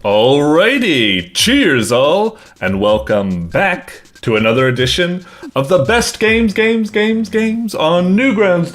Alrighty, cheers all, and welcome back to another edition of the best games on Newgrounds.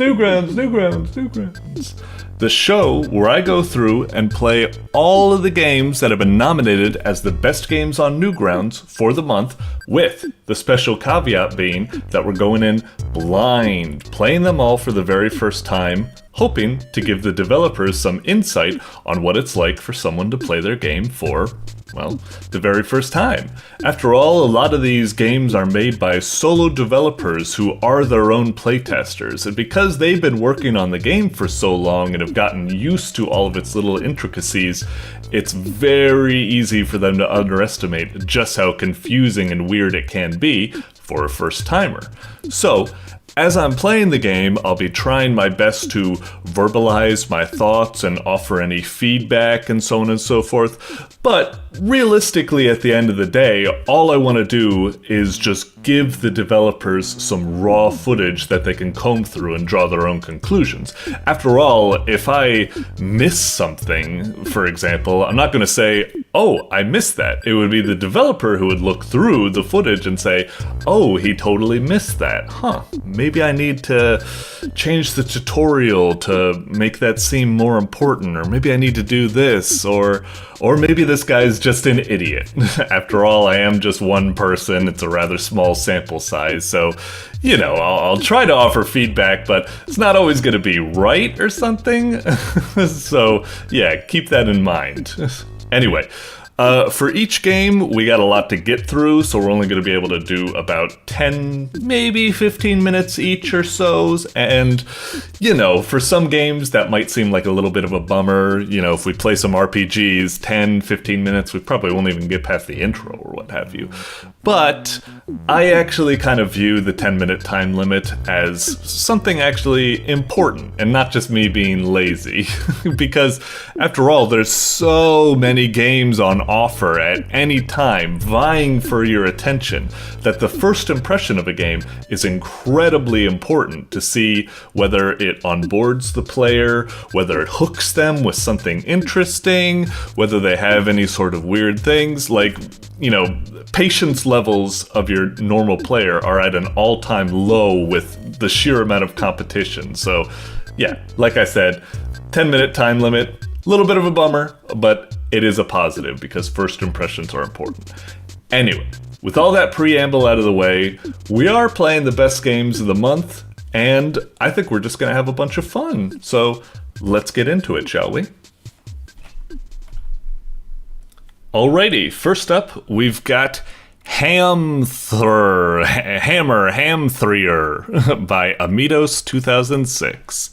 The show where I go through and play all of the games that have been nominated as the best games on Newgrounds for the month, with the special caveat being that we're going in blind, playing them all for the very first time, hoping to give the developers some insight on what it's like for someone to play their game for, well, the very first time. After all, a lot of these games are made by solo developers who are their own playtesters, and because they've been working on the game for so long and have gotten used to all of its little intricacies, it's very easy for them to underestimate just how confusing and weird it can be for a first-timer. So, as I'm playing the game, I'll be trying my best to verbalize my thoughts and offer any feedback and so on and so forth, but realistically at the end of the day, all I want to do is just give the developers some raw footage that they can comb through and draw their own conclusions. After all, if I miss something, for example, I'm not going to say, oh, I missed that. It would be the developer who would look through the footage and say, oh, he totally missed that. Huh, maybe I need to change the tutorial to make that seem more important, or maybe I need to do this, or maybe this guy's just an idiot. After all, I am just one person. It's a rather small sample size, so, you know, I'll try to offer feedback, but it's not always going to be right or something. So, yeah, keep that in mind. Anyway, for each game, we got a lot to get through, so we're only going to be able to do about 10, maybe 15 minutes each or so, and, you know, for some games, that might seem like a little bit of a bummer. You know, if we play some RPGs, 10, 15 minutes, we probably won't even get past the intro or what have you. But I actually kind of view the 10-minute time limit as something actually important, and not just me being lazy. Because, after all, there's so many games on offer at any time vying for your attention that the first impression of a game is incredibly important to see whether it onboards the player, whether it hooks them with something interesting, whether they have any sort of weird things. Like, you know, patience levels of your normal player are at an all-time low with the sheer amount of competition. So, yeah, like I said, 10-minute time limit, a little bit of a bummer, but it is a positive because first impressions are important. Anyway, with all that preamble out of the way, we are playing the best games of the month, and I think we're just going to have a bunch of fun. So, let's get into it, shall we? Alrighty, first up, we've got Hammer Hamthreer by Amidos 2006.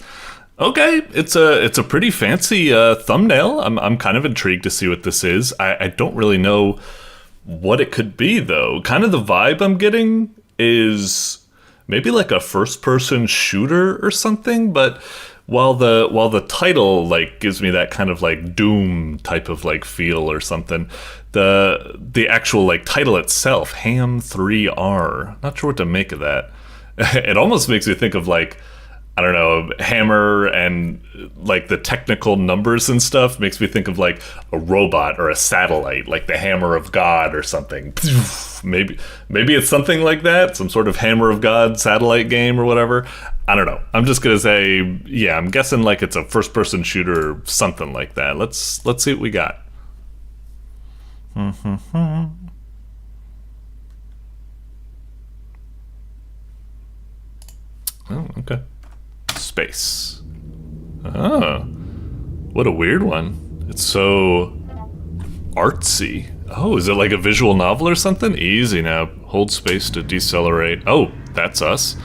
Okay, it's a pretty fancy thumbnail. I'm kind of intrigued to see what this is. I don't really know what it could be, though. Kind of the vibe I'm getting is maybe like a first-person shooter or something, but while the title like gives me that kind of like Doom type of like feel or something, the actual like title itself, Ham 3R, not sure what to make of that. It almost makes me think of like, I don't know, Hammer and like the technical numbers and stuff makes me think of like a robot or a satellite, like the Hammer of God or something. Maybe it's something like that, some sort of Hammer of God satellite game or whatever. I don't know. I'm just gonna say, yeah, I'm guessing like it's a first-person shooter or something like that. Let's see what we got. Oh, okay. Space. Oh, what a weird one. It's so artsy. Oh, is it like a visual novel or something? Easy now. Hold space to decelerate. Oh, that's us.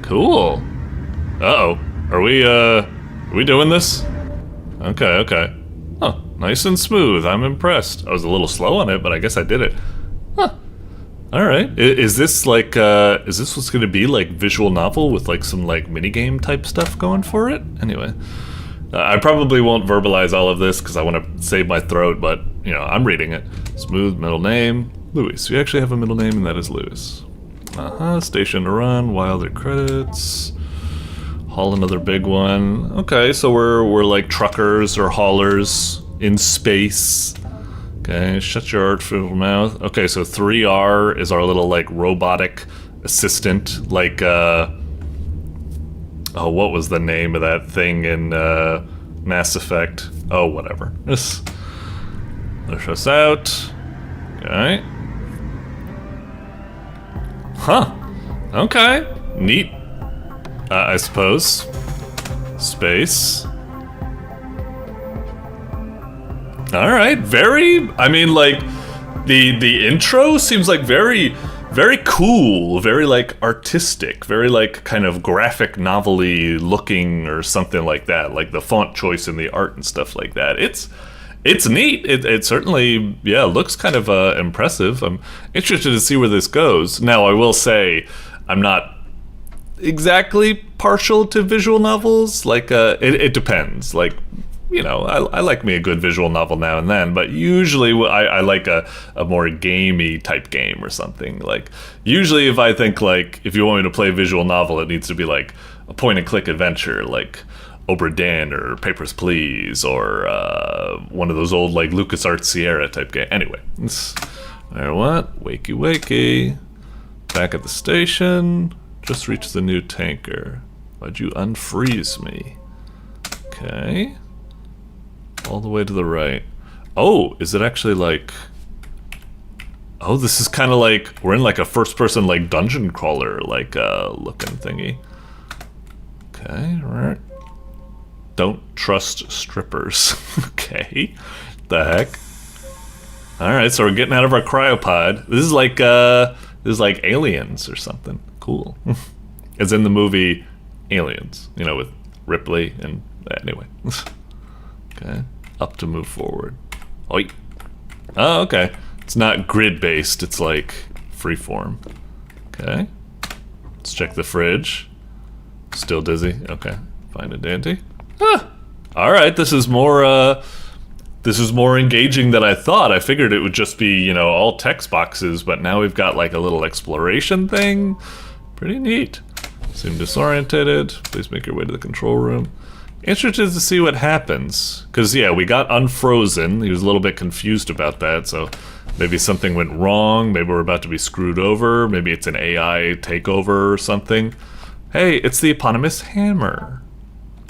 Cool. Uh-oh. Are we doing this? Okay. Oh, nice and smooth. I'm impressed. I was a little slow on it, but I guess I did it. Huh. Alright. Is this like, is this what's gonna be like visual novel with like some like minigame type stuff going for it? Anyway. I probably won't verbalize all of this because I want to save my throat, but, you know, I'm reading it. Smooth middle name, Louis. We actually have a middle name, and that is Louis. Station to run, Wilder credits. Haul another big one. Okay, so we're like truckers or haulers in space. Okay, shut your artful mouth. Okay, so 3R is our little, like, robotic assistant, like, oh, what was the name of that thing in, Mass Effect? Oh, whatever. Just push us out. Okay. Huh. Okay. Neat. I suppose. Space. Alright, very, I mean, like, the intro seems like very cool, very, like, artistic, very, like, kind of graphic novel-y looking or something like that, like the font choice and the art and stuff like that. It's neat. It certainly, yeah, looks kind of impressive. I'm interested to see where this goes. Now, I will say, I'm not exactly partial to visual novels. Like, it depends. Like, you know, I like me a good visual novel now and then, but usually I like a more gamey type game or something. Like, usually if I think, like, if you want me to play a visual novel, it needs to be like a point-and-click adventure, like Obra Dinn or Papers, Please, or one of those old, like, LucasArts Sierra type game. Anyway, what? Wakey wakey. Back at the station. Just reached the new tanker. Why'd you unfreeze me? Okay. All the way to the right. Oh, is it actually like... Oh, this is kind of like... We're in like a first-person, like, dungeon crawler, like, looking thingy. Okay, alright. Don't trust strippers. Okay. The heck? Alright, so we're getting out of our cryopod. This is like Aliens or something. Cool. As in the movie Aliens, you know, with Ripley and... Anyway. Okay. Up to move forward. Oi. Oh, okay. It's not grid-based, it's like freeform. Okay. Let's check the fridge. Still dizzy? Okay. Fine and dandy. Ah! Alright, this is more engaging than I thought. I figured it would just be, you know, all text boxes, but now we've got like a little exploration thing. Pretty neat. Seem disorientated. Please make your way to the control room. Interested to see what happens. Because, yeah, we got unfrozen. He was a little bit confused about that, so maybe something went wrong. Maybe we're about to be screwed over. Maybe it's an AI takeover or something. Hey, it's the eponymous hammer.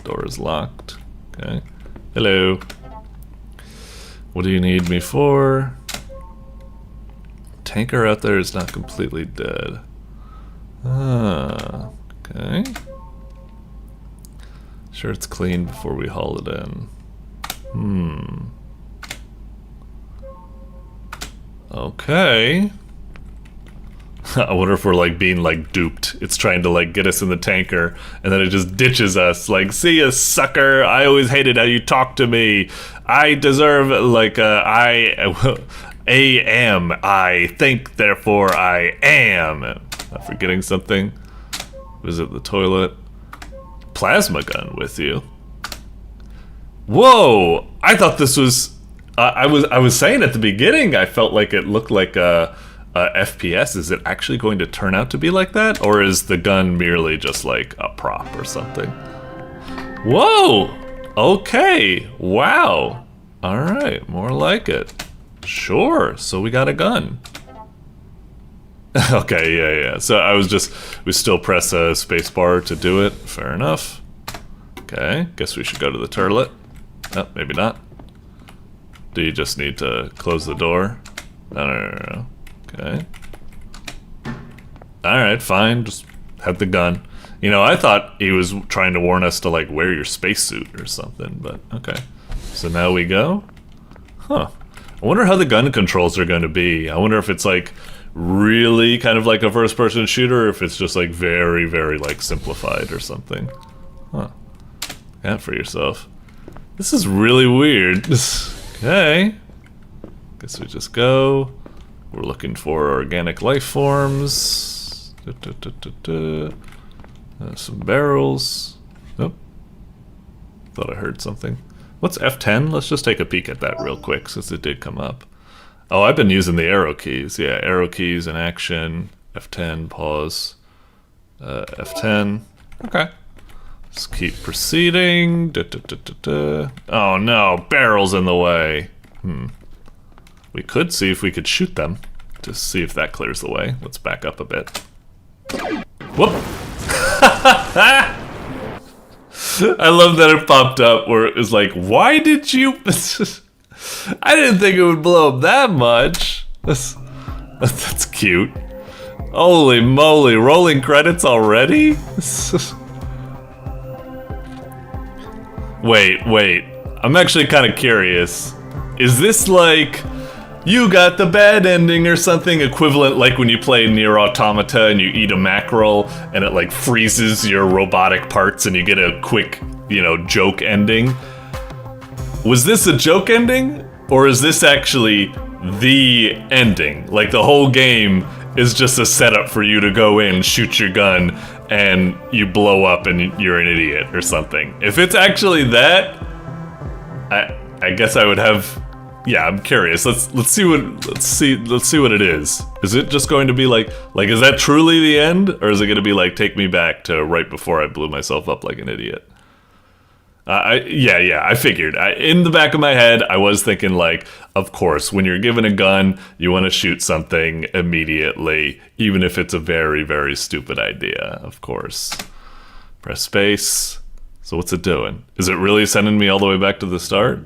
Door is locked. Okay. Hello. What do you need me for? Tanker out there is not completely dead. Ah, okay. Sure it's clean before we haul it in. Okay. I wonder if we're like being like duped. It's trying to like get us in the tanker and then it just ditches us. Like, see ya, sucker. I always hated how you talk to me. I deserve like I think, therefore I am. Am I forgetting something? Visit the toilet. Plasma gun with you. Whoa! I thought this was. I was saying at the beginning. I felt like it looked like a FPS. Is it actually going to turn out to be like that, or is the gun merely just like a prop or something? Whoa! Okay. Wow. All right. More like it. Sure. So we got a gun. Okay, yeah. So we still press a space bar to do it. Fair enough. Okay, guess we should go to the toilet. Oh, maybe not. Do you just need to close the door? No. Okay. Alright, fine. Just have the gun. You know, I thought he was trying to warn us to, like, wear your spacesuit or something, but okay. So now we go? Huh. I wonder how the gun controls are going to be. I wonder if it's, like, really kind of like a first-person shooter, or if it's just like very, very like simplified or something. Huh. Yeah, for yourself. This is really weird. Okay. Guess we just go. We're looking for organic life forms. Some barrels. Nope. Thought I heard something. What's F10? Let's just take a peek at that real quick since it did come up. Oh, I've been using the arrow keys. Yeah, arrow keys in action. F10, pause. F10. Okay. Let's keep proceeding. Oh no, barrel's in the way. We could see if we could shoot them. Just see if that clears the way. Let's back up a bit. Whoop! I love that it popped up where it was like, why did you... I didn't think it would blow up that much. That's cute. Holy moly, rolling credits already? Wait. I'm actually kind of curious. Is this like... you got the bad ending or something equivalent like when you play Nier Automata and you eat a mackerel and it like freezes your robotic parts and you get a quick, you know, joke ending? Was this a joke ending? Or is this actually the ending? Like the whole game is just a setup for you to go in, shoot your gun, and you blow up and you're an idiot or something. If it's actually that, I guess I would have... yeah, I'm curious. Let's see what it is. Is it just going to be like is that truly the end, or is it going to be like take me back to right before I blew myself up like an idiot? I figured. In the back of my head, I was thinking like, of course, when you're given a gun, you want to shoot something immediately, even if it's a very, very stupid idea. Of course. Press space. So what's it doing? Is it really sending me all the way back to the start?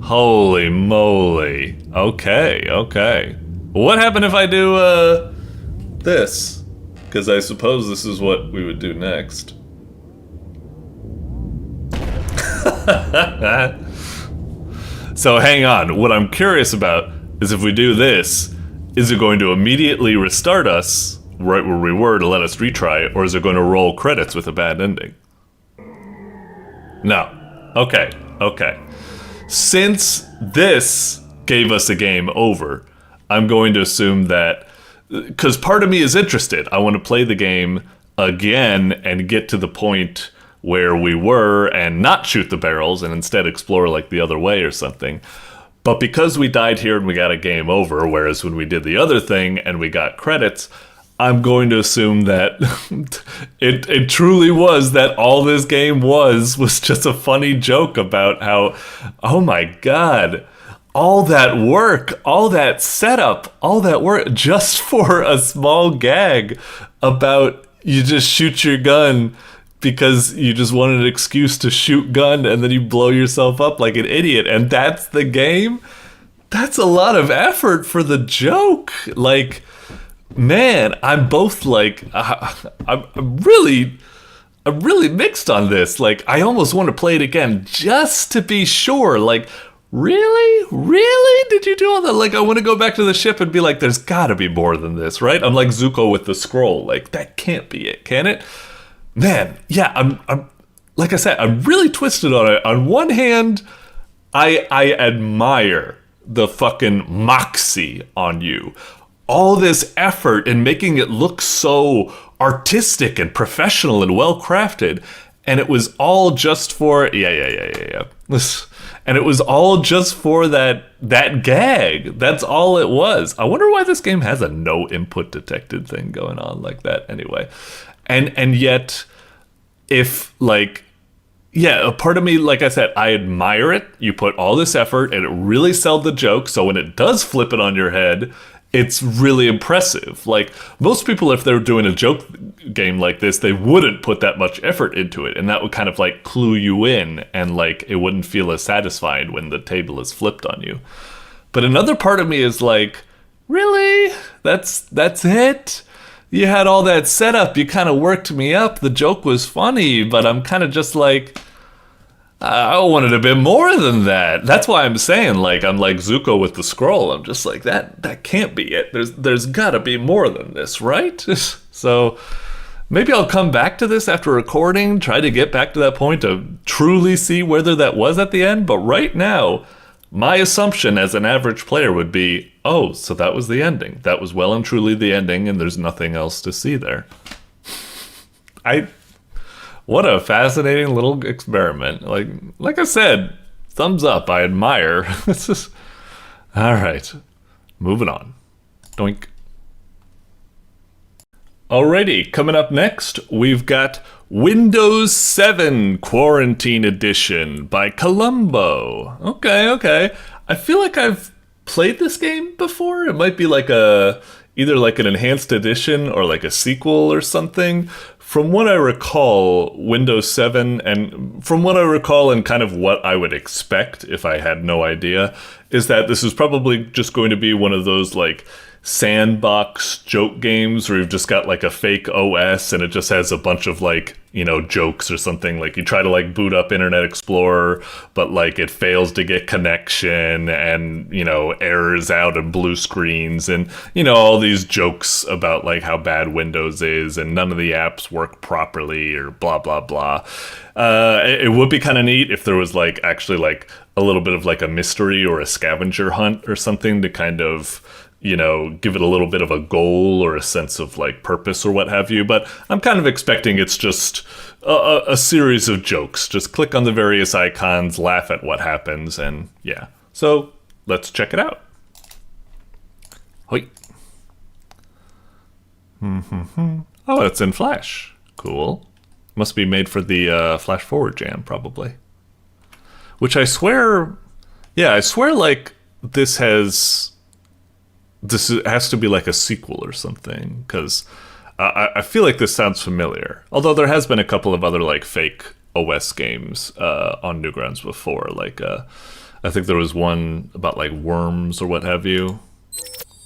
Holy moly. Okay. What happened if I do, this? Because I suppose this is what we would do next. So hang on. What I'm curious about is if we do this, is it going to immediately restart us right where we were to let us retry, or is it going to roll credits with a bad ending? No. Okay. Since this gave us a game over, I'm going to assume that, because part of me is interested. I want to play the game again and get to the point where we were and not shoot the barrels and instead explore like the other way or something. But because we died here and we got a game over, whereas when we did the other thing and we got credits, I'm going to assume that it truly was that all this game was just a funny joke about how, oh my god, all that work, all that setup, all that work just for a small gag about you just shoot your gun because you just wanted an excuse to shoot gun and then you blow yourself up like an idiot, and that's the game? That's a lot of effort for the joke. Like, man, I'm both like, I'm really mixed on this. Like, I almost want to play it again just to be sure. Like, really? Did you do all that? Like, I want to go back to the ship and be like, there's gotta be more than this, right? I'm like Zuko with the scroll. Like, that can't be it, can it? Man, yeah, I'm like I said, I'm really twisted on it. On one hand, I admire the fucking moxie on you. All this effort in making it look so artistic and professional and well crafted, and it was all just for yeah. And it was all just for that gag. That's all it was. I wonder why this game has a no input detected thing going on like that anyway. And yet, if like, yeah, a part of me, like I said, I admire it. You put all this effort and it really sold the joke. So when it does flip it on your head, it's really impressive. Like, most people, if they were doing a joke game like this, they wouldn't put that much effort into it. And that would kind of like clue you in, and like it wouldn't feel as satisfied when the table is flipped on you. But another part of me is like, really? That's it? You had all that setup, you kind of worked me up, the joke was funny, but I'm kind of just like, I wanted a bit more than that. That's why I'm saying, like, I'm like Zuko with the scroll. I'm just like, that can't be it. There's gotta be more than this, right? So maybe I'll come back to this after recording, try to get back to that point to truly see whether that was at the end. But right now, my assumption as an average player would be, oh, so that was the ending. That was well and truly the ending, and there's nothing else to see there. What a fascinating little experiment. Like I said, thumbs up, I admire. All right, moving on. Doink. Alrighty, coming up next, we've got Windowz 7 Quarantine Edition by Kolumbo. Okay. I feel like I've played this game before. It might be like either like an enhanced edition or like a sequel or something. From what I recall, Windows 7, and from what I recall and kind of what I would expect if I had no idea, is that this is probably just going to be one of those like sandbox joke games where you've just got like a fake OS and it just has a bunch of like, you know, jokes or something. Like you try to like boot up Internet Explorer, but like it fails to get connection and, you know, errors out and blue screens and, you know, all these jokes about like how bad Windows is and none of the apps work properly or blah, blah, blah. It would be kind of neat if there was like actually like a little bit of like a mystery or a scavenger hunt or something to kind of, you know, give it a little bit of a goal or a sense of like purpose or what have you. But I'm kind of expecting it's just a series of jokes. Just click on the various icons, laugh at what happens, and yeah. So let's check it out. Hoi. Oh, it's in Flash. Cool. Must be made for the Flash Forward Jam, probably. Which I swear, yeah, I swear like this has to be like a sequel or something, because I feel like this sounds familiar. Although there has been a couple of other like fake OS games on Newgrounds before. Like I think there was one about like worms or what have you.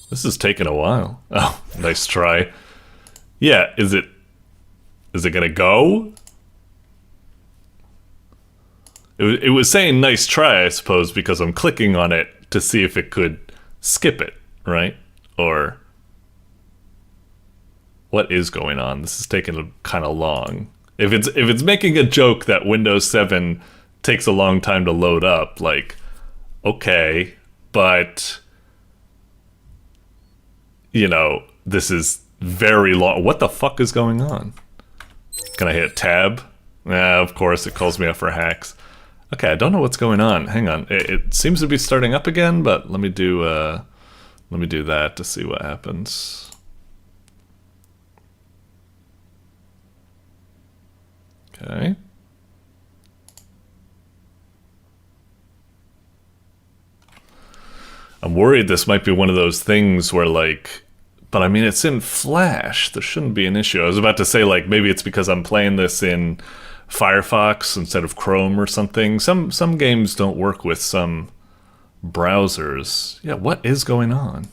This is taking a while. Oh, nice try. Yeah, is it gonna go? It was saying nice try, I suppose, because I'm clicking on it to see if it could skip it. Right? Or what is going on? This is taking kind of long. If it's making a joke that Windows 7 takes a long time to load up, like, okay, but you know, this is very long. What the fuck is going on? Can I hit tab? Of course it calls me up for hacks. Okay, I don't know what's going on. Hang on. It seems to be starting up again, but let me do that to see what happens. Okay. I'm worried this might be one of those things where like, but I mean it's in Flash. There shouldn't be an issue. I was about to say like maybe it's because I'm playing this in Firefox instead of Chrome or something. Some games don't work with some browsers. Yeah, what is going on?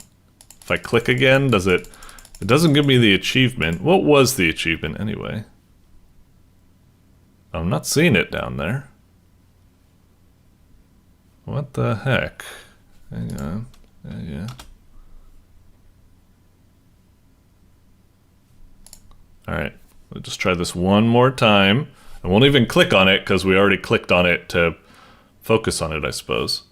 If I click again, does it doesn't give me the achievement. What was the achievement anyway? I'm not seeing it down there. What the heck? Hang on. Yeah. Alright, we'll just try this one more time. I won't even click on it because we already clicked on it to focus on it, I suppose.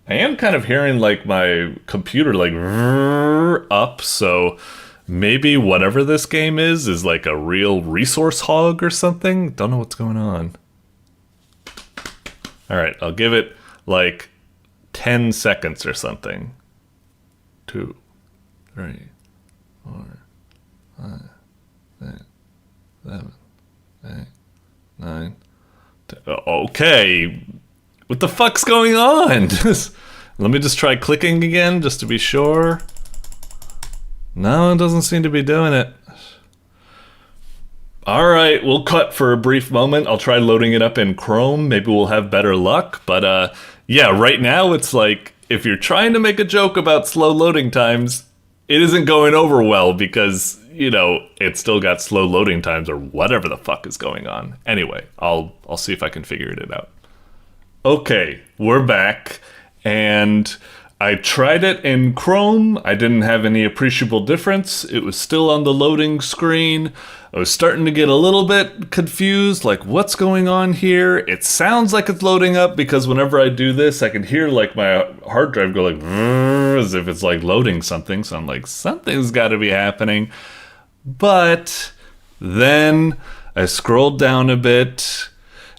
I am kind of hearing like my computer like up, so maybe whatever this game is like a real resource hog or something. Don't know what's going on. Alright, I'll give it like 10 seconds or something. 2, 3, 4, 5, 6, 7, 8, 9, 10. Okay. What the fuck's going on? Let me just try clicking again, just to be sure. No, it doesn't seem to be doing it. Alright, we'll cut for a brief moment. I'll try loading it up in Chrome. Maybe we'll have better luck. But yeah, right now it's like, if you're trying to make a joke about slow loading times, it isn't going over well because, you know, it's still got slow loading times or whatever the fuck is going on. Anyway, I'll see if I can figure it out. Okay, we're back, and I tried it in Chrome. I didn't have any appreciable difference. It was still on the loading screen. I was starting to get a little bit confused, like what's going on here? It sounds like it's loading up because whenever I do this, I can hear like my hard drive go like as if it's like loading something. So I'm like, something's got to be happening. But then I scrolled down a bit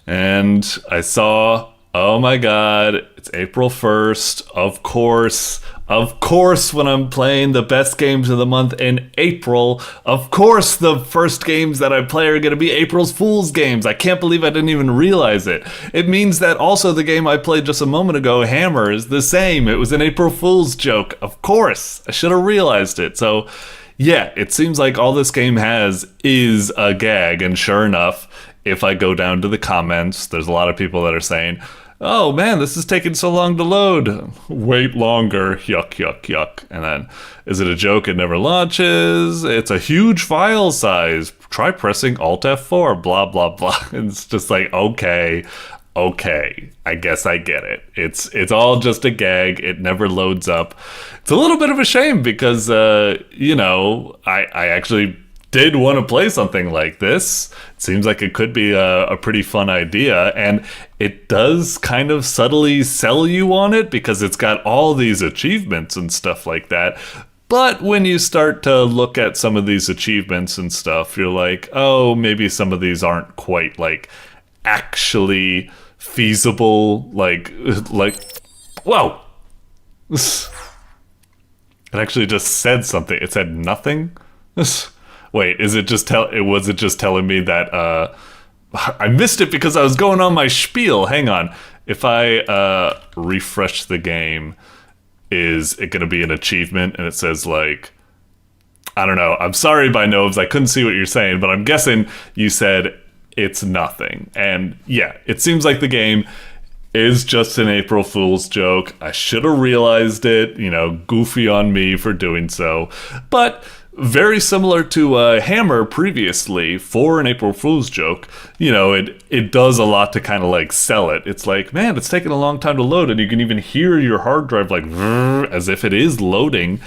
and I saw Oh my god, it's April 1st. Of course, when I'm playing the best games of the month in April, of course the first games that I play are going to be April's Fool's games. I can't believe I didn't even realize it. It means that also the game I played just a moment ago, Hammer, is the same. It was an April Fool's joke. Of course, I should have realized it. So, yeah, it seems like all this game has is a gag, and sure enough, if I go down to the comments, there's a lot of people that are saying, oh man, this is taking so long to load. Wait longer. Yuck, yuck, yuck. And then, is it a joke? It never launches. It's a huge file size. Try pressing Alt F4. Blah, blah, blah. And it's just like, okay, I guess I get it. It's all just a gag. It never loads up. It's a little bit of a shame because, you know, I actually did want to play something like this. It seems like it could be a pretty fun idea, and it does kind of subtly sell you on it because it's got all these achievements and stuff like that. But when you start to look at some of these achievements and stuff, you're like, oh, maybe some of these aren't quite like actually feasible. Like, whoa. It actually just said something. It said nothing. Wait, was it just telling me that I missed it because I was going on my spiel? Hang on. If I refresh the game, is it going to be an achievement? And it says like, I don't know. I'm sorry by Novs, I couldn't see what you're saying, but I'm guessing you said it's nothing. And yeah, it seems like the game is just an April Fool's joke. I should have realized it, you know, goofy on me for doing so. But very similar to Hammer previously, for an April Fool's joke, you know, it does a lot to kind of like sell it. It's like, man, it's taking a long time to load, and you can even hear your hard drive like as if it is loading.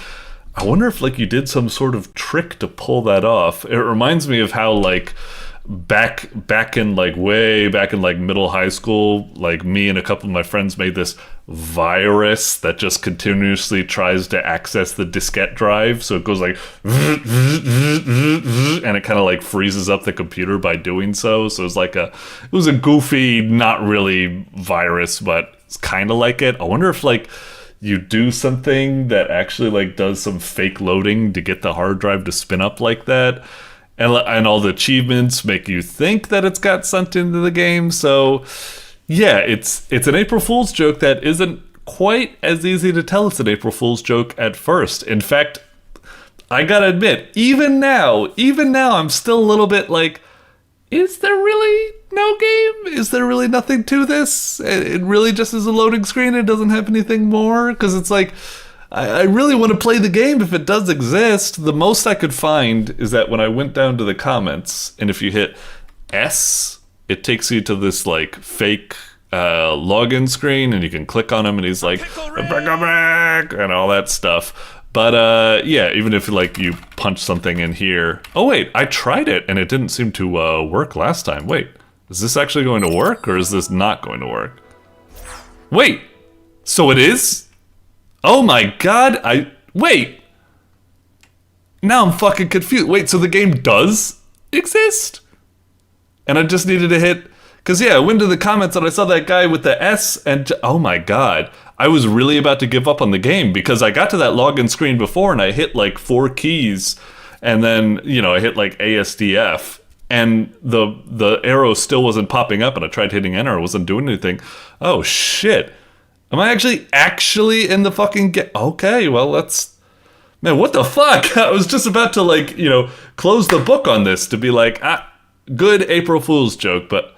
I wonder if like you did some sort of trick to pull that off. It reminds me of how like back in like way back in like middle high school, like me and a couple of my friends made this virus that just continuously tries to access the diskette drive, so it goes like and it kind of like freezes up the computer by doing so. So it was a goofy, not really virus, but it's kind of like it. I wonder if like you do something that actually like does some fake loading to get the hard drive to spin up like that. And all the achievements make you think that it's got sent into the game. So, yeah, it's an April Fool's joke that isn't quite as easy to tell it's an April Fool's joke at first. In fact, I gotta admit, even now, I'm still a little bit like, is there really no game? Is there really nothing to this? It really just is a loading screen. It doesn't have anything more? Because it's like, I really want to play the game if it does exist. The most I could find is that when I went down to the comments, and if you hit S, it takes you to this like fake login screen, and you can click on him, and he's like, and all that stuff. But yeah, even if like you punch something in here. Oh wait, I tried it, and it didn't seem to work last time. Wait, is this actually going to work, or is this not going to work? Wait, so it is? Oh my god, wait. Now I'm fucking confused. Wait, so the game does exist? And I just needed to hit, because yeah, I went to the comments and I saw that guy with the S, and oh my god. I was really about to give up on the game because I got to that login screen before and I hit like 4 keys, and then, you know, I hit like ASDF, and the arrow still wasn't popping up, and I tried hitting enter, it wasn't doing anything. Oh shit. Am I actually in the fucking game? Okay, well, man, what the fuck? I was just about to, like, you know, close the book on this to be like, good April Fool's joke, but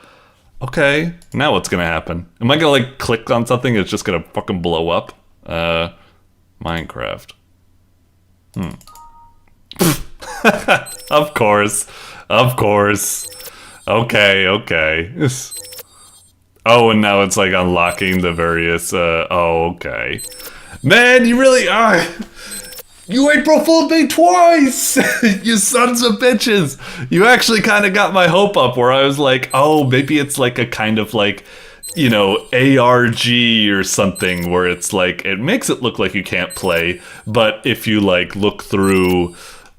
okay, now what's gonna happen? Am I gonna, like, click on something that's just gonna fucking blow up? Minecraft. Of course. Okay. Oh, and now it's like unlocking the various, okay. Man, you really are. You April Fooled me twice! You sons of bitches! You actually kind of got my hope up where I was like, oh, maybe it's like a kind of like, you know, ARG or something where it's like, it makes it look like you can't play, but if you like look through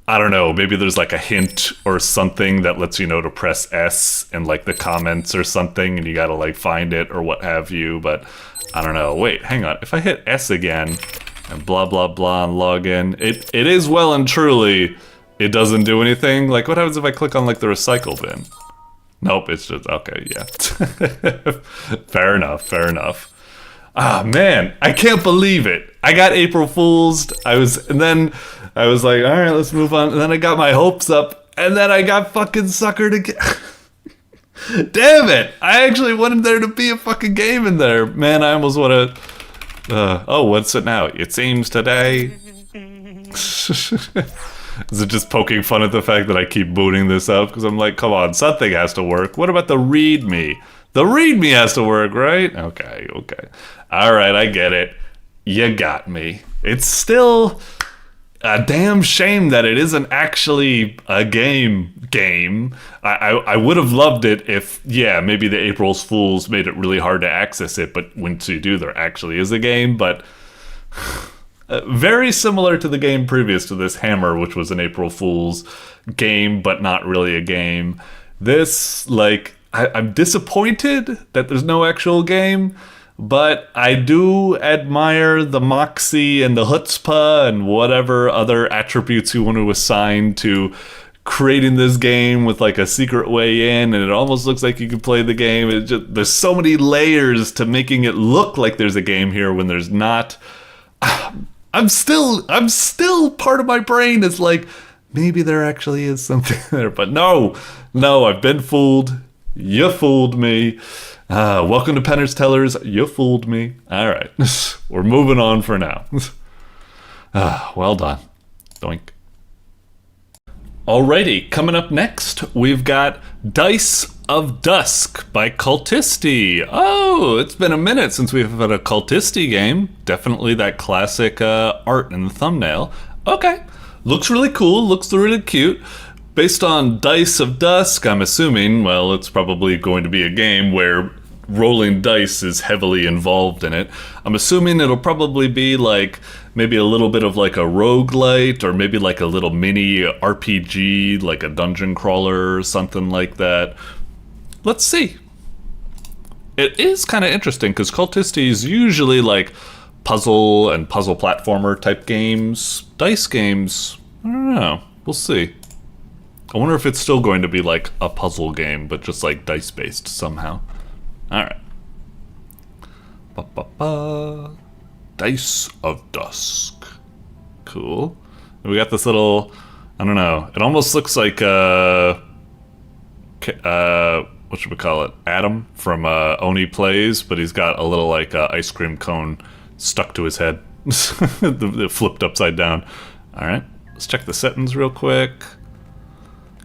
I don't know, maybe there's like a hint or something that lets you know to press S in like the comments or something, and you gotta like find it or what have you, but I don't know. Wait, hang on. If I hit S again and blah blah blah and log in, it is well and truly, it doesn't do anything. Like what happens if I click on like the recycle bin? Nope, it's just, okay, yeah. Fair enough, fair enough. Ah, man, I can't believe it. I got April Fool's. And then I was like, all right, let's move on. And then I got my hopes up, and then I got fucking suckered again. Damn it! I actually wanted there to be a fucking game in there. Man, I almost want to... oh, what's it now? It seems today... Is it just poking fun at the fact that I keep booting this up? Because I'm like, come on, something has to work. What about the README? The README has to work, right? Okay, okay. All right, I get it. You got me. It's still a damn shame that it isn't actually a game. I would have loved it if, yeah, maybe the April Fools made it really hard to access it, but once you do, there actually is a game, but... very similar to the game previous to this, Hammer, which was an April Fool's game, but not really a game. This, like, I'm disappointed that there's no actual game, but I do admire the moxie and the chutzpah and whatever other attributes you want to assign to creating this game with like a secret way in, and it almost looks like you can play the game. There's so many layers to making it look like there's a game here when there's not. I'm still part of my brain is like, maybe there actually is something there, but no, I've been fooled. You fooled me. Welcome to Penner's Tellers. You fooled me. All right, we're moving on for now. Well done. Doink. Alrighty, coming up next, we've got Dice of Dusk by Kultisti. Oh, it's been a minute since we've had a Kultisti game. Definitely that classic art in the thumbnail. Okay, looks really cool, looks really cute. Based on Dice of Dusk, I'm assuming, well, it's probably going to be a game where rolling dice is heavily involved in it. I'm assuming it'll probably be like maybe a little bit of like a roguelite, or maybe like a little mini RPG, like a dungeon crawler or something like that. Let's see. It is kind of interesting because Kultisti is usually like puzzle and puzzle platformer type games. Dice games, I don't know. We'll see. I wonder if it's still going to be like a puzzle game, but just like dice based somehow. Alright. Dice of Dusk. Cool. And we got this little, I don't know, it almost looks like what should we call it? Adam from Oni Plays, but he's got a little like ice cream cone stuck to his head. Flipped upside down. Alright, let's check the settings real quick.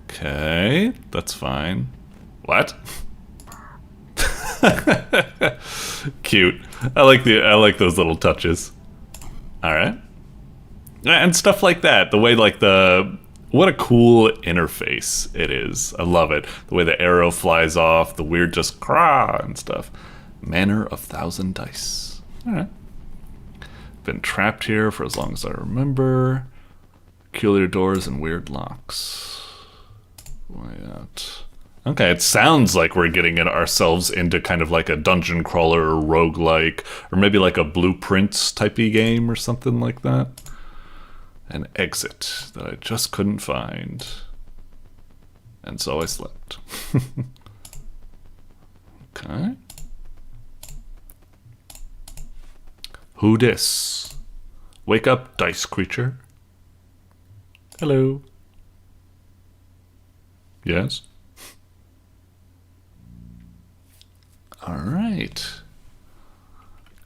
Okay, that's fine. What? Cute. I like those little touches. All right, and stuff like that. The way like what a cool interface it is. I love it. The way the arrow flies off, the weird just craw and stuff. Manor of Thousand Dice. All right. Been trapped here for as long as I remember. Peculiar doors and weird locks. Way out. Okay, it sounds like we're getting ourselves into kind of like a dungeon crawler or roguelike, or maybe like a Blueprints typey game or something like that. An exit that I just couldn't find. And so I slept. Okay. Who dis? Wake up, dice creature. Hello. Yes? All right.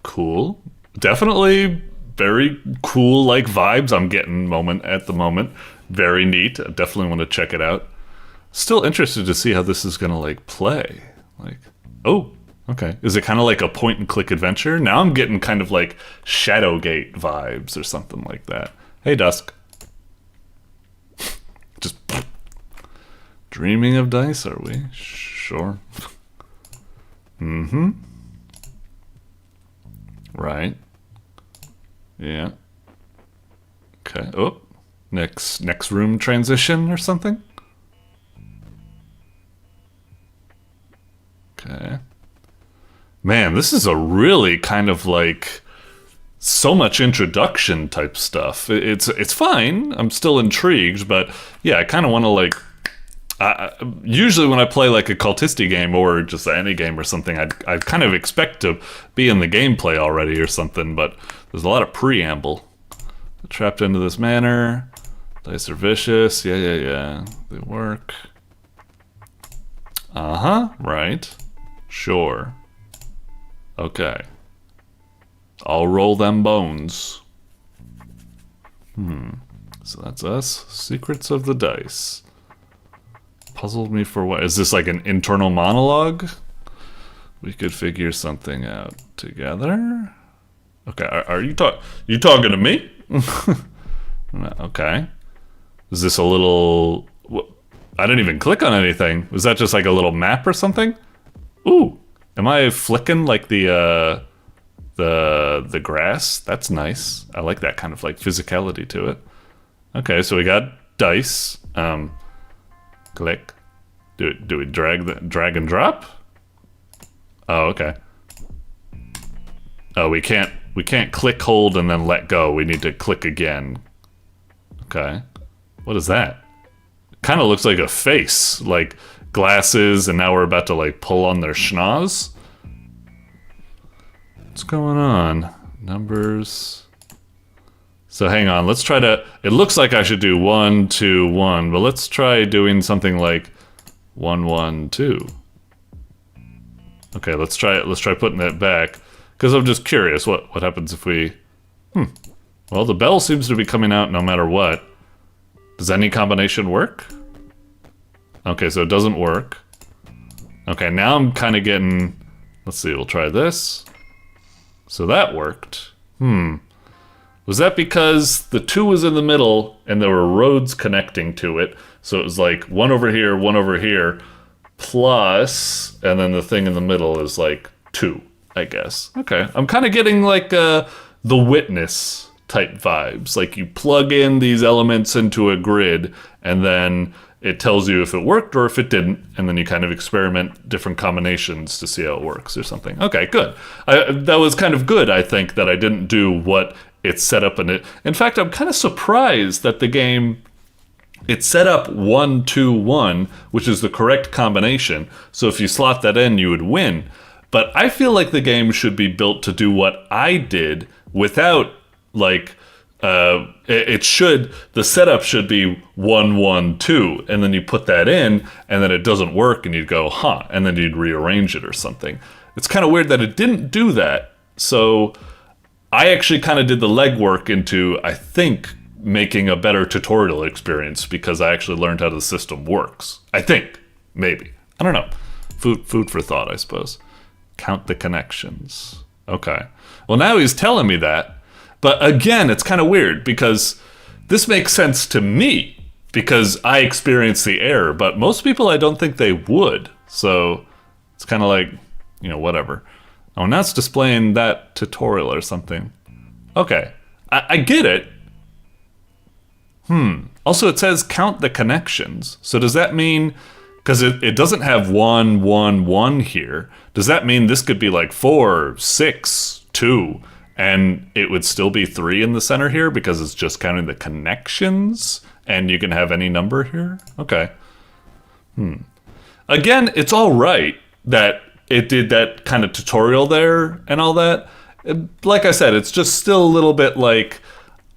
Cool. Definitely very cool like vibes I'm getting at the moment. Very neat. I definitely want to check it out. Still interested to see how this is gonna like play. Like, oh, okay. Is it kind of like a point and click adventure? Now I'm getting kind of like Shadowgate vibes or something like that. Hey, Dusk. Just dreaming of dice, are we? Sure. Mm-hmm. Right. Yeah. Okay. Oh. Next room transition or something? Okay. Man, this is a really kind of like so much introduction type stuff. It's fine. I'm still intrigued, but yeah, I kind of want to like. Usually when I play like a Kultisti game or just any game or something, I kind of expect to be in the gameplay already or something, but there's a lot of preamble. Trapped into this manor. Dice are vicious. Yeah. They work. Uh-huh. Right. Sure. Okay. I'll roll them bones. So that's us. Secrets of the dice. Puzzled me for what? Is this like an internal monologue? We could figure something out together. Okay, are you talking to me? Okay. Is this a little... I didn't even click on anything. Was that just like a little map or something? Ooh, am I flicking like the grass? That's nice. I like that kind of like physicality to it. Okay, so we got dice. Click. Do we drag and drop? Oh, okay. Oh, we can't click, hold, and then let go. We need to click again. Okay. What is that? Kind of looks like a face, like glasses, and now we're about to like pull on their schnoz. What's going on? Numbers. So hang on, let's try to, it looks like I should do 1, 2, 1, but let's try doing something like 1, 1, 2. Okay, let's try putting that back, because I'm just curious what happens if we, well, the bell seems to be coming out no matter what. Does any combination work? Okay, so it doesn't work. Okay, now I'm kind of getting, let's see, we'll try this. So that worked. Was that because the 2 was in the middle and there were roads connecting to it? So it was like 1 over here, plus, and then the thing in the middle is like 2, I guess. Okay, I'm kind of getting like The Witness type vibes. Like you plug in these elements into a grid and then it tells you if it worked or if it didn't, and then you kind of experiment different combinations to see how it works or something. Okay, good. That was kind of good, I think, that I didn't do what it's set up in it. In fact, I'm kind of surprised that the game, it's set up 1, 2, 1, which is the correct combination. So if you slot that in, you would win. But I feel like the game should be built to do what I did without, like, the setup should be 1, 1, 2, and then you put that in, and then it doesn't work, and you'd go, and then you'd rearrange it or something. It's kind of weird that it didn't do that. So I actually kind of did the legwork into, I think, making a better tutorial experience because I actually learned how the system works. I think. Maybe. I don't know. Food for thought, I suppose. Count the connections. Okay. Well, now he's telling me that. But again, it's kind of weird because this makes sense to me because I experienced the error, but most people I don't think they would. So it's kind of like, whatever. Oh, now it's displaying that tutorial or something. Okay, I get it. Also, it says count the connections. So does that mean, because it doesn't have 1, 1, 1 here, does that mean this could be like 4, 6, 2, and it would still be 3 in the center here because it's just counting the connections, and you can have any number here? Okay. Again, it's all right that it did that kind of tutorial there and all that. Like I said, it's just still a little bit like,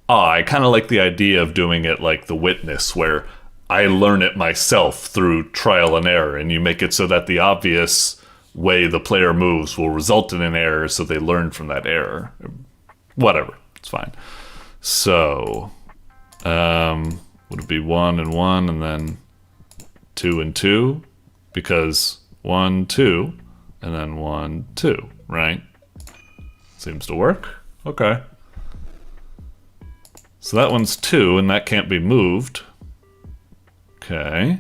I kind of like the idea of doing it like The Witness, where I learn it myself through trial and error, and you make it so that the obvious way the player moves will result in an error, so they learn from that error. Whatever, it's fine. So, would it be 1 and 1 and then 2 and 2? Because 1, 2, and then 1, 2, right? Seems to work. Okay. So that one's 2, and that can't be moved. Okay.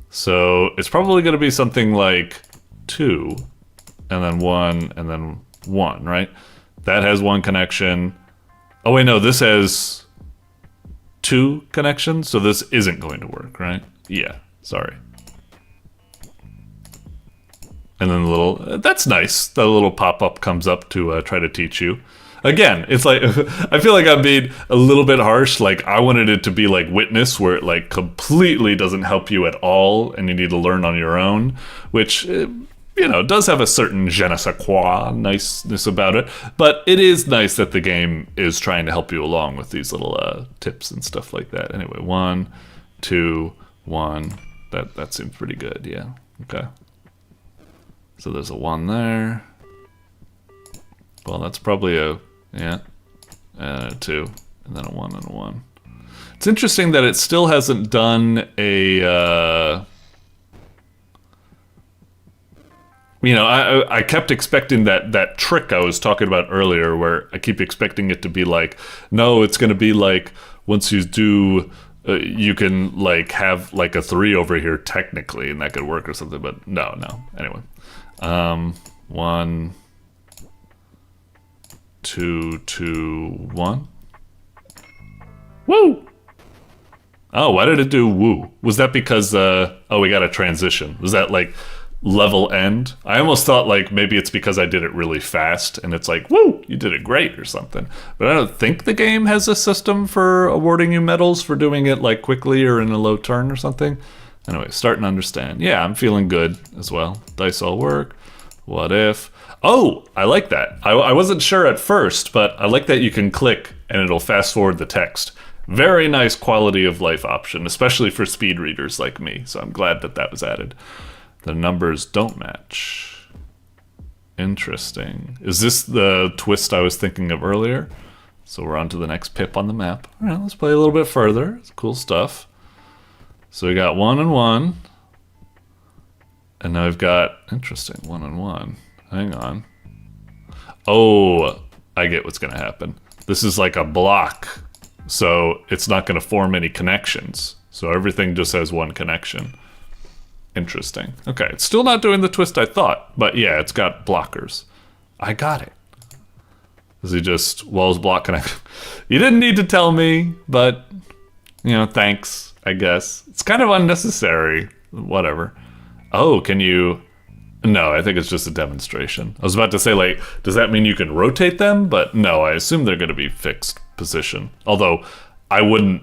So it's probably going to be something like 2, and then 1, and then 1, right? That has 1 connection. Oh wait, no, this has 2 connections, so this isn't going to work, right? Yeah, sorry. And then the little, that's nice. The little pop-up comes up to try to teach you. Again, it's like, I feel like I'm being a little bit harsh. Like, I wanted it to be like Witness, where it like completely doesn't help you at all, and you need to learn on your own, which, you know, does have a certain je ne sais quoi niceness about it. But it is nice that the game is trying to help you along with these little tips and stuff like that. Anyway, 1, 2, 1. That seems pretty good, yeah. Okay. So there's a 1 there. Well, that's probably a, yeah, and a 2, and then a 1 and a 1. It's interesting that it still hasn't done a, you know, I kept expecting that trick I was talking about earlier, where I keep expecting it to be like, no, it's going to be like, once you do, you can like have like a 3 over here technically, and that could work or something, but no. Anyway. 1, 2, 2, 1. Woo! Oh, why did it do woo? Was that because, oh, we got a transition. Was that like level end? I almost thought like maybe it's because I did it really fast and it's like, woo, you did it great or something. But I don't think the game has a system for awarding you medals for doing it like quickly or in a low turn or something. Anyway, starting to understand. Yeah, I'm feeling good as well. Dice all work. What if? Oh, I like that. I wasn't sure at first, but I like that you can click and it'll fast forward the text. Very nice quality of life option, especially for speed readers like me. So I'm glad that that was added. The numbers don't match. Interesting. Is this the twist I was thinking of earlier? So we're on to the next pip on the map. All right, let's play a little bit further. It's cool stuff. So we got 1 and 1. And now we've got, interesting, 1 and 1. Hang on. Oh, I get what's going to happen. This is like a block. So it's not going to form any connections. So everything just has 1 connection. Interesting. Okay, it's still not doing the twist I thought. But yeah, it's got blockers. I got it. Is he just walls block connection? You didn't need to tell me, but, you know, thanks, I guess. It's kind of unnecessary. Whatever. Oh, can you... No, I think it's just a demonstration. I was about to say, like, does that mean you can rotate them? But no, I assume they're going to be fixed position. Although, I wouldn't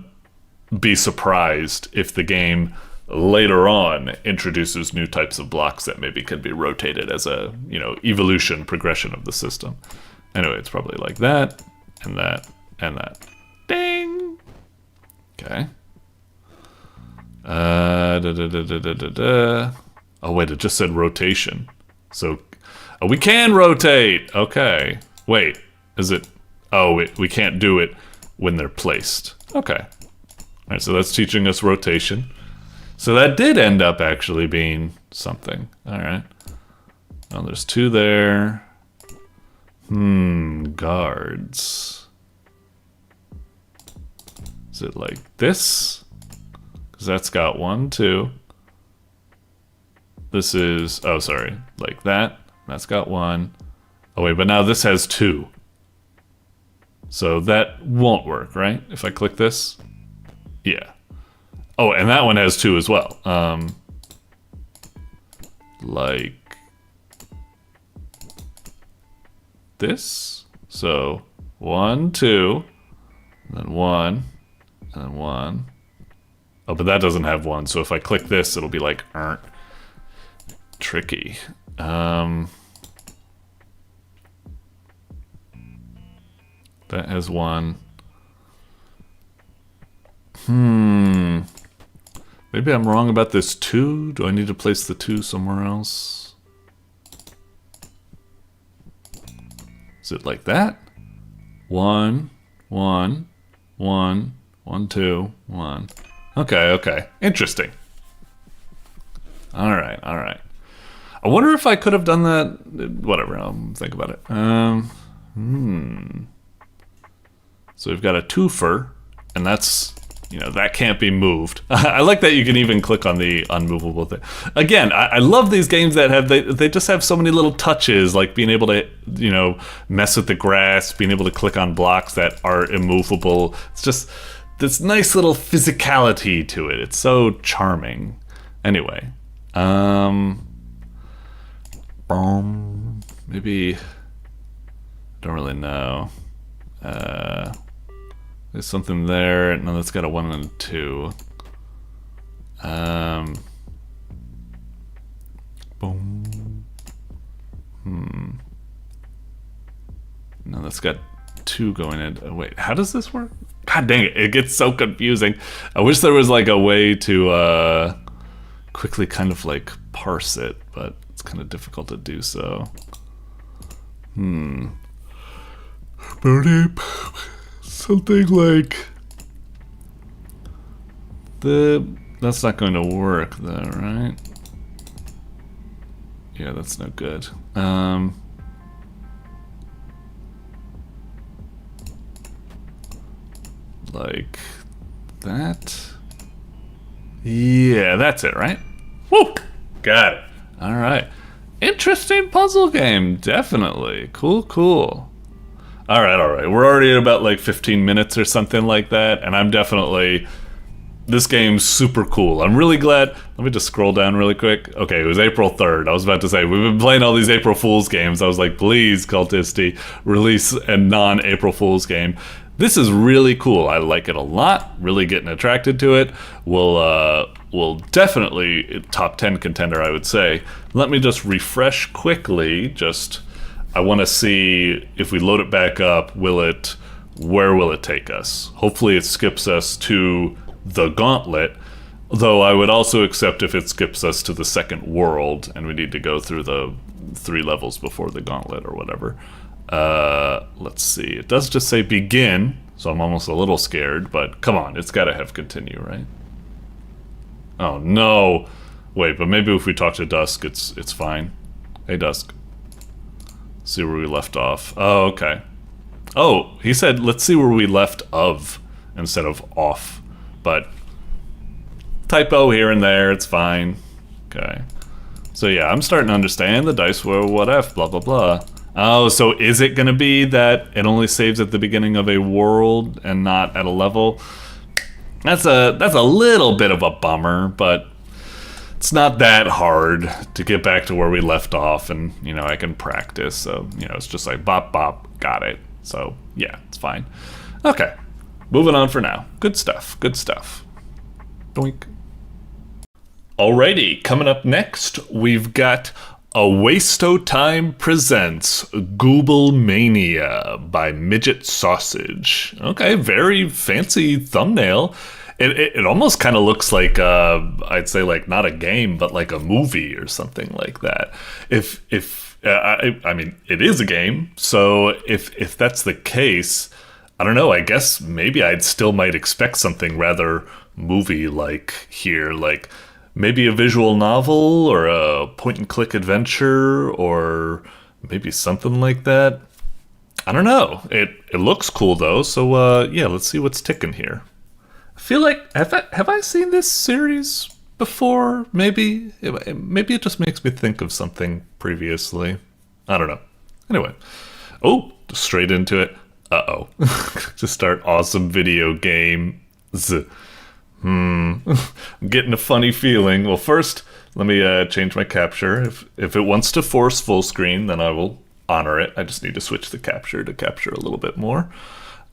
be surprised if the game later on introduces new types of blocks that maybe can be rotated as a, you know, evolution, progression of the system. Anyway, it's probably like that, and that, and that. Ding! Okay. Oh wait, it just said rotation. So, oh, we can rotate! Okay. Wait, is it... Oh, we can't do it when they're placed. Okay. Alright, so that's teaching us rotation. So that did end up actually being something. Alright. Oh, there's 2 there. Guards. Is it like this? Because that's got 1, 2. This is, oh, sorry, like that. That's got 1. Oh, wait, but now this has 2. So that won't work, right? If I click this? Yeah. Oh, and that one has 2 as well. Like this. So 1, 2, and then 1, and then 1. Oh, but that doesn't have 1. So if I click this, it'll be like, tricky. That has 1. Maybe I'm wrong about this 2. Do I need to place the 2 somewhere else? Is it like that? 1, 1, 1, 1, 2, 1. Okay. Interesting. Alright. I wonder if I could have done that. Whatever, I'll think about it. So we've got a twofer, and that's, you know, that can't be moved. I like that you can even click on the unmovable thing. Again, I love these games that have, they just have so many little touches, like being able to, you know, mess with the grass, being able to click on blocks that are immovable. It's just, this nice little physicality to it. It's so charming. Anyway, maybe, don't really know. There's something there. No, that's got a 1 and a 2. Boom. No, that's got 2 going in. Oh, wait, how does this work? God dang it, it gets so confusing. I wish there was like a way to quickly kind of like parse it, but it's kind of difficult to do so. Something like that's not going to work though, right? Yeah, that's no good. Like that. Yeah, that's it, right? Woo! Got it. All right. Interesting puzzle game, definitely. Cool, cool. All right, all right. We're already at about like 15 minutes or something like that, and I'm definitely... This game's super cool. I'm really glad... Let me just scroll down really quick. Okay, it was April 3rd. I was about to say, we've been playing all these April Fool's games. I was like, please, Kultisti, release a non-April Fool's game. This is really cool. I like it a lot. Really getting attracted to it. Will definitely top 10 contender, I would say. Let me just refresh quickly. I want to see if we load it back up. Where will it take us? Hopefully, it skips us to the Gauntlet. Though I would also accept if it skips us to the second world, and we need to go through the 3 levels before the Gauntlet or whatever. Let's see. It does just say begin, so I'm almost a little scared, but come on, it's gotta have continue, right? Oh no! Wait, but maybe if we talk to Dusk, it's fine. Hey Dusk. See where we left off. Oh, okay. Oh, he said let's see where we left of instead of off. But typo here and there, it's fine. Okay. So yeah, I'm starting to understand the dice were what if, blah blah blah. Oh, so is it gonna be that it only saves at the beginning of a world and not at a level? That's a little bit of a bummer, but it's not that hard to get back to where we left off, and you know I can practice. So you know it's just like bop bop, got it. So yeah, it's fine. Okay, moving on for now. Good stuff. Good stuff. Doink. Alrighty, coming up next, we've got A Wasto Time presents Gooblemania by midnightsausage. Okay, very fancy thumbnail. It almost kind of looks like I'd say like not a game, but like a movie or something like that. I mean, it is a game, so if that's the case, I don't know. I guess maybe I'd still might expect something rather movie-like here, like maybe a visual novel or a point-and-click adventure or maybe something like that. I don't know. It looks cool though, so yeah, let's see what's ticking here. I feel like have I seen this series before? Maybe it just makes me think of something previously. I don't know. Anyway, oh, straight into it. Uh-oh. Just start awesome video game. I'm getting a funny feeling. Well, first, let me change my capture. If it wants to force full screen, then I will honor it. I just need to switch the capture to capture a little bit more.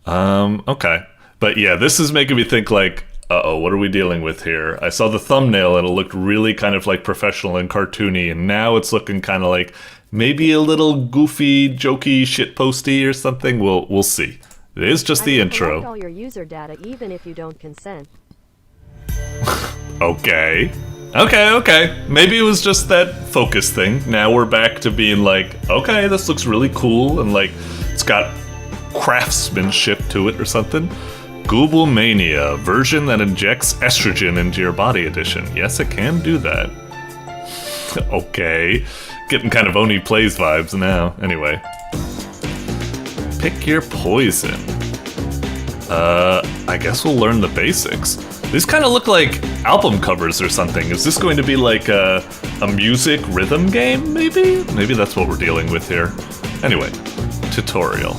Okay. But yeah, this is making me think like, uh-oh, what are we dealing with here? I saw the thumbnail and it looked really kind of like professional and cartoony, and now it's looking kind of like maybe a little goofy, jokey, shitposty or something. We'll see. It is just the intro. All your user data, even if you don't consent. Okay. Maybe it was just that focus thing. Now we're back to being like, okay, this looks really cool, and like it's got craftsmanship to it or something. Gooblemania, version that injects estrogen into your body edition. Yes, it can do that. Okay. Getting kind of Oni Plays vibes now. Anyway. Pick your poison. I guess we'll learn the basics. These kind of look like album covers or something. Is this going to be like a music rhythm game, maybe? Maybe that's what we're dealing with here. Anyway, tutorial.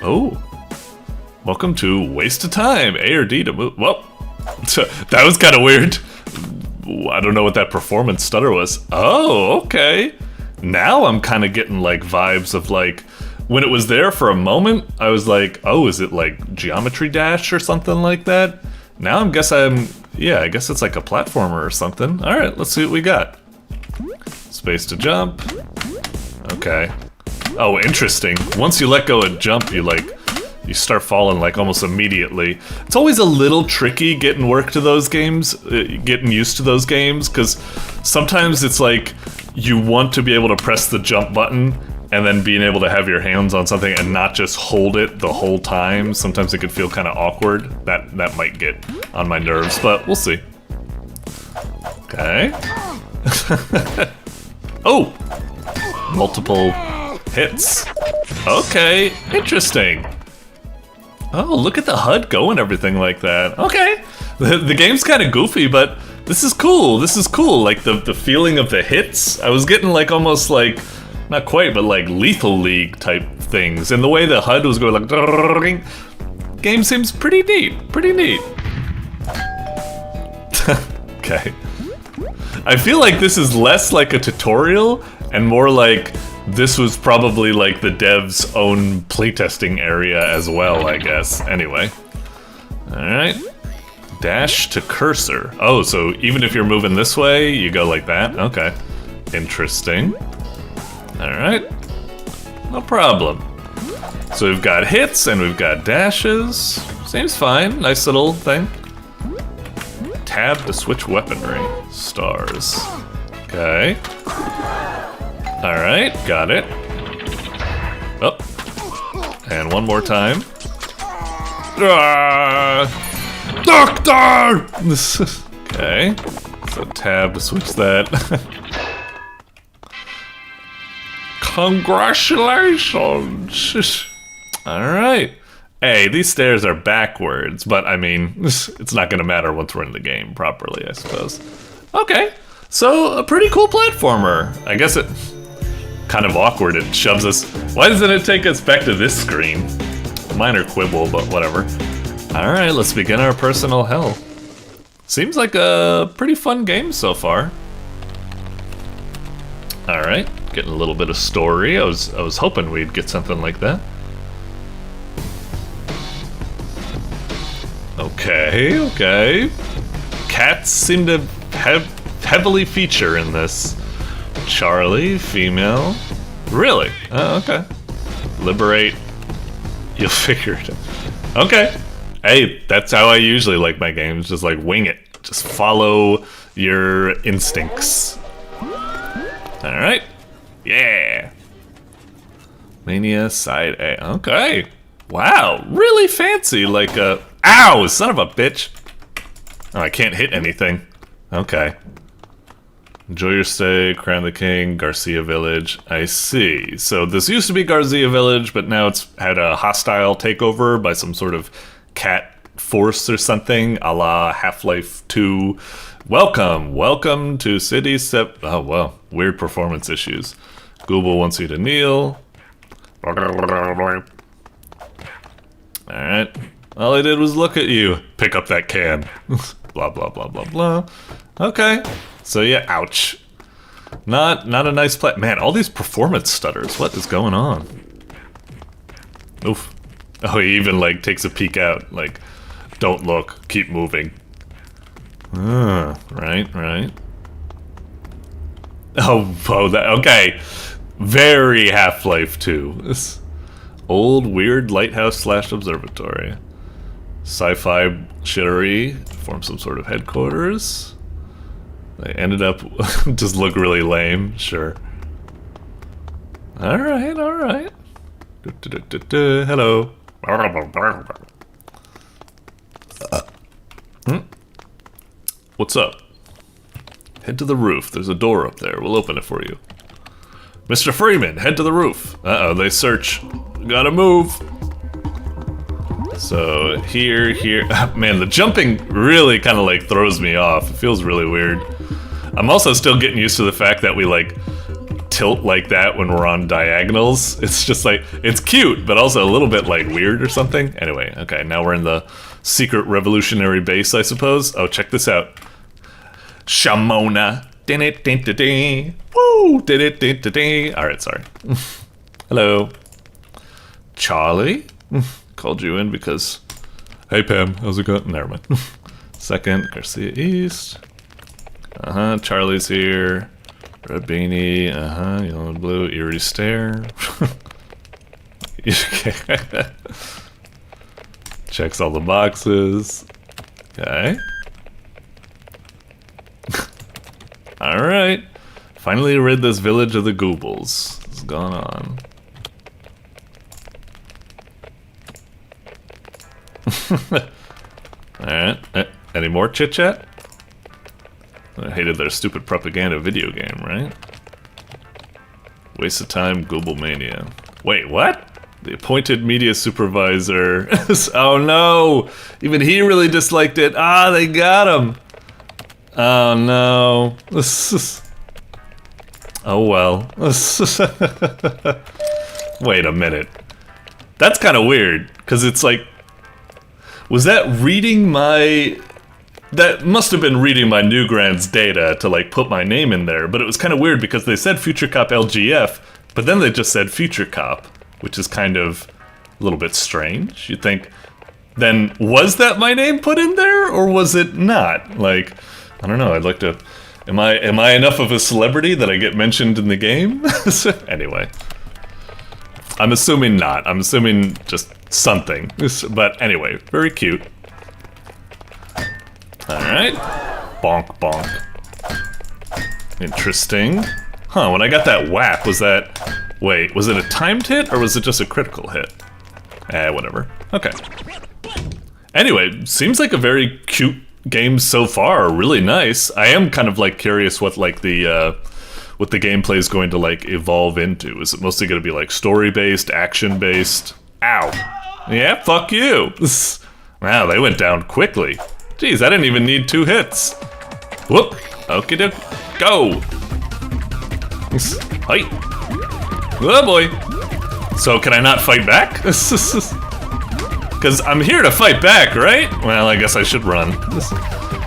Oh. Welcome to Waste of Time. A or D to move. Well, that was kind of weird. I don't know what that performance stutter was. Oh, okay. Now I'm kind of getting like vibes of like, when it was there for a moment, I was like, oh, is it like Geometry Dash or something like that? Now I guess it's like a platformer or something. All right, let's see what we got. Space to jump. Okay. Oh, interesting. Once you let go of jump, you start falling like almost immediately. It's always a little tricky getting used to those games, because sometimes it's like you want to be able to press the jump button and then being able to have your hands on something and not just hold it the whole time. Sometimes it could feel kind of awkward. That might get on my nerves, but we'll see. Okay. Oh! Multiple hits. Okay, interesting. Oh, look at the HUD go and everything like that. Okay. The game's kind of goofy, but this is cool. This is cool. Like the feeling of the hits. I was getting like almost like, not quite, but like Lethal League type things. And the way the HUD was going like, game seems pretty neat. Pretty neat. Okay. I feel like this is less like a tutorial and more like this was probably like the dev's own playtesting area as well, I guess. Anyway. Alright. Dash to cursor. Oh, so even if you're moving this way, you go like that? Okay. Interesting. Alright. No problem. So we've got hits and we've got dashes. Seems fine. Nice little thing. Tab to switch weaponry. Stars. Okay. Alright, got it. Oh. And one more time. Doctor! Okay. So tab to switch that. Congratulations! Alright. Hey, these stairs are backwards, but I mean, it's not gonna matter once we're in the game properly, I suppose. Okay. So, a pretty cool platformer. I guess it... kind of awkward, it shoves us. Why doesn't it take us back to this screen? Minor quibble, but whatever. Alright, let's begin our personal hell. Seems like a pretty fun game so far. Alright, getting a little bit of story. I was hoping we'd get something like that. Okay. Cats seem to heavily feature in this. Charlie, female. Really? Oh, okay. Liberate. You'll figure it out. Okay. Hey, that's how I usually like my games. Just like wing it. Just follow your instincts. Alright. Yeah. Mania side A. Okay. Wow. Really fancy. Like a... Ow! Son of a bitch. Oh, I can't hit anything. Okay. Enjoy your stay, Crown the King, Garcia Village. I see. So this used to be Garcia Village, but now it's had a hostile takeover by some sort of cat force or something, a la Half-Life 2. Welcome to City Step... Oh, well, weird performance issues. Google wants you to kneel. Alright. All I did was look at you. Pick up that can. Blah, blah, blah, blah, blah. Okay. So yeah, ouch. Not a nice play. Man, all these performance stutters. What is going on? Oof. Oh, he even like takes a peek out. Like, don't look. Keep moving. Right. Oh, that, okay. Very Half-Life 2. This old weird lighthouse / observatory. Sci-fi shittery. Form some sort of headquarters. They ended up just look really lame, sure. Alright. Hello. What's up? Head to the roof. There's a door up there. We'll open it for you. Mr. Freeman, head to the roof. Uh-oh, they search. Gotta move. So, here. Man, the jumping really kind of like throws me off. It feels really weird. I'm also still getting used to the fact that we like tilt like that when we're on diagonals. It's just like, it's cute, but also a little bit like weird or something. Anyway, okay, now we're in the secret revolutionary base, I suppose. Oh, check this out. Shamona. Woo! Alright, sorry. Hello. Charlie? Called you in because... Hey Pam, how's it going? Never mind. Second, Garcia East. Charlie's here. Red beanie, yellow and blue, eerie stare. Checks all the boxes. Okay. Alright. Finally rid this village of the Goobles. What's going on? Alright. Any more chit chat? I hated their stupid propaganda video game, right? Waste of time, Gooblemania. Wait, what? The appointed media supervisor. Oh no! Even he really disliked it. Ah, they got him! Oh no. Oh well. Wait a minute. That's kind of weird, because it's like... Was that reading my... That must have been reading my Newgrounds data to like put my name in there, but it was kind of weird because they said Future Cop LGF, but then they just said Future Cop, which is kind of a little bit strange. You'd think, then was that my name put in there, or was it not? Like, I don't know, I'd like to... Am I enough of a celebrity that I get mentioned in the game? Anyway. I'm assuming not. I'm assuming just something. But anyway, very cute. Alright. Bonk, bonk. Interesting. Huh, when I got that whap, was that... Wait, was it a timed hit, or was it just a critical hit? Whatever. Okay. Anyway, seems like a very cute game so far. Really nice. I am kind of, like, curious what, like, the gameplay is going to, like, evolve into. Is it mostly going to be, like, story-based, action-based? Ow. Yeah, fuck you. Wow, they went down quickly. Jeez, I didn't even need 2 hits. Whoop. Okie doke. Go. Hi. Oh boy. So can I not fight back? Because I'm here to fight back, right? Well, I guess I should run.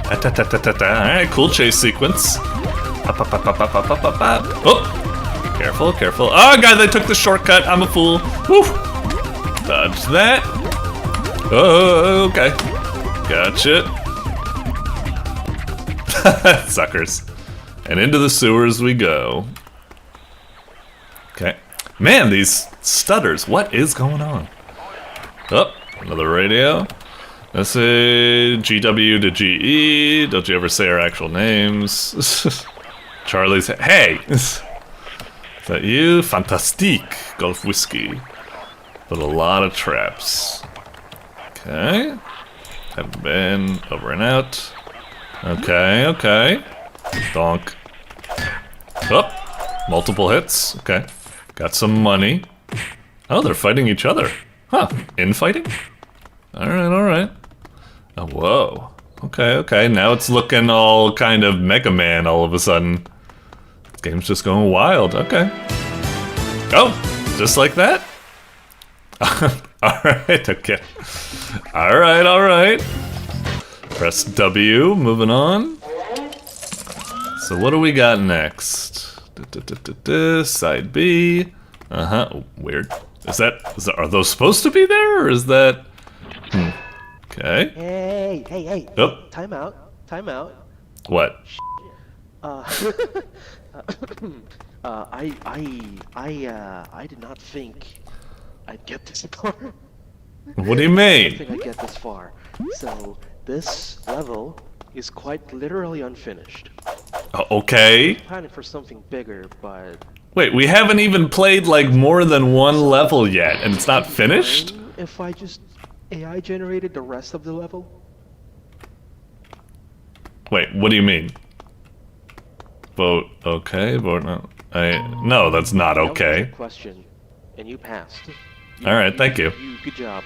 Alright, cool chase sequence. Oh. Careful, careful. Oh god, they took the shortcut. I'm a fool. Woo. Dodge that. Oh, okay. Gotcha. Suckers. And into the sewers we go. Okay. Man, these stutters. What is going on? Oh, another radio. Let's say GW to GE. Don't you ever say our actual names. Charlie's... Hey! Is that you? Fantastique. Golf whiskey. But a lot of traps. Okay. Haven't been over and out. Okay, okay. Donk. Oh, multiple hits. Okay. Got some money. Oh, they're fighting each other. Huh. Infighting? Alright, alright. Oh, whoa. Okay, okay. Now it's looking all kind of Mega Man all of a sudden. This game's just going wild. Okay. Oh, just like that? Alright, okay. Alright, alright. Press W, moving on. So what do we got next? Side B. Uh-huh, weird. Is that, are those supposed to be there, or is that... Okay. Hey. Oh. Time out. What? I did not think I'd get this far. What do you mean? I didn't think I'd get this far. So, this level is quite literally unfinished. Okay. I'm planning for something bigger, but... Wait, we haven't even played like more than one level yet, and it's not finished? If I just AI generated the rest of the level? Wait, what do you mean? Vote okay, vote no. No, that's not okay. That was a question, and you passed. Alright, thank you. Good job.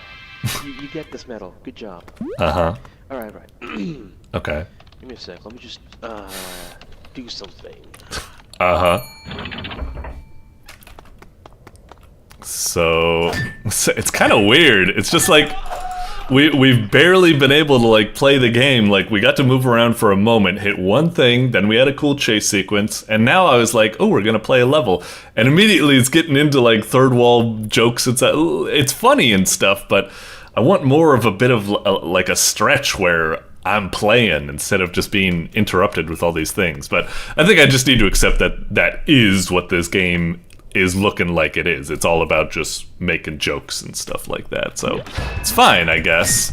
you get this medal. Good job. Uh-huh. Alright. Okay. Give me a sec. Let me just, do something. Uh-huh. So it's kind of weird. It's just like we've barely been able to like play the game. Like we got to move around for a moment, hit one thing, then we had a cool chase sequence, and now I was like, oh, we're gonna play a level, and immediately it's getting into like third wall jokes. It's funny and stuff, but I want more of a bit of like a stretch where I'm playing instead of just being interrupted with all these things. But I think I just need to accept that that is what this game is looking like it is. It's all about just making jokes and stuff like that. So it's fine, I guess.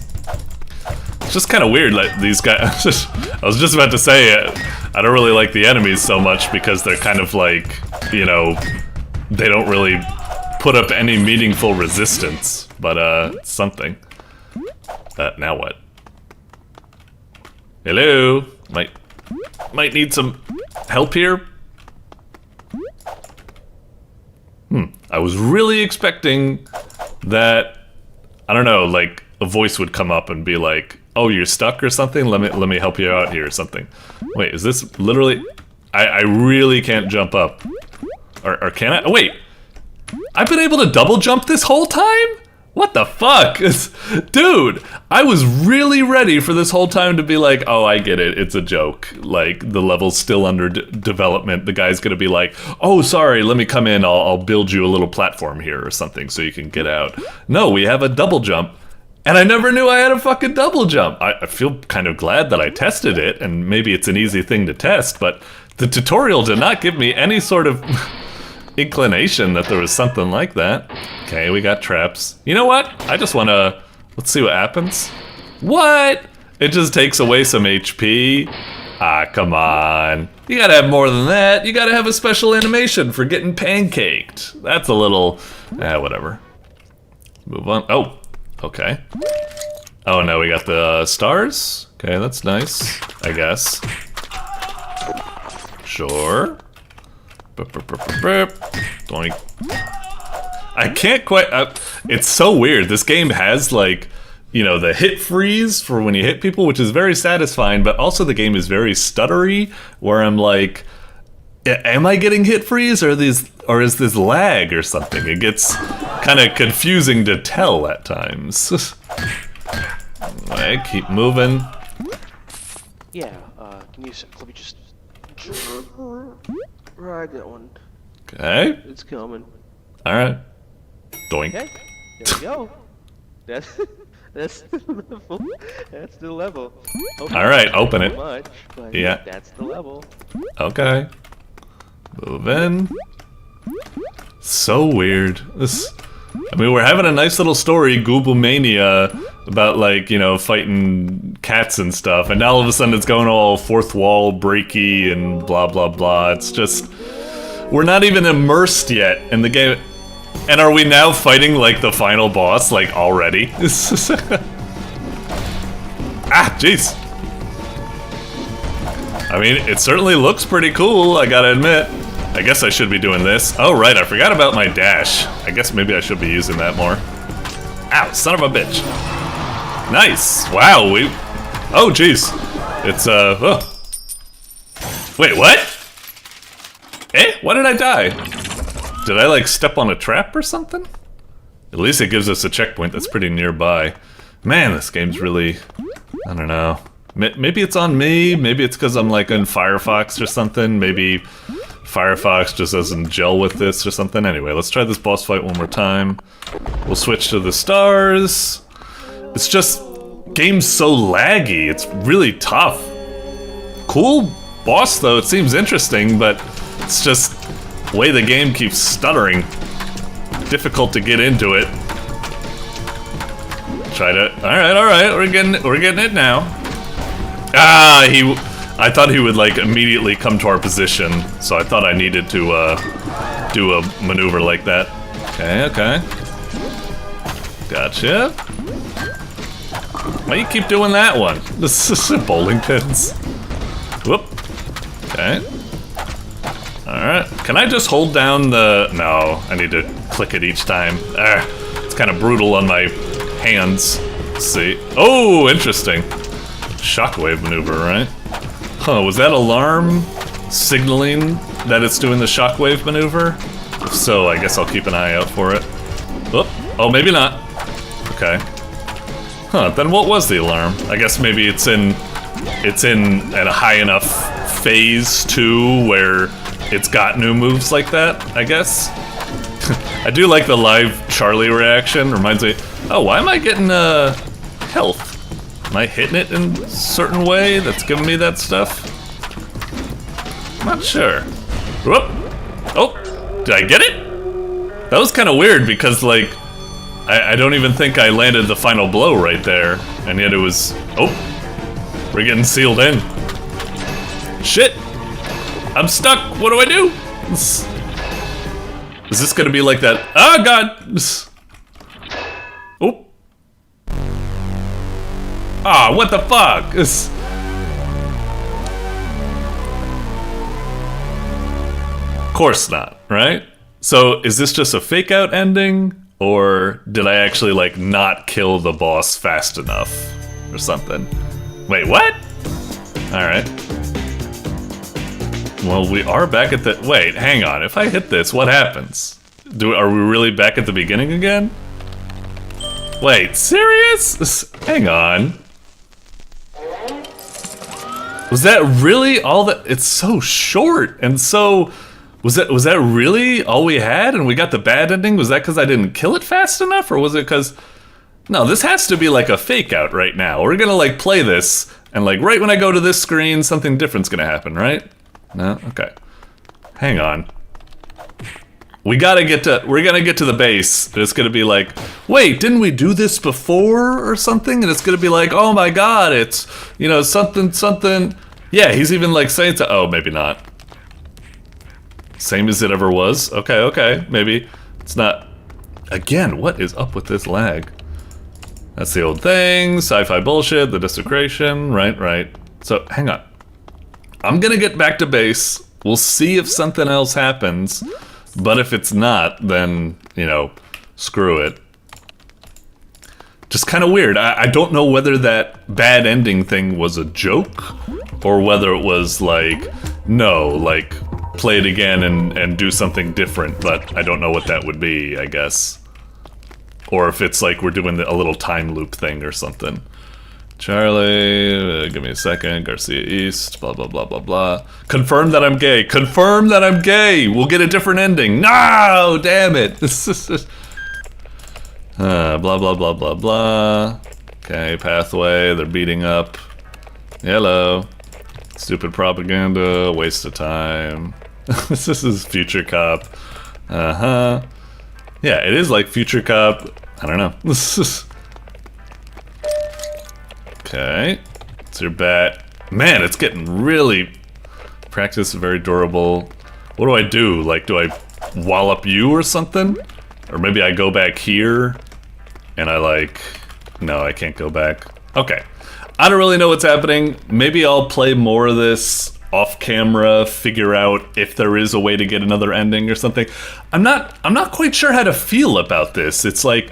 It's just kind of weird, like these guys. I was just about to say I don't really like the enemies so much because they're kind of like, you know, they don't really put up any meaningful resistance. But it's something. Now what? Hello? Might need some help here. I was really expecting that, I don't know, like a voice would come up and be like, "Oh, you're stuck or something? Let me help you out here or something." Wait, is this literally? I really can't jump up, or can I? Oh, wait, I've been able to double jump this whole time? What the fuck? Dude, I was really ready for this whole time to be like, oh, I get it, it's a joke. Like, the level's still under development. The guy's gonna be like, oh, sorry, let me come in, I'll build you a little platform here or something so you can get out. No, we have a double jump, and I never knew I had a fucking double jump. I feel kind of glad that I tested it, and maybe it's an easy thing to test, but the tutorial did not give me any sort of inclination that there was something like that. Okay, we got traps. You know what? I just wanna... Let's see what happens. What? It just takes away some HP? Ah, come on. You gotta have more than that. You gotta have a special animation for getting pancaked. That's a little... whatever. Move on. Oh, okay. Oh, now we got the stars? Okay, that's nice, I guess. Sure. Doink. I can't quite... it's so weird. This game has, like, you know, the hit freeze for when you hit people, which is very satisfying, but also the game is very stuttery, where I'm like, am I getting hit freeze, or is this lag or something? It gets kind of confusing to tell at times. Anyway, keep moving. Yeah, can you... Let me just... Right, that one. Okay. It's coming. Alright. Doink. Okay, there we go. That's the level. That's the level. Alright, open it. Much, but yeah. That's the level. Okay. Move in. So weird. I mean, we're having a nice little story, Gooblemania, about, like, you know, fighting cats and stuff, and now all of a sudden it's going all fourth wall breaky and blah blah blah. It's just... We're not even immersed yet in the game. And are we now fighting, like, the final boss, like, already? Ah, jeez. I mean, it certainly looks pretty cool, I gotta admit. I guess I should be doing this. Oh, right, I forgot about my dash. I guess maybe I should be using that more. Ow, son of a bitch. Nice. Wow, Oh, jeez. It's, oh. Wait, what? Why did I die? Did I, like, step on a trap or something? At least it gives us a checkpoint that's pretty nearby. Man, this game's really... I don't know. Maybe it's on me, maybe it's because I'm, like, in Firefox or something. Maybe Firefox just doesn't gel with this or something. Anyway, let's try this boss fight one more time. We'll switch to the stars. It's just... Game's so laggy, it's really tough. Cool boss, though, it seems interesting, but... It's just the way the game keeps stuttering. Difficult to get into it. Try to... Alright, we're getting it now. Ah, I thought he would, like, immediately come to our position, so I thought I needed to, do a maneuver like that. Okay. Gotcha. Why you keep doing that one? This is bowling pins. Whoop. Okay. Alright, can I just hold down the... No, I need to click it each time. It's kind of brutal on my hands. Let's see. Oh, interesting. Shockwave maneuver, right? Huh, was that alarm signaling that it's doing the shockwave maneuver? If so, I guess I'll keep an eye out for it. Oh, maybe not. Okay. Huh, then what was the alarm? I guess maybe it's in at a high enough phase too where it's got new moves like that, I guess. I do like the live Charlie reaction. Reminds me, oh, why am I getting health? Am I hitting it in a certain way that's giving me that stuff? I'm not sure. Whoop. Oh, did I get it? That was kind of weird because, like, I don't even think I landed the final blow right there, and yet it was... Oh, we're getting sealed in. Shit! I'm stuck! What do I do? Is this gonna be like that? Oh, God! Oh. Ah, what the fuck? Of course not, right? So, is this just a fake out ending? Or did I actually, like, not kill the boss fast enough? Or something? Wait, what? Alright. Well, we are back at the... Wait, hang on. If I hit this, what happens? Are we really back at the beginning again? Wait, serious? Hang on. Was that really all that... It's so short and so... Was that really all we had and we got the bad ending? Was that because I didn't kill it fast enough? Or was it because... No, this has to be like a fake out right now. We're gonna like play this and like right when I go to this screen, something different's gonna happen, right? No? Okay. Hang on. We're gonna get to the base. It's gonna be like, wait, didn't we do this before or something? And it's gonna be like, oh my god, it's, you know, something. Yeah, he's even like saying to, oh, maybe not. Same as it ever was. Okay, maybe it's not. Again, what is up with this lag? That's the old thing, sci-fi bullshit, the desecration, right. So, hang on. I'm gonna get back to base. We'll see if something else happens, but if it's not, then, you know, screw it. Just kind of weird. I don't know whether that bad ending thing was a joke, or whether it was like, no, like, play it again and do something different, but I don't know what that would be, I guess. Or if it's like we're doing a little time loop thing or something. Charlie, give me a second, Garcia East, blah, blah, blah, blah, blah. Confirm that I'm gay. Confirm that I'm gay. We'll get a different ending. No, damn it. Blah, blah, blah, blah, blah. Okay, pathway, they're beating up. Hello. Stupid propaganda, waste of time. This is Future Cop. Uh-huh. Yeah, it is like Future Cop. I don't know. Okay. It's your bat. Man, it's getting really... Practice very durable. What do I do? Like, do I wallop you or something? Or maybe I go back here and I like... No, I can't go back. Okay. I don't really know what's happening. Maybe I'll play more of this off camera, figure out if there is a way to get another ending or something. I'm not quite sure how to feel about this. It's like,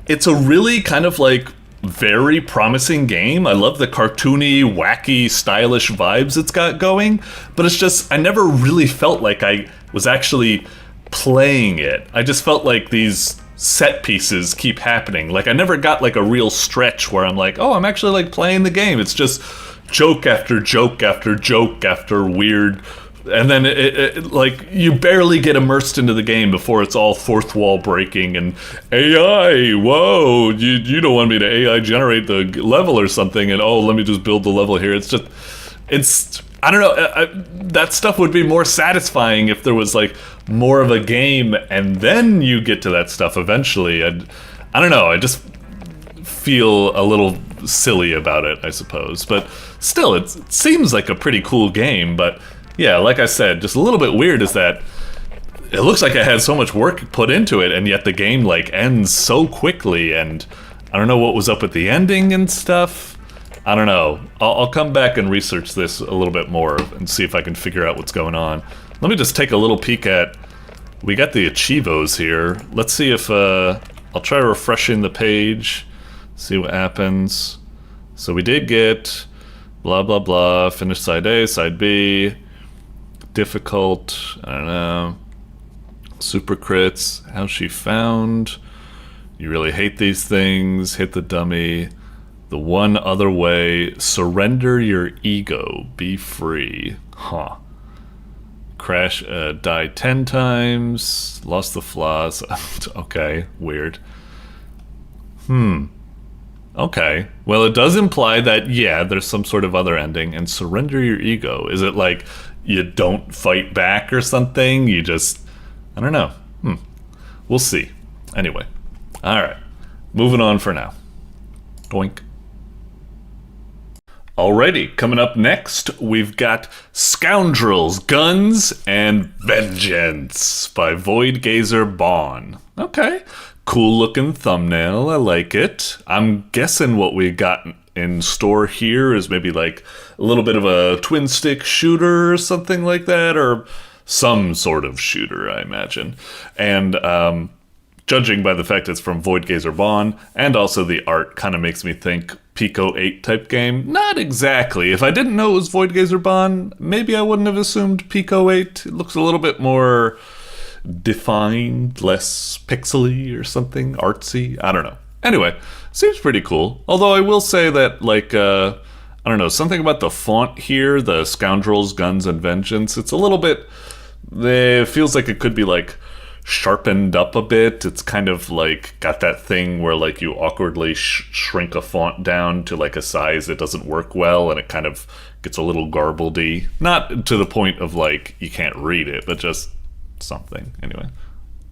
it's a really kind of like very promising game. I love the cartoony, wacky, stylish vibes it's got going, but it's just, I never really felt like I was actually playing it. I just felt like these set pieces keep happening. Like I never got like a real stretch where I'm like, oh, I'm actually like playing the game. It's just joke after joke after joke after weird, and then it like you barely get immersed into the game before it's all fourth wall breaking and AI, whoa, you don't want me to AI generate the level or something, and oh, let me just build the level here. It's just, it's, I don't know, that stuff would be more satisfying if there was like more of a game and then you get to that stuff eventually. I don't know, I just feel a little silly about it, I suppose. But still, it seems like a pretty cool game. But yeah, like I said, just a little bit weird is that it looks like it had so much work put into it, and yet the game like ends so quickly, and I don't know what was up with the ending and stuff. I don't know. I'll come back and research this a little bit more and see if I can figure out what's going on. Let me just take a little peek at... We got the Achievos here. Let's see if... I'll try refreshing the page. See what happens. So we did get... Blah, blah, blah. Finish side A, side B. Difficult. I don't know. Super crits. How she found... You really hate these things. Hit the dummy. The one other way. Surrender your ego. Be free. Huh. Crash, die 10 times. Lost the flaws. Okay, weird. Okay. Well, it does imply that, yeah, there's some sort of other ending. And surrender your ego. Is it like you don't fight back or something? You just... I don't know. We'll see. Anyway. Alright. Moving on for now. Doink. Alrighty, coming up next, we've got Scoundrels, Guns, and Vengeance by voidgazerBon. Okay. Cool looking thumbnail, I like it. I'm guessing what we got in store here is maybe like a little bit of a twin stick shooter or something like that, or some sort of shooter, I imagine. And judging by the fact it's from voidgazerBon, and also the art kind of makes me think Pico 8 type game. Not exactly. If I didn't know it was voidgazerBon, maybe I wouldn't have assumed Pico 8. It looks a little bit more defined, less pixely or something, artsy. I don't know. Anyway, seems pretty cool. Although I will say that, like, I don't know, something about the font here, the Scoundrels, Guns, and Vengeance, it's a little bit... It feels like it could be, like, sharpened up a bit. It's kind of, like, got that thing where, like, you awkwardly shrink a font down to, like, a size that doesn't work well, and it kind of gets a little garbledy. Not to the point of, like, you can't read it, but just something. Anyway.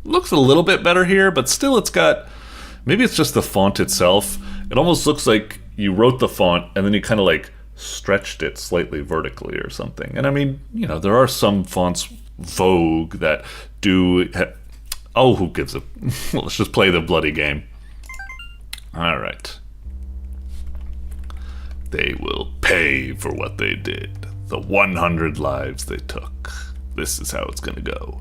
Looks a little bit better here, but still it's got... Maybe it's just the font itself. It almost looks like you wrote the font, and then you kind of, like, stretched it slightly vertically or something. And I mean, you know, there are some fonts, Vogue, that do... Oh, who gives a... Let's just play the bloody game. Alright. They will pay for what they did. The 100 lives they took. This is how it's gonna go.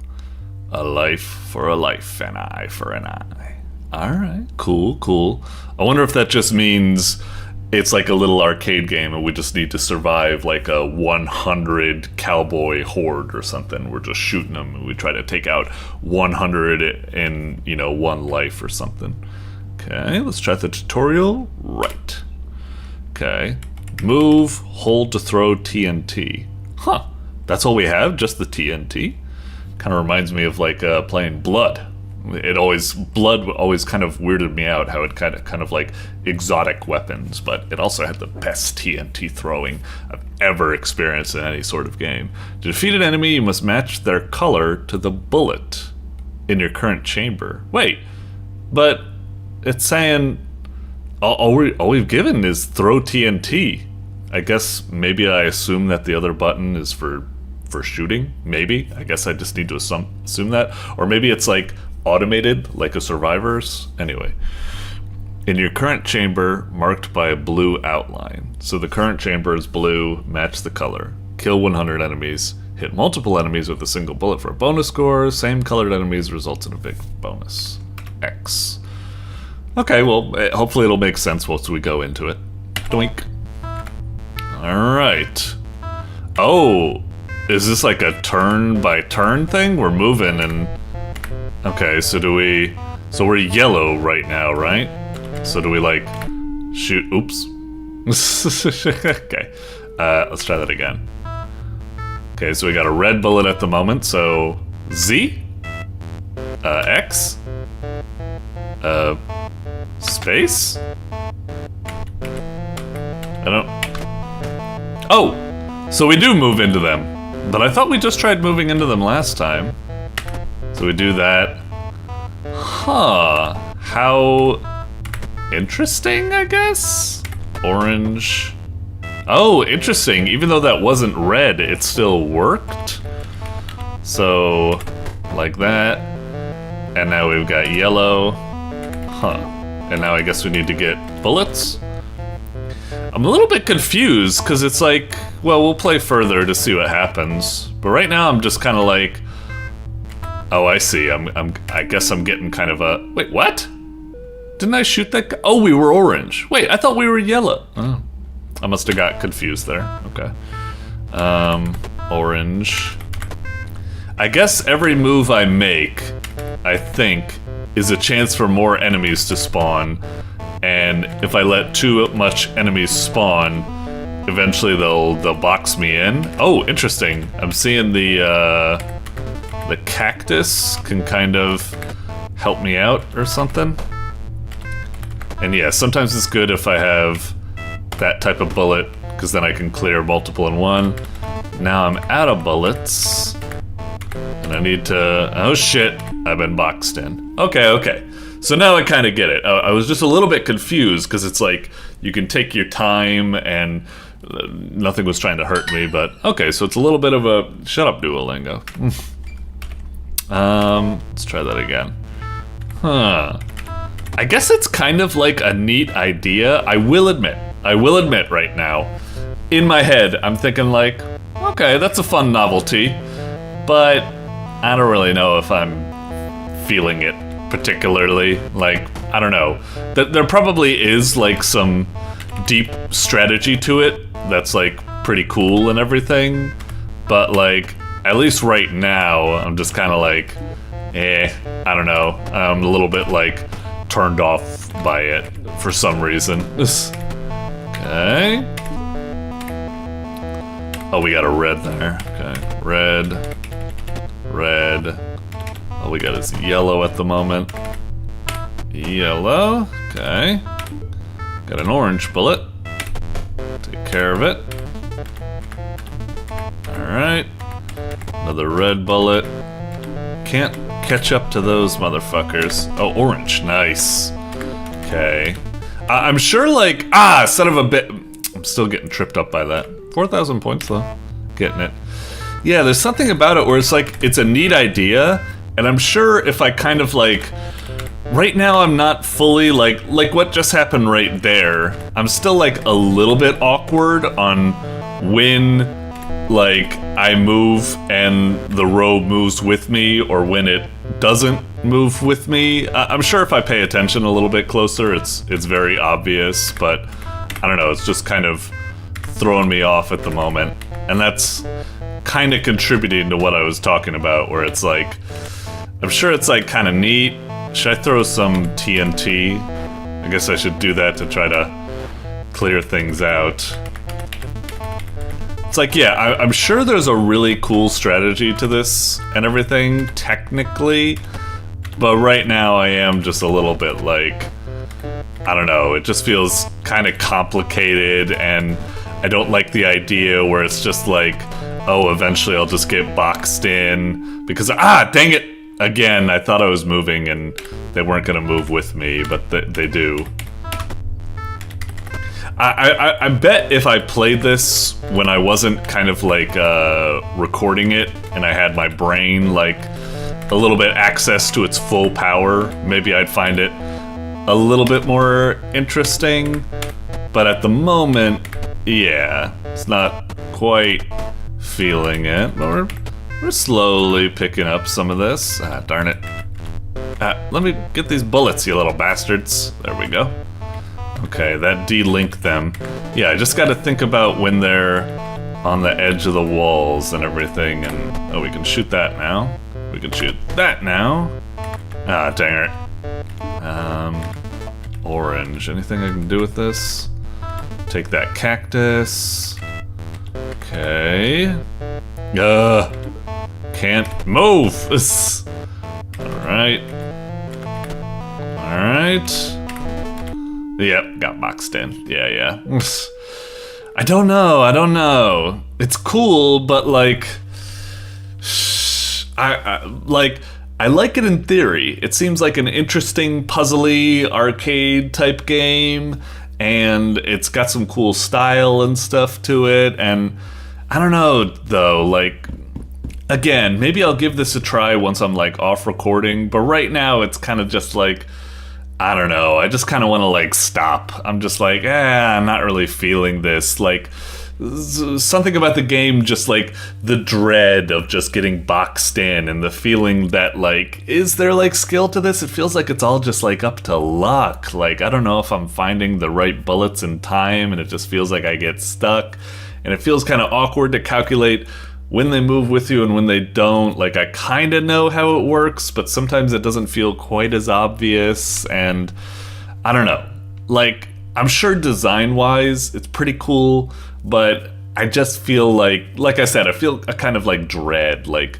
A life for a life, an eye for an eye. Alright, cool, cool. I wonder if that just means it's like a little arcade game and we just need to survive like a 100 cowboy horde or something. We're just shooting them and we try to take out 100 in, you know, one life or something. Okay, let's try the tutorial. Right. Okay. Move, hold to throw TNT. Huh. That's all we have? Just the TNT? Kind of reminds me of like playing Blood. Blood always kind of weirded me out, how it kind of like exotic weapons, but it also had the best TNT throwing I've ever experienced in any sort of game. To defeat an enemy, you must match their color to the bullet in your current chamber. Wait, but it's saying all we've given is throw TNT. I guess maybe I assume that the other button is for shooting. Maybe. I guess I just need to assume that. Or maybe it's like automated, like a Survivor's. Anyway. In your current chamber, marked by a blue outline. So the current chamber is blue, match the color. Kill 100 enemies. Hit multiple enemies with a single bullet for a bonus score. Same colored enemies results in a big bonus. X. Okay, well, hopefully it'll make sense once we go into it. Doink. Alright. Oh, is this like a turn-by-turn thing? We're moving and... Okay, so so we're yellow right now, right? So do we, like, shoot... Oops. Okay. Let's try that again. Okay, so we got a red bullet at the moment, so... Z? X? Space? I don't... Oh! So we do move into them. But I thought we just tried moving into them last time. So we do that. Huh. How interesting, I guess? Orange. Oh, interesting. Even though that wasn't red, it still worked. So, like that. And now we've got yellow. Huh. And now I guess we need to get bullets? I'm a little bit confused, because it's like, well, we'll play further to see what happens. But right now I'm just kind of like, oh, I see. I guess I'm getting kind of a... Wait, what? Didn't I shoot that guy? Oh, we were orange. Wait, I thought we were yellow. Oh. I must have got confused there. Okay. Orange. I guess every move I make, I think, is a chance for more enemies to spawn. And if I let too much enemies spawn, eventually they'll box me in. Oh, interesting. I'm seeing the cactus can kind of help me out or something. And yeah, sometimes it's good if I have that type of bullet, because then I can clear multiple in one. Now I'm out of bullets. And I need to... Oh shit, I've been boxed in. Okay. So now I kind of get it. I was just a little bit confused, because it's like, you can take your time, and nothing was trying to hurt me, but... Okay, so it's a little bit of a... Shut up, Duolingo. Let's try that again. Huh. I guess it's kind of like a neat idea. I will admit right now, in my head, I'm thinking like, okay, that's a fun novelty, but I don't really know if I'm feeling it particularly. Like, I don't know. There probably is like some deep strategy to it that's like pretty cool and everything, but like, at least right now, I'm just kind of like, I don't know. I'm a little bit like turned off by it for some reason. Okay. Oh, we got a red there. Okay, red. All we got is yellow at the moment. Yellow. Okay. Got an orange bullet. Take care of it. All right. Another red bullet. Can't catch up to those motherfuckers. Oh, orange. Nice. Okay. I'm sure, like... son of a bit... I'm still getting tripped up by that. 4,000 points, though. Getting it. Yeah, there's something about it where it's like, it's a neat idea, and I'm sure if I kind of, like... Right now, I'm not fully, like what just happened right there. I'm still, like, a little bit awkward on when... like, I move and the row moves with me, or when it doesn't move with me. I'm sure if I pay attention a little bit closer, it's very obvious, but I don't know, it's just kind of throwing me off at the moment. And that's kind of contributing to what I was talking about, where it's like, I'm sure it's like kind of neat. Should I throw some TNT? I guess I should do that to try to clear things out. It's like, yeah, I'm sure there's a really cool strategy to this and everything, technically, but right now I am just a little bit like, I don't know, it just feels kind of complicated, and I don't like the idea where it's just like, oh, eventually I'll just get boxed in, because, dang it! Again, I thought I was moving and they weren't gonna move with me, but they do. I bet if I played this when I wasn't kind of like recording it and I had my brain like a little bit access to its full power, maybe I'd find it a little bit more interesting. But at the moment, yeah, it's not quite feeling it. But we're slowly picking up some of this. Darn it. Let me get these bullets, you little bastards. There we go. Okay, that de-linked them. Yeah, I just gotta think about when they're on the edge of the walls and everything, and... Oh, we can shoot that now. We can shoot that now. Dang it. Orange. Anything I can do with this? Take that cactus. Okay. Can't move! Alright. Alright. Yep, got boxed in. Yeah. I don't know. It's cool, but like... I like it in theory. It seems like an interesting, puzzly, arcade type game, and it's got some cool style and stuff to it, and I don't know, though, like... Again, maybe I'll give this a try once I'm like off recording, but right now it's kind of just like... I don't know, I just kind of want to like stop. I'm just like, I'm not really feeling this. Like, something about the game, just like the dread of just getting boxed in and the feeling that like, is there like skill to this? It feels like it's all just like up to luck. Like, I don't know if I'm finding the right bullets in time, and it just feels like I get stuck. And it feels kind of awkward to calculate when they move with you and when they don't, like, I kind of know how it works, but sometimes it doesn't feel quite as obvious, and I don't know. Like, I'm sure design-wise, it's pretty cool, but I just feel like I said, I feel a kind of like dread, like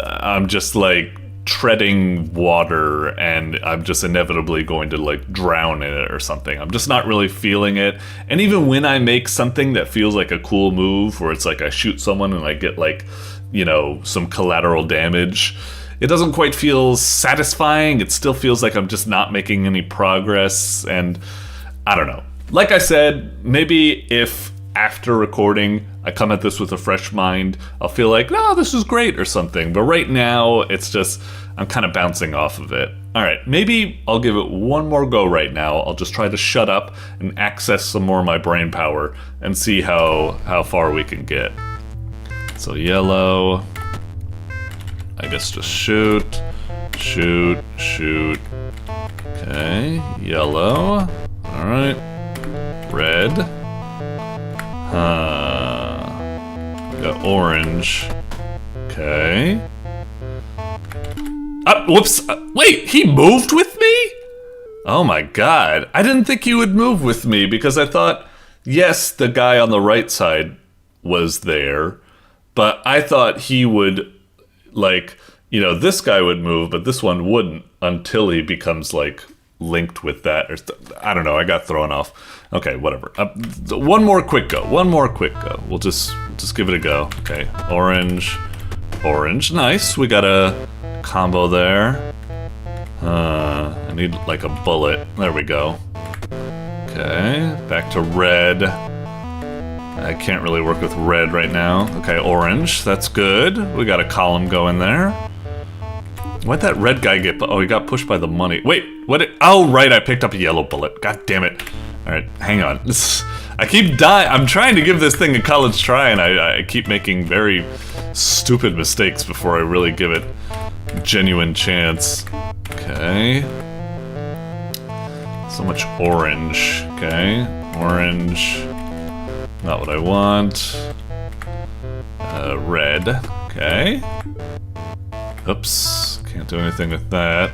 I'm just like treading water and I'm just inevitably going to like drown in it or something. I'm just not really feeling it. And even when I make something that feels like a cool move, where it's like I shoot someone and I get like, you know, some collateral damage, it doesn't quite feel satisfying. It still feels like I'm just not making any progress, and I don't know. Like I said, maybe if after recording I come at this with a fresh mind, I'll feel like, no, this is great or something. But right now, it's just, I'm kind of bouncing off of it. All right, maybe I'll give it one more go right now. I'll just try to shut up and access some more of my brain power and see how far we can get. So yellow, I guess just shoot, shoot, shoot. Okay, yellow, all right, red. Got orange. Okay. Whoops. Wait, he moved with me? Oh my god. I didn't think he would move with me because I thought, yes, the guy on the right side was there, but I thought he would, like, you know, this guy would move, but this one wouldn't until he becomes, like, linked with that. Or I don't know, I got thrown off. Okay, whatever. One more quick go. One more quick go. We'll just give it a go. Okay, orange, orange. Nice. We got a combo there. I need like a bullet. There we go. Okay, back to red. I can't really work with red right now. Okay, orange. That's good. We got a column going there. Why'd that red guy get... Oh, he got pushed by the money. Wait, what? Oh, right, I picked up a yellow bullet. God damn it. All right, hang on. I keep dying. I'm trying to give this thing a college try, and I keep making very stupid mistakes before I really give it a genuine chance. Okay. So much orange. Okay, orange. Not what I want. Red. Okay. Oops. Can't do anything with that.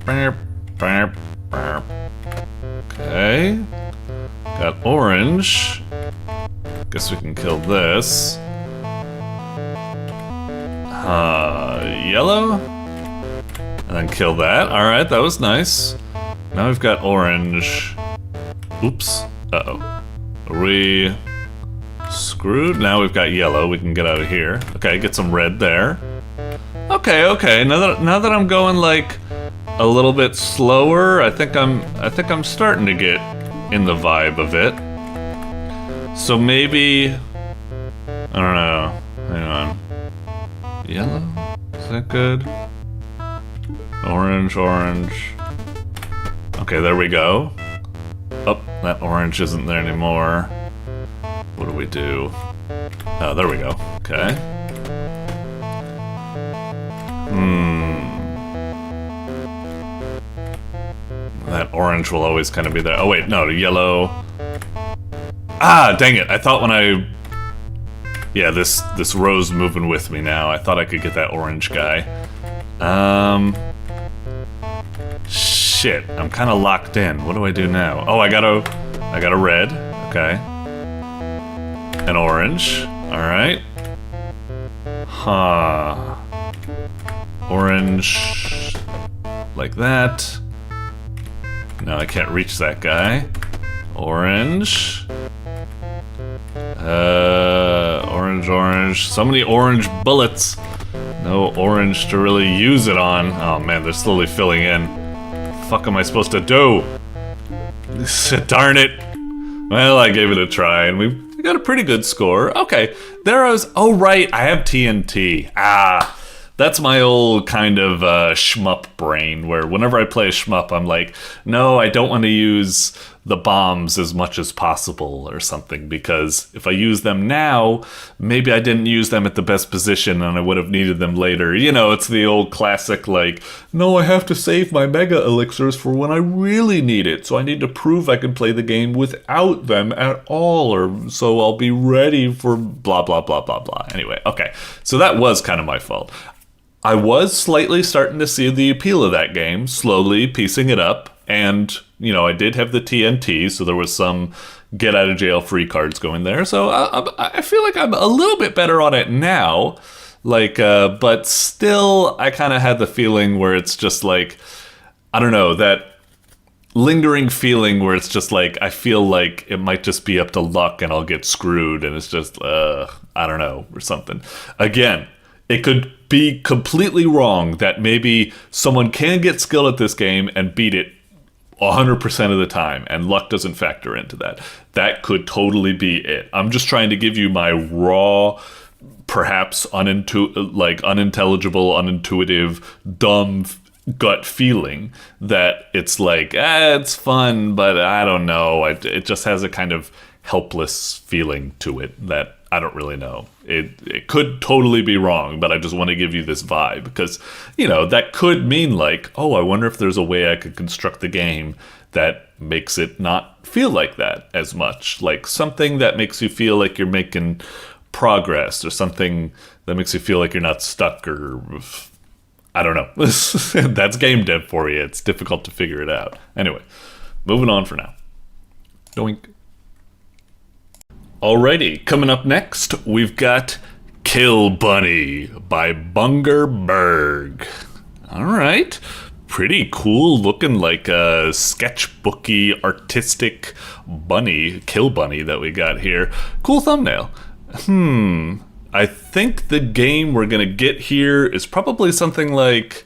Burp, burp, burp. Okay. Got orange. Guess we can kill this. Yellow. And then kill that. Alright, that was nice. Now we've got orange. Oops. Uh-oh. Are we screwed? Now we've got yellow. We can get out of here. Okay, get some red there. Okay, okay. Now that I'm going like a little bit slower, I think I'm starting to get in the vibe of it. So maybe, I don't know. Hang on. Yellow? Is that good? Orange, orange. Okay, there we go. Oh, that orange isn't there anymore. What do we do? Oh, there we go. Okay. That orange will always kind of be there. Oh wait, no, the yellow. Ah, dang it! I thought when I... Yeah, this row's moving with me now. I thought I could get that orange guy. Shit, I'm kind of locked in. What do I do now? Oh, I got a red. Okay. An orange. All right. Huh. Orange. Like that. No, I can't reach that guy. Orange. Orange, orange. So many orange bullets. No orange to really use it on. Oh man, they're slowly filling in. What the fuck am I supposed to do? Darn it. Well, I gave it a try and we got a pretty good score. Okay, there I was. Oh right, I have TNT. Ah. That's my old kind of shmup brain, where whenever I play a shmup, I'm like, no, I don't want to use the bombs as much as possible or something, because if I use them now, maybe I didn't use them at the best position and I would have needed them later. You know, it's the old classic, like, no, I have to save my mega elixirs for when I really need it, so I need to prove I can play the game without them at all, or so I'll be ready for blah, blah, blah, blah, blah. Anyway, okay, so that was kind of my fault. I was slightly starting to see the appeal of that game, slowly piecing it up. And, you know, I did have the TNT, so there was some get out of jail free cards going there. So I feel like I'm a little bit better on it now. Like, but still, I kind of had the feeling where it's just like, I don't know, that lingering feeling where it's just like, I feel like it might just be up to luck and I'll get screwed. And it's just, I don't know, or something. Again, it could be completely wrong that maybe someone can get skilled at this game and beat it 100% of the time, and luck doesn't factor into that. That could totally be it. I'm just trying to give you my raw, perhaps unintelligible, unintuitive, dumb gut feeling that it's like, it's fun, but I don't know. It just has a kind of helpless feeling to it that I don't really know. It could totally be wrong, but I just want to give you this vibe because, you know, that could mean like, oh, I wonder if there's a way I could construct the game that makes it not feel like that as much. Like something that makes you feel like you're making progress, or something that makes you feel like you're not stuck, or I don't know. That's game dev for you. It's difficult to figure it out. Anyway, moving on for now. Doink. Alrighty, coming up next, we've got Kill Bunny by BungerBerg. Alright, pretty cool looking, like a sketchbooky, artistic bunny, Kill Bunny that we got here. Cool thumbnail. I think the game we're gonna get here is probably something like,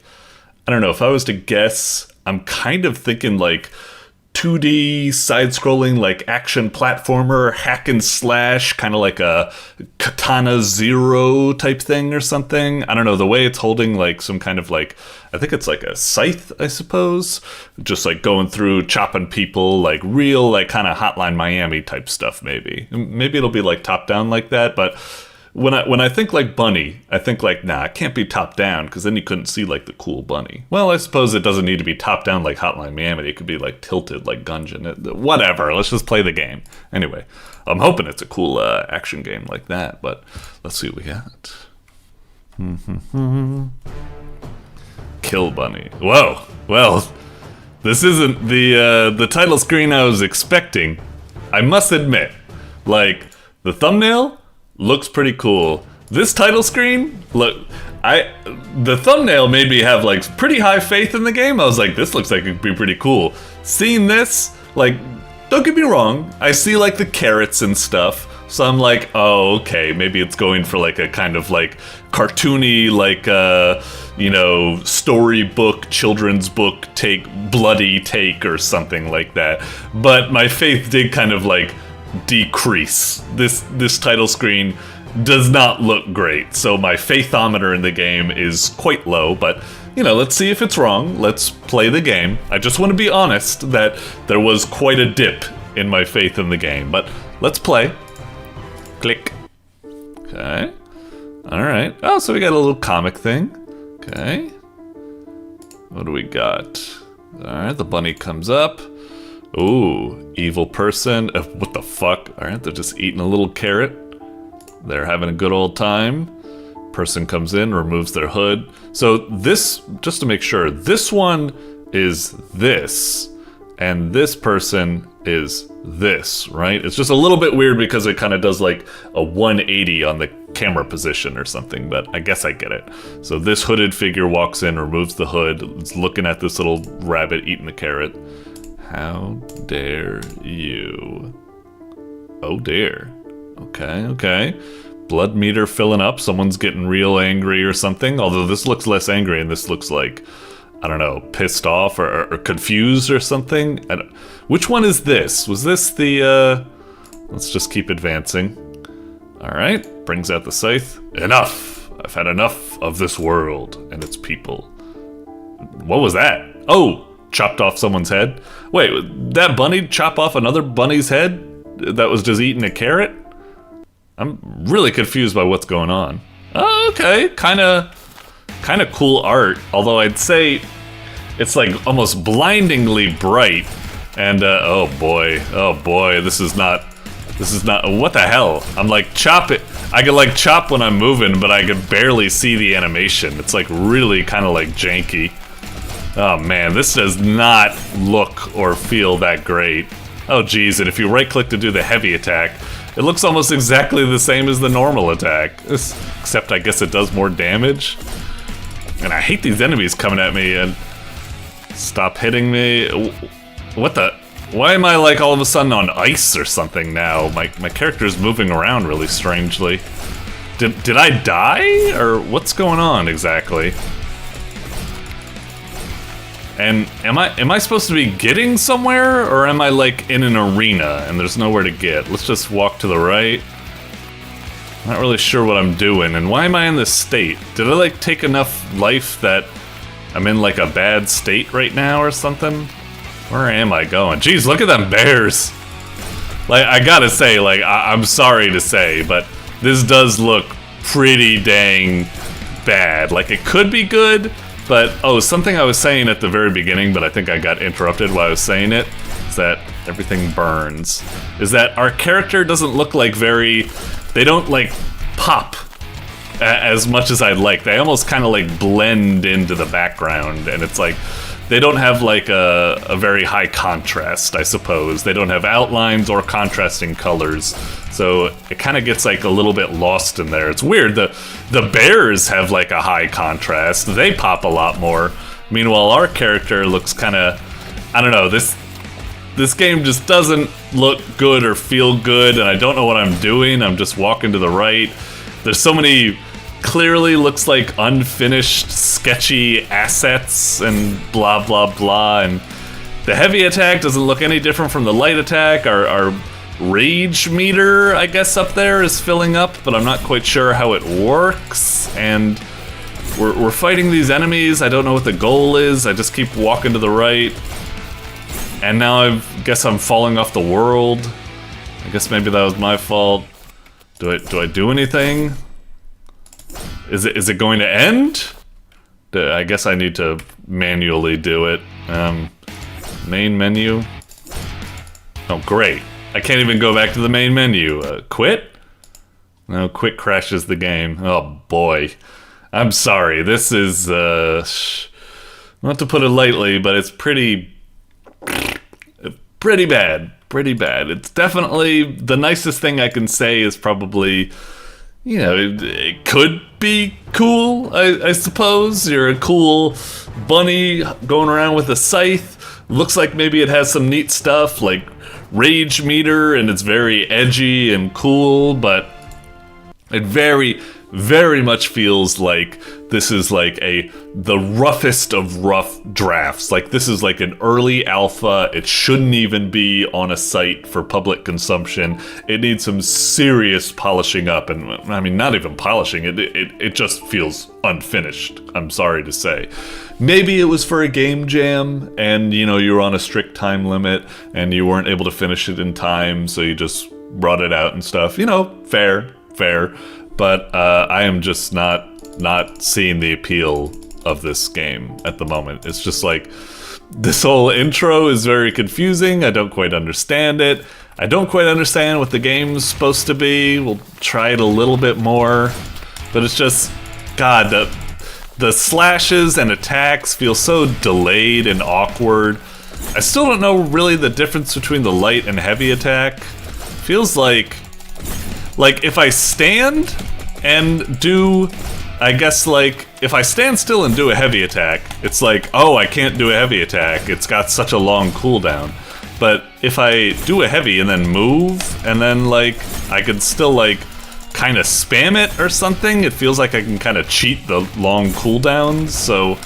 I don't know, if I was to guess, I'm kind of thinking like 2D side-scrolling, like action platformer, hack and slash, kind of like a Katana Zero type thing or something. I don't know, the way it's holding like some kind of like, I think it's like a scythe, I suppose, just like going through chopping people, like real like kind of Hotline Miami type stuff. Maybe it'll be like top down like that, but when I think like bunny, I think like, nah, it can't be top down, because then you couldn't see like the cool bunny. Well, I suppose it doesn't need to be top down like Hotline Miami. It could be like tilted like Gungeon. Whatever, let's just play the game. Anyway, I'm hoping it's a cool action game like that, but let's see what we got. Kill Bunny. Whoa, well, this isn't the title screen I was expecting. I must admit, like, the thumbnail looks pretty cool. This title screen, look, the thumbnail made me have like pretty high faith in the game. I was like, this looks like it'd be pretty cool. Seeing this, like, don't get me wrong, I see like the carrots and stuff, so I'm like, oh, okay, maybe it's going for like a kind of like cartoony, like you know, storybook, children's book bloody take or something like that. But my faith did kind of like decrease. This title screen does not look great, so my faithometer in the game is quite low, but you know, let's see if it's wrong. Let's play the game. I just want to be honest that there was quite a dip in my faith in the game, but let's play. Click. Okay. Alright. Oh, so we got a little comic thing. Okay. What do we got? Alright, the bunny comes up. Ooh, evil person. What the fuck? Alright, they're just eating a little carrot. They're having a good old time. Person comes in, removes their hood. So this, just to make sure, this one is this, and this person is this, right? It's just a little bit weird because it kind of does like a 180 on the camera position or something, but I guess I get it. So this hooded figure walks in, removes the hood, is looking at this little rabbit eating the carrot. How dare you? Oh dear. Okay, okay. Blood meter filling up. Someone's getting real angry or something. Although this looks less angry and this looks like, I don't know, pissed off or confused or something. Which one is this? Was this the, let's just keep advancing. Alright, brings out the scythe. Enough! I've had enough of this world and its people. What was that? Oh! chopped off someone's head. Wait, that bunny chop off another bunny's head that was just eating a carrot? I'm really confused by what's going on. Oh, okay, kind of cool art, although I'd say it's like almost blindingly bright. And oh boy, this is not, what the hell? I'm like, chop it. I can like chop when I'm moving, but I can barely see the animation. It's like really kind of like janky. Oh man, this does not look or feel that great. Oh geez, and if you right click to do the heavy attack, it looks almost exactly the same as the normal attack. Except I guess it does more damage. And I hate these enemies coming at me and stop hitting me. What the? Why am I like all of a sudden on ice or something now? My character's moving around really strangely. Did I die? Or what's going on exactly? And am I supposed to be getting somewhere? Or am I like in an arena and there's nowhere to get? Let's just walk to the right. Not really sure what I'm doing, and why am I in this state? Did I like take enough life that I'm in like a bad state right now or something? Where am I going? Jeez, look at them bears! Like, I gotta say, like, I'm sorry to say, but this does look pretty dang bad. Like, it could be good, but, oh, something I was saying at the very beginning, but I think I got interrupted while I was saying it, is that everything burns. Is that our character doesn't look like they don't, like, pop as much as I'd like. They almost kind of, like, blend into the background, and it's like, they don't have, like, a very high contrast, I suppose. They don't have outlines or contrasting colors, so it kind of gets, like, a little bit lost in there. It's weird. The bears have, like, a high contrast. They pop a lot more. Meanwhile, our character looks kind of, I don't know, this game just doesn't look good or feel good, and I don't know what I'm doing. I'm just walking to the right. There's so many clearly looks like unfinished, sketchy assets and blah blah blah, and the heavy attack doesn't look any different from the light attack. Our rage meter, I guess, up there is filling up, but I'm not quite sure how it works, and we're fighting these enemies. I don't know what the goal is. I just keep walking to the right. And now I guess I'm falling off the world. I guess maybe that was my fault. Do I do anything? Is it going to end? I guess I need to manually do it. Main menu. Oh great! I can't even go back to the main menu. Quit? No, quit crashes the game. Oh boy. I'm sorry. This is not to put it lightly, but it's pretty bad. Pretty bad. It's definitely the nicest thing I can say is probably, you know, it could be cool, I suppose. You're a cool bunny going around with a scythe. Looks like maybe it has some neat stuff like rage meter, and it's very edgy and cool, but it very, very much feels like this is like the roughest of rough drafts. Like this is like an early alpha. It shouldn't even be on a site for public consumption. It needs some serious polishing up, and I mean, not even polishing. It just feels unfinished, I'm sorry to say. Maybe it was for a game jam, and you know, you were on a strict time limit, and you weren't able to finish it in time, so you just brought it out and stuff. You know, fair. But I am just not seeing the appeal of this game at the moment. It's just like, this whole intro is very confusing. I don't quite understand it. I don't quite understand what the game's supposed to be. We'll try it a little bit more. But it's just, God, the slashes and attacks feel so delayed and awkward. I still don't know really the difference between the light and heavy attack. Feels like if I stand and do, I guess like, if I stand still and do a heavy attack, it's like, oh, I can't do a heavy attack. It's got such a long cooldown. But if I do a heavy and then move, and then like, I could still like, kind of spam it or something, it feels like I can kind of cheat the long cooldowns, so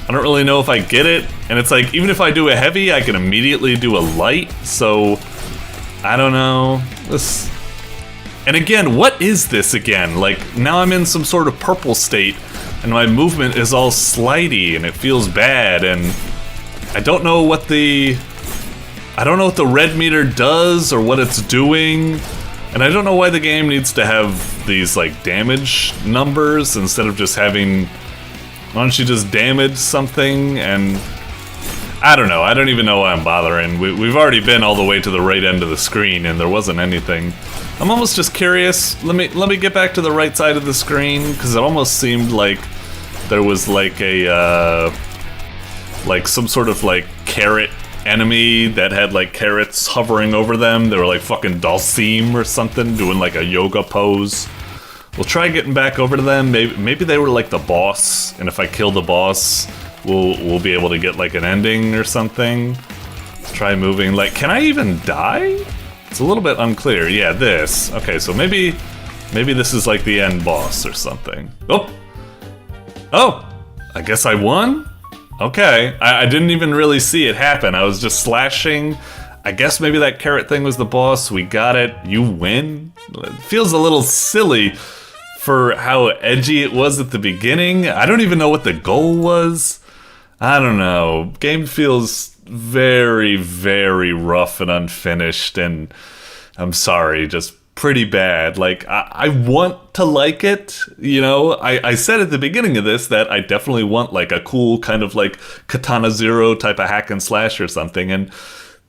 I don't really know if I get it. And it's like, even if I do a heavy, I can immediately do a light, so I don't know. And again, what is this again? Like, now I'm in some sort of purple state, and my movement is all slidey, and it feels bad, and I don't know what the red meter does or what it's doing. And I don't know why the game needs to have these, like, damage numbers instead of just having... Why don't you just damage something? And... I don't know. I don't even know why I'm bothering. We've already been all the way to the right end of the screen and there wasn't anything. I'm almost just curious. Let me get back to the right side of the screen, because it almost seemed like there was, like, a, like, some sort of, like, carrot enemy that had, like, carrots hovering over them. They were like fucking Dalsim or something, doing like a yoga pose. We'll try getting back over to them. Maybe they were like the boss, and if I kill the boss, we'll be able to get like an ending or something. Let's try moving. Like, can I even die? It's a little bit unclear. Yeah, this. Okay, so maybe this is like the end boss or something. Oh, I guess I won? Okay, I didn't even really see it happen. I was just slashing. I guess maybe that carrot thing was the boss. We got it. You win? It feels a little silly for how edgy it was at the beginning. I don't even know what the goal was. I don't know. Game feels very, very rough and unfinished, and I'm sorry, just pretty bad. Like, I want to like it, you know? I said at the beginning of this that I definitely want like a cool kind of like Katana Zero type of hack and slash or something, and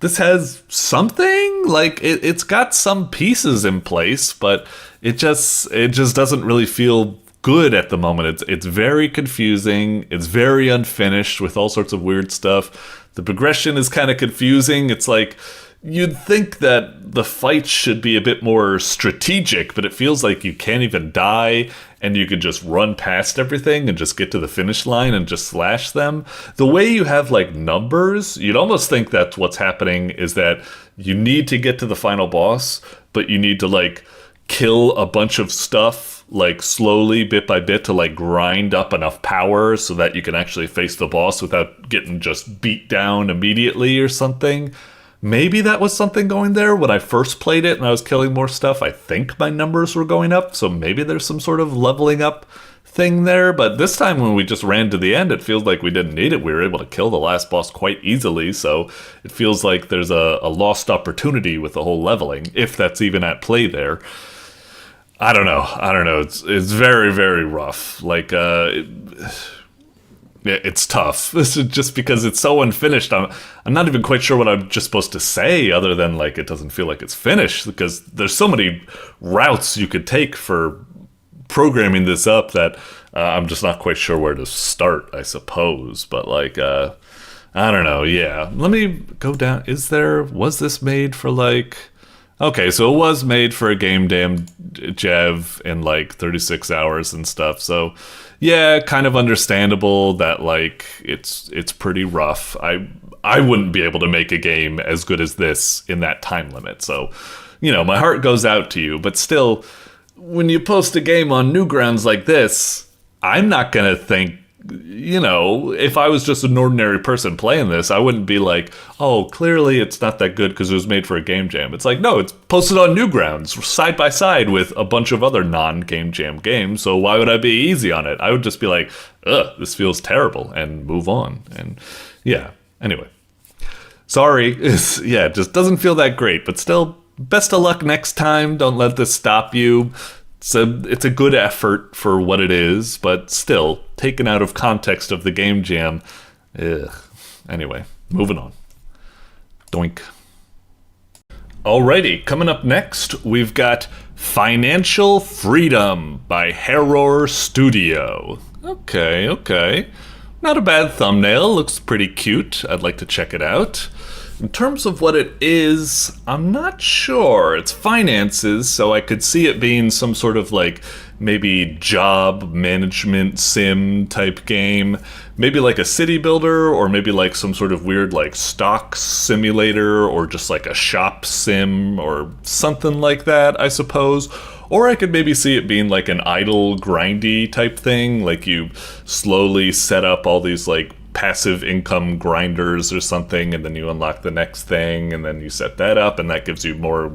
this has something. Like, it's got some pieces in place, but it just doesn't really feel good at the moment. It's very confusing, it's very unfinished with all sorts of weird stuff. The progression is kind of confusing. It's like, you'd think that the fights should be a bit more strategic, but it feels like you can't even die, and you could just run past everything and just get to the finish line and just slash them. The way you have, like, numbers, you'd almost think that what's happening is that you need to get to the final boss, but you need to, like, kill a bunch of stuff, like, slowly, bit by bit, to, like, grind up enough power so that you can actually face the boss without getting just beat down immediately or something. Maybe that was something going there when I first played it and I was killing more stuff. I think my numbers were going up, so maybe there's some sort of leveling up thing there. But this time when we just ran to the end, it feels like we didn't need it. We were able to kill the last boss quite easily, so it feels like there's a lost opportunity with the whole leveling, if that's even at play there. I don't know. It's very, very rough. Like, it's tough. This is just because it's so unfinished. I'm not even quite sure what I'm just supposed to say other than, like, it doesn't feel like it's finished, because there's so many routes you could take for programming this up that I'm just not quite sure where to start, I suppose. But, like, I don't know. Yeah, let me go down. Was this made for, like... Okay, so it was made for a game Jev in like 36 hours and stuff. So yeah, kind of understandable that, like, it's pretty rough. I wouldn't be able to make a game as good as this in that time limit. So, you know, my heart goes out to you, but still, when you post a game on Newgrounds like this, I'm not gonna think, you know, if I was just an ordinary person playing this, I wouldn't be like, oh, clearly it's not that good because it was made for a game jam. It's like, no, it's posted on Newgrounds side by side with a bunch of other non-game jam games, so why would I be easy on it? I would just be like, ugh, this feels terrible, and move on. And yeah, anyway. Sorry, it just doesn't feel that great, but still, best of luck next time. Don't let this stop you. It's a good effort for what it is, but still, taken out of context of the game jam, ugh. Anyway, moving on. Doink. Alrighty, coming up next, we've got Financial Freedom by HerrorStudio. Okay. Not a bad thumbnail, looks pretty cute. I'd like to check it out. In terms of what it is, I'm not sure. It's finances, so I could see it being some sort of, like, maybe job management sim type game. Maybe like a city builder, or maybe like some sort of weird, like, stock simulator, or just like a shop sim, or something like that, I suppose. Or I could maybe see it being like an idle, grindy type thing. Like, you slowly set up all these, like, passive income grinders or something, and then you unlock the next thing, and then you set that up, and that gives you more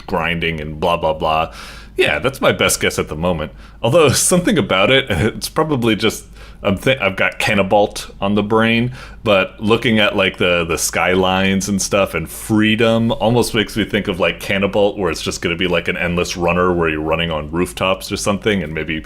grinding and blah blah blah. Yeah, that's my best guess at the moment. Although something about it's probably just I've got Cannibalt on the brain, but looking at like the skylines and stuff and freedom almost makes me think of like Cannibalt, where it's just going to be like an endless runner where you're running on rooftops or something, and maybe,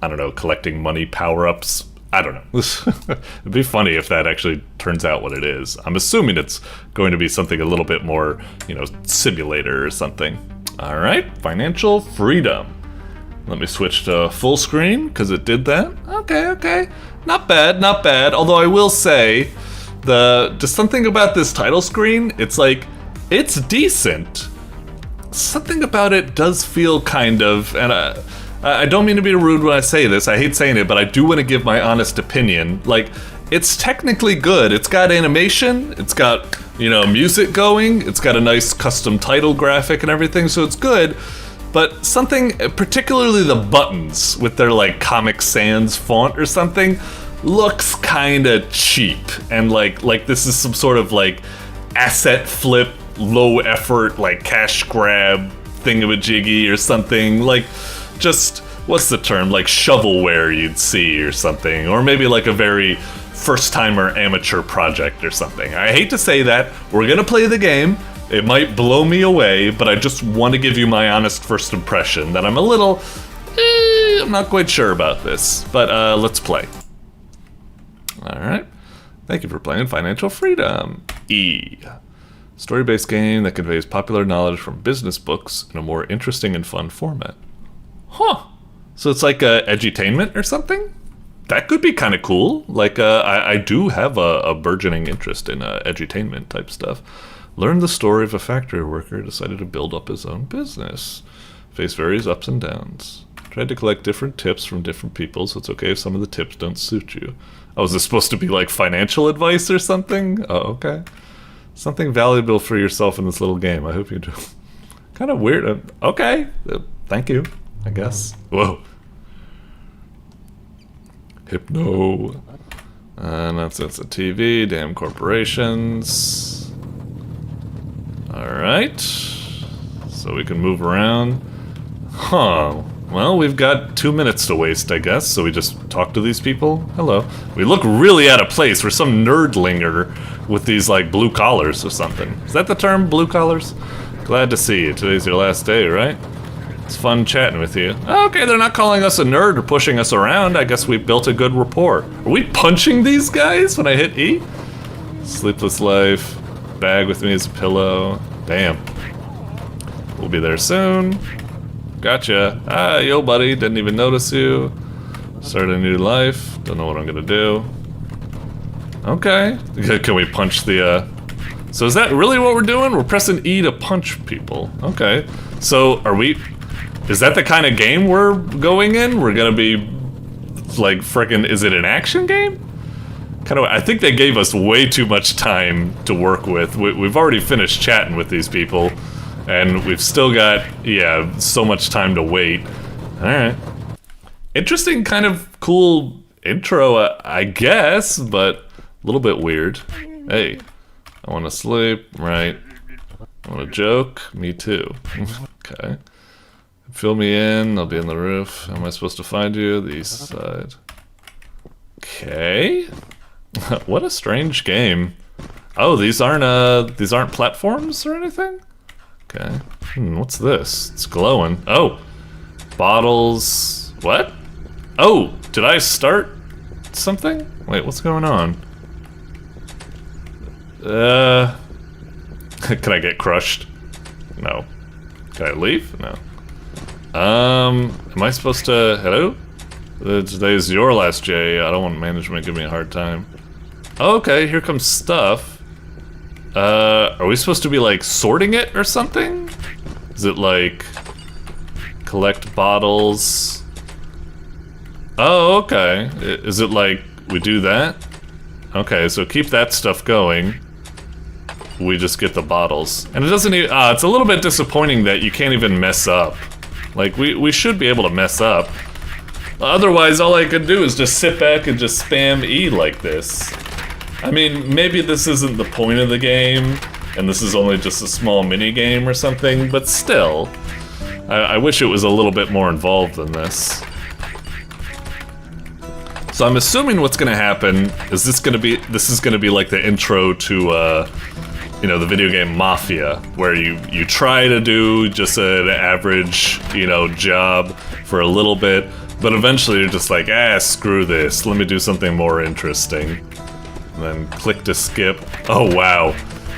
I don't know, collecting money power-ups. I don't know. It'd be funny if that actually turns out what it is. I'm assuming it's going to be something a little bit more, you know, simulator or something. All right, financial freedom. Let me switch to full screen, because it did that. Okay. Not bad. Although I will say, just something about this title screen, it's like, it's decent. Something about it does feel kind of, and I don't mean to be rude when I say this, I hate saying it, but I do want to give my honest opinion. Like, it's technically good. It's got animation, it's got, you know, music going, it's got a nice custom title graphic and everything, so it's good. But something, particularly the buttons with their like Comic Sans font or something, looks kinda cheap. And like this is some sort of like asset flip, low effort, like cash grab thingamajiggy or something. Like, just, what's the term, like shovelware you'd see or something, or maybe like a very first-timer amateur project or something. I hate to say that, we're gonna play the game, it might blow me away, but I just want to give you my honest first impression that I'm a little, I'm not quite sure about this, but let's play. Alright, thank you for playing Financial Freedom. E. Story-based game that conveys popular knowledge from business books in a more interesting and fun format. Huh. So it's like a edutainment or something? That could be kind of cool. Like, I do have a burgeoning interest in edutainment type stuff. Learn the story of a factory worker who decided to build up his own business. Face various ups and downs. Tried to collect different tips from different people, so it's okay if some of the tips don't suit you. Oh, is this supposed to be like financial advice or something? Oh, okay. Something valuable for yourself in this little game. I hope you do. Kind of weird. Okay. Thank you, I guess. Whoa. Hypno. Nonsense of TV, damn corporations. Alright. So we can move around. Huh. Well, we've got 2 minutes to waste, I guess, so we just talk to these people. Hello. We look really out of place. We're some nerdlinger with these, like, blue collars or something. Is that the term, blue collars? Glad to see you. Today's your last day, right? It's fun chatting with you. Okay, they're not calling us a nerd or pushing us around. I guess we built a good rapport. Are we punching these guys when I hit E? Sleepless life. Bag with me as a pillow. Damn. We'll be there soon. Gotcha. Ah, yo buddy, didn't even notice you. Start a new life. Don't know what I'm gonna do. Okay. Can we punch the, So is that really what we're doing? We're pressing E to punch people. Okay. So, are we... Is that the kind of game we're going in? We're gonna be... Like, frickin'... Is it an action game? Kind of... I think they gave us way too much time to work with. We've already finished chatting with these people. And we've still got, yeah, so much time to wait. Alright. Interesting, kind of cool intro, I guess, but a little bit weird. Hey, I want to sleep, right. I want to joke, me too. Okay. Fill me in, I'll be on the roof. How am I supposed to find you? The east side. Okay. What a strange game. Oh, these aren't platforms or anything? Okay. What's this? It's glowing. Oh! Bottles... What? Oh! Did I start something? Wait, what's going on? Can I get crushed? No. Can I leave? No. Am I supposed to... Hello? Today's your last day. I don't want management to give me a hard time. Okay, here comes stuff. Are we supposed to be, like, sorting it or something? Is it, like, collect bottles? Oh, okay. Is it, like, we do that? Okay, so keep that stuff going. We just get the bottles. And it doesn't even, it's a little bit disappointing that you can't even mess up. Like, we should be able to mess up. Otherwise, all I could do is just sit back and just spam E like this. I mean, maybe this isn't the point of the game, and this is only just a small mini-game or something, but still. I wish it was a little bit more involved than this. So I'm assuming what's gonna happen is this is gonna be like the intro to you know, the video game Mafia, where you try to do just an average, you know, job for a little bit, but eventually you're just like, ah, screw this, let me do something more interesting. And then click to skip. Oh wow.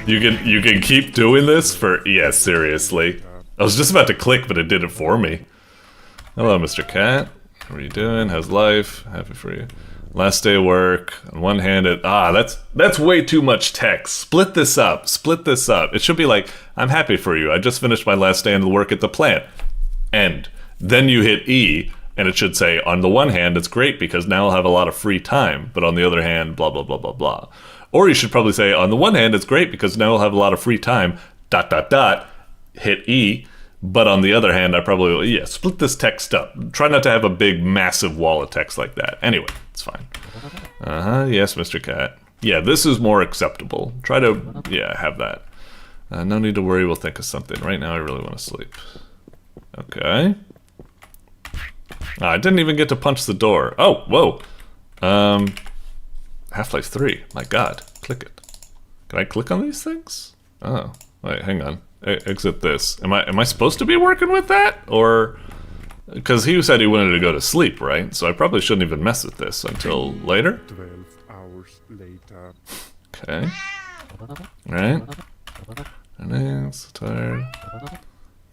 You can keep doing this for, yeah, seriously. I was just about to click, but it did it for me. Hello, Mr. Cat. What are you doing? How's life? Happy for you. Last day of work. On one hand, that's way too much text. Split this up. Split this up. It should be like, I'm happy for you. I just finished my last day of work at the plant. End. Then you hit E, and it should say, on the one hand, it's great because now I'll have a lot of free time, but on the other hand, blah, blah, blah, blah, blah. Or you should probably say, on the one hand, it's great because now I'll have a lot of free time, ... hit E, but on the other hand, I probably will, yeah, split this text up. Try not to have a big, massive wall of text like that. Anyway, it's fine. Yes, Mr. Cat. Yeah, this is more acceptable. Try to, yeah, have that. No need to worry, we'll think of something. Right now, I really want to sleep. Okay. I didn't even get to punch the door. Oh, whoa. Half-Life 3, my god, click it. Can I click on these things? Oh, wait, hang on. Exit this. Am I supposed to be working with that? Or, because he said he wanted to go to sleep, right? So I probably shouldn't even mess with this until later? 12 hours later. Okay. Right. I'm so tired.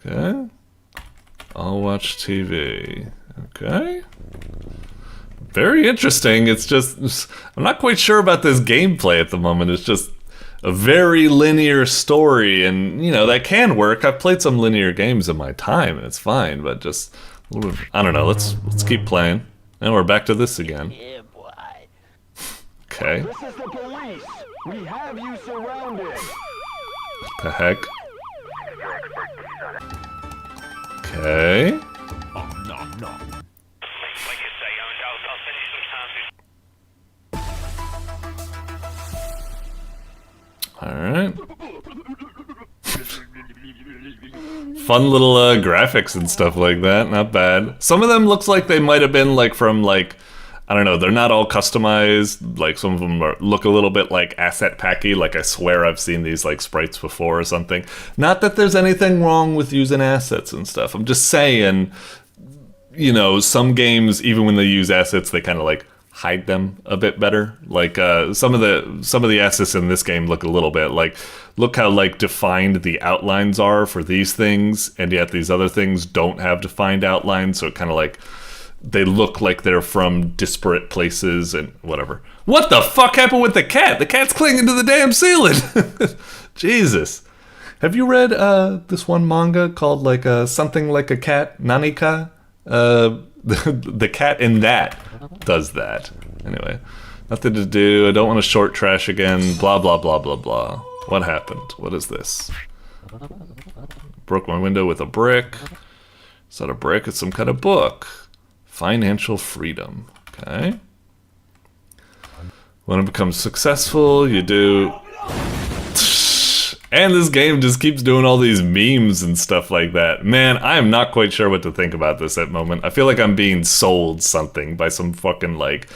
Okay. I'll watch TV. Okay. Very interesting. It's just, I'm not quite sure about this gameplay at the moment. It's just a very linear story, and you know, that can work. I've played some linear games in my time, and it's fine, but just a little bit, I don't know, let's keep playing. And we're back to this again. Yeah, boy. Okay. This is the police. We have you surrounded. The heck? Okay. Oh, no, no. Like you say, I'll send you some samples. Alright. Fun little graphics and stuff like that, not bad. Some of them looks like they might have been like from like, I don't know, they're not all customized. Like some of them look a little bit like asset packy, like I swear I've seen these like sprites before or something. Not that there's anything wrong with using assets and stuff. I'm just saying, you know, some games, even when they use assets, they kind of like hide them a bit better. Like some of the assets in this game look a little bit like, look how like defined the outlines are for these things, and yet these other things don't have defined outlines, so it kind of like they look like they're from disparate places and whatever. What the fuck happened with the cat? The cat's clinging to the damn ceiling. Jesus. Have you read this one manga called like something like a cat, Nanika? The cat in that does that. Anyway, nothing to do. I don't want to short trash again. Blah, blah, blah, blah, blah. What happened? What is this? Broke my window with a brick. Is that a brick? It's some kind of book. Financial freedom. Okay. When it becomes successful, you do... And this game just keeps doing all these memes and stuff like that. Man, I am not quite sure what to think about this at the moment. I feel like I'm being sold something by some fucking, like,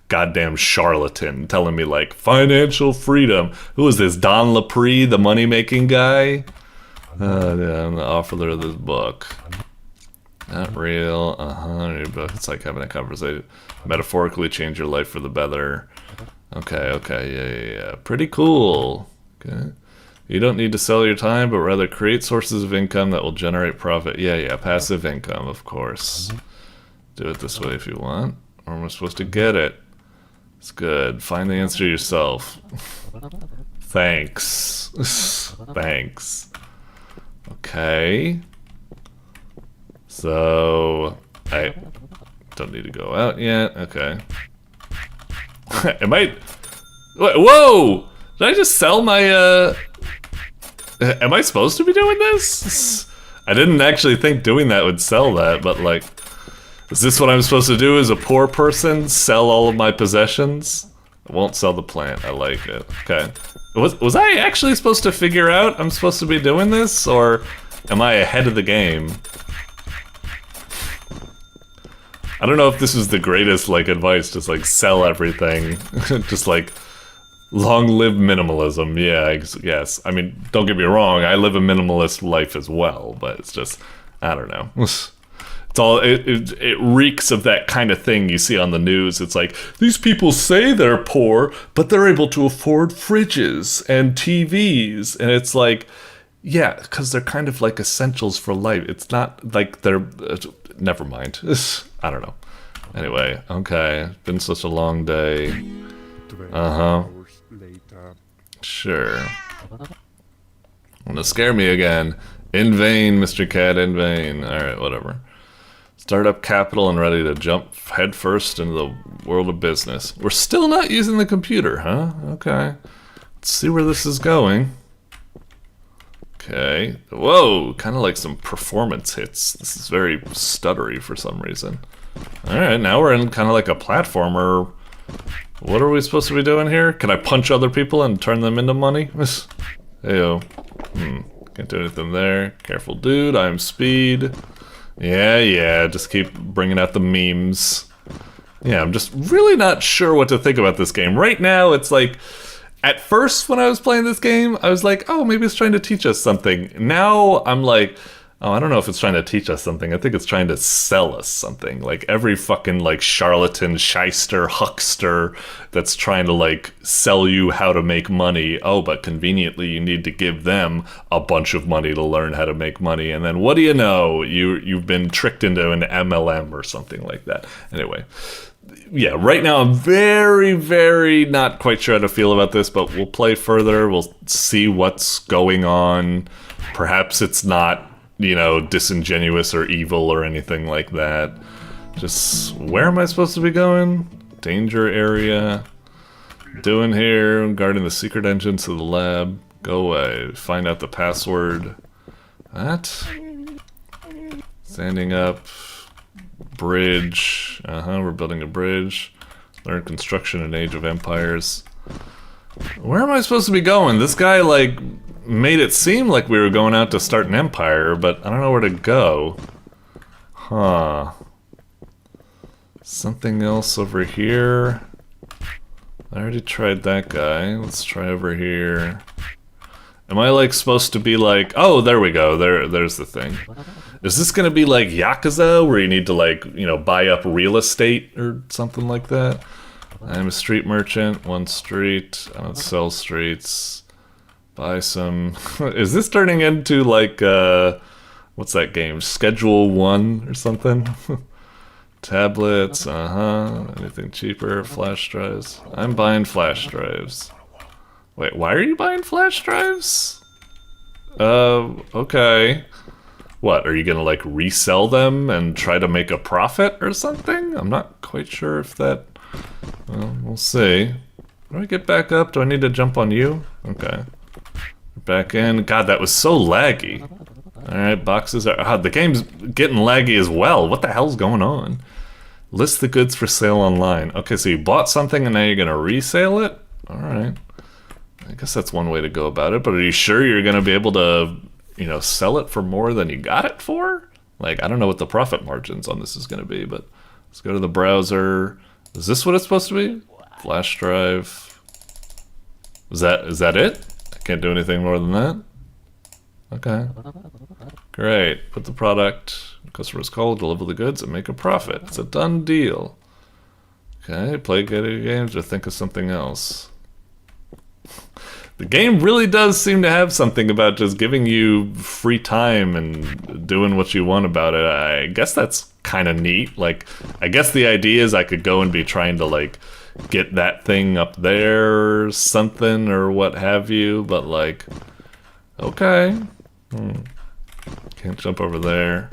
goddamn charlatan telling me, like, financial freedom. Who is this, Don Lapre, the money-making guy? Yeah, I'm the author of this book. Not real. It's like having a conversation. Metaphorically change your life for the better. Okay, yeah. Pretty cool. Okay. You don't need to sell your time, but rather create sources of income that will generate profit. Yeah, passive income, of course. Do it this way if you want. Or am I supposed to get it? It's good. Find the answer yourself. Thanks. Thanks. Okay. So, I don't need to go out yet. Okay. Am I... Whoa! Did I just sell my, Am I supposed to be doing this? I didn't actually think doing that would sell that, but like... Is this what I'm supposed to do as a poor person? Sell all of my possessions? I won't sell the plant. I like it. Okay. Was I actually supposed to figure out I'm supposed to be doing this? Or am I ahead of the game? I don't know if this is the greatest, like, advice, just, like, sell everything. Just, like, long live minimalism, yeah, yes. I mean, don't get me wrong, I live a minimalist life as well, but it's just, I don't know. It's all, it reeks of that kind of thing you see on the news. It's like, these people say they're poor, but they're able to afford fridges and TVs. And it's like, yeah, because they're kind of like essentials for life. It's not like they're, never mind. I don't know. Anyway, okay, it's been such a long day. 12 Uh-huh. hours later. Sure. Wanna scare me again. In vain, Mr. Cat, in vain. Alright, whatever. Startup capital and ready to jump headfirst into the world of business. We're still not using the computer, huh? Okay. Let's see where this is going. Okay. Whoa, kind of like some performance hits. This is very stuttery for some reason. Alright, now we're in kind of like a platformer. What are we supposed to be doing here? Can I punch other people and turn them into money? Heyo. Can't do anything there. Careful, dude. I'm speed. Yeah, just keep bringing out the memes. Yeah, I'm just really not sure what to think about this game. Right now, it's like, at first when I was playing this game, I was like, oh, maybe it's trying to teach us something. Now, I'm like, oh, I don't know if it's trying to teach us something. I think it's trying to sell us something. Like, every fucking, like, charlatan, shyster, huckster that's trying to, like, sell you how to make money. Oh, but conveniently, you need to give them a bunch of money to learn how to make money. And then, what do you know? You've been tricked into an MLM or something like that. Anyway. Yeah, right now I'm very, very not quite sure how to feel about this, but we'll play further. We'll see what's going on. Perhaps it's not, you know, disingenuous or evil or anything like that. Just, where am I supposed to be going? Danger area. Doing here, guarding the secret entrance to the lab. Go away. Find out the password. That? Standing up. Bridge. We're building a bridge. Learn construction in Age of Empires. Where am I supposed to be going? This guy, like, made it seem like we were going out to start an empire, but I don't know where to go. Huh. Something else over here. I already tried that guy. Let's try over here. Am I, like, supposed to be like... Oh, there we go. There's the thing. Is this gonna be like Yakuza, where you need to, like, you know, buy up real estate or something like that? I'm a street merchant, one street. I don't sell streets. Buy some... Is this turning into, like, what's that game? Schedule 1 or something? Tablets, anything cheaper? Flash drives. I'm buying flash drives. Wait, why are you buying flash drives? Okay. What, are you gonna, like, resell them and try to make a profit or something? I'm not quite sure if that... Well, we'll see. Do I get back up? Do I need to jump on you? Okay. Back in. God, that was so laggy. Alright, boxes are... the game's getting laggy as well. What the hell's going on? List the goods for sale online. Okay, so you bought something and now you're gonna resell it? Alright. I guess that's one way to go about it, but are you sure you're gonna be able to... you know, sell it for more than you got it for? Like, I don't know what the profit margins on this is going to be, but let's go to the browser. Is this what it's supposed to be? Flash drive. Is that it? I can't do anything more than that? Okay. Great. Put the product, customer's call, deliver the goods, and make a profit. It's a done deal. Okay, play video games or think of something else. The game really does seem to have something about just giving you free time and doing what you want about it. I guess that's kind of neat. Like, I guess the idea is I could go and be trying to, like, get that thing up there or something or what have you, but, like, okay. Can't jump over there.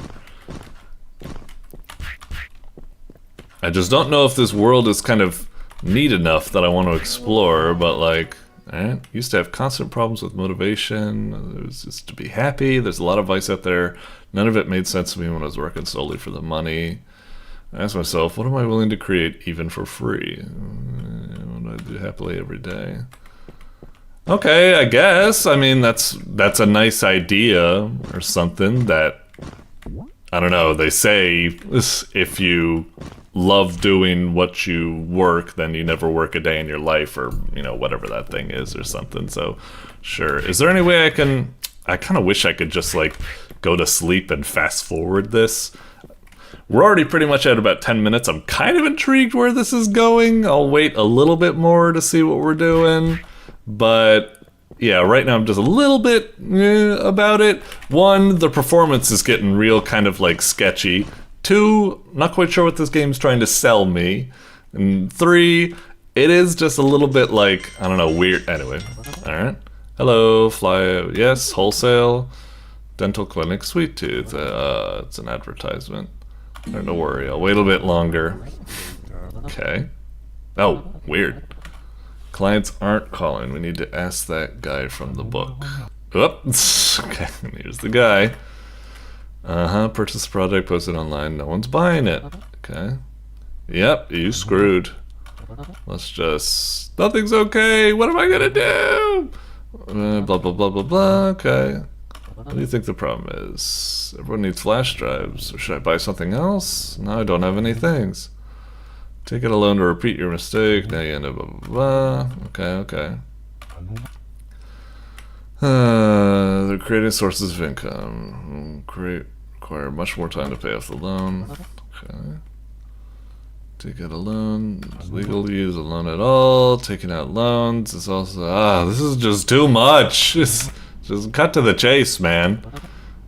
I just don't know if this world is kind of neat enough that I want to explore, but, like... Alright, used to have constant problems with motivation. It was just to be happy. There's a lot of vice out there. None of it made sense to me when I was working solely for the money. I asked myself, what am I willing to create even for free? What do I do happily every day? Okay, I guess. I mean, that's a nice idea or something that... I don't know, they say if you love doing what you work, then you never work a day in your life, or, you know, whatever that thing is or something. So, sure. Is there any way I kind of wish I could just, like, go to sleep and fast forward this. We're already pretty much at about 10 minutes. I'm kind of intrigued where this is going. I'll wait a little bit more to see what we're doing. But yeah, right now I'm just a little bit about it. One, the performance is getting real kind of like sketchy. Two, not quite sure what this game's trying to sell me. And three, it is just a little bit like, I don't know, weird. Anyway, alright. Hello, fly, yes, wholesale. Dental clinic, Sweet Tooth. It's an advertisement. Don't worry, I'll wait a bit longer. Okay. Oh, weird. Clients aren't calling. We need to ask that guy from the book. Oops. Okay, here's the guy. Purchase the product, post it online. No one's buying it. Okay. Yep, you screwed. Let's just... Nothing's okay. What am I gonna do? Blah, blah, blah, blah, blah. Okay. What do you think the problem is? Everyone needs flash drives. Or should I buy something else? No, I don't have any things. Take it a loan to repeat your mistake. Now you end up blah, blah, blah. Okay. They're creating sources of income. Require much more time to pay off the loan. Okay. Take out a loan. It's legal to use a loan at all. Taking out loans is also... this is just too much. Just cut to the chase, man.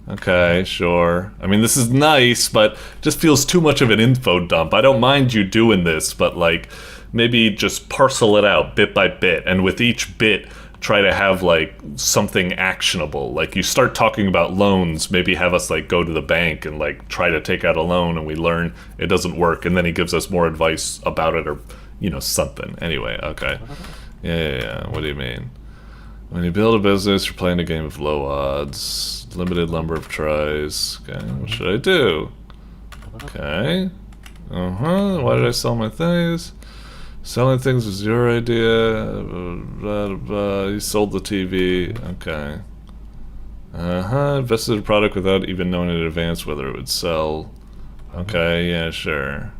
Okay, sure. I mean, this is nice, but just feels too much of an info dump. I don't mind you doing this, but like, maybe just parcel it out bit by bit, and with each bit, try to have like something actionable. Like, you start talking about loans, maybe have us like go to the bank and like try to take out a loan, and we learn it doesn't work, and then he gives us more advice about it, or, you know, something. Anyway, okay. Yeah. What do you mean? When you build a business, you're playing a game of low odds, limited number of tries. Okay, what should I do? Okay. Why did I sell my things? Selling things was your idea. Blah, blah, blah. You sold the TV. Okay. Invested in a product without even knowing in advance whether it would sell. Okay, yeah, sure.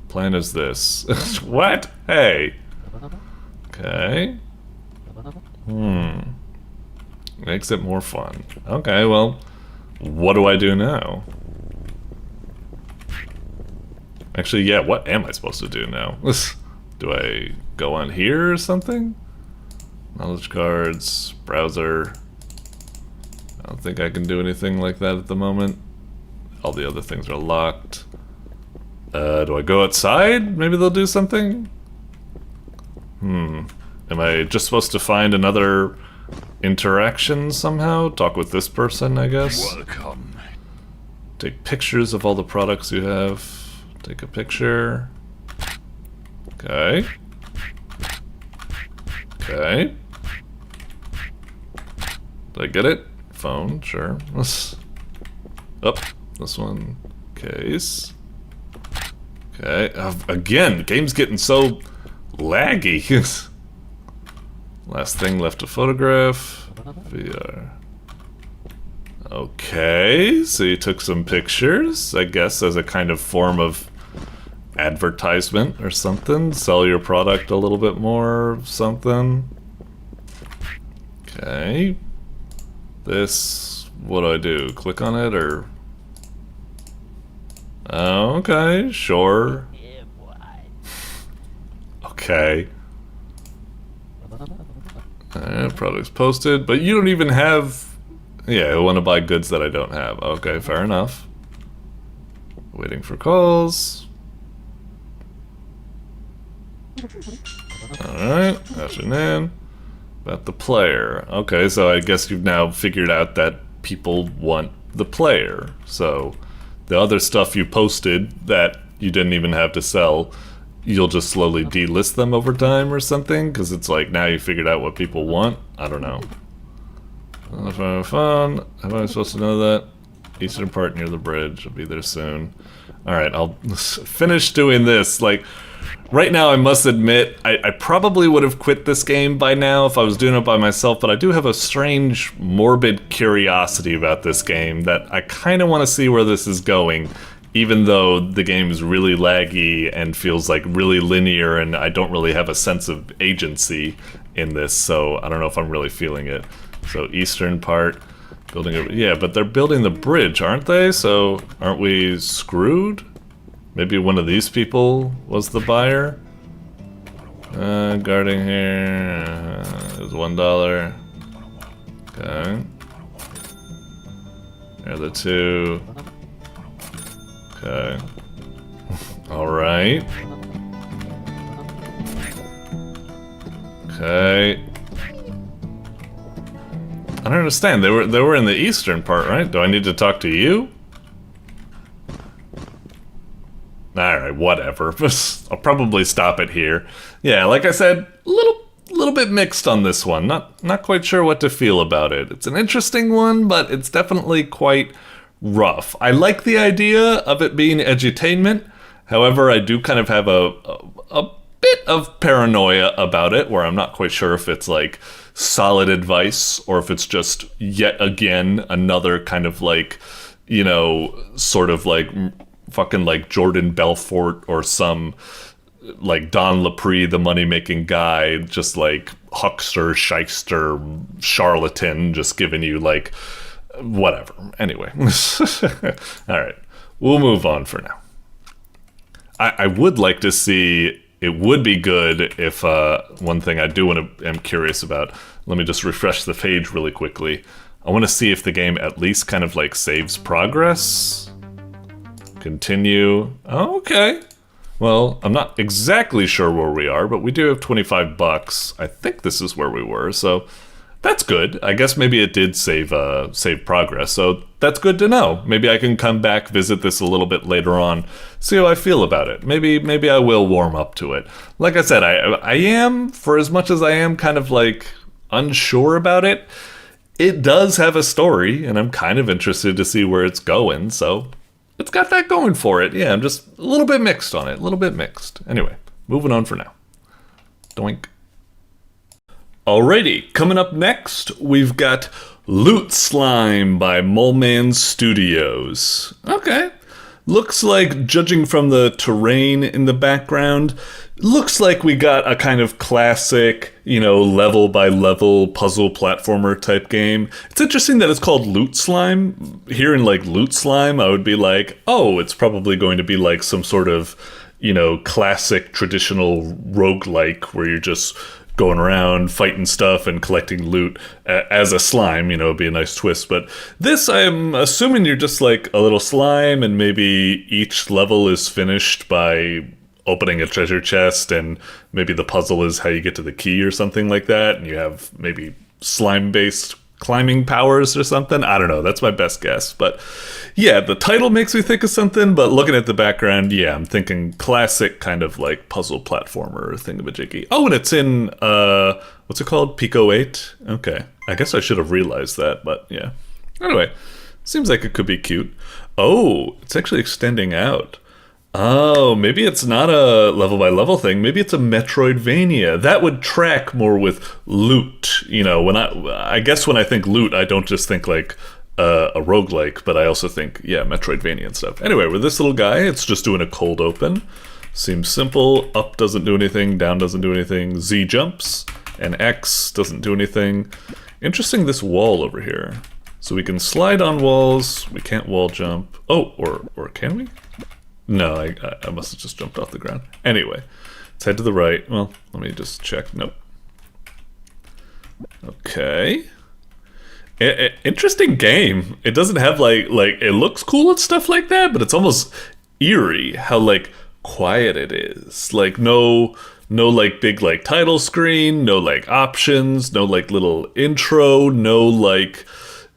Plan is this. What? Hey. Okay. Makes it more fun. Okay, well, what do I do now? Actually, yeah, what am I supposed to do now? Do I go on here or something? Knowledge cards, browser. I don't think I can do anything like that at the moment. All the other things are locked. Do I go outside? Maybe they'll do something? Am I just supposed to find another interaction somehow? Talk with this person, I guess? Welcome. Take pictures of all the products you have. Take a picture. Okay. Okay. Did I get it? Phone, sure. Oh, this one. Case. Okay. Again, game's getting so laggy. Last thing, left a photograph. VR. Okay, so you took some pictures, I guess, as a kind of form of advertisement or something. Sell your product a little bit more, something. Okay. This, what do I do? Click on it, or... Oh, okay, sure. Okay. Products posted, but you don't even have... Yeah, I want to buy goods that I don't have. Okay, fair enough. Waiting for calls. Alright, afternoon. About the player. Okay, so I guess you've now figured out that people want the player. So, the other stuff you posted that you didn't even have to sell, you'll just slowly delist them over time or something? Because it's like, now you figured out what people want? I don't know. Phone. How am I supposed to know that? Eastern part near the bridge. I'll be there soon. Alright, I'll finish doing this. Like, right now I must admit, I probably would have quit this game by now if I was doing it by myself, but I do have a strange, morbid curiosity about this game that I kind of want to see where this is going. even though the game is really laggy and feels like really linear, and I don't really have a sense of agency in this, so I don't know if I'm really feeling it. So eastern part, building a, yeah, but they're building the bridge, aren't they? So aren't we screwed? Maybe one of these people was the buyer? Guarding here, is $1. Okay. There are the two. Okay. Alright. Okay. I don't understand. They were in the eastern part, right? Do I need to talk to you? Alright, whatever. I'll probably stop it here. Yeah, like I said, little bit mixed on this one. Not quite sure what to feel about it. It's an interesting one, but it's definitely quite rough. I like the idea of it being edutainment. However, I do kind of have a bit of paranoia about it, where I'm not quite sure if it's like solid advice or if it's just yet again another kind of like, you know, sort of like fucking like Jordan Belfort or some like Don Lapre, the money-making guy, just like huckster, shyster, charlatan, just giving you like whatever. Anyway. Alright, we'll move on for now. I would like to see, it would be good if, one thing I do am curious about, let me just refresh the page really quickly. I want to see if the game at least kind of like saves progress. Continue. Oh, okay. Well, I'm not exactly sure where we are, but we do have $25. I think this is where we were, so that's good. I guess maybe it did save progress, so that's good to know. Maybe I can come back, visit this a little bit later on, see how I feel about it. Maybe I will warm up to it. Like I said, I am, for as much as I am kind of like unsure about it, it does have a story, and I'm kind of interested to see where it's going, so it's got that going for it. Yeah, I'm just a little bit mixed on it. A little bit mixed. Anyway, moving on for now. Doink. Alrighty, coming up next, we've got LootSlime by moleman-studios. Okay. Looks like, judging from the terrain in the background, looks like we got a kind of classic, you know, level-by-level puzzle platformer type game. It's interesting that it's called LootSlime. Hearing, like, LootSlime, I would be like, oh, it's probably going to be like some sort of, you know, classic traditional roguelike where you're just going around fighting stuff and collecting loot as a slime, you know, it'd be a nice twist. But this, I'm assuming you're just like a little slime, and maybe each level is finished by opening a treasure chest, and maybe the puzzle is how you get to the key or something like that, and you have maybe slime-based climbing powers or something. I don't know, that's my best guess. But yeah, the title makes me think of something, but looking at the background, yeah, I'm thinking classic kind of like puzzle platformer thingamajiggy. Oh, and it's in, what's it called? Pico 8? Okay. I guess I should have realized that, but yeah. Anyway, seems like it could be cute. Oh, it's actually extending out. Oh, maybe it's not a level-by-level thing. Maybe it's a Metroidvania. That would track more with loot. You know, when I guess when I think loot, I don't just think like a roguelike, but I also think, yeah, Metroidvania and stuff. Anyway, with this little guy, it's just doing a cold open. Seems simple. Up doesn't do anything. Down doesn't do anything. Z jumps. And X doesn't do anything. Interesting, this wall over here. So we can slide on walls. We can't wall jump. Oh, or can we? No, I must have just jumped off the ground. Anyway, let's head to the right. Well, let me just check. Nope. Okay. Interesting game. It doesn't have like it looks cool and stuff like that, but it's almost eerie how like quiet it is. Like no like big like title screen, no like options, no like little intro, no like,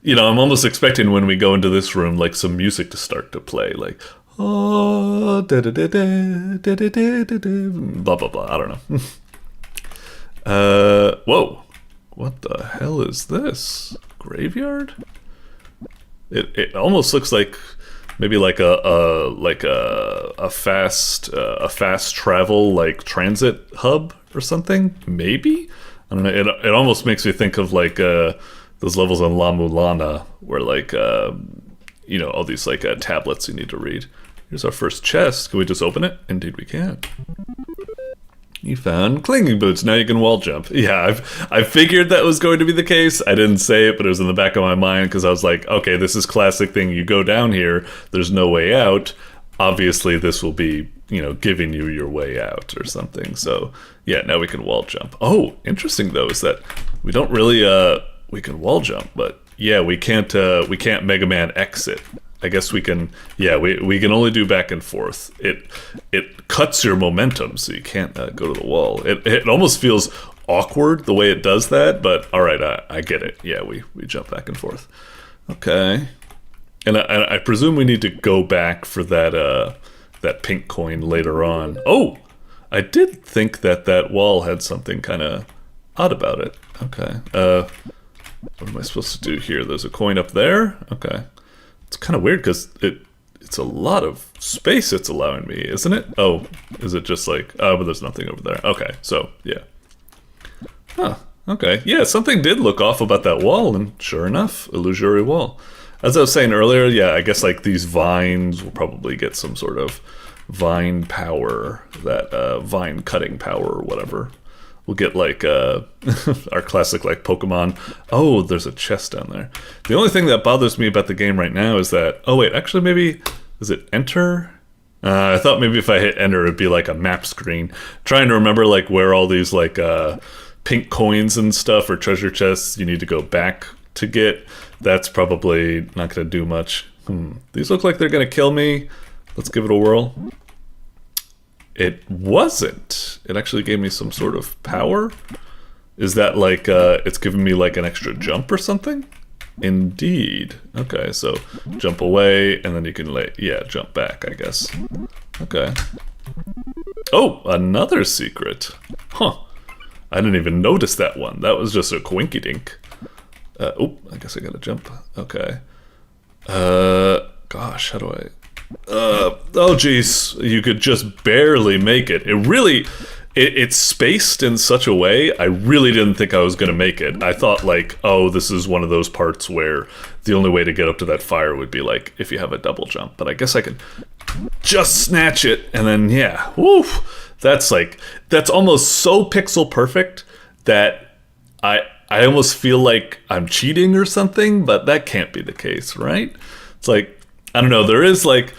you know, I'm almost expecting when we go into this room like some music to start to play, like oh, da da da da da da da da, blah blah blah. I don't know. Whoa, what the hell is this? Graveyard? It almost looks like maybe like a fast travel like transit hub or something. Maybe, I don't know. It almost makes me think of like those levels on La Mulana where like you know, all these like tablets you need to read. Here's our first chest. Can we just open it? Indeed we can. You found clinging boots. Now you can wall jump. Yeah, I figured that was going to be the case. I didn't say it, but it was in the back of my mind because I was like, okay, this is classic thing. You go down here, there's no way out. Obviously, this will be, you know, giving you your way out or something. So, yeah, now we can wall jump. Oh, interesting, though, is that we don't really, we can wall jump, but, yeah, we can't Mega Man exit. I guess we can, yeah, we can only do back and forth. It cuts your momentum, so you can't go to the wall. It almost feels awkward the way it does that, but all right, I get it. Yeah, we jump back and forth. Okay, and I presume we need to go back for that pink coin later on. Oh, I did think that wall had something kind of odd about it. Okay, what am I supposed to do here? There's a coin up there. Okay. It's kind of weird because it's a lot of space it's allowing me, isn't it? Oh, is it just like, oh, but there's nothing over there. Okay, so, yeah. Huh, okay. Yeah, something did look off about that wall, and sure enough, illusory wall. As I was saying earlier, yeah, I guess like these vines will probably get some sort of vine power, that vine cutting power or whatever. We'll get like our classic like Pokemon. Oh, there's a chest down there. The only thing that bothers me about the game right now is that, oh wait, actually maybe, is it enter? I thought maybe if I hit enter it'd be like a map screen. Trying to remember like where all these like pink coins and stuff or treasure chests you need to go back to get. That's probably not going to do much. These look like they're going to kill me. Let's give it a whirl. It wasn't. It actually gave me some sort of power. Is that like, it's giving me like an extra jump or something? Indeed. Okay, so jump away, and then you can jump back, I guess. Okay. Oh, another secret. Huh. I didn't even notice that one. That was just a coinky-dink. Oh, I guess I gotta jump. Okay. Gosh, how do I... oh geez, you could just barely make it. It's spaced in such a way, I really didn't think I was going to make it. I thought like, oh, this is one of those parts where the only way to get up to that fire would be like if you have a double jump. But I guess I could just snatch it, and then yeah, woo, that's almost so pixel perfect that I almost feel like I'm cheating or something, but that can't be the case, right? It's like, I don't know, there is like,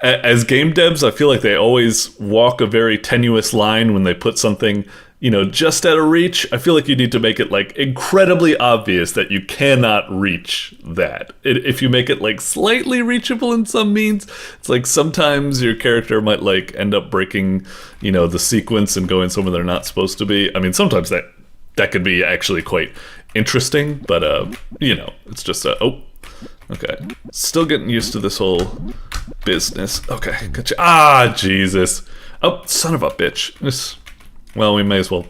as game devs, I feel like they always walk a very tenuous line when they put something, you know, just out of reach. I feel like you need to make it like incredibly obvious that you cannot reach that. If you make it like slightly reachable in some means, it's like sometimes your character might like end up breaking, you know, the sequence and going somewhere they're not supposed to be. I mean, sometimes that could be actually quite interesting, but you know, it's just oh. Okay, still getting used to this whole business. Okay, gotcha. Ah, Jesus. Oh, son of a bitch. Well, we may as well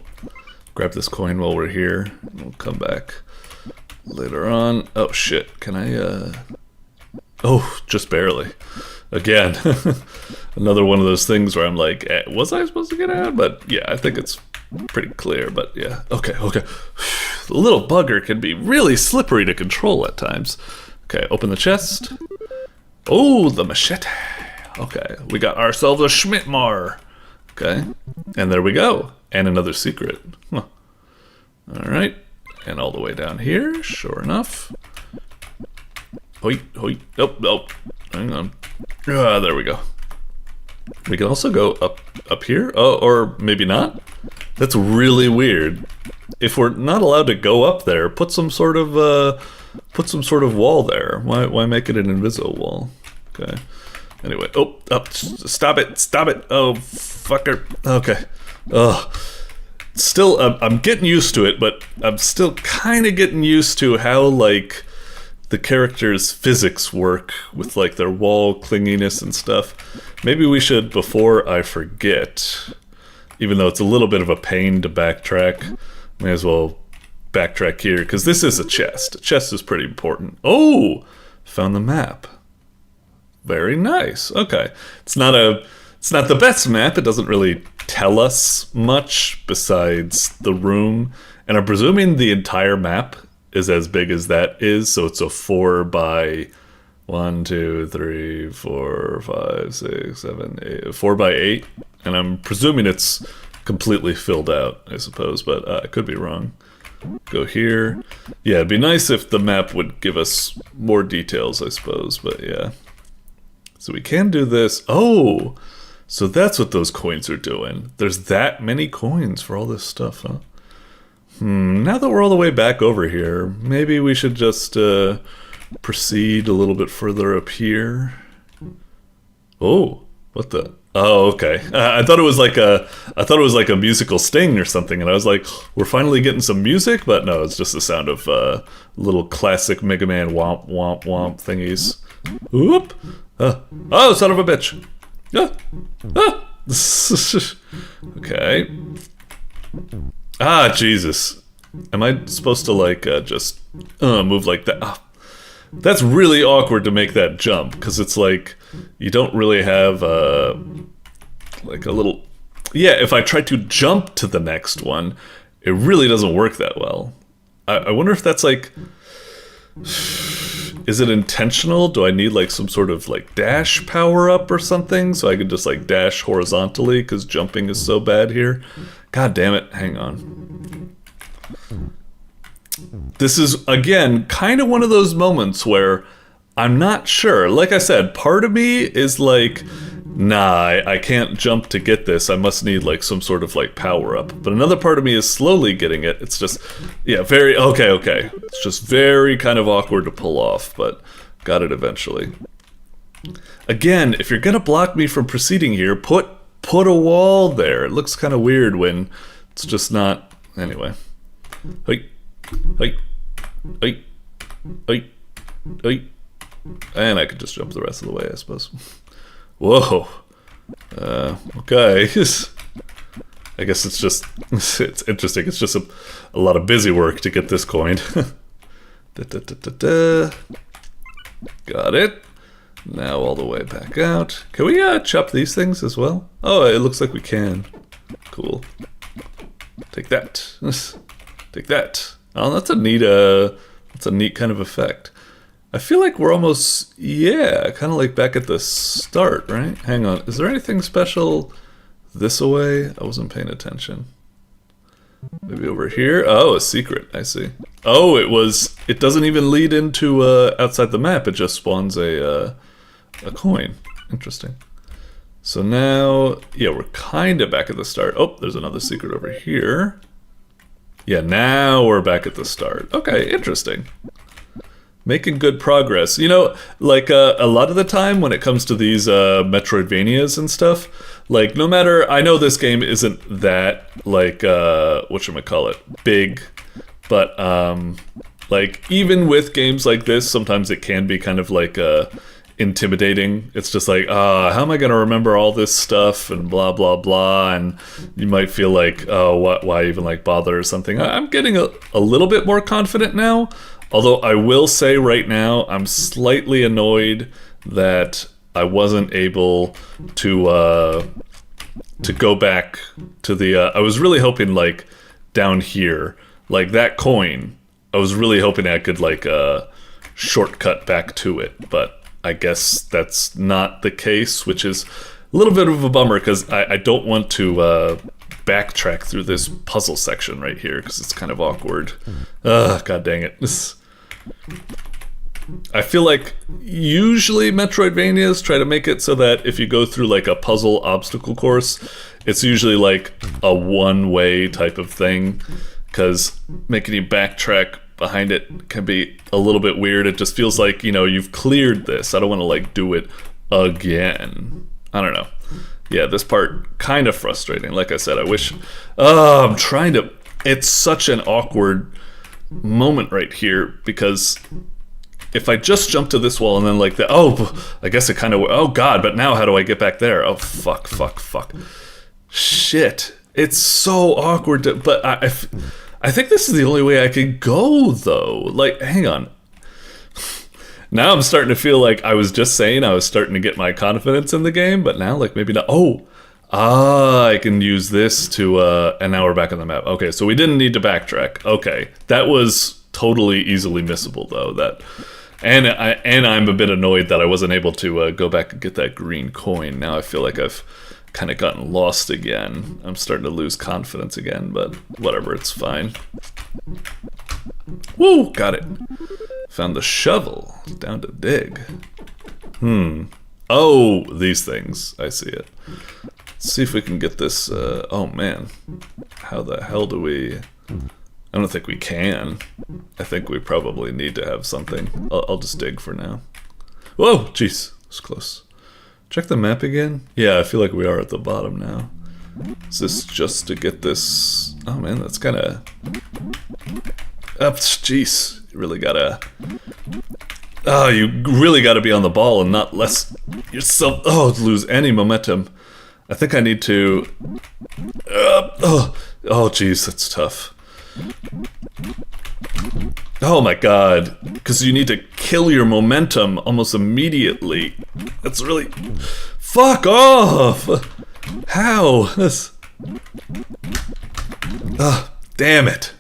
grab this coin while we're here. We'll come back later on. Oh, shit. Can I, Oh, just barely. Again. Another one of those things where I'm like, was I supposed to get out? But yeah, I think it's pretty clear, but yeah. Okay. The little bugger can be really slippery to control at times. Okay, open the chest. Oh, the machete. Okay, we got ourselves a Schmidtmar. Okay, and there we go. And another secret. Huh. Alright, and all the way down here, sure enough. Hoi. Oh, hang on. Ah, there we go. We can also go up here. Oh, or maybe not. That's really weird. If we're not allowed to go up there, put some sort of wall there. Why make it an invisible wall? Okay. Anyway, stop it. Oh, fucker. Okay. Ugh. Still, I'm getting used to it, but I'm still kind of getting used to how, like, the characters' physics work with, like, their wall clinginess and stuff. Maybe we should, before I forget, even though it's a little bit of a pain to backtrack, may as well backtrack here, because this is a chest. A chest is pretty important. Oh! Found the map. Very nice. Okay. It's not the best map. It doesn't really tell us much besides the room. And I'm presuming the entire map is as big as that is, so it's a 4 by 1, 2, 3, 4, 5, 6, 7, 8, 4 by 8, and I'm presuming it's completely filled out, I suppose, but I could be wrong. Go here. Yeah, it'd be nice if the map would give us more details, I suppose, but yeah. So we can do this. Oh, so that's what those coins are doing. There's that many coins for all this stuff, huh? Now that we're all the way back over here, maybe we should just proceed a little bit further up here. Oh, what the? Oh, okay. I thought it was like a musical sting or something, and I was like, we're finally getting some music, but no, it's just the sound of little classic Mega Man womp womp womp thingies. Whoop! Oh, son of a bitch! Okay. Ah, Jesus. Am I supposed to, like, just move like that? Ah. That's really awkward to make that jump, because it's like, you don't really have, like a little... Yeah, if I try to jump to the next one, it really doesn't work that well. I wonder if that's, like... Is it intentional? Do I need, like, some sort of, like, dash power-up or something? So I can just, like, dash horizontally, because jumping is so bad here? God damn it, hang on. This is, again, kind of one of those moments where I'm not sure. Like I said, part of me is like, nah, I can't jump to get this. I must need, like, some sort of, like, power-up. But another part of me is slowly getting it. It's just, yeah, very, okay. It's just very kind of awkward to pull off, but got it eventually. Again, if you're gonna block me from proceeding here, put a wall there. It looks kind of weird when it's just not... Anyway. And I could just jump the rest of the way, I suppose. Whoa. Okay. I guess it's just... It's interesting. It's just a lot of busy work to get this coin. Got it. Now all the way back out. Can we chop these things as well? Oh, it looks like we can. Cool. Take that. Take that. Oh, that's a neat kind of effect. I feel like we're almost, yeah, kind of like back at the start, right? Hang on, is there anything special this away? I wasn't paying attention. Maybe over here? Oh, a secret, I see. Oh, it doesn't even lead into outside the map, it just spawns a coin. Interesting. So now, yeah, we're kind of back at the start. Oh, there's another secret over here. Yeah, now we're back at the start. Okay, interesting. Making good progress. You know, like, a lot of the time when it comes to these Metroidvanias and stuff, like, no matter... I know this game isn't that, like, whatchamacallit, big, but, like, even with games like this, sometimes it can be kind of, like, intimidating. It's just like, how am I gonna remember all this stuff and blah blah blah, and you might feel like, oh, why even, like, bother or something. I'm getting a little bit more confident now, although I will say right now I'm slightly annoyed that I wasn't able to go back to the I was really hoping, like, down here, like that coin, I was really hoping I could, like, shortcut back to it, but I guess that's not the case, which is a little bit of a bummer, because I don't want to backtrack through this puzzle section right here, because it's kind of awkward. God dang it. I feel like usually Metroidvanias try to make it so that if you go through, like, a puzzle obstacle course, it's usually, like, a one-way type of thing, because making you backtrack behind it can be a little bit weird. It just feels like, you know, you've cleared this. I don't want to, like, do it again. I don't know. Yeah, this part kind of frustrating. Like I said, I wish... I'm trying to... It's such an awkward moment right here, because if I just jump to this wall and then, like, that... Oh, I guess it kind of... Oh, God, but now how do I get back there? Oh, fuck. Shit. It's so awkward to... But I think this is the only way I can go, though. Like, hang on. Now I'm starting to feel like I was just saying I was starting to get my confidence in the game, but now, like, maybe not. Oh, I can use this to, and now we're back on the map. Okay, so we didn't need to backtrack. Okay, that was totally easily missable, though. And I'm a bit annoyed that I wasn't able to go back and get that green coin. Now I feel like I've kind of gotten lost again. I'm starting to lose confidence again, but whatever, it's fine. Woo, got it. Found the shovel. Down to dig. Oh, these things. I see it. Let's see if we can get this. Oh man, how the hell do we? I don't think we can. I think we probably need to have something. I'll just dig for now. Whoa, jeez, it's close. Check the map again. Yeah, I feel like we are at the bottom now. Is this just to get this? Oh man, that's kind of. Jeez, you really gotta. Oh, you really gotta be on the ball and not less yourself. Oh, lose any momentum. I think I need to. Oh, jeez, that's tough. Oh my god, because you need to kill your momentum almost immediately. That's really... Fuck off! How? This... damn it.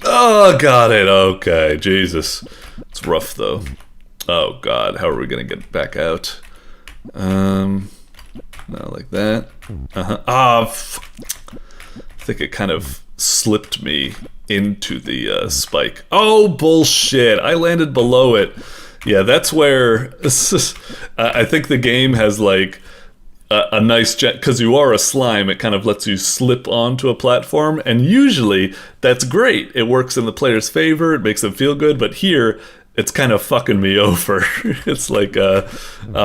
Oh, got it. Okay, Jesus. It's rough though. Oh god, how are we gonna get back out? No, like that. I think it kind of slipped me into the spike. Oh, bullshit. I landed below it. Yeah, that's where... I think the game has, like, a nice... Because you are a slime, it kind of lets you slip onto a platform, and usually that's great. It works in the player's favor, it makes them feel good, but here... It's kind of fucking me over. It's like, oh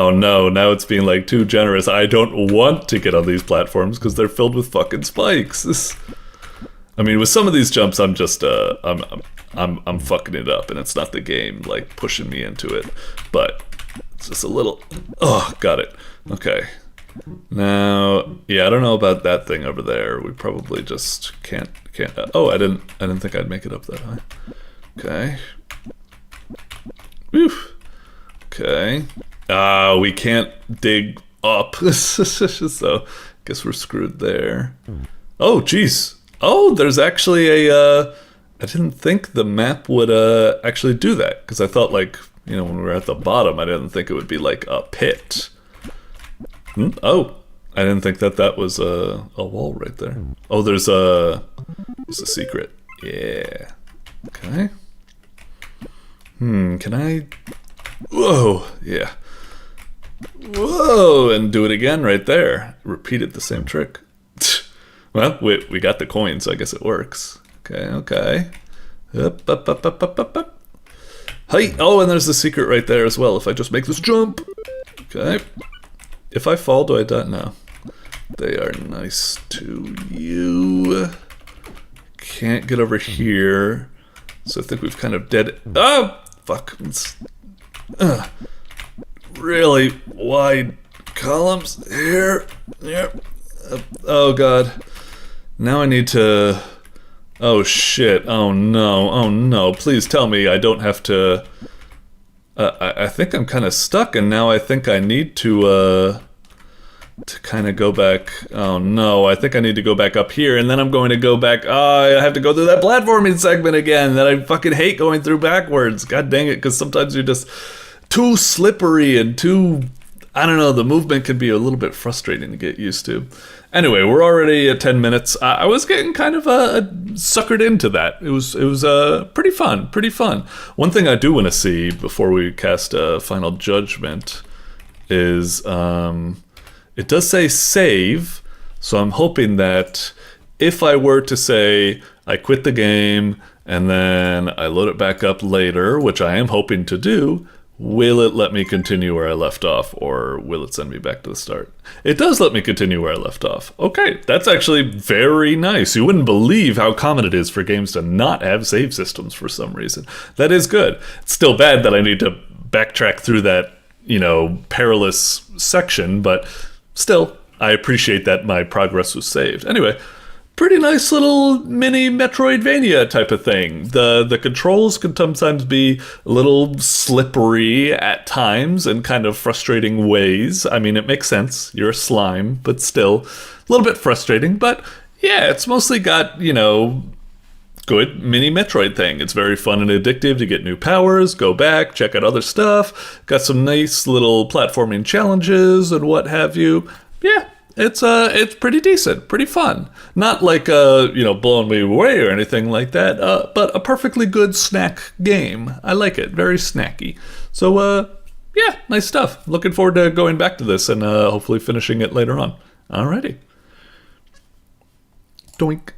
no, now it's being like too generous. I don't want to get on these platforms because they're filled with fucking spikes. I mean, with some of these jumps, I'm just, I'm fucking it up, and it's not the game like pushing me into it, but it's just a little. Oh, got it. Okay. Now, yeah, I don't know about that thing over there. We probably just can't. Oh, I didn't think I'd make it up that high. Okay. Whew. Okay. We can't dig up. So, guess we're screwed there. Oh, jeez. Oh, there's actually a, I didn't think the map would, actually do that. Because I thought, like, you know, when we were at the bottom, I didn't think it would be, like, a pit. Oh, I didn't think that was a wall right there. Oh, there's a secret. Yeah. Okay. Can I... Whoa, yeah. Whoa, and do it again right there. Repeated the same trick. Well, we got the coin, so I guess it works. Okay. Up. Hey! Oh, and there's the secret right there as well, if I just make this jump. Okay. If I fall, do I die? No. They are nice to you. Can't get over here. So I think we've kind of dead... Oh! Fuck. It's, really wide columns here. Yep. Oh god. Now I need to... Oh shit. Oh no. Oh no. Please tell me I don't have to... I think I'm kind of stuck, and now I think I need to kind of go back. Oh no, I think I need to go back up here, and then I'm going to go back. I have to go through that platforming segment again that I fucking hate going through backwards. God dang it, because sometimes you're just too slippery and too... I don't know, the movement can be a little bit frustrating to get used to. Anyway, we're already at 10 minutes. I was getting kind of suckered into that. It was pretty fun. One thing I do want to see before we cast a final judgment is... it does say save, so I'm hoping that if I were to say I quit the game and then I load it back up later, which I am hoping to do, will it let me continue where I left off, or will it send me back to the start? It does let me continue where I left off. Okay, that's actually very nice. You wouldn't believe how common it is for games to not have save systems for some reason. That is good. It's still bad that I need to backtrack through that, you know, perilous section, but still, I appreciate that my progress was saved. Anyway, pretty nice little mini Metroidvania type of thing. The controls can sometimes be a little slippery at times in kind of frustrating ways. I mean, it makes sense. You're a slime, but still a little bit frustrating. But yeah, it's mostly got, you know, good mini Metroid thing. It's very fun and addictive to get new powers, go back, check out other stuff. Got some nice little platforming challenges and what have you. Yeah, it's pretty decent, pretty fun. Not like blowing me away or anything like that, but a perfectly good snack game. I like it, very snacky. So yeah, nice stuff. Looking forward to going back to this and hopefully finishing it later on. Alrighty. Doink.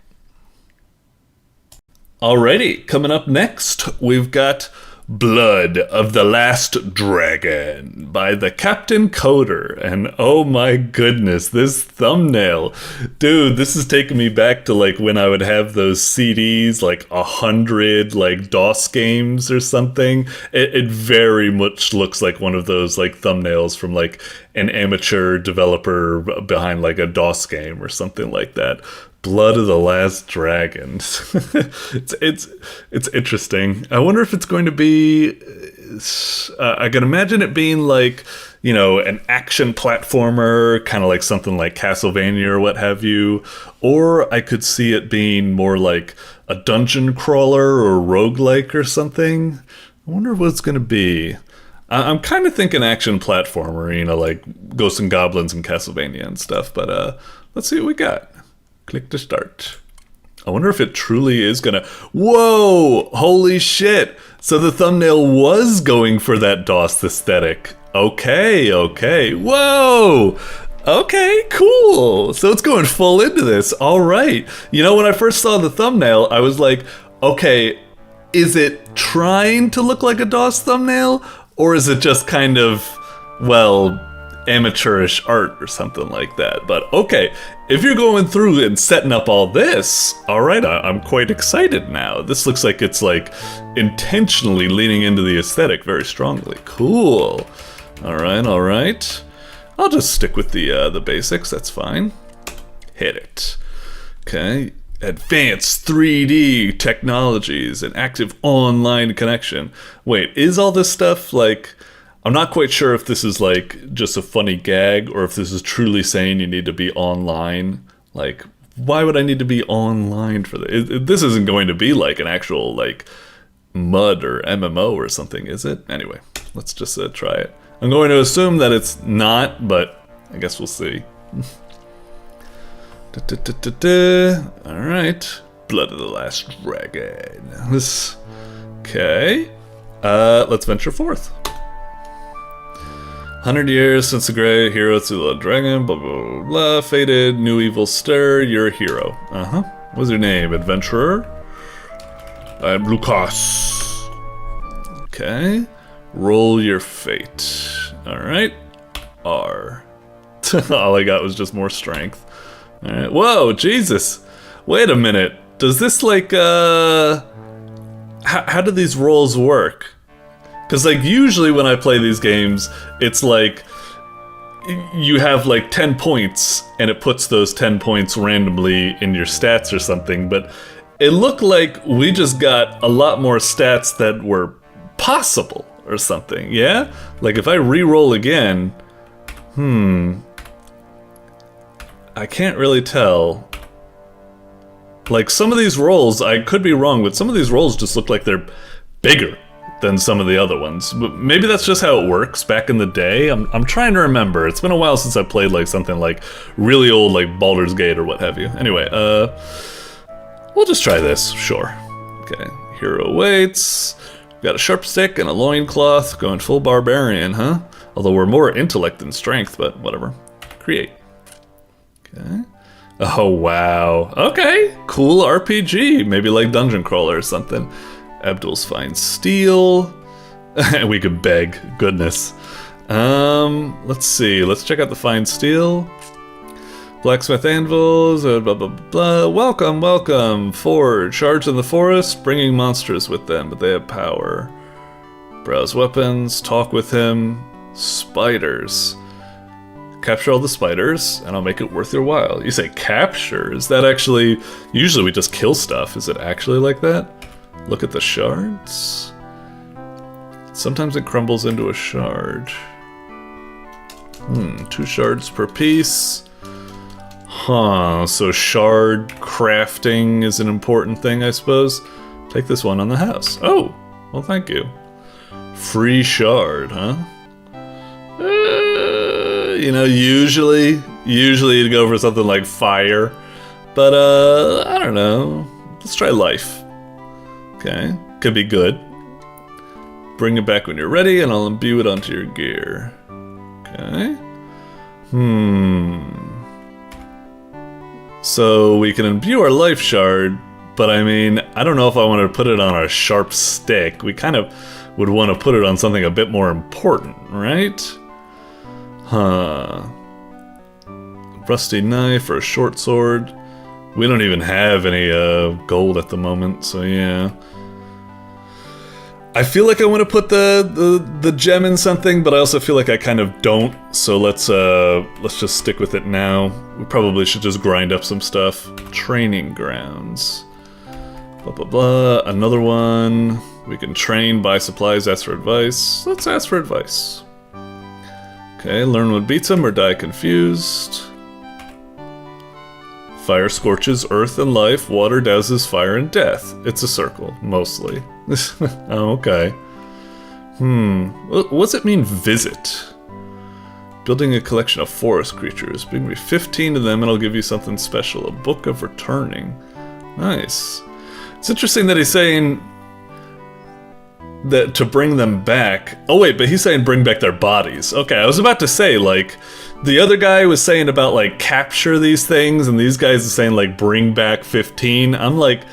Alrighty, coming up next, we've got Blood of the Last Dragon by TheCaptainCoder. And oh my goodness, this thumbnail. Dude, this is taking me back to like when I would have those CDs, like 100 like DOS games or something. It very much looks like one of those like thumbnails from like an amateur developer behind like a DOS game or something like that. Blood of the Last Dragon. It's interesting. I wonder if it's going to be. I can imagine it being like, you know, an action platformer, kind of like something like Castlevania or what have you, or I could see it being more like a dungeon crawler or roguelike or something. I wonder what it's going to be. I'm kind of thinking action platformer, you know, like Ghosts and Goblins and Castlevania and stuff. But let's see what we got. Click to start. I wonder if it truly is gonna... Whoa! Holy shit! So the thumbnail was going for that DOS aesthetic. Okay. Whoa! Okay, cool. So it's going full into this. Alright. You know, when I first saw the thumbnail, I was like, okay, is it trying to look like a DOS thumbnail? Or is it just kind of, well, amateurish art or something like that? But okay, if you're going through and setting up all this, all right, I'm quite excited now. This looks like it's like intentionally leaning into the aesthetic very strongly. Cool. All right. I'll just stick with the basics. That's fine. Hit it. Okay. Advanced 3D technologies and active online connection. Wait, is all this stuff like... I'm not quite sure if this is like just a funny gag or if this is truly saying you need to be online. Like, why would I need to be online for this? This isn't going to be like an actual like MUD or MMO or something, is it? Anyway, let's just try it. I'm going to assume that it's not, but I guess we'll see. Alright. Blood of the Last Dragon. Okay. Let's venture forth. 100 years since the great hero to the dragon, blah, blah, blah, blah, faded, new evil stir, you're a hero. What's your name, adventurer? I'm Lucas. Okay. Roll your fate. Alright. R. All I got was just more strength. Alright. Whoa, Jesus! Wait a minute. Does this like, how do these rolls work? Because, like, usually when I play these games, it's like you have, like, 10 points, and it puts those 10 points randomly in your stats or something, but it looked like we just got a lot more stats that were possible or something, yeah? Like, if I re-roll again, I can't really tell. Like, some of these rolls, I could be wrong, but some of these rolls just look like they're bigger than some of the other ones. But maybe that's just how it works back in the day. I'm trying to remember. It's been a while since I played like something like really old like Baldur's Gate or what have you. Anyway, we'll just try this, sure. Okay, hero waits. Got a sharp stick and a loincloth, going full barbarian, huh? Although we're more intellect than strength, but whatever. Create. Okay. Oh wow. Okay, cool RPG. Maybe like Dungeon Crawler or something. Abdul's fine steel. We could beg, goodness. Let's see, let's check out the fine steel. Blacksmith anvils, blah blah blah. Welcome. Forge, charge in the forest, bringing monsters with them, but they have power. Browse weapons, talk with him. Spiders. Capture all the spiders, and I'll make it worth your while. You say capture? Is that actually... Usually we just kill stuff. Is it actually like that? Look at the shards. Sometimes it crumbles into a shard. 2 shards per piece. Huh, so shard crafting is an important thing, I suppose. Take this one on the house. Oh, well, thank you. Free shard, huh? You know, usually you'd go for something like fire. But, I don't know. Let's try life. Okay, could be good. Bring it back when you're ready, and I'll imbue it onto your gear. Okay. So we can imbue our life shard, but I mean, I don't know if I want to put it on a sharp stick. We kind of would want to put it on something a bit more important, right? Huh. Rusty knife or a short sword. We don't even have any gold at the moment, so yeah. I feel like I want to put the gem in something, but I also feel like I kind of don't. So let's just stick with it now. We probably should just grind up some stuff. Training grounds. Blah blah blah. Another one. We can train, buy supplies, ask for advice. Let's ask for advice. Okay, learn what beats him or die confused. Fire scorches earth and life, water douses fire and death. It's a circle, mostly. Oh, okay. What does it mean, visit? Building a collection of forest creatures. Bring me 15 of them and I'll give you something special. A book of returning. Nice. It's interesting that he's saying that to bring them back. Oh wait, but he's saying bring back their bodies. Okay, I was about to say, like, the other guy was saying about, like, capture these things, and these guys are saying, like, bring back 15. I'm like,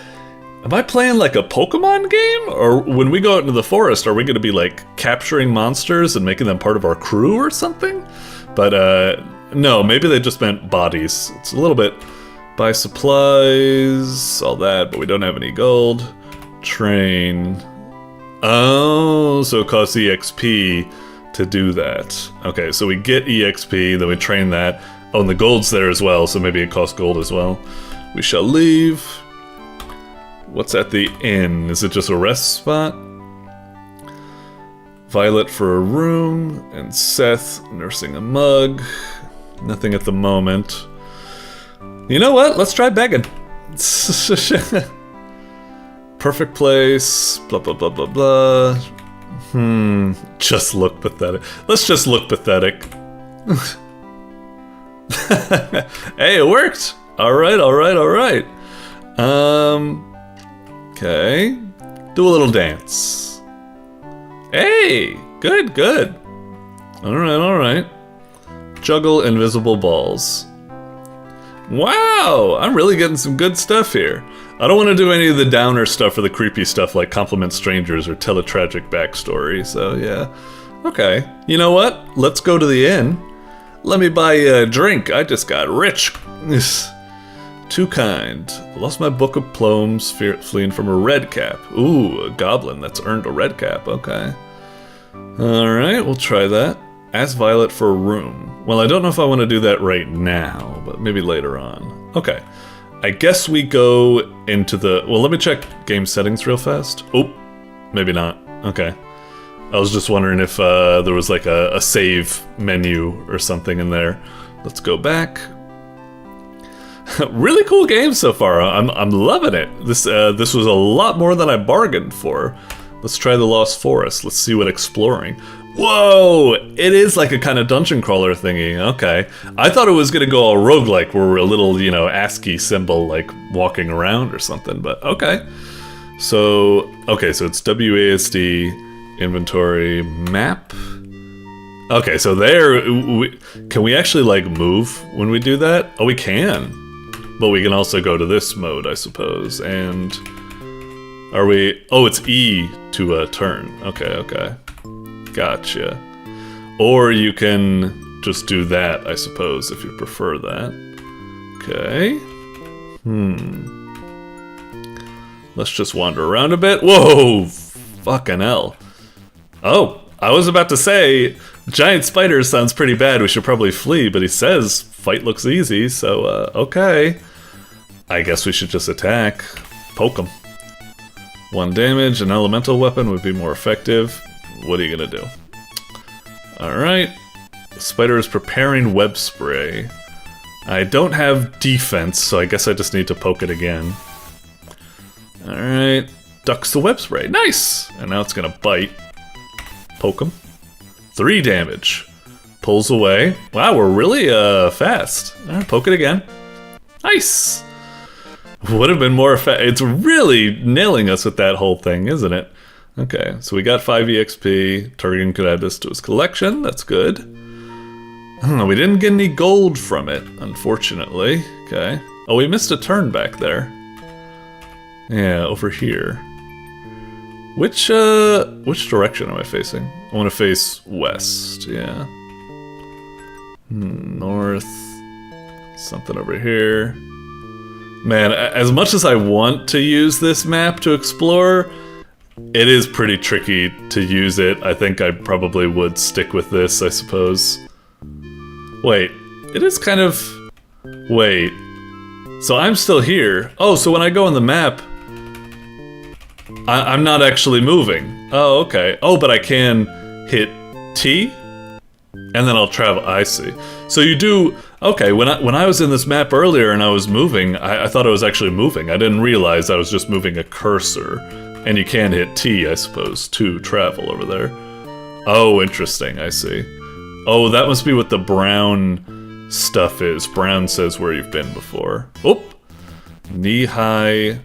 am I playing, like, a Pokemon game? Or when we go out into the forest, are we going to be, like, capturing monsters and making them part of our crew or something? But, no, maybe they just meant bodies. It's a little bit buy supplies, all that, but we don't have any gold. Train. Oh, so it costs EXP to do that. Okay, so we get EXP, then we train that. Oh, and the gold's there as well, so maybe it costs gold as well. We shall leave. What's at the inn? Is it just a rest spot? Violet for a room, and Seth nursing a mug. Nothing at the moment. You know what? Let's try begging. Perfect place, blah blah blah blah blah. Just look pathetic. Let's just look pathetic. Hey, it worked! Alright, alright, alright. Okay. Do a little dance. Hey! Good, good. Alright, alright. Juggle invisible balls. Wow! I'm really getting some good stuff here. I don't want to do any of the downer stuff or the creepy stuff like compliment strangers or tell a tragic backstory, so yeah. Okay, you know what? Let's go to the inn. Let me buy you a drink. I just got rich. Too kind. Lost my book of poems fleeing from a red cap. Ooh, a goblin that's earned a red cap. Okay. Alright, we'll try that. Ask Violet for a room. Well, I don't know if I want to do that right now, but maybe later on. Okay. I guess we go into the... Well, let me check game settings real fast. Oh, maybe not. Okay. I was just wondering if there was like a save menu or something in there. Let's go back. Really cool game so far. I'm loving it. This was a lot more than I bargained for. Let's try the Lost Forest. Let's see what exploring. Whoa! It is like a kind of dungeon crawler thingy. Okay. I thought it was gonna go all roguelike, where we're a little, you know, ASCII symbol, like, walking around or something, but okay. So it's WASD, inventory, map. Okay, so there, can we actually, like, move when we do that? Oh, we can. But we can also go to this mode, I suppose, and... Are we... Oh, it's E to turn. Okay, okay. Gotcha. Or you can just do that, I suppose, if you prefer that. Okay. Let's just wander around a bit. Whoa! Fucking hell. Oh, I was about to say, giant spiders sounds pretty bad. We should probably flee, but he says fight looks easy, so, okay. I guess we should just attack. Poke him. 1 damage, an elemental weapon would be more effective. What are you gonna do? Alright. The spider is preparing web spray. I don't have defense, so I guess I just need to poke it again. Alright. Ducks the web spray. Nice! And now it's gonna bite. Poke him. 3 damage. Pulls away. Wow, we're really fast. Alright, poke it again. Nice! Would have been more effective. It's really nailing us with that whole thing, isn't it? Okay, so we got 5 EXP. Turgan could add this to his collection. That's good. We didn't get any gold from it, unfortunately. Okay. Oh, we missed a turn back there. Yeah, over here. Which direction am I facing? I want to face west, yeah. North. Something over here. Man, as much as I want to use this map to explore, it is pretty tricky to use it. I think I probably would stick with this, I suppose. Wait, it is kind of... Wait. So I'm still here. Oh, so when I go on the map, I'm not actually moving. Oh, okay. Oh, but I can hit T? And then I'll travel. I see. So you do... Okay, when I was in this map earlier and I was moving, I thought I was actually moving. I didn't realize I was just moving a cursor. And you can hit T, I suppose, to travel over there. Oh, interesting. I see. Oh, that must be what the brown stuff is. Brown says where you've been before. Oh! Knee-high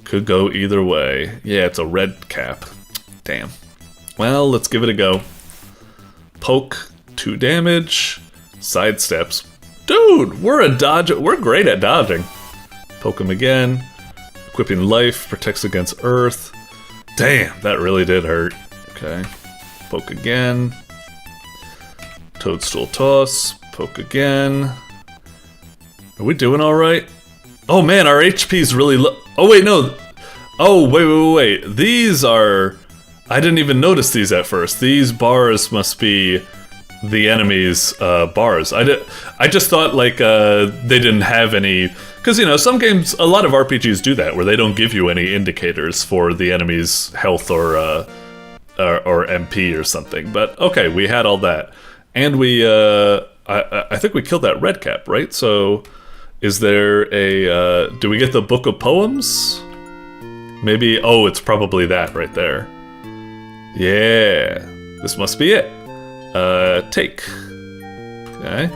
could go either way. Yeah, it's a red cap. Damn. Well, let's give it a go. Poke, 2 damage. Sidesteps. Dude, we're great at dodging. Poke him again. Equipping life, protects against earth. Damn, that really did hurt. Okay. Poke again. Toadstool toss. Poke again. Are we doing alright? Oh man, our HP's really low. Oh wait, no. Oh, wait. These are... I didn't even notice these at first. These bars must be the enemy's bars. I just thought like they didn't have any... Because, you know, some games, a lot of RPGs do that, where they don't give you any indicators for the enemy's health or MP or something. But, okay, we had all that. And we, I think we killed that red cap, right? So, is there a, do we get the Book of Poems? Maybe, oh, it's probably that right there. Yeah, this must be it. Take. Okay.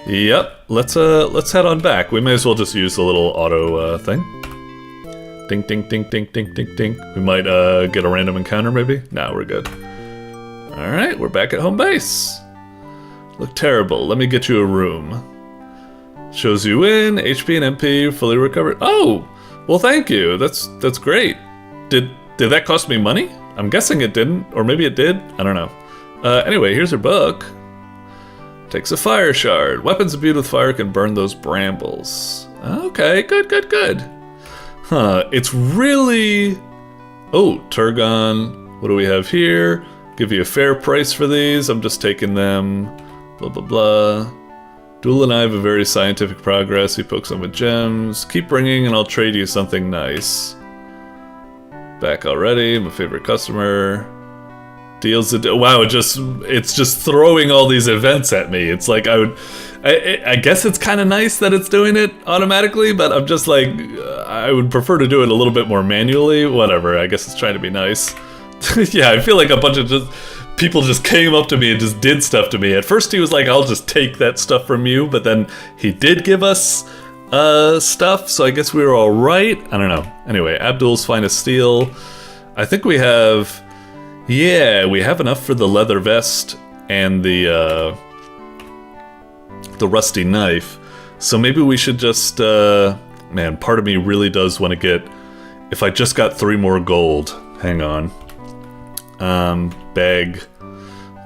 Yep, let's head on back. We may as well just use the little auto thing. Ding, ding, ding, ding, ding, ding, ding. We might get a random encounter, maybe? Nah, we're good. Alright, we're back at home base. Look terrible. Let me get you a room. Shows you in, HP and MP fully recovered. Oh! Well, thank you. That's great. Did that cost me money? I'm guessing it didn't, or maybe it did. I don't know. Anyway, here's her book. Takes a fire shard. Weapons imbued with fire can burn those brambles. Okay, good. Huh, it's really... Oh, Turgon. What do we have here? Give you a fair price for these. I'm just taking them. Blah, blah, blah. Duel and I have a very scientific progress. He pokes them with gems. Keep bringing and I'll trade you something nice. Back already. My favorite customer. Deals the wow, it's just throwing all these events at me. It's like I guess it's kind of nice that it's doing it automatically, but I'm just like I would prefer to do it a little bit more manually. Whatever, I guess it's trying to be nice. Yeah, I feel like a bunch of people just came up to me and just did stuff to me. At first he was like, I'll just take that stuff from you, but then he did give us stuff, so I guess we were alright. I don't know. Anyway, Abdul's finest steel. I think we have... Yeah, we have enough for the leather vest and the rusty knife. So maybe we should just, man, part of me really does want to get, if I just got 3 more gold. Hang on. Beg.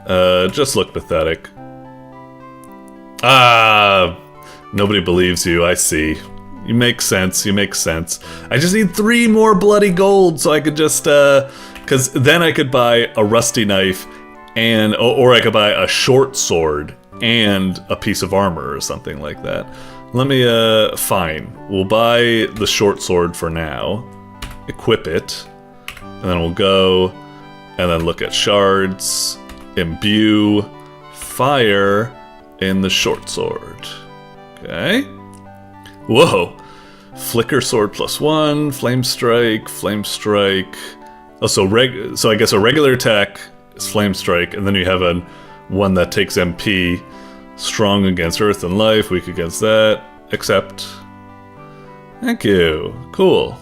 Just look pathetic. Ah, nobody believes you, I see. You make sense, I just need 3 more bloody gold so I could just, because then I could buy a rusty knife, and or I could buy a short sword and a piece of armor or something like that. Let me, fine. We'll buy the short sword for now, equip it, and then we'll go, and then look at shards, imbue, fire in the short sword. Okay. Whoa. Flicker sword +1, flame strike, flame strike. Oh, so I guess a regular attack is flame strike, and then you have one that takes MP. Strong against earth and life, weak against that. Accept. Thank you. Cool.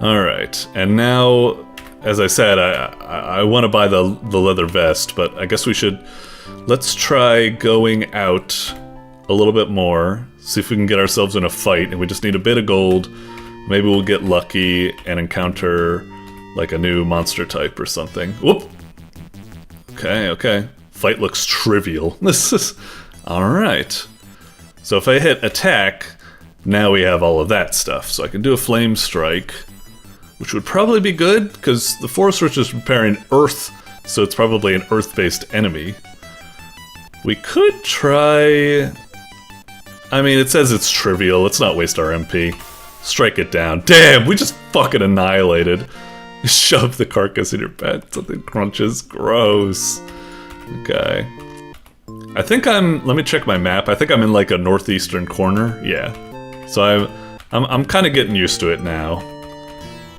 Alright, and now, as I said, I want to buy the leather vest, but I guess we should... Let's try going out a little bit more, see if we can get ourselves in a fight, and we just need a bit of gold. Maybe we'll get lucky and encounter, like, a new monster type or something. Whoop! Okay, okay. Fight looks trivial. This is... Alright. So if I hit attack, now we have all of that stuff. So I can do a flame strike, which would probably be good, because the FAFOrce is preparing earth, so it's probably an earth-based enemy. We could try... I mean, it says it's trivial, let's not waste our MP. Strike it down. Damn, we just fucking annihilated. Shove the carcass in your bed, something crunches. Gross. Okay. I think let me check my map. I think I'm in like a northeastern corner. Yeah. So I'm kind of getting used to it now.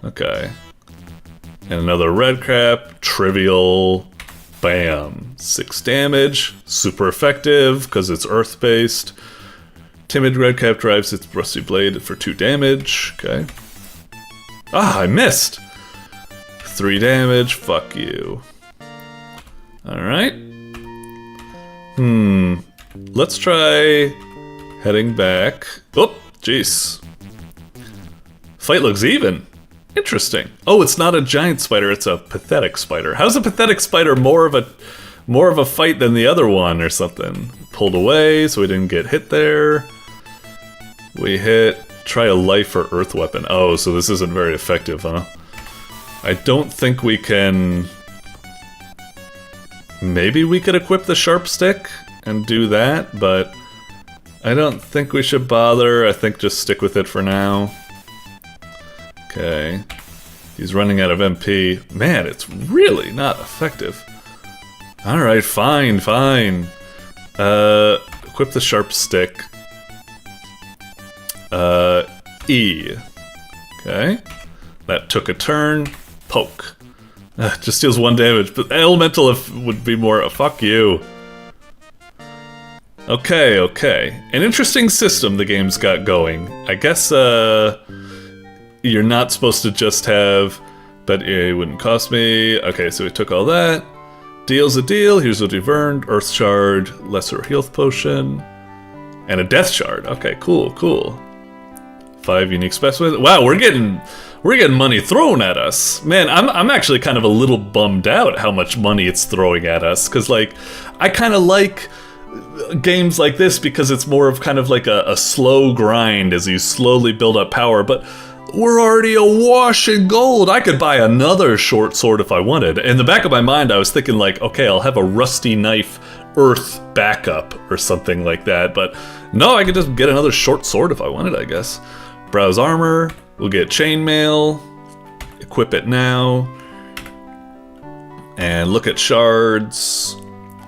Okay. And another red crap. Trivial. Bam. 6 damage. Super effective because it's earth-based. Timid redcap drives its rusty blade for 2 damage. Okay. Ah, I missed! 3 damage. Fuck you. Alright. Let's try heading back. Oh, jeez. Fight looks even. Interesting. Oh, it's not a giant spider, it's a pathetic spider. How's a pathetic spider more of a fight than the other one or something? Pulled away, so we didn't get hit there. We hit... Try a life or earth weapon. Oh, so this isn't very effective, huh? I don't think we can... Maybe we could equip the sharp stick and do that, but I don't think we should bother. I think just stick with it for now. Okay. He's running out of MP. Man, it's really not effective. Alright, fine, fine. Equip the sharp stick. E. Okay. That took a turn. Poke. Just deals 1 damage, but elemental would be more a fuck you. Okay, okay. An interesting system the game's got going. I guess, you're not supposed to just have, but it wouldn't cost me. Okay, so we took all that. Deal's a deal, here's what we've earned. Earth Shard, Lesser Health Potion, and a Death Shard. Okay, cool, cool. 5 unique specimens. Wow, we're getting money thrown at us. Man, I'm actually kind of a little bummed out how much money it's throwing at us, because, like, I kind of like games like this because it's more of kind of like a slow grind as you slowly build up power, but we're already awash in gold. I could buy another short sword if I wanted. In the back of my mind, I was thinking like, okay, I'll have a rusty knife earth backup or something like that, but no, I could just get another short sword if I wanted, I guess. Browse armor, we'll get chainmail, equip it now, and look at shards.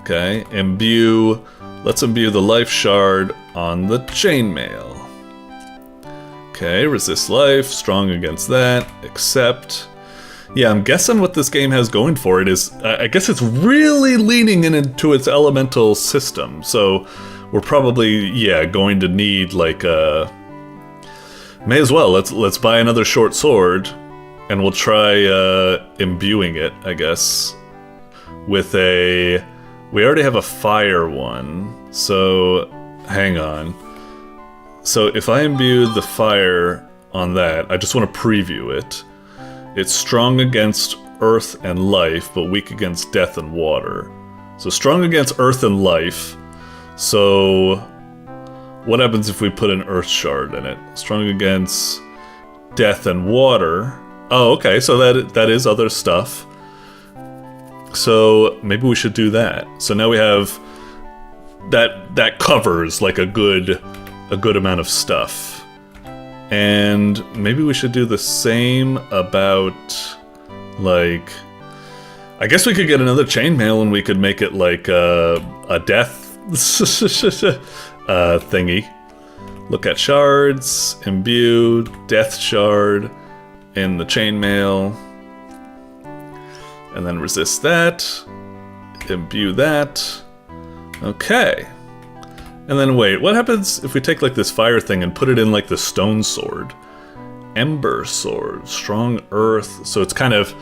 Okay, imbue, let's imbue the life shard on the chainmail. Okay, resist life, strong against that, accept. Yeah, I'm guessing what this game has going for it is, I guess it's really leaning into its elemental system, so we're probably, yeah, going to need like a... May as well, let's buy another short sword, and we'll try imbuing it, I guess, with a... We already have a fire one, so hang on. So if I imbue the fire on that, I just want to preview it. It's strong against earth and life, but weak against death and water. So strong against earth and life. So what happens if we put an earth shard in it? Strong against death and water. Oh, okay, so that is other stuff. So maybe we should do that. So now we have that covers like a good amount of stuff. And maybe we should do the same about, like, I guess we could get another chainmail and we could make it like a death thingy. Look at shards, imbued, death shard, in the chainmail. And then resist that, imbue that. Okay. And then wait, what happens if we take like this fire thing and put it in like the stone sword? Ember sword, strong earth, so it's kind of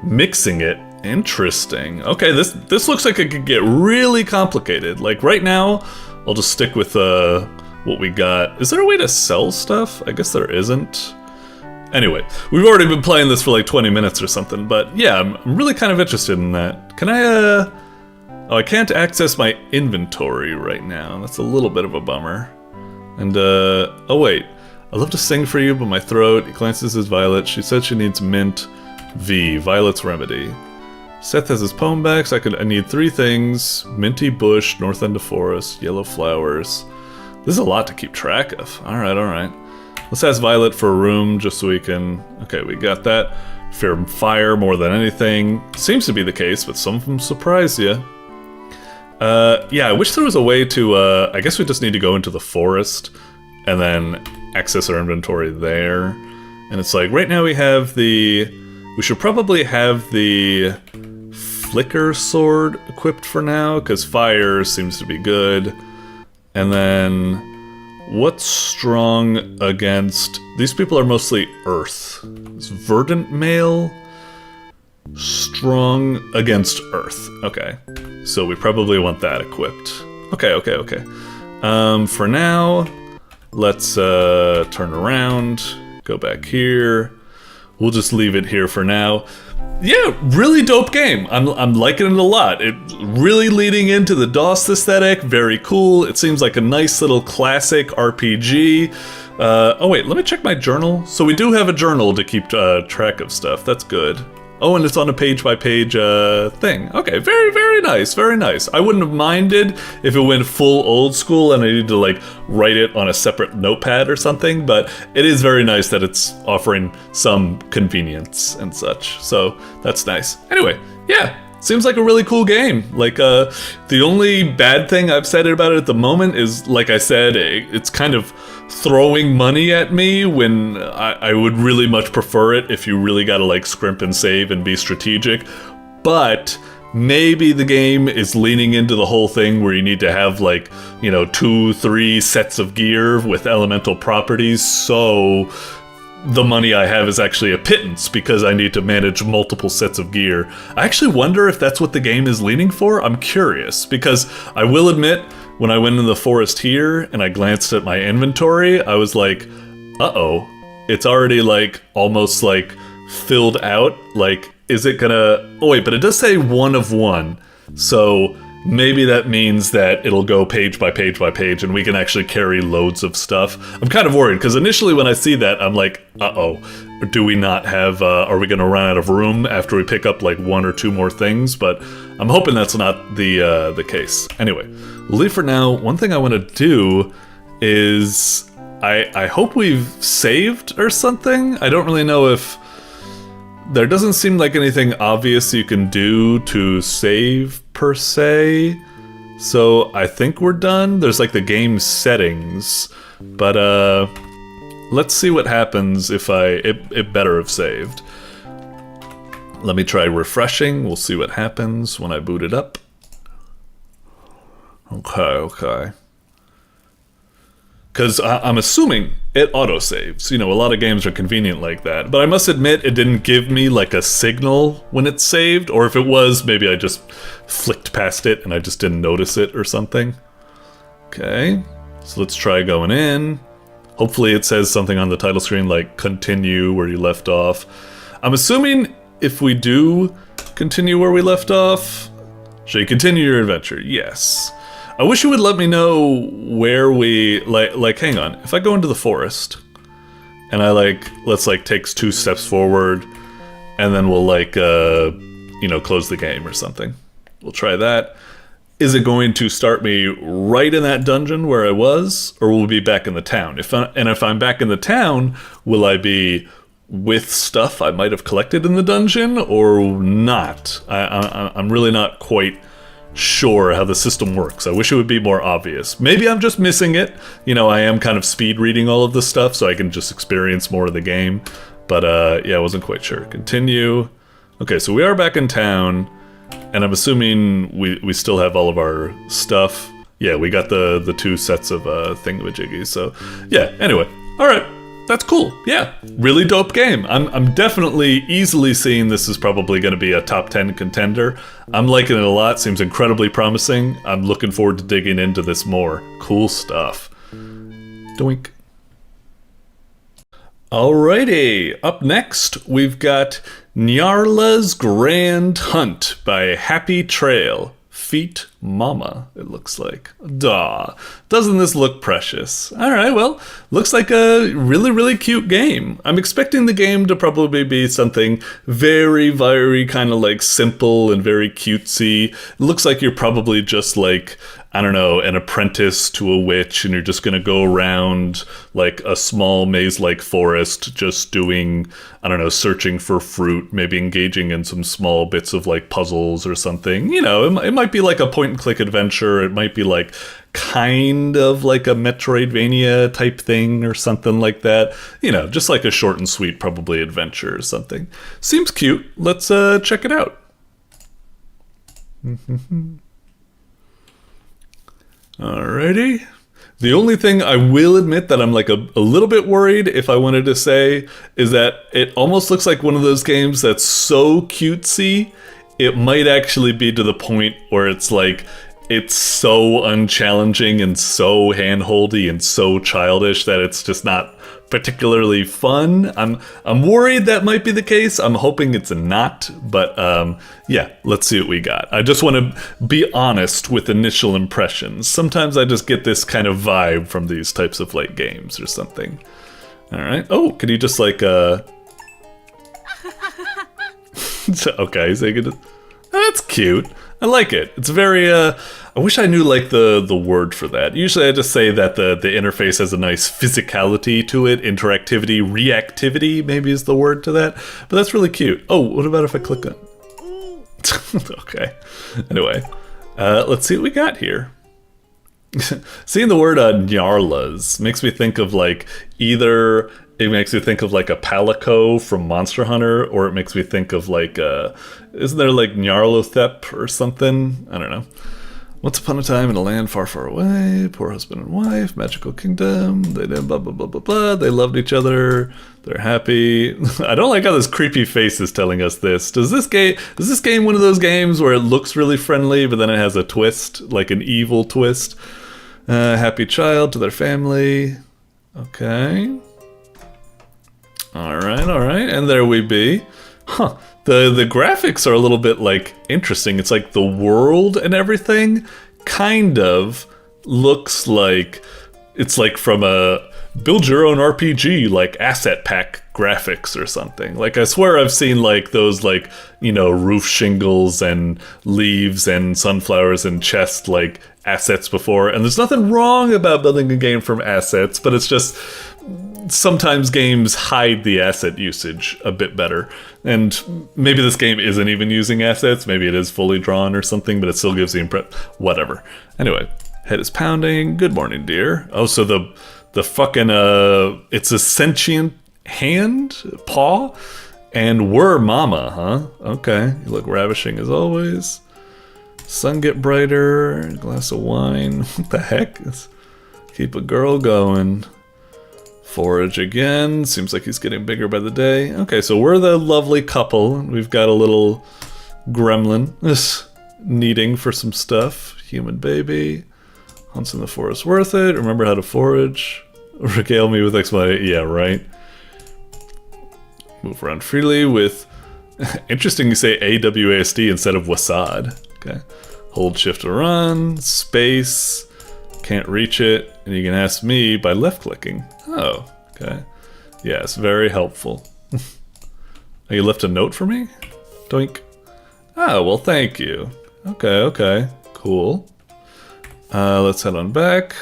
mixing it. Interesting. Okay, this looks like it could get really complicated. Like right now, I'll just stick with what we got. Is there a way to sell stuff? I guess there isn't. Anyway, we've already been playing this for like 20 minutes or something, but yeah, I'm really kind of interested in that. Can I, oh, I can't access my inventory right now. That's a little bit of a bummer. And, oh wait. I love to sing for you, but my throat. He glances at Violet. She said she needs mint. V, Violet's remedy. Seth has his poem back, so I need 3 things. Minty bush, north end of forest, yellow flowers. This is a lot to keep track of. Alright, alright. Let's ask Violet for a room, just so we can... Okay, we got that. Fear fire more than anything. Seems to be the case, but some of them surprise you. Yeah, I wish there was a way to, I guess we just need to go into the forest, and then access our inventory there. And it's like, right now we have the... We should probably have the flicker sword equipped for now, because fire seems to be good. And then, what's strong against... These people are mostly earth. Is verdant mail strong against earth? Okay, so we probably want that equipped. Okay, okay, okay. For now, let's turn around, go back here. We'll just leave it here for now. Yeah, really dope game. I'm liking it a lot. It really leading into the DOS aesthetic. Very cool. It seems like a nice little classic RPG. Oh wait, let me check my journal. So we do have a journal to keep track of stuff. That's good. Oh, and it's on a page-by-page thing. Okay, very, very nice, very nice. I wouldn't have minded if it went full old school and I needed to, like, write it on a separate notepad or something, but it is very nice that it's offering some convenience and such, so that's nice. Anyway, yeah, seems like a really cool game. Like, the only bad thing I've said about it at the moment is, like I said, it's kind of throwing money at me when I would really much prefer it if you really gotta like scrimp and save and be strategic. But maybe the game is leaning into the whole thing where you need to have like, you know, 2-3 sets of gear with elemental properties, so the money I have is actually a pittance because I need to manage multiple sets of gear. I actually wonder if that's what the game is leaning for. I'm curious, because I will admit, when I went in the forest here and I glanced at my inventory, I was like, uh-oh, it's already like almost like filled out. Like, is it gonna... Oh wait, but it does say 1 of 1. So maybe that means that it'll go page by page by page and we can actually carry loads of stuff. I'm kind of worried because initially when I see that, I'm like, uh-oh, do we not have... are we gonna run out of room after we pick up like 1 or 2 more things? But I'm hoping that's not the case. Anyway. We'll leave for now. One thing I want to do is I hope we've saved or something. I don't really know if... There doesn't seem like anything obvious you can do to save, per se. So I think we're done. There's like the game settings. But let's see what happens if it better have saved. Let me try refreshing. We'll see what happens when I boot it up. Okay, okay. Because I'm assuming it autosaves. You know, a lot of games are convenient like that. But I must admit, it didn't give me like a signal when it saved. Or if it was, maybe I just flicked past it and I just didn't notice it or something. Okay, so let's try going in. Hopefully it says something on the title screen like continue where you left off. I'm assuming if we do continue where we left off, should you continue your adventure? Yes. I wish you would let me know where we, like, hang on. If I go into the forest, and I, like, let's, like, takes 2 steps forward, and then we'll, like, you know, close the game or something. We'll try that. Is it going to start me right in that dungeon where I was, or will we be back in the town? If I'm back in the town, will I be with stuff I might have collected in the dungeon, or not? I'm really not quite sure how the system works. I wish it would be more obvious. Maybe I'm just missing it. You know, I am kind of speed reading all of this stuff so I can just experience more of the game. But yeah, I wasn't quite sure. Continue. Okay, so we are back in town, and I'm assuming we still have all of our stuff. Yeah, we got the 2 sets of thingamajiggies, so yeah, anyway. Alright, that's cool. Yeah, really dope game. I'm definitely easily seeing this is probably going to be a top 10 contender. I'm liking it a lot, seems incredibly promising. I'm looking forward to digging into this more. Cool stuff. Doink. Alrighty, up next we've got Nyarla's Grand Hunt by Happy Trail. Feet Mama, it looks like. Duh. Doesn't this look precious? Alright, well, looks like a really, really cute game. I'm expecting the game to probably be something very, very kind of like simple and very cutesy. It looks like you're probably just like, I don't know, an apprentice to a witch, and you're just gonna go around like a small maze-like forest just doing, I don't know, searching for fruit, maybe engaging in some small bits of like puzzles or something. You know, it might be like a point-and-click adventure, it might be like kind of like a Metroidvania type thing or something like that. You know, just like a short and sweet probably adventure or something. Seems cute. Let's check it out. Alrighty. The only thing I will admit that I'm like a little bit worried, if I wanted to say, is that it almost looks like one of those games that's so cutesy, it might actually be to the point where it's like, it's so unchallenging and so handholdy and so childish that it's just not particularly fun. I'm worried that might be the case. I'm hoping it's not, but yeah, let's see what we got. I just want to be honest with initial impressions. Sometimes I just get this kind of vibe from these types of like games or something. All right. Oh, can you just like okay, so you can just... That's cute. I like it. It's very I wish I knew like the word for that. Usually I just say that the interface has a nice physicality to it, interactivity, reactivity maybe is the word to that. But that's really cute. Oh, what about if I click on... Okay. Anyway, let's see what we got here. Seeing the word Nyarlas makes me think of like either... It makes me think of like a Palico from Monster Hunter, or it makes me think of like, isn't there like Nyarlathotep or something? I don't know. Once upon a time in a land far, far away, poor husband and wife, magical kingdom, they did blah, blah, blah, blah, blah, they loved each other, they're happy. I don't like how this creepy face is telling us this. Is this game one of those games where it looks really friendly, but then it has a twist, like an evil twist? Happy child to their family. Okay. Alright, and there we be. Huh, the graphics are a little bit, like, interesting. It's like the world and everything kind of looks like it's like from a build your own RPG, like asset pack graphics or something. Like, I swear I've seen, like, those, like, you know, roof shingles and leaves and sunflowers and chest, like, assets before. And there's nothing wrong about building a game from assets, but it's just... sometimes games hide the asset usage a bit better, and maybe this game isn't even using assets, maybe it is fully drawn or something, but it still gives the impression. Whatever. Anyway, head is pounding. Good morning, dear. Oh, so the fucking it's a sentient hand, paw, and we're mama, huh? Okay, you look ravishing as always. Sun get brighter. Glass of wine. What the heck? Keep a girl going. Forage again. Seems like he's getting bigger by the day. Okay, so we're the lovely couple. We've got a little gremlin needing for some stuff. Human baby. Hunts in the forest worth it. Remember how to forage. Regale me with explanation. Yeah, right. Move around freely with... Interesting you say AWASD instead of WASD. Okay. Hold shift to run. Space. Can't reach it. And you can ask me by left clicking. Oh, okay. Yes, very helpful. Oh, you left a note for me? Doink. Oh, well, thank you. Okay. Cool. Let's head on back.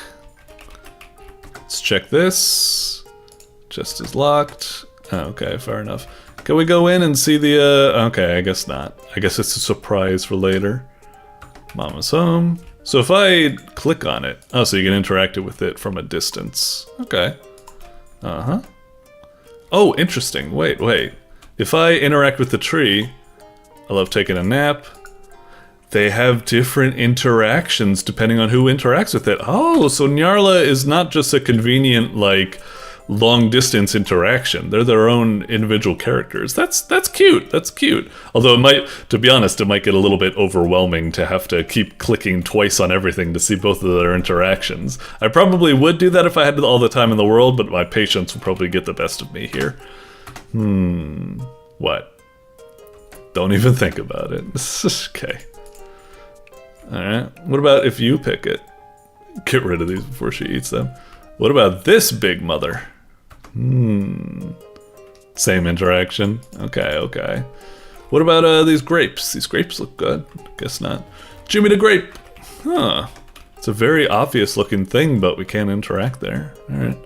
Let's check this. Chest is locked. Oh, okay, fair enough. Can we go in and see the, okay, I guess not. I guess it's a surprise for later. Mama's home. So if I click on it, oh, so you can interact with it from a distance. Okay. Uh-huh. Oh, interesting. Wait. If I interact with the tree, I love taking a nap. They have different interactions depending on who interacts with it. Oh, so Nyarla is not just a convenient, like, long-distance interaction. They're their own individual characters. That's cute. That's cute. Although it might, to be honest, it might get a little bit overwhelming to have to keep clicking twice on everything to see both of their interactions. I probably would do that if I had all the time in the world, but my patience would probably get the best of me here. What? Don't even think about it. Okay. Alright. What about if you pick it? Get rid of these before she eats them. What about this big mother? Same interaction. Okay. What about these grapes? These grapes look good. Guess not. Jimmy the grape! Huh. It's a very obvious looking thing, but we can't interact there. Alright.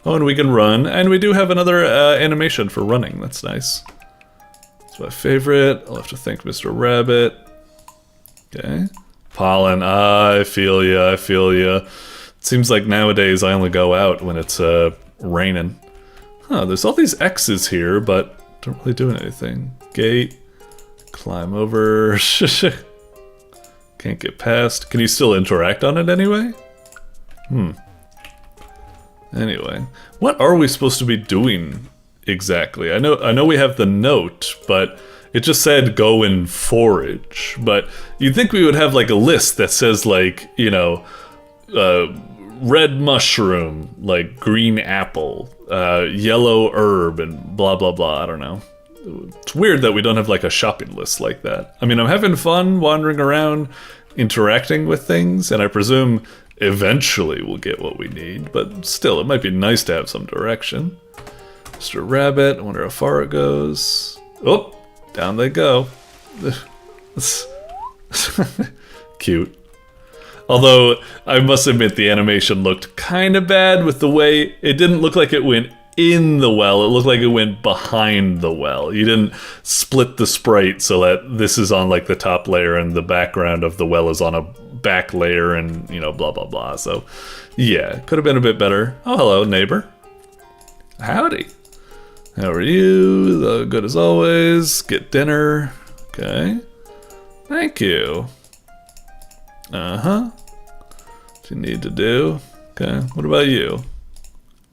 Oh, and we can run. And we do have another animation for running. That's nice. It's my favorite. I'll have to thank Mr. Rabbit. Okay. Pollen. I feel ya. It seems like nowadays I only go out when it's raining. Huh, there's all these X's here, but don't really do anything. Gate. Climb over. Can't get past. Can you still interact on it anyway? Anyway. What are we supposed to be doing exactly? I know we have the note, but it just said go and forage. But you'd think we would have like a list that says like, you know, red mushroom, like green apple, yellow herb, and blah blah blah. I don't know. It's weird that we don't have like a shopping list like that. I mean, I'm having fun wandering around, interacting with things, and I presume eventually we'll get what we need, but still, it might be nice to have some direction. Mr. Rabbit, I wonder how far it goes. Oh, down they go. Cute. Although, I must admit the animation looked kind of bad with the way it didn't look like it went in the well, it looked like it went behind the well. You didn't split the sprite so that this is on like the top layer and the background of the well is on a back layer and, you know, blah blah blah. So, yeah, could have been a bit better. Oh, hello, neighbor. Howdy. How are you? Good as always. Get dinner. Okay. Thank you. Uh-huh. What you need to do. Okay, what about you?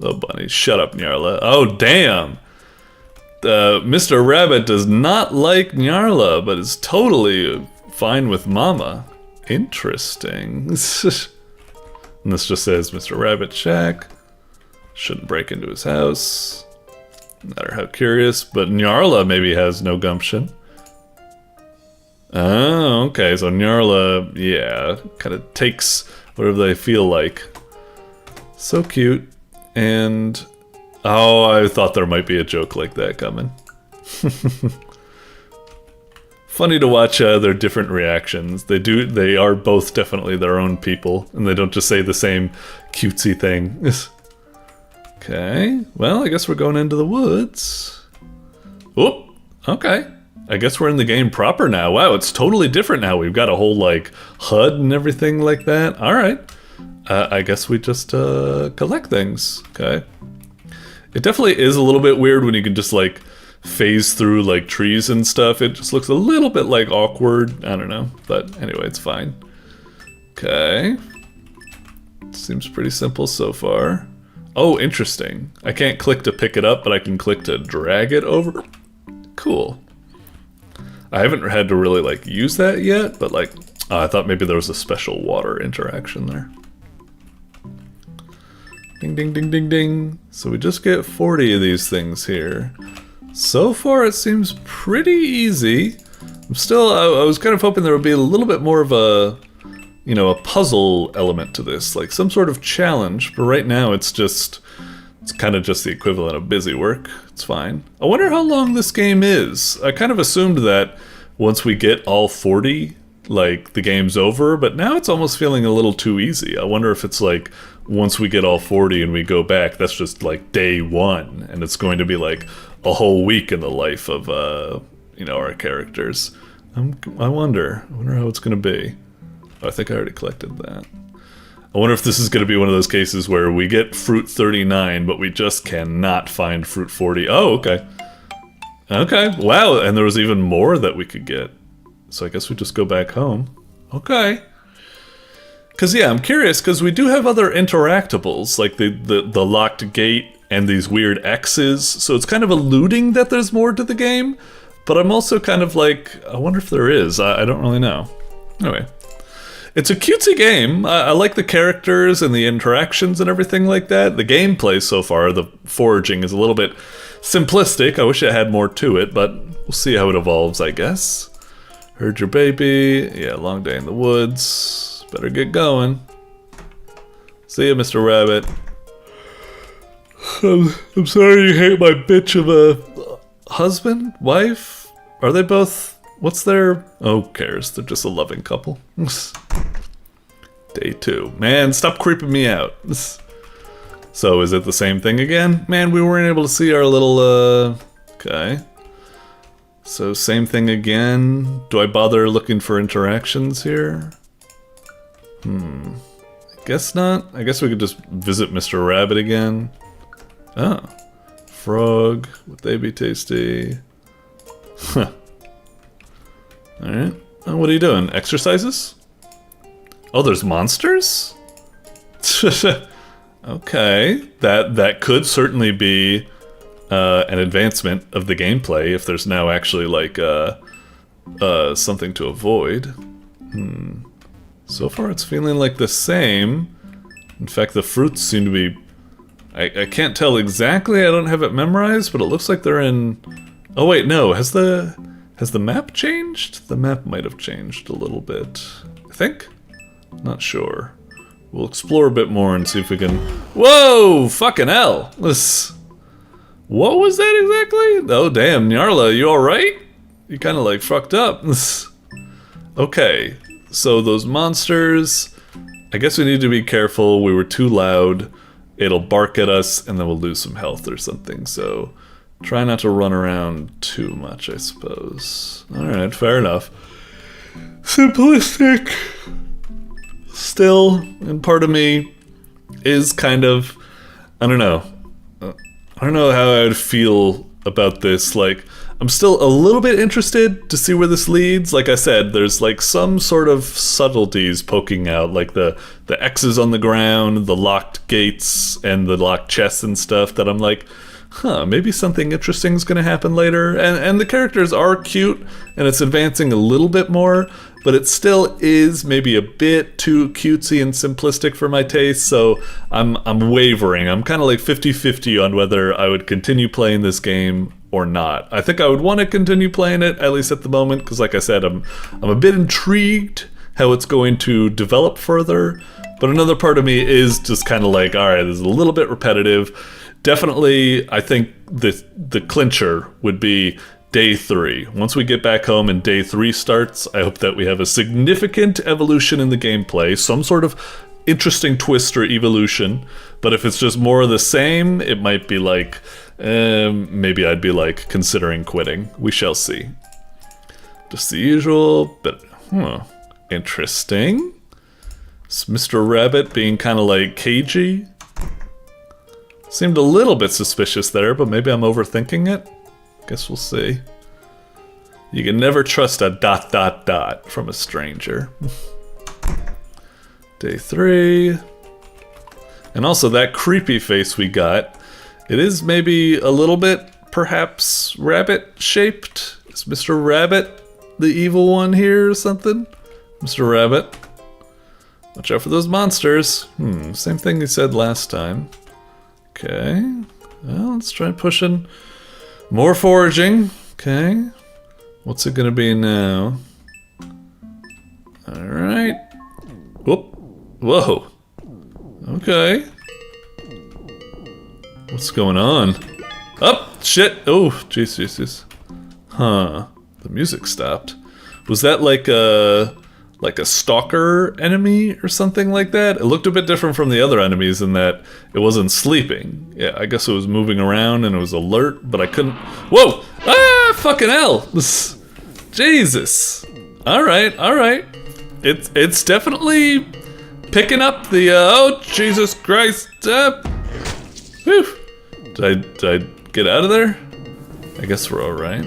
Oh, bunny, shut up, Nyarla. Oh, damn! Mr. Rabbit does not like Nyarla, but is totally fine with Mama. Interesting. And this just says, Mr. Rabbit shack. Shouldn't break into his house. No matter how curious, but Nyarla maybe has no gumption. Oh, okay, so Nyarla, yeah, kind of takes whatever they feel like. So cute. And, oh, I thought there might be a joke like that coming. Funny to watch their different reactions. They are both definitely their own people, and they don't just say the same cutesy thing. Okay, well, I guess we're going into the woods. Oh, okay. I guess we're in the game proper now. Wow, it's totally different now. We've got a whole, like, HUD and everything like that. Alright. I guess we just collect things. Okay. It definitely is a little bit weird when you can just, like, phase through, like, trees and stuff. It just looks a little bit, like, awkward. I don't know. But anyway, it's fine. Okay. Seems pretty simple so far. Oh, interesting. I can't click to pick it up, but I can click to drag it over. Cool. I haven't had to really, like, use that yet, but, like, I thought maybe there was a special water interaction there. Ding, ding, ding, ding, ding. So we just get 40 of these things here. So far, it seems pretty easy. I'm still, I was kind of hoping there would be a little bit more of a, you know, a puzzle element to this, like some sort of challenge, but right now it's kind of just the equivalent of busy work. It's fine. I wonder how long this game is. I kind of assumed that once we get all 40, like, the game's over, but now it's almost feeling a little too easy. I wonder if it's like, once we get all 40 and we go back, that's just like day one, and it's going to be like a whole week in the life of, you know, our characters. I wonder how it's going to be. I think I already collected that. I wonder if this is going to be one of those cases where we get fruit 39, but we just cannot find fruit 40. Oh, okay. Okay, wow, and there was even more that we could get. So I guess we just go back home. Okay. Because, yeah, I'm curious, because we do have other interactables, like the locked gate and these weird X's, so it's kind of alluding that there's more to the game, but I'm also kind of like, I wonder if there is. I don't really know. Anyway. It's a cutesy game. I like the characters and the interactions and everything like that. The gameplay so far, the foraging, is a little bit simplistic. I wish it had more to it, but we'll see how it evolves, I guess. Heard your baby. Yeah, long day in the woods. Better get going. See ya, Mr. Rabbit. I'm sorry you hate my bitch of a husband? Wife? Are they both... What's their... Oh, who cares? They're just a loving couple. Day 2. Man, stop creeping me out. So, is it the same thing again? Man, we weren't able to see our little, Okay. So, same thing again. Do I bother looking for interactions here? I guess not. I guess we could just visit Mr. Rabbit again. Oh. Frog. Would they be tasty? Huh. Alright. Oh, what are you doing? Exercises? Oh, there's monsters? Okay. That could certainly be an advancement of the gameplay if there's now actually like something to avoid. So far it's feeling like the same. In fact, the fruits seem to be... I can't tell exactly, I don't have it memorized, but it looks like they're in... Oh wait, no, has the map changed? The map might have changed a little bit, I think? Not sure. We'll explore a bit more and see if we can... Whoa! Fucking hell! What was that exactly? Oh damn, Nyarla, you alright? You kinda like fucked up. Okay, so those monsters... I guess we need to be careful, we were too loud. It'll bark at us and then we'll lose some health or something, so... Try not to run around too much, I suppose. Alright, fair enough. Simplistic. Still, and part of me is kind of... I don't know. I don't know how I would feel about this. Like, I'm still a little bit interested to see where this leads. Like I said, there's like some sort of subtleties poking out, like the X's on the ground, the locked gates, and the locked chests and stuff that I'm like... Huh, maybe something interesting is going to happen later. And the characters are cute, and it's advancing a little bit more, but it still is maybe a bit too cutesy and simplistic for my taste, so I'm wavering. I'm kind of like 50-50 on whether I would continue playing this game or not. I think I would want to continue playing it, at least at the moment, because like I said, I'm a bit intrigued how it's going to develop further, but another part of me is just kind of like, alright, this is a little bit repetitive. Definitely, I think the clincher would be day 3. Once we get back home and day 3 starts, I hope that we have a significant evolution in the gameplay, some sort of interesting twist or evolution. But if it's just more of the same, it might be like, maybe I'd be like considering quitting. We shall see. Just the usual, but interesting. It's Mr. Rabbit being kind of like cagey. Seemed a little bit suspicious there, but maybe I'm overthinking it. Guess we'll see. You can never trust a ... from a stranger. Day 3. And also that creepy face we got. It is maybe a little bit, perhaps, rabbit-shaped. Is Mr. Rabbit the evil one here or something? Mr. Rabbit. Watch out for those monsters. Same thing he said last time. Okay, well, let's try pushing more foraging. Okay, what's it gonna be now? Alright. Whoop. Whoa. Okay. What's going on? Oh, shit. Oh, jeez. Huh. The music stopped. Was that like a stalker enemy or something like that? It looked a bit different from the other enemies in that it wasn't sleeping. Yeah, I guess it was moving around and it was alert, but I couldn't... Whoa! Ah, fucking hell! Jesus! Alright. it's definitely picking up the oh Jesus Christ! Whew. Did I get out of there? I guess we're all right.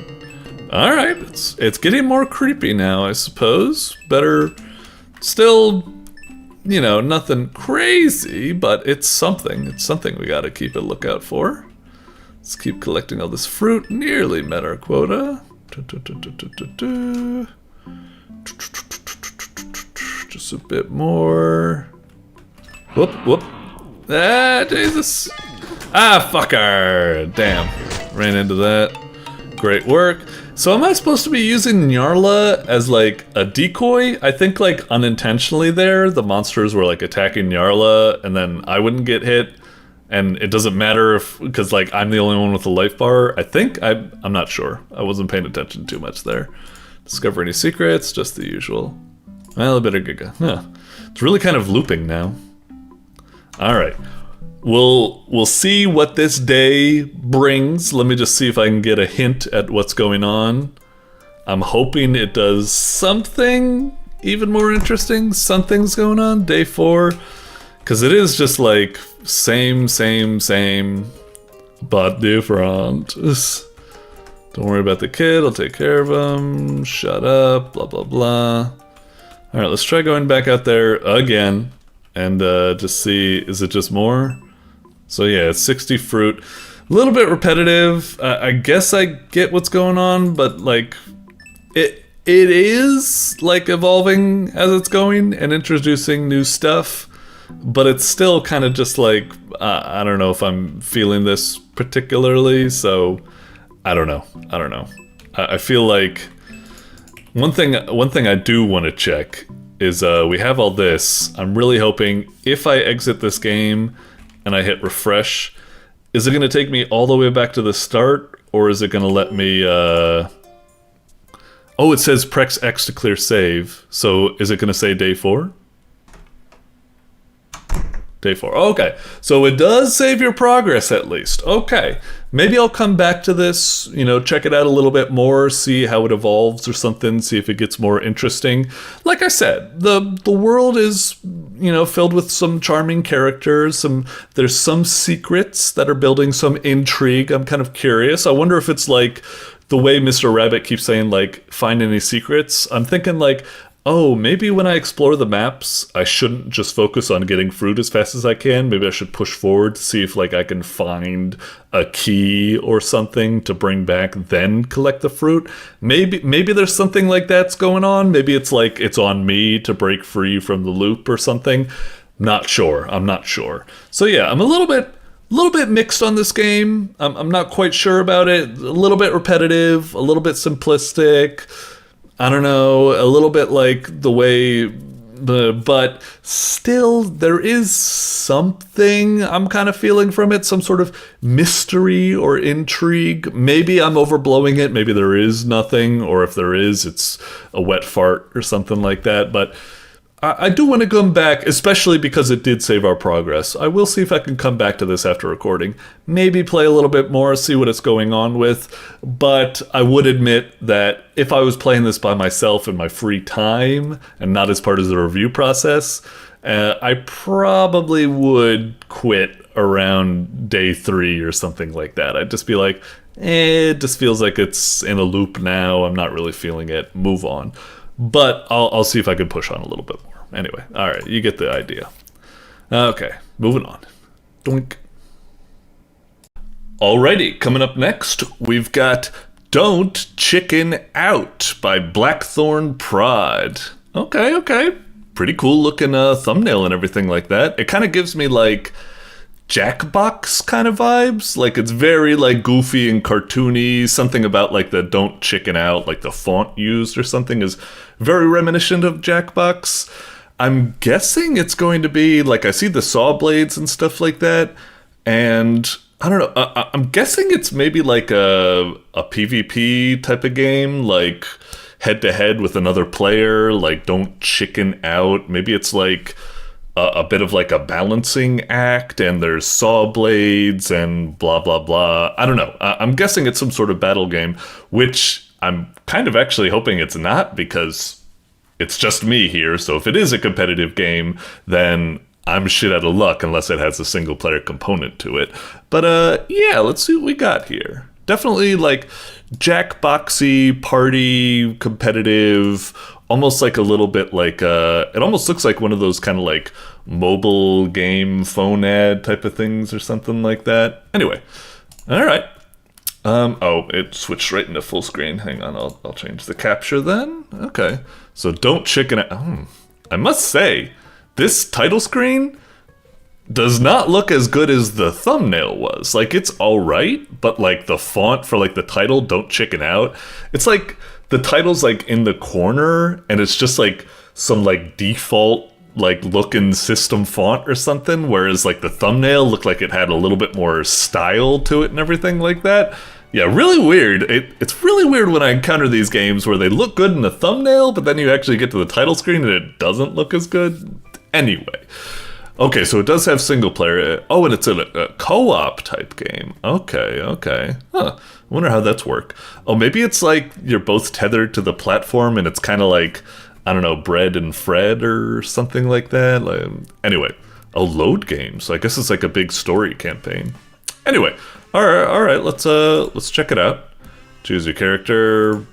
All right, it's getting more creepy now, I suppose. Better, still, you know, nothing crazy, but it's something. It's something we gotta keep a lookout for. Let's keep collecting all this fruit. Nearly met our quota. Just a bit more. Whoop, whoop. Ah, Jesus. Ah, fucker. Damn. Ran into that. Great work. So am I supposed to be using Nyarla as like a decoy? I think like unintentionally there, the monsters were like attacking Nyarla and then I wouldn't get hit. And it doesn't matter if, because like I'm the only one with a life bar. I think, I'm not sure. I wasn't paying attention too much there. Discover any secrets, just the usual. Well, a bit of giga. Huh. It's really kind of looping now. Alright. We'll see what this day brings. Let me just see if I can get a hint at what's going on. I'm hoping it does something even more interesting. Something's going on. Day 4. Because it is just like same, but different. Don't worry about the kid. I'll take care of him. Shut up. Blah, blah, blah. Alright, let's try going back out there again. And just see, is it just more? So yeah, it's 60 fruit. A little bit repetitive. I guess I get what's going on, but like, it is like evolving as it's going and introducing new stuff. But it's still kind of just like, I don't know if I'm feeling this particularly, so I don't know. I feel like one thing I do want to check is we have all this. I'm really hoping if I exit this game and I hit refresh, is it going to take me all the way back to the start, or is it going to let me, oh, it says press X to clear save, so is it going to say day 4? Day 4. Okay, so it does save your progress at least. Okay, maybe I'll come back to this, you know, check it out a little bit more, see how it evolves or something, see if it gets more interesting. Like I said, the world is, you know, filled with some charming characters. There's some secrets that are building some intrigue. I'm kind of curious. I wonder if it's like the way Mr. Rabbit keeps saying, like, find any secrets. I'm thinking like, oh, maybe when I explore the maps, I shouldn't just focus on getting fruit as fast as I can. Maybe I should push forward to see if like I can find a key or something to bring back, then collect the fruit. Maybe there's something like that's going on. Maybe it's like it's on me to break free from the loop or something. Not sure. I'm not sure. So yeah, I'm a little bit mixed on this game. I'm not quite sure about it. A little bit repetitive, a little bit simplistic. I don't know, a little bit like the way, but still there is something I'm kind of feeling from it, some sort of mystery or intrigue. Maybe I'm overblowing it, maybe there is nothing, or if there is, it's a wet fart or something like that, but I do want to come back, especially because it did save our progress. I will see if I can come back to this after recording. Maybe play a little bit more, see what it's going on with. But I would admit that if I was playing this by myself in my free time and not as part of the review process, I probably would quit around day 3 or something like that. I'd just be like, it just feels like it's in a loop now. I'm not really feeling it. Move on. But I'll see if I can push on a little bit more. Anyway, alright, you get the idea. Okay, moving on. Doink. Alrighty, coming up next, we've got Don't Chicken Out by BlackthornProd. Okay. Pretty cool looking thumbnail and everything like that. It kind of gives me like Jackbox kind of vibes. Like it's very like goofy and cartoony. Something about like the Don't Chicken Out, like the font used or something is very reminiscent of Jackbox. I'm guessing it's going to be like, I see the saw blades and stuff like that, and I don't know, I'm guessing it's maybe like a PvP type of game, like head to head with another player, like Don't Chicken Out. Maybe it's like a bit of like a balancing act, and there's saw blades and blah blah blah. I don't know, I'm guessing it's some sort of battle game, which I'm kind of actually hoping it's not, because it's just me here, so if it is a competitive game, then I'm shit out of luck unless it has a single player component to it. But yeah, let's see what we got here. Definitely like jackboxy, party, competitive, almost like a little bit like it almost looks like one of those kind of like mobile game phone ad type of things or something like that. Anyway, all right. Oh, it switched right into full screen. Hang on, I'll change the capture then. Okay, so don't chicken out. I must say, this title screen does not look as good as the thumbnail was. Like, it's alright, but like the font for like the title, don't chicken out. It's like the title's like in the corner and it's just like some like default like looking system font or something, whereas like the thumbnail looked like it had a little bit more style to it and everything like that. Yeah, really weird. It's really weird when I encounter these games where they look good in the thumbnail, but then you actually get to the title screen and it doesn't look as good. Anyway. Okay, so it does have single player. Oh, and it's a co-op type game. Okay. Huh. I wonder how that's work. Oh, maybe it's like you're both tethered to the platform and it's kind of like, I don't know, Bread and Fred or something like that. Anyway, a load game. So I guess it's like a big story campaign. Anyway, all right. Let's check it out. Choose your character.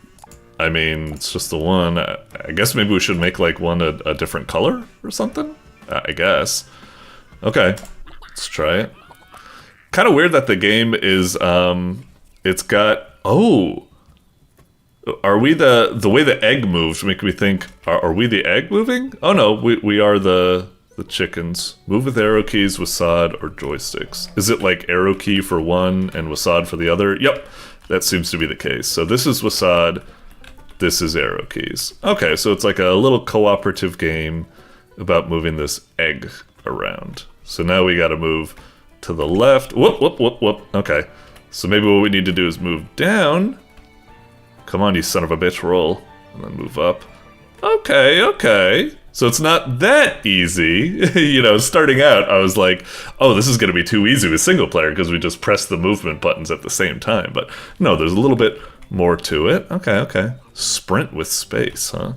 I mean, it's just the one. I guess maybe we should make like one a different color or something. I guess. Okay, let's try it. Kind of weird that the game is, it's got, oh, are we the way the egg moves make me think, are we the egg moving? Oh no, we are the chickens. Move with arrow keys, WASD, or joysticks. Is it like arrow key for one and WASD for the other? Yep, that seems to be the case. So this is WASD, this is arrow keys. Okay, so it's like a little cooperative game about moving this egg around. So now we gotta move to the left. Whoop. Okay. So maybe what we need to do is move down. Come on, you son of a bitch, roll. And then move up. Okay. So it's not that easy. You know, starting out, I was like, oh, this is gonna be too easy with single player because we just press the movement buttons at the same time. But no, there's a little bit more to it. Okay. Sprint with space, huh?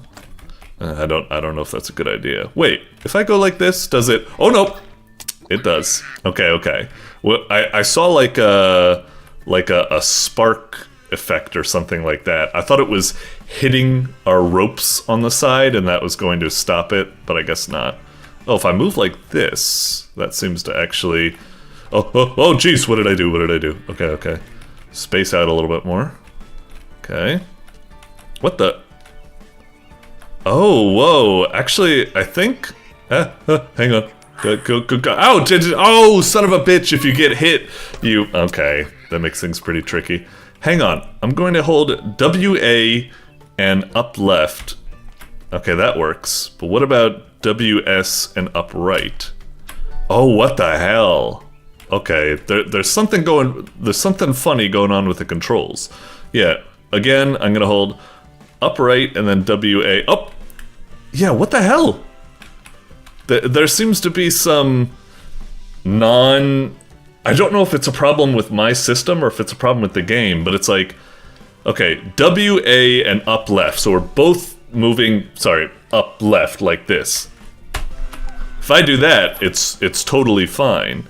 I don't know if that's a good idea. Wait, if I go like this, does it? Oh no, it does. Okay. Well, I saw like a spark effect or something like that. I thought it was hitting our ropes on the side and that was going to stop it, but I guess not. Oh, if I move like this, that seems to actually. Oh, jeez, what did I do? Okay. Space out a little bit more. Okay. What the? Oh, whoa. Actually, I think... hang on. Go. Ow! Oh, son of a bitch, if you get hit, you... Okay, that makes things pretty tricky. Hang on. I'm going to hold WA and up left. Okay, that works. But what about WS and up right? Oh, what the hell? Okay, there's something funny going on with the controls. Yeah, again, I'm going to hold up right and then WA. Oh! Yeah, what the hell? There seems to be some I don't know if it's a problem with my system or if it's a problem with the game, but it's like, okay, WA and up left. So we're both moving, up left like this. If I do that, it's totally fine.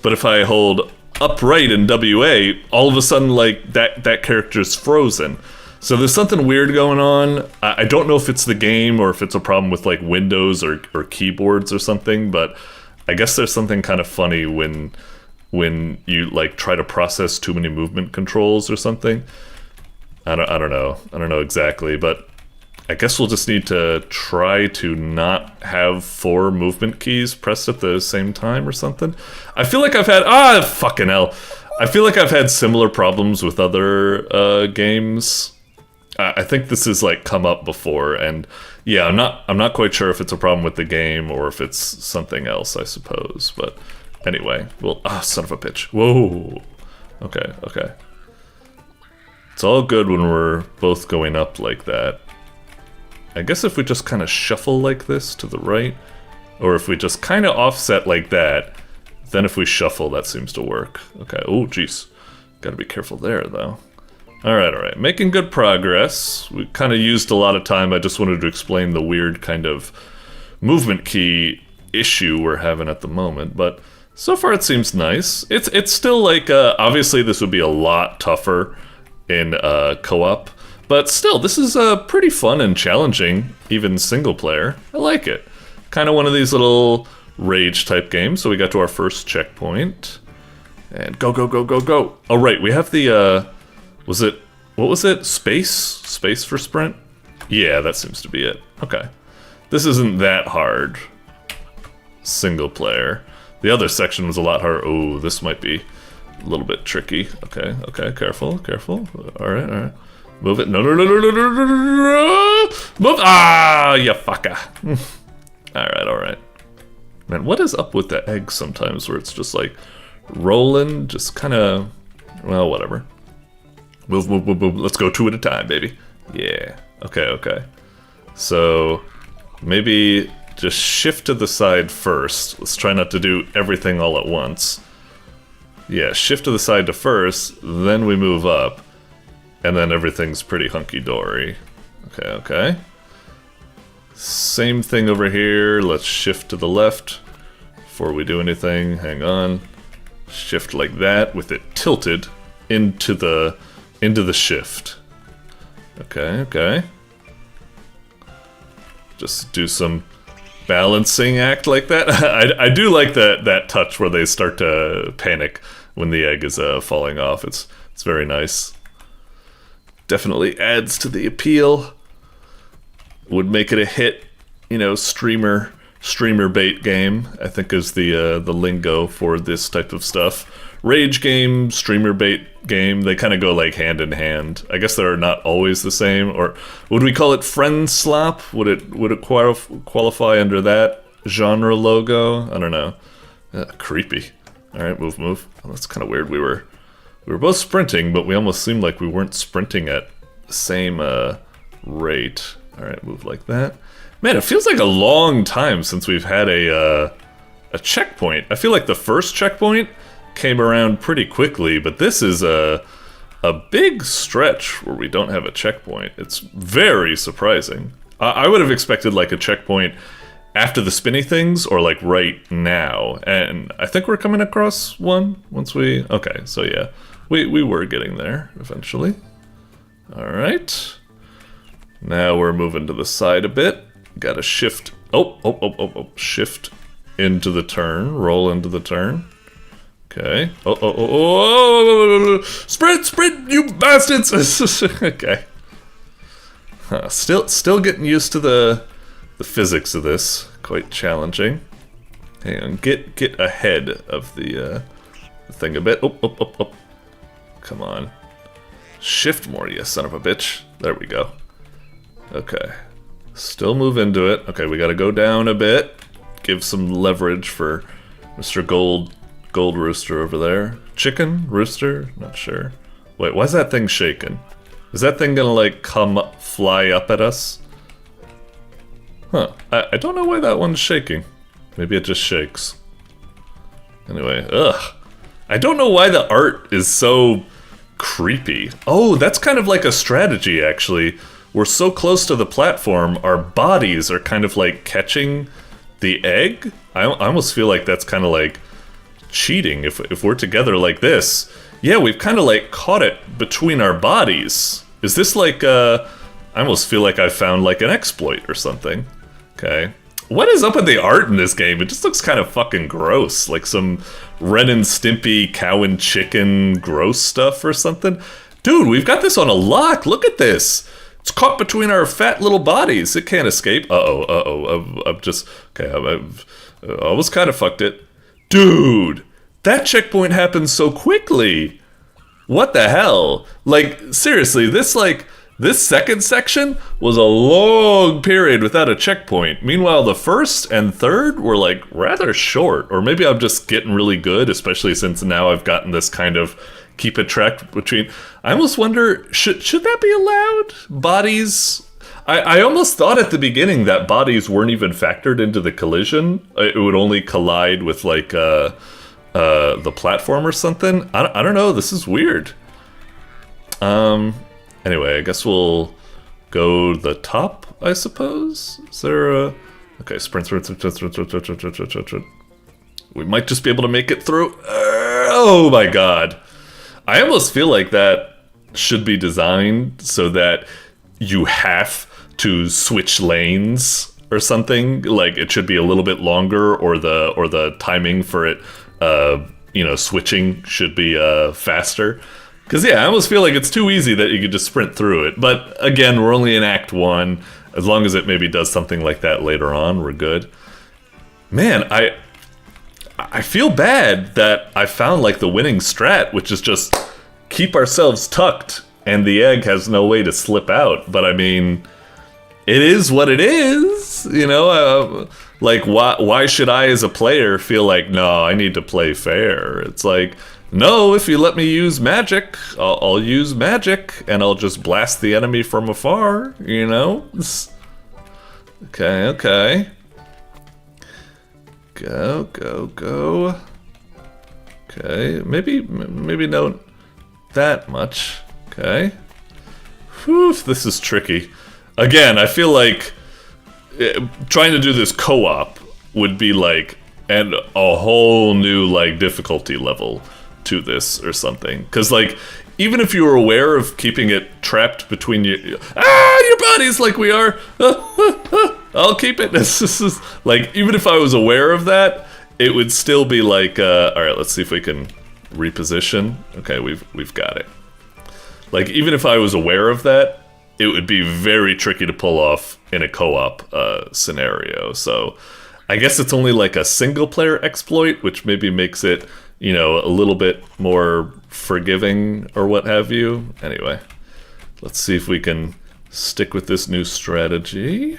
But if I hold up right and WA, all of a sudden, like, that character's frozen. So there's something weird going on. I don't know if it's the game or if it's a problem with like Windows or keyboards or something, but I guess there's something kind of funny when you like try to process too many movement controls or something. I don't know exactly, but I guess we'll just need to try to not have 4 movement keys pressed at the same time or something. I feel like I've had fucking hell. I feel like I've had similar problems with other games. I think this has like come up before, and yeah, I'm not quite sure if it's a problem with the game or if it's something else, I suppose. But anyway, well, son of a bitch. Whoa. Okay. It's all good when we're both going up like that. I guess if we just kind of shuffle like this to the right, or if we just kind of offset like that, then if we shuffle, that seems to work. Okay. Oh, jeez. Gotta be careful there, though. Alright. Making good progress. We kind of used a lot of time. I just wanted to explain the weird kind of movement key issue we're having at the moment, but so far it seems nice. It's still like, obviously this would be a lot tougher in co-op, but still, this is pretty fun and challenging, even single player. I like it. Kind of one of these little rage type games. So we got to our first checkpoint. And go. Oh, right, we have the, what was it? Space for sprint? Yeah, that seems to be it. Okay. This isn't that hard. Single player. The other section was a lot harder. Oh, this might be a little bit tricky. Okay, careful. Alright. Move it. No. Move. Ah, you fucker. Alright. Man, what is up with the egg sometimes where it's just like rolling, just kind of, well, whatever. Move. Let's go 2 at a time, baby. Yeah. Okay. So, maybe just shift to the side first. Let's try not to do everything all at once. Yeah, shift to the side to first, then we move up. And then everything's pretty hunky-dory. Okay. Same thing over here. Let's shift to the left before we do anything. Hang on. Shift like that with it tilted into the shift. Okay. Just do some balancing act like that. I do like that touch where they start to panic when the egg is falling off. It's very nice. Definitely adds to the appeal. Would make it a hit, streamer bait game, I think is the lingo for this type of stuff. Rage game, streamer bait game, they kind of go like hand in hand. I guess they're not always the same, or would we call it friend slop? Would it qualify under that genre logo? I don't know. Creepy. All right, move. Oh, that's kind of weird. We were both sprinting, but we almost seemed like we weren't sprinting at the same rate. All right, move like that. Man, it feels like a long time since we've had a checkpoint. I feel like the first checkpoint came around pretty quickly, but this is a big stretch where we don't have a checkpoint. It's very surprising. I would have expected like a checkpoint after the spinny things or like right now, and I think we're coming across one once we... Okay, so yeah, we were getting there eventually. All right. Now we're moving to the side a bit. Gotta shift. Oh. Shift into the turn. Roll into the turn. Okay. Oh. Sprint, you bastards! Okay. Huh, still getting used to the physics of this. Quite challenging. Hang on. Get ahead of the thing a bit. Oh. Come on. Shift more, you son of a bitch. There we go. Okay. Still move into it. Okay, we gotta go down a bit. Give some leverage for Mr. Gold Rooster over there. Chicken? Rooster? Not sure. Wait, why is that thing shaking? Is that thing gonna, like, fly up at us? Huh. I don't know why that one's shaking. Maybe it just shakes. Anyway, ugh. I don't know why the art is so creepy. Oh, that's kind of like a strategy, actually. We're so close to the platform, our bodies are kind of like catching the egg. I almost feel like that's kind of like cheating if we're together like this. Yeah, we've kind of like caught it between our bodies. Is this like, I almost feel like I found like an exploit or something. Okay. What is up with the art in this game? It just looks kind of fucking gross. Like some Ren and Stimpy cow and chicken gross stuff or something. Dude, we've got this on a lock. Look at this. It's caught between our fat little bodies. It can't escape. I'm just... Okay, I almost kind of fucked it. Dude, that checkpoint happened so quickly. What the hell? Like, seriously, this second section was a long period without a checkpoint. Meanwhile, the first and third were like rather short. Or maybe I'm just getting really good, especially since now I've gotten this kind of keep it track between... I almost wonder, should that be allowed? Bodies... I almost thought at the beginning that bodies weren't even factored into the collision. It would only collide with like the platform or something. I don't know, this is weird. Anyway, I guess we'll go to the top, I suppose? Is there a... Okay, sprint. We might just be able to make it through. Oh my god. I almost feel like that should be designed so that you have to switch lanes or something. Like, it should be a little bit longer, or the timing for it, switching should be faster. Because, yeah, I almost feel like it's too easy that you could just sprint through it. But, again, we're only in Act 1. As long as it maybe does something like that later on, we're good. Man, I feel bad that I found, like, the winning strat, which is just keep ourselves tucked, and the egg has no way to slip out. But, I mean, it is what it is, you know? Like, why should I, as a player, feel like, no, I need to play fair? It's like... No, if you let me use magic, I'll use magic, and I'll just blast the enemy from afar, you know? Okay. Go. Okay, maybe not that much. Okay. Whew, this is tricky. Again, I feel like trying to do this co-op would be like, and a whole new, like, difficulty level to this or something, because like even if you were aware of keeping it trapped between your bodies like we are, I'll keep it. This is like, even if I was aware of that, it would still be like all right, let's see if we can reposition. Okay, we've got it. Like, even if I was aware of that, it would be very tricky to pull off in a co-op scenario. So I guess it's only like a single player exploit, which maybe makes it, you know, a little bit more forgiving or what have you. Anyway, let's see if we can stick with this new strategy.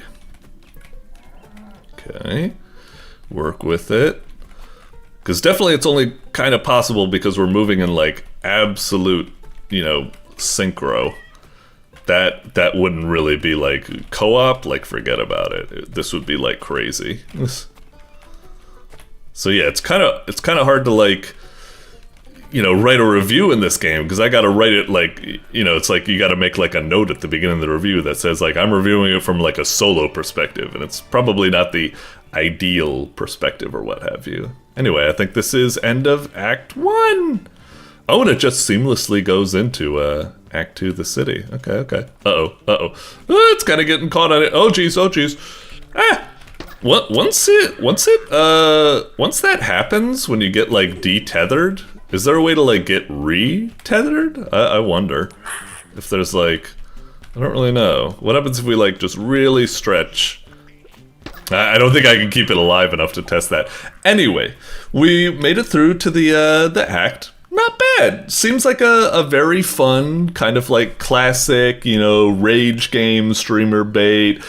Okay, work with it. Because definitely it's only kind of possible because we're moving in like absolute, you know, synchro. That wouldn't really be like co-op, like forget about it. This would be like crazy. So yeah, it's kind of hard to, like, you know, write a review in this game, because I gotta write it like, you know, it's like you gotta make like a note at the beginning of the review that says like I'm reviewing it from like a solo perspective, and it's probably not the ideal perspective or what have you. Anyway, I think this is end of Act 1. Oh, and it just seamlessly goes into Act 2, the city. Okay. Uh-oh. Oh, it's kind of getting caught on it. Oh geez. Once that happens, when you get like detethered, is there a way to like get re-tethered? I wonder if there's like, I don't really know. What happens if we like just really stretch? I don't think I can keep it alive enough to test that. Anyway, we made it through to the act. Not bad. Seems like a very fun, kind of like classic, you know, rage game, streamer bait,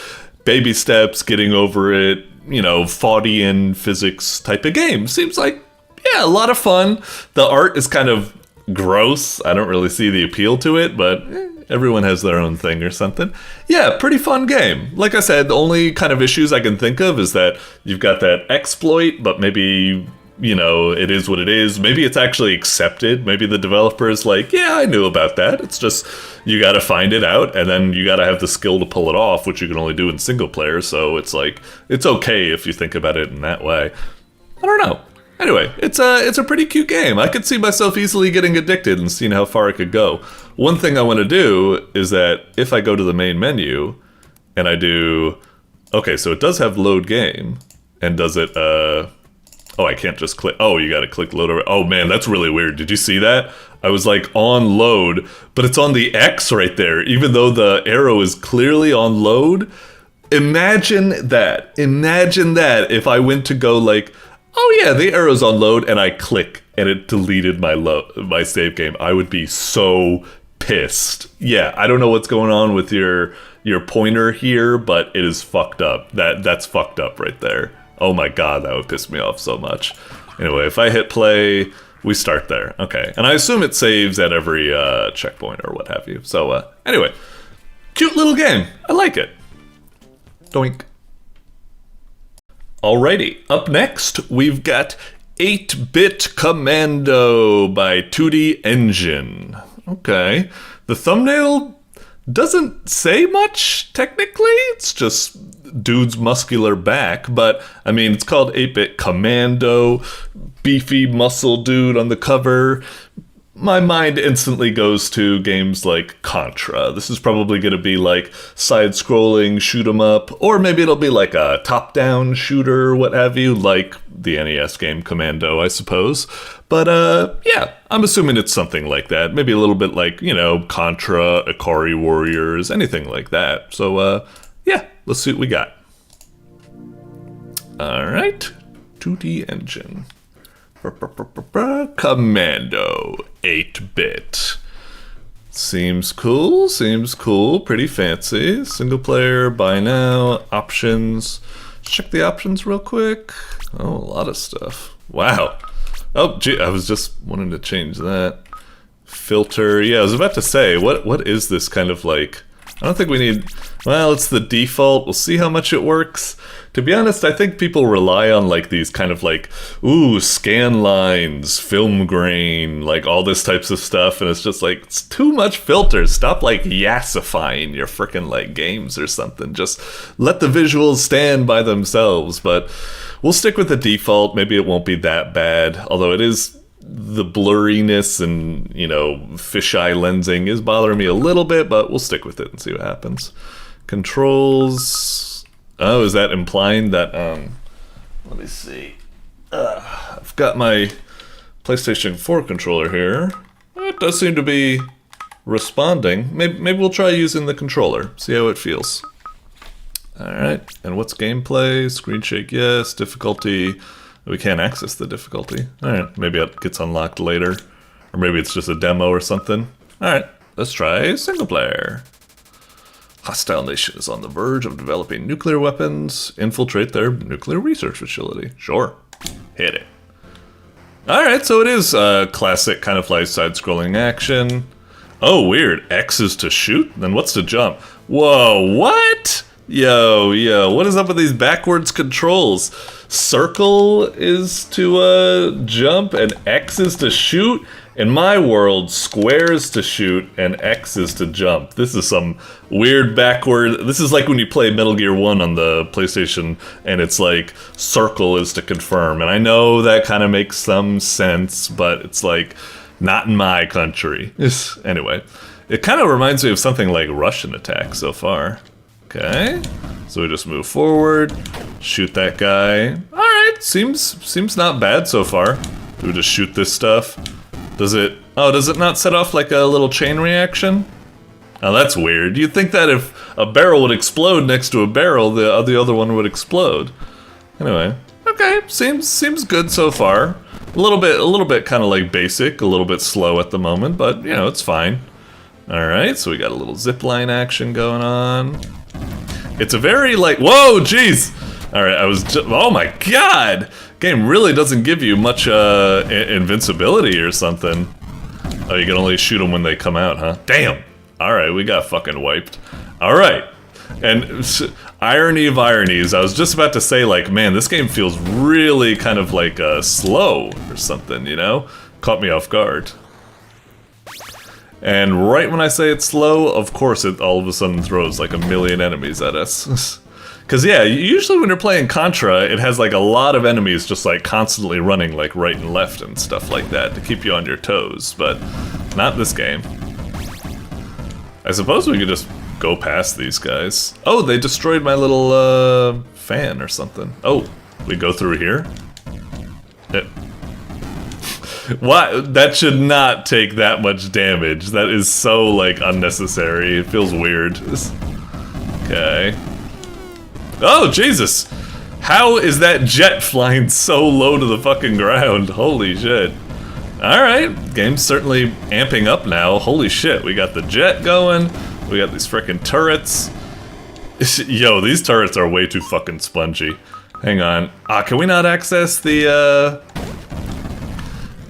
baby steps, getting over it, you know, Faudian physics type of game. Seems like, yeah, a lot of fun. The art is kind of gross. I don't really see the appeal to it, but everyone has their own thing or something. Yeah, pretty fun game. Like I said, the only kind of issues I can think of is that you've got that exploit, but maybe, you know, it is what it is. Maybe it's actually accepted. Maybe the developer is like, yeah, I knew about that. It's just, you gotta find it out, and then you gotta have the skill to pull it off, which you can only do in single player, so it's like, it's okay if you think about it in that way. I don't know. Anyway, it's a pretty cute game. I could see myself easily getting addicted and seeing how far I could go. One thing I want to do is that if I go to the main menu, and I do... Okay, so it does have load game, and does it, Oh, I can't just click... Oh, you gotta click load over... Oh man, that's really weird. Did you see that? I was like on load, but it's on the X right there, even though the arrow is clearly on load. Imagine that. Imagine that if I went to go like... Oh yeah, the arrow's on load, and I click, and it deleted my save game. I would be so pissed. Yeah, I don't know what's going on with your pointer here, but it is fucked up. That's fucked up right there. Oh my god, that would piss me off so much. Anyway, if I hit play, we start there. Okay, and I assume it saves at every checkpoint or what have you. So anyway, cute little game. I like it. Doink. Alrighty, up next, we've got 8-Bit Commando by 2D Engine. Okay, The thumbnail doesn't say much, technically. It's just dude's muscular back, but, I mean, it's called 8-Bit Commando, beefy muscle dude on the cover. My mind instantly goes to games like Contra. This is probably going to be like side-scrolling, shoot 'em up, or maybe it'll be like a top-down shooter, what have you, like the NES game Commando, I suppose. But, yeah, I'm assuming it's something like that. Maybe a little bit like, you know, Contra, Ikari Warriors, anything like that. So, yeah, let's see what we got. Alright, 2D engine. Commando, 8-bit. Seems cool, pretty fancy. Single player, buy now, options. Check the options real quick. Oh, a lot of stuff. Wow. Oh, gee, I was just wanting to change that. Filter, yeah, I was about to say, what is this kind of like... I don't think we need... Well, it's the default. We'll see how much it works. To be honest, I think people rely on like these kind of like, ooh, scan lines, film grain, like all this types of stuff, and it's just like, it's too much filters. Stop like yassifying your frickin' like games or something. Just let the visuals stand by themselves. But we'll stick with the default. Maybe it won't be that bad, although it is... The blurriness and, you know, fisheye lensing is bothering me a little bit, but we'll stick with it and see what happens. Controls. Oh, is that implying that, let me see. I've got my PlayStation 4 controller here. It does seem to be responding. Maybe we'll try using the controller, see how it feels. Alright, and what's gameplay? Screen shake, yes. Difficulty... We can't access the difficulty. Alright, maybe it gets unlocked later. Or maybe it's just a demo or something. Alright, let's try single player. Hostile nation is on the verge of developing nuclear weapons. Infiltrate their nuclear research facility. Sure. Hit it. Alright, so it is a classic kind of like side-scrolling action. Oh, weird. X is to shoot? Then what's to jump? Whoa, what? Yo, what is up with these backwards controls? Circle is to jump and X is to shoot? In my world, square is to shoot and X is to jump. This is some weird backward... This is like when you play Metal Gear 1 on the PlayStation and it's like circle is to confirm. And I know that kind of makes some sense, but it's like not in my country. Anyway, it kind of reminds me of something like Russian Attack so far. Okay, so we just move forward, shoot that guy. Alright, seems not bad so far. Do we just shoot this stuff? Does it not set off like a little chain reaction? Oh, that's weird. You'd think that if a barrel would explode next to a barrel, the other one would explode. Anyway, okay, seems good so far. A little bit kind of like basic, a little bit slow at the moment, but you know, it's fine. Alright, so we got a little zipline action going on. It's a very like, whoa, jeez! Alright, oh my god! Game really doesn't give you much invincibility or something. Oh, you can only shoot them when they come out, huh? Damn! Alright, we got fucking wiped. Alright. And irony of ironies, I was just about to say like, man, this game feels really kind of like slow or something, you know? Caught me off guard. And right when I say it's slow, of course it all of a sudden throws like a million enemies at us. Cause yeah, usually when you're playing Contra, it has like a lot of enemies just like constantly running like right and left and stuff like that to keep you on your toes, but not this game. I suppose we could just go past these guys. Oh, they destroyed my little fan or something. Oh, we go through here? Why? That should not take that much damage. That is so, like, unnecessary. It feels weird. Okay. Oh, Jesus! How is that jet flying so low to the fucking ground? Holy shit. Alright, game's certainly amping up now. Holy shit, we got the jet going. We got these frickin' turrets. Yo, these turrets are way too fucking spongy. Hang on. Can we not access the,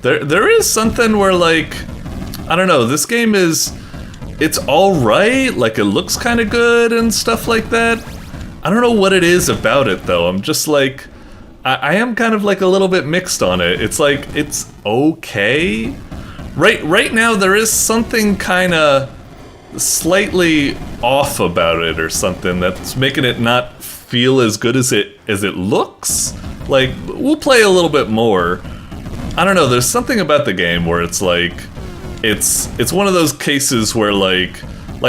There is something where, like, I don't know, this game is, it's alright, like, it looks kind of good and stuff like that. I don't know what it is about it, though. I'm just, like, I am kind of, like, a little bit mixed on it. It's, like, it's okay. Right now, there is something kind of slightly off about it or something that's making it not feel as good as it looks. Like, we'll play a little bit more. I don't know, there's something about the game where it's like, it's one of those cases where like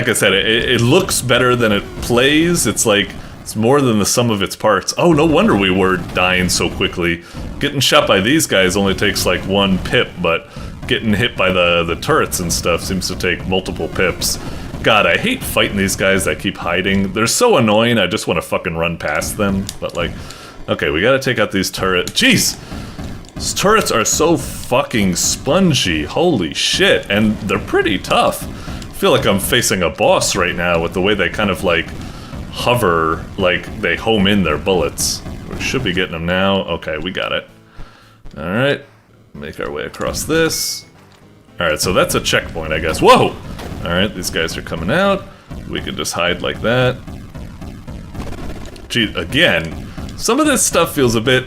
I said, it looks better than it plays. It's like, it's more than the sum of its parts. Oh, no wonder we were dying so quickly. Getting shot by these guys only takes like 1 pip, but getting hit by the turrets and stuff seems to take multiple pips. God, I hate fighting these guys that keep hiding. They're so annoying, I just want to fucking run past them. But like, okay, we gotta take out these turrets. Jeez! These turrets are so fucking spongy, holy shit, and they're pretty tough. I feel like I'm facing a boss right now with the way they kind of like hover, like they home in their bullets. We should be getting them now. Okay, we got it. Alright, make our way across this. Alright, so that's a checkpoint, I guess. Whoa! Alright, these guys are coming out. We can just hide like that. Gee, again, some of this stuff feels a bit...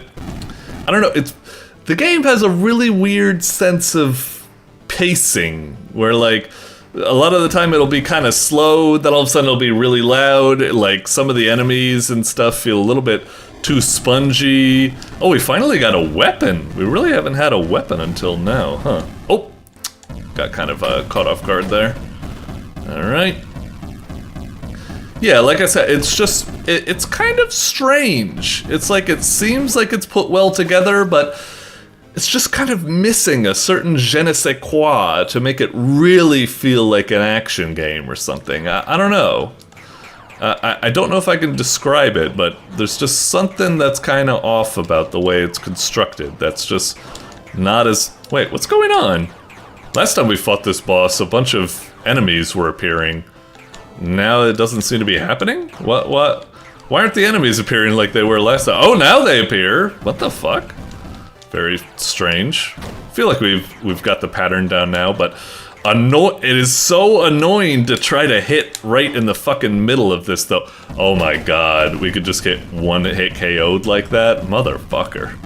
I don't know, the game has a really weird sense of pacing, where like, a lot of the time it'll be kind of slow, then all of a sudden it'll be really loud, like some of the enemies and stuff feel a little bit too spongy. Oh, we finally got a weapon! We really haven't had a weapon until now, huh? Oh! Got kind of caught off guard there. Alright. Yeah, like I said, it's just, it's kind of strange. It's like, it seems like it's put well together, but it's just kind of missing a certain je ne sais quoi to make it really feel like an action game or something. I don't know. I don't know if I can describe it, but there's just something that's kind of off about the way it's constructed. That's just not as... Wait, what's going on? Last time we fought this boss, a bunch of enemies were appearing. Now it doesn't seem to be happening? What? Why aren't the enemies appearing like they were last time? Oh, now they appear! What the fuck? Very strange. I feel like we've got the pattern down now, but it is so annoying to try to hit right in the fucking middle of this, though. Oh my god, we could just get one hit KO'd like that? Motherfucker.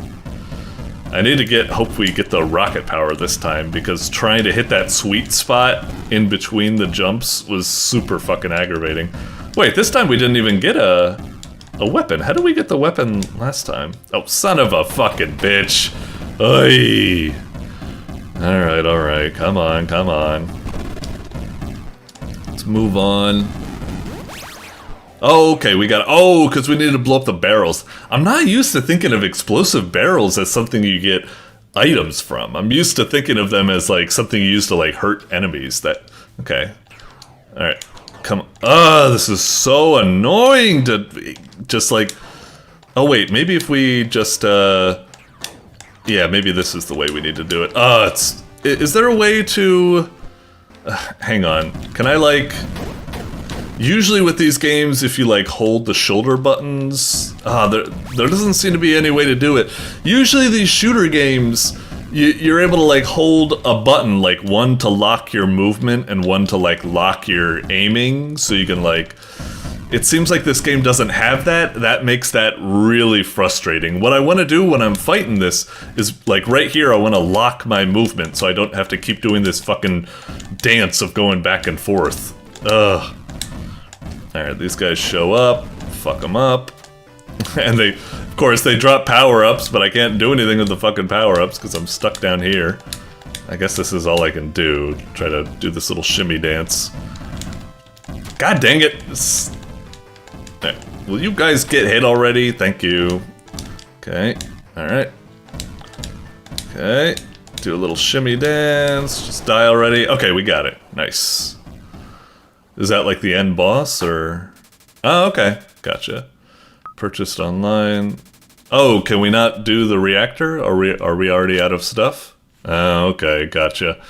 I need to hope we get the rocket power this time, because trying to hit that sweet spot in between the jumps was super fucking aggravating. Wait, this time we didn't even get a weapon. How did we get the weapon last time? Oh, son of a fucking bitch. Oy. Alright, come on. Let's move on. Oh, okay, because we needed to blow up the barrels. I'm not used to thinking of explosive barrels as something you get items from. I'm used to thinking of them as like something you use to like hurt enemies. Okay. Alright. Come on. This is so annoying to just like... Oh wait, maybe if we just, yeah, maybe this is the way we need to do it. Is there a way to... hang on. Can I like... Usually with these games, if you like hold the shoulder buttons... there doesn't seem to be any way to do it. Usually these shooter games... You're able to like hold a button, like one to lock your movement and one to like lock your aiming, so you can like... It seems like this game doesn't have that. That makes that really frustrating. What I want to do when I'm fighting this is like right here, I want to lock my movement so I don't have to keep doing this fucking dance of going back and forth. Ugh. Alright, these guys show up, fuck them up. And of course, they drop power-ups, but I can't do anything with the fucking power-ups because I'm stuck down here. I guess this is all I can do. Try to do this little shimmy dance. God dang it! Right. Will you guys get hit already? Thank you. Okay. Alright. Okay. Do a little shimmy dance. Just die already. Okay, we got it. Nice. Is that like the end boss, or... Oh, okay. Gotcha. Purchased online. Oh, can we not do the reactor? Are we already out of stuff? Oh, okay, gotcha.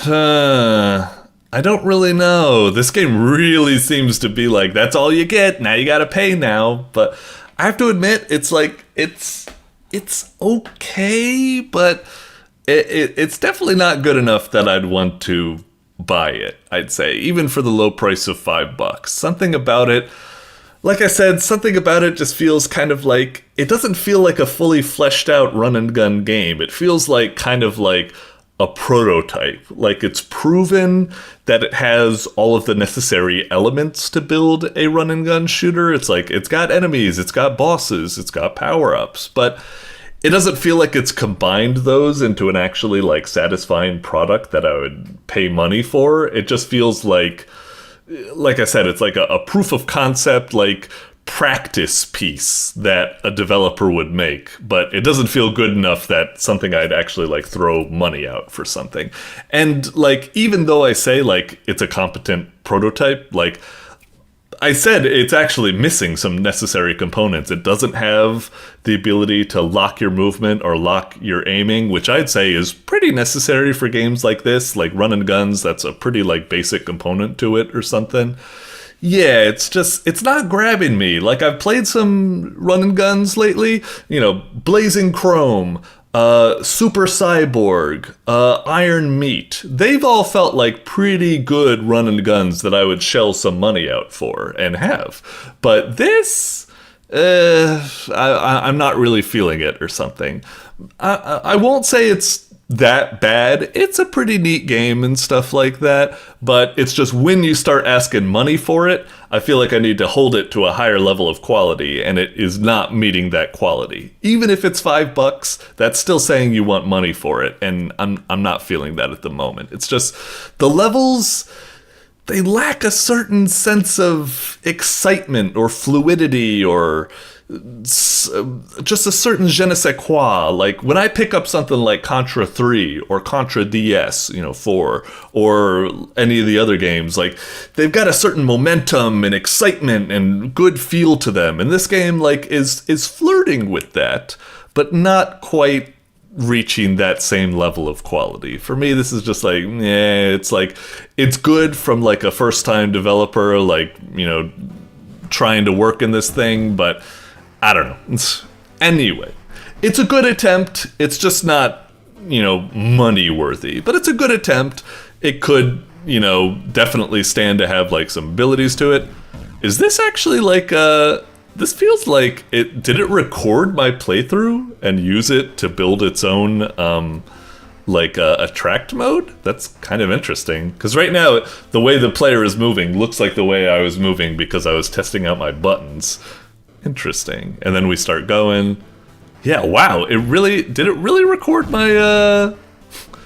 I don't really know. This game really seems to be like, that's all you get, now you gotta pay now. But I have to admit, it's like, it's okay, but it's definitely not good enough that I'd want to buy it, I'd say. Even for the low price of $5. Something about it, like I said, something about it just feels kind of like, it doesn't feel like a fully fleshed out run and gun game. It feels like kind of like a prototype. Like, it's proven that it has all of the necessary elements to build a run and gun shooter. It's like, it's got enemies, it's got bosses, it's got power-ups, but it doesn't feel like it's combined those into an actually, like, satisfying product that I would pay money for. It just feels like I said, it's like a proof of concept, like, practice piece that a developer would make, but it doesn't feel good enough that something I'd actually, like, throw money out for something. And, like, even though I say, like, it's a competent prototype, like, I said it's actually missing some necessary components. It doesn't have the ability to lock your movement or lock your aiming, which I'd say is pretty necessary for games like this, like run and guns. That's a pretty, like, basic component to it or something. Yeah, it's not grabbing me. Like, I've played some run and guns lately, you know, Blazing Chrome, Super Cyborg, Iron Meat. They've all felt like pretty good run and guns that I would shell some money out for and have. But this, I'm not really feeling it or something. I won't say it's that bad. It's a pretty neat game and stuff like that, but it's just when you start asking money for it, I feel like I need to hold it to a higher level of quality, and it is not meeting that quality. Even if it's $5, that's still saying you want money for it, and I'm not feeling that at the moment. It's just the levels, they lack a certain sense of excitement or fluidity or just a certain je ne sais quoi. Like, when I pick up something like Contra 3 or Contra DS, 4, or any of the other games, like, they've got a certain momentum and excitement and good feel to them. And this game, like, is flirting with that, but not quite reaching that same level of quality. For me, this is just like, it's like, it's good from, like, a first-time developer, like, trying to work in this thing, but I don't know. Anyway, it's a good attempt. It's just not, money worthy, but it's a good attempt. It could, definitely stand to have, like, some abilities to it. Is this actually like, this feels like did it record my playthrough and use it to build its own, attract mode? That's kind of interesting. Because right now, the way the player is moving looks like the way I was moving because I was testing out my buttons. Interesting. And then we start going. Yeah, wow. Did it really record my,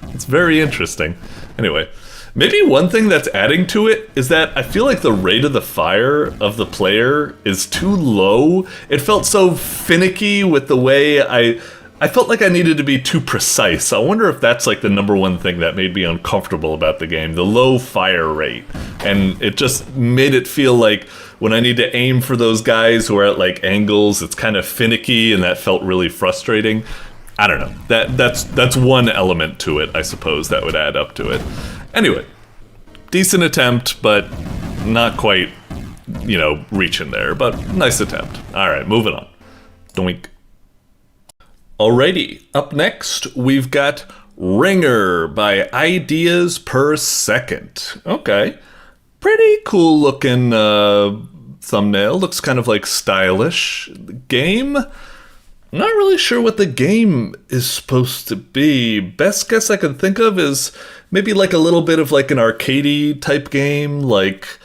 it's very interesting. Anyway, maybe one thing that's adding to it is that I feel like the rate of the fire of the player is too low. It felt so finicky with the way I felt like I needed to be too precise. I wonder if that's, like, the number one thing that made me uncomfortable about the game, the low fire rate. And it just made it feel like when I need to aim for those guys who are at, like, angles, it's kind of finicky, and that felt really frustrating. I don't know. That's one element to it, I suppose, that would add up to it. Anyway, decent attempt, but not quite, reaching there. But nice attempt. All right, moving on. Doink. Alrighty, up next, we've got Ringer by IdeasPerSecond. Okay, pretty cool looking thumbnail. Looks kind of, like, stylish. The game, I'm not really sure what the game is supposed to be. Best guess I can think of is maybe, like, a little bit of, like, an arcadey type game. Like,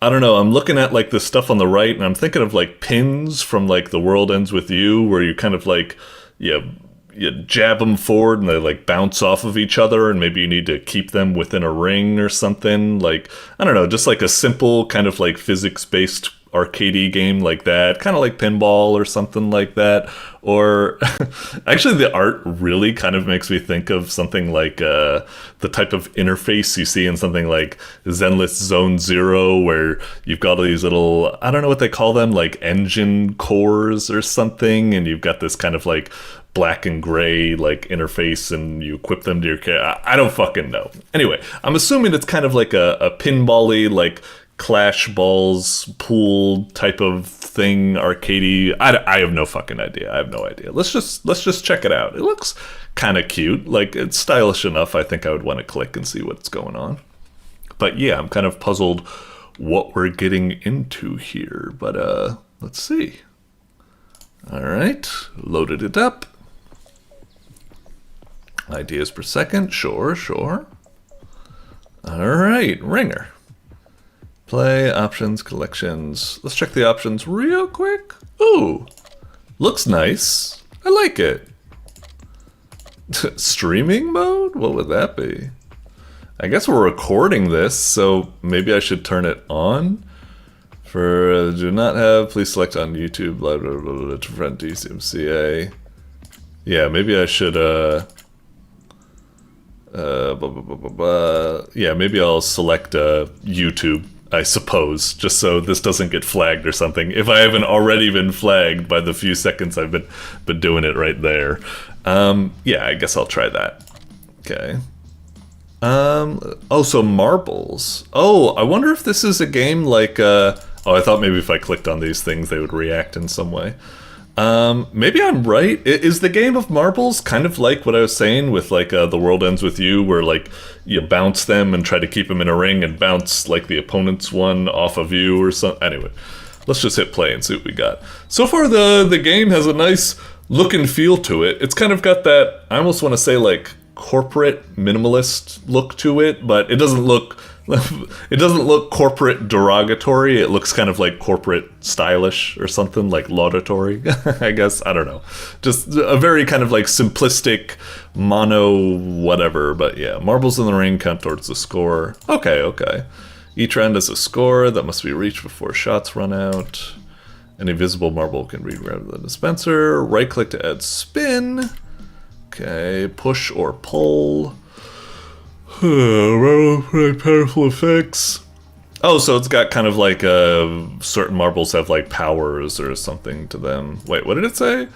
I don't know, I'm looking at, like, the stuff on the right, and I'm thinking of, like, pins from, like, The World Ends With You, where you kind of, like, you jab them forward and they, like, bounce off of each other, and maybe you need to keep them within a ring or something. Like, I don't know, just like a simple kind of, like, physics-based arcadey game like that, kind of like pinball or something like that. Or actually, the art really kind of makes me think of something like the type of interface you see in something like Zenless Zone Zero, where you've got all these little, I don't know what they call them, like engine cores or something, and you've got this kind of, like, black and gray, like, interface, and you equip them to your character. I don't fucking know. Anyway, I'm assuming it's kind of like a pinball-y, like, Clash Balls pool type of thing, arcadey. I have no fucking idea. I have no idea. Let's just check it out. It looks kind of cute. Like, it's stylish enough. I think I would want to click and see what's going on. But yeah, I'm kind of puzzled what we're getting into here. But let's see. All right, loaded it up. Ideas per second, sure, sure. Alright, ringer. Play, options, collections. Let's check the options real quick. Ooh, looks nice. I like it. Streaming mode? What would that be? I guess we're recording this, so maybe I should turn it on. For do not have, please select on YouTube, blah, blah, blah, blah, to prevent DCMCA. Yeah, maybe I should, blah, blah, blah, blah, blah. Yeah, maybe I'll select YouTube, I suppose, just so this doesn't get flagged or something. If I haven't already been flagged by the few seconds I've been doing it right there. Yeah, I guess I'll try that. Okay. Oh, so marbles. Oh, I wonder if this is a game like, oh, I thought maybe if I clicked on these things they would react in some way. Maybe I'm right. Is the game of marbles kind of like what I was saying with like The World Ends With You, where like you bounce them and try to keep them in a ring and bounce like the opponent's one off of you or something? Anyway, let's just hit play and see what we got. So far the game has a nice look and feel to it. It's kind of got that, I almost want to say like corporate minimalist look to it, but it doesn't look corporate derogatory. It looks kind of like corporate stylish or something, like laudatory. I guess, I don't know, just a very kind of like simplistic mono whatever. But yeah, marbles in the ring count towards the score. Okay, each round has a score that must be reached before shots run out. Any visible marble can be grabbed with the dispenser. Right click to add spin. Okay, push or pull. Very powerful effects. Oh, so it's got kind of like certain marbles have like powers or something to them. Wait, what did it say?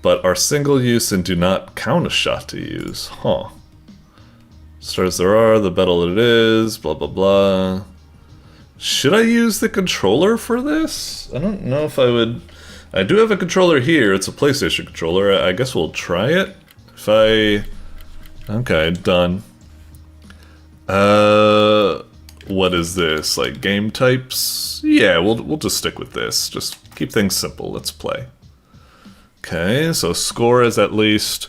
But are single use and do not count a shot to use. Huh. Stars there are, the better it is, blah blah blah. Should I use the controller for this? I don't know if I would. I do have a controller here. It's a PlayStation controller. I guess we'll try it. If I... Okay, done. What is this? Like game types? Yeah, we'll just stick with this. Just keep things simple. Let's play. Okay, so score is at least...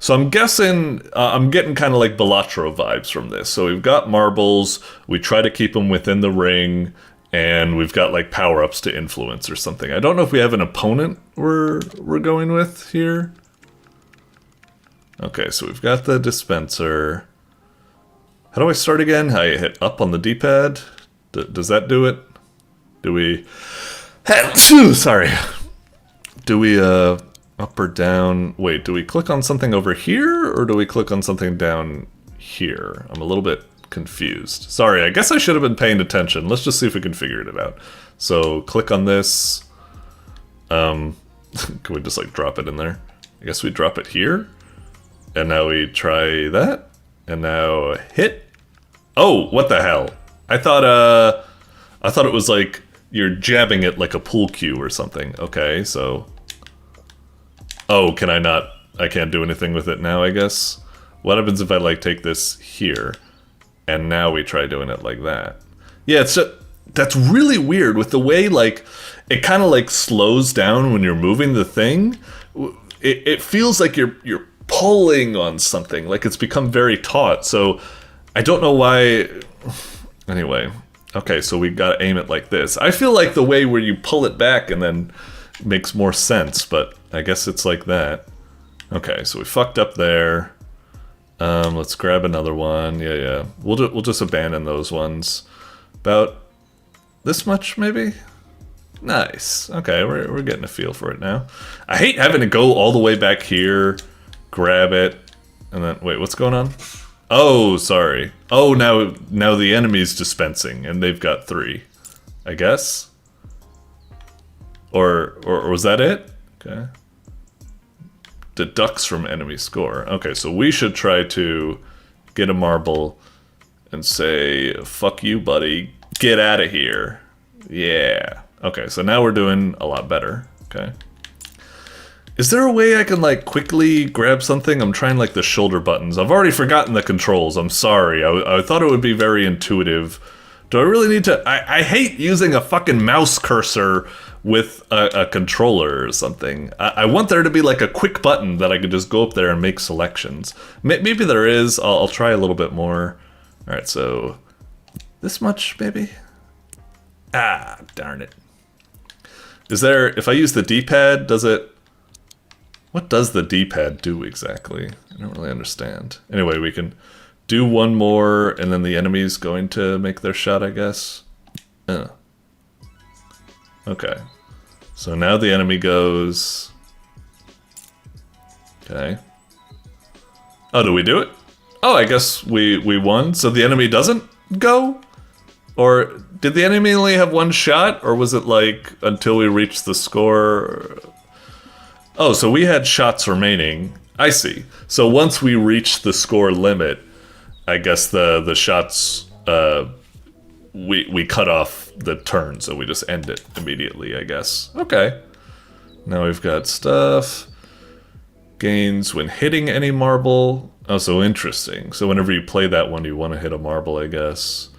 So I'm guessing, I'm getting kind of like Balatro vibes from this. So we've got marbles, we try to keep them within the ring, and we've got like power-ups to influence or something. I don't know if we have an opponent we're going with here. Okay, so we've got the dispenser. How do I start again? How you hit up on the D-pad? Does that do it? Do we... Sorry. Do we, up or down? Wait, do we click on something over here, or do we click on something down here? I'm a little bit confused. Sorry, I guess I should have been paying attention. Let's just see if we can figure it out. So, click on this. Can we just, like, drop it in there? I guess we drop it here. And now we try that. And now hit. Oh, what the hell? I thought it was like you're jabbing it like a pool cue or something. Okay, so... Oh, can I not... I can't do anything with it now, I guess? What happens if I, like, take this here, and now we try doing it like that? Yeah, it's just... That's really weird with the way, like, it kind of, like, slows down when you're moving the thing. It feels like you're pulling on something, like it's become very taut, so I don't know why... Anyway, okay, so we gotta aim it like this. I feel like the way where you pull it back and then makes more sense, but I guess it's like that. Okay, so we fucked up there. Let's grab another one. Yeah. We'll just abandon those ones. About this much, maybe? Nice. Okay, we're getting a feel for it now. I hate having to go all the way back here, grab it, and then... Wait, what's going on? Oh, sorry. Oh, now the enemy's dispensing, and they've got 3. I guess? Or was that it? Okay. Deducts from enemy score. Okay, so we should try to get a marble and say, fuck you, buddy. Get out of here. Yeah. Okay, so now we're doing a lot better. Okay. Is there a way I can, like, quickly grab something? I'm trying, like, the shoulder buttons. I've already forgotten the controls. I'm sorry. I thought it would be very intuitive Do I really need to... I hate using a fucking mouse cursor with a controller or something. I want there to be like a quick button that I could just go up there and make selections. Maybe there is. I'll try a little bit more. Alright, so... this much, maybe? Ah, darn it. Is there... if I use the D-pad, does it... what does the D-pad do exactly? I don't really understand. Anyway, we can do one more, and then the enemy's going to make their shot, I guess. Okay. So now the enemy goes... okay. Oh, do we do it? Oh, I guess we won, so the enemy doesn't go? Or did the enemy only have one shot, or was it like until we reached the score? Oh, so we had shots remaining. I see. So once we reach the score limit, I guess the shots we cut off the turn, so we just end it immediately, I guess. Okay. Now we've got stuff. Gains when hitting any marble. Oh, so interesting. So whenever you play that one, you want to hit a marble, I guess.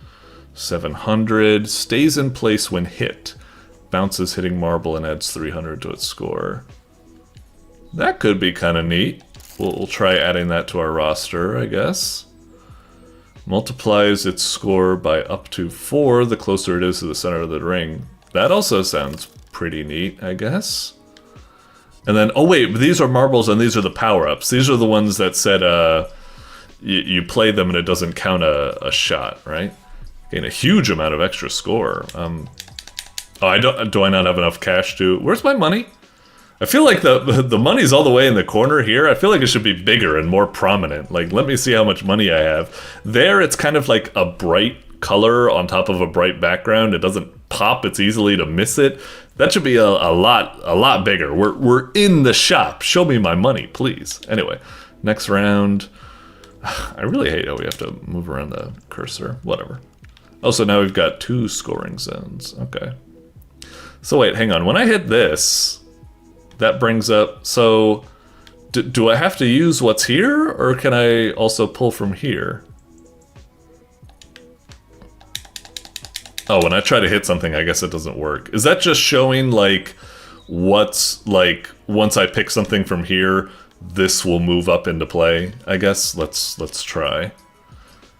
700. Stays in place when hit. Bounces hitting marble and adds 300 to its score. That could be kind of neat. We'll try adding that to our roster, I guess. Multiplies its score by up to 4 the closer it is to the center of the ring. That also sounds pretty neat, I guess. And then, oh wait, these are marbles and these are the power-ups. These are the ones that said you play them and it doesn't count a shot, right? Gain a huge amount of extra score. Oh, do I not have enough cash to... where's my money? I feel like the money's all the way in the corner here. I feel like it should be bigger and more prominent. Like, let me see how much money I have. There, it's kind of like a bright color on top of a bright background. It doesn't pop. It's easily to miss it. That should be a lot bigger. We're in the shop. Show me my money, please. Anyway, next round. I really hate how we have to move around the cursor. Whatever. Oh, so now we've got 2 scoring zones. Okay. So wait, hang on. When I hit this... that brings up, so do I have to use what's here, or can I also pull from here? Oh, when I try to hit something, I guess it doesn't work. Is that just showing, like, what's, like, once I pick something from here, this will move up into play? I guess, let's try.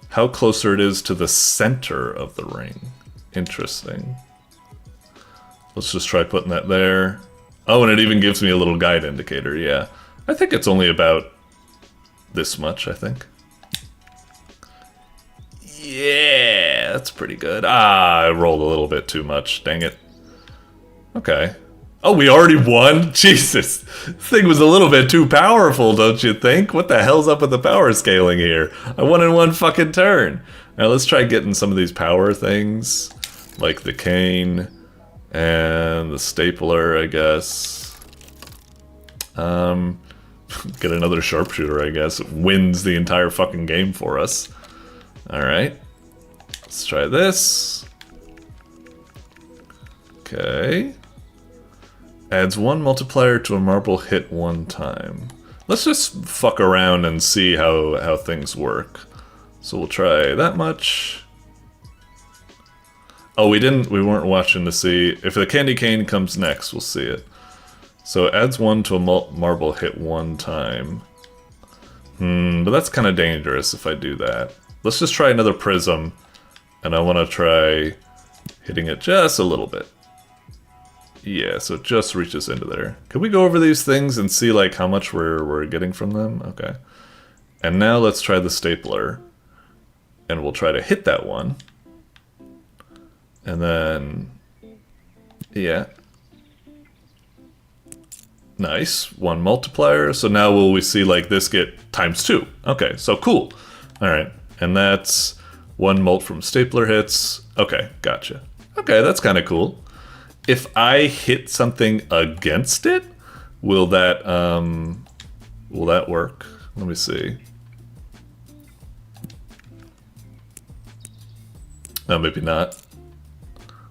How closer it is to the center of the ring. Interesting. Let's just try putting that there. Oh, and it even gives me a little guide indicator, yeah. I think it's only about this much, I think. Yeah, that's pretty good. Ah, I rolled a little bit too much, dang it. Okay. Oh, we already won? Jesus, this thing was a little bit too powerful, don't you think? What the hell's up with the power scaling here? I won in one fucking turn. Now let's try getting some of these power things, like the cane. And the stapler, I guess. Get another sharpshooter, I guess. It wins the entire fucking game for us. Alright. Let's try this. Okay. Adds 1 multiplier to a marble hit 1 time. Let's just fuck around and see how things work. So we'll try that much. Oh, we weren't watching to see. If the candy cane comes next, we'll see it. So it adds 1 to a marble hit 1 time. But that's kind of dangerous if I do that. Let's just try another prism. And I want to try hitting it just a little bit. Yeah, so it just reaches into there. Can we go over these things and see like how much we're getting from them? Okay. And now let's try the stapler. And we'll try to hit that one. And then, yeah. Nice, 1 multiplier. So now will we see like this get ×2? Okay, so cool. All right, and that's 1 mult from stapler hits. Okay, gotcha. Okay, that's kind of cool. If I hit something against it, will that work? Let me see. No, maybe not.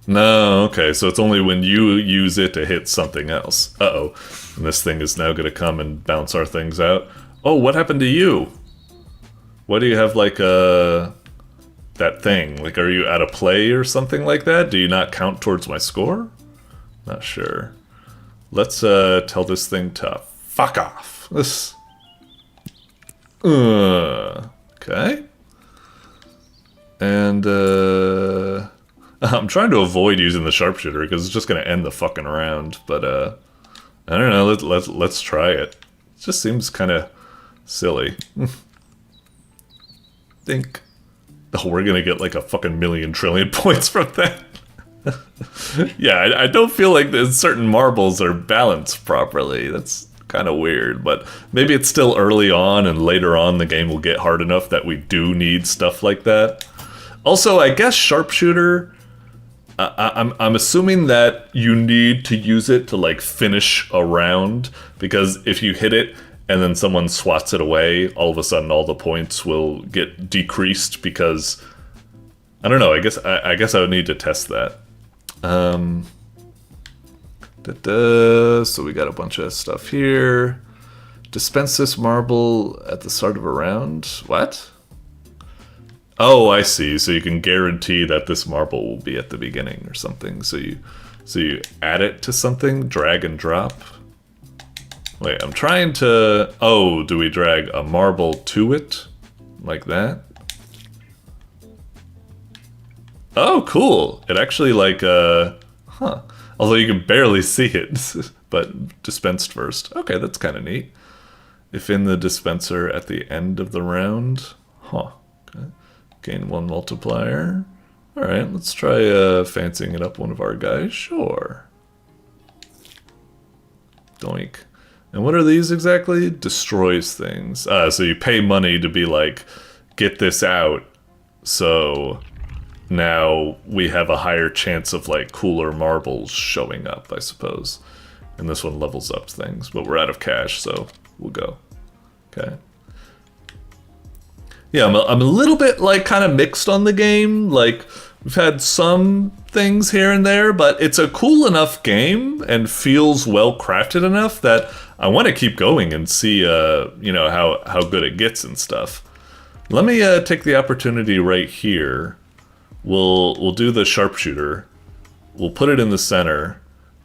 No, okay, so it's only when you use it to hit something else. Uh-oh. And this thing is now gonna come and bounce our things out. Oh, what happened to you? Why do you have like a that thing? Like, are you out of play or something like that? Do you not count towards my score? Not sure. Let's tell this thing to fuck off. This. Okay. And I'm trying to avoid using the sharpshooter because it's just gonna end the fucking round. But I don't know. Let's try it. It just seems kind of silly. Think. Oh, we're gonna get like a fucking million trillion points from that. Yeah, I don't feel like certain marbles are balanced properly. That's kind of weird, but maybe it's still early on, and later on the game will get hard enough that we do need stuff like that. Also, I guess sharpshooter. I'm assuming that you need to use it to like finish a round, because if you hit it and then someone swats it away, all of a sudden all the points will get decreased because I don't know. I guess I would need to test that. So we got a bunch of stuff here. Dispense this marble at the start of a round. What? Oh, I see. So you can guarantee that this marble will be at the beginning or something. So you add it to something, drag and drop. Wait, I'm trying to... Oh, do we drag a marble to it? Like that? Oh, cool. It actually like, huh. Although you can barely see it, but dispensed first. Okay, that's kind of neat. If in the dispenser at the end of the round. Huh. Okay. Gain 1 multiplier. Alright, let's try fancying it up one of our guys. Sure. Doink. And what are these exactly? Destroys things. So you pay money to be like, get this out. So now we have a higher chance of like cooler marbles showing up, I suppose. And this one levels up things, but we're out of cash, so we'll go. Okay. Yeah, I'm a little bit like kind of mixed on the game. Like, we've had some things here and there, but it's a cool enough game and feels well crafted enough that I want to keep going and see, you know, how good it gets and stuff. Let me take the opportunity right here. We'll do the sharpshooter. We'll put it in the center,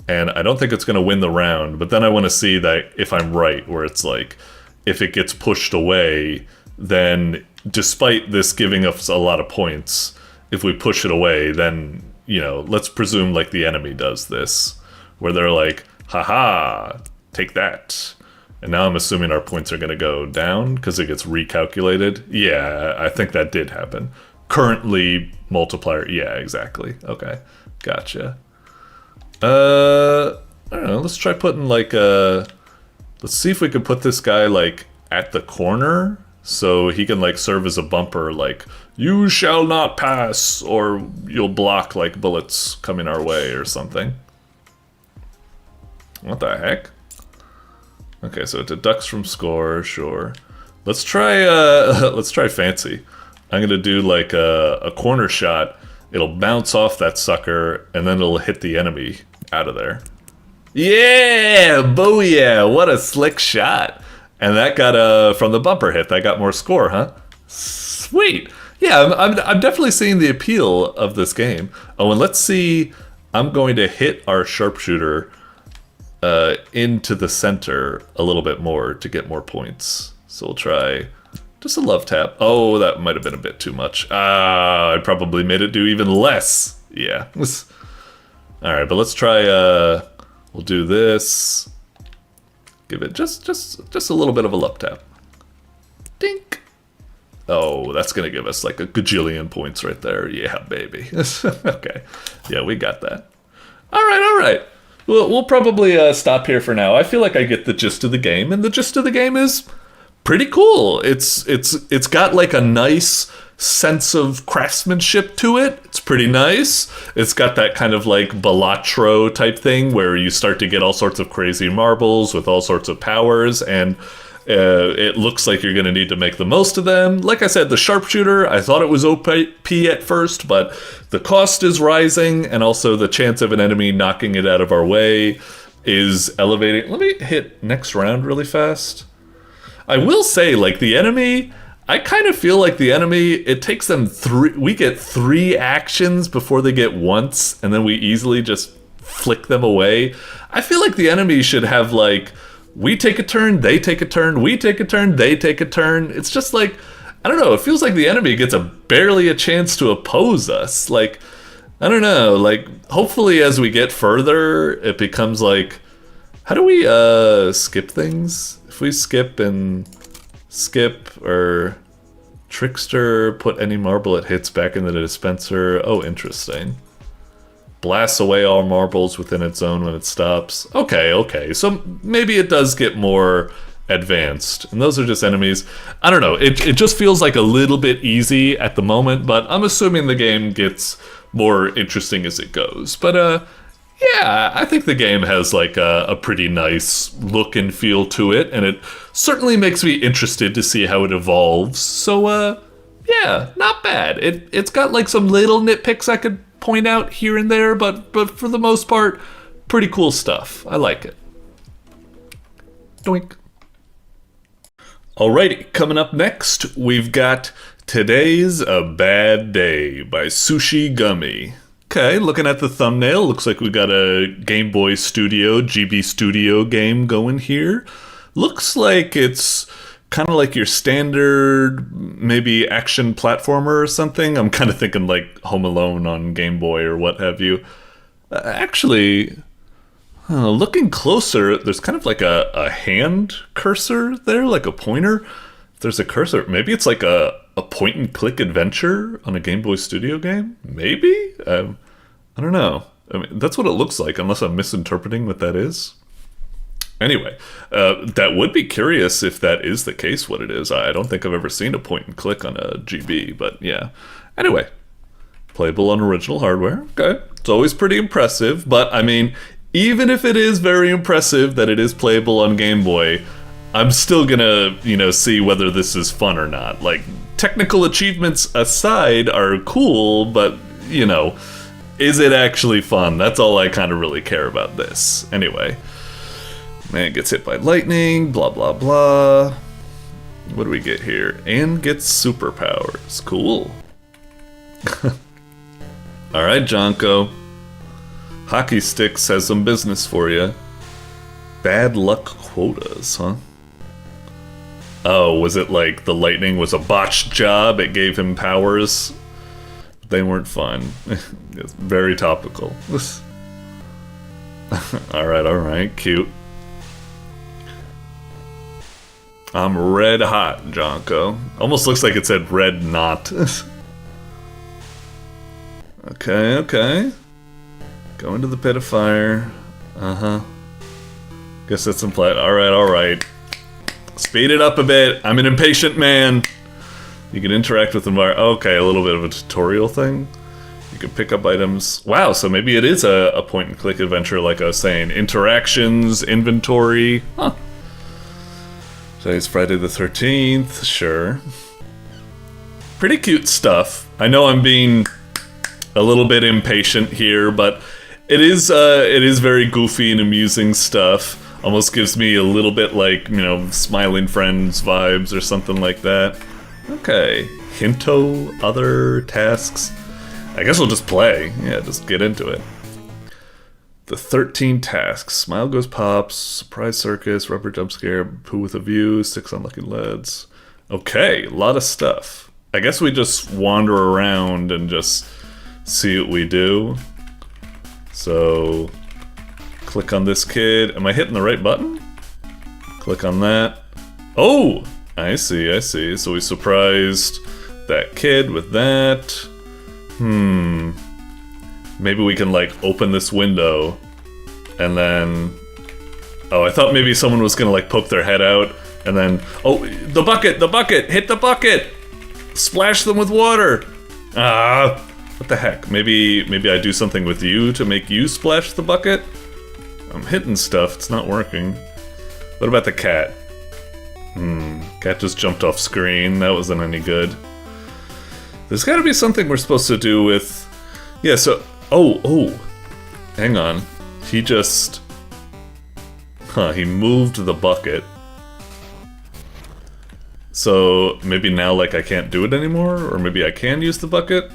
and I don't think it's going to win the round, but then I want to see that if I'm right, where it's like, if it gets pushed away, then despite this giving us a lot of points, if we push it away, then, you know, let's presume like the enemy does this, where they're like, haha, take that. And now I'm assuming our points are going to go down because it gets recalculated. Yeah, I think that did happen. Currently, multiplier, yeah, exactly. Okay, gotcha. I don't know, let's try putting like let's see if we can put this guy like at the corner so he can like serve as a bumper, like, you shall not pass, or you'll block like bullets coming our way or something. What the heck? Okay, so it deducts from score, sure. Let's try fancy. I'm gonna do like a corner shot. It'll bounce off that sucker, and then it'll hit the enemy out of there. Yeah, booyah! What a slick shot. And that got from the bumper hit. That got more score, huh? Sweet. Yeah, I'm definitely seeing the appeal of this game. Oh, and let's see. I'm going to hit our sharpshooter into the center a little bit more to get more points. So we'll try just a love tap. Oh, that might have been a bit too much. I probably made it do even less. Yeah. All right, but let's try. We'll do this. Give it just a little bit of a love tap. Dink. Oh, that's gonna give us like a gajillion points right there. Yeah, baby. Okay. Yeah, we got that. All right. We'll probably stop here for now. I feel like I get the gist of the game, and the gist of the game is pretty cool. It's got like a nice sense of craftsmanship to it. It's pretty nice. It's got that kind of like Balatro type thing where you start to get all sorts of crazy marbles with all sorts of powers, and it looks like you're going to need to make the most of them. Like I said, the sharpshooter, I thought it was OP at first, but the cost is rising, and also the chance of an enemy knocking it out of our way is elevating. Let me hit next round really fast. I will say, like, the enemy, I kind of feel like the enemy, it takes them we get 3 actions before they get once, and then we easily just flick them away. I feel like the enemy should have like, we take a turn, they take a turn, we take a turn, they take a turn. It's just like, I don't know, it feels like the enemy gets barely a chance to oppose us. Like, I don't know, like, hopefully as we get further, it becomes like, how do we skip things? If we skip and skip, or Trickster, put any marble it hits back into the dispenser. Oh, interesting. Blasts away all marbles within its zone when it stops. Okay, so maybe it does get more advanced. And those are just enemies. I don't know, it just feels like a little bit easy at the moment, but I'm assuming the game gets more interesting as it goes. But yeah, I think the game has like a pretty nice look and feel to it, and it certainly makes me interested to see how it evolves. So yeah, not bad. It's got like some little nitpicks I could point out here and there, but for the most part, pretty cool stuff. I like it. Doink. Alrighty, coming up next, we've got Today's a Bad Day by SushiGummy. Okay, looking at the thumbnail, looks like we got a Game Boy Studio, GB Studio game going here. Looks like it's kind of like your standard, maybe action platformer or something. I'm kind of thinking like Home Alone on Game Boy or what have you. Actually, looking closer, there's kind of like a hand cursor there, like a pointer. If there's a cursor, maybe it's like a point-and-click adventure on a Game Boy Studio game? Maybe? I don't know. I mean, that's what it looks like, unless I'm misinterpreting what that is. Anyway, that would be curious if that is the case, what it is. I don't think I've ever seen a point-and-click on a GB, but yeah. Anyway, playable on original hardware. Okay. It's always pretty impressive, but I mean, even if it is very impressive that it is playable on Game Boy, I'm still gonna, see whether this is fun or not. Like, technical achievements aside are cool, but, is it actually fun? That's all I kind of really care about this. Anyway, man gets hit by lightning, blah, blah, blah. What do we get here? And gets superpowers. Cool. Alright, Jonko. Hockey Sticks has some business for you. Bad luck quotas, huh? Oh, was it like the lightning was a botched job? It gave him powers? They weren't fun. It's very topical. Alright, cute. I'm red hot, Jonko. Almost looks like it said red not. Okay. Go into the pit of fire. Guess that's implied. Alright. Speed it up a bit. I'm an impatient man. You can interact with the environment. Okay, a little bit of a tutorial thing. You can pick up items. Wow, so maybe it is a point-and-click adventure like I was saying. Interactions, inventory. Huh. Today's Friday the 13th. Sure. Pretty cute stuff. I know I'm being a little bit impatient here, but it is very goofy and amusing stuff. Almost gives me a little bit like, Smiling Friends vibes or something like that. Okay. Hinto, other tasks. I guess we'll just play. Yeah, just get into it. The 13 tasks. Smile goes pops, surprise circus, rubber jump scare, poo with a view, 6 unlucky leads. Okay, a lot of stuff. I guess we just wander around and just see what we do. So, click on this kid. Am I hitting the right button? Click on that. Oh! I see. So we surprised that kid with that. Maybe we can, open this window. And then... Oh, I thought maybe someone was gonna, poke their head out. And then... Oh, the bucket! Hit the bucket! Splash them with water! What the heck? Maybe I do something with you to make you splash the bucket? I'm hitting stuff, it's not working. What about the cat? Cat just jumped off screen, that wasn't any good. There's gotta be something we're supposed to do with... Yeah, so... Oh! Hang on. He just... he moved the bucket. So maybe now, like, I can't do it anymore, or maybe I can use the bucket.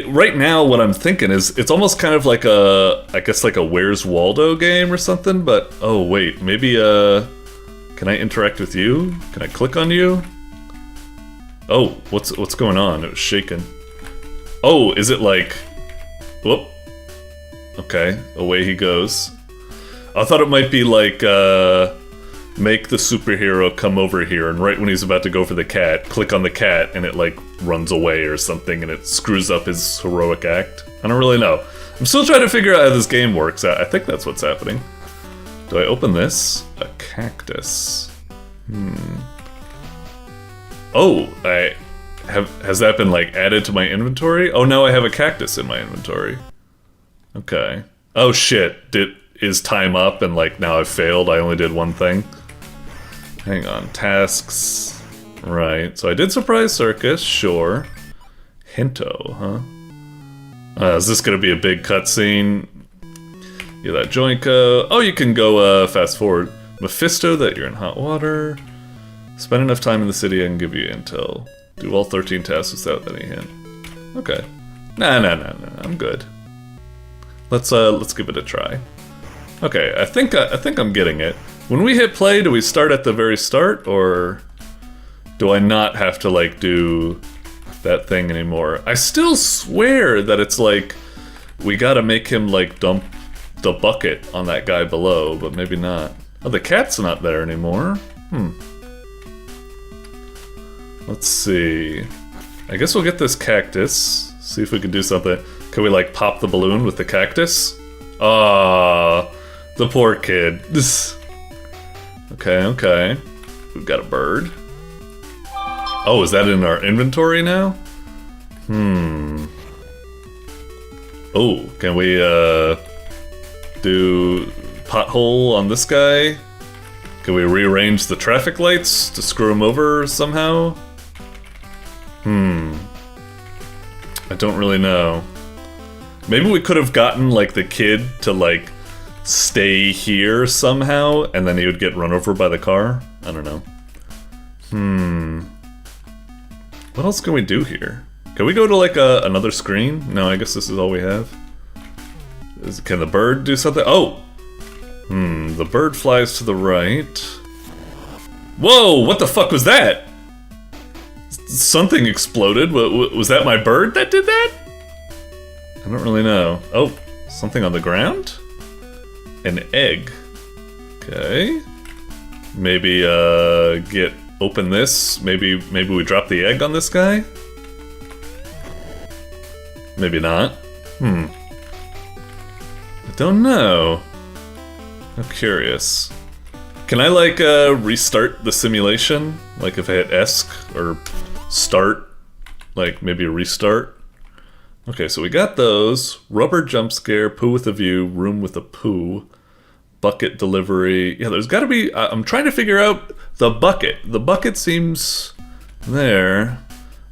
Right now, what I'm thinking is it's almost kind of like I guess like a Where's Waldo game or something. But oh wait, maybe can I interact with you? Can I click on you? Oh, what's going on? It was shaking. Oh, is it like, whoop? Okay, away he goes. I thought it might be like make the superhero come over here, and right when he's about to go for the cat, click on the cat, and it like runs away or something, and it screws up his heroic act. I don't really know. I'm still trying to figure out how this game works. I think that's what's happening. Do I open this? A cactus. Oh, has that been like added to my inventory? Oh, now I have a cactus in my inventory. Okay. Oh shit, is time up and like now I've failed? I only did one thing. Hang on, tasks. Right, so I did Surprise Circus, sure. Hinto, huh? Is this gonna be a big cutscene? Yeah, that Joinka. Oh, you can go fast forward. Mephisto, that you're in hot water. Spend enough time in the city, I can give you intel. Do all 13 tasks without any hint. Okay. Nah, I'm good. Let's give it a try. Okay, I think I'm getting it. When we hit play, do we start at the very start, or do I not have to like do that thing anymore? I still swear that it's like we gotta make him like dump the bucket on that guy below, but maybe not. Oh, the cat's not there anymore. Let's see. I guess we'll get this cactus. See if we can do something. Can we like pop the balloon with the cactus? Ah, the poor kid. Okay. We've got a bird. Oh, is that in our inventory now? Oh, can we do pothole on this guy? Can we rearrange the traffic lights to screw him over somehow? I don't really know. Maybe we could have gotten like the kid to like stay here somehow, and then he would get run over by the car? I don't know. What else can we do here? Can we go to like another screen? No, I guess this is all we have. Can the bird do something? Oh! The bird flies to the right. Whoa, what the fuck was that? Something exploded. Was that my bird that did that? I don't really know. Oh, something on the ground? An egg. Okay. Maybe open this. Maybe we drop the egg on this guy? Maybe not. I don't know. I'm curious. Can I like restart the simulation? Like if I hit ESC or start, like maybe restart? Okay, so we got those. Rubber jump scare, poo with a view, room with a poo, bucket delivery. Yeah, there's gotta be, I'm trying to figure out the bucket. The bucket seems there.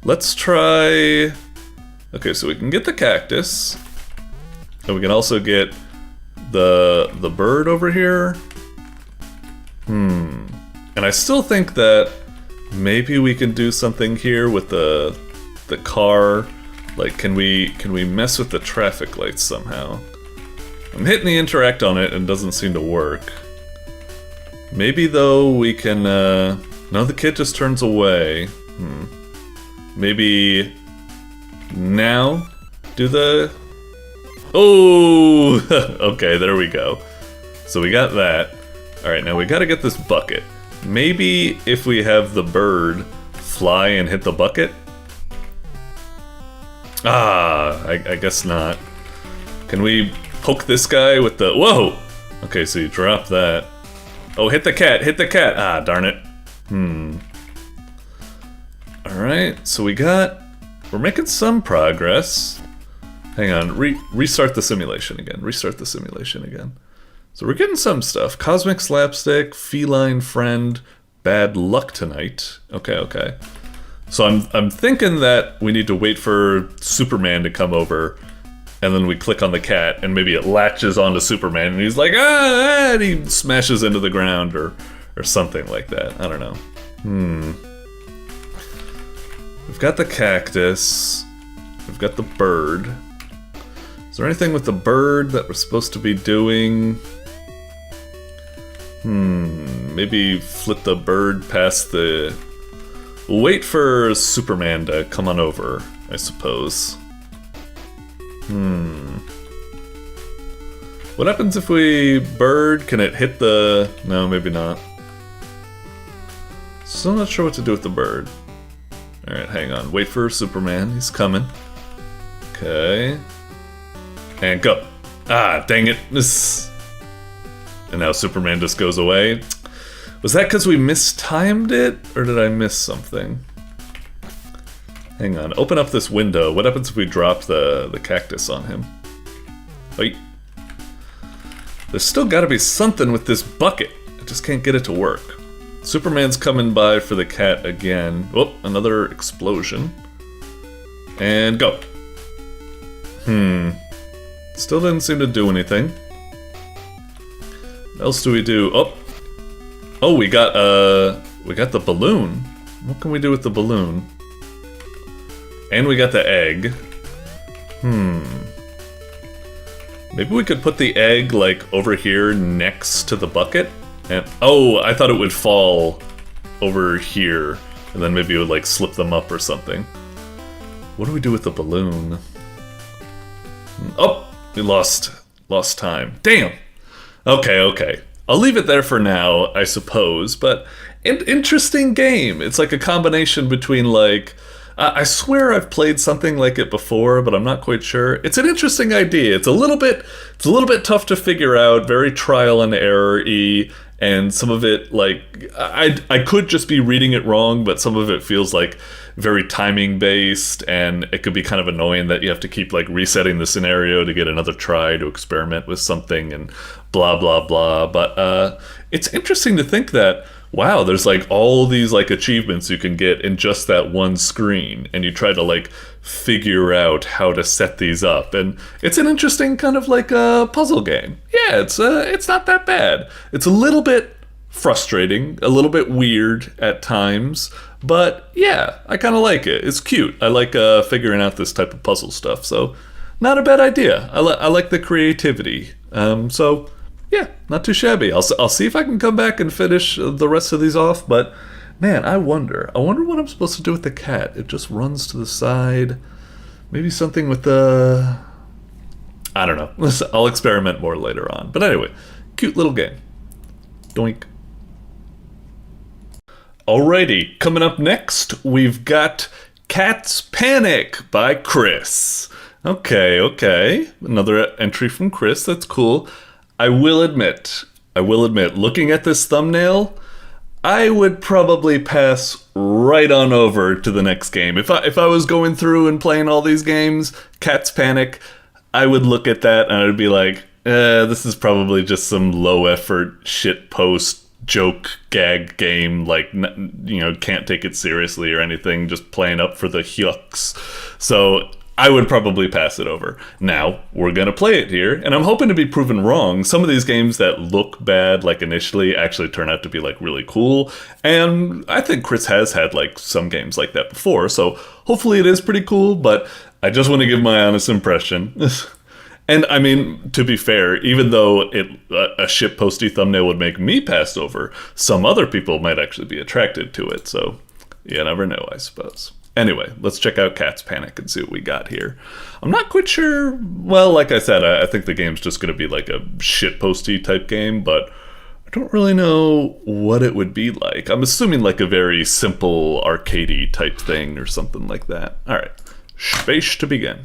Let's try, okay, so we can get the cactus. And we can also get the bird over here. And I still think that maybe we can do something here with the car. Like, can we mess with the traffic lights somehow? I'm hitting the interact on it and it doesn't seem to work. Maybe though we can, no, the kid just turns away. Maybe now do the, oh, okay, there we go. So we got that. All right, now we gotta get this bucket. Maybe if we have the bird fly and hit the bucket? Ah, I guess not. Can we poke this guy with the... Whoa! Okay, so you drop that. Oh, hit the cat, hit the cat! Ah, darn it. Alright, so we're making some progress. Hang on, restart the simulation again. Restart the simulation again. So we're getting some stuff. Cosmic slapstick, feline friend, bad luck tonight. Okay. So I'm thinking that we need to wait for Superman to come over, and then we click on the cat, and maybe it latches onto Superman, and he's like, and he smashes into the ground or or something like that. I don't know. We've got the cactus. We've got the bird. Is there anything with the bird that we're supposed to be doing? Maybe flip the bird past the... We'll wait for Superman to come on over, I suppose. What happens if we bird? Can it hit the... No, maybe not. Still not sure what to do with the bird. Alright, hang on. Wait for Superman. He's coming. Okay. And go. Ah, dang it. And now Superman just goes away. Was that because we mistimed it? Or did I miss something? Hang on. Open up this window. What happens if we drop the cactus on him? Wait. There's still gotta be something with this bucket. I just can't get it to work. Superman's coming by for the cat again. Whoop, another explosion. And go. Still didn't seem to do anything. What else do we do? Oh, we got the balloon. What can we do with the balloon? And we got the egg. Maybe we could put the egg, like, over here next to the bucket? And, oh, I thought it would fall over here. And then maybe it would, like, slip them up or something. What do we do with the balloon? Oh, we lost time. Damn! Okay. I'll leave it there for now, I suppose, but an interesting game. It's like a combination between, like... I swear I've played something like it before, but I'm not quite sure. It's an interesting idea. It's a little bit tough to figure out, very trial and error-y, and some of it, like, I could just be reading it wrong, but some of it feels like very timing-based, and it could be kind of annoying that you have to keep, like, resetting the scenario to get another try to experiment with something, and blah, blah, blah. But it's interesting to think that, wow, there's like all these like achievements you can get in just that one screen, and you try to like figure out how to set these up, and it's an interesting kind of like a puzzle game. Yeah, it's not that bad. It's a little bit frustrating, a little bit weird at times, but yeah, I kind of like it. It's cute. I like figuring out this type of puzzle stuff, so not a bad idea. I like the creativity. So yeah, not too shabby. I'll see if I can come back and finish the rest of these off, but man, I wonder what I'm supposed to do with the cat. It just runs to the side. Maybe something with the... I don't know. I'll experiment more later on. But anyway, cute little game. Doink. Alrighty, coming up next, we've got Cat's Panic by Chris. Okay. Another entry from Chris, that's cool. I will admit, looking at this thumbnail, I would probably pass right on over to the next game. If I was going through and playing all these games, Cat's Panic, I would look at that and I'd be like, this is probably just some low-effort shitpost joke gag game, like, you know, can't take it seriously or anything, just playing up for the yucks. So I would probably pass it over. Now, we're gonna play it here, and I'm hoping to be proven wrong. Some of these games that look bad, like, initially, actually turn out to be, like, really cool, and I think Chris has had, like, some games like that before, so hopefully it is pretty cool, but I just want to give my honest impression. And, I mean, to be fair, even though a shitposty thumbnail would make me pass over, some other people might actually be attracted to it, so you never know, I suppose. Anyway, let's check out Cat's Panic and see what we got here. I'm not quite sure. Well, like I said, I think the game's just going to be like a shitposty type game, but I don't really know what it would be like. I'm assuming like a very simple arcadey type thing or something like that. All right, space to begin.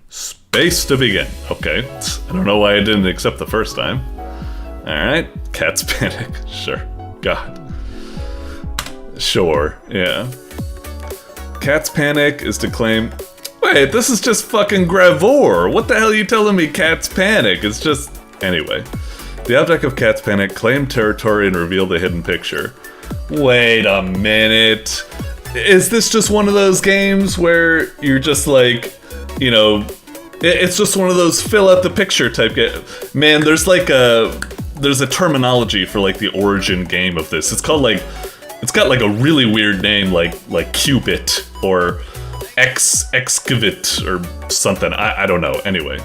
Space to begin. Okay, I don't know why I didn't accept the first time. All right, Cat's Panic. Sure. God. Sure. Yeah. Cat's Panic is to claim... Wait, this is just fucking Gravor! What the hell are you telling me Cat's Panic? It's just... Anyway. The object of Cat's Panic, claim territory and reveal the hidden picture. Wait a minute. Is this just one of those games where you're just like, you know... It's just one of those fill out the picture type game. Man, there's like a... there's a terminology for like the origin game of this. It's called like, it's got like a really weird name, like Qubit or Excavate or something. I don't know. Anyway,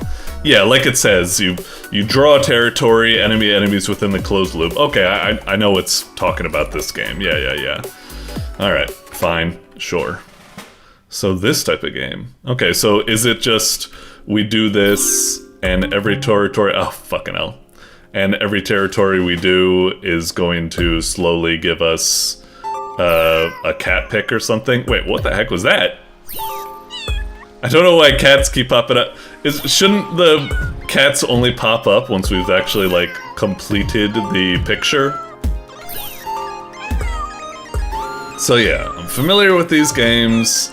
yeah, like it says, you draw a territory, enemies within the closed loop. Okay, I know it's talking about this game. Yeah. All right, fine, sure. So this type of game. Okay, so is it just we do this and every territory? Oh fucking hell! And every territory we do is going to slowly give us a cat pick or something. Wait, what the heck was that? I don't know why cats keep popping up. Shouldn't the cats only pop up once we've actually, like, completed the picture? So yeah, I'm familiar with these games.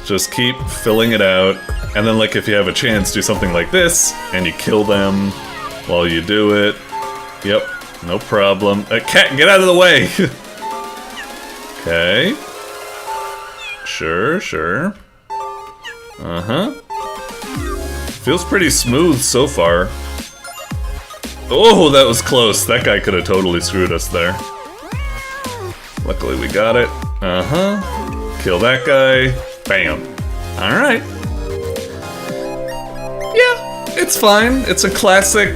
Just keep filling it out. And then, like, if you have a chance, do something like this, and you kill them while you do it. Yep, no problem. Cat, get out of the way! Okay. Sure. Uh-huh. Feels pretty smooth so far. Oh, that was close. That guy could have totally screwed us there. Luckily we got it. Uh-huh. Kill that guy. Bam. Alright. Yeah, it's fine. It's a classic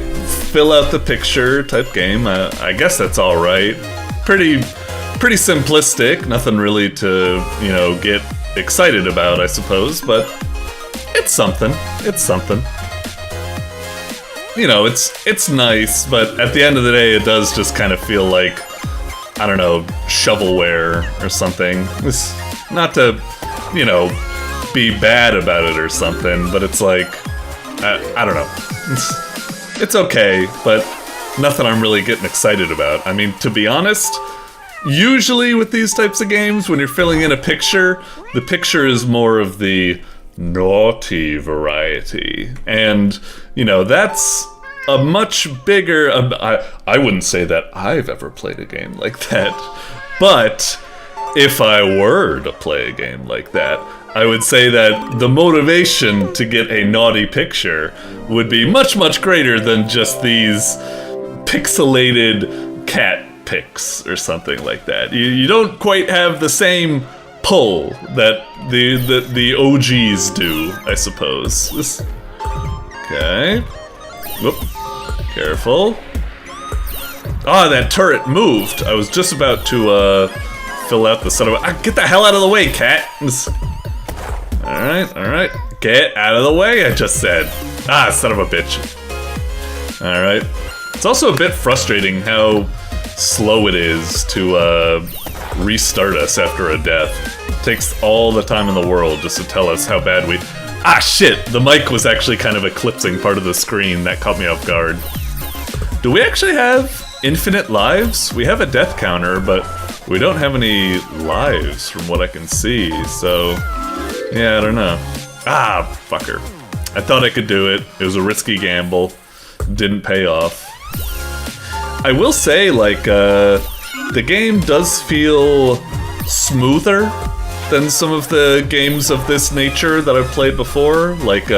fill out the picture type game. I guess that's alright. Pretty simplistic. Nothing really to, you know, get excited about, I suppose, but it's something. It's something. You know, it's nice, but at the end of the day, it does just kind of feel like, I don't know, shovelware or something. It's not to, you know, be bad about it or something, but it's like, I don't know. It's okay, but nothing I'm really getting excited about. I mean, to be honest, usually with these types of games, when you're filling in a picture, the picture is more of the naughty variety. And, you know, that's a much bigger... I wouldn't say that I've ever played a game like that, but if I were to play a game like that, I would say that the motivation to get a naughty picture would be much, much greater than just these pixelated cat pics or something like that. You don't quite have the same pull that the OGs do, I suppose. Okay. Whoop. Careful. Ah, that turret moved. I was just about to fill out the son of a... get the hell out of the way, cat. Alright. Get out of the way, I just said. Ah, son of a bitch. Alright. It's also a bit frustrating how slow it is to restart us after a death. It takes all the time in the world just to tell us how bad we... Ah, shit! The mic was actually kind of eclipsing part of the screen. That caught me off guard. Do we actually have infinite lives? We have a death counter, but we don't have any lives from what I can see, so... yeah, I don't know. Ah, fucker. I thought I could do it. It was a risky gamble. Didn't pay off. I will say, like, the game does feel smoother than some of the games of this nature that I've played before. Like,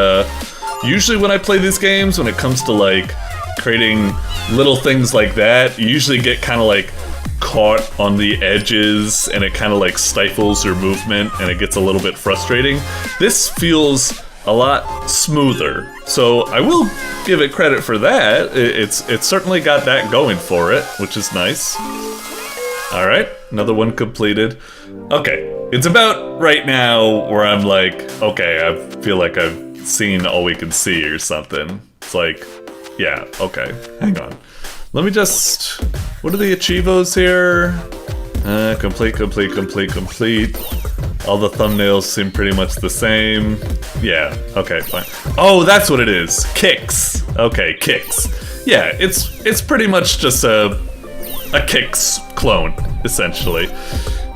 usually when I play these games, when it comes to, like, creating little things like that, you usually get kind of, like, caught on the edges, and it kind of, like, stifles your movement, and it gets a little bit frustrating. This feels a lot smoother, so I will give it credit for that. It's certainly got that going for it, which is nice. Alright, another one completed. Okay, it's about right now where I'm like, okay, I feel like I've seen all we can see or something. It's like, yeah, okay, hang on. Let me just... what are the achievos here? Complete. All the thumbnails seem pretty much the same. Yeah, okay, fine. Oh, that's what it is. Kicks. Okay, Kicks. Yeah, it's pretty much just a Kicks clone, essentially.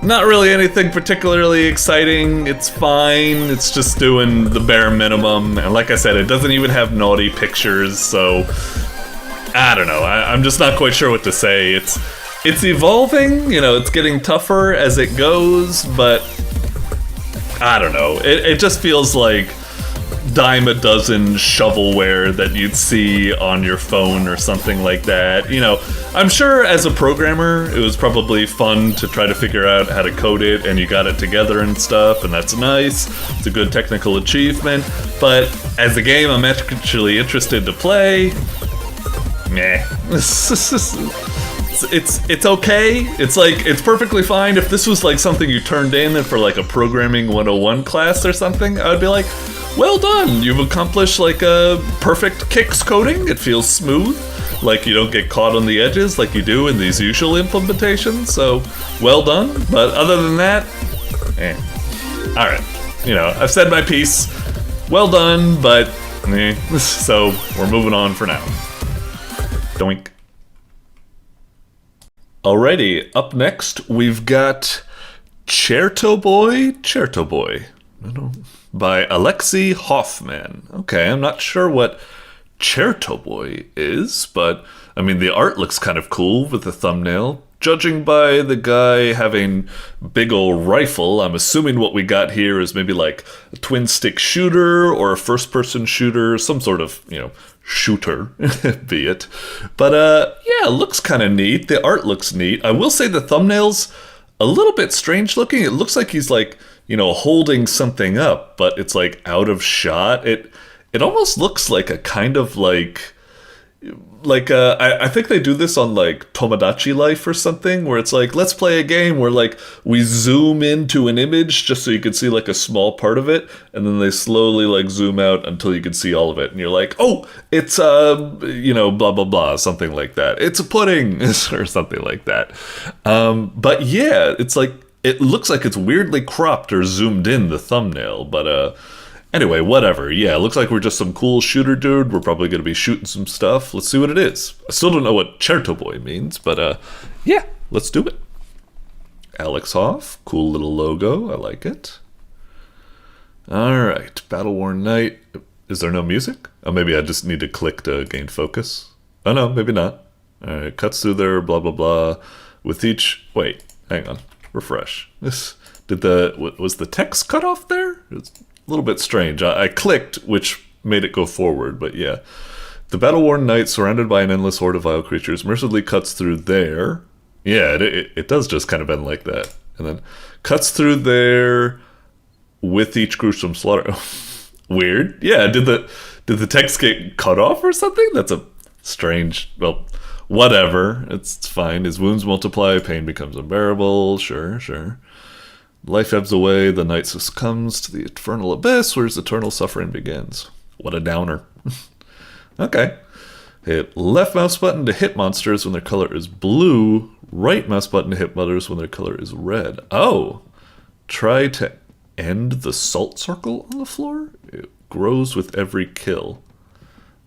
Not really anything particularly exciting. It's fine. It's just doing the bare minimum. And like I said, it doesn't even have naughty pictures, so... I don't know. I'm just not quite sure what to say. It's evolving, you know, it's getting tougher as it goes, but I don't know. It just feels like dime a dozen shovelware that you'd see on your phone or something like that. You know, I'm sure as a programmer, it was probably fun to try to figure out how to code it, and you got it together and stuff, and that's nice. It's a good technical achievement. But as a game I'm actually interested to play, meh. It's okay. It's like, it's perfectly fine. If this was like something you turned in for like a programming 101 class or something, I would be like, well done, you've accomplished like a perfect kicks coding. It feels smooth, like you don't get caught on the edges like you do in these usual implementations, so well done. But other than that, alright, you know, I've said my piece. Well done, but so we're moving on for now. Doink. Alrighty, up next we've got CHERTOBOY by AlexeyHoffmann. Okay, I'm not sure what CHERTOBOY is, but I mean the art looks kind of cool with the thumbnail. Judging by the guy having big ol' rifle, I'm assuming what we got here is maybe like a twin stick shooter or a first person shooter, some sort of, you know, shooter, be it. But yeah, it looks kind of neat. The art looks neat. I will say the thumbnail's a little bit strange looking. It looks like he's like, you know, holding something up, but it's like out of shot. It almost looks like a kind of like I think they do this on like Tomodachi Life or something, where it's like, let's play a game where like we zoom into an image just so you can see like a small part of it, and then they slowly like zoom out until you can see all of it, and you're like, oh, it's you know, blah blah blah, something like that. It's a pudding or something like that. But yeah, it's like, it looks like it's weirdly cropped or zoomed in, the thumbnail, but anyway, whatever. Yeah, it looks like we're just some cool shooter dude. We're probably going to be shooting some stuff. Let's see what it is. I still don't know what CHERTOBOY means, but yeah, let's do it. Alex Hoff, cool little logo. I like it. Alright, Battle-Worn Knight. Is there no music? Oh, maybe I just need to click to gain focus. Oh no, maybe not. Alright, cuts through there, blah blah blah. With each... Wait, hang on. Refresh. Was the text cut off there? It's a little bit strange. I clicked, which made it go forward, but yeah. The battle-worn knight, surrounded by an endless horde of vile creatures, mercilessly cuts through there. Yeah, it does just kind of end like that. And then cuts through there with each gruesome slaughter. Weird. Yeah, did the text get cut off or something? That's a strange... Well, whatever. It's fine. His wounds multiply, pain becomes unbearable. Sure. Life ebbs away, the knight succumbs to the infernal abyss where his eternal suffering begins. What a downer. Okay. Hit left mouse button to hit monsters when their color is blue. Right mouse button to hit monsters when their color is red. Oh! Try to end the salt circle on the floor? It grows with every kill.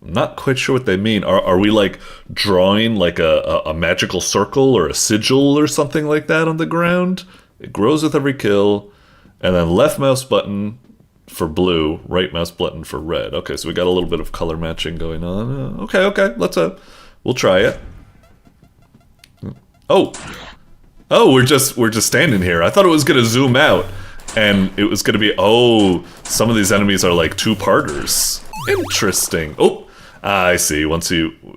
I'm not quite sure what they mean. Are we like drawing like a magical circle or a sigil or something like that on the ground? It grows with every kill, and then left mouse button for blue, right mouse button for red. Okay, so we got a little bit of color matching going on. Okay, let's we'll try it. Oh, we're just standing here. I thought it was gonna zoom out, and it was gonna be, oh, some of these enemies are like two-parters. Interesting. Oh. I see.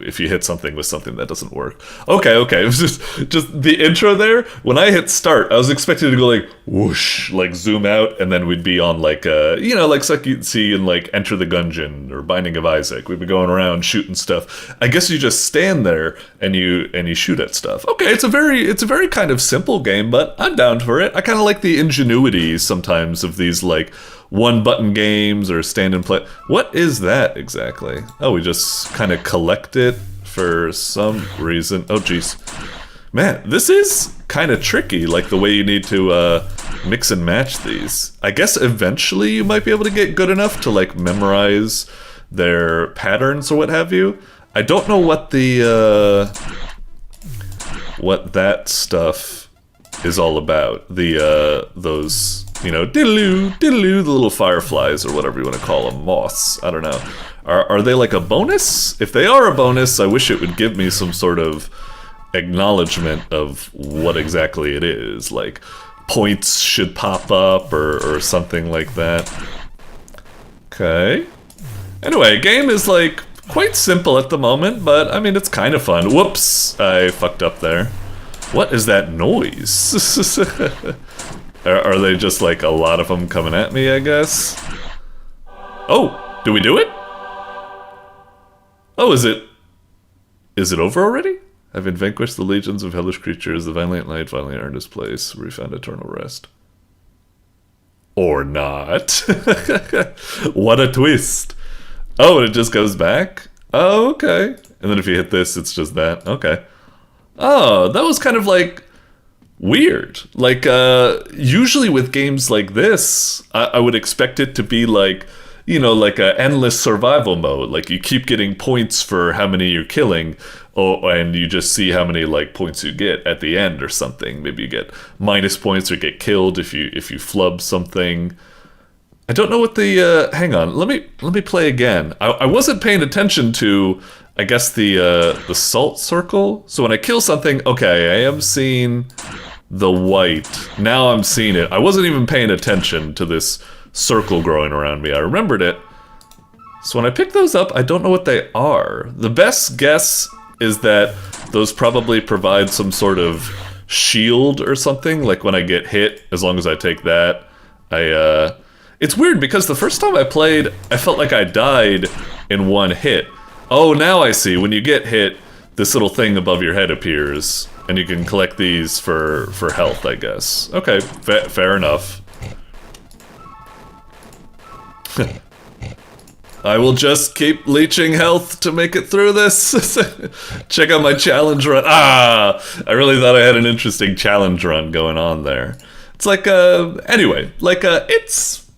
If you hit something with something that doesn't work. Okay. It was just the intro there. When I hit start, I was expecting to go like whoosh, like zoom out, and then we'd be on like you know, like you'd see in like Enter the Gungeon or Binding of Isaac. We'd be going around shooting stuff. I guess you just stand there and you shoot at stuff. Okay, it's a very kind of simple game, but I'm down for it. I kind of like the ingenuity sometimes of these like one-button games or stand and play. What is that exactly? Oh, we just kind of collect it for some reason. Oh, jeez. Man, this is kind of tricky, like the way you need to mix and match these. I guess eventually you might be able to get good enough to like memorize their patterns or what have you. I don't know what what that stuff is all about. Those, you know, diddle-oo, diddle-oo, the little fireflies or whatever you want to call them, moths. I don't know. Are they like a bonus? If they are a bonus, I wish it would give me some sort of acknowledgement of what exactly it is. Like points should pop up or something like that. Okay. Anyway, game is like quite simple at the moment, but I mean it's kind of fun. Whoops, I fucked up there. What is that noise? Are they just like a lot of them coming at me, I guess? Oh, do we do it? Oh, is it over already? Having vanquished the legions of hellish creatures, the violent light finally earned its place, where we found eternal rest. Or not. What a twist. Oh, and it just goes back? Oh, okay. And then if you hit this, it's just that. Okay. Oh, that was kind of like weird. Like, usually with games like this, I would expect it to be like, you know, like a endless survival mode. Like you keep getting points for how many you're killing, and you just see how many like points you get at the end or something. Maybe you get minus points or get killed if you flub something. I don't know what the hang on. Let me play again. I wasn't paying attention to, I guess, the salt circle. So when I kill something, okay, I am seeing the white. Now I'm seeing it. I wasn't even paying attention to this circle growing around me. I remembered it. So when I pick those up, I don't know what they are. The best guess is that those probably provide some sort of shield or something. Like when I get hit, as long as I take that, it's weird because the first time I played, I felt like I died in one hit. Oh, now I see. When you get hit, this little thing above your head appears, and you can collect these for health, I guess. Okay, fair enough. I will just keep leeching health to make it through this. Check out my challenge run. Ah! I really thought I had an interesting challenge run going on there. It's like, anyway, like, it's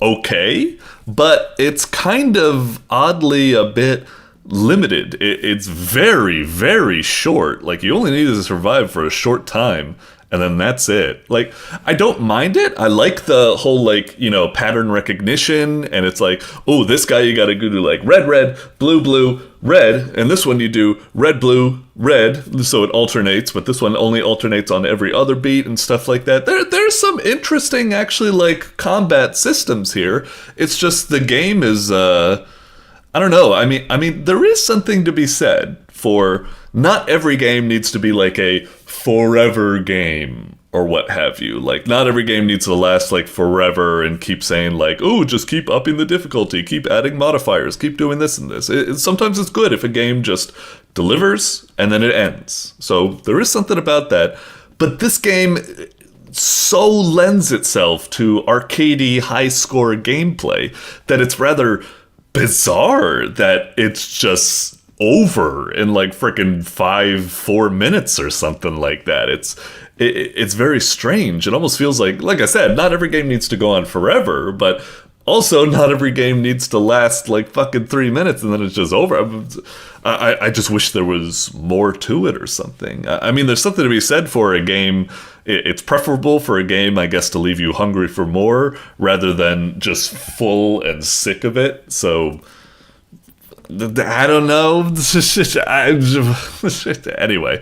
okay, but it's kind of oddly a bit limited. It's very, very short. Like, you only need to survive for a short time, and then that's it. Like, I don't mind it. I like the whole, like, you know, pattern recognition, and it's like, oh, this guy you gotta go do, like, red, red, blue, blue, red, and this one you do red, blue, red, so it alternates, but this one only alternates on every other beat and stuff like that. There's some interesting, actually, like, combat systems here. It's just the game is, I don't know. I mean, there is something to be said for not every game needs to be like a forever game or what have you. Like, not every game needs to last like forever and keep saying like, oh, just keep upping the difficulty, keep adding modifiers, keep doing this and this. Sometimes it's good if a game just delivers and then it ends. So there is something about that. But this game so lends itself to arcadey high score gameplay that it's rather bizarre that it's just over in like freaking 4 minutes or something like that. It's very strange. It almost feels like I said, not every game needs to go on forever, but also not every game needs to last like fucking 3 minutes and then it's just over. I just wish there was more to it or something. I mean, there's something to be said for a game. It's preferable for a game, I guess, to leave you hungry for more rather than just full and sick of it. So I don't know. Anyway,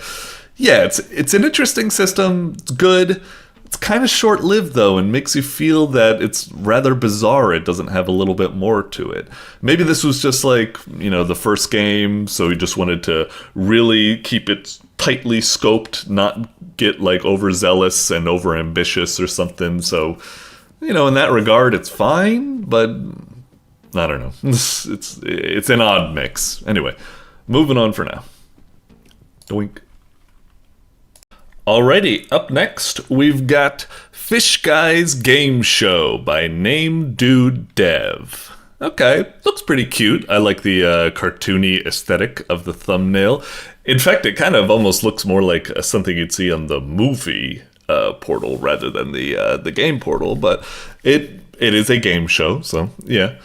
yeah, it's an interesting system. It's good. It's kind of short-lived, though, and makes you feel that it's rather bizarre it doesn't have a little bit more to it. Maybe this was just like, you know, the first game, so he just wanted to really keep it tightly scoped, not get, like, overzealous and overambitious or something. So, you know, in that regard, it's fine, but I don't know. It's an odd mix. Anyway, moving on for now. Doink. Alrighty, up next, we've got Fishguy's Game Show by NamedudeDev. Okay, looks pretty cute. I like the cartoony aesthetic of the thumbnail. In fact, it kind of almost looks more like something you'd see on the movie portal rather than the game portal, but it is a game show, so yeah.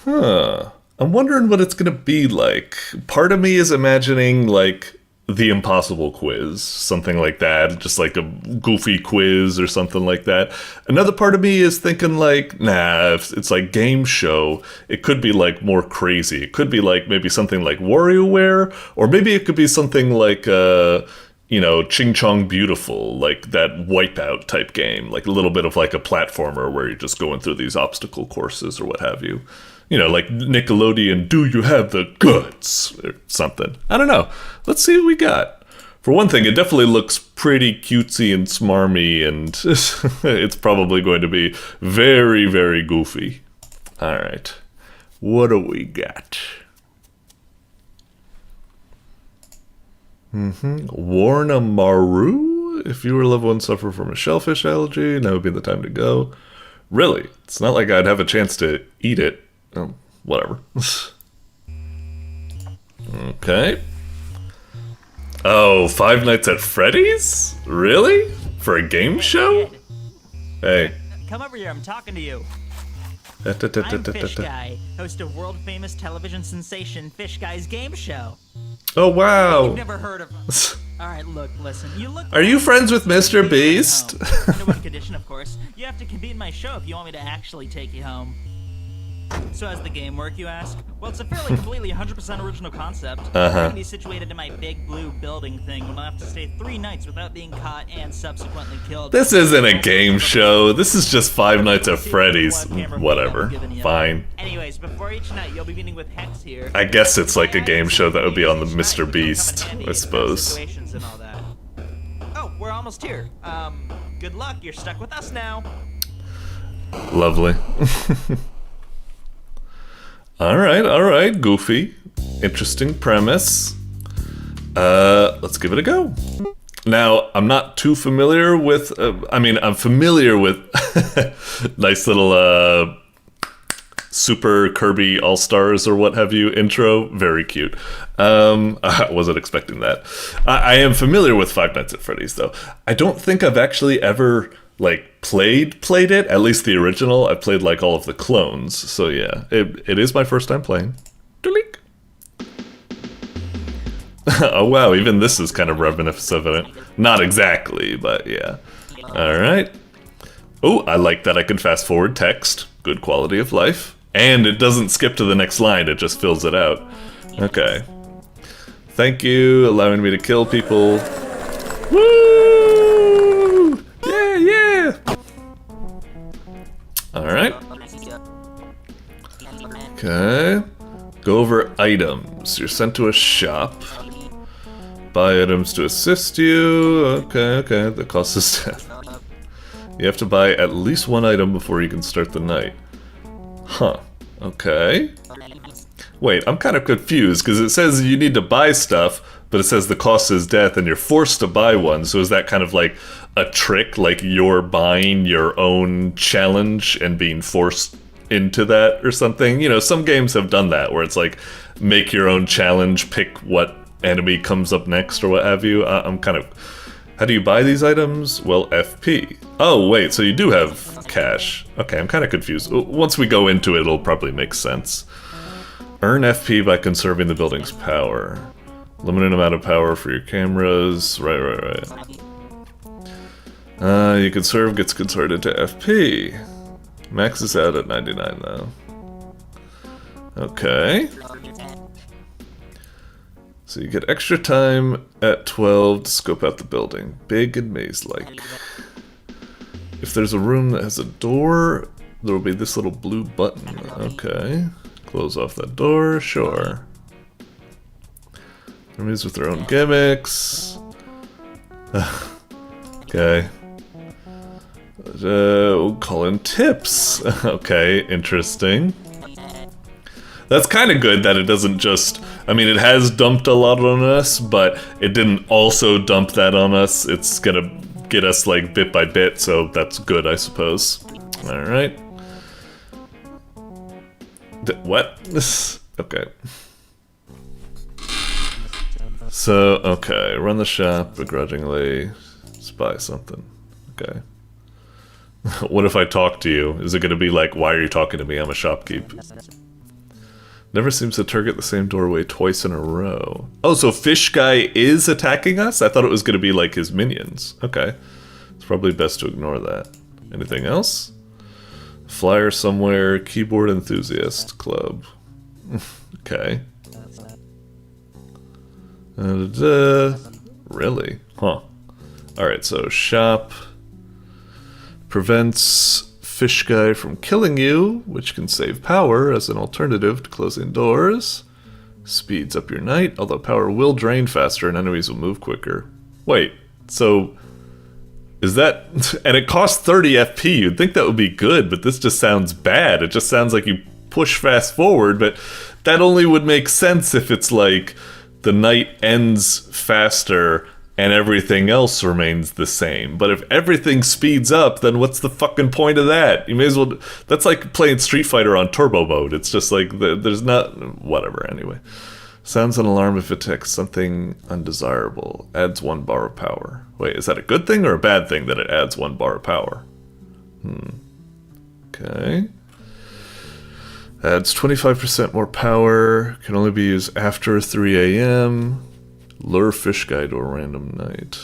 I'm wondering what it's gonna be like. Part of me is imagining, like, The Impossible Quiz, something like that, just like a goofy quiz or something like that. Another part of me is thinking like, nah, if it's like game show, it could be like more crazy. It could be like maybe something like WarioWare, or maybe it could be something like, you know, Ching Chong Beautiful, like that Wipeout type game, like a little bit of like a platformer where you're just going through these obstacle courses or what have you. You know, like Nickelodeon, do you have the guts? Or something. I don't know. Let's see what we got. For one thing, it definitely looks pretty cutesy and smarmy, and it's probably going to be very, very goofy. Alright. What do we got? Warnamaru? If you were level 1 suffer from a shellfish allergy, now would be the time to go. Really? It's not like I'd have a chance to eat it. Oh, whatever. Okay. Oh, Five Nights at Freddy's? Really? For a game show? Hey. Come over here, I'm talking to you. I'm Fishguy, host of world-famous television sensation Fishguy's game show. Oh, wow. You've never heard of him. Alright, look, listen. You look. Are you friends with Mr. Beast? Under one condition, of course. You have to compete in my show if you want me to actually take you home. So how's the game work, you ask? Well, it's a fairly completely 100% original concept. I'm going to be situated in my big blue building thing when I'll have to stay 3 nights without being caught and subsequently killed. This isn't a game show. This is just Five Nights at Freddy's. Whatever. Fine. Anyways, before each night, you'll be meeting with Hex here. I guess it's like a game show that would be on the Mr. Beast, I suppose. Oh, we're almost here. Good luck. You're stuck with us now. Lovely. Alright, goofy. Interesting premise. Let's give it a go. Now, I'm not too familiar with, I'm familiar with nice little, Super Kirby All-Stars or what have you intro. Very cute. I wasn't expecting that. I am familiar with Five Nights at Freddy's, though. I don't think I've actually ever played it, at least the original. I've played all of the clones, so yeah, it is my first time playing. Delink. Oh wow, even this is kind of reminiscent of it. Not exactly, but yeah. Alright. Oh, I like that I can fast forward text. Good quality of life. And it doesn't skip to the next line, it just fills it out. Okay. Thank you, allowing me to kill people. Woo! Yeah! Alright. Okay. Go over items. You're sent to a shop. Buy items to assist you. Okay. The cost is death. You have to buy at least 1 item before you can start the night. Huh. Okay. Wait, I'm kind of confused, because it says you need to buy stuff, but it says the cost is death and you're forced to buy one, so is that kind of like a trick, like you're buying your own challenge and being forced into that or something? You know, some games have done that, where it's like, make your own challenge, pick what enemy comes up next or what have you. I'm kind of... How do you buy these items? Well, FP. Oh, wait, so you do have cash. Okay, I'm kind of confused. Once we go into it, it'll probably make sense. Earn FP by conserving the building's power. Limited amount of power for your cameras. Right. You conserve gets converted to FP. Maxes out at 99 though. Okay. So you get extra time at 12 to scope out the building. Big and maze-like. If there's a room that has a door, there will be this little blue button. Okay. Close off that door, sure. Enemies with their own gimmicks. Okay. We'll call in tips. Okay, interesting. That's kind of good that it doesn't just... I mean, it has dumped a lot on us, but it didn't also dump that on us. It's gonna get us, like, bit by bit, so that's good, I suppose. Alright. What? Okay. So, okay, run the shop begrudgingly. Spy something. Okay. What if I talk to you? Is it gonna be like, why are you talking to me? I'm a shopkeep. Never seems to target the same doorway twice in a row. Oh, so Fishguy is attacking us? I thought it was gonna be like his minions. Okay. It's probably best to ignore that. Anything else? Flyer somewhere, keyboard enthusiast club. Okay. Really? Huh. Alright, so shop prevents Fishguy from killing you, which can save power as an alternative to closing doors. Speeds up your night, although power will drain faster and enemies will move quicker. Wait, so is that... and it costs 30 FP, you'd think that would be good, but this just sounds bad. It just sounds like you push fast forward, but that only would make sense if it's like the night ends faster and everything else remains the same. But if everything speeds up, then what's the fucking point of that? You may as well... That's like playing Street Fighter on turbo mode. It's just like, there's not... Whatever, anyway. Sounds an alarm if it detects something undesirable. Adds 1 bar of power. Wait, is that a good thing or a bad thing that it adds 1 bar of power? Okay. Adds 25% more power. Can only be used after 3 a.m. Lure Fishguy to a random night.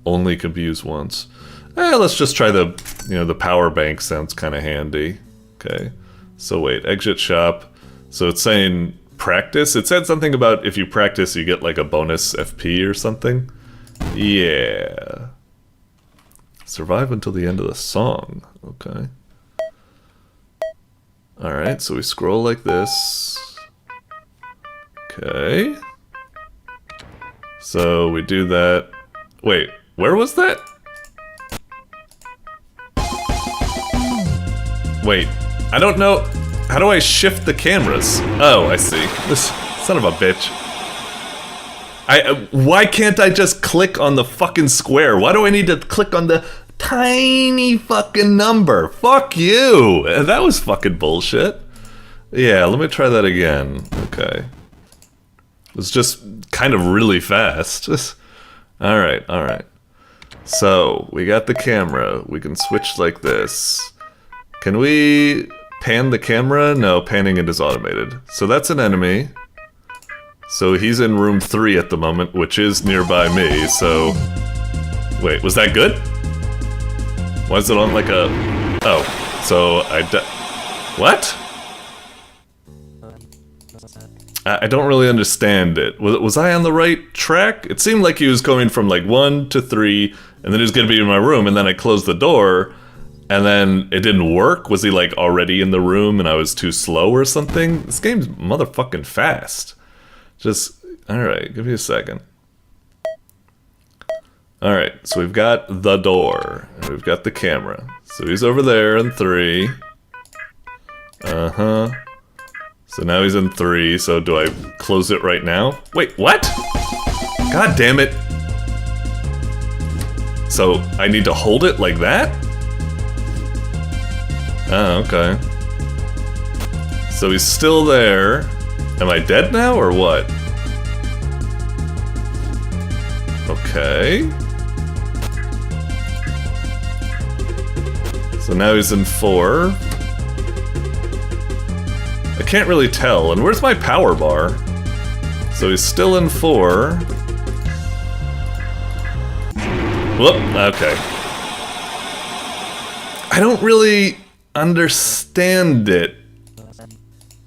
Only can be used once. Let's just try the, the power bank sounds kind of handy. Okay. So wait, exit shop. So it's saying practice? It said something about if you practice you get like a bonus FP or something. Yeah. Survive until the end of the song. Okay. Alright, so we scroll like this. Okay. So we do that. Wait, where was that? Wait, I don't know. How do I shift the cameras? Oh, I see. This son of a bitch. Why can't I just click on the fucking square? Why do I need to click on the tiny fucking number? Fuck you! That was fucking bullshit. Yeah, let me try that again. Okay. It's just kind of really fast. Alright, alright. So, we got the camera. We can switch like this. Can we pan the camera? No, panning it is automated. So that's an enemy. So he's in room 3 at the moment, which is nearby me, so... Wait, was that good? Why is it on like a... Oh, so what? I don't really understand it. Was I on the right track? It seemed like he was going from like 1 to 3, and then he was gonna be in my room, and then I closed the door, and then it didn't work? Was he like already in the room and I was too slow or something? This game's motherfucking fast. Just, alright, give me a second. Alright, so we've got the door, and we've got the camera. So he's over there in 3. Uh-huh. So now he's in 3, so do I close it right now? Wait, what? God damn it. So I need to hold it like that? Oh, okay. So he's still there. Am I dead now, or what? Okay. So now he's in 4. I can't really tell. And where's my power bar? So he's still in 4. Whoop, okay. I don't really understand it.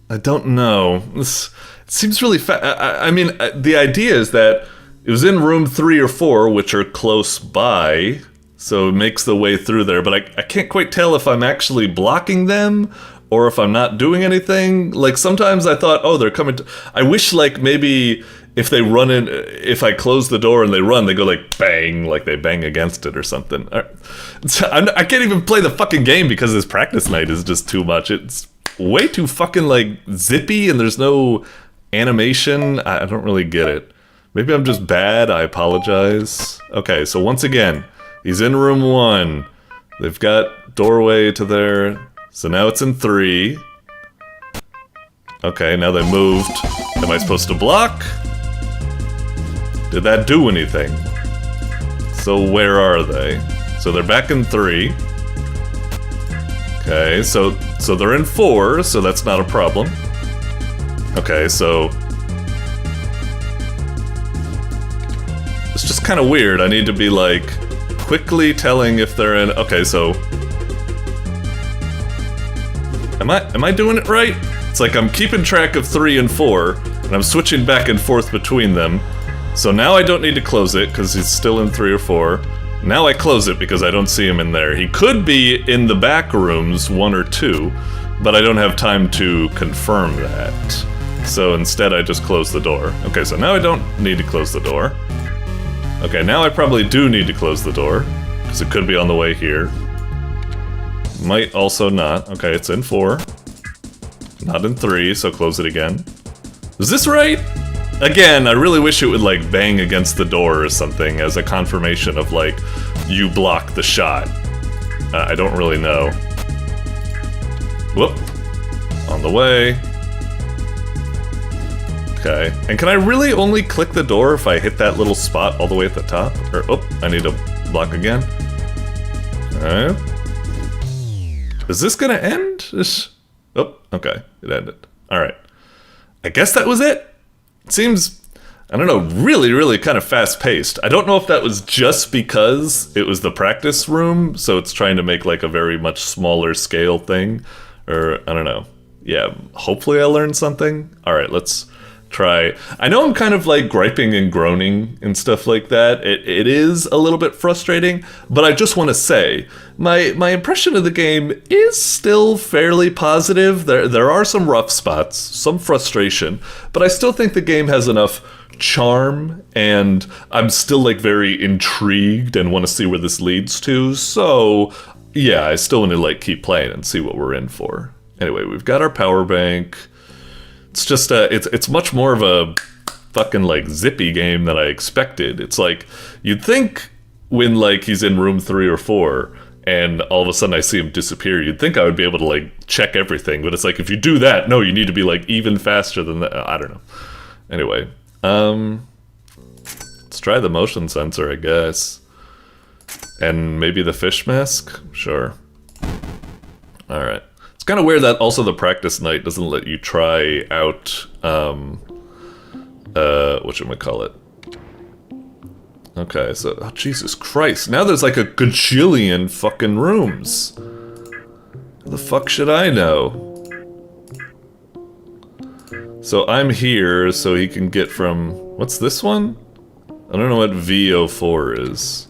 I don't know. This it seems really I mean, the idea is that it was in room 3 or 4, which are close by, so it makes the way through there, but I can't quite tell if I'm actually blocking them or if I'm not doing anything. Like, sometimes I thought, oh, they're coming to... I wish, like, maybe if they run in... If I close the door and they run, they go, like, bang, like they bang against it or something. I can't even play the fucking game because this practice night is just too much. It's way too fucking, like, zippy and there's no animation. I don't really get it. Maybe I'm just bad. I apologize. Okay, so once again, he's in room 1. They've got doorway to there... So now it's in 3. Okay, now they moved. Am I supposed to block? Did that do anything? So where are they? So they're back in 3. Okay, so they're in 4, so that's not a problem. Okay, so... It's just kind of weird. I need to be, like, quickly telling if they're in... Okay, so... Am I doing it right? It's like I'm keeping track of 3 and 4, and I'm switching back and forth between them. So now I don't need to close it, because he's still in 3 or 4. Now I close it because I don't see him in there. He could be in the back rooms, 1 or 2, but I don't have time to confirm that. So instead I just close the door. Okay, so now I don't need to close the door. Okay, now I probably do need to close the door, because it could be on the way here. Might also not. Okay, it's in 4. Not in 3, so close it again. Is this right? Again, I really wish it would, like, bang against the door or something as a confirmation of, like, you block the shot. I don't really know. Whoop. On the way. Okay. And can I really only click the door if I hit that little spot all the way at the top? Or, oh, I need to block again. Alright. Is this gonna end? Oh, okay. It ended. Alright. I guess that was it. It seems, I don't know, really, really kind of fast-paced. I don't know if that was just because it was the practice room, so it's trying to make like a very much smaller scale thing, or I don't know. Yeah, hopefully I learned something. Alright, let's try. I know I'm kind of like griping and groaning and stuff like that. It is a little bit frustrating, but I just want to say, my impression of the game is still fairly positive. There are some rough spots, some frustration, but I still think the game has enough charm, and I'm still like very intrigued and want to see where this leads to. So yeah, I still want to like keep playing and see what we're in for. Anyway, we've got our power bank. It's just it's much more of a fucking like zippy game than I expected. It's like you'd think when like he's in room 3 or 4 and all of a sudden I see him disappear, you'd think I would be able to like check everything, but it's like if you do that, no, you need to be like even faster than that. I don't know. Anyway, let's try the motion sensor, I guess, and maybe the fish mask. Sure. All right. Kind of weird that also the practice night doesn't let you try out whatchamacallit. Okay, so oh, Jesus Christ, now there's like a gajillion fucking rooms. How the fuck should I know? So I'm here so he can get from, what's this one? I don't know what VO4 is.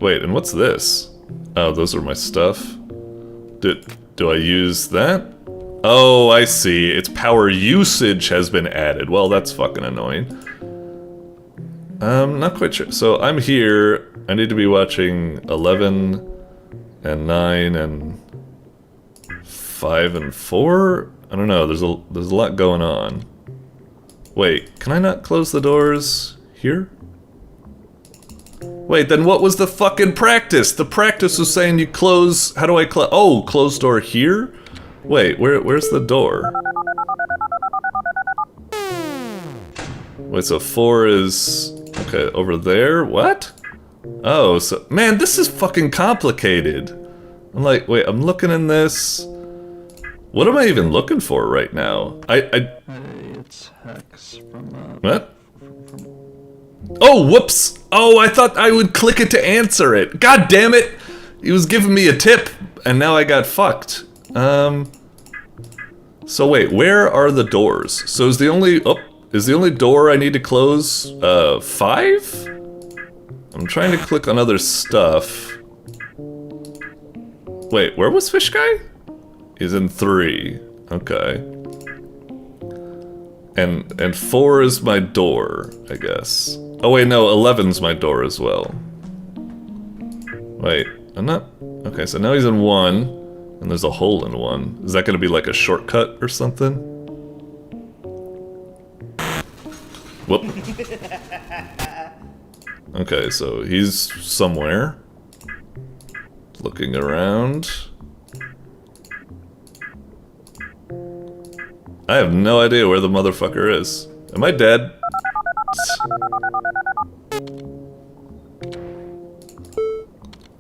Wait, and what's this? Oh, those are my stuff. Do I use that? Oh, I see. Its power usage has been added. Well, that's fucking annoying. Not quite sure. So I'm here. I need to be watching 11 and 9 and 5 and 4? I don't know. There's a lot going on. Wait, can I not close the doors here? Wait, then what was the fucking practice? The practice was saying you close... How do I close... Oh, close door here? Wait, where's the door? Wait, so 4 is... Okay, over there? What? Oh, so... Man, this is fucking complicated. I'm like, wait, I'm looking in this... What am I even looking for right now? Hey, it's Hex from, What? Oh, whoops! Oh, I thought I would click it to answer it. God damn it! He was giving me a tip, and now I got fucked. So wait, where are the doors? So is the only door I need to close 5? I'm trying to click on other stuff. Wait, where was Fishguy? He's in 3. Okay. And 4 is my door, I guess. Oh wait, no, 11's my door as well. Wait, I'm not... Okay, so now he's in 1, and there's a hole in 1. Is that gonna be like a shortcut or something? Whoop. Okay, so he's somewhere. Looking around. I have no idea where the motherfucker is. Am I dead?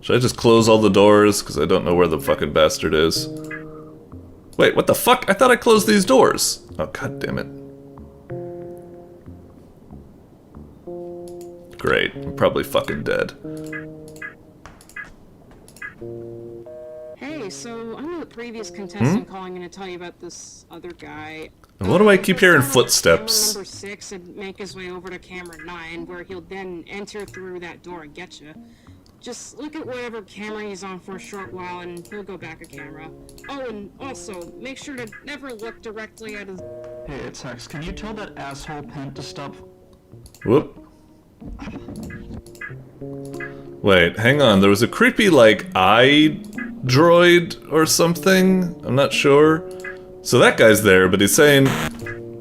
Should I just close all the doors? Because I don't know where the fucking bastard is. Wait, what the fuck? I thought I closed these doors. Oh, god damn it. Great. I'm probably fucking dead. Hey, so I'm the previous contestant calling in to tell you about this other guy. What do I keep hearing footsteps? Camera number 6 and make his way over to camera 9, where he'll then enter through that door and get you. Just look at whatever camera he's on for a short while and he'll go back a camera. Oh, and also, make sure to never look directly at his... Hey, it's Hex. Can you tell that asshole Pent to stop? Whoop. Wait, hang on. There was a creepy, like, eye droid or something? I'm not sure. So that guy's there, but he's saying...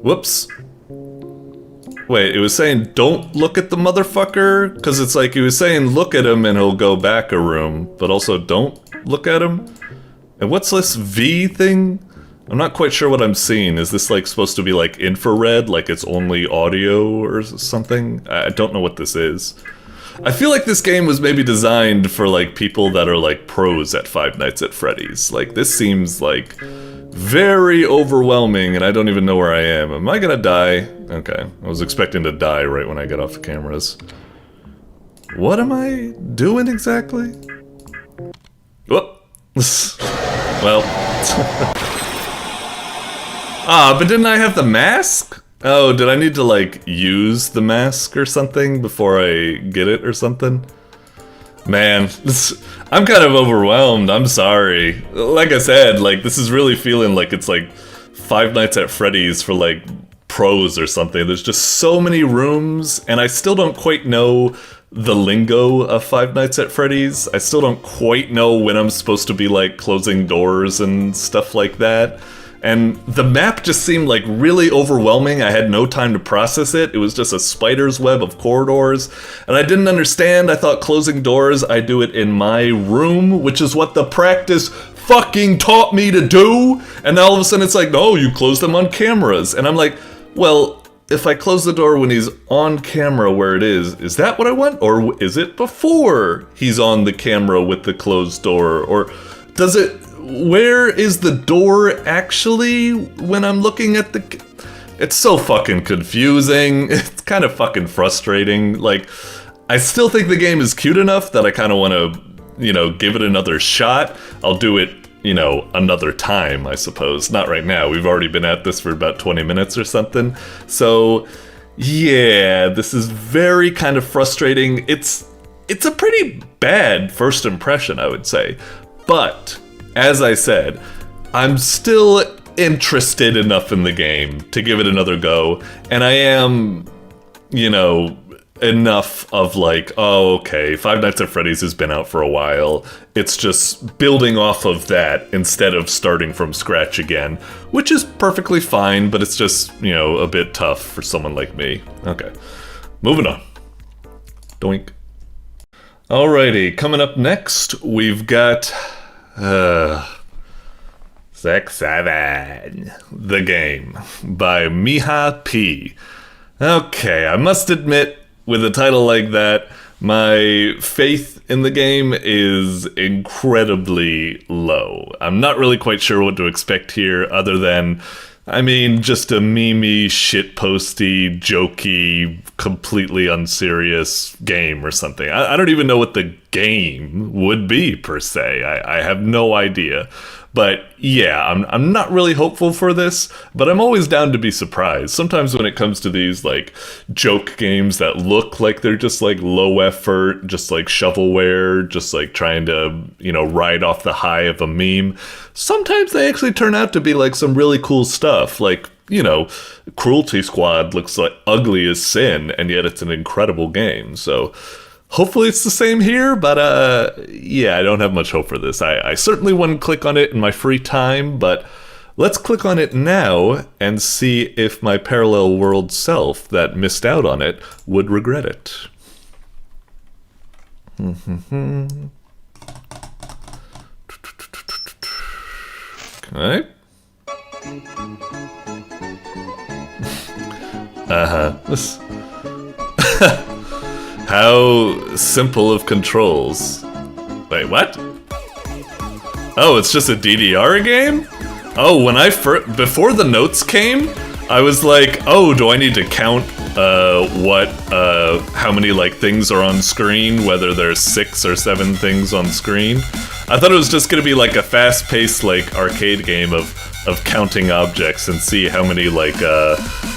Whoops. Wait, it was saying don't look at the motherfucker? Because it's like he was saying look at him and he'll go back a room, but also don't look at him? And what's this V thing? I'm not quite sure what I'm seeing. Is this like supposed to be like infrared, like it's only audio or something? I don't know what this is. I feel like this game was maybe designed for like people that are like pros at Five Nights at Freddy's. Like this seems like very overwhelming and I don't even know where I am. Am I gonna die? Okay, I was expecting to die right when I get off the cameras. What am I doing exactly? Whoop. Well. Ah, but didn't I have the mask? Oh, did I need to like use the mask or something before I get it or something? Man, I'm kind of overwhelmed, I'm sorry. Like I said, like this is really feeling like it's like Five Nights at Freddy's for like pros or something. There's just so many rooms and I still don't quite know the lingo of Five Nights at Freddy's. I still don't quite know when I'm supposed to be like closing doors and stuff like that. And the map just seemed like really overwhelming. I had no time to process it. It was just a spider's web of corridors. And I didn't understand. I thought closing doors, I do it in my room, which is what the practice fucking taught me to do. And now all of a sudden it's like, no, you close them on cameras. And I'm like, well, if I close the door when he's on camera where it is that what I want? Or is it before he's on the camera with the closed door? Or does it... Where is the door actually when I'm looking at the... It's so fucking confusing. It's kind of fucking frustrating. Like, I still think the game is cute enough that I kind of want to, you know, give it another shot. I'll do it, you know, another time, I suppose. Not right now. We've already been at this for about 20 minutes or something. So, yeah, this is very kind of frustrating. It's a pretty bad first impression, I would say. But... as I said, I'm still interested enough in the game to give it another go, and I am, you know, enough of like, oh, okay, Five Nights at Freddy's has been out for a while, it's just building off of that instead of starting from scratch again, which is perfectly fine, but it's just, you know, a bit tough for someone like me. Okay, moving on. Doink. Alrighty, coming up next, we've got... 6-7, the game, by MihaP. Okay, I must admit, with a title like that, my faith in the game is incredibly low. I'm not really quite sure what to expect here, other than, I mean, just a meme-y, shitposty, jokey, completely unserious game or something. I don't even know what the game would be, per se. I have no idea. But yeah, I'm not really hopeful for this, but I'm always down to be surprised. Sometimes when it comes to these, like, joke games that look like they're just, like, low effort, just, like, shovelware, just, like, trying to, you know, ride off the high of a meme, sometimes they actually turn out to be, like, some really cool stuff. Like, you know, Cruelty Squad looks like ugly as sin, and yet it's an incredible game, so... hopefully it's the same here, but yeah, I don't have much hope for this. I certainly wouldn't click on it in my free time, but let's click on it now and see if my parallel world self that missed out on it would regret it. Okay. This... How simple of controls. Wait, what? Oh, it's just a DDR game? Oh, when I before the notes came, I was like, oh, do I need to count how many like things are on screen, whether there's 6 or 7 things on screen? I thought it was just gonna be like a fast-paced like arcade game of of counting objects and see how many, like,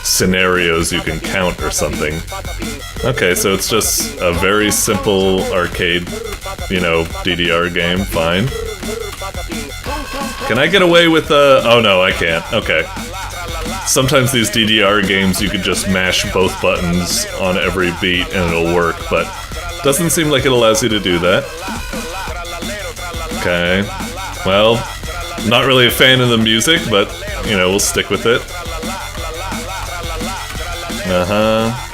scenarios you can count or something. Okay, so it's just a very simple arcade, you know, DDR game, fine. Can I get away with, oh no, I can't, okay. Sometimes these DDR games you could just mash both buttons on every beat and it'll work, but doesn't seem like it allows you to do that. Okay, well, not really a fan of the music, but, you know, we'll stick with it. Uh-huh.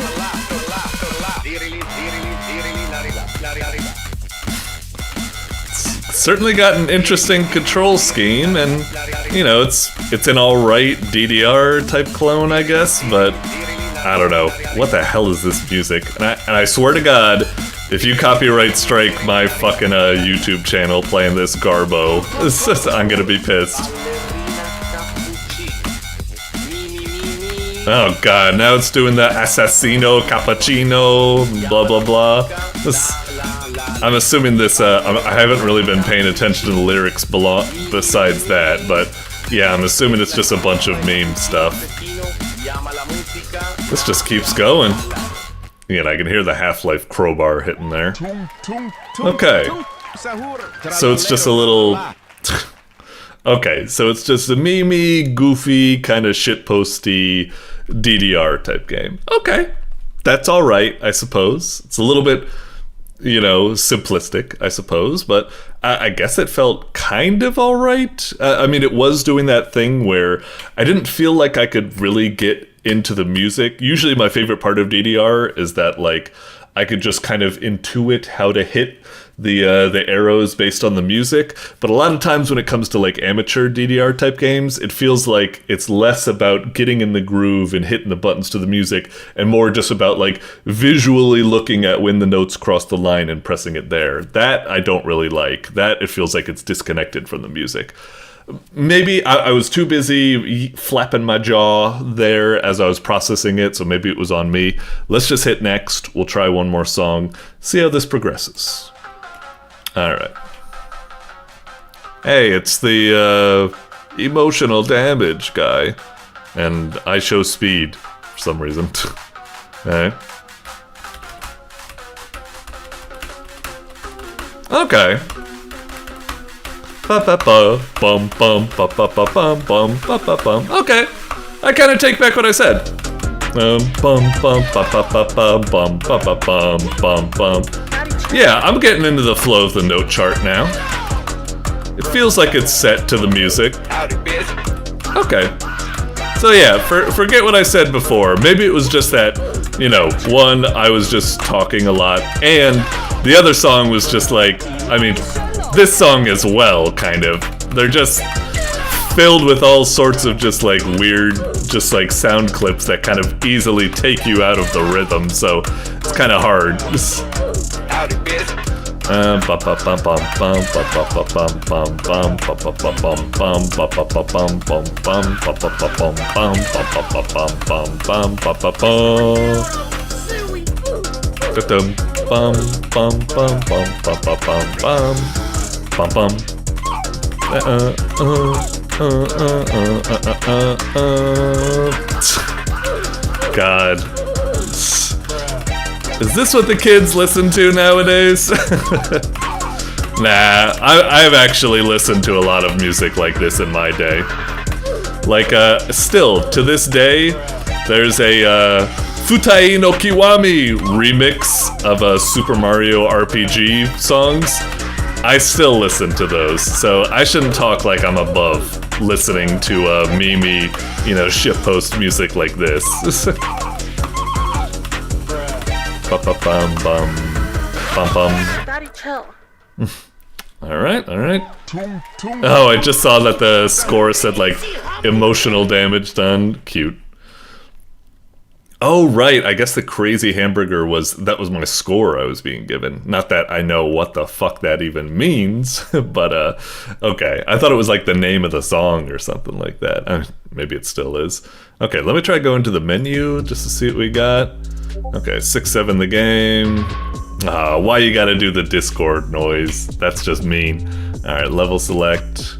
Certainly got an interesting control scheme, and you know, it's an alright DDR type clone, I guess, but I don't know. What the hell is this music? And I swear to God, if you copyright strike my fucking YouTube channel playing this garbo, I'm gonna be pissed. Oh god, now it's doing the assassino cappuccino, blah blah blah. I'm assuming this, I haven't really been paying attention to the lyrics besides that, but yeah, I'm assuming it's just a bunch of meme stuff. This just keeps going. And I can hear the Half-Life crowbar hitting there. Okay. So it's just a little... Okay, so it's just a memey, goofy, kind of shitposty DDR type game. Okay. That's alright, I suppose. It's a little bit... you know, simplistic, I suppose, but I guess it felt kind of alright. I mean, it was doing that thing where I didn't feel like I could really get into the music. Usually my favorite part of DDR is that, like, I could just kind of intuit how to hit the arrows based on the music, but a lot of times when it comes to like amateur DDR type games, it feels like it's less about getting in the groove and hitting the buttons to the music and more just about like visually looking at when the notes cross the line and pressing it there. That I don't really like. That it feels like it's disconnected from the music. Maybe I was too busy flapping my jaw there as I was processing it, so maybe it was on me. Let's just hit next. We'll try one more song, see how this progresses. Alright. Hey, it's the emotional damage guy. And I show speed for some reason. Alright. Okay. Okay. I kind of take back what I said. Yeah, I'm getting into the flow of the note chart now. It feels like it's set to the music. Okay. So yeah, forget what I said before. Maybe it was just that, you know, one, I was just talking a lot, and the other song was just like, I mean, this song as well, kind of. They're just filled with all sorts of just like weird, just like sound clips that kind of easily take you out of the rhythm, so it's kind of hard. God. Is this what the kids listen to nowadays? Nah, I've actually listened to a lot of music like this in my day. Like, still, to this day, there's a, Futai no Kiwami remix of Super Mario RPG songs. I still listen to those, so I shouldn't talk like I'm above listening to Mimi, you know, shitpost music like this. Daddy, chill. Alright, alright. Oh, I just saw that the score said, like, emotional damage done. Cute. Oh, right, I guess the crazy hamburger that was my score I was being given. Not that I know what the fuck that even means, but, okay. I thought it was, like, the name of the song or something like that. Maybe it still is. Okay, let me try going to the menu just to see what we got. Okay, 6-7 the game. Why you gotta do the Discord noise? That's just mean. Alright, level select.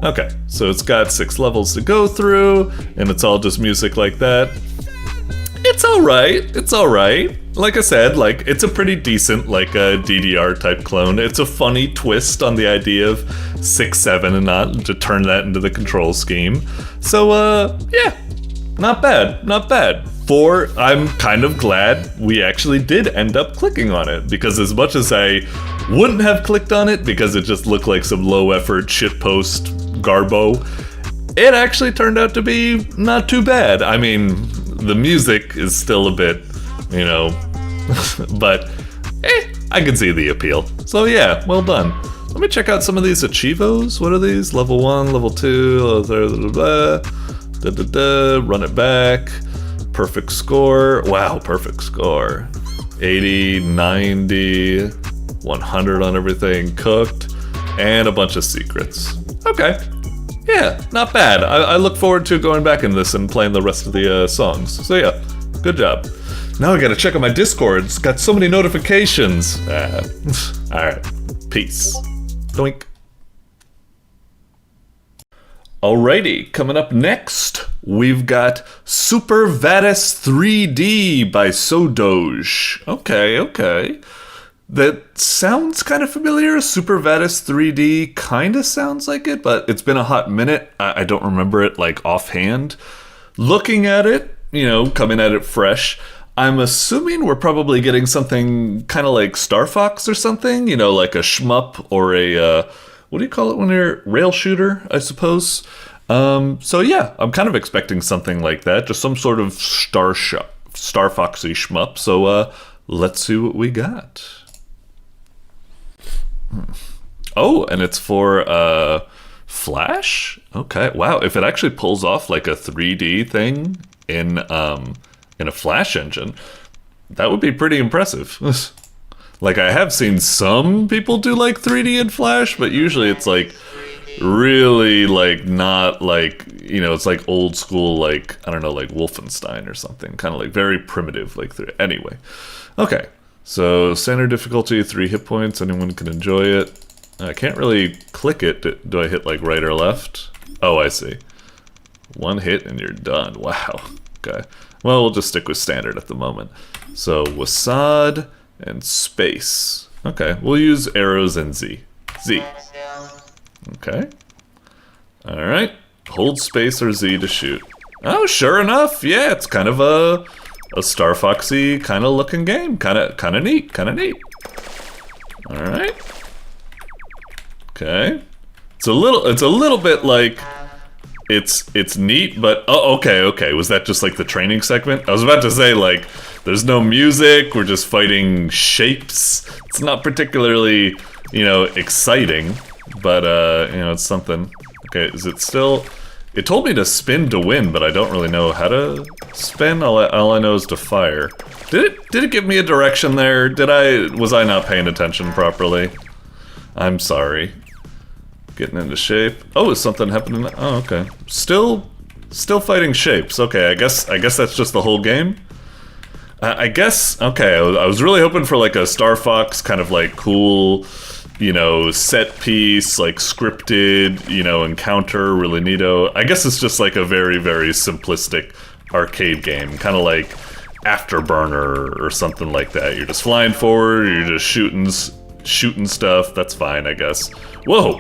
Okay, so it's got 6 levels to go through, and it's all just music like that. It's alright, it's alright. Like I said, like, it's a pretty decent, like, DDR type clone. It's a funny twist on the idea of 6-7 and not to turn that into the control scheme. So, yeah, not bad, not bad. 4, I'm kind of glad we actually did end up clicking on it, because as much as I wouldn't have clicked on it because it just looked like some low effort shitpost garbo, it actually turned out to be not too bad. I mean, the music is still a bit, you know, but I can see the appeal. So yeah, well done. Let me check out some of these achievos. What are these? Level 1, level 2, run it back. Perfect score. Wow, perfect score. 80, 90, 100 on everything cooked, and a bunch of secrets. Okay. Yeah, not bad. I look forward to going back in this and playing the rest of the songs. So yeah, good job. Now I gotta check on my Discord. It's got so many notifications. Alright, peace. Doink. Alrighty, coming up next, we've got Super VATIS 3D by Sodoj. Okay. That sounds kind of familiar. Super VATIS 3D kind of sounds like it, but it's been a hot minute. I don't remember it, like, offhand. Looking at it, you know, coming at it fresh, I'm assuming we're probably getting something kind of like Star Fox or something, you know, like a shmup or a, what do you call it when you're rail shooter, I suppose? So yeah, I'm kind of expecting something like that, just some sort of Star Foxy shmup. So let's see what we got. Oh, and it's for Flash? Okay, wow, if it actually pulls off like a 3D thing in a Flash engine, that would be pretty impressive. Like, I have seen some people do like 3D in Flash, but usually it's like really like not like, you know, it's like old school, like, I don't know, like Wolfenstein or something, kind of like very primitive, like anyway. Okay, so standard difficulty, 3 hit points, anyone can enjoy it. I can't really click it. Do I hit like right or left? Oh, I see. 1 hit and you're done. Wow. Okay. Well, we'll just stick with standard at the moment. So Wasad and space. Okay, we'll use arrows and Z. Z. Okay. Alright. Hold space or Z to shoot. Oh, sure enough. Yeah, it's kind of a Star Foxy kind of looking game. Kind of neat. Alright. Okay. It's a little bit like it's neat, but oh, okay. Was that just like the training segment? I was about to say, like, there's no music, we're just fighting shapes. It's not particularly, you know, exciting, but you know, it's something. Okay, is it still? It told me to spin to win, but I don't really know how to spin. All I know is to fire. Did it give me a direction there? Was I not paying attention properly? I'm sorry. Getting into shape. Oh, is something happening? Oh, okay. Still fighting shapes. Okay, I guess that's just the whole game. I guess. Okay, I was really hoping for like a Star Fox kind of like cool, you know, set piece, like scripted, you know, encounter, really neato. I guess it's just like a very, very simplistic arcade game, kind of like Afterburner or something like that. You're just flying forward, you're just shooting stuff. That's fine, I guess. Whoa.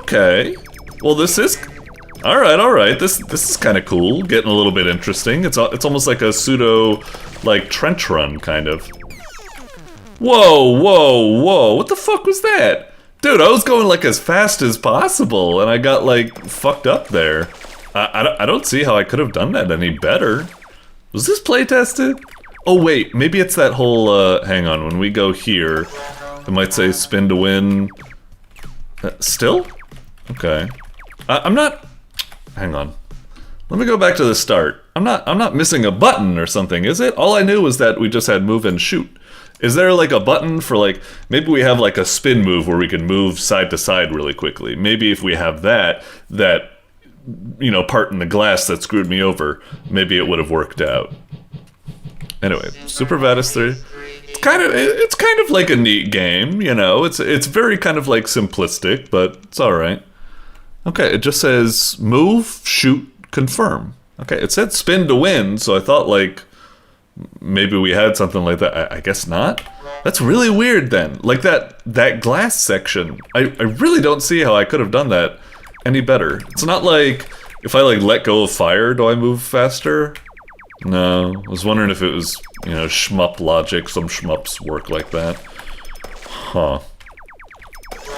Okay. Well, this is all right. This is kind of cool. Getting a little bit interesting. It's almost like a pseudo like trench run kind of. Whoa! What the fuck was that? Dude, I was going like as fast as possible and I got like fucked up there. I don't see how I could have done that any better. Was this play tested? Oh wait, maybe it's that whole hang on, when we go here, it might say spin to win. Still? Okay. I'm not. Hang on. Let me go back to the start. I'm not missing a button or something, is it? All I knew was that we just had move and shoot. Is there like a button for like, maybe we have like a spin move where we can move side to side really quickly. Maybe if we have that, you know, part in the glass that screwed me over, maybe it would have worked out. Anyway, Super VATIS 3. It's kind of like a neat game, you know. It's very kind of like simplistic, but it's all right. Okay, it just says move, shoot, confirm. Okay, it said spin to win, so I thought like maybe we had something like that. I guess not. That's really weird then. Like that glass section, I really don't see how I could have done that any better. It's not like if I like let go of fire, do I move faster? No, I was wondering if it was, you know, shmup logic. Some shmups work like that. Huh.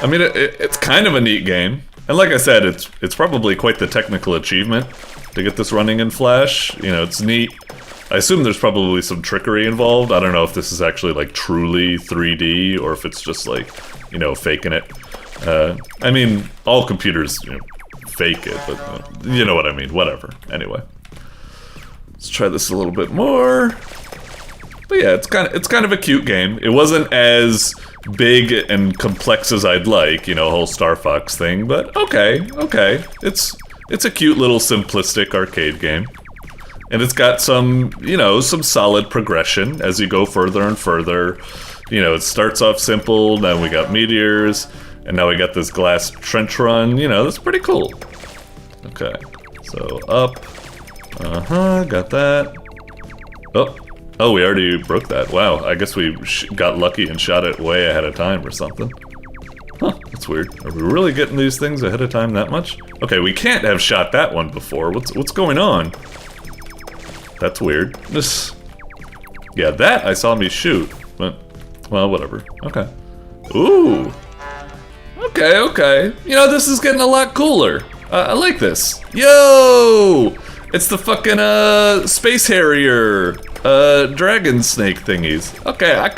I mean, it's kind of a neat game. And like I said, it's probably quite the technical achievement to get this running in Flash. You know, it's neat. I assume there's probably some trickery involved. I don't know if this is actually like truly 3D or if it's just like, you know, faking it. I mean, all computers, you know, fake it, but you know what I mean. Whatever. Anyway, let's try this a little bit more. But yeah, it's kind of a cute game. It wasn't as big and complex as I'd like, you know, whole Star Fox thing. But okay. It's a cute little simplistic arcade game. And it's got some, you know, some solid progression as you go further and further. You know, it starts off simple, then we got meteors, and now we got this glass trench run. You know, that's pretty cool. Okay, so up. Got that. Oh, we already broke that. Wow, I guess we got lucky and shot it way ahead of time or something. Huh, that's weird. Are we really getting these things ahead of time that much? Okay, we can't have shot that one before. What's going on? That's weird. Yeah, that I saw me shoot, but, well, whatever. Okay. Ooh. Okay. You know, this is getting a lot cooler. I like this. Yo! It's the fucking, Space Harrier, dragon snake thingies. Okay, I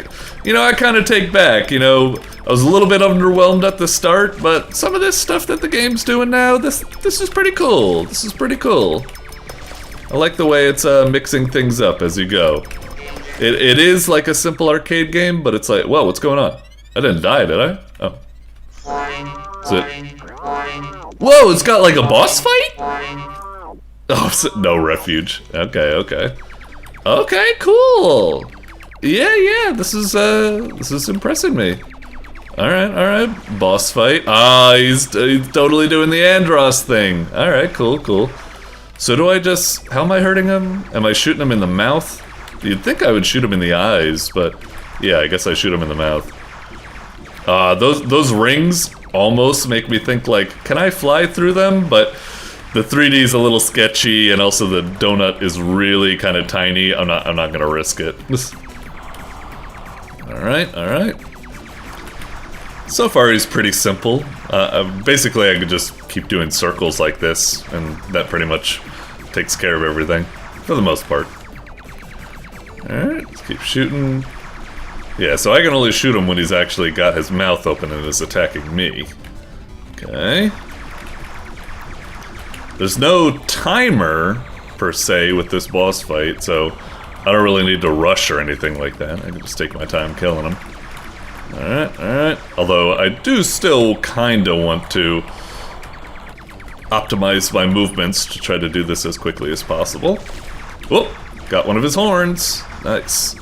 kind of take back, you know, I was a little bit underwhelmed at the start, but some of this stuff that the game's doing now, this is pretty cool. This is pretty cool. I like the way it's mixing things up as you go. It is like a simple arcade game, but it's like, whoa, what's going on? I didn't die, did I? Oh. Is it? Whoa, it's got like a boss fight? Oh, no refuge. Okay. Okay, cool. Yeah, this is impressing me. Alright. Boss fight. Ah, he's totally doing the Andros thing. Alright, cool. So do I just... How am I hurting him? Am I shooting him in the mouth? You'd think I would shoot him in the eyes, but... Yeah, I guess I shoot him in the mouth. Those rings almost make me think, like, can I fly through them? But the 3D is a little sketchy, and also the donut is really kind of tiny. I'm not gonna risk it. Alright. So far he's pretty simple. Basically I could just keep doing circles like this, and that pretty much takes care of everything, for the most part. Alright, let's keep shooting. Yeah, so I can only shoot him when he's actually got his mouth open and is attacking me. Okay. There's no timer, per se, with this boss fight, so I don't really need to rush or anything like that. I can just take my time killing him. Alright. Although I do still kinda want to optimize my movements to try to do this as quickly as possible. Whoop! Got one of his horns. Nice.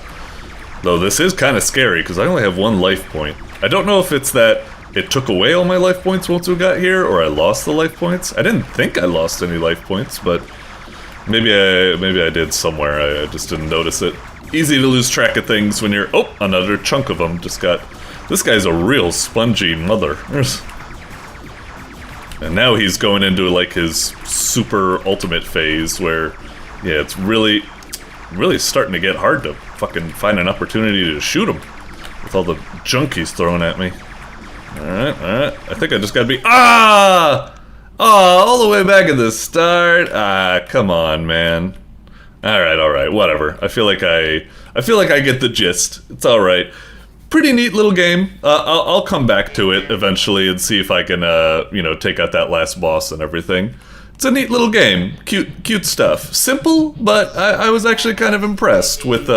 Though this is kinda scary, because I only have one life point. I don't know if it's that it took away all my life points once we got here, or I lost the life points. I didn't think I lost any life points, but maybe I did somewhere. I just didn't notice it. Easy to lose track of things when you're... Oh, another chunk of them just got... This guy's a real spongy mother. And now he's going into like his super ultimate phase where, yeah, it's really starting to get hard to fucking find an opportunity to shoot him with all the junk he's throwing at me. Alright. I think I just gotta be... Ah! Oh, all the way back at the start? Ah, come on, man. Alright, whatever. I feel like I get the gist. It's alright. Pretty neat little game. I'll come back to it eventually and see if I can, you know, take out that last boss and everything. It's a neat little game. Cute stuff. Simple, but I was actually kind of impressed with,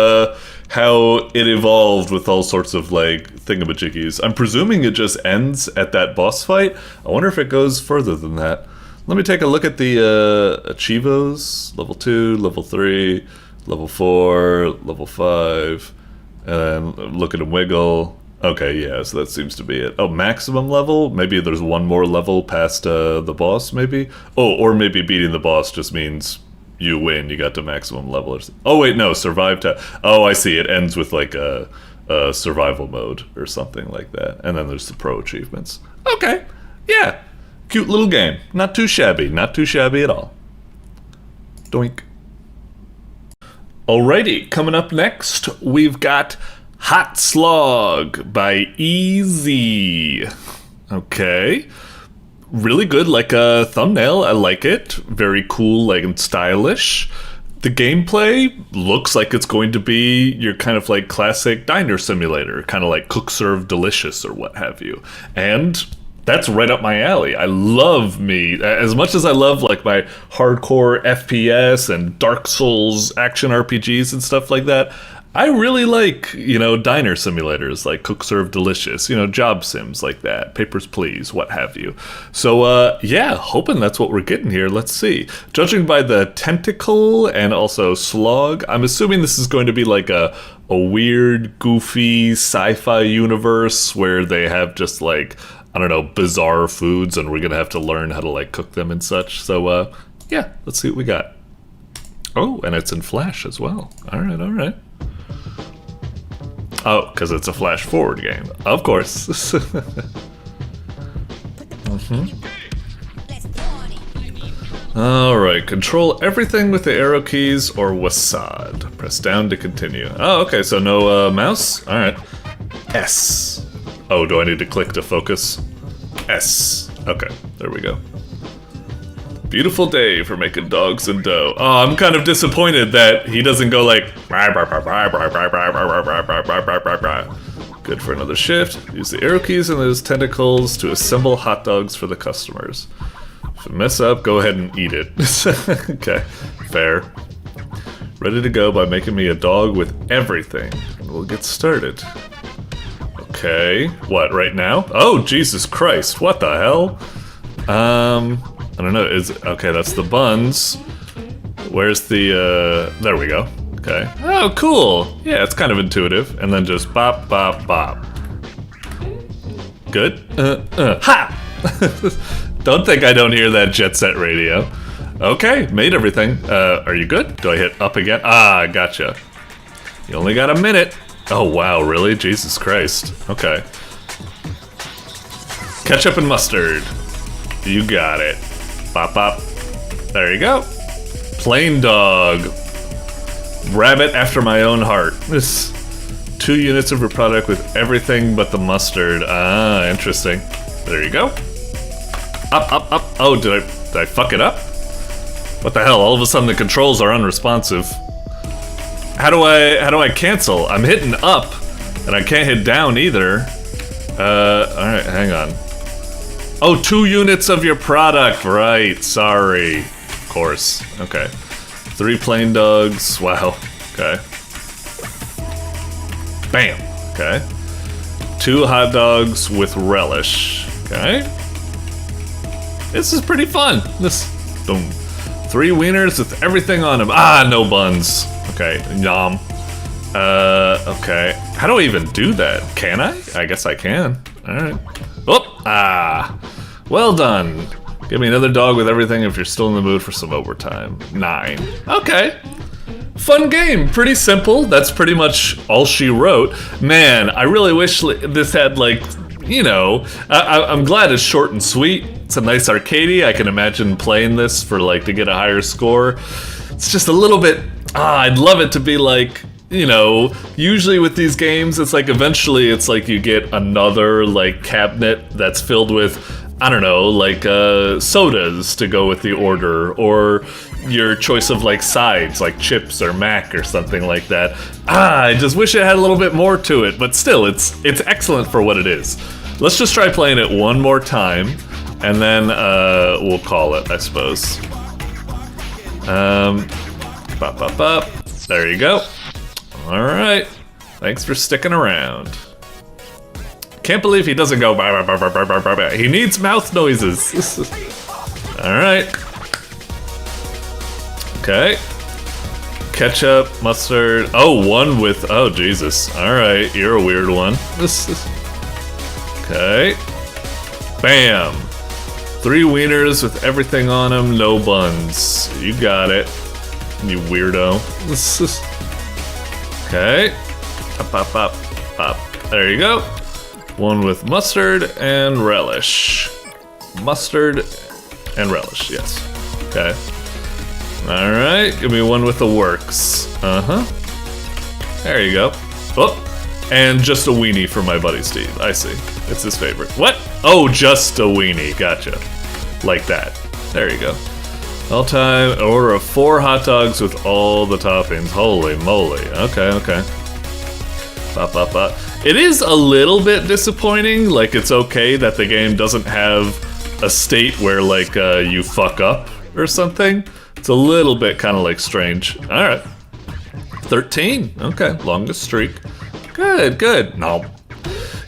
how it evolved with all sorts of, like, thingamajiggies. I'm presuming it just ends at that boss fight. I wonder if it goes further than that. Let me take a look at the, Achievos. Level 2, Level 3, Level 4, Level 5... And look at him wiggle. Okay, yeah, so that seems to be it. Oh, maximum level? Maybe there's one more level past the boss, maybe? Oh, or maybe beating the boss just means you win, you got to maximum level. Oh, wait, no, survive to... Oh, I see, it ends with like a survival mode or something like that. And then there's the pro achievements. Okay, yeah. Cute little game. Not too shabby, not too shabby at all. Doink. Alrighty, coming up next, we've got Hot Slog by eZee. Okay. Really good, like a thumbnail. I like it. Very cool, like, and stylish. The gameplay looks like it's going to be your kind of like classic diner simulator, kind of like Cook Serve Delicious or what have you. And that's right up my alley. I love as much as I love like my hardcore FPS and Dark Souls action RPGs and stuff like that, I really like, you know, diner simulators like Cook Serve Delicious, you know, job sims like that, Papers, Please, what have you. So, yeah, hoping that's what we're getting here. Let's see. Judging by the tentacle and also slog, I'm assuming this is going to be like a weird, goofy sci-fi universe where they have just like, I don't know, bizarre foods and we're going to have to learn how to like cook them and such. So, yeah, let's see what we got. Oh, and it's in Flash as well. All right, all right. Oh, because it's a flash forward game. Of course. Alright, control everything with the arrow keys or WASD. Press down to continue. Oh, okay, so no mouse? Alright. S. Oh, do I need to click to focus? S. Okay, there we go. Beautiful day for making dogs and dough. Oh, I'm kind of disappointed that he doesn't go like... Good for another shift. Use the arrow keys and those tentacles to assemble hot dogs for the customers. If you mess up, go ahead and eat it. Okay, fair. Ready to go by making me a dog with everything. And we'll get started. Okay, what, right now? Oh, Jesus Christ, what the hell? I don't know, okay, that's the buns. Where's the, there we go. Okay. Oh, cool! Yeah, it's kind of intuitive. And then just bop, bop, bop. Good? Ha! Don't think I don't hear that Jet Set radio. Okay, made everything. Are you good? Do I hit up again? Ah, gotcha. You only got a minute. Oh, wow, really? Jesus Christ. Okay. Ketchup and mustard. You got it. Bop, bop. There you go. Plain dog. Rabbit after my own heart. This 2 units of your product with everything but the mustard. Ah, interesting. There you go. Up, up, up. Oh, did I fuck it up? What the hell? All of a sudden the controls are unresponsive. How do I cancel? I'm hitting up, and I can't hit down either. Alright, hang on. Oh, 2 units of your product, right, sorry. Of course, okay. 3 plain dogs, wow, okay. Bam, okay. 2 hot dogs with relish, okay. This is pretty fun, boom. 3 wieners with everything on them. Ah, no buns. Okay, yum. Okay. How do I even do that? Can I? I guess I can. Alright. Oh, ah. Well done. Give me another dog with everything if you're still in the mood for some overtime. 9. Okay. Fun game. Pretty simple. That's pretty much all she wrote. Man, I really wish this had, like, you know, I'm glad it's short and sweet. It's a nice arcadey. I can imagine playing this for, like, to get a higher score. It's just a little bit... I'd love it to be like, you know, usually with these games, it's like eventually it's like you get another, like, cabinet that's filled with, I don't know, like, sodas to go with the order, or your choice of, like, sides, like chips or mac or something like that. I just wish it had a little bit more to it, but still, it's excellent for what it is. Let's just try playing it one more time, and then, we'll call it, I suppose. Bop, bop, bop. There you go. Alright. Thanks for sticking around. Can't believe he doesn't go bah, bah, bah, bah, bah, bah, bah. He needs mouth noises. Alright. Okay. ketchup, mustard. Oh, one with, oh Jesus. All right, you're a weird one. Okay. Bam. 3 wieners with everything on them, no buns. You got it, you weirdo. Okay. Pop, pop, pop, pop. There you go. One with mustard and relish. Mustard and relish, yes. Okay. Alright, give me one with the works. There you go. Oh, and just a weenie for my buddy Steve. I see. It's his favorite. What? Oh, just a weenie. Gotcha. Like that. There you go. All time, order of 4 hot dogs with all the toppings. Holy moly. Okay, okay. Bop, bop, bop. It is a little bit disappointing. Like, it's okay that the game doesn't have a state where, like, you fuck up or something. It's a little bit kind of, like, strange. Alright. 13. Okay, longest streak. Good, good. No.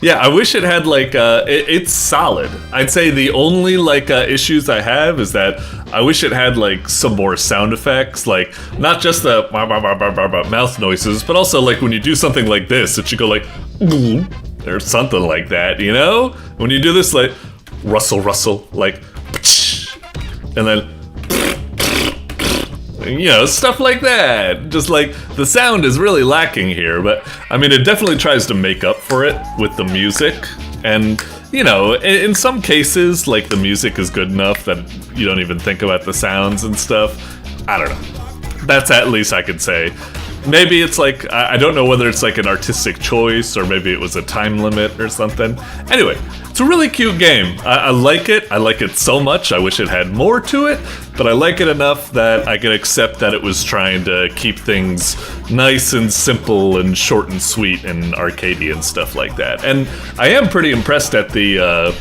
Yeah, I wish it had, like, it's solid. I'd say the only, like, issues I have is that I wish it had, like, some more sound effects. Like, not just the mouth noises, but also, like, when you do something like this, it should go, like, or something like that, you know? When you do this, like, rustle, rustle, like, and then, you know, stuff like that. Just like, the sound is really lacking here, but I mean, it definitely tries to make up for it with the music. And, you know, in some cases, like, the music is good enough that you don't even think about the sounds and stuff. I don't know. That's at least I could say. Maybe it's like, I don't know whether it's like an artistic choice or maybe it was a time limit or something. Anyway, it's a really cute game. I like it. I like it so much. I wish it had more to it, but I like it enough that I can accept that it was trying to keep things nice and simple and short and sweet and arcadey and stuff like that. And I am pretty impressed at the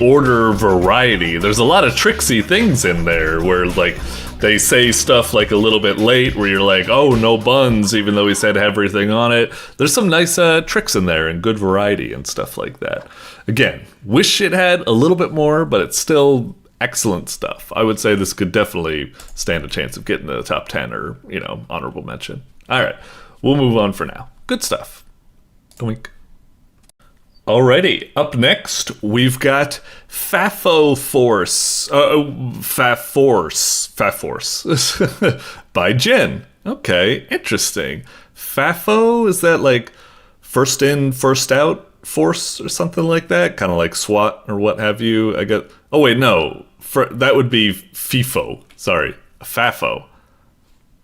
order variety. There's a lot of tricksy things in there where, like, they say stuff like a little bit late where you're like, oh, no buns, even though he said everything on it. There's some nice tricks in there and good variety and stuff like that. Again, wish it had a little bit more, but it's still excellent stuff. I would say this could definitely stand a chance of getting to the top 10 or, you know, honorable mention. All right, we'll move on for now. Good stuff. Doink. Alrighty, up next, we've got FAFOrce, FAFOrce, by Jin. Okay, interesting. FAFO, is that like first in, first out force or something like that? Kind of like SWAT or what have you, I guess. Oh wait, no, that would be FIFO, sorry, FAFO.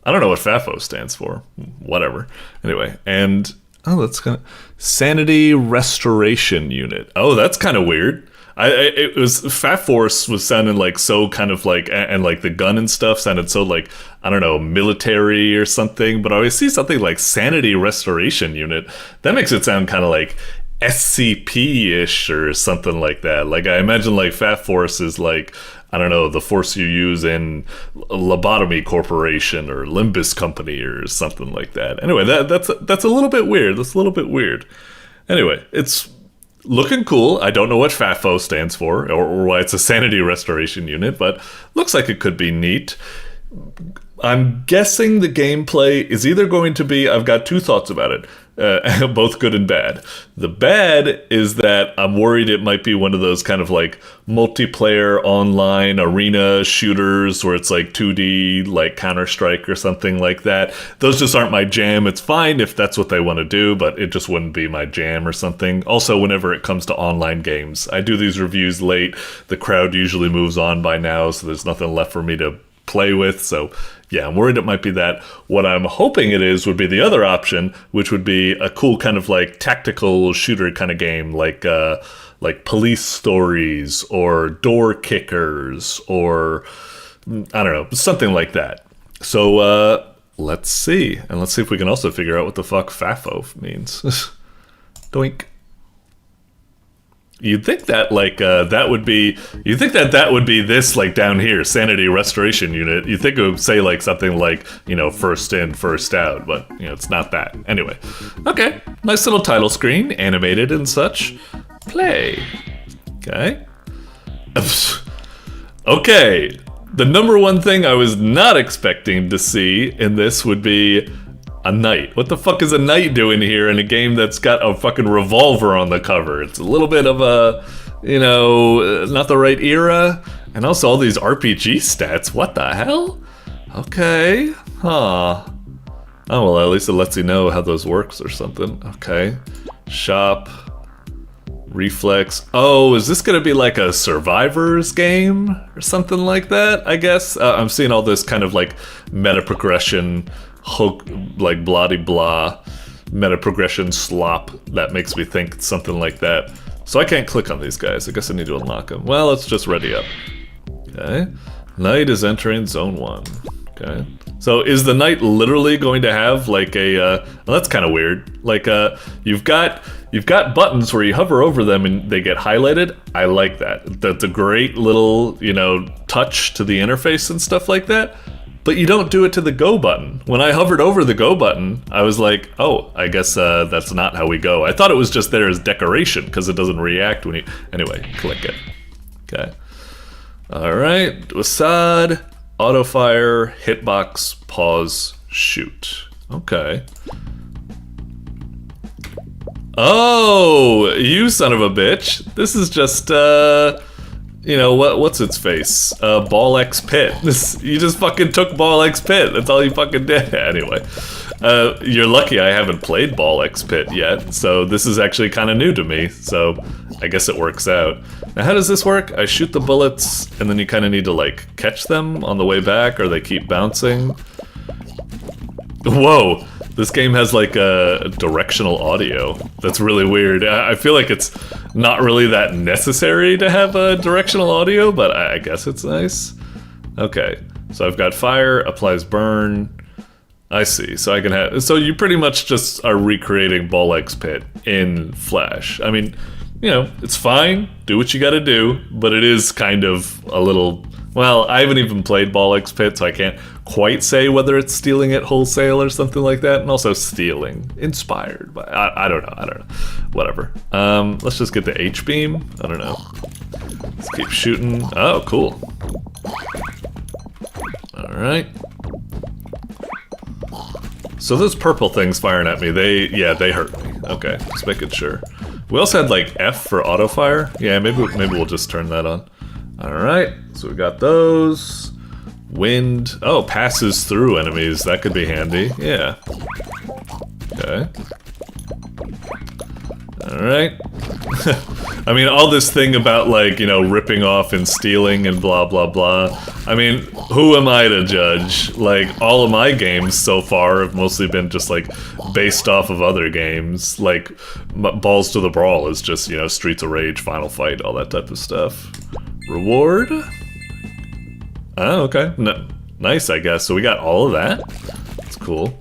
I don't know what FAFO stands for, whatever. Anyway, and... oh, that's kind of... Sanity Restoration Unit. Oh, that's kind of weird. It was... FAFOrce was sounding like so kind of like... and like the gun and stuff sounded so like, I don't know, military or something. But I always see something like Sanity Restoration Unit. That makes it sound kind of like SCP-ish or something like that. Like, I imagine like FAFOrce is like... I don't know, the force you use in Lobotomy Corporation or Limbus Company or something like that. Anyway, that's a little bit weird. That's a little bit weird. Anyway, it's looking cool. I don't know what FAFO stands for or why it's a sanity restoration unit, but looks like it could be neat. I'm guessing the gameplay is either going to be... I've got 2 thoughts about it. Both good and bad. The bad is that I'm worried it might be one of those kind of like multiplayer online arena shooters where it's like 2D, like Counter-Strike or something like that. Those just aren't my jam. It's fine if that's what they want to do, but it just wouldn't be my jam or something. Also, whenever it comes to online games, I do these reviews late. The crowd usually moves on by now, so there's nothing left for me to play with, so yeah, I'm worried it might be that. What I'm hoping it is would be the other option, which would be a cool kind of like tactical shooter kind of game, like Police Stories or Door Kickers or I don't know, something like that. So let's see, and let's see if we can also figure out what the fuck FAFO means. Doink. You'd think that like that would be... You think that would be this like down here, Sanity Restoration Unit. You think it would say like something like, you know, first in, first out, but you know, it's not that. Anyway, okay, nice little title screen, animated and such. Play. Okay. Okay. The number one thing I was not expecting to see in this would be a knight. What the fuck is a knight doing here in a game that's got a fucking revolver on the cover? It's a little bit of a, you know, not the right era. And also all these RPG stats. What the hell? Okay. Huh. Oh, well, at least it lets you know how those works or something. Okay. Shop. Reflex. Oh, is this gonna be like a survivors game or something like that? I guess I'm seeing all this kind of like meta progression, like blah de blah, meta progression slop that makes me think something like that. So I can't click on these guys. I guess I need to unlock them. Well, let's just ready up. Okay. Knight is entering zone 1. Okay. So is the knight literally going to have like a? Well, that's kind of weird. Like you've got buttons where you hover over them and they get highlighted. I like that. That's a great little, you know, touch to the interface and stuff like that. But you don't do it to the go button. When I hovered over the go button, I was like, oh, I guess that's not how we go. I thought it was just there as decoration because it doesn't react when you. Anyway, click it. Okay. All right. Assad. Auto fire, hitbox, pause, shoot. Okay. Oh, you son of a bitch. This is just, you know, what's its face? Ball X Pit. You just fucking took Ball X Pit. That's all you fucking did. Anyway, you're lucky I haven't played Ball X Pit yet, so this is actually kind of new to me, so I guess it works out. Now, how does this work? I shoot the bullets, and then you kind of need to, like, catch them on the way back, or they keep bouncing. Whoa! This game has, like, a directional audio. That's really weird. I feel like it's not really that necessary to have a directional audio, but I guess it's nice. Okay, so I've got fire, applies burn. I see, so I can have... So you pretty much just are recreating Ball X Pit in Flash. I mean... You know, it's fine, do what you gotta do, but it is kind of a little... Well, I haven't even played Ball X Pit, so I can't quite say whether it's stealing it wholesale or something like that, and also stealing. Inspired by... I don't know. Whatever. Let's just get the H-beam. I don't know. Let's keep shooting. Oh, cool. Alright. So those purple things firing at me, they hurt me. Okay, just making sure. We also had like F for auto fire. Yeah, maybe we'll just turn that on. All right, so we got those. Wind. Oh, passes through enemies. That could be handy. Yeah. Okay. All right. I mean, all this thing about like, you know, ripping off and stealing and blah blah blah. I mean, who am I to judge? Like, all of my games so far have mostly been just like based off of other games. Like, Balls to the Brawl is just, you know, Streets of Rage, Final Fight, all that type of stuff. Reward? Oh, okay. No, nice, I guess. So we got all of that. That's cool.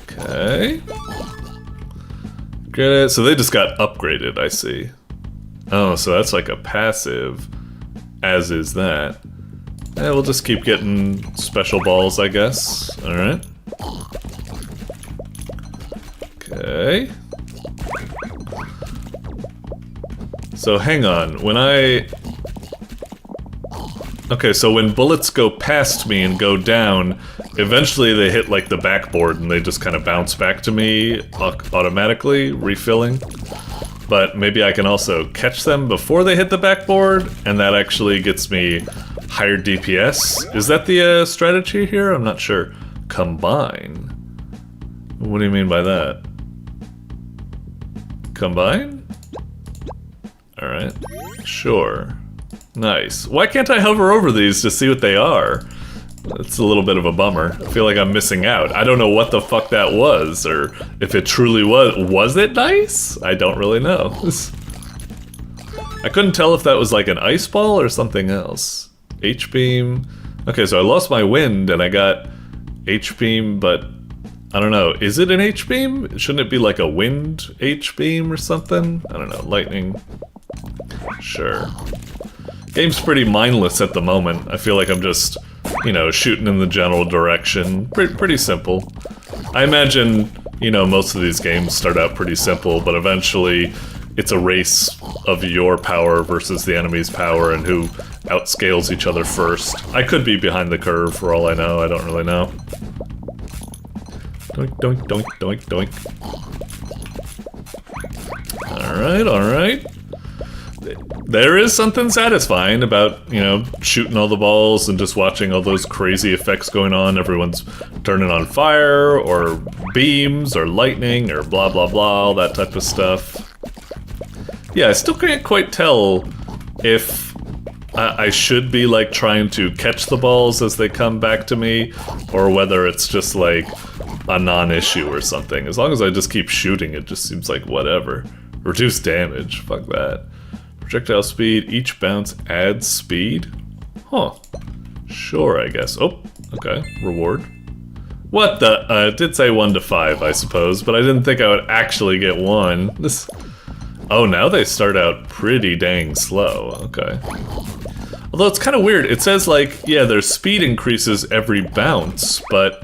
Okay. Get it? So they just got upgraded, I see. Oh, so that's like a passive, as is that. Yeah, we'll just keep getting special balls, I guess. Alright. Okay. So hang on, when I... Okay, so when bullets go past me and go down, eventually they hit like the backboard and they just kind of bounce back to me automatically, refilling. But maybe I can also catch them before they hit the backboard, and that actually gets me higher DPS. Is that the strategy here? I'm not sure. Combine? What do you mean by that? Combine? Alright. Sure. Nice. Why can't I hover over these to see what they are? It's a little bit of a bummer. I feel like I'm missing out. I don't know what the fuck that was, or if it truly was. Was it nice? I don't really know. I couldn't tell if that was like an ice ball or something else. H-beam. Okay, so I lost my wind and I got H-beam, but I don't know. Is it an H-beam? Shouldn't it be like a wind H-beam or something? I don't know. Lightning. Sure. Game's pretty mindless at the moment. I feel like I'm just, you know, shooting in the general direction. Pretty simple. I imagine, you know, most of these games start out pretty simple, but eventually it's a race of your power versus the enemy's power and who outscales each other first. I could be behind the curve for all I know, I don't really know. Doink, doink, doink, doink, doink. Alright, alright. There is something satisfying about, you know, shooting all the balls and just watching all those crazy effects going on. Everyone's turning on fire, or beams, or lightning, or blah blah blah, all that type of stuff. Yeah, I still can't quite tell if I should be, like, trying to catch the balls as they come back to me, or whether it's just, like, a non-issue or something. As long as I just keep shooting, it just seems like whatever. Reduce damage, fuck that. Projectile speed, each bounce adds speed? Huh. Sure, I guess. Oh, okay, reward. What the? It did say 1 to 5, I suppose, but I didn't think I would actually get 1. This... Oh, now they start out pretty dang slow, okay. Although it's kind of weird, it says like, yeah, their speed increases every bounce, but...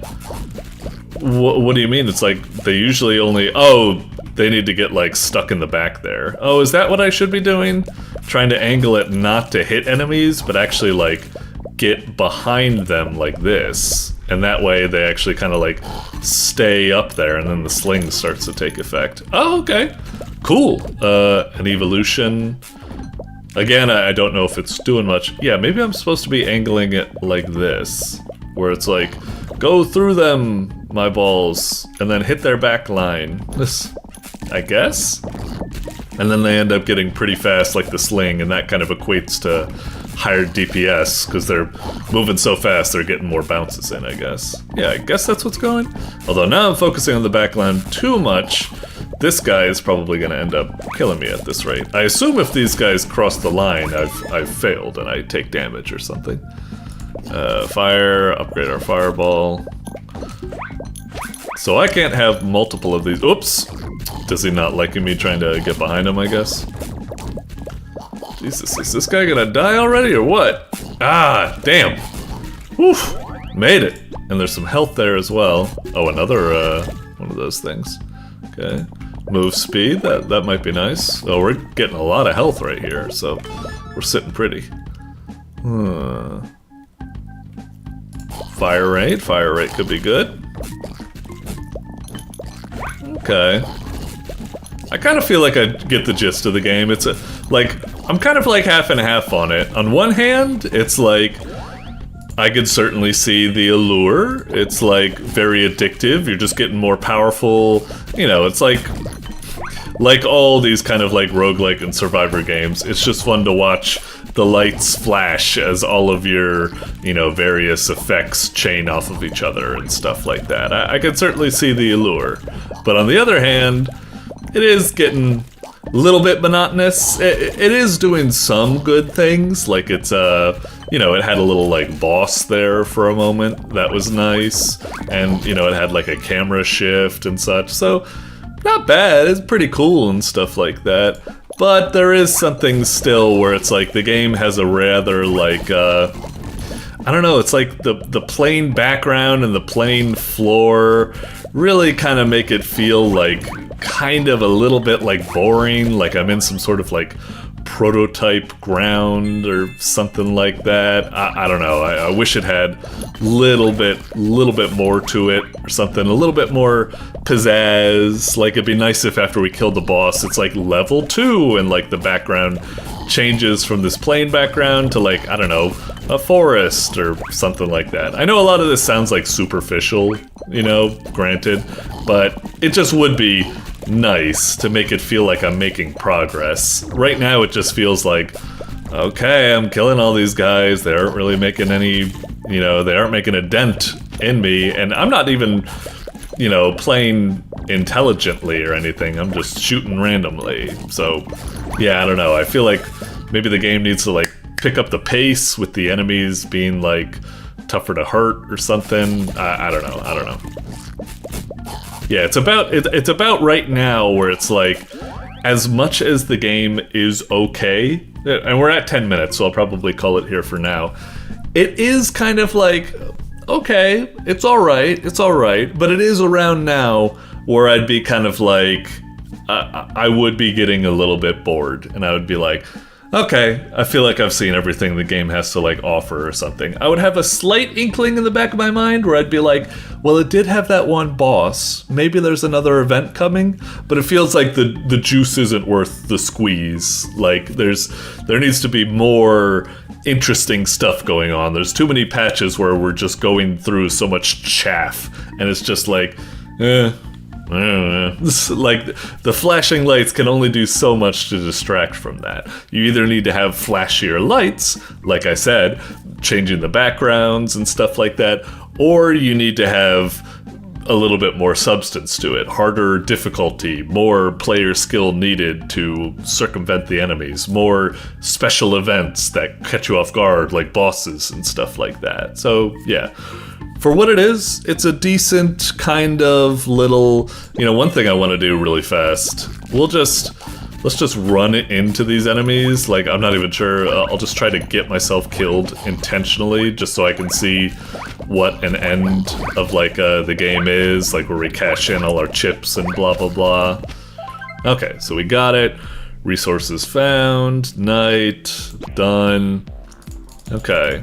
What do you mean? It's like, they usually only... Oh, they need to get, like, stuck in the back there. Oh, is that what I should be doing? Trying to angle it not to hit enemies, but actually, like, get behind them like this. And that way they actually kind of, like, stay up there, and then the sling starts to take effect. Oh, okay. Cool. An evolution. Again, I don't know if it's doing much. Yeah, maybe I'm supposed to be angling it like this. Where it's like, go through them, my balls, and then hit their back line. This... I guess? And then they end up getting pretty fast like the sling, and that kind of equates to higher DPS, because they're moving so fast they're getting more bounces in, I guess. Yeah, I guess that's what's going. Although now I'm focusing on the back line too much, this guy is probably going to end up killing me at this rate. I assume if these guys cross the line, I've failed and I take damage or something. Fire, upgrade our fireball. So I can't have multiple of these. Oops! Does he not like me trying to get behind him, I guess? Jesus, is this guy gonna die already or what? Ah, damn! Oof! Made it! And there's some health there as well. Oh, another, one of those things. Okay. Move speed, that might be nice. Oh, we're getting a lot of health right here, so we're sitting pretty. Fire rate could be good. Okay. I kind of feel like I get the gist of the game. It's like, I'm kind of like half and half on it. On one hand, it's like, I could certainly see the allure. It's like very addictive. You're just getting more powerful. You know, it's like all these kind of like roguelike and survivor games. It's just fun to watch the lights flash as all of your, you know, various effects chain off of each other and stuff like that. I could certainly see the allure. But on the other hand, it is getting a little bit monotonous. It is doing some good things, like it's, you know, it had a little, like, boss there for a moment. That was nice. And, you know, it had, like, a camera shift and such. So, not bad. It's pretty cool and stuff like that. But there is something still where it's like the game has a rather, like, I don't know, it's like the plain background and the plain floor really kind of make it feel like kind of a little bit like boring, like I'm in some sort of like prototype ground or something like that. I don't know. I wish it had little bit more to it or something, a little bit more pizzazz. Like it'd be nice if after we killed the boss, it's like level 2 and like the background changes from this plain background to like, I don't know, a forest or something like that. I know a lot of this sounds like superficial, you know, granted, but it just would be nice to make it feel like I'm making progress. Right now it just feels like, okay, I'm killing all these guys, they aren't really making any, you know, they aren't making a dent in me, and I'm not even, you know, playing intelligently or anything, I'm just shooting randomly. So, yeah, I don't know, I feel like maybe the game needs to, like, pick up the pace with the enemies being, like, tougher to hurt or something. I don't know. Yeah, it's about right now where it's like, as much as the game is okay, and we're at 10 minutes, so I'll probably call it here for now. It is kind of like, okay, it's alright, but it is around now where I'd be kind of like, I would be getting a little bit bored, and I would be like, okay, I feel like I've seen everything the game has to like offer or something. I would have a slight inkling in the back of my mind where I'd be like, well, it did have that one boss. Maybe there's another event coming, but it feels like the juice isn't worth the squeeze. Like there needs to be more interesting stuff going on. There's too many patches where we're just going through so much chaff, and it's just like, I don't know. Like, the flashing lights can only do so much to distract from that. You either need to have flashier lights, like I said, changing the backgrounds and stuff like that, or you need to have a little bit more substance to it. Harder difficulty, more player skill needed to circumvent the enemies, more special events that catch you off guard, like bosses and stuff like that. So, yeah. For what it is, it's a decent kind of little, one thing I want to do really fast. Let's just run into these enemies. Like, I'm not even sure. I'll just try to get myself killed intentionally just so I can see what an end of, like, the game is. Like, where we cash in all our chips and blah, blah, blah. Okay, so we got it. Resources found. Night. Done. Okay.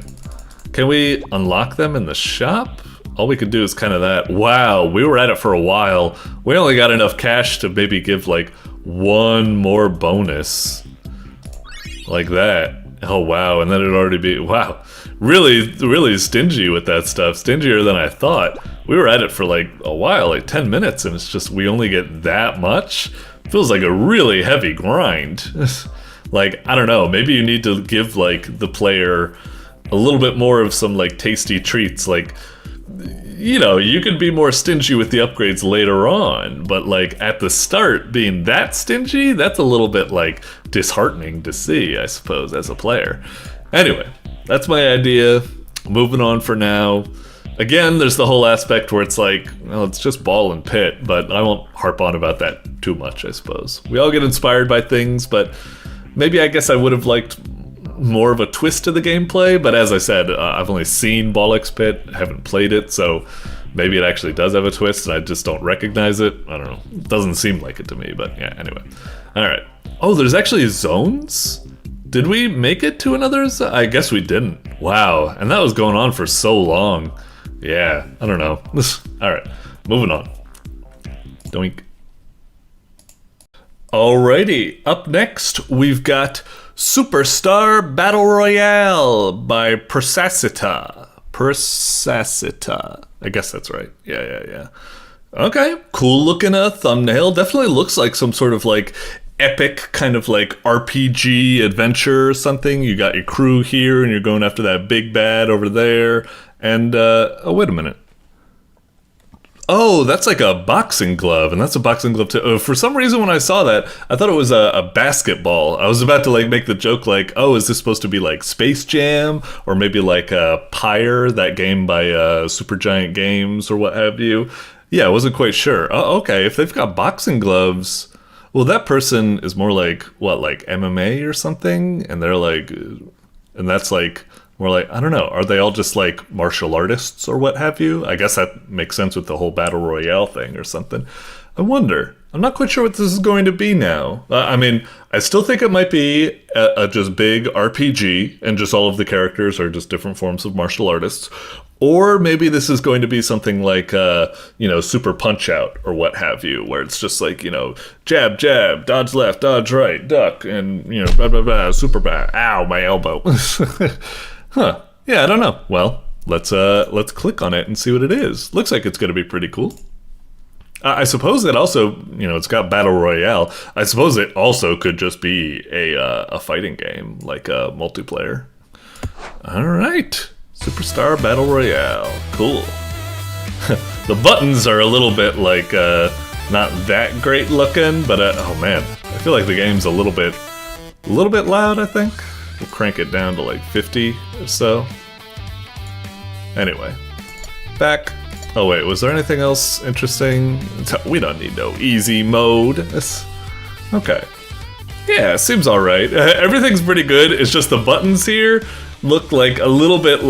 Can we unlock them in the shop? All we could do is kind of that. Wow, we were at it for a while. We only got enough cash to maybe give like one more bonus. Like that. Oh wow, and then it'd already be, wow. Really stingy with that stuff. Stingier than I thought. We were at it for like a while, like 10 minutes, and it's just we only get that much? Feels like a really heavy grind. Like, I don't know, maybe you need to give like the player a little bit more of some like tasty treats. Like, you could be more stingy with the upgrades later on, but like at the start being that stingy, that's a little bit like disheartening to see, I suppose, as a player. Anyway, that's my idea. Moving on for now. Again, there's the whole aspect where it's like, well, it's just ball and pit, but I won't harp on about that too much, I suppose. We all get inspired by things, but maybe I guess I would have liked more of a twist to the gameplay, but as I said, I've only seen Bollocks Pit, haven't played it, so maybe it actually does have a twist and I just don't recognize it. I don't know. It doesn't seem like it to me, but yeah, anyway. Alright. Oh, there's actually zones? Did we make it to another zone? I guess we didn't. Wow, and that was going on for so long. Yeah, I don't know. Alright, moving on. Doink. Alrighty, up next we've got Superstar Battle Royale by prsaseta. Prsaseta. I guess that's right. Yeah. Okay, cool looking thumbnail. Definitely looks like some sort of like epic kind of like RPG adventure or something. You got your crew here and you're going after that big bad over there. And, oh, wait a minute. Oh, that's like a boxing glove, and that's a boxing glove too. For some reason when I saw that, I thought it was a basketball. I was about to like make the joke like, oh, is this supposed to be like Space Jam? Or maybe like Pyre, that game by Supergiant Games or what have you. Yeah, I wasn't quite sure. Oh, okay, if they've got boxing gloves, well, that person is more like, what, like MMA or something? And they're like, and that's like, more like, I don't know, are they all just like martial artists or what have you? I guess that makes sense with the whole Battle Royale thing or something. I wonder. I'm not quite sure what this is going to be now. I mean, I still think it might be a just big RPG and just all of the characters are just different forms of martial artists. Or maybe this is going to be something like, Super Punch-Out or what have you, where it's just like, jab, jab, dodge left, dodge right, duck, and, blah, blah, blah, super bad. Ow, my elbow. Huh. Yeah, I don't know. Well, let's click on it and see what it is. Looks like it's going to be pretty cool. I suppose it also, it's got Battle Royale. I suppose it also could just be a fighting game, like a multiplayer. All right. Superstar Battle Royale. Cool. The buttons are a little bit like not that great looking, but oh man, I feel like the game's a little bit loud, I think. We'll crank it down to like 50 or so. Anyway, back. Oh wait, was there anything else interesting? We don't need no easy mode. Okay. Yeah, seems alright. Everything's pretty good. It's just the buttons here look like a little bit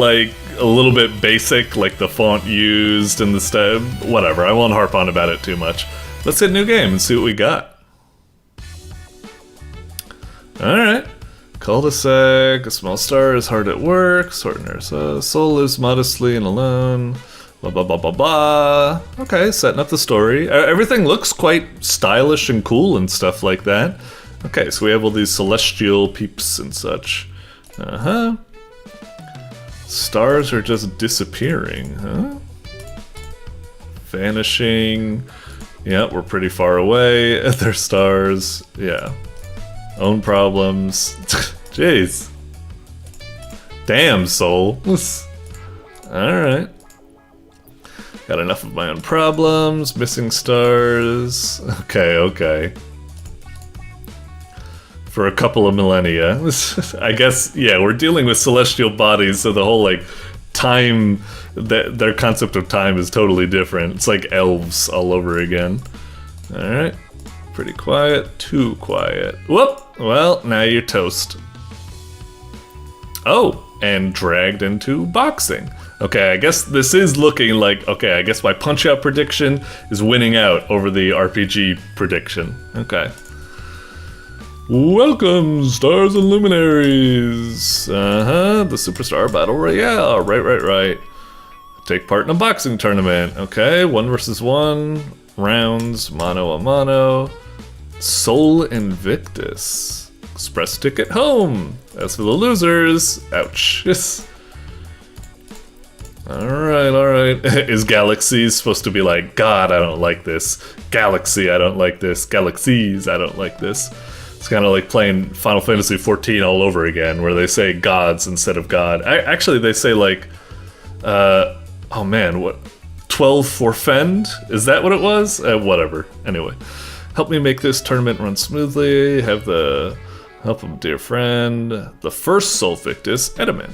basic, like the font used and the stuff. Whatever, I won't harp on about it too much. Let's hit new game and see what we got. Alright. Cul-de-sac, a small star is hard at work, Sortner, soul lives modestly and alone, blah blah blah blah blah. Okay, setting up the story. Everything looks quite stylish and cool and stuff like that. Okay, so we have all these celestial peeps and such. Uh-huh. Stars are just disappearing, huh? Vanishing. Yeah, we're pretty far away. They're stars. Yeah. Own problems. Jeez. Damn, soul. Alright. Got enough of my own problems. Missing stars. Okay. For a couple of millennia. I guess, yeah, we're dealing with celestial bodies, so the whole, like, time, their concept of time is totally different. It's like elves all over again. Alright. Pretty quiet. Too quiet. Whoop! Well, now you're toast. Oh, and dragged into boxing. Okay, I guess this is looking like, okay, I guess my Punch-Out prediction is winning out over the RPG prediction. Okay. Welcome, stars and luminaries. The Superstar Battle Royale. Right. Take part in a boxing tournament. Okay, 1 versus 1. Rounds, mano a mano. Soul Invictus. Express ticket home. As for the losers, ouch. Alright. Is Galaxies supposed to be like, God, I don't like this. Galaxy, I don't like this. Galaxies, I don't like this. It's kind of like playing Final Fantasy XIV all over again, where they say gods instead of God. Actually, they say like, oh man, what? 12 forfend? Is that what it was? Whatever. Anyway, help me make this tournament run smoothly. Have the help of dear friend. The first Soul Victus, Edaman.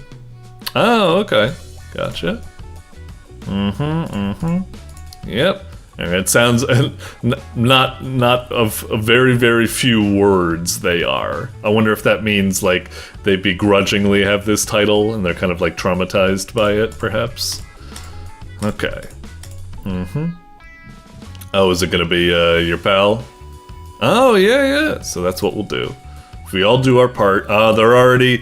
Oh, okay. Gotcha. Yep. And it sounds not of very, very few words they are. I wonder if that means like they begrudgingly have this title and they're kind of like traumatized by it, perhaps. Okay. Oh, is it gonna be your pal? Oh yeah. So that's what we'll do. If we all do our part. They're already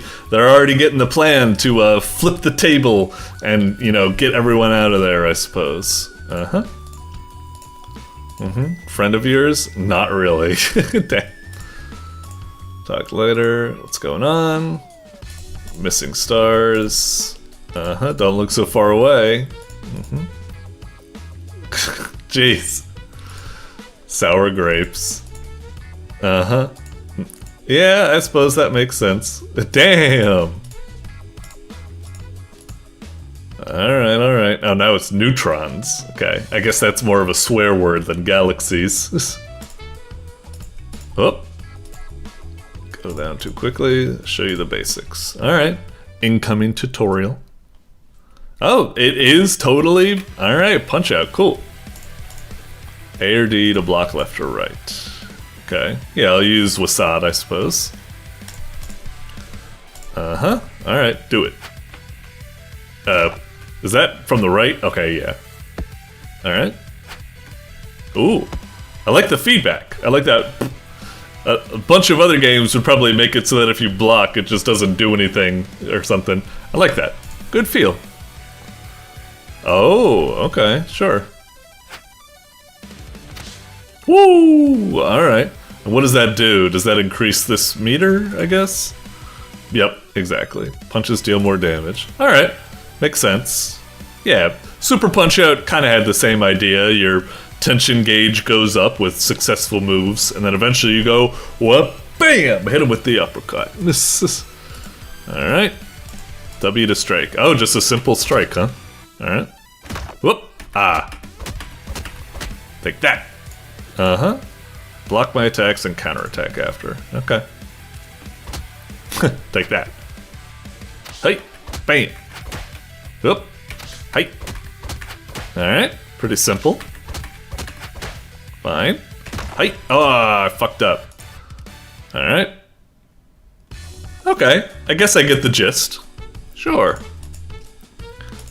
getting the plan to flip the table and get everyone out of there, I suppose. Friend of yours? Not really. Damn. Talk later. What's going on? Missing stars. Don't look so far away. Jeez. Sour grapes. Yeah, I suppose that makes sense. Damn. Alright. Oh, now it's neutrons. Okay, I guess that's more of a swear word than galaxies. Oh. Go down too quickly. Show you the basics. Alright. Incoming tutorial. Oh, it is totally... Alright, punch out. Cool. A or D to block left or right. Okay. Yeah, I'll use Wasad, I suppose. Alright, do it. Is that from the right? Okay, yeah. Alright. Ooh. I like the feedback. I like that. A bunch of other games would probably make it so that if you block, it just doesn't do anything or something. I like that. Good feel. Oh, okay, sure. Woo! Alright. And what does that do? Does that increase this meter, I guess? Yep, exactly. Punches deal more damage. Alright. Makes sense. Yeah, Super Punch-Out kind of had the same idea. Your tension gauge goes up with successful moves, and then eventually you go, whoop, bam! Hit him with the uppercut. Alright. W to strike. Oh, just a simple strike, huh? Alright. Whoop! Ah. Take that. Block my attacks and counterattack after. Okay. Take that. Hey! Bam! Whoop! Hey! Alright, pretty simple. Fine. Hey! Oh, I fucked up. Alright. Okay, I guess I get the gist. Sure.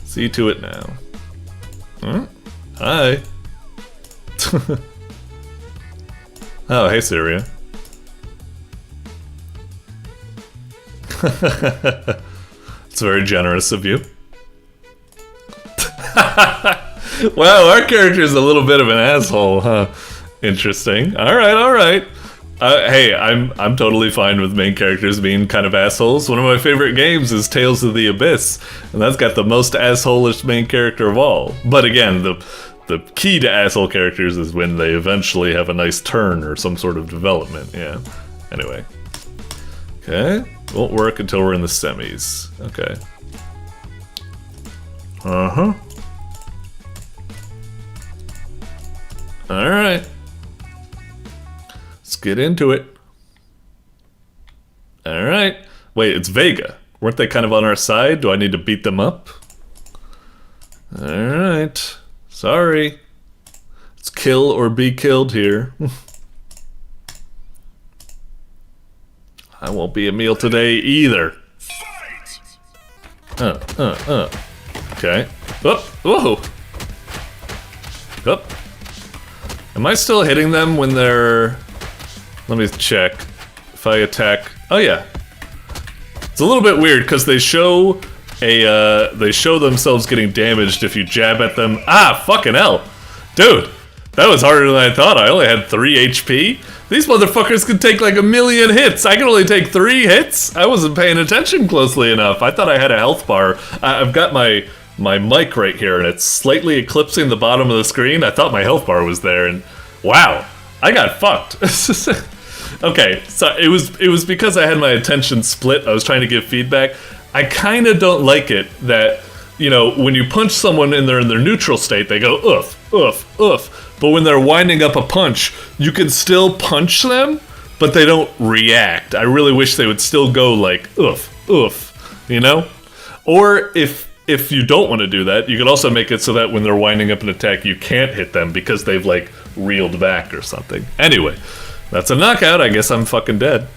See to it now. Hi. Oh, hey, Syria. It's very generous of you. Wow, our character's a little bit of an asshole, huh? Interesting. Alright, alright. Hey, I'm totally fine with main characters being kind of assholes. One of my favorite games is Tales of the Abyss, and that's got the most asshole-ish main character of all. But again, the key to asshole characters is when they eventually have a nice turn or some sort of development, yeah. Anyway. Okay, won't work until we're in the semis. Okay. Uh-huh. Alright. Let's get into it. Alright. Wait, it's Vega. Weren't they kind of on our side? Do I need to beat them up? Alright. Sorry. It's kill or be killed here. I won't be a meal today either. Okay. Oh, whoa. Oh. Am I still hitting them when they're... Let me check. If I attack... Oh yeah. It's a little bit weird because they show themselves getting damaged if you jab at them. Ah, fucking hell. Dude, that was harder than I thought. I only had 3 HP. These motherfuckers can take like 1,000,000 hits. I can only take 3 hits? I wasn't paying attention closely enough. I thought I had a health bar. I've got my mic right here and it's slightly eclipsing the bottom of the screen. I thought my health bar was there and wow, I got fucked. Okay, so it was because I had my attention split. I was trying to give feedback. I kind of don't like it that, you know, when you punch someone and they're in their neutral state, they go oof, oof, oof. But when they're winding up a punch, you can still punch them, but they don't react. I really wish they would still go like oof, oof, you know? Or if you don't want to do that, you can also make it so that when they're winding up an attack, you can't hit them because they've like reeled back or something. Anyway, that's a knockout. I guess I'm fucking dead.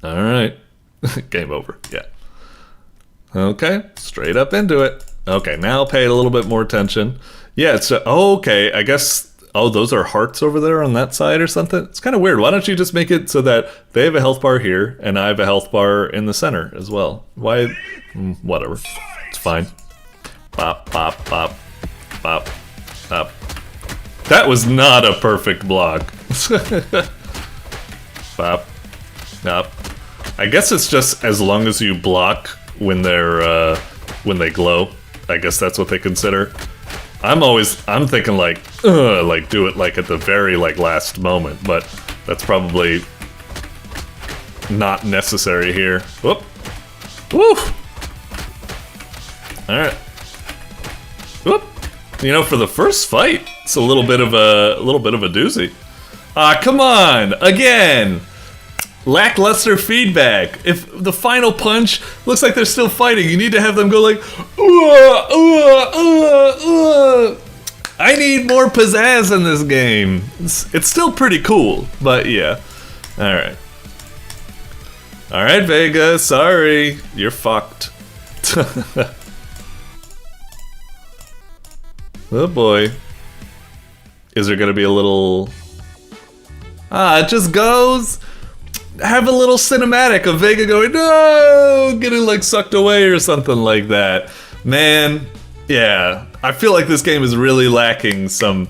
Alright. Game over. Yeah. Okay. Straight up into it. Okay, now pay a little bit more attention. Yeah, it's... okay, I guess... Oh, those are hearts over there on that side or something? It's kind of weird. Why don't you just make it so that they have a health bar here, and I have a health bar in the center as well? Why? Whatever. It's fine. Bop, bop, bop. Bop, bop. That was not a perfect block. Bop. Bop. I guess it's just as long as you block when they're, when they glow. I guess that's what they consider. I'm thinking like do it like at the very like last moment, but that's probably not necessary here. Whoop. Woo. Alright. Whoop. You know, for the first fight, it's a little bit of a doozy. Ah, come on! Again! Lackluster feedback. If the final punch looks like they're still fighting, you need to have them go like, I need more pizzazz in this game. It's still pretty cool, but yeah. Alright. Alright, Vega, sorry. You're fucked. Oh boy. Is there gonna be a little... it just goes... Have a little cinematic of Vega going, no, getting like sucked away or something like that. Man, yeah, I feel like this game is really lacking some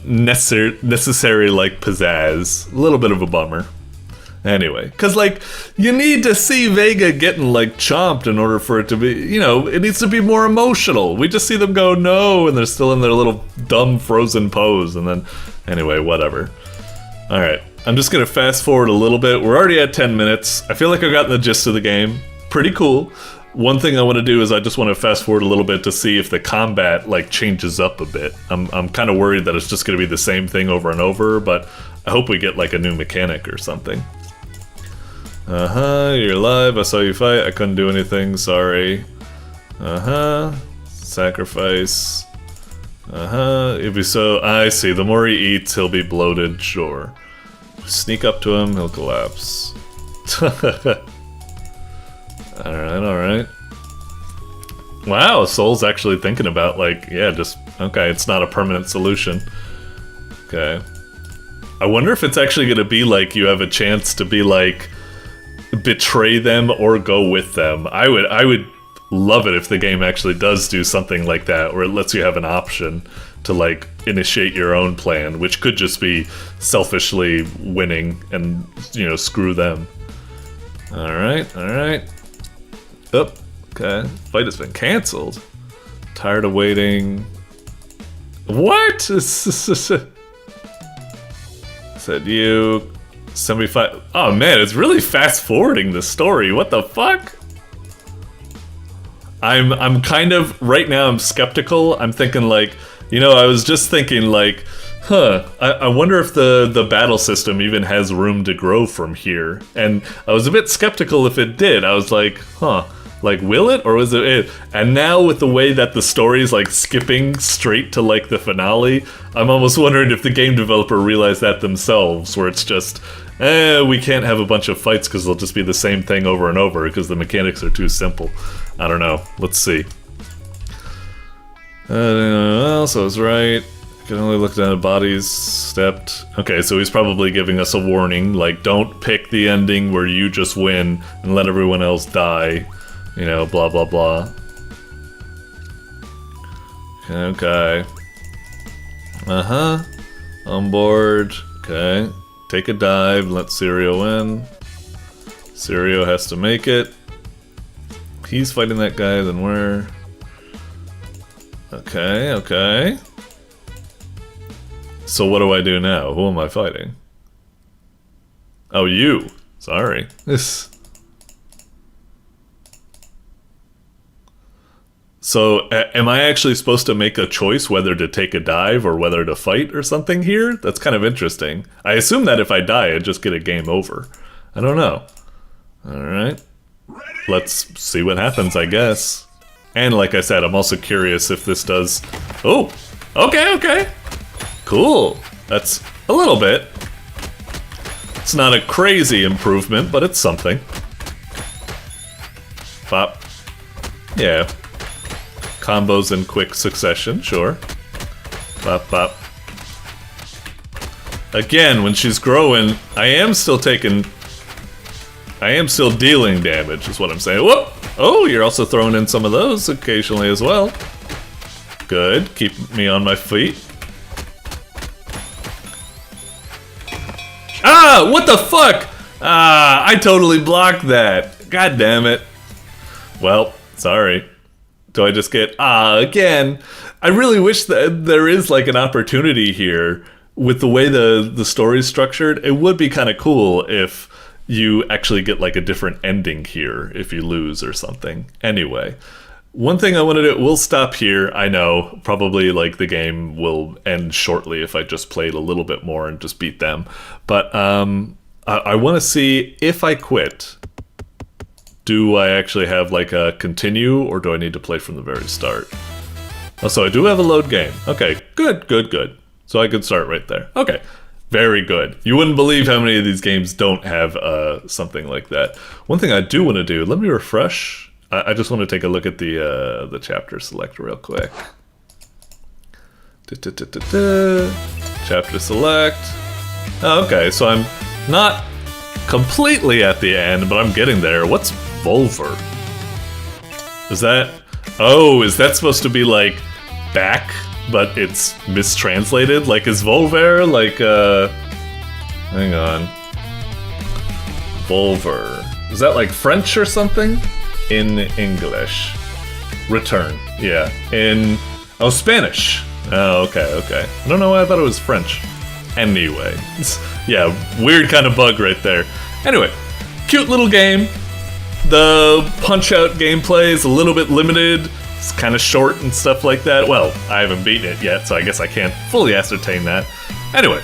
necessary like pizzazz. A little bit of a bummer. Anyway, cause like you need to see Vega getting like chomped in order for it to be, you know, it needs to be more emotional. We just see them go no, and they're still in their little dumb frozen pose, and then anyway, whatever. All right. I'm just gonna fast forward a little bit. We're already at 10 minutes. I feel like I've gotten the gist of the game. Pretty cool. One thing I want to do is I just want to fast forward a little bit to see if the combat like changes up a bit. I'm kind of worried that it's just gonna be the same thing over and over, but I hope we get like a new mechanic or something. You're alive. I saw you fight. I couldn't do anything. Sorry. Sacrifice. If you so, I see. The more he eats, he'll be bloated. Sure. Sneak up to him, he'll collapse. Alright, alright. Wow, Soul's actually thinking about, like, yeah, just, okay, it's not a permanent solution. Okay. I wonder if it's actually going to be like you have a chance to be like betray them or go with them. I would love it if the game actually does do something like that, where it lets you have an option to like initiate your own plan, which could just be selfishly winning and, you know, screw them. Alright, alright. Oh, okay. Fight has been cancelled. Tired of waiting. What? Said you. 75. Oh man, it's really fast forwarding the story. What the fuck? I'm kind of, right now I'm skeptical. I'm thinking like, you know, I was just thinking like, I wonder if the battle system even has room to grow from here. And I was a bit skeptical if it did. I was like, like, will it, or was it? And now with the way that the story is like skipping straight to like the finale, I'm almost wondering if the game developer realized that themselves, where it's just, we can't have a bunch of fights because they'll just be the same thing over and over because the mechanics are too simple. I don't know. Let's see. So I was right. Can only look down at bodies. Stepped. Okay, so he's probably giving us a warning, like, don't pick the ending where you just win and let everyone else die. You know, blah blah blah. Okay. On board. Okay. Take a dive, let Sirio in. Sirio has to make it. He's fighting that guy, then we're... Okay, okay. So what do I do now? Who am I fighting? Oh, you. Sorry. So, am I actually supposed to make a choice whether to take a dive or whether to fight or something here? That's kind of interesting. I assume that if I die, I just get a game over. I don't know. Alright. Let's see what happens, I guess. And like I said, I'm also curious if this does... Oh! Okay, okay! Cool! That's a little bit. It's not a crazy improvement, but it's something. Pop. Yeah. Combos in quick succession, sure. Bop, bop. Again, when she's growing, I am still dealing damage, is what I'm saying. Whoop! Oh, you're also throwing in some of those occasionally as well. Good, keep me on my feet. Ah, what the fuck? Ah, I totally blocked that. God damn it. Well, sorry. Do I just get, again? I really wish that there is like an opportunity here with the way the story's structured. It would be kind of cool if you actually get like a different ending here if you lose or something. Anyway, one thing I want to do, we'll stop here. I know, probably like the game will end shortly if I just played a little bit more and just beat them. But I want to see if I quit. Do I actually have like a continue, or do I need to play from the very start? Oh, so I do have a load game. Okay, good, good, good. So I could start right there. Okay, very good. You wouldn't believe how many of these games don't have something like that. One thing I do want to do, let me refresh. I just want to take a look at the chapter select real quick. Chapter select. Oh, okay, so I'm not completely at the end, but I'm getting there. What's Volver? Is that... Oh, is that supposed to be like back, but it's mistranslated? Like, is Volver like, hang on. Volver. Is that like French or something? In English. Return. Yeah. In... Oh, Spanish. Oh, okay, okay. I don't know why I thought it was French. Anyway. Yeah, weird kind of bug right there. Anyway, cute little game. The punch-out gameplay is a little bit limited. It's kind of short and stuff like that. Well, I haven't beaten it yet, so I guess I can't fully ascertain that. Anyway,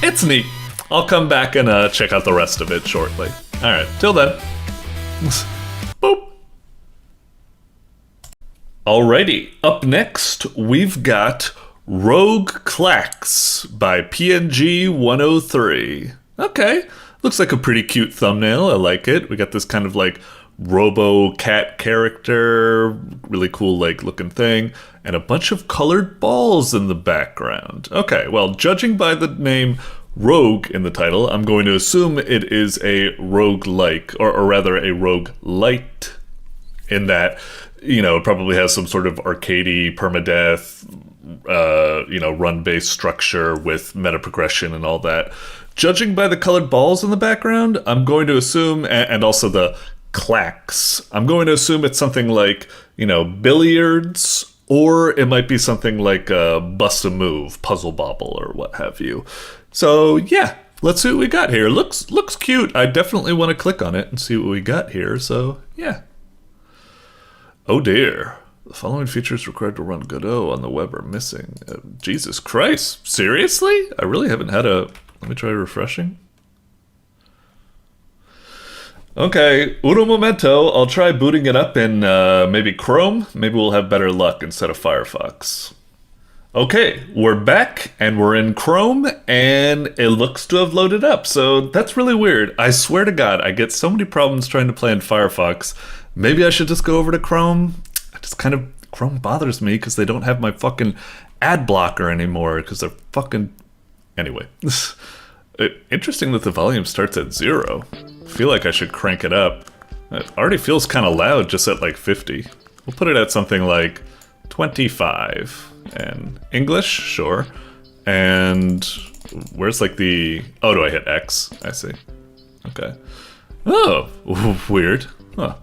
it's neat. I'll come back and check out the rest of it shortly. Alright, till then. Boop. Alrighty, up next, we've got ROGUECLACKS by PNG103. Okay, looks like a pretty cute thumbnail. I like it. We got this kind of like robo cat character, really cool like looking thing, and a bunch of colored balls in the background. Okay, well, judging by the name rogue in the title, I'm going to assume it is a roguelike, or rather a roguelite, in that, you know, it probably has some sort of arcadey, permadeath, run-based structure with meta progression and all that. Judging by the colored balls in the background, I'm going to assume, and also the clacks, I'm going to assume it's something like, you know, billiards, or it might be something like a bust a move, puzzle bobble, or what have you. So yeah, let's see what we got here. Looks cute. I definitely want to click on it and see what we got here. So yeah. Oh dear. The following features required to run Godot on the web are missing. Jesus Christ. Seriously? I really haven't had a... Let me try refreshing. Okay, uno momento. I'll try booting it up in maybe Chrome. Maybe we'll have better luck instead of Firefox. Okay, we're back, and we're in Chrome, and it looks to have loaded up, so that's really weird. I swear to God, I get so many problems trying to play in Firefox. Maybe I should just go over to Chrome? Chrome bothers me because they don't have my fucking ad blocker anymore, because they're fucking... Anyway. Interesting that the volume starts at 0. I feel like I should crank it up. It already feels kind of loud just at like 50. We'll put it at something like 25. And English, sure. And where's like the... Oh, do I hit X? I see. Okay. Oh, weird. Huh.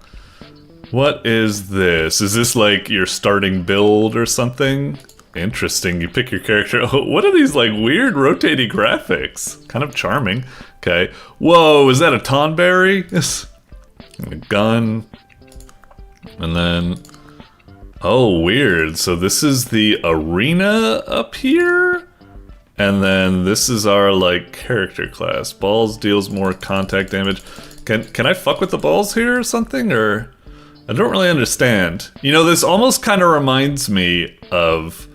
What is this? Is this like your starting build or something? Interesting, you pick your character. Oh, what are these like weird rotating graphics? Kind of charming. Okay. Whoa, is that a Tonberry? Yes. And a gun. And then... Oh, weird. So this is the arena up here? And then this is our, like, character class. Balls deals more contact damage. Can I fuck with the balls here or something? Or... I don't really understand. You know, this almost kind of reminds me of...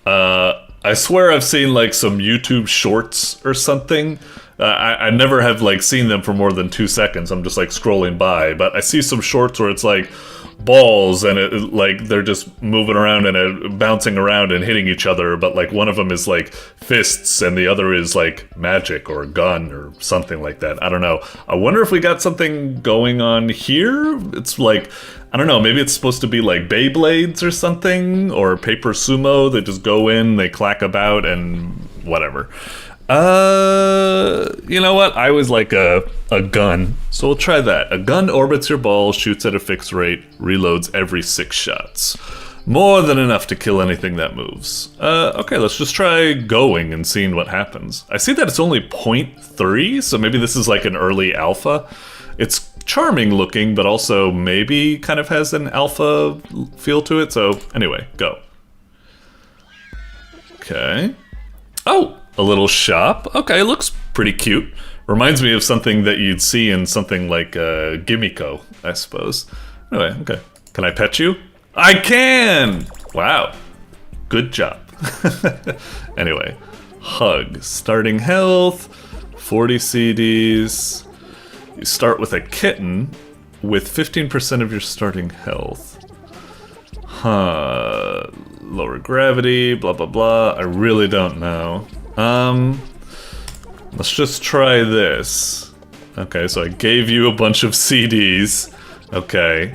I swear I've seen, like, some YouTube shorts or something. I never have, like, seen them for more than 2 seconds. I'm just, like, scrolling by. But I see some shorts where it's, like... balls and it like they're just moving around and bouncing around and hitting each other, but like one of them is like fists and the other is like magic or a gun or something like that. I don't know. I wonder if we got something going on here. It's like, I don't know, maybe it's supposed to be like Beyblades or something, or paper sumo. They just go in, they clack about and whatever. You know what? I was like a gun, so we'll try that. A gun orbits your ball, shoots at a fixed rate, reloads every 6 shots. More than enough to kill anything that moves. Okay, let's just try going and seeing what happens. I see that it's only 0.3, so maybe this is like an early alpha. It's charming looking, but also maybe kind of has an alpha feel to it, so anyway, go. Okay. Oh! A little shop. Okay, looks pretty cute. Reminds me of something that you'd see in something like Gimmiko, I suppose. Anyway, okay. Can I pet you? I can! Wow. Good job. Anyway. Hug. Starting health. 40 CDs. You start with a kitten with 15% of your starting health. Huh. Lower gravity, blah blah blah. I really don't know. Let's just try this. Okay, so I gave you a bunch of CDs. Okay.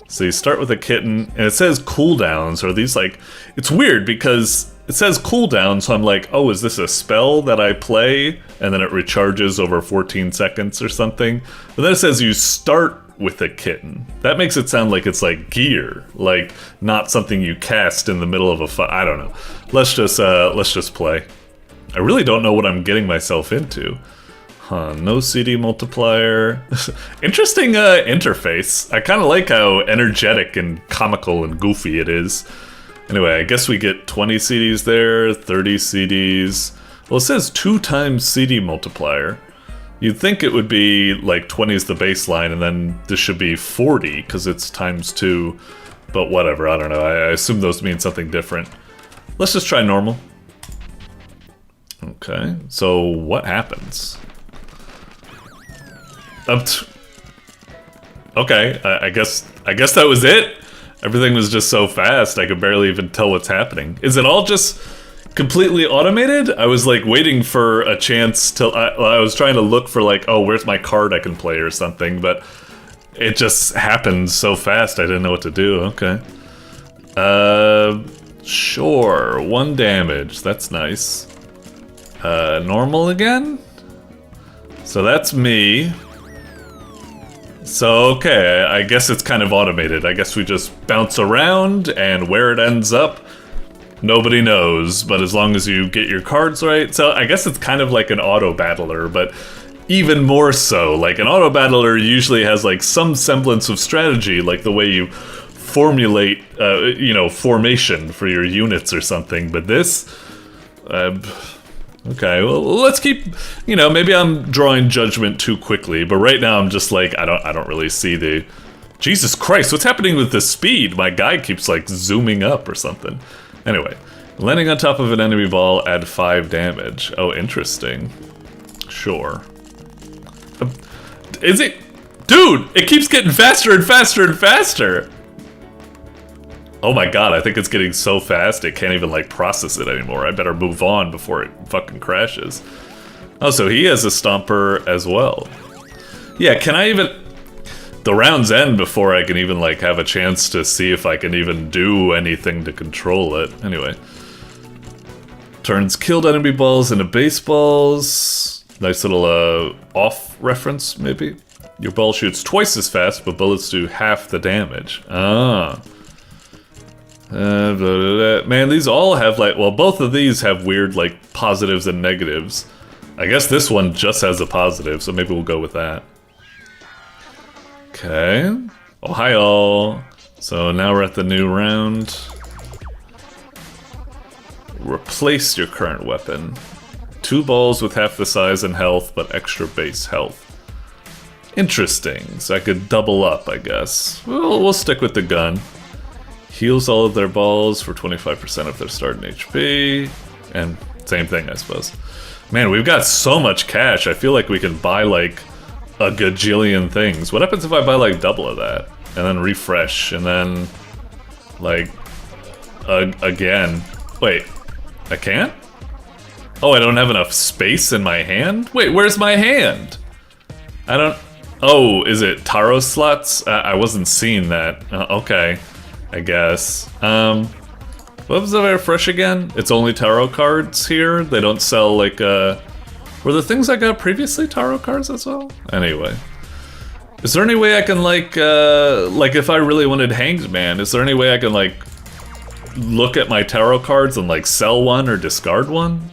So you start with a kitten, and it says cooldowns. Are these like... It's weird because it says cooldown, so I'm like, oh, is this a spell that I play? And then it recharges over 14 seconds or something. But then it says you start with a kitten. That makes it sound like it's like gear. Like, not something you cast in the middle of a fight. I don't know. Let's just play. I really don't know what I'm getting myself into. Huh, no CD multiplier. Interesting interface. I kind of like how energetic and comical and goofy it is. Anyway, I guess we get 20 CDs there, 30 CDs. Well, it says 2 times CD multiplier. You'd think it would be like 20 is the baseline, and then this should be 40 because it's times 2. But whatever, I don't know. I assume those mean something different. Let's just try normal. Okay, so what happens? Okay, I guess that was it? Everything was just so fast, I could barely even tell what's happening. Is it all just completely automated. I was like waiting for a chance to. I was trying to look for like, oh, where's my card I can play or something, but it just happened so fast I didn't know what to do. Okay. Sure. 1 damage. That's nice. Normal again? So that's me. So, okay, I guess it's kind of automated. I guess we just bounce around, and where it ends up, nobody knows. But as long as you get your cards right, so I guess it's kind of like an auto-battler, but even more so. Like, an auto-battler usually has, like, some semblance of strategy, like the way you formulate, you know, formation for your units or something. But this... okay, well, let's keep, you know, maybe I'm drawing judgment too quickly, but right now I'm just like, I don't really see the... Jesus Christ, what's happening with the speed? My guy keeps, like, zooming up or something. Anyway, landing on top of an enemy ball, add 5 damage. Oh, interesting. Sure. Is it... Dude, it keeps getting faster and faster and faster! Oh my god, I think it's getting so fast it can't even, like, process it anymore. I better move on before it fucking crashes. Oh, so he has a stomper as well. Yeah, can I even... The rounds end before I can even, like, have a chance to see if I can even do anything to control it. Anyway. Turns killed enemy balls into baseballs. Nice little, off reference, maybe? Your ball shoots twice as fast, but bullets do half the damage. Ah. Blah, blah, blah. Man, these all have, like, well, both of these have weird, like, positives and negatives. I guess this one just has a positive, so maybe we'll go with that. Okay. Ohio. So now we're at the new round. Replace your current weapon. 2 balls with half the size and health, but extra base health. Interesting. So I could double up, I guess. Well, we'll stick with the gun. Heals all of their balls for 25% of their starting HP. And same thing, I suppose. Man, we've got so much cash. I feel like we can buy, like, a gajillion things. What happens if I buy, like, double of that? And then refresh, and then, like, again. Wait, I can't? Oh, I don't have enough space in my hand? Wait, where's my hand? I don't... Oh, is it taro slots? I wasn't seeing that. Okay. I guess. What was the refresh again? It's only tarot cards here? They don't sell, like, were the things I got previously tarot cards as well? Anyway. Is there any way I can, like, if I really wanted Hanged Man, is there any way I can, like, look at my tarot cards and, like, sell one or discard one?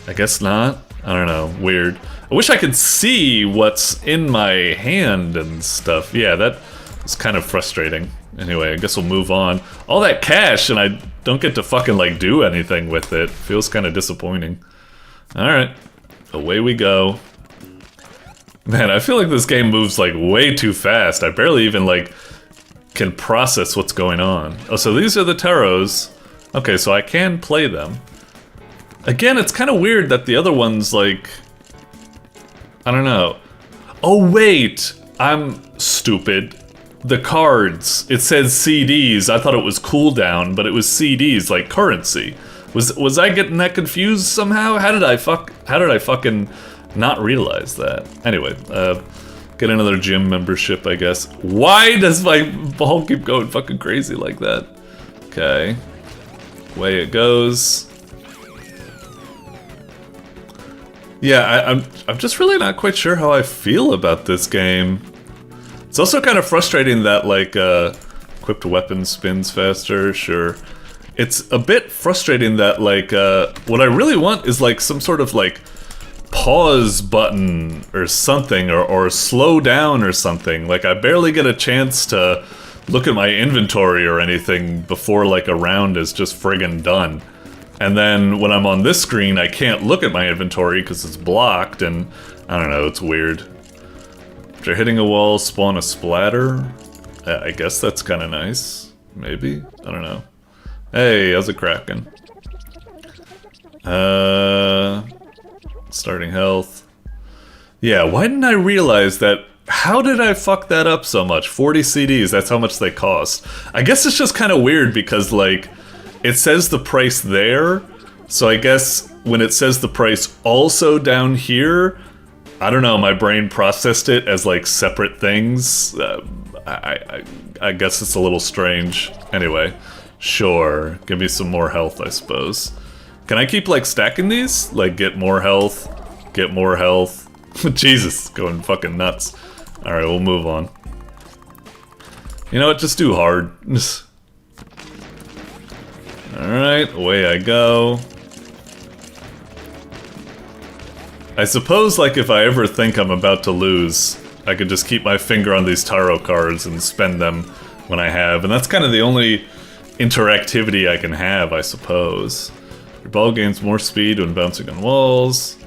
I guess not. I don't know. Weird. I wish I could see what's in my hand and stuff. Yeah, that is kind of frustrating. Anyway, I guess we'll move on. All that cash and I don't get to fucking, like, do anything with it. Feels kind of disappointing. Alright. Away we go. Man, I feel like this game moves, like, way too fast. I barely even, like, can process what's going on. Oh, so these are the tarots. Okay, so I can play them. Again, it's kind of weird that the other ones, like... I don't know. Oh, wait! I'm stupid. The cards, it says CDs. I thought it was cooldown, but it was CDs, like currency. Was I getting that confused somehow? How did I fucking not realize that? Anyway, get another gym membership, I guess. Why does my ball keep going fucking crazy like that? Okay. Way it goes. Yeah, I'm just really not quite sure how I feel about this game. It's also kind of frustrating that, like, equipped weapon spins faster, sure. It's a bit frustrating that, like, what I really want is, like, some sort of, like, pause button or something, or slow down or something. Like, I barely get a chance to look at my inventory or anything before, like, a round is just friggin' done. And then when I'm on this screen, I can't look at my inventory because it's blocked, and I don't know, it's weird. After hitting a wall, spawn a splatter. I guess that's kind of nice. Maybe? I don't know. Hey, how's it cracking? Starting health. Yeah, why didn't I realize that? How did I fuck that up so much? 40 CDs, that's how much they cost. I guess it's just kind of weird because, like, it says the price there, So I guess when it says the price also down here, I don't know, my brain processed it as like separate things. I guess it's a little strange. Anyway, sure, give me some more health, I suppose. Can I keep like stacking these? Like get more health, get more health. Jesus, going fucking nuts. Alright, we'll move on. You know what, just do hard. Alright, away I go. I suppose, like, if I ever think I'm about to lose, I could just keep my finger on these tarot cards and spend them when I have, and that's kind of the only interactivity I can have, I suppose. Your ball gains more speed when bouncing on walls.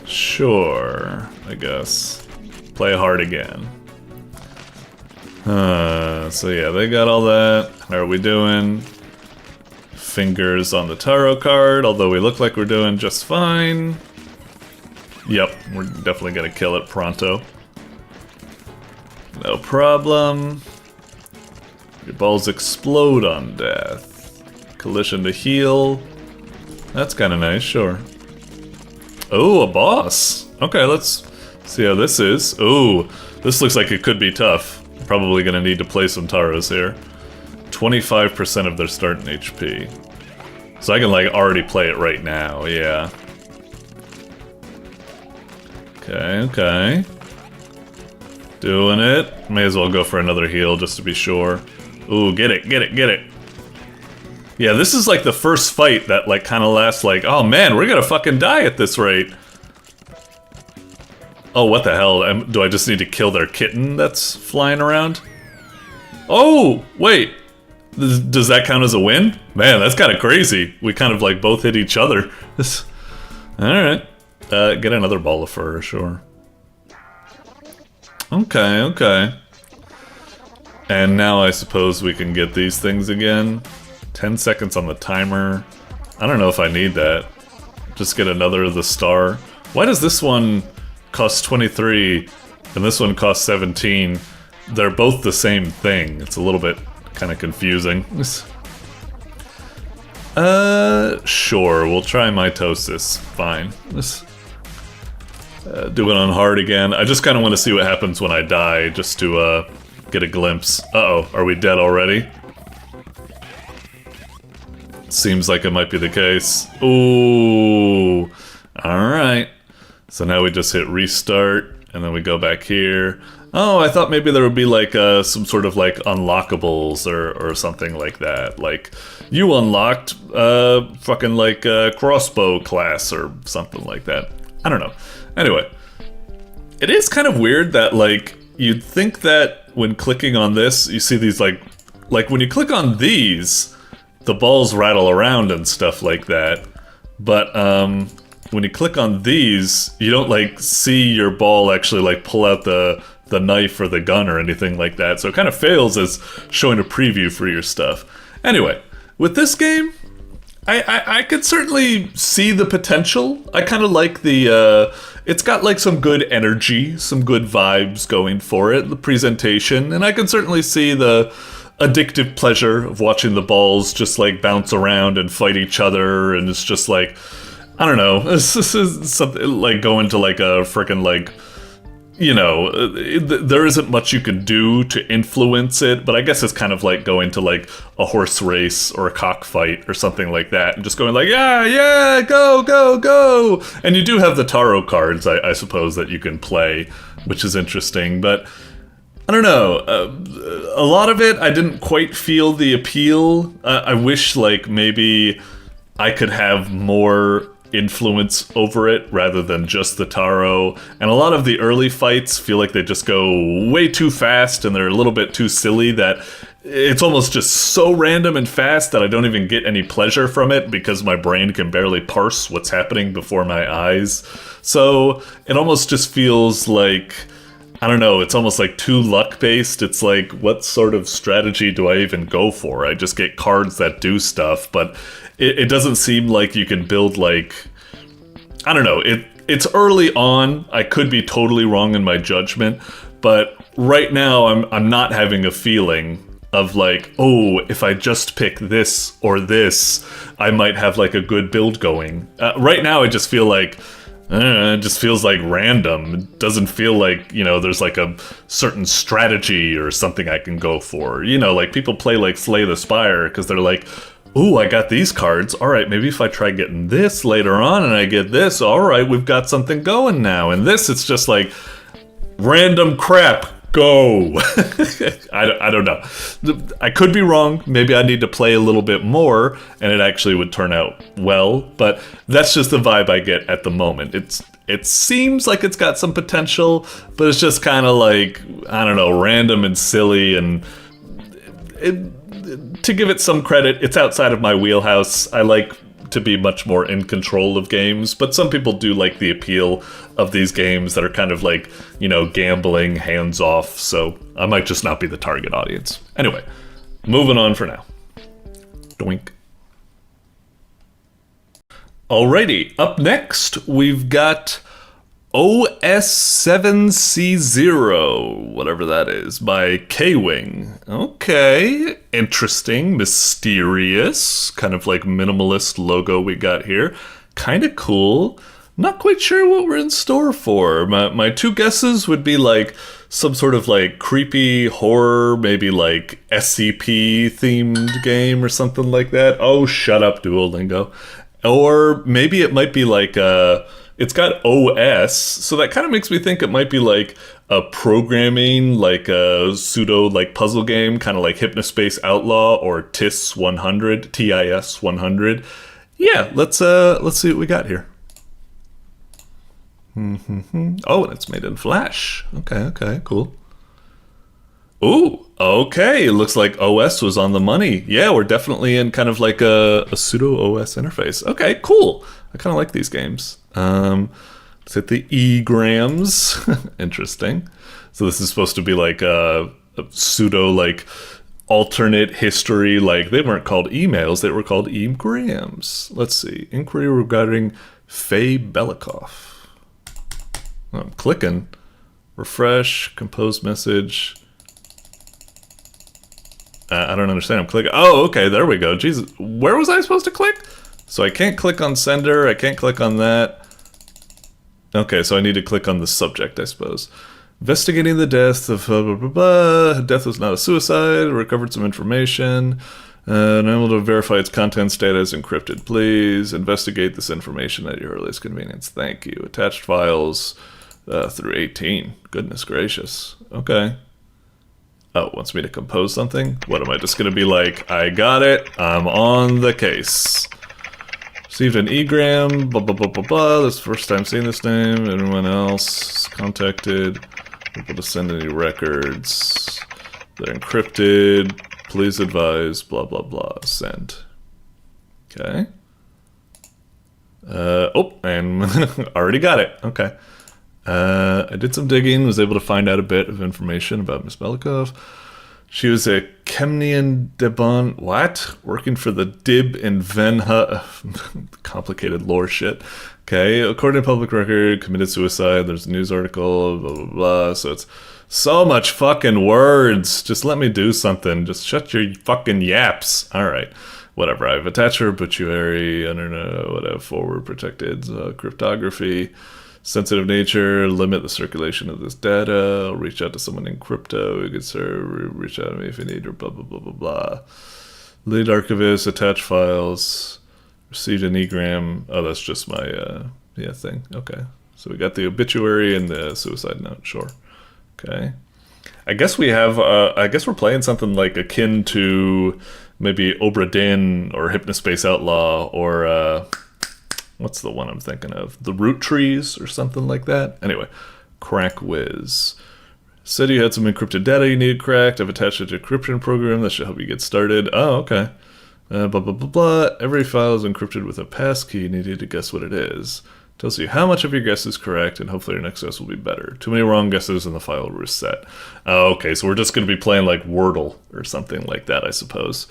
Sure, I guess. Play hard again. So yeah, they got all that. How are we doing? Fingers on the tarot card, although we look like we're doing just fine. Yep, we're definitely gonna kill it pronto. No problem. Your balls explode on death. Collision to heal. That's kinda nice, sure. Oh, a boss! Okay, let's see how this is. Oh, this looks like it could be tough. Probably gonna need to play some taros here. 25% of their starting HP. So I can like already play it right now, yeah. Okay. Doing it. May as well go for another heal just to be sure. Ooh, get it. Yeah, this is like the first fight that like kind of lasts like, oh man, we're gonna fucking die at this rate. Oh, what the hell? Do I just need to kill their kitten that's flying around? Oh, wait. Does that count as a win? Man, that's kind of crazy. We kind of like both hit each other. Alright. Get another ball of fur, sure. Okay. And now I suppose we can get these things again. 10 seconds on the timer. I don't know if I need that. Just get another of the star. Why does this one cost 23 and this one costs 17? They're both the same thing. It's a little bit kind of confusing. Sure, we'll try mitosis. Fine. Do it on hard again. I just kind of want to see what happens when I die, just to get a glimpse. Uh-oh, are we dead already? Seems like it might be the case. Ooh, alright. So now we just hit restart, and then we go back here. Oh, I thought maybe there would be like some sort of like unlockables or something like that. Like, you unlocked fucking like crossbow class or something like that. I don't know. Anyway, it is kind of weird that like, you'd think that when clicking on this, you see these like when you click on these, the balls rattle around and stuff like that. But when you click on these, you don't like see your ball actually like pull out the knife or the gun or anything like that. So it kind of fails as showing a preview for your stuff. Anyway, with this game, I could certainly see the potential. I kind of like the, it's got like some good energy, some good vibes going for it, the presentation, and I can certainly see the addictive pleasure of watching the balls just like bounce around and fight each other, and it's just like, I don't know, this is something like going to like a frickin' like, you know, there isn't much you can do to influence it, but I guess it's kind of like going to like a horse race or a cockfight or something like that, and just going like, yeah, go, and you do have the tarot cards, I suppose, that you can play, which is interesting, but I don't know, a lot of it, I didn't quite feel the appeal. I wish like maybe I could have more influence over it rather than just the tarot, and a lot of the early fights feel like they just go way too fast and they're a little bit too silly that it's almost just so random and fast that I don't even get any pleasure from it because my brain can barely parse what's happening before my eyes. So it almost just feels like, I don't know, it's almost like too luck-based. It's like, what sort of strategy do I even go for? I just get cards that do stuff, but it doesn't seem like you can build like, I don't know, it's early on. I could be totally wrong in my judgment, but right now I'm not having a feeling of like, oh, if I just pick this or this, I might have like a good build going. Right now I just feel like it just feels like random. It doesn't feel like, you know, there's like a certain strategy or something I can go for. You know, like people play like Slay the Spire because they're like, ooh, I got these cards. All right, maybe if I try getting this later on and I get this, all right, we've got something going now. And this, it's just like random crap. Go. I don't know. I could be wrong. Maybe I need to play a little bit more and it actually would turn out well, but that's just the vibe I get at the moment. It seems like it's got some potential, but it's just kind of like, I don't know, random and silly, and to give it some credit, it's outside of my wheelhouse. I like to be much more in control of games, but some people do like the appeal of these games that are kind of like, you know, gambling, hands off, so I might just not be the target audience. Anyway, moving on for now. Doink. Alrighty, up next, we've got OS7C0, whatever that is, by Kwing. Okay, interesting, mysterious, kind of like minimalist logo we got here. Kind of cool. Not quite sure what we're in store for. My two guesses would be like some sort of like creepy horror, maybe like SCP themed game or something like that. Oh, shut up, Duolingo. Or maybe it might be like it's got OS, so that kind of makes me think it might be like a programming, like a pseudo like puzzle game, kind of like Hypnospace Outlaw or TIS 100, TIS 100. Yeah, let's see what we got here. Oh, and it's made in Flash. Okay, cool. Ooh, okay, it looks like OS was on the money. Yeah, we're definitely in kind of like a pseudo OS interface. Okay, cool. I kind of like these games. Let's hit the E-grams. Interesting. So this is supposed to be like a pseudo like alternate history. Like they weren't called emails, they were called E-grams. Let's see. Inquiry regarding Faye Belikoff. I'm clicking. Refresh, compose message. I don't understand. I'm clicking. Oh, okay, there we go. Jesus, where was I supposed to click? So I can't click on sender. I can't click on that. Okay, so I need to click on the subject, I suppose. Investigating the death of blah, blah, blah, blah. Death was not a suicide. Recovered some information. Unable to verify its contents. Data is encrypted. Please investigate this information at your earliest convenience. Thank you. Attached files through 18. Goodness gracious. Okay. Oh, wants me to compose something? What, am I just gonna be like, I got it, I'm on the case. Received an E-gram, blah, blah, blah, blah, blah. This is the first time seeing this name. Anyone else contacted? Able to send any records. They're encrypted. Please advise, blah, blah, blah. Send. Okay. Oh, and already got it. Okay. I did some digging, was able to find out a bit of information about Miss Belikoff. She was a Kemnian Debon, what? Working for the Dib in Venha, complicated lore shit. Okay, according to public record, committed suicide, there's a news article, blah, blah, blah, so it's so much fucking words. Just let me do something, just shut your fucking yaps. Alright, whatever, I've attached her obituary, under whatever, forward protected cryptography. Sensitive nature, limit the circulation of this data. I'll reach out to someone in crypto. You could reach out to me if you need, or blah, blah, blah, blah, blah. Lead archivist, attach files. Received an E-gram. Oh, that's just my, thing. Okay. So we got the obituary and the suicide note. Sure. Okay. I guess we have, I guess we're playing something like akin to maybe Obra Dinn or Hypnospace Outlaw or, what's the one I'm thinking of? The Root Trees or something like that? Anyway, Crack Whiz. Said you had some encrypted data you needed cracked. I've attached a decryption program that should help you get started. Oh, okay. Blah, blah, blah, blah. Every file is encrypted with a passkey. You need to guess what it is. Tells you how much of your guess is correct, and hopefully your next guess will be better. Too many wrong guesses and the file will reset. Oh, okay, so we're just going to be playing like Wordle or something like that, I suppose.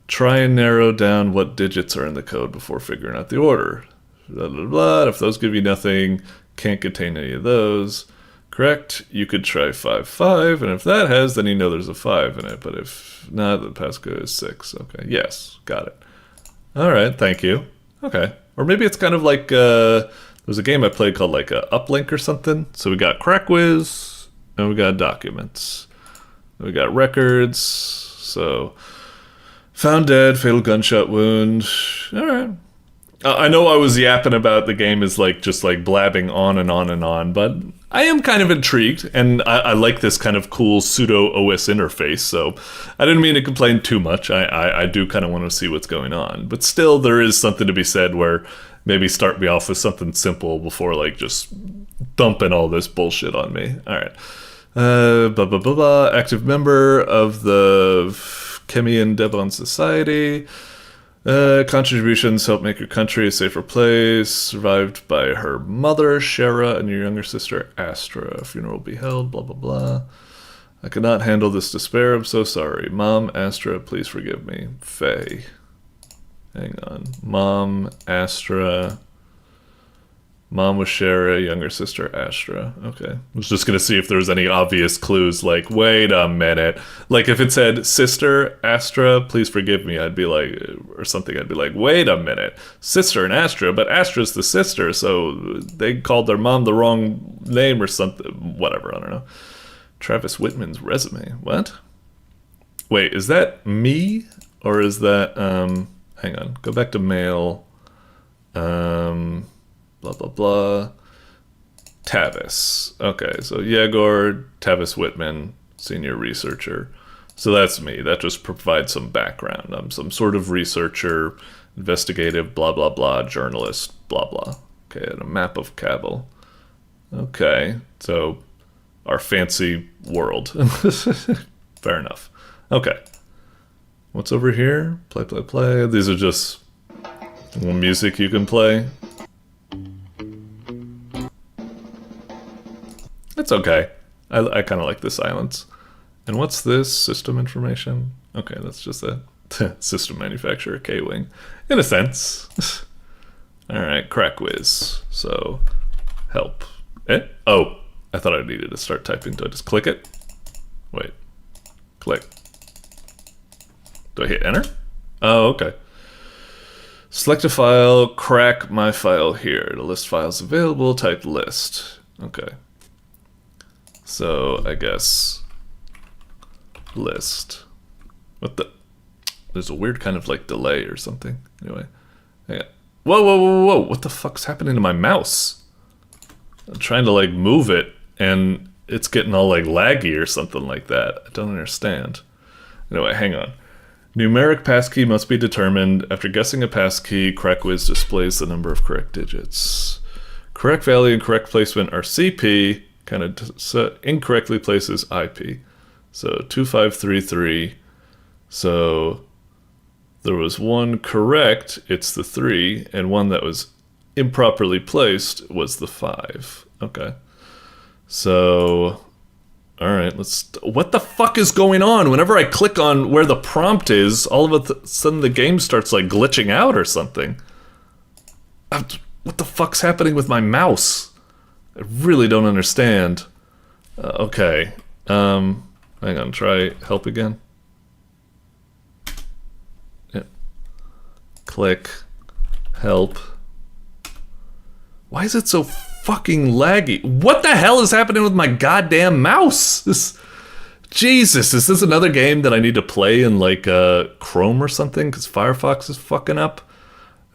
Try and narrow down what digits are in the code before figuring out the order. Blah, blah, blah. If those give you nothing, can't contain any of those. correct, you could try 5-5, and if that has, then you know there's a 5 in it, but if not, the passcode is 6. Okay, yes, got it. Alright, thank you. Okay. Or maybe it's kind of like, there's a game I played called like a Uplink or something. So we got CrackWiz, and we got documents. We got records, so found dead, fatal gunshot wound. Alright. I know I was yapping about the game is like just like blabbing on and on and on, but I am kind of intrigued, and I like this kind of cool pseudo OS interface, so I didn't mean to complain too much. I do kind of want to see what's going on, but still there is something to be said where maybe start me off with something simple before like just dumping all this bullshit on me. Alright. Active member of the Chemian Devon Society. Contributions help make your country a safer place. Survived by her mother, Shara, and your younger sister, Astra. Funeral will be held, blah, blah, blah. I cannot handle this despair. I'm so sorry. Mom, Astra, please forgive me. Faye. Hang on. Mom, Astra. Mom was Shara, younger sister Astra. Okay. I was just gonna see if there was any obvious clues, like, wait a minute. Like, if it said, sister, Astra, please forgive me, I'd be like, or something, I'd be like, wait a minute. Sister and Astra, but Astra's the sister, so they called their mom the wrong name or something. Whatever, I don't know. Travis Whitman's resume. What? Wait, is that me? Or is that, hang on, go back to mail. Blah, blah, blah. Tavis. Okay, so Yegor Tavis Whitman, senior researcher. So that's me. That just provides some background. I'm some sort of researcher, investigative, blah, blah, blah, journalist, blah, blah. Okay, and a map of Kabul. Okay, so our fancy world. Fair enough. Okay. What's over here? Play, play, play. These are just music you can play. It's okay. I kind of like the silence. And what's this? System information? Okay, that's just a system manufacturer, Kwing. In a sense. Alright, CrackWiz. So, help. Oh, I thought I needed to start typing. Do I just click it? Wait. Click. Do I hit enter? Oh, okay. Select a file, crack my file here. To list files available, type list. Okay. So, I guess, list. What the? There's a weird kind of like delay or something. Anyway, hang on. Whoa, whoa, whoa, whoa, what the fuck's happening to my mouse? I'm trying to like move it and it's getting all like laggy or something like that. I don't understand. Anyway, hang on. Numeric passkey must be determined. After guessing a passkey, CrackWiz displays the number of correct digits. Correct value and correct placement are CP. Kind of incorrectly places IP. So 2533. So there was one correct, it's the 3, and one that was improperly placed was the 5. Okay. So, alright, what the fuck is going on? Whenever I click on where the prompt is, all of a sudden the game starts like glitching out or something. What the fuck's happening with my mouse? I really don't understand. Okay. Hang on, try help again. Yeah. Click. Help. Why is it so fucking laggy? What the hell is happening with my goddamn mouse? Jesus, is this another game that I need to play in like Chrome or something? Because Firefox is fucking up?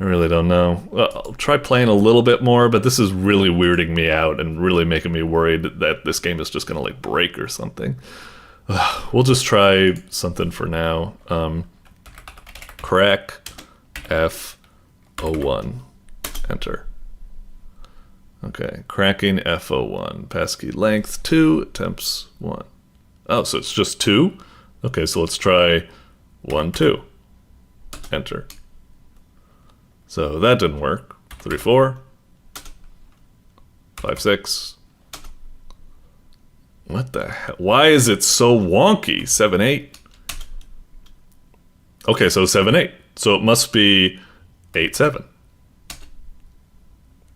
I really don't know. I'll try playing a little bit more, but this is really weirding me out and really making me worried that this game is just gonna like break or something. We'll just try something for now. Crack F01. Enter. Okay, cracking F01. Passkey length 2, attempts 1. Oh, so it's just 2? Okay, so let's try 1, 2. Enter. So that didn't work. 3, 4. 5, 6. What the hell? Why is it so wonky? 7, 8. Okay, so 7, 8. So it must be 8, 7.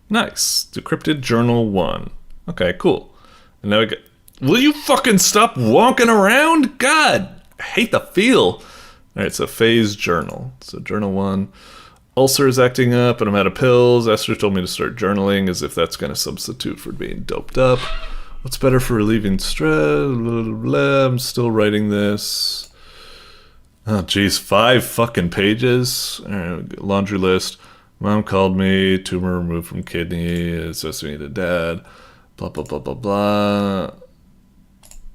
Nice. Decrypted journal 1. Okay, cool. And now I get... Will you fucking stop wonking around? God, I hate the feel. Alright, so phase journal. So journal 1. Ulcer is acting up and I'm out of pills. Esther told me to start journaling as if that's going to substitute for being doped up. What's better for relieving stress? Blah, blah, blah. I'm still writing this. Oh, geez, 5 fucking pages. Alright, laundry list. Mom called me. Tumor removed from kidney. Associated to dad. Blah, blah, blah, blah, blah.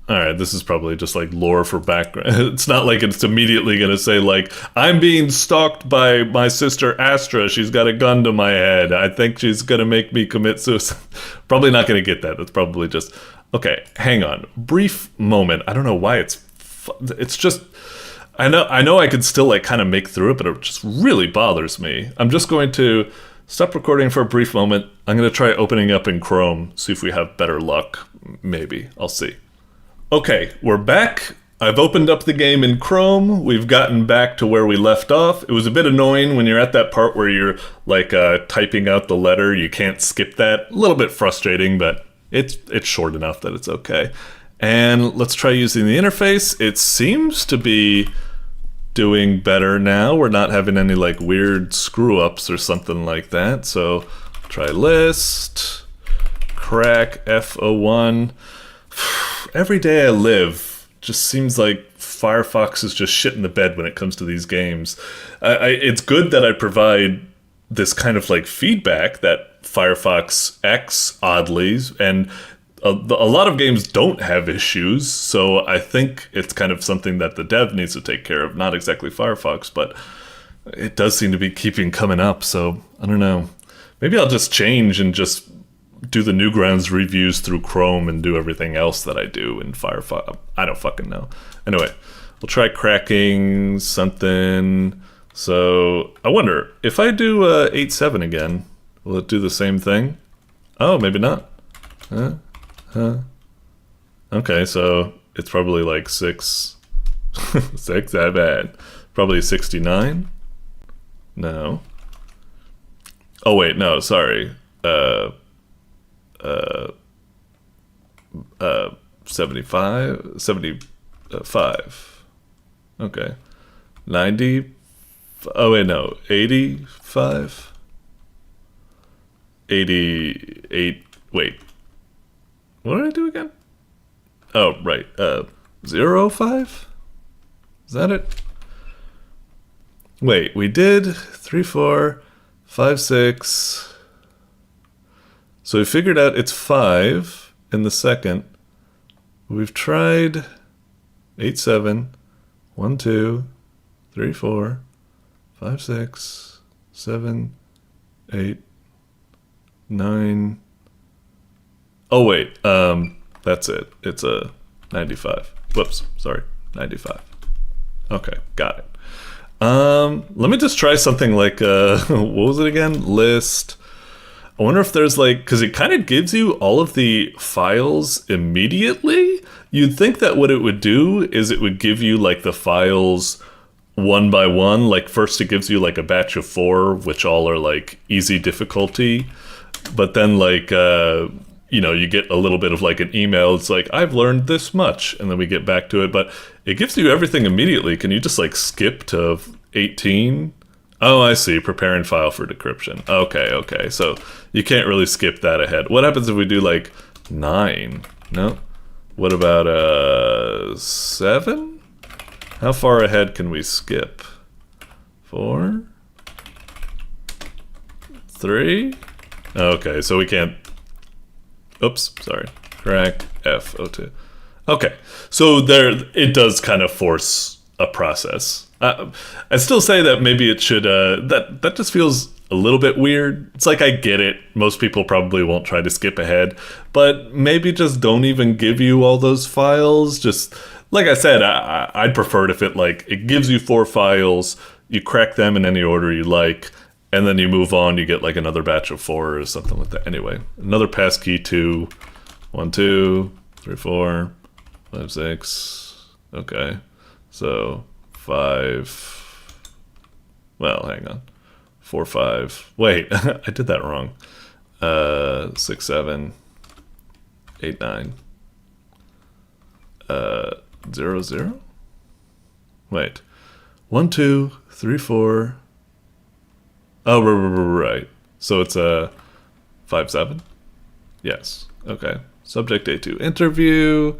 Alright, this is probably just like lore for background. It's not like it's immediately gonna say like, I'm being stalked by my sister Astra, she's got a gun to my head, I think she's gonna make me commit suicide. Probably not gonna get that, that's probably just, okay, hang on. Brief moment, I don't know why it's just, I know I could still like kind of make through it, but it just really bothers me. I'm just going to stop recording for a brief moment. I'm gonna try opening up in Chrome, see if we have better luck. Maybe, I'll see. Okay, we're back. I've opened up the game in Chrome. We've gotten back to where we left off. It was a bit annoying when you're at that part where you're like typing out the letter. You can't skip that. A little bit frustrating, but it's short enough that it's okay. And let's try using the interface. It seems to be doing better now. We're not having any like weird screw-ups or something like that. So try list, crack F01. Every day I live just seems like Firefox is just shit in the bed when it comes to these games. It's good that I provide this kind of like feedback that Firefox X, oddly, and a lot of games don't have issues, so I think it's kind of something that the dev needs to take care of, not exactly Firefox, but it does seem to be keeping coming up, so I don't know. Maybe I'll just change and just do the Newgrounds reviews through Chrome and do everything else that I do in Firefox. I don't fucking know. Anyway, we'll try cracking something. So, I wonder, if I do 8.7 again, will it do the same thing? Oh, maybe not. Huh? Okay, so it's probably like 6. 6, that bad. Probably 69? No. Oh wait, no, sorry. 75. Okay. 90. Oh wait, no. 85. 88. Wait. What did I do again? Oh, right. 05? Is that it? Wait, we did 3, 4, 5, 6. So we figured out it's 5 in the second. We've tried 8, 7, 1, 2, 3, 4, 5, 6, 7, 8, 9. Oh wait, that's it. It's a 95. Whoops, sorry, 95. Okay, got it. Let me just try something like, what was it again? List. I wonder if there's like, because it kind of gives you all of the files immediately. You'd think that what it would do is it would give you like the files one by one. Like first it gives you like a batch of 4, which all are like easy difficulty. But then like, you know, you get a little bit of like an email. It's like, I've learned this much. And then we get back to it. But it gives you everything immediately. Can you just like skip to 18? Oh, I see. Preparing file for decryption. Okay. So you can't really skip that ahead. What happens if we do like 9? No? What about 7? How far ahead can we skip? 4? 3? Okay, so we can't... Oops, sorry. Crack F02. Okay, so there, it does kind of force a process. I still say that maybe it should, that just feels a little bit weird. It's like, I get it. Most people probably won't try to skip ahead, but maybe just don't even give you all those files. Just, like I said, I'd prefer it if it, like, it gives you 4 files, you crack them in any order you like, and then you move on, you get like another batch of 4 or something like that. Anyway, another passkey 2, 1, 2, 3, 4, 5, 6. Okay, so 5. Well, hang on. 4, 5. Wait, I did that wrong. 6, 7, 8, 9. 0, 0? Wait. 1, 2, 3, 4. Oh, right. So it's a 5, 7? Yes. Okay. Subject A2 interview.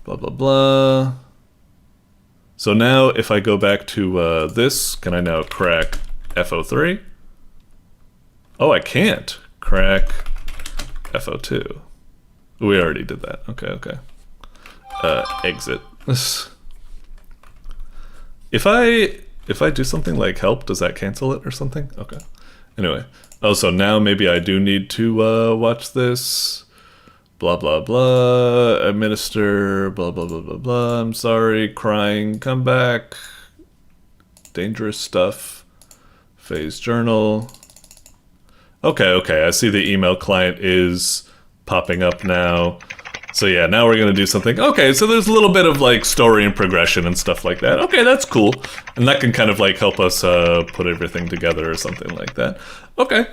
Blah, blah, blah. So now if I go back to this, can I now crack FO3? Oh, I can't crack FO2. We already did that. Okay, okay. Exit. If I do something like help, does that cancel it or something? Okay. Anyway. Oh, so now maybe I do need to watch this. Blah, blah, blah. Administer. Blah, blah, blah, blah, blah. I'm sorry. Crying. Come back. Dangerous stuff. Phase journal. Okay, okay. I see the email client is popping up now. So yeah, now we're gonna do something. Okay, so there's a little bit of like story and progression and stuff like that. Okay, that's cool. And that can kind of like help us put everything together or something like that. Okay.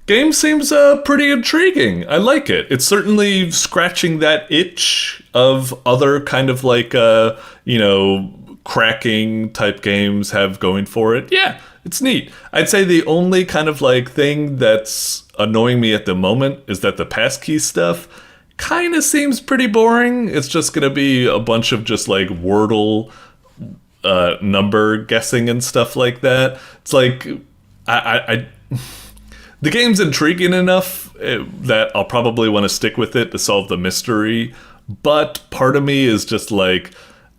Game seems pretty intriguing. I like it. It's certainly scratching that itch of other kind of like, you know, cracking type games have going for it. Yeah, it's neat. I'd say the only kind of like thing that's annoying me at the moment is that the passkey stuff kind of seems pretty boring. It's just gonna be a bunch of just like Wordle number guessing and stuff like that. It's like the game's intriguing enough that I'll probably want to stick with it to solve the mystery, but part of me is just like,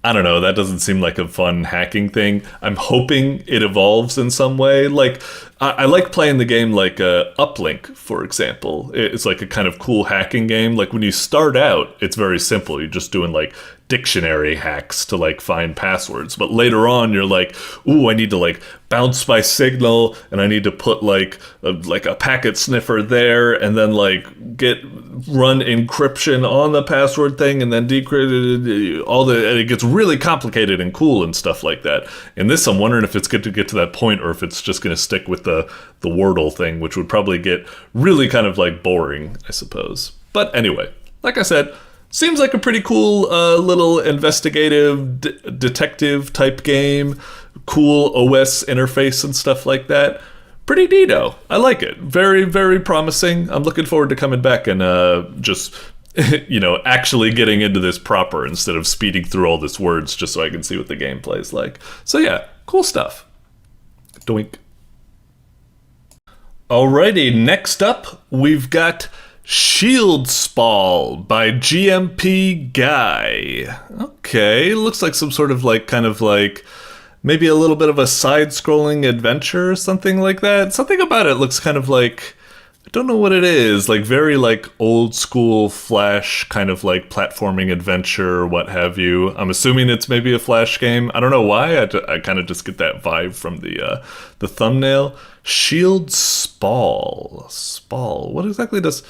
I don't know, that doesn't seem like a fun hacking thing. I'm hoping it evolves in some way. Like, I like playing the game like Uplink, for example. It's like a kind of cool hacking game. Like, when you start out, it's very simple. You're just doing like dictionary hacks to like find passwords. But later on, you're like, ooh, I need to like bounce my signal, and I need to put like a packet sniffer there, and then like run encryption on the password thing, and then decrypt all the. And it gets really complicated and cool and stuff like that. In this, I'm wondering if it's good to get to that point, or if it's just going to stick with the Wordle thing, which would probably get really kind of like boring, I suppose. But anyway, like I said, seems like a pretty cool little investigative detective type game. Cool OS interface and stuff like that. Pretty neato. I like it. Very, very promising. I'm looking forward to coming back and just, you know, actually getting into this proper instead of speeding through all this words just so I can see what the gameplay is like. So yeah, cool stuff. Doink. Alrighty, next up, we've got Shield Spall by GMP Guy. Okay, looks like some sort of like, kind of like, maybe a little bit of a side-scrolling adventure or something like that. Something about it looks kind of like, I don't know what it is, like very like old school Flash kind of like platforming adventure or what have you. I'm assuming it's maybe a Flash game. I don't know why, I kind of just get that vibe from the thumbnail. Shield Spall. Spall. What exactly does...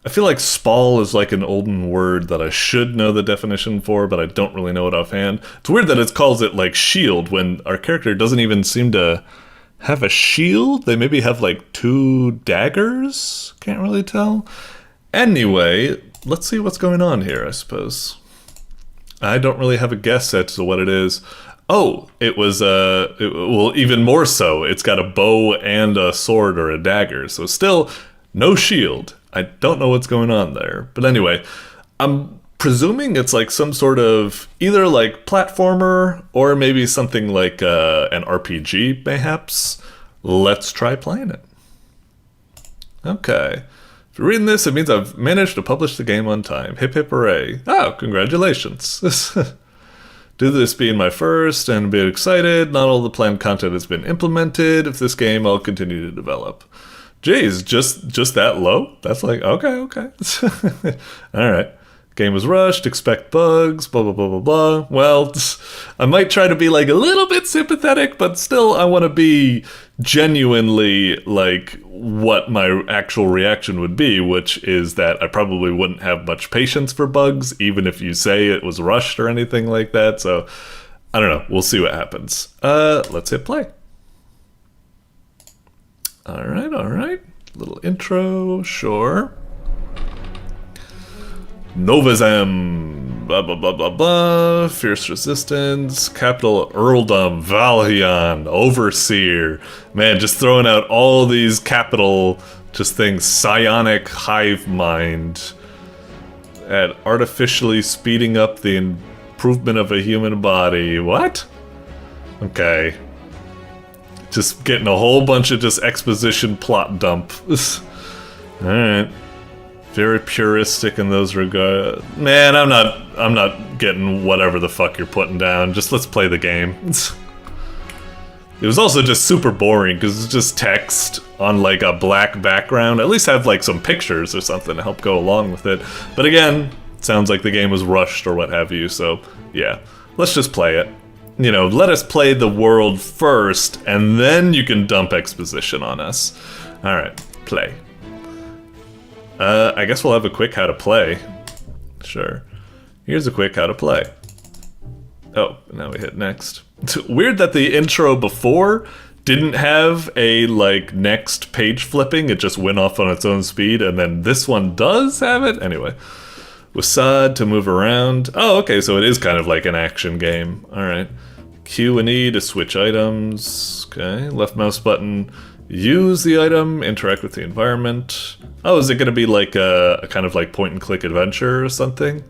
I feel like Spall is like an olden word that I should know the definition for, but I don't really know it offhand. It's weird that it calls it like shield when our character doesn't even seem to have a shield. They maybe have like 2 daggers? Can't really tell. Anyway, let's see what's going on here, I suppose. I don't really have a guess as to what it is. Oh, it was, well, even more so. It's got a bow and a sword or a dagger, so still no shield. I don't know what's going on there. But anyway, I'm presuming it's like some sort of either like platformer or maybe something like an RPG, mayhaps. Let's try playing it. Okay. If you're reading this, it means I've managed to publish the game on time. Hip hip hooray. Oh, congratulations. Do this being my first and be excited. Not all the planned content has been implemented. If this game, I'll continue to develop. Jeez, just that low? That's like, okay. All right. Game was rushed, expect bugs, blah, blah, blah, blah, blah. Well, I might try to be like a little bit sympathetic, but still I want to be genuinely like what my actual reaction would be, which is that I probably wouldn't have much patience for bugs, even if you say it was rushed or anything like that. So, I don't know. We'll see what happens. Let's hit play. All right. Little intro, sure. Novazem. blah blah blah blah blah. Fierce resistance, capital earldom, Valhion, overseer. Man, just throwing out all these capital just things. Psionic hive mind. At artificially speeding up the improvement of a human body. What? Okay. Just getting a whole bunch of just exposition plot dump. Alright. Very puristic in those regards. Man, I'm not getting whatever the fuck you're putting down. Just let's play the game. It was also just super boring because it's just text on like a black background. At least have like some pictures or something to help go along with it. But again, it sounds like the game was rushed or what have you, so yeah. Let's just play it. You know, let us play the world first, and then you can dump exposition on us. Alright, play. I guess we'll have a quick how to play. Sure. Here's a quick how to play. Oh, now we hit next. It's weird that the intro before didn't have a, like, next page flipping. It just went off on its own speed, and then this one does have it? Anyway. With SOD to move around. Oh, okay, so it is kind of like an action game. Alright. Q and E to switch items. Okay, left mouse button. Use the item, interact with the environment. Oh, is it going to be like a kind of like point and click adventure or something?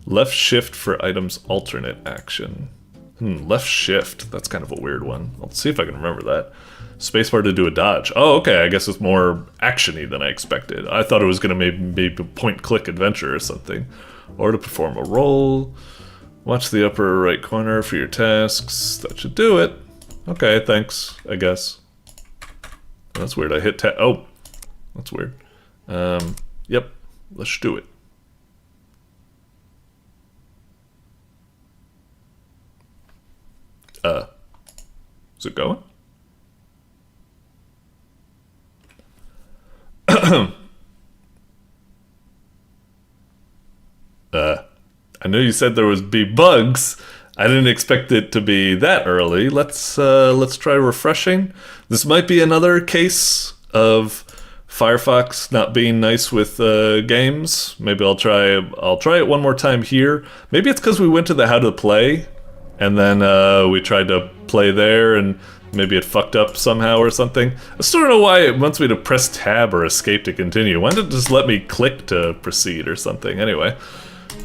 Left shift for items alternate action. Left shift. That's kind of a weird one. I'll see if I can remember that. Spacebar to do a dodge. Oh, okay, I guess it's more action-y than I expected. I thought it was going to maybe point click adventure or something. Or to perform a roll. Watch the upper right corner for your tasks. That should do it. Okay, thanks, I guess. That's weird. I hit oh, that's weird. Yep, let's do it. Is it going? I know you said there was be bugs. I didn't expect it to be that early. Let's try refreshing. This might be another case of Firefox not being nice with games. Maybe I'll try it one more time here. Maybe it's because we went to the how to play, and then we tried to play there, and maybe it fucked up somehow or something. I still don't know why it wants me to press tab or escape to continue. Why didn't it just let me click to proceed or something? Anyway,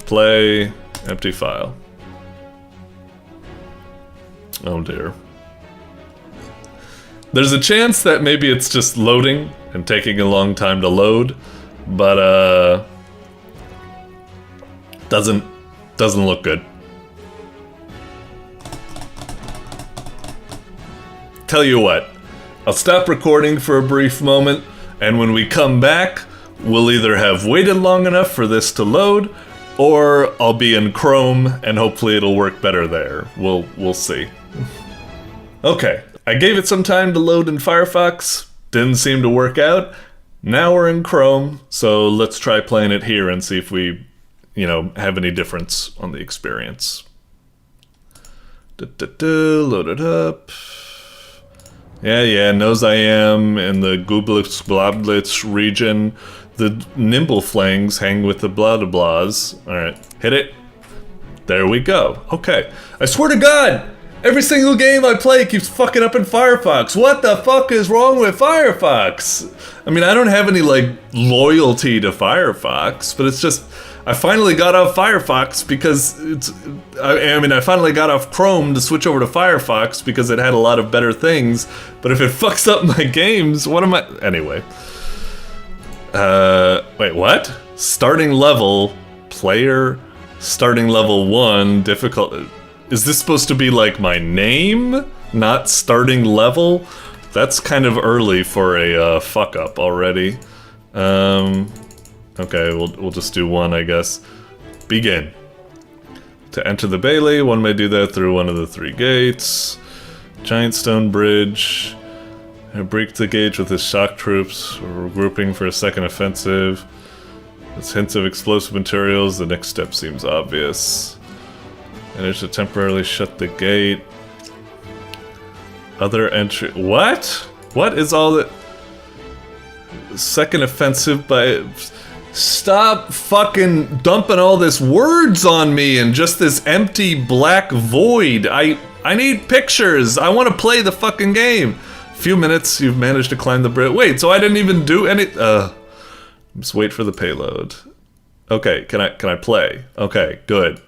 play, empty file. Oh dear. There's a chance that maybe it's just loading and taking a long time to load, but doesn't look good. Tell you what, I'll stop recording for a brief moment, and when we come back, we'll either have waited long enough for this to load, or I'll be in Chrome and hopefully it'll work better there. We'll see. Okay, I gave it some time to load in Firefox, didn't seem to work out. Now we're in Chrome, so let's try playing it here and see if we, have any difference on the experience. Load it up. Yeah, knows I am in the Gooblemania region. The nimble flangs hang with the blah blah blahs. Alright, hit it. There we go. Okay. I swear to God, every single game I play keeps fucking up in Firefox. What the fuck is wrong with Firefox? I mean, I don't have any, loyalty to Firefox, but it's just, I finally got off Firefox because I finally got off Chrome to switch over to Firefox because it had a lot of better things, but if it fucks up my games, what am I... Anyway. Wait, what? Starting level, player, starting level 1, difficult... Is this supposed to be my name? Not starting level? That's kind of early for a fuck up already. Okay, we'll just do one, I guess. Begin. To enter the Bailey, one may do that through one of the 3 gates. Giant stone bridge. Break the gauge with his shock troops. We're regrouping for a second offensive. With hints of explosive materials, the next step seems obvious. Manage to temporarily shut the gate. Other entry... What? What is all that... Second offensive by... Stop fucking dumping all this words on me and just this empty black void. I need pictures. I want to play the fucking game. Few minutes, you've managed to climb the bridge. Wait, so I didn't even do any... just wait for the payload. Okay, can I play? Okay, good.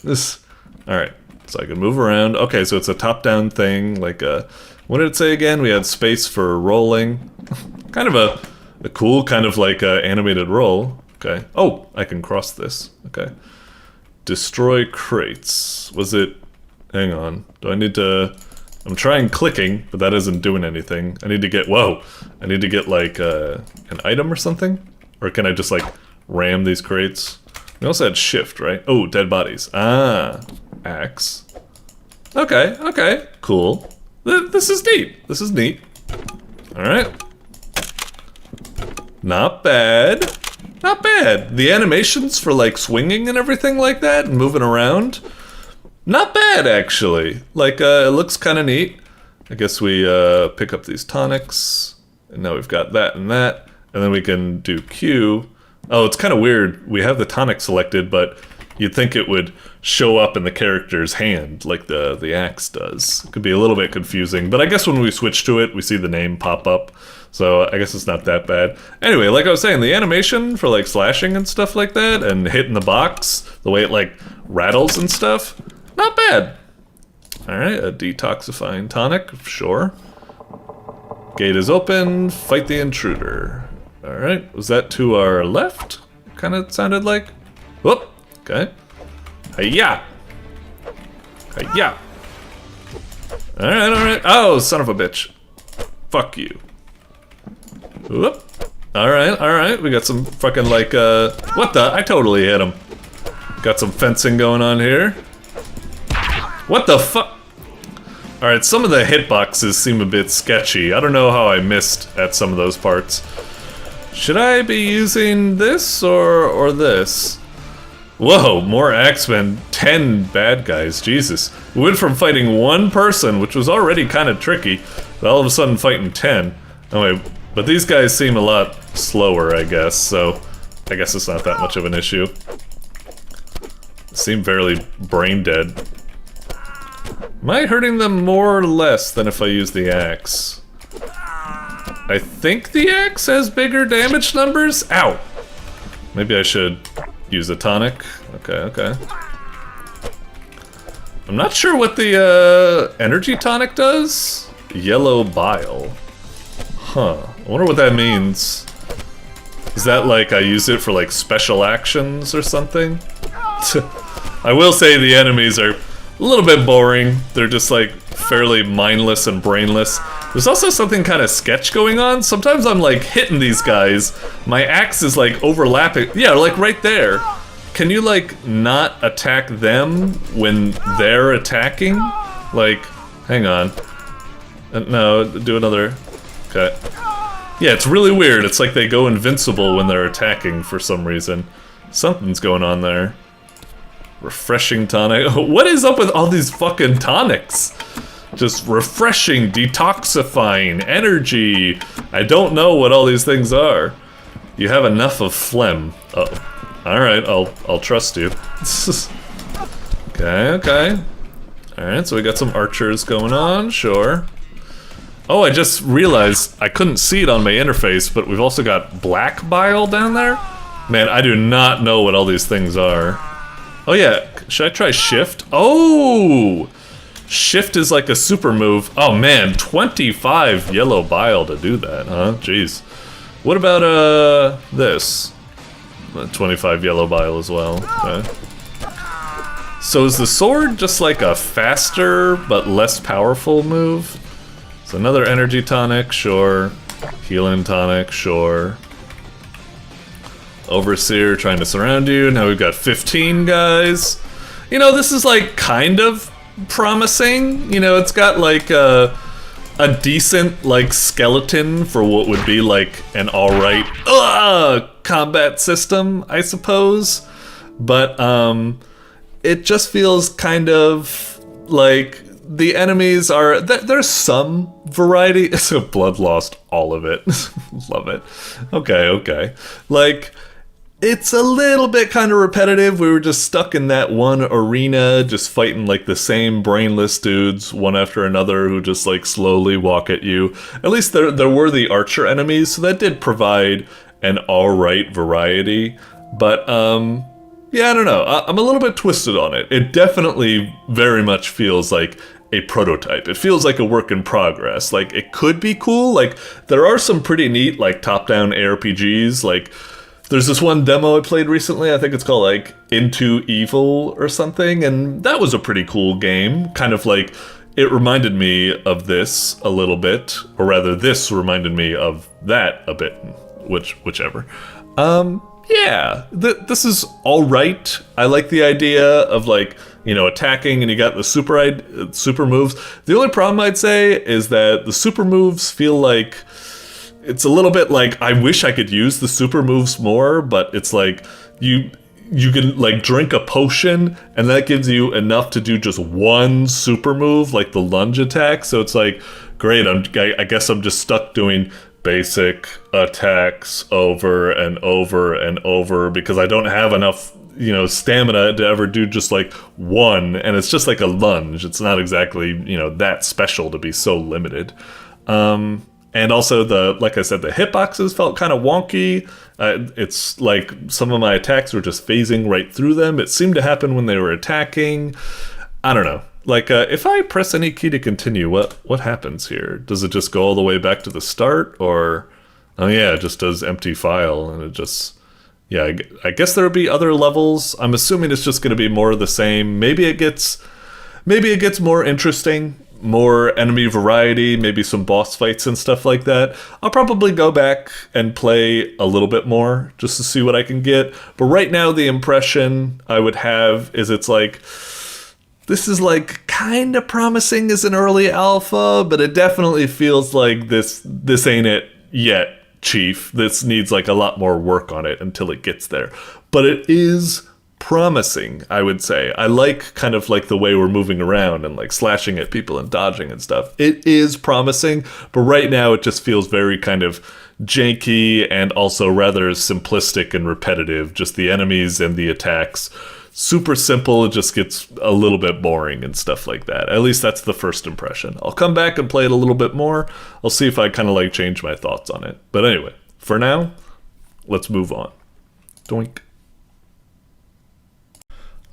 Alright, so I can move around. Okay, so it's a top-down thing, like a... What did it say again? We had space for rolling. Kind of a cool, kind of like animated roll. Okay. Oh, I can cross this. Okay. Destroy crates. Was it... Hang on. Do I need to... I'm trying clicking, but that isn't doing anything. I need to get... Whoa! I need to get, like, an item or something? Or can I just, like, ram these crates? We also had shift, right? Oh, dead bodies. Ah. Axe. Okay, okay. Cool. This is neat. This is neat. Alright. Not bad. Not bad. The animations for, like, swinging and everything like that and moving around... Not bad, actually. Like, it looks kind of neat. I guess we pick up these tonics. And now we've got that and that. And then we can do Q. Oh, it's kind of weird. We have the tonic selected, but you'd think it would show up in the character's hand, like the axe does. It could be a little bit confusing. But I guess when we switch to it, we see the name pop up. So I guess it's not that bad. Anyway, like I was saying, the animation for, like, slashing and stuff like that, and hitting the box, the way it, like, rattles and stuff... Not bad. Alright, a detoxifying tonic, sure. Gate is open, fight the intruder. Alright, was that to our left? Kinda sounded like. Whoop, okay. Hi-ya! Hi-ya! Alright. Oh, son of a bitch. Fuck you. Whoop. Alright, we got some fucking like, what the? I totally hit him. Got some fencing going on here. What the fuck? Alright, some of the hitboxes seem a bit sketchy. I don't know how I missed at some of those parts. Should I be using this or this? Whoa, more Axemen, 10 bad guys, Jesus. We went from fighting one person, which was already kind of tricky, to all of a sudden fighting 10. Anyway, but these guys seem a lot slower, I guess, so I guess it's not that much of an issue. Seem fairly brain dead. Am I hurting them more or less than if I use the axe? I think the axe has bigger damage numbers? Ow! Maybe I should use a tonic. Okay. I'm not sure what the energy tonic does. Yellow bile. Huh. I wonder what that means. Is that like I use it for like special actions or something? I will say the enemies are a little bit boring. They're just like fairly mindless and brainless. There's also something kind of sketch going on. Sometimes I'm like hitting these guys. My axe is like overlapping. Yeah, like right there. Can you like not attack them when they're attacking? Like, hang on. No, do another. Okay. Yeah, it's really weird. It's like they go invincible when they're attacking for some reason. Something's going on there. Refreshing tonic. What is up with all these fucking tonics? Just refreshing, detoxifying, energy. I don't know what all these things are. You have enough of phlegm. Oh, alright, I'll trust you. Okay. Alright, so we got some archers going on, sure. Oh, I just realized I couldn't see it on my interface, but we've also got black bile down there? Man, I do not know what all these things are. Oh yeah, should I try shift? Oh! Shift is like a super move. Oh man, 25 yellow bile to do that, huh? Jeez. What about, this? 25 yellow bile as well, okay. So is the sword just like a faster but less powerful move? So another energy tonic, sure. Healing tonic, sure. Overseer trying to surround you. Now we've got 15 guys. You know, this is like kind of promising. You know, it's got like a decent like skeleton for what would be like an alright combat system, I suppose. But it just feels kind of like the enemies are... There's some variety. So Blood lost all of it. Love it. Okay. Like... it's a little bit kind of repetitive. We were just stuck in that one arena, just fighting like the same brainless dudes, one after another, who just like slowly walk at you. At least there were the archer enemies, so that did provide an alright variety. But, yeah, I don't know. I'm a little bit twisted on it. It definitely very much feels like a prototype. It feels like a work in progress. Like, it could be cool. Like, there are some pretty neat, like, top-down ARPGs, like... There's this one demo I played recently, I think it's called, like, Into Evil or something, and that was a pretty cool game. Kind of like, it reminded me of this a little bit, or rather, this reminded me of that a bit, whichever. Yeah, this is alright. I like the idea of, like, you know, attacking, and you got the super moves. The only problem I'd say is that the super moves feel like... It's a little bit like, I wish I could use the super moves more, but it's like, you can like drink a potion, and that gives you enough to do just one super move, like the lunge attack, so it's like, great, I guess I'm just stuck doing basic attacks over and over and over, because I don't have enough, you know, stamina to ever do just like one, and it's just like a lunge. It's not exactly, you know, that special to be so limited. And also, like I said, the hitboxes felt kind of wonky. It's like some of my attacks were just phasing right through them. It seemed to happen when they were attacking. I don't know. Like, if I press any key to continue, what happens here? Does it just go all the way back to the start? Or, oh yeah, it just does empty file, and it just... Yeah, I guess there would be other levels. I'm assuming it's just going to be more of the same. Maybe it gets more interesting. More enemy variety, maybe some boss fights and stuff like that. I'll probably go back and play a little bit more just to see what I can get. But right now, the impression I would have is it's like, this is like kind of promising as an early alpha, but it definitely feels like this ain't it yet, Chief. This needs like a lot more work on it until it gets there. But it is promising, I would say. I like kind of like the way we're moving around and like slashing at people and dodging and stuff. It is promising, but right now it just feels very kind of janky and also rather simplistic and repetitive. Just the enemies and the attacks. Super simple, it just gets a little bit boring and stuff like that. At least that's the first impression. I'll come back and play it a little bit more. I'll see if I kind of like change my thoughts on it. But anyway, for now, let's move on. Doink.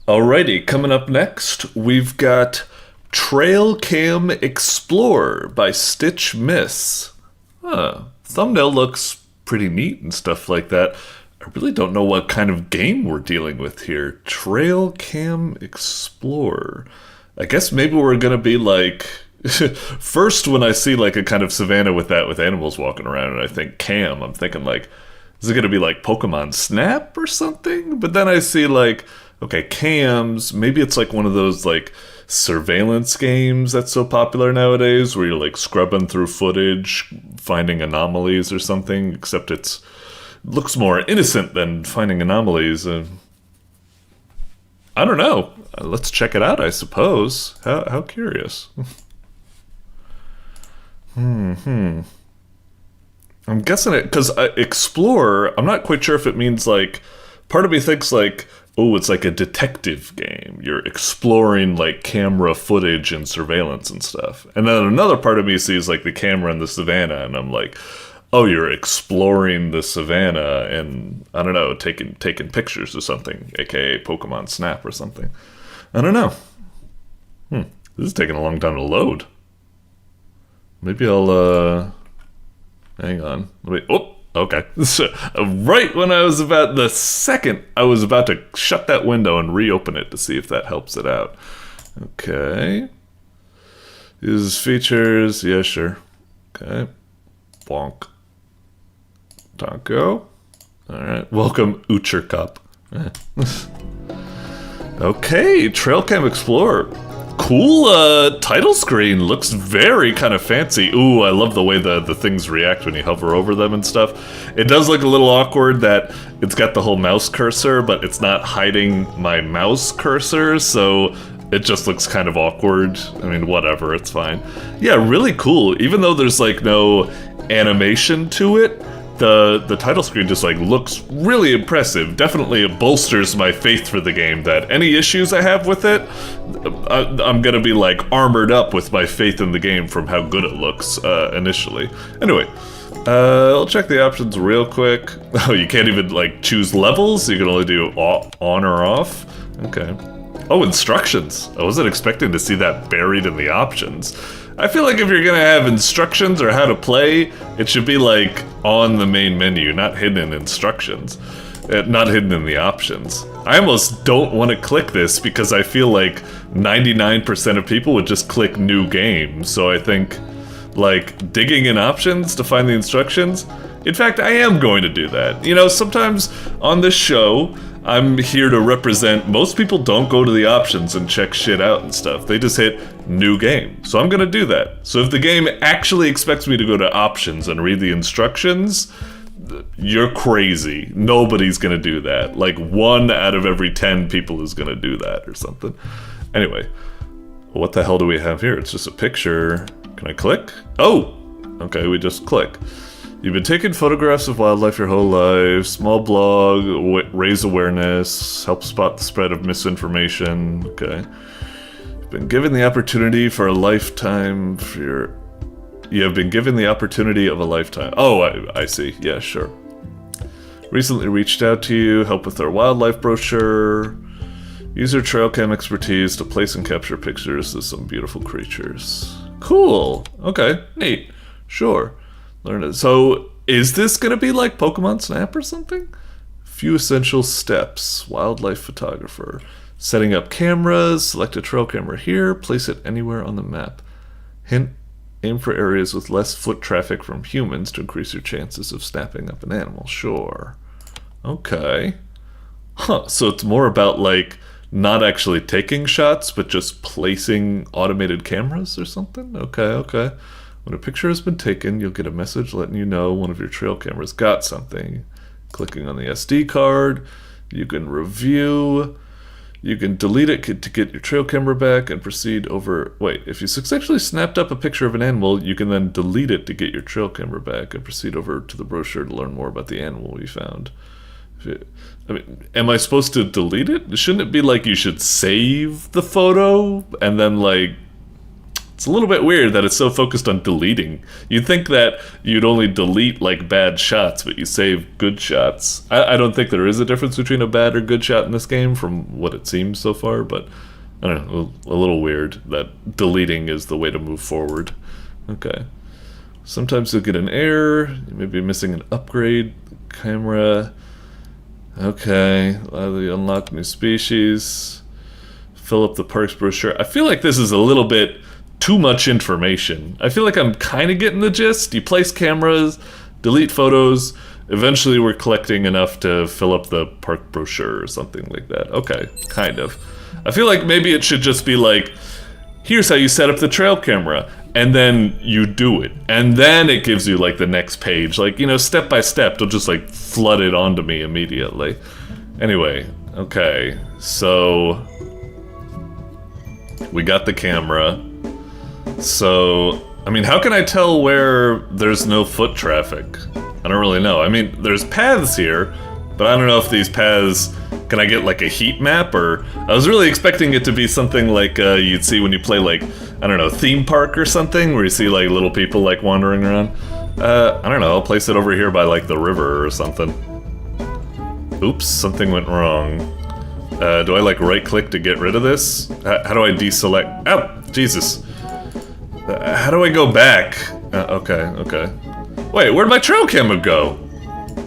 Alrighty, coming up next, we've got Trail Cam Explorer by Stitch Miss. Thumbnail looks pretty neat and stuff like that. I really don't know what kind of game we're dealing with here. Trail Cam Explorer. I guess maybe we're gonna be like... First, when I see like a kind of savannah with animals walking around and I think cam, I'm thinking like, is it gonna be like Pokemon Snap or something? But then I see like... Okay, cams, maybe it's like one of those like surveillance games that's so popular nowadays where you're like scrubbing through footage, finding anomalies or something, except it looks more innocent than finding anomalies. I don't know. Let's check it out, I suppose. How curious. I'm guessing it, because explore, I'm not quite sure if it means like, part of me thinks like, oh, it's like a detective game. You're exploring like camera footage and surveillance and stuff. And then another part of me sees like the camera in the savannah, and I'm like, oh, you're exploring the savannah and, I don't know, taking pictures or something, aka Pokemon Snap or something. I don't know. This is taking a long time to load. Maybe I'll, hang on. Okay. So, right when I was about to shut that window and reopen it to see if that helps it out. Okay. Use features. Yeah, sure. Okay. Bonk. Taco. Alright. Welcome, Ucher Cup. Okay. Trail Cam Explorer. Cool title screen. Looks very kind of fancy. Ooh, I love the way the things react when you hover over them and stuff. It does look a little awkward that it's got the whole mouse cursor, but it's not hiding my mouse cursor, so it just looks kind of awkward. I mean, whatever, it's fine. Yeah, really cool. Even though there's like no animation to it, the title screen just like looks really impressive. Definitely it bolsters my faith for the game that any issues I have with it, I'm gonna be like armored up with my faith in the game from how good it looks initially. Anyway, I'll check the options real quick. Oh, you can't even like choose levels? You can only do on or off? Okay. Oh, instructions. I wasn't expecting to see that buried in the options. I feel like if you're gonna have instructions or how to play, it should be like on the main menu, not hidden in instructions. Not hidden in the options. I almost don't want to click this because I feel like 99% of people would just click new game. So I think like digging in options to find the instructions. In fact, I am going to do that. You know, sometimes on this show, I'm here to represent, most people don't go to the options and check shit out and stuff. They just hit new game. So I'm gonna do that. So if the game actually expects me to go to options and read the instructions, you're crazy. Nobody's gonna do that. Like 1 out of every 10 people is gonna do that or something. Anyway, what the hell do we have here? It's just a picture. Can I click? Oh! Okay, we just click. You've been taking photographs of wildlife your whole life. Small blog, raise awareness, help spot the spread of misinformation. Okay. You've been given the opportunity for a lifetime for your... You have been given the opportunity of a lifetime. Oh, I see. Yeah, sure. Recently reached out to you, help with our wildlife brochure. Use your trail cam expertise to place and capture pictures of some beautiful creatures. Cool. Okay, neat. Sure. Learn it. So, is this gonna be like Pokemon Snap or something? Few essential steps. Wildlife photographer. Setting up cameras. Select a trail camera here. Place it anywhere on the map. Hint. Aim for areas with less foot traffic from humans to increase your chances of snapping up an animal. Sure. Okay. Huh. So it's more about like not actually taking shots, but just placing automated cameras or something? Okay, okay. When a picture has been taken, you'll get a message letting you know one of your trail cameras got something. Clicking on the SD card, you can review, you can delete it to get your trail camera back and proceed over... Wait, if you successfully snapped up a picture of an animal, you can then delete it to get your trail camera back and proceed over to the brochure to learn more about the animal you found. I mean, am I supposed to delete it? Shouldn't it be like you should save the photo and then like... It's a little bit weird that it's so focused on deleting. You'd think that you'd only delete like bad shots, but you save good shots. I don't think there is a difference between a bad or good shot in this game from what it seems so far, but I don't know, a little weird that deleting is the way to move forward. Okay. Sometimes you'll get an error, you may be missing an upgrade, camera. Okay, unlock new species, fill up the parks brochure. I feel like this is a little bit too much information. I feel like I'm kind of getting the gist. You place cameras, delete photos, eventually we're collecting enough to fill up the park brochure or something like that. Okay, kind of. I feel like maybe it should just be like, here's how you set up the trail camera, and then you do it. And then it gives you like the next page. Like, you know, step by step, they'll just like flood it onto me immediately. Anyway, okay, so we got the camera. So, I mean, how can I tell where there's no foot traffic? I don't really know. I mean, there's paths here, but I don't know if these paths... Can I get like a heat map, or... I was really expecting it to be something like you'd see when you play like, I don't know, theme park or something, where you see like little people like wandering around. I don't know, I'll place it over here by like the river or something. Oops, something went wrong. Do I like right click to get rid of this? How do I deselect? Ow, Jesus. How do I go back? Okay, okay. Wait, where'd my trail camera go?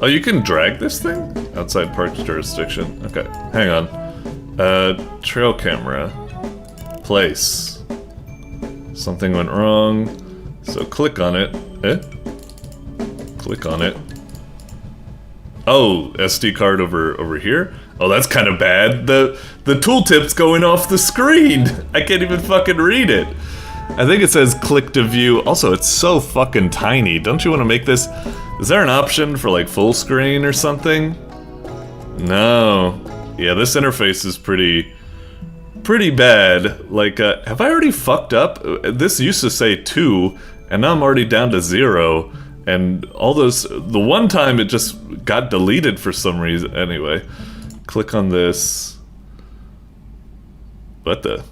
Oh, you can drag this thing? Outside park jurisdiction. Okay, hang on. Trail camera. Place. Something went wrong. So click on it. Click on it. Oh, SD card over here? Oh, that's kind of bad. The tooltip's going off the screen. I can't even fucking read it. I think it says click to view. Also, it's so fucking tiny. Don't you want to make this... Is there an option for like full screen or something? No. Yeah, this interface is pretty bad. Like, have I already fucked up? This used to say 2, and now I'm already down to 0. And all those, the one time it just got deleted for some reason. Anyway, click on this. What the?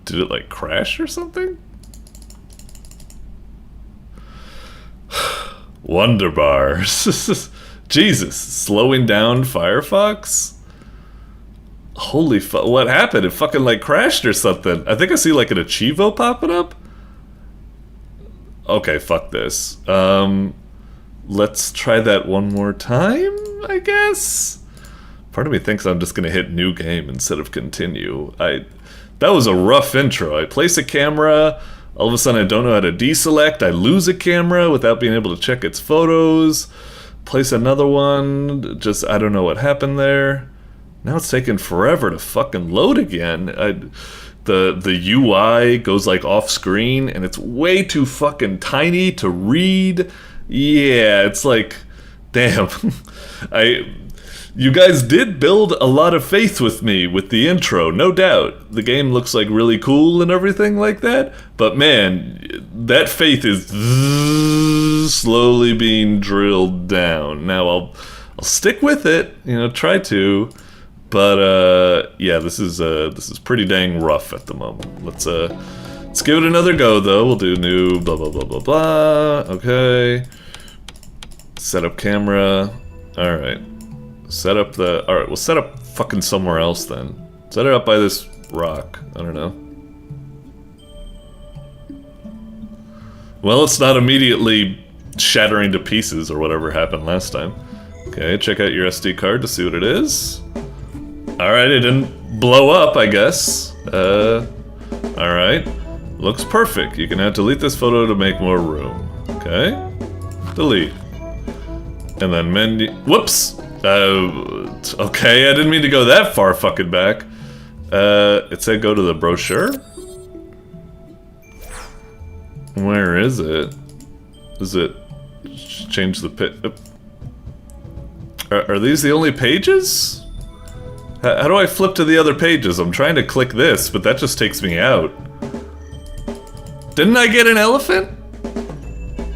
Did it like crash or something? Wonder bars. Jesus, slowing down Firefox? Holy fuck, what happened? It fucking like crashed or something. I think I see like an Achievo popping up. Okay, fuck this. Let's try that one more time, I guess? Part of me thinks I'm just gonna hit new game instead of continue. That was a rough intro. I place a camera, all of a sudden I don't know how to deselect, I lose a camera without being able to check its photos, place another one, just I don't know what happened there. Now it's taking forever to fucking load again. The UI goes like off screen and it's way too fucking tiny to read. Yeah, it's like, damn. You guys did build a lot of faith with me with the intro, no doubt. The game looks like really cool and everything like that, but man, that faith is slowly being drilled down. Now I'll stick with it, you know, try to, but yeah, this is pretty dang rough at the moment. Let's give it another go though. We'll do new blah blah blah blah blah. Okay. Set up camera. All right. Set up the... Alright, we'll set up fucking somewhere else then. Set it up by this rock. I don't know. Well, it's not immediately shattering to pieces or whatever happened last time. Okay, check out your SD card to see what it is. Alright, it didn't blow up, I guess. Alright. Looks perfect. You can now delete this photo to make more room. Okay. Delete. And then menu... Whoops! Okay, I didn't mean to go that far fucking back. It said go to the brochure? Where is it? Is it... change the Are these the only pages? How do I flip to the other pages? I'm trying to click this, but that just takes me out. Didn't I get an elephant?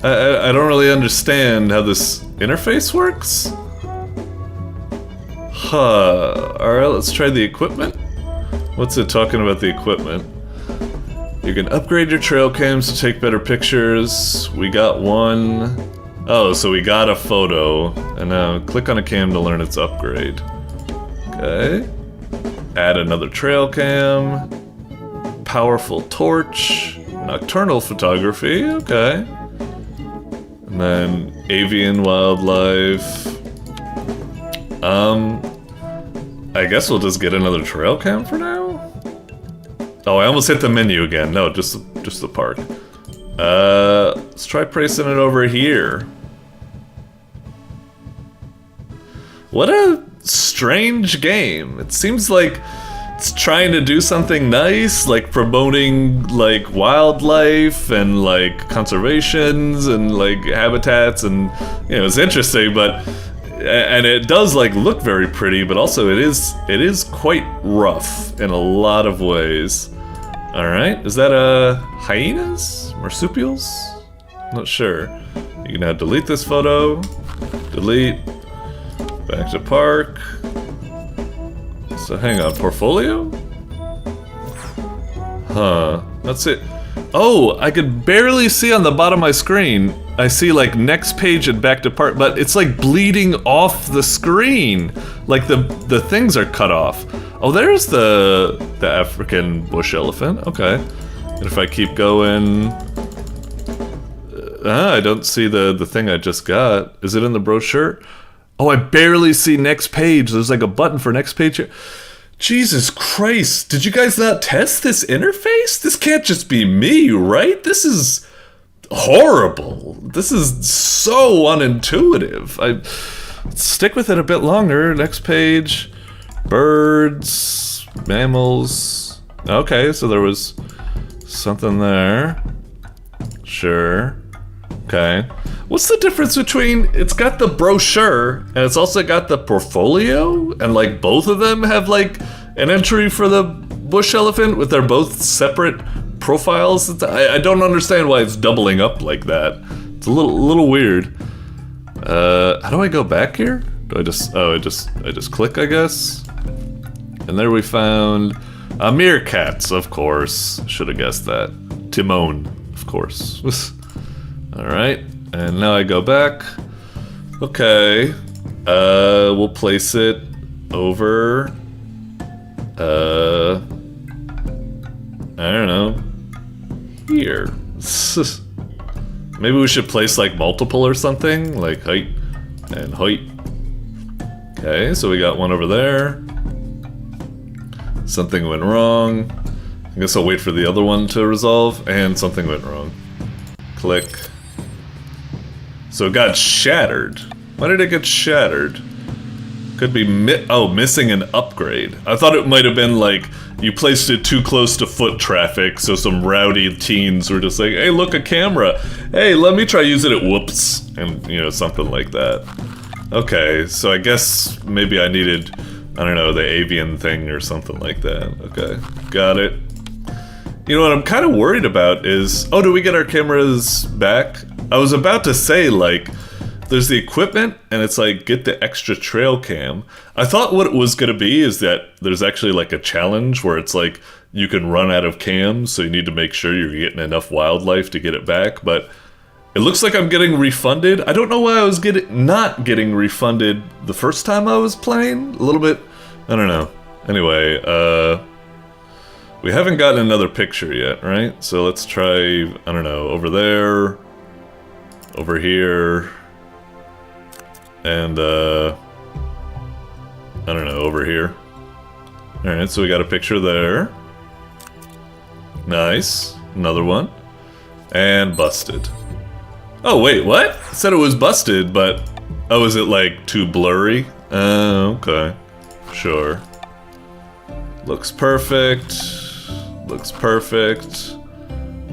I don't really understand how this interface works. Alright, let's try the equipment. What's it talking about the equipment? You can upgrade your trail cams to take better pictures. We got one. Oh, so we got a photo. And now click on a cam to learn its upgrade. Okay. Add another trail cam. Powerful torch. Nocturnal photography. Okay. And then avian wildlife. I guess we'll just get another trail cam for now? Oh, I almost hit the menu again. No, just the park. Let's try placing it over here. What a strange game. It seems like it's trying to do something nice, like promoting like wildlife and like conservations and like habitats, and you know, it's interesting, but and it does like look very pretty, but also it is quite rough in a lot of ways. All right, is that hyenas? Marsupials? Not sure. You can now delete this photo. Delete. Back to park. So hang on, portfolio? Huh, that's it. Oh, I could barely see on the bottom of my screen. I see like next page and back to park, but it's like bleeding off the screen. Like the things are cut off. Oh, there's the African bush elephant. Okay. And if I keep going, I don't see the thing I just got. Is it in the brochure? Oh, I barely see next page. There's like a button for next page here. Jesus Christ, did you guys not test this interface? This can't just be me, right? This is horrible. This is so unintuitive. Stick with it a bit longer. Next page. Birds, mammals. Okay, so there was something there. Sure. Okay. What's the difference between, it's got the brochure and it's also got the portfolio, and like both of them have like an entry for the bush elephant, with they're both separate profiles. I don't understand why it's doubling up like that. It's a little weird. How do I go back here? Do I just, oh, I just click, I guess? And there we found meerkats, of course. Should have guessed that. Timon, of course. Alright, and now I go back. Okay. We'll place it over... I don't know. Here. Maybe we should place like multiple or something? Like height and height. Okay, so we got one over there. Something went wrong. I guess I'll wait for the other one to resolve. And something went wrong. Click. So it got shattered. Why did it get shattered? Could be missing an upgrade. I thought it might have been like you placed it too close to foot traffic, so some rowdy teens were just like, hey, look, a camera. Hey, let me try use it at whoops. And, you know, something like that. Okay, so I guess maybe I needed, I don't know, the avian thing or something like that. Okay, got it. You know what I'm kind of worried about is, oh, do we get our cameras back? I was about to say, like, there's the equipment, and it's like, get the extra trail cam. I thought what it was gonna be is that there's actually like a challenge where it's like, you can run out of cams, so you need to make sure you're getting enough wildlife to get it back, but it looks like I'm getting refunded. I don't know why I was not getting refunded the first time I was playing. A little bit, I don't know. Anyway, we haven't gotten another picture yet, right? So let's try, I don't know, over there, over here, and I don't know, over here. Alright, so we got a picture there. Nice. Another one. And busted. Oh, wait, what? It said it was busted, but... Oh, is it, like, too blurry? Okay. Sure. Looks perfect. Looks perfect.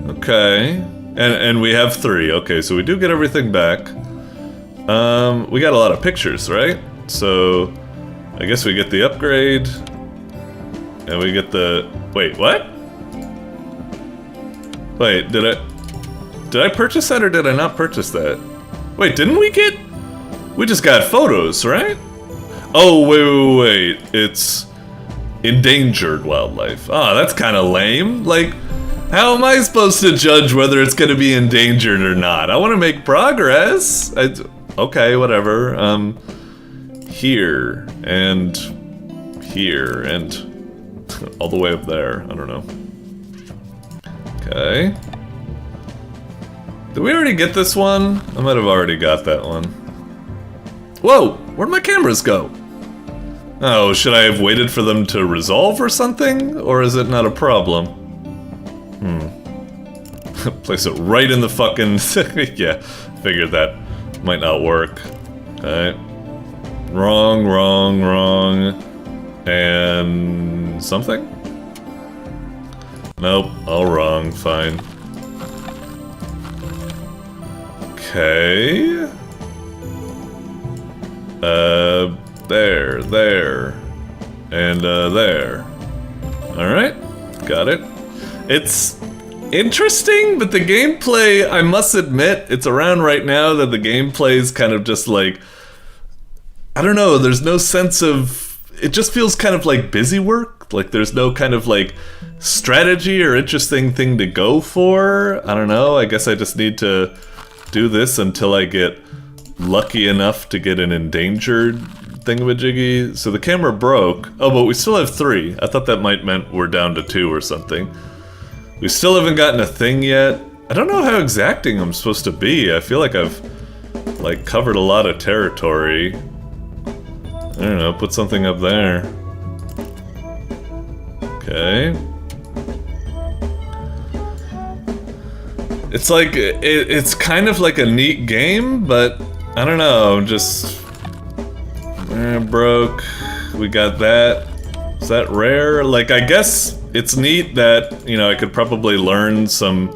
Okay. And we have 3. Okay, so we do get everything back. We got a lot of pictures, right? So... I guess we get the upgrade. And we get the... Wait, what? Wait, did I purchase that or did I not purchase that? Wait, didn't we get... We just got photos, right? Oh, wait. It's endangered wildlife. Ah, that's kind of lame. Like, how am I supposed to judge whether it's going to be endangered or not? I want to make progress. Okay, whatever. Here and here and all the way up there. I don't know. Okay. Did we already get this one? I might have already got that one. Whoa! Where'd my cameras go? Oh, should I have waited for them to resolve or something? Or is it not a problem? Place it right in the fucking... Yeah, figured that might not work. Alright. Wrong. And... something? Nope, all wrong, fine. Okay... there. And, there. Alright, got it. It's interesting, but the gameplay, I must admit, it's around right now that the gameplay is kind of just like... I don't know, there's no sense of... It just feels kind of like busy work. Like there's no kind of like strategy or interesting thing to go for. I don't know, I guess I just need to do this until I get lucky enough to get an endangered thingamajiggy. So the camera broke. Oh, but we still have 3. I thought that might meant we're down to 2 or something. We still haven't gotten a thing yet. I don't know how exacting I'm supposed to be. I feel like I've like covered a lot of territory. I don't know, put something up there. Okay. It's like, it's kind of like a neat game, but I don't know, just... broke. We got that. Is that rare? Like, I guess it's neat that, you know, I could probably learn some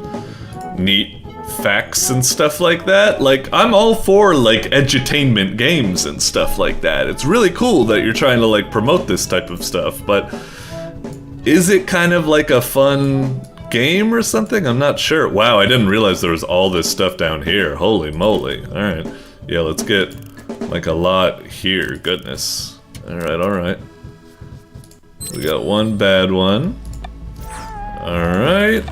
neat facts and stuff like that. Like, I'm all for, like, edutainment games and stuff like that. It's really cool that you're trying to, like, promote this type of stuff, but is it kind of like a fun game or something? I'm not sure. Wow, I didn't realize there was all this stuff down here. Holy moly. Alright. Yeah, let's get like a lot here. Goodness. Alright. We got one bad one. Alright.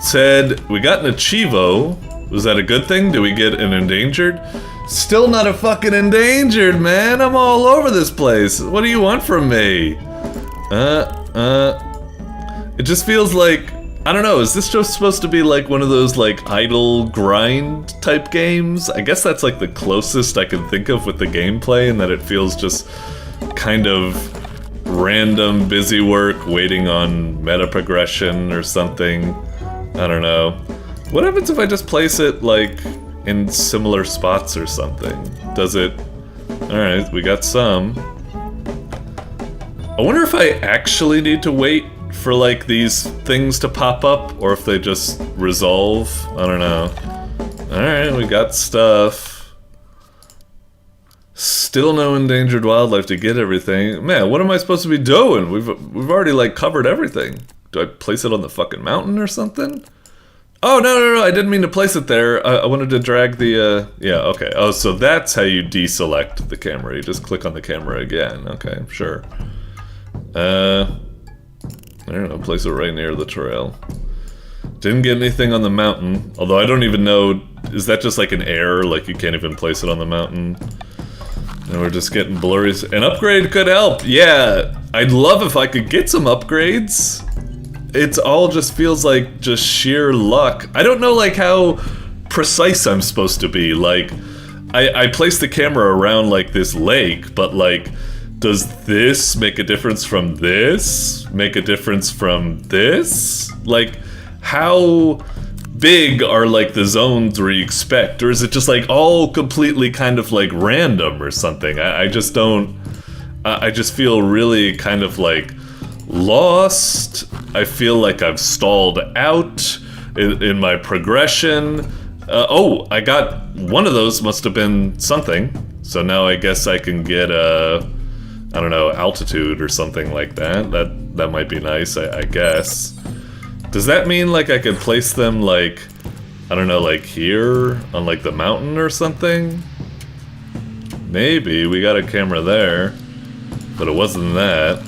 Said we got an Achievo. Was that a good thing? Did we get an endangered? Still not a fucking endangered, man. I'm all over this place. What do you want from me? It just feels like, I don't know, is this just supposed to be like one of those like idle grind type games? I guess that's like the closest I can think of with the gameplay, and that it feels just kind of random busy work waiting on meta progression or something. I don't know. What happens if I just place it like in similar spots or something? Does it... Alright, we got some. I wonder if I actually need to wait for like these things to pop up, or if they just resolve. I don't know. Alright, we got stuff. Still no endangered wildlife to get everything. Man, what am I supposed to be doing? We've already like covered everything. Do I place it on the fucking mountain or something? Oh, no, I didn't mean to place it there. I wanted to drag the, yeah, okay. Oh, so that's how you deselect the camera. You just click on the camera again. Okay, sure. I don't know, place it right near the trail. Didn't get anything on the mountain, although I don't even know, is that just like an error, like you can't even place it on the mountain? And we're just getting blurry. An upgrade could help, yeah. I'd love if I could get some upgrades. It all just feels like just sheer luck. I don't know like how precise I'm supposed to be. Like, I place the camera around like this lake, but like, does this make a difference from this? Make a difference from this? Like, how big are like the zones where you expect? Or is it just like all completely kind of like random or something? I just don't... I just feel really kind of like lost. I feel like I've stalled out in my progression. Oh, I got one of those, must have been something. So now I guess I can get I don't know, altitude or something like that. That might be nice, I guess. Does that mean like I could place them like, I don't know, like here on like the mountain or something? Maybe, we got a camera there, but it wasn't that.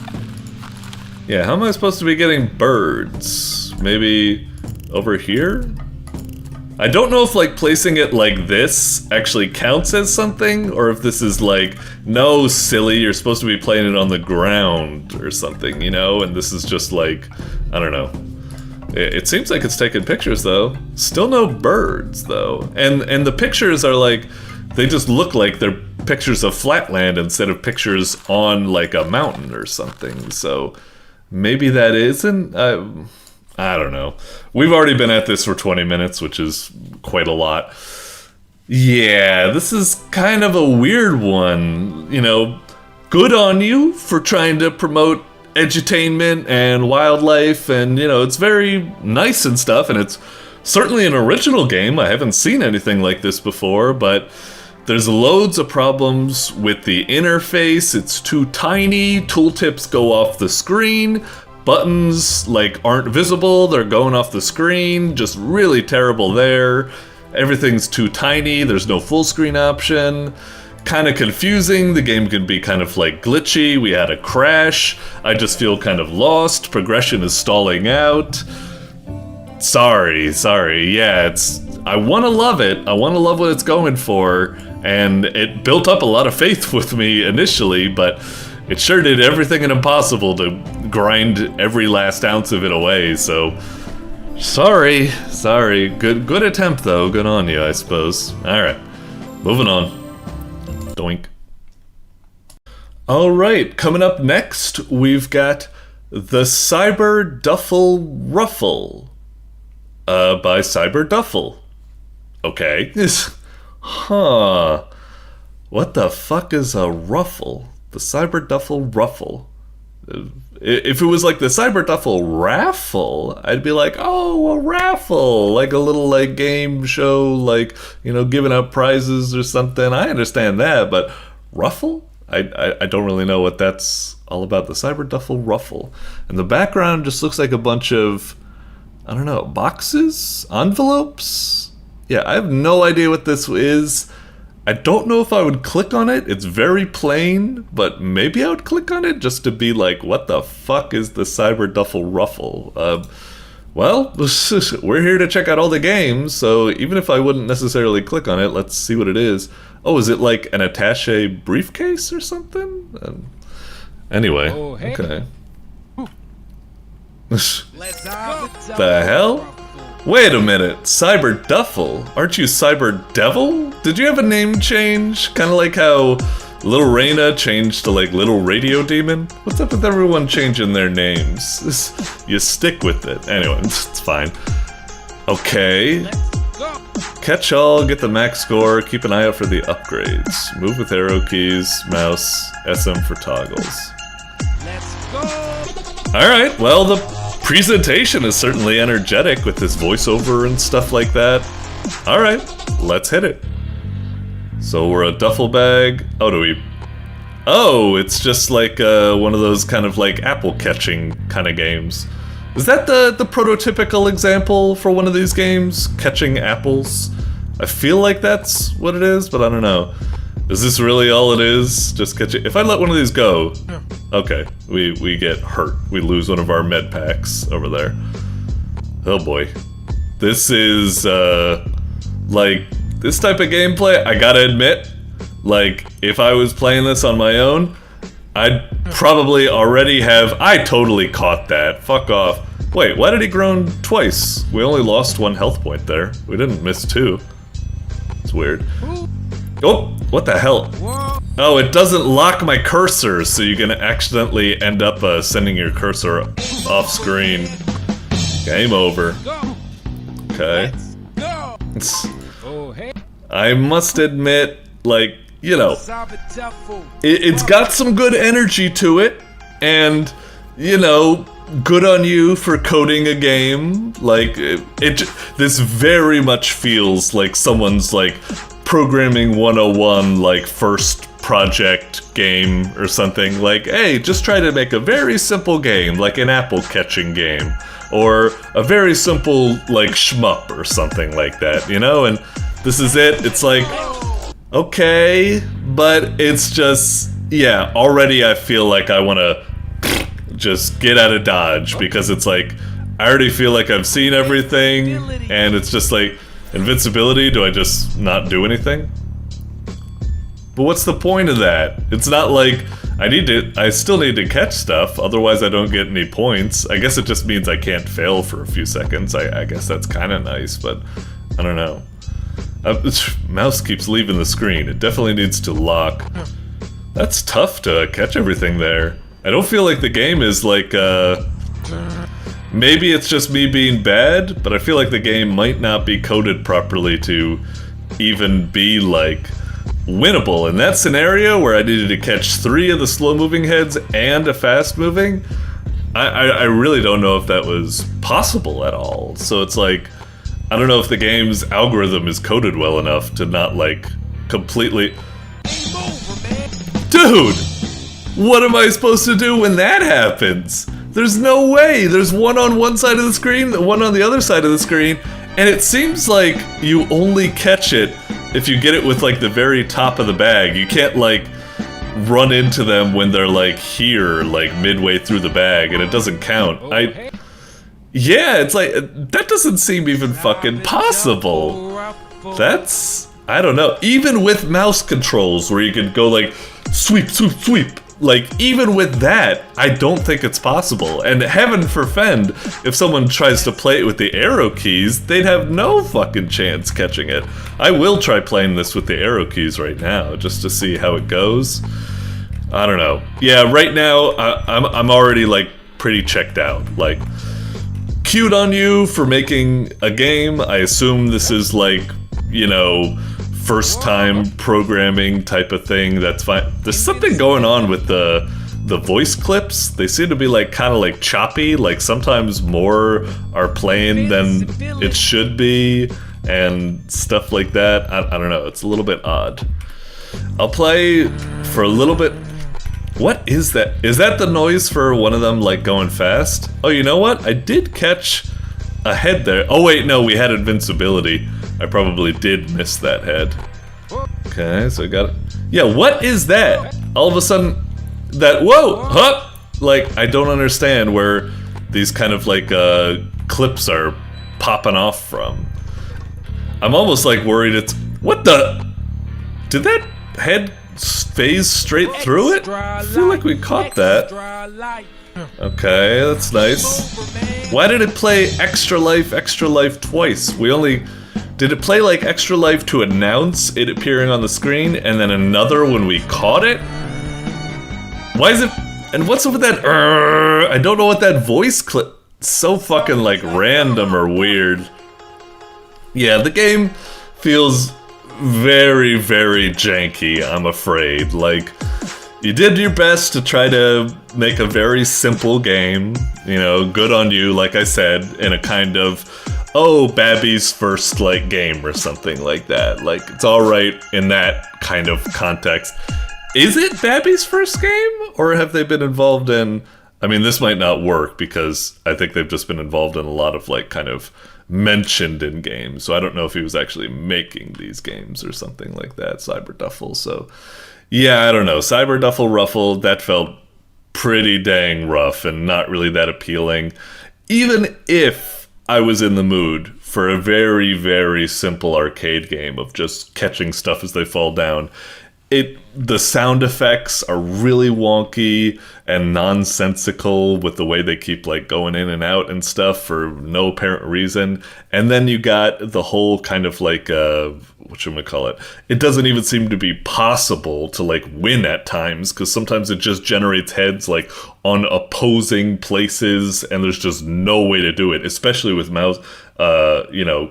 Yeah, how am I supposed to be getting birds? Maybe over here? I don't know if like placing it like this actually counts as something, or if this is like, no silly, you're supposed to be playing it on the ground or something, you know? And this is just like, I don't know. It seems like it's taking pictures though. Still no birds though. And the pictures are like, they just look like they're pictures of flatland instead of pictures on like a mountain or something. So maybe that isn't, I don't know. We've already been at this for 20 minutes, which is quite a lot. Yeah, this is kind of a weird one. You know, good on you for trying to promote edutainment and wildlife, and, you know, it's very nice and stuff, and it's certainly an original game. I haven't seen anything like this before, but there's loads of problems with the interface. It's too tiny, tooltips go off the screen, buttons like aren't visible, they're going off the screen, just really terrible there. Everything's too tiny, there's no full screen option. Kind of confusing, the game can be kind of like glitchy, we had a crash, I just feel kind of lost, progression is stalling out. Sorry, yeah, I want to love it, I want to love what it's going for, and it built up a lot of faith with me initially, but it sure did everything impossible to grind every last ounce of it away, so sorry. Good attempt though, good on you, I suppose. Alright, moving on. Doink. Alright, coming up next, we've got The Cyber Duffel Ruffle. By Cyber Duffel. Okay. Huh. What the fuck is a ruffle? The Cyber Duffel Ruffle. If it was like the Cyber Duffel Raffle, I'd be like, oh, a raffle, like a little like game show, like, you know, giving out prizes or something. I understand that, but ruffle? I don't really know what that's all about. The Cyber Duffel Ruffle. And the background just looks like a bunch of, I don't know, boxes? Envelopes? Yeah, I have no idea what this is. I don't know if I would click on it. It's very plain, but maybe I would click on it just to be like, what the fuck is the Cyber Duffel Ruffle? Well, we're here to check out all the games, so even if I wouldn't necessarily click on it, let's see what it is. Oh, is it like an attache briefcase or something? Anyway, okay. The hell? Wait a minute, Cyber Duffel? Aren't you Cyber Devil? Did you have a name change? Kinda like how Little Raina changed to like Little Radio Demon? What's up with everyone changing their names? You stick with it. Anyway, it's fine. Okay. Catch all, get the max score, keep an eye out for the upgrades. Move with arrow keys, mouse, SM for toggles. Alright, well the presentation is certainly energetic with this voiceover and stuff like that. Alright, let's hit it. So we're a duffel bag. Oh, do we... Oh, it's just like one of those kind of like apple catching kind of games. Is that the prototypical example for one of these games? Catching apples? I feel like that's what it is, but I don't know. Is this really all it is? Just catching... If I let one of these go... Okay, we get hurt. We lose one of our med packs over there. Oh boy. This is, like, this type of gameplay, I gotta admit, like, if I was playing this on my own, I'd probably already have... I totally caught that. Fuck off. Wait, why did he groan twice? We only lost 1 health point there. We didn't miss 2. It's weird. Oh, what the hell? Oh, it doesn't lock my cursor, so you can accidentally end up sending your cursor off screen. Game over. Okay. I must admit, like, you know, it's got some good energy to it, and, you know, good on you for coding a game. Like, this very much feels like someone's, like, programming 101, like, first project game or something. Like, hey, just try to make a very simple game, like an apple catching game, or a very simple, like, shmup or something like that, you know? And this is it. It's like, okay, but it's just, yeah, already I feel like I want to just get out of Dodge, because it's like, I already feel like I've seen everything, and it's just like, invincibility, do I just not do anything? But what's the point of that? It's not like, I still need to catch stuff, otherwise I don't get any points. I guess it just means I can't fail for a few seconds. I guess that's kind of nice, but I don't know. Mouse keeps leaving the screen. It definitely needs to lock. That's tough to catch everything there. I don't feel like the game is like, maybe it's just me being bad, but I feel like the game might not be coded properly to even be, like, winnable. In that scenario where I needed to catch 3 of the slow-moving heads and a fast-moving, I really don't know if that was possible at all. So it's like, I don't know if the game's algorithm is coded well enough to not, like, completely... Dude! What am I supposed to do when that happens? There's no way! There's one on one side of the screen, one on the other side of the screen, and it seems like you only catch it if you get it with, like, the very top of the bag. You can't, like, run into them when they're, like, here, like, midway through the bag, and it doesn't count. Yeah, it's like, that doesn't seem even fucking possible. That's... I don't know. Even with mouse controls, where you can go, like, sweep, sweep, sweep. Like, even with that, I don't think it's possible. And heaven forfend, if someone tries to play it with the arrow keys, they'd have no fucking chance catching it. I will try playing this with the arrow keys right now, just to see how it goes. I don't know. Yeah, right now, I'm already, like, pretty checked out. Like, cute on you for making a game. I assume this is, like, you know, first time programming type of thing. That's fine. There's something going on with the voice clips. They seem to be like kind of like choppy, like sometimes more are playing than it should be and stuff like that. I don't know, it's a little bit odd. I'll play for a little bit. What is that? Is that the noise for one of them, like, going fast? Oh, you know what? I did catch a head there. Oh, wait, no, we had invincibility. I probably did miss that head. Okay, so I got it. Yeah, what is that? All of a sudden, that, whoa, huh? Like, I don't understand where these kind of, like, clips are popping off from. I'm almost, like, worried it's, what the? Did that head phase straight through it? I feel like we caught that. Okay, that's nice. Why did it play extra life twice? We only... Did it play like extra life to announce it appearing on the screen and then another when we caught it? Why is it... And what's up with that? I don't know what that voice clip... So fucking like random or weird. Yeah, the game feels very, very janky, I'm afraid. Like, you did your best to try to make a very simple game. You know, good on you, like I said, in a kind of, oh, Babby's first, like, game or something like that. Like, it's alright in that kind of context. Is it Babby's first game? Or have they been involved in... I mean, this might not work because I think they've just been involved in a lot of, like, kind of mentioned in games. So I don't know if he was actually making these games or something like that, Cyberduffel. So, yeah, I don't know. Cyberduffel Ruffle, that felt pretty dang rough and not really that appealing. Even if I was in the mood for a very, very simple arcade game of just catching stuff as they fall down, the sound effects are really wonky and nonsensical with the way they keep like going in and out and stuff for no apparent reason. And then you got the whole kind of like whatchamacallit, it doesn't even seem to be possible to like win at times, because sometimes it just generates heads like on opposing places and there's just no way to do it, especially with mouse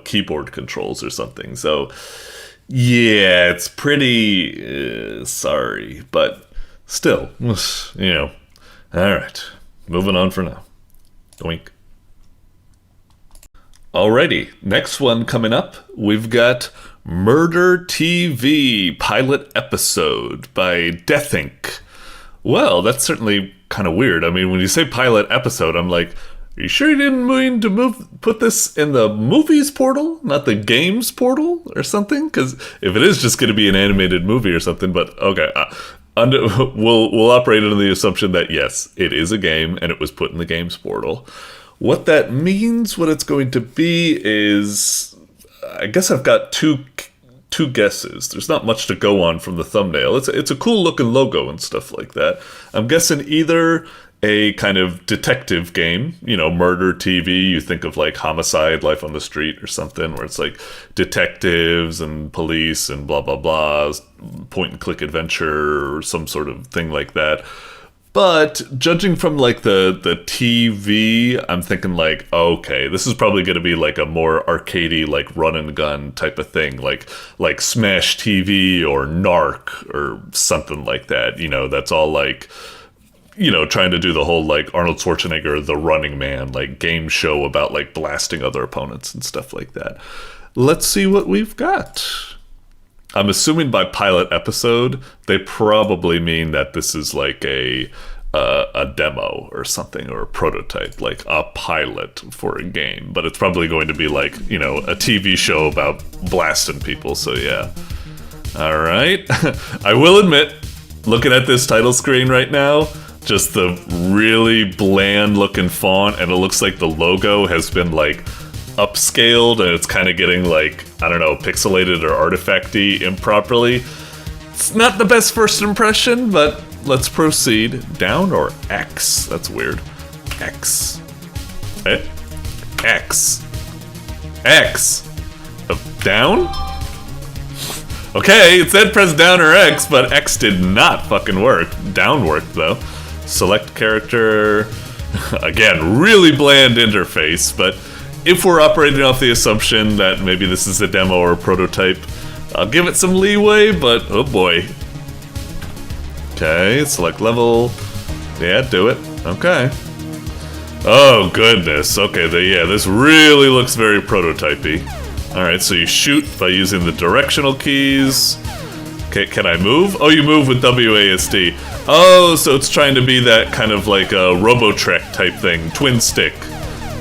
keyboard controls or something. So yeah, it's pretty sorry, but still, you know. Alright, moving on for now. Doink. Alrighty, next one coming up, we've got Murder TV pilot episode by Death Inc. Well, that's certainly kind of weird. I mean, when you say pilot episode, I'm like, are you sure you didn't mean to put this in the movies portal, not the games portal or something? Because if it is just going to be an animated movie or something, but okay, we'll operate under the assumption that yes, it is a game and it was put in the games portal. What that means, what it's going to be is, I guess I've got two guesses. There's not much to go on from the thumbnail. It's a cool looking logo and stuff like that. I'm guessing either a kind of detective game, you know, Murder TV, you think of like Homicide, Life on the Street or something, where it's like detectives and police and blah, blah, blah, point and click adventure or some sort of thing like that. But judging from like the TV, I'm thinking like, okay, this is probably going to be like a more arcadey, like run and gun type of thing, like Smash TV or Narc or something like that. You know, that's all like, you know, trying to do the whole like Arnold Schwarzenegger, The Running Man, like game show about like blasting other opponents and stuff like that. Let's see what we've got. I'm assuming by pilot episode, they probably mean that this is like a demo or something, or a prototype, like a pilot for a game. But it's probably going to be like, you know, a TV show about blasting people, so yeah. Alright. I will admit, looking at this title screen right now, just the really bland looking font, and it looks like the logo has been like upscaled and it's kind of getting like, I don't know, pixelated or artifacty improperly. It's not the best first impression, but let's proceed. Down or X? That's weird. X. X. X. Down? Okay, it said press down or X, but X did not fucking work. Down worked though. Select character. Again, really bland interface, but if we're operating off the assumption that maybe this is a demo or a prototype, I'll give it some leeway, but oh boy. Okay, select level. Yeah, do it. Okay. Oh goodness. Okay, yeah, this really looks very prototypey. Alright, so you shoot by using the directional keys. Can I move? Oh, you move with WASD. Oh, so it's trying to be that kind of like a Robotrek type thing. Twin stick.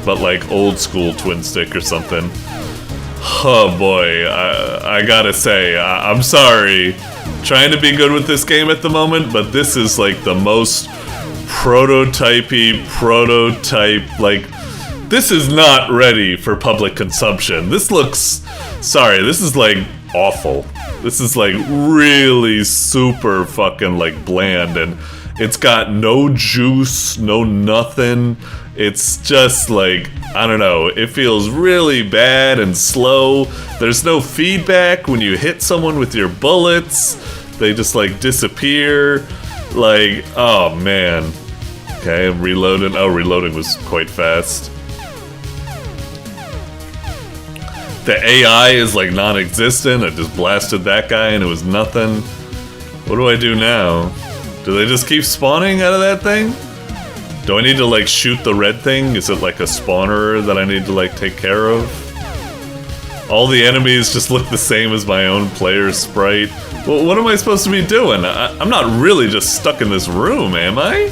But like old school twin stick or something. Oh boy, I gotta say, I'm sorry. Trying to be good with this game at the moment, but this is like the most prototype, like, this is not ready for public consumption. This looks, sorry, this is like awful. This is like really super fucking like bland, and it's got no juice, no nothing. It's just like, I don't know, it feels really bad and slow. There's no feedback when you hit someone with your bullets. They just like disappear. Like, oh man. Okay, I'm reloading. Oh, reloading was quite fast. The AI is like non-existent. I just blasted that guy and it was nothing. What do I do now? Do they just keep spawning out of that thing? Do I need to like shoot the red thing? Is it like a spawner that I need to like take care of? All the enemies just look the same as my own player's sprite. Well, what am I supposed to be doing? I'm not really just stuck in this room, am I?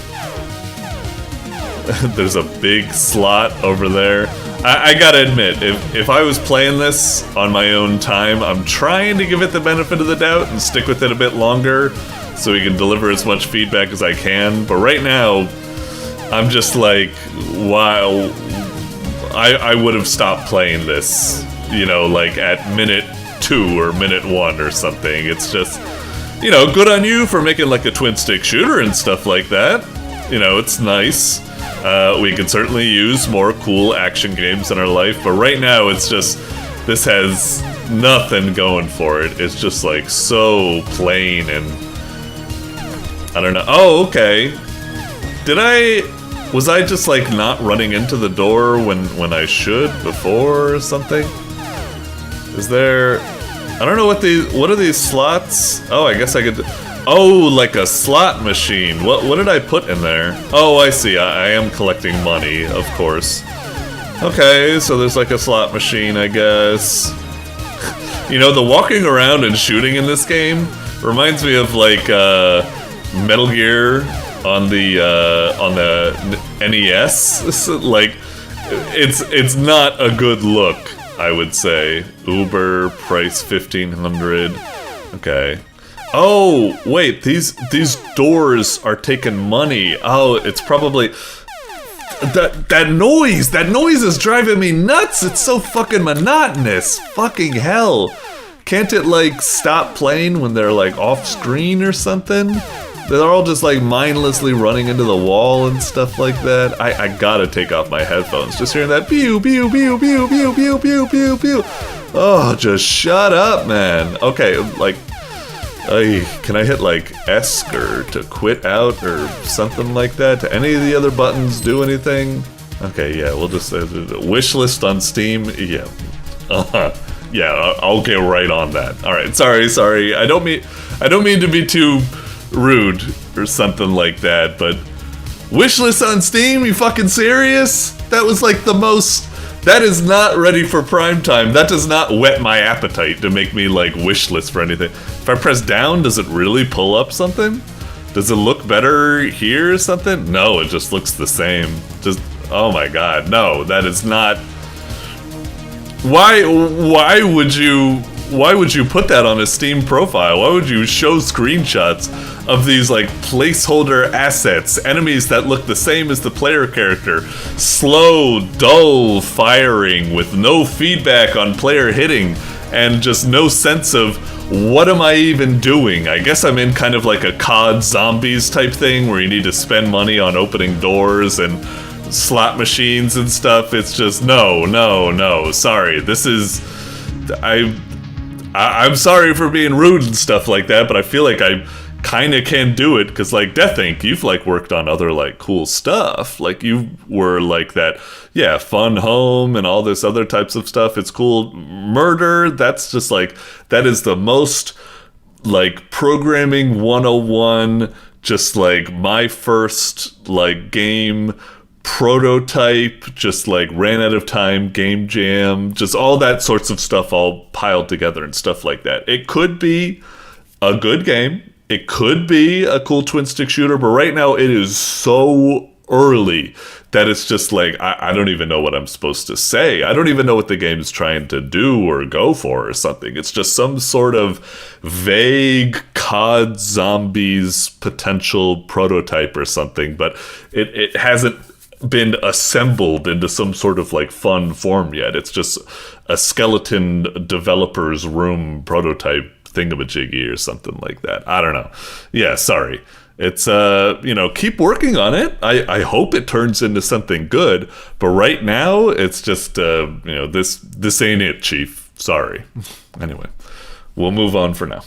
There's a big slot over there. I gotta admit, if I was playing this on my own time, I'm trying to give it the benefit of the doubt and stick with it a bit longer so we can deliver as much feedback as I can. But right now, I'm just like, wow, I would have stopped playing this, you know, like at minute 2 or minute 1 or something. It's just, you know, good on you for making like a twin stick shooter and stuff like that. You know, it's nice. We can certainly use more cool action games in our life, but right now it's just, this has nothing going for it. It's just like so plain and I don't know. Oh, okay. Was I just like not running into the door when I should before or something? Is there, I don't know what are these slots? Oh, I guess I could, oh, like a slot machine. What did I put in there? Oh, I see, I am collecting money, of course. Okay, so there's like a slot machine, I guess. You know, the walking around and shooting in this game reminds me of like Metal Gear on the NES. Like, it's not a good look, I would say. Uber, price 1,500. Okay. Oh, wait, these doors are taking money. Oh, it's probably that noise is driving me nuts. It's so fucking monotonous. Fucking hell. Can't it like stop playing when they're like off screen or something? They're all just like mindlessly running into the wall and stuff like that. I gotta take off my headphones. Just hearing that pew pew pew pew pew pew pew pew pew. Oh, just shut up, man. Okay, like, can I hit like S or to quit out or something like that? Do any of the other buttons do anything? Okay, yeah, we'll just wish list on Steam. Yeah, yeah, I'll get right on that. All right, sorry. I don't mean to be too rude or something like that, but wishlist on Steam? You fucking serious? That was like the most. That is not ready for prime time. That does not whet my appetite to make me like wishlist for anything. If I press down, does it really pull up something? Does it look better here or something? No, it just looks the same. Just, oh my god, no, that is not. Why would you put that on a Steam profile? Why would you show screenshots of these like placeholder assets, enemies that look the same as the player character, slow, dull firing with no feedback on player hitting, and just no sense of what am I even doing? I guess I'm in kind of like a COD Zombies type thing where you need to spend money on opening doors and slot machines and stuff. It's just no, sorry. This is, I'm sorry for being rude and stuff like that, but I feel like I kind of can do it because, like, Death Inc., you've like worked on other like cool stuff. Like, you were like that, yeah, Fun Home and all this other types of stuff. It's cool. Murder, that's just like, that is the most like programming 101, just like my first like game prototype, just like ran out of time, game jam, just all that sorts of stuff all piled together and stuff like that. It could be a good game. It could be a cool twin stick shooter, but right now it is so early that it's just like, I don't even know what I'm supposed to say. I don't even know what the game's trying to do or go for or something. It's just some sort of vague COD Zombies potential prototype or something, but it hasn't been assembled into some sort of like fun form yet. It's just a skeleton developer's room prototype thingamajiggy or something like that. I don't know. Yeah, sorry. It's, keep working on it. I hope it turns into something good. But right now, it's just, this ain't it, Chief. Sorry. Anyway, we'll move on for now.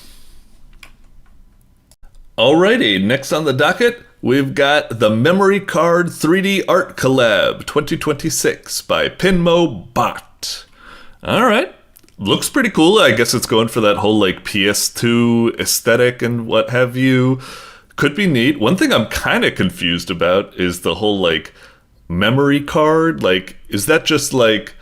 Alrighty, next on the docket, we've got the Memory Card 3D Art Collab 2026 by Pinmo Bot. Alright. Looks pretty cool. I guess it's going for that whole, like, PS2 aesthetic and what have you. Could be neat. One thing I'm kind of confused about is the whole, like, memory card. Like, is that just, like...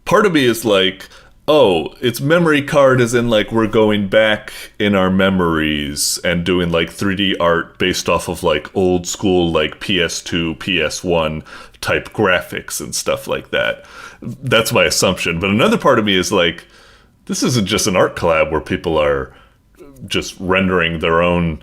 Part of me is like, oh, it's memory card as in, like, we're going back in our memories and doing, like, 3D art based off of, like, old school, like, PS2, PS1 type graphics and stuff like that. That's my assumption. But another part of me is like, this isn't just an art collab where people are just rendering their own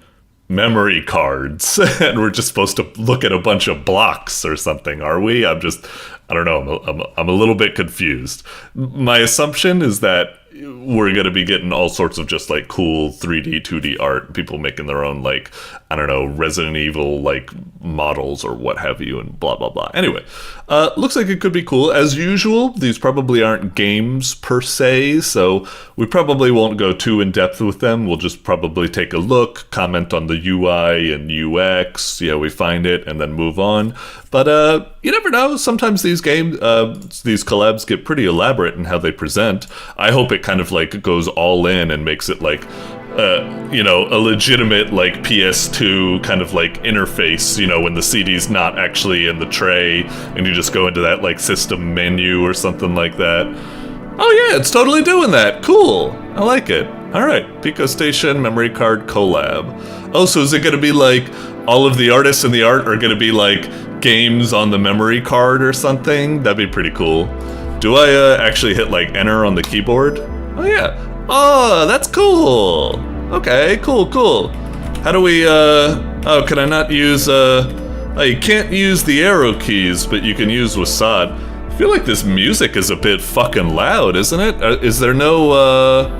memory cards and we're just supposed to look at a bunch of blocks or something, are we? I don't know. I'm a little bit confused. My assumption is that we're going to be getting all sorts of just like cool 3D, 2D art, people making their own, like, I don't know, Resident Evil like models or what have you and blah, blah, blah. Anyway, looks like it could be cool. As usual, these probably aren't games per se, so we probably won't go too in depth with them. We'll just probably take a look, comment on the UI and UX, yeah, we find it, and then move on. But you never know. Sometimes these games, these collabs get pretty elaborate in how they present. I hope it kind of like goes all in and makes it like, a legitimate like PS2 kind of like interface, when the CD's not actually in the tray and you just go into that like system menu or something like that. Oh yeah, it's totally doing that. Cool. I like it. All right, Pico Station Memory Card collab. Oh, so is it going to be like all of the artists and the art are going to be like games on the memory card or something? That'd be pretty cool. Do I actually hit like enter on the keyboard? Oh yeah. Oh, that's cool. Okay, cool. How do we, oh, can I not use, oh, you can't use the arrow keys, but you can use WASD. I feel like this music is a bit fucking loud, isn't it? Is there no,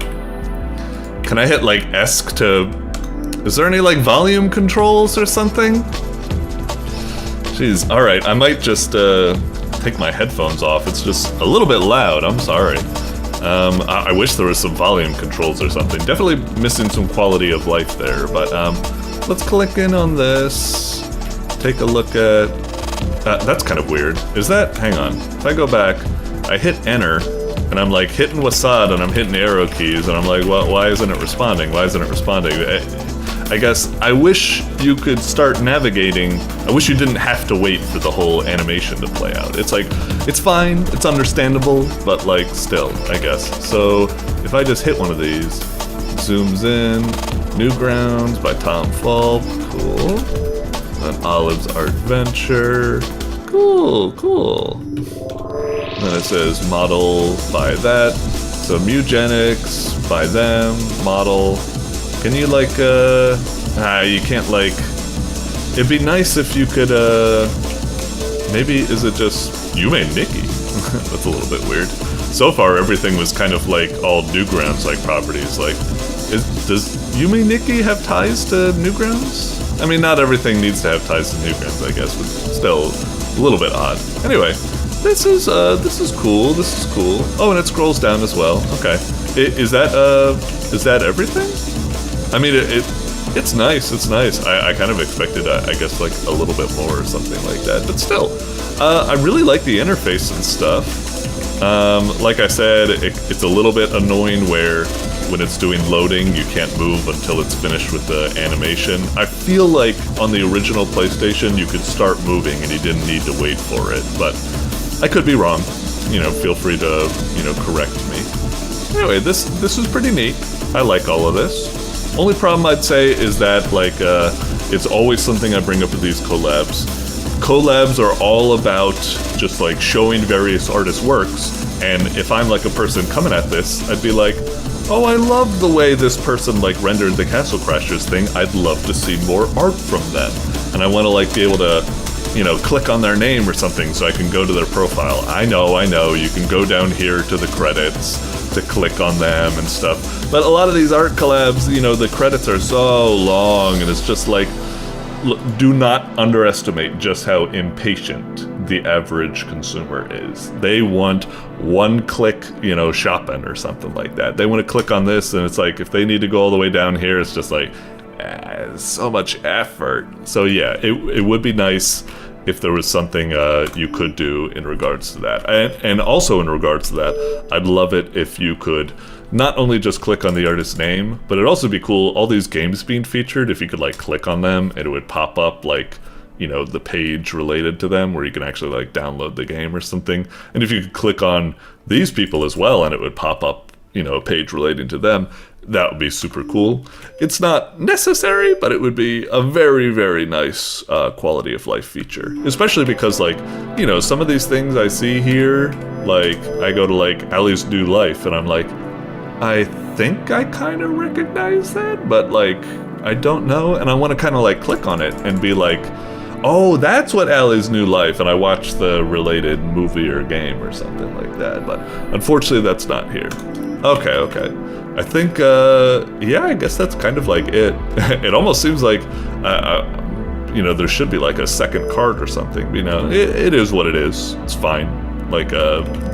can I hit like ESC to... Is there any like volume controls or something? Jeez, alright, I might just take my headphones off. It's just a little bit loud, I'm sorry. I wish there was some volume controls or something. Definitely missing some quality of life there, but let's click in on this. Take a look at... that's kind of weird. Is that... Hang on. If I go back, I hit enter, and I'm like hitting WASD and I'm hitting the arrow keys, and I'm like, well, why isn't it responding? Why isn't it responding? I guess I wish you could start navigating. I wish you didn't have to wait for the whole animation to play out. It's like, it's fine, it's understandable, but like still, I guess. So if I just hit one of these, zooms in, Newgrounds by Tom Falk, cool. Then Olive's Art Venture, cool. Then it says model by that. So Mugenics by them, model. Can you like, you can't like, it'd be nice if you could, maybe, is it just, you made Nikki? That's a little bit weird. So far, everything was kind of like all Newgrounds-like properties. Like, does Yume Nikki have ties to Newgrounds? I mean, not everything needs to have ties to Newgrounds, I guess, but still a little bit odd. Anyway, this is cool. This is cool. Oh, and it scrolls down as well. Okay, is that everything? I mean, it's nice. It's nice. I kind of expected, I guess, like a little bit more or something like that. But still, I really like the interface and stuff. Like I said, it's a little bit annoying where when it's doing loading, you can't move until it's finished with the animation. I feel like on the original PlayStation, you could start moving and you didn't need to wait for it. But I could be wrong. Feel free to, correct me. Anyway, this is pretty neat. I like all of this. Only problem I'd say is that, like, it's always something I bring up with these collabs. Collabs are all about just, like, showing various artists' works, and if I'm, like, a person coming at this, I'd be like, oh, I love the way this person, like, rendered the Castle Crashers thing. I'd love to see more art from them. And I want to, like, be able to, you know, click on their name or something so I can go to their profile. I know, you can go down here to the credits to click on them and stuff. But a lot of these art collabs, you know, the credits are so long, and it's just like, look, do not underestimate just how impatient the average consumer is. They want one-click, you know, shopping or something like that. They want to click on this, and it's like, if they need to go all the way down here, it's just like, so much effort. So yeah, it would be nice if there was something you could do in regards to that. And also in regards to that, I'd love it if you could not only just click on the artist's name, but it'd also be cool, all these games being featured, if you could, like, click on them and it would pop up, like, you know, the page related to them where you can actually, like, download the game or something. And if you could click on these people as well and it would pop up, you know, a page relating to them, that would be super cool. It's not necessary, but it would be a very, very nice quality of life feature. Especially because, like, you know, some of these things I see here, like, I go to, like, Ali's New Life, and I'm like, I think I kind of recognize that, but, like, I don't know, and I want to kind of, like, click on it and be like, oh, that's what Ali's New Life, and I watch the related movie or game or something like that, but unfortunately that's not here. Okay. I think, yeah, I guess that's kind of like it. It almost seems like, you know, there should be like a second card or something, you know, it is what it is, it's fine. Like,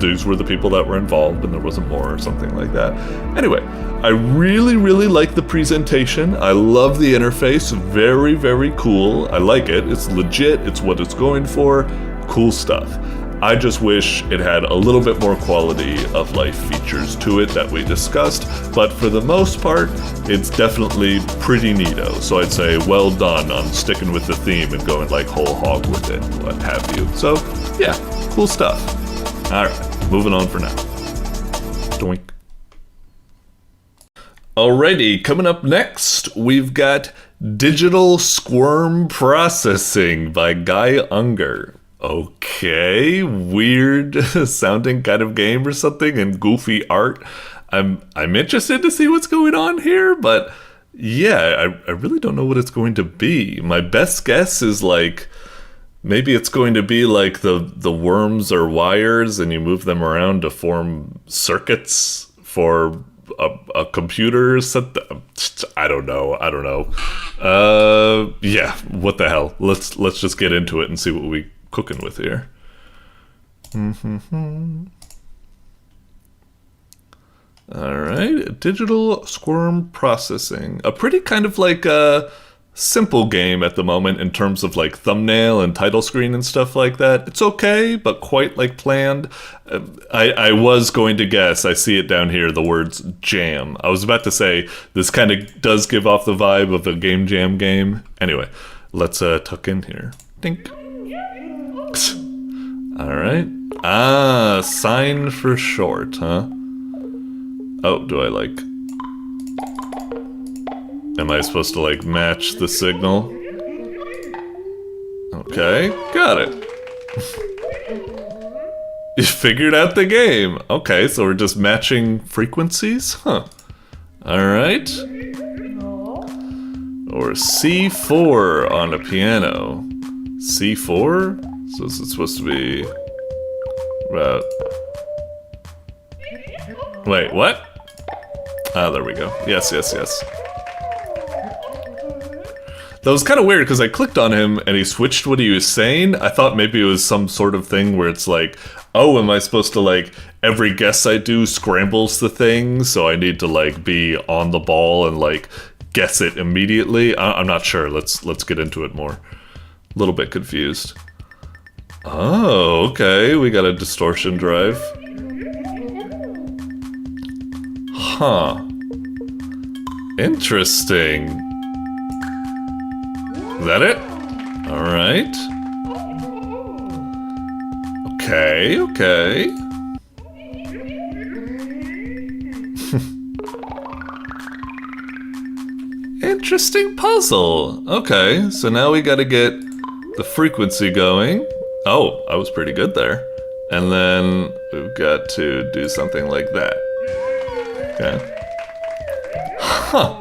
these were the people that were involved and there wasn't more or something like that. Anyway, I really, really like the presentation. I love the interface, very, very cool. I like it, it's legit, it's what it's going for, cool stuff. I just wish it had a little bit more quality of life features to it that we discussed, but for the most part, it's definitely pretty neato. So I'd say well done on sticking with the theme and going like whole hog with it, what have you. So yeah, cool stuff. Alright, moving on for now. Doink. Alrighty, coming up next, we've got Digital Squirm Processing by Guy Unger. Okay, weird sounding kind of game or something and goofy art. I'm interested to see what's going on here, but yeah, I really don't know what it's going to be. My best guess is like, maybe it's going to be like the worms or wires and you move them around to form circuits for a computer set. I don't know. Yeah, what the hell? Let's just get into it and see what we cooking with here. Alright, Digital Squirm Processing. A pretty kind of like a simple game at the moment in terms of like thumbnail and title screen and stuff like that. It's okay, but quite like planned. I was going to guess, I see it down here, the words jam. I was about to say, this kind of does give off the vibe of a game jam game. Anyway, let's tuck in here. Dink. Alright. Ah, sign for short, huh? Oh, do I like... Am I supposed to like match the signal? Okay, got it. You figured out the game. Okay, so we're just matching frequencies? Huh. Alright. Or C4 on a piano. C4? So is it supposed to be... Wait, what? Ah, there we go. Yes. That was kind of weird because I clicked on him and he switched what he was saying. I thought maybe it was some sort of thing where it's like, oh, am I supposed to like, every guess I do scrambles the thing, so I need to like be on the ball and like guess it immediately? I'm not sure. Let's get into it more. A little bit confused. Oh, okay. We got a distortion drive. Huh. Interesting. Is that it? Alright. Okay. Interesting puzzle. Okay, so now we gotta get the frequency going. Oh, I was pretty good there. And then we've got to do something like that. Okay. Huh.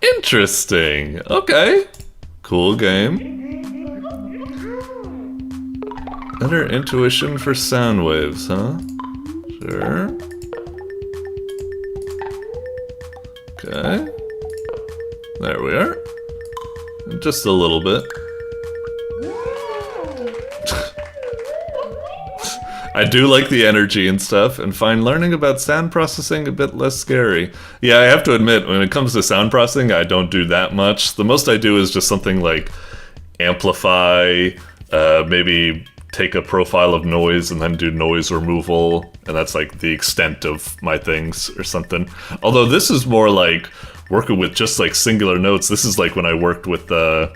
Interesting. Okay. Cool game. Better intuition for sound waves, huh? Sure. Okay. There we are. Just a little bit. I do like the energy and stuff, and find learning about sound processing a bit less scary. Yeah, I have to admit, when it comes to sound processing, I don't do that much. The most I do is just something like amplify, maybe take a profile of noise and then do noise removal, and that's like the extent of my things or something. Although this is more like working with just like singular notes. This is like when I worked with the...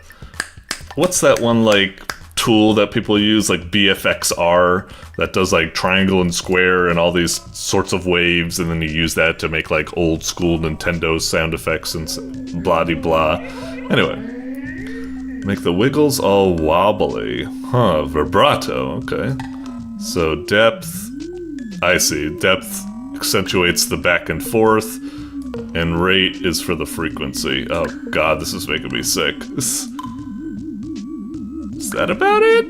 what's that one like tool that people use, like BFXR, that does like triangle and square and all these sorts of waves, and then you use that to make like old school Nintendo sound effects and blah-de-blah. Anyway, make the wiggles all wobbly. Huh, vibrato, okay. So depth, I see, depth accentuates the back and forth, and rate is for the frequency. Oh god, this is making me sick. Is that about it?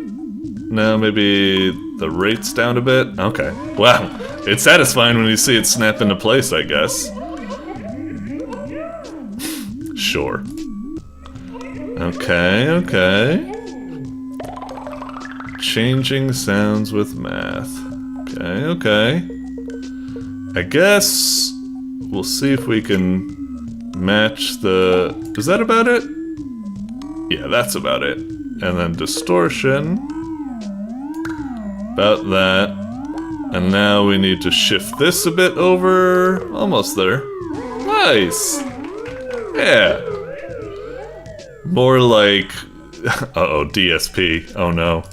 No, maybe the rate's down a bit? Okay. Wow. It's satisfying when you see it snap into place, I guess. Sure. Okay, okay. Changing sounds with math. Okay, okay. I guess we'll see if we can match the... is that about it? Yeah, that's about it. And then distortion. About that. And now we need to shift this a bit over. Almost there. Nice! Yeah. More like... uh-oh, DSP. Oh no.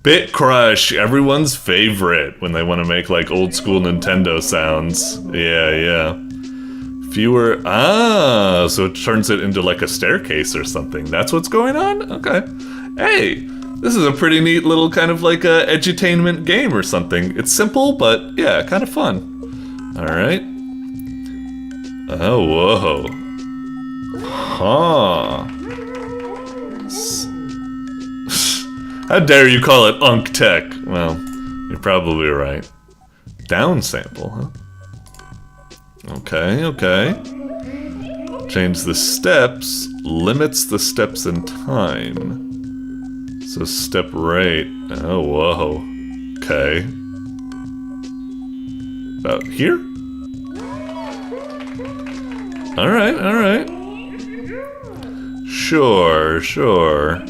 Bit Crush, everyone's favorite when they want to make like old school Nintendo sounds. Yeah, yeah. Fewer... ah, so it turns it into like a staircase or something. That's what's going on? Okay. Hey, this is a pretty neat little kind of like a edutainment game or something. It's simple, but yeah, kind of fun. Alright. Oh, whoa. Huh. How dare you call it Unk Tech? Well, you're probably right. Down sample, huh? Okay, okay. Change the steps, limits the steps in time. So step rate. Oh, whoa. Okay. About here? Alright, alright. Sure, sure.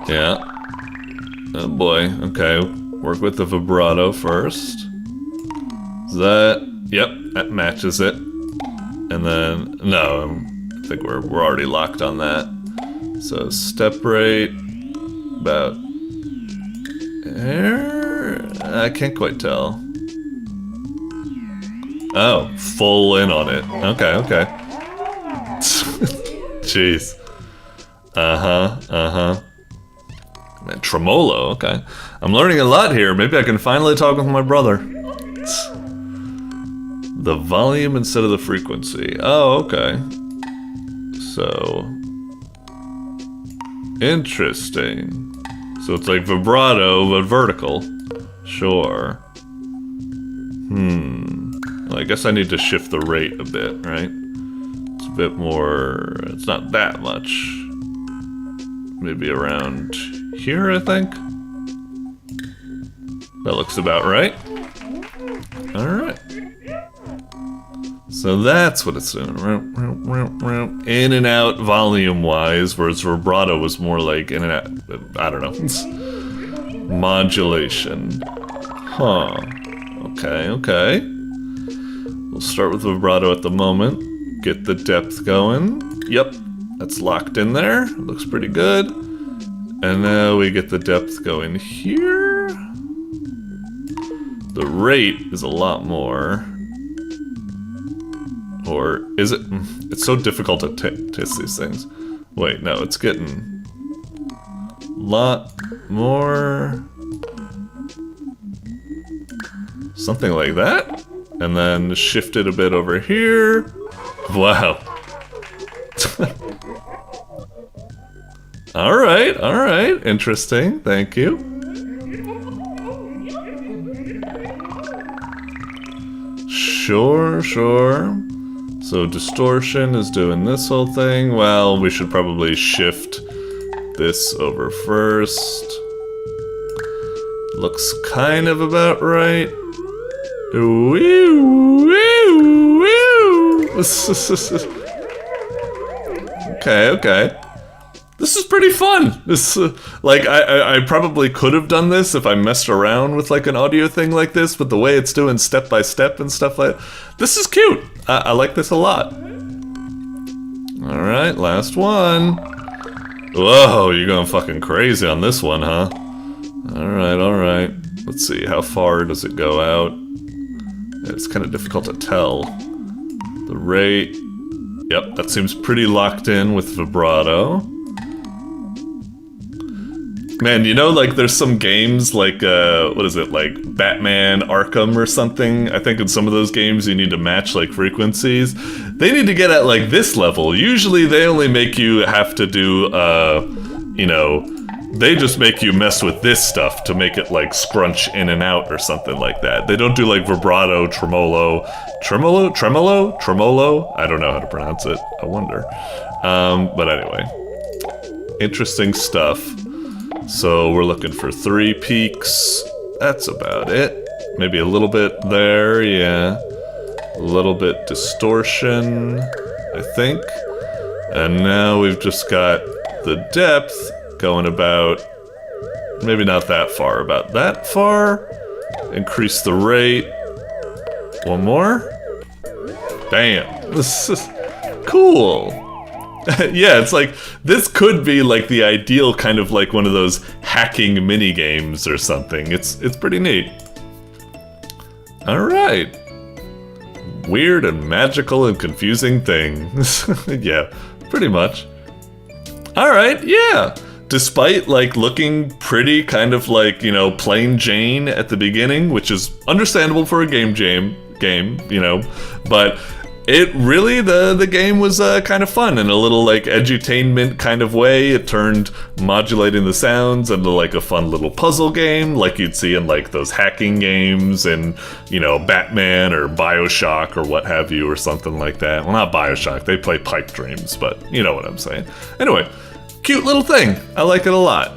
Yeah. Oh boy, okay. Work with the vibrato first. Is that... yep, that matches it. And then... no, I think we're already locked on that. So step rate... about... there? I can't quite tell. Oh, full in on it. Okay, okay. Jeez. Uh-huh, uh-huh. Man, tremolo, okay. I'm learning a lot here. Maybe I can finally talk with my brother. The volume instead of the frequency. Oh, okay. So... interesting. So it's like vibrato, but vertical. Sure. Well, I guess I need to shift the rate a bit, right? It's a bit more... it's not that much. Maybe around here, I think? That looks about right. Alright. So that's what it's doing. In and out volume-wise, whereas vibrato was more like in and out... I don't know. Modulation. Huh. Okay, okay. We'll start with vibrato at the moment. Get the depth going. Yep, that's locked in there. Looks pretty good. And now we get the depth going here. The rate is a lot more. Or is it? It's so difficult to test these things. Wait, no, it's getting a lot more. Something like that. And then shift it a bit over here. Wow. Alright, interesting, thank you. Sure. So distortion is doing this whole thing. Well, we should probably shift this over first. Looks kind of about right. Okay. This is pretty fun. This, like, I probably could have done this if I messed around with like an audio thing like this, but the way it's doing step by step and stuff like that, this is cute. I like this a lot. All right, last one. Whoa, you're going fucking crazy on this one, huh? All right. Let's see, how far does it go out? It's kind of difficult to tell. The rate. Yep, that seems pretty locked in with vibrato. Man, you know, like, there's some games like, what is it, like Batman Arkham or something? I think in some of those games you need to match, like, frequencies. They need to get at, like, this level. Usually they only make you have to do, you know, they just make you mess with this stuff to make it, like, scrunch in and out or something like that. They don't do, like, vibrato, tremolo? I don't know how to pronounce it. I wonder. But anyway. Interesting stuff. So we're looking for 3 peaks. That's about it. Maybe a little bit there, yeah. A little bit distortion, I think. And now we've just got the depth going about, maybe not that far, about that far. Increase the rate. One more. Bam. This is cool. Yeah, it's like, this could be like the ideal kind of like one of those hacking mini games or something. It's pretty neat. Alright. Weird and magical and confusing things. Yeah, pretty much. Alright, yeah. Despite like looking pretty kind of like, you know, plain Jane at the beginning, which is understandable for a game, you know, but it really, the game was kind of fun in a little like edutainment kind of way. It turned modulating the sounds into like a fun little puzzle game like you'd see in like those hacking games and, you know, Batman or Bioshock or what have you or something like that. Well, not Bioshock, they play Pipe Dreams, but you know what I'm saying. Anyway, cute little thing. I like it a lot.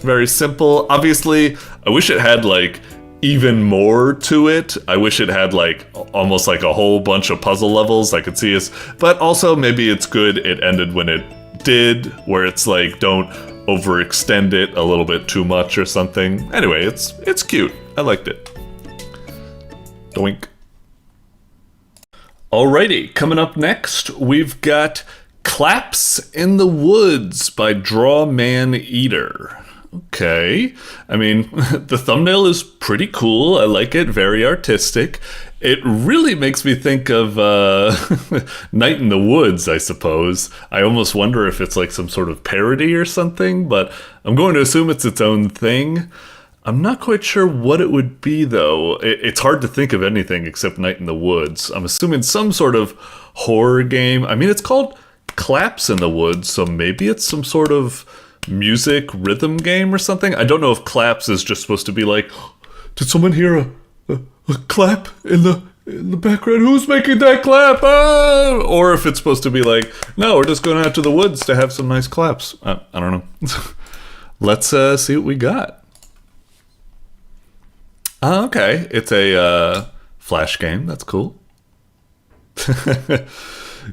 Very simple. Obviously, I wish it had like even more to it. I wish it had like almost like a whole bunch of puzzle levels I could see us, but also maybe it's good it ended when it did, where it's like don't overextend it a little bit too much or something. Anyway, it's cute. I liked it. Doink. Alrighty, coming up next, we've got Claps in the Woods by Drawman-Eater. Okay, I mean, the thumbnail is pretty cool. I like it, very artistic. It really makes me think of Night in the Woods, I suppose. I almost wonder if it's like some sort of parody or something, but I'm going to assume it's its own thing. I'm not quite sure what it would be, though. It's hard to think of anything except Night in the Woods. I'm assuming some sort of horror game. I mean, it's called Claps in the Woods, so maybe it's some sort of music rhythm game or something. I don't know if claps is just supposed to be like, did someone hear a clap in the background? Who's making that clap? Ah! Or if it's supposed to be like, no, we're just going out to the woods to have some nice claps. I don't know. Let's see what we got. Okay, it's a Flash game. That's cool.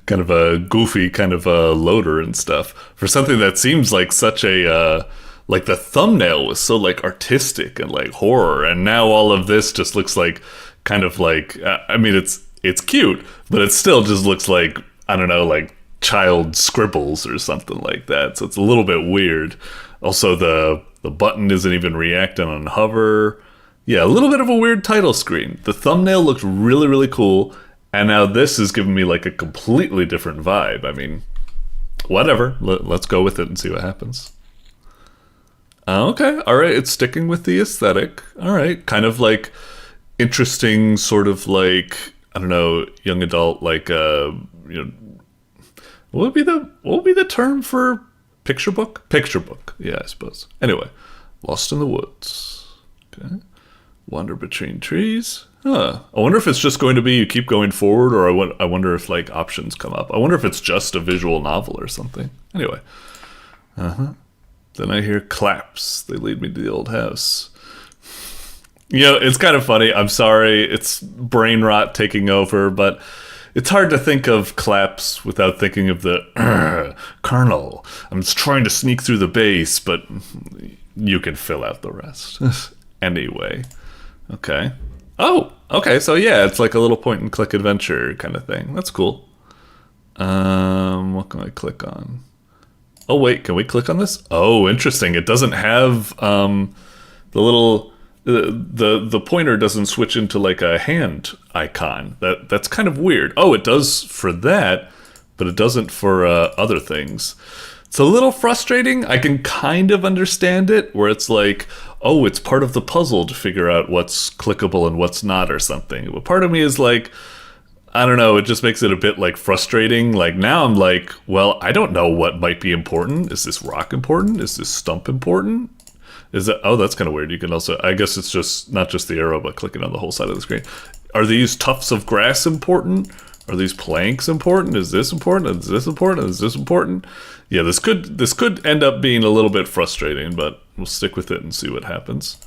Kind of a goofy kind of a loader and stuff for something that seems like such a like the thumbnail was so like artistic and like horror, and now all of this just looks like kind of like I mean it's cute, but it still just looks like, I don't know, like child scribbles or something like that. So it's a little bit weird. Also the button isn't even reacting on hover. Yeah, a little bit of a weird title screen. The thumbnail looked really, really cool, and now this is giving me like a completely different vibe. I mean, whatever. Let's go with it and see what happens. Okay, all right, it's sticking with the aesthetic. All right, kind of like interesting, sort of like, I don't know, young adult, like, you know, what would be the term for picture book? Picture book, yeah, I suppose. Anyway, Lost in the Woods. Okay. Wander between trees. Huh. I wonder if it's just going to be you keep going forward, or I wonder if like options come up. I wonder if it's just a visual novel or something. Anyway. Then I hear claps. They lead me to the old house. You know, it's kind of funny. I'm sorry. It's brain rot taking over, but it's hard to think of claps without thinking of the Colonel. I'm just trying to sneak through the base, but you can fill out the rest. Anyway. Okay. Oh, okay. So yeah, it's like a little point and click adventure kind of thing. That's cool. What can I click on? Oh wait, can we click on this? Oh, interesting. It doesn't have the little the pointer doesn't switch into like a hand icon. That's kind of weird. Oh, it does for that, but it doesn't for other things. It's a little frustrating. I can kind of understand it, where it's like, oh, it's part of the puzzle to figure out what's clickable and what's not or something. But part of me is like, I don't know, it just makes it a bit like frustrating. Like now I'm like, well, I don't know what might be important. Is this rock important? Is this stump important? Is that, oh, that's kind of weird. You can also, I guess it's just not just the arrow, but clicking on the whole side of the screen. Are these tufts of grass important? Are these planks important? Is this important? Is this important? Is this important? Yeah, this could end up being a little bit frustrating, but we'll stick with it and see what happens.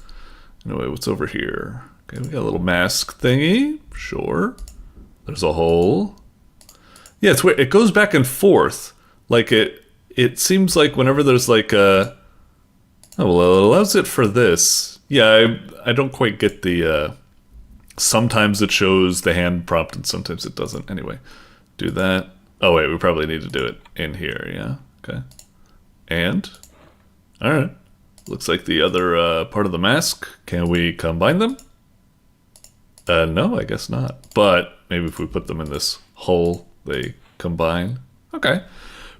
Anyway, what's over here? Okay, we got a little mask thingy. Sure. There's a hole. Yeah, it's weird. It goes back and forth. Like it seems like whenever there's like a... Oh, well, it allows it for this. Yeah, I don't quite get the... Sometimes it shows the hand prompt and sometimes it doesn't. Anyway, do that. Oh, wait, we probably need to do it in here, yeah? Okay. And? Alright. Looks like the other part of the mask. Can we combine them? No, I guess not. But maybe if we put them in this hole, they combine. Okay.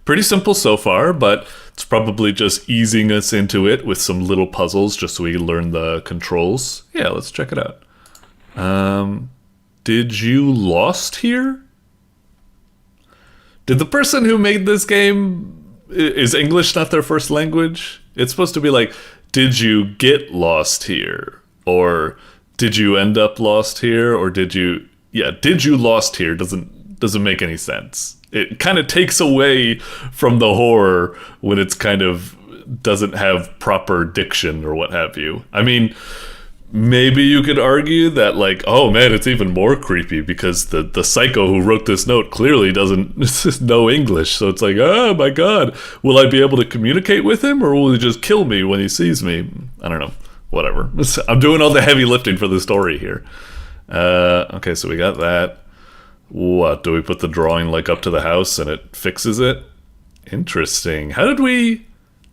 Pretty simple so far, but it's probably just easing us into it with some little puzzles just so we learn the controls. Yeah, let's check it out. Did you lost here? Did the person who made this game, is English not their first language? It's supposed to be like, did you get lost here? Or did you end up lost here? Or did you lost here doesn't make any sense. It kind of takes away from the horror when it's kind of doesn't have proper diction or what have you. I mean, maybe you could argue that like, oh man, it's even more creepy because the psycho who wrote this note clearly doesn't know English. So it's like, oh my god, will I be able to communicate with him or will he just kill me when he sees me? I don't know. Whatever. I'm doing all the heavy lifting for the story here. Okay, so we got that. What, do we put the drawing like up to the house and it fixes it? Interesting. How did we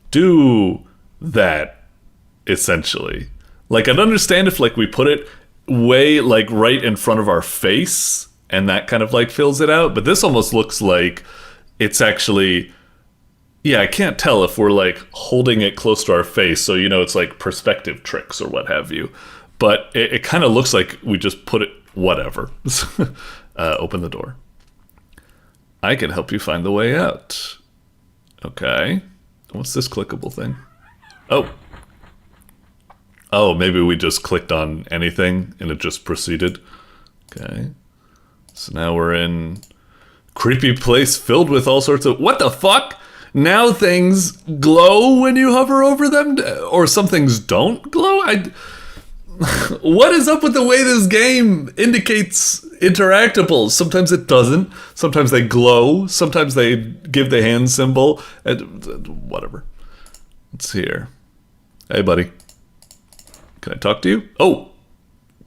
do that, essentially? Like, I'd understand if, like, we put it way, like, right in front of our face, and that kind of, like, fills it out. But this almost looks like it's actually... Yeah, I can't tell if we're, like, holding it close to our face, so, you know, it's, like, perspective tricks or what have you. But it kind of looks like we just put it... Whatever. Open the door. I can help you find the way out. Okay. What's this clickable thing? Oh. Oh, maybe we just clicked on anything and it just proceeded. Okay. So now we're in creepy place filled with all sorts of... What the fuck? Now things glow when you hover over them? Or some things don't glow? What is up with the way this game indicates interactables? Sometimes it doesn't. Sometimes they glow. Sometimes they give the hand symbol. Whatever. Let's see here. Hey, buddy. Can I talk to you? Oh,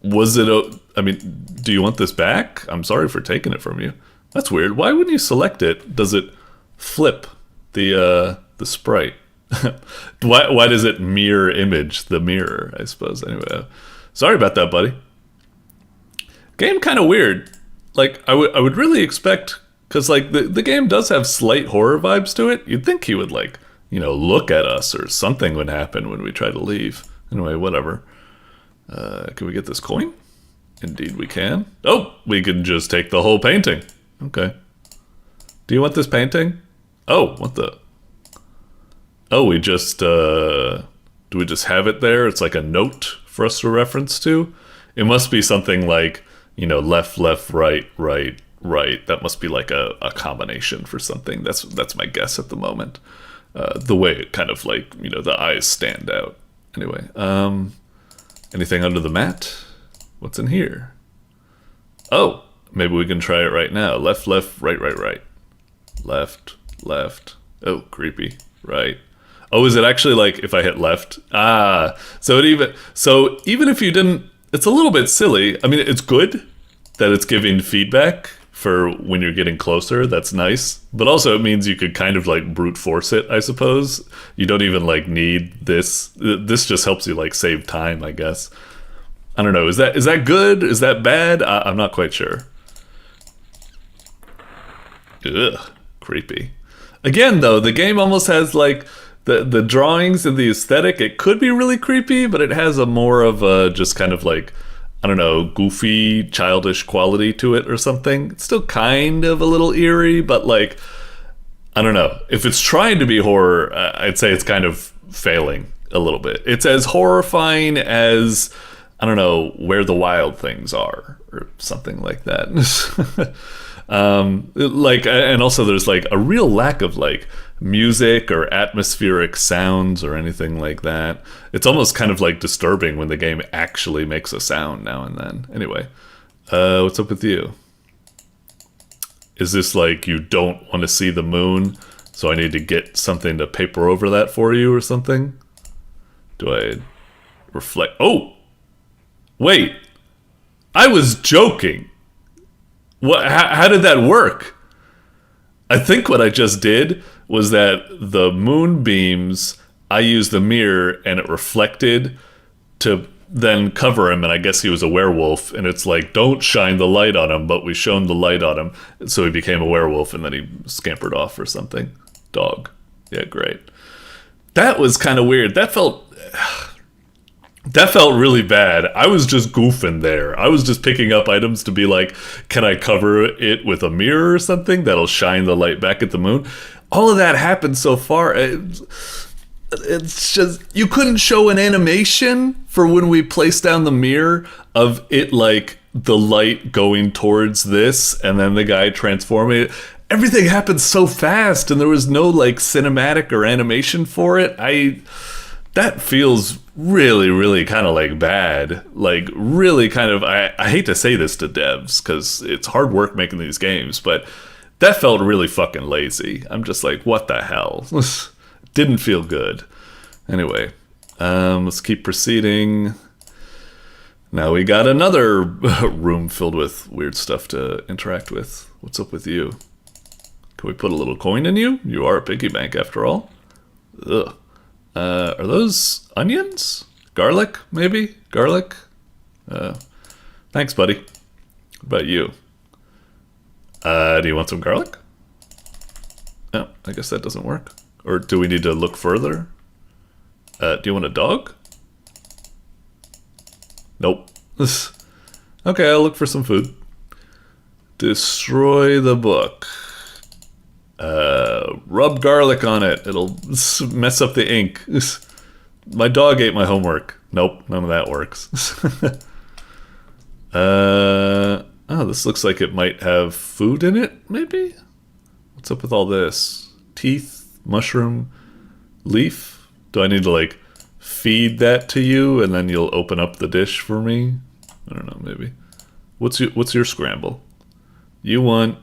was it I mean, do you want this back? I'm sorry for taking it from you. That's weird. Why wouldn't you select it? Does it flip the sprite? Why does it mirror image the mirror, I suppose? Anyway, Sorry about that, buddy. Game kind of weird. Like, I would really expect, because, like, the game does have slight horror vibes to it. You'd think he would, like, you know, look at us or something would happen when we try to leave. Anyway, whatever. Can we get this coin? Indeed we can. Oh, we can just take the whole painting. Okay. Do you want this painting? Oh, what the... Oh, we just, do we just have it there? It's like a note for us to reference to? It must be something like, you know, left, left, right, right, right. That must be like a combination for something. That's my guess at the moment. The way it kind of like, you know, the eyes stand out. Anyway, anything under the mat? What's in here? Oh, maybe we can try it right now. Left, left, right, right, right. Left, left. Oh, creepy. Right. Oh, is it actually like if I hit left? Ah, so even if you didn't, it's a little bit silly. I mean, it's good that it's giving feedback for when you're getting closer. That's nice. But also it means you could kind of like brute force it, I suppose. You don't even like need this. This just helps you like save time, I guess. I don't know. Is that good? Is that bad? I'm not quite sure. Ugh, creepy. Again, though, the game almost has like the drawings and the aesthetic. It could be really creepy, but it has a more of a just kind of like, I don't know, goofy, childish quality to it or something. It's still kind of a little eerie, but like, I don't know. If it's trying to be horror, I'd say it's kind of failing a little bit. It's as horrifying as, I don't know, Where the Wild Things Are or something like that. Like, and also there's like a real lack of like music or atmospheric sounds or anything like that. It's almost kind of like disturbing when the game actually makes a sound now and then. Anyway, what's up with you? Is this like you don't want to see the moon, so I need to get something to paper over that for you or something? Do I reflect? Oh! Wait! I was joking! What? How did that work? I think what I just did was that the moonbeams, I used the mirror and it reflected to then cover him, and I guess he was a werewolf, and it's like, don't shine the light on him, but we shone the light on him, so he became a werewolf, and then he scampered off or something. Dog. Yeah, great. That was kind of weird. That felt really bad. I was just goofing there. I was just picking up items to be like, can I cover it with a mirror or something that'll shine the light back at the moon? All of that happened so far. It's just, you couldn't show an animation for when we placed down the mirror of it, like the light going towards this and then the guy transforming it. Everything happened so fast and there was no like cinematic or animation for it. That feels really, really kind of like bad. Like really kind of, I hate to say this to devs because it's hard work making these games, but that felt really fucking lazy. I'm just like, what the hell? Didn't feel good. Anyway, let's keep proceeding. Now we got another room filled with weird stuff to interact with. What's up with you? Can we put a little coin in you? You are a piggy bank after all. Ugh. Are those onions? Garlic, maybe? Garlic? Thanks, buddy. What about you? Do you want some garlic? Oh, I guess that doesn't work. Or do we need to look further? Do you want a dog? Nope. Okay, I'll look for some food. Destroy the book. Rub garlic on it. It'll mess up the ink. My dog ate my homework. Nope, none of that works. Oh, this looks like it might have food in it, maybe? What's up with all this? Teeth, mushroom, leaf? Do I need to, like, feed that to you and then you'll open up the dish for me? I don't know, maybe. What's your scramble? You want...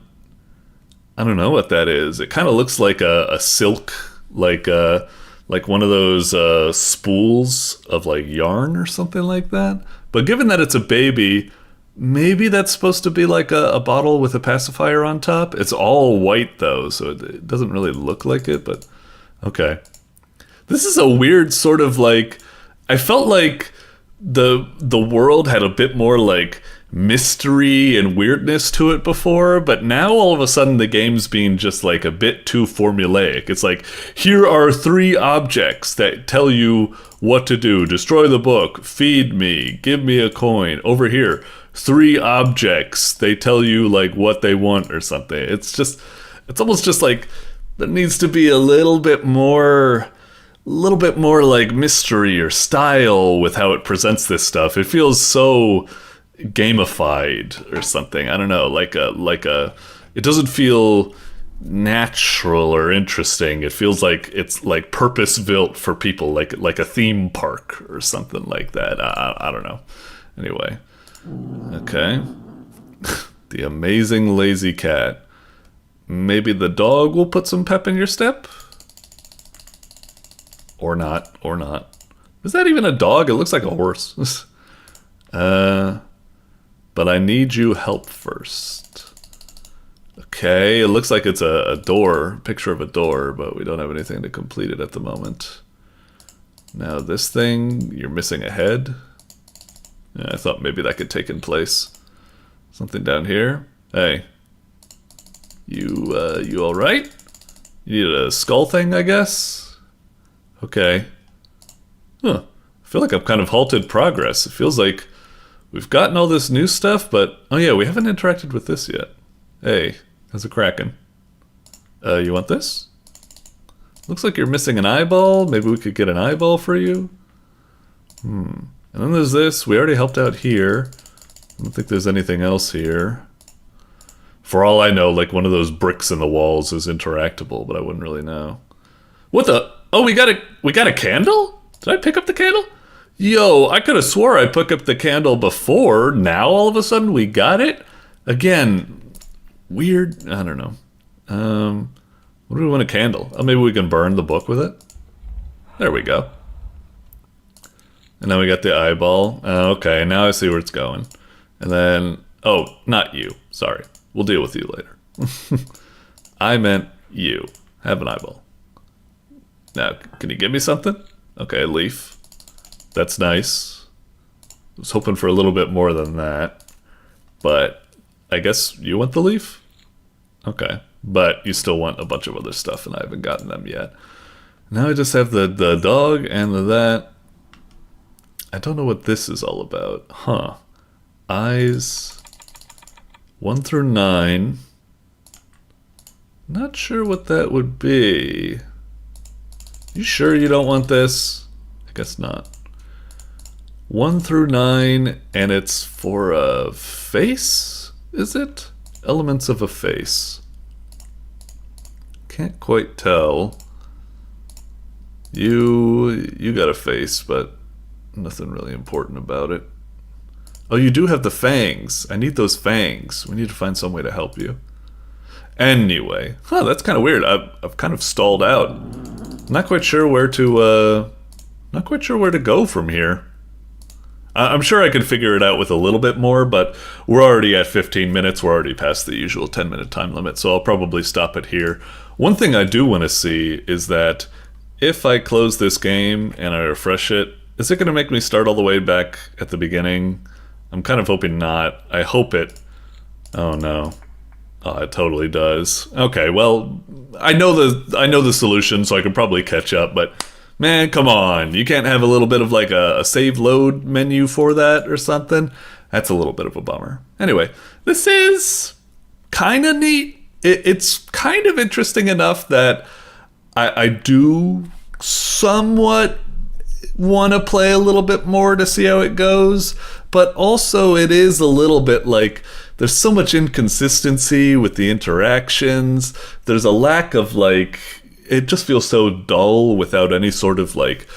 I don't know what that is. It kind of looks like a silk, like one of those spools of like yarn or something like that. But given that it's a baby, maybe that's supposed to be like a bottle with a pacifier on top. It's all white though, so it doesn't really look like it, but okay. This is a weird sort of like, I felt like the world had a bit more like mystery and weirdness to it before, but now all of a sudden the game's being just like a bit too formulaic. It's like, here are 3 objects that tell you what to do. Destroy the book, feed me, give me a coin. Over here, 3 objects, they tell you like what they want or something. It's almost just like there needs to be a little bit more like mystery or style with how it presents this stuff. It feels so gamified or something. I don't know, like a it doesn't feel natural or interesting. It feels like it's like purpose built for people, like a theme park or something like that. I don't know. Anyway, okay. The amazing lazy cat. Maybe the dog will put some pep in your step? Or not. Is that even a dog? It looks like a horse. But I need you help first. Okay, it looks like it's a door, picture of a door, but we don't have anything to complete it at the moment. Now this thing, you're missing a head. Yeah, I thought maybe that could take in place. Something down here. Hey. You alright? You need a skull thing, I guess? Okay. Huh. I feel like I've kind of halted progress. It feels like we've gotten all this new stuff, but... Oh yeah, we haven't interacted with this yet. Hey, how's it cracking? You want this? Looks like you're missing an eyeball. Maybe we could get an eyeball for you? And then there's this. We already helped out here. I don't think there's anything else here. For all I know, like one of those bricks in the walls is interactable, but I wouldn't really know. What the... Oh, we got a candle? Did I pick up the candle? Yo, I could have swore I picked up the candle before. Now all of a sudden we got it? Again, weird. I don't know. What do we want a candle? Oh, maybe we can burn the book with it? There we go. And then we got the eyeball. Okay, now I see where it's going. And then... Oh, not you. Sorry. We'll deal with you later. I meant you. Have an eyeball. Now, can you give me something? Okay, a leaf. That's nice. I was hoping for a little bit more than that. But I guess you want the leaf? Okay. But you still want a bunch of other stuff, and I haven't gotten them yet. Now I just have the dog and that. I don't know what this is all about. Huh. Eyes 1 through 9. Not sure what that would be. You sure you don't want this? I guess not. 1 through 9, and it's for a face? Is it? Elements of a face. Can't quite tell. You got a face, but nothing really important about it. Oh, you do have the fangs. I need those fangs. We need to find some way to help you. Anyway. Huh, that's kind of weird. I've kind of stalled out. Not quite sure where to go from here. I'm sure I could figure it out with a little bit more, but we're already at 15 minutes. We're already past the usual 10-minute time limit, so I'll probably stop it here. One thing I do want to see is that if I close this game and I refresh it, is it going to make me start all the way back at the beginning? I'm kind of hoping not. I hope it... Oh no. Oh, it totally does. Okay, well, I know the solution, so I could probably catch up, but man, come on. You can't have a little bit of like a save load menu for that or something? That's a little bit of a bummer. Anyway, this is kind of neat. It's kind of interesting enough that I do somewhat want to play a little bit more to see how it goes, but also it is a little bit like there's so much inconsistency with the interactions. There's a lack of like, it just feels so dull without any sort of like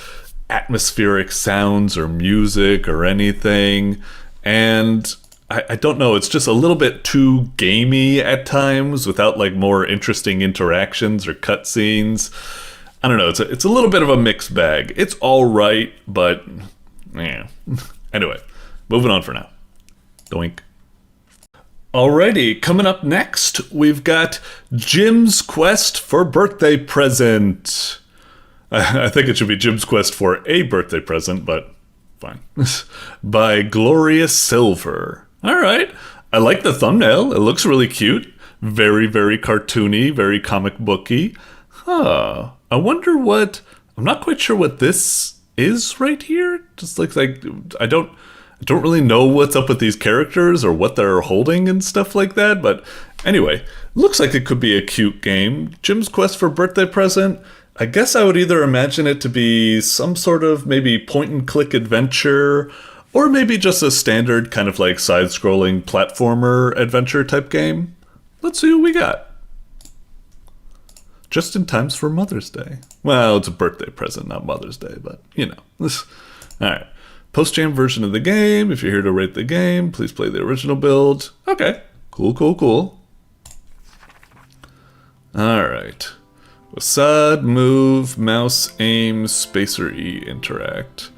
atmospheric sounds or music or anything. And I don't know, it's just a little bit too gamey at times without like more interesting interactions or cutscenes. I don't know, it's a little bit of a mixed bag. It's alright, but yeah. Anyway, moving on for now. Doink. Alrighty, coming up next, we've got Jim's Quest for Birthday Present. I think it should be Jim's Quest for a Birthday Present, but fine. By Gloria Silver. Alright. I like the thumbnail. It looks really cute. Very, very cartoony, very comic booky. Huh. I wonder what... I'm not quite sure what this is right here. Just looks like... I don't really know what's up with these characters or what they're holding and stuff like that, but anyway, looks like it could be a cute game. Jim's Quest for Birthday Present. I guess I would either imagine it to be some sort of maybe point-and-click adventure, or maybe just a standard kind of like side-scrolling platformer adventure type game. Let's see what we got. Just in time for Mother's Day. Well, it's a birthday present, not Mother's Day, but you know. Alright. Post-jam version of the game. If you're here to rate the game, please play the original build. Okay. Cool, cool, cool. Alright. WASD, move, mouse, aim, spacer E, interact.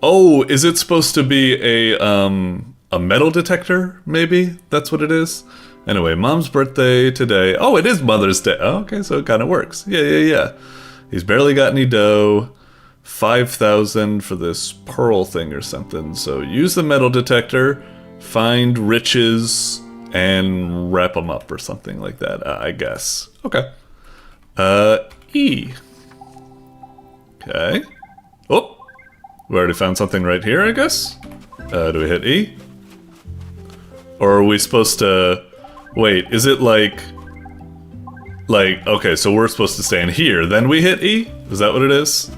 Oh, is it supposed to be a metal detector, maybe? That's what it is? Anyway, Mom's birthday today. Oh, it is Mother's Day. Oh, okay, so it kind of works. Yeah. He's barely got any dough. 5,000 for this pearl thing or something. So use the metal detector, find riches, and wrap them up or something like that, I guess. Okay. E. Okay. Oh, we already found something right here, I guess. Do we hit E? Or are we supposed to... Wait, is it like... okay, so we're supposed to stay in here, then we hit E? Is that what it is?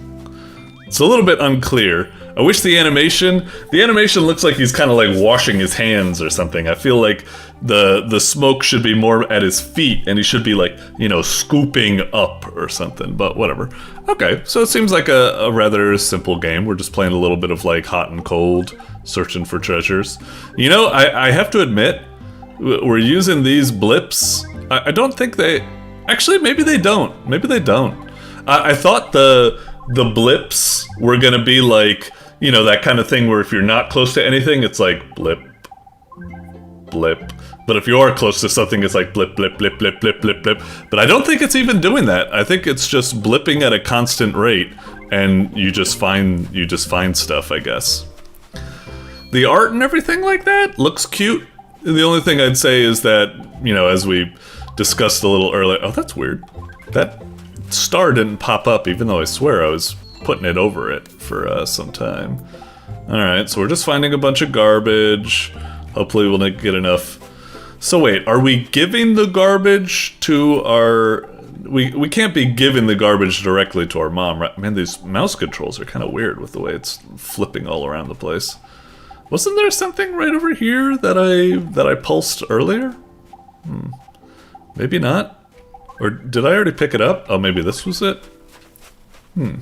It's a little bit unclear. I wish the animation looks like he's kind of like washing his hands or something. I feel like the smoke should be more at his feet and he should be like, you know, scooping up or something, but whatever. Okay, so it seems like a rather simple game. We're just playing a little bit of like hot and cold, searching for treasures. You know, I have to admit, we're using these blips. I don't think they... Actually, maybe they don't. Maybe they don't. I thought the blips were gonna be like, you know, that kind of thing where if you're not close to anything, it's like blip, blip. But if you are close to something, it's like blip, blip, blip, blip, blip, blip, blip. But I don't think it's even doing that. I think it's just blipping at a constant rate, and you just find stuff, I guess. The art and everything like that looks cute. The only thing I'd say is that, you know, as we discussed a little earlier... Oh, that's weird. That star didn't pop up, even though I swear I was putting it over it for some time. Alright, so we're just finding a bunch of garbage. Hopefully we'll get enough. So wait, are we giving the garbage to our... We can't be giving the garbage directly to our mom, right? Man, these mouse controls are kind of weird with the way it's flipping all around the place. Wasn't there something right over here that I pulsed earlier? Maybe not. Or did I already pick it up? Oh, maybe this was it? Anyway,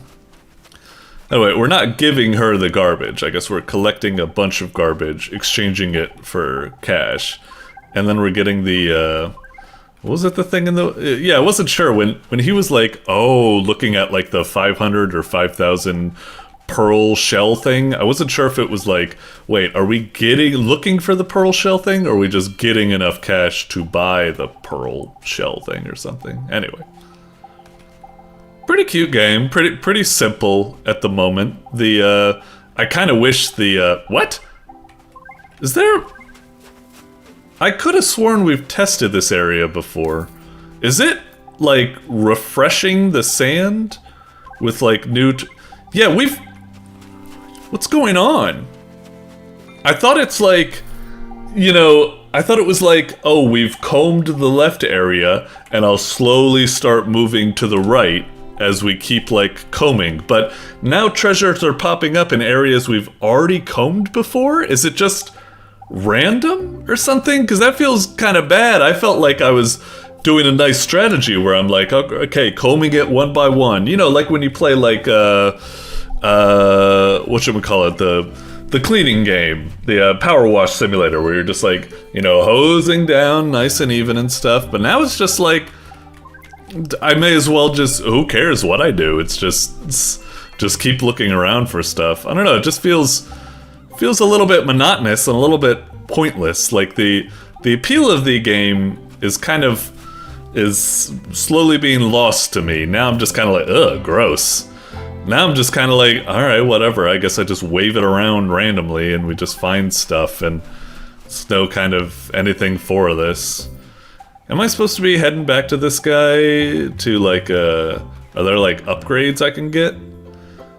we're not giving her the garbage. I guess we're collecting a bunch of garbage, exchanging it for cash. And then we're getting the, what was it, the thing in the... Yeah, I wasn't sure when he was like, oh, looking at like the 500 or 5,000 pearl shell thing. I wasn't sure if it was like, wait, are we looking for the pearl shell thing, or are we just getting enough cash to buy the pearl shell thing or something? Anyway. Pretty cute game, pretty simple at the moment. I kind of wish what? Is there... I could have sworn we've tested this area before. Is it, like, refreshing the sand with, like, new... Yeah, we've... What's going on? I thought it's like, you know, I thought it was like, oh, we've combed the left area, and I'll slowly start moving to the right as we keep, like, combing. But now treasures are popping up in areas we've already combed before? Is it just random or something? Because that feels kind of bad. I felt like I was doing a nice strategy where I'm like, okay, combing it one by one. You know, like when you play, like, whatchamacallit, the cleaning game, the power wash simulator, where you're just like, you know, hosing down nice and even and stuff. But now it's just like, I may as well just, who cares what I do? It's just keep looking around for stuff. I don't know, it just feels a little bit monotonous and a little bit pointless. Like the appeal of the game is slowly being lost to me. Now I'm just kind of like, ugh, gross. Now I'm just kind of like, alright, whatever. I guess I just wave it around randomly and we just find stuff and it's no kind of anything for this. Am I supposed to be heading back to this guy to like, are there like upgrades I can get?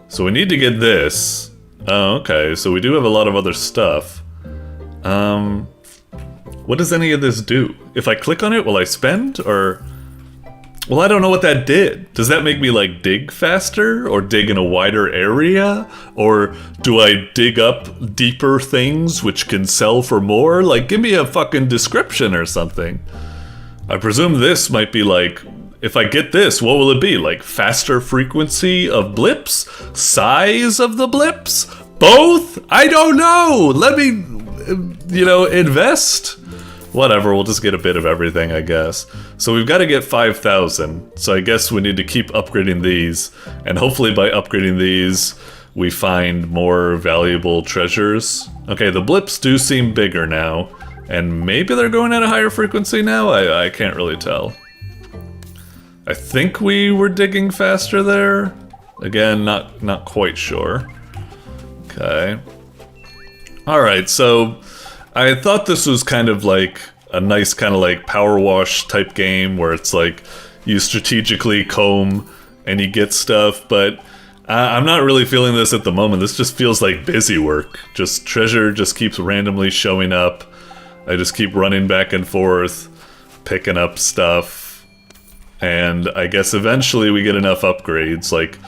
So we need to get this. Oh, okay, so we do have a lot of other stuff. What does any of this do? If I click on it, will I spend, or... Well, I don't know what that did. Does that make me, like, dig faster? Or dig in a wider area? Or do I dig up deeper things which can sell for more? Like, give me a fucking description or something. I presume this might be, like... If I get this, what will it be? Like, faster frequency of blips? Size of the blips? Both? I don't know! Let me, you know, invest? Whatever, we'll just get a bit of everything, I guess. So we've got to get 5,000, so I guess we need to keep upgrading these, and hopefully by upgrading these, we find more valuable treasures. Okay, the blips do seem bigger now, and maybe they're going at a higher frequency now? I can't really tell. I think we were digging faster there. Again, not quite sure. Okay. Alright, so... I thought this was kind of like a nice kind of like power wash type game where it's like you strategically comb and you get stuff, but I'm not really feeling this at the moment. This just feels like busy work. Just treasure just keeps randomly showing up. I just keep running back and forth, picking up stuff, and I guess eventually we get enough upgrades. Like,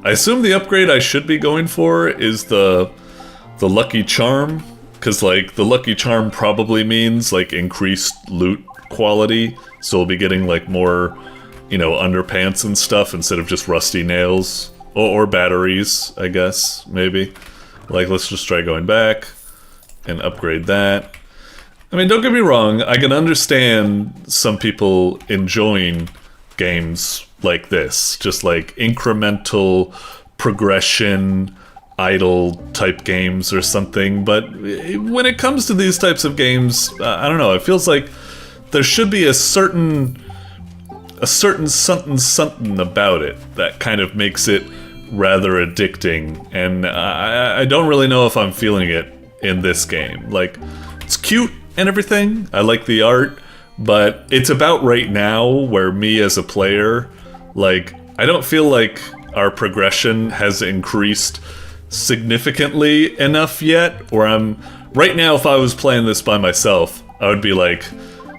I assume the upgrade I should be going for is the Lucky Charm. Because, like, the Lucky Charm probably means, like, increased loot quality. So we'll be getting, like, more, you know, underpants and stuff instead of just rusty nails. Or batteries, I guess, maybe. Like, let's just try going back and upgrade that. I mean, don't get me wrong, I can understand some people enjoying games like this. Just, like, incremental progression... idle type games or something, but when it comes to these types of games, I don't know, it feels like there should be a certain something about it that kind of makes it rather addicting, and I don't really know if I'm feeling it in this game. Like, it's cute and everything, I like the art, but it's about right now where me as a player, like, I don't feel like our progression has increased significantly enough yet, where I'm... Right now, if I was playing this by myself, I would be like,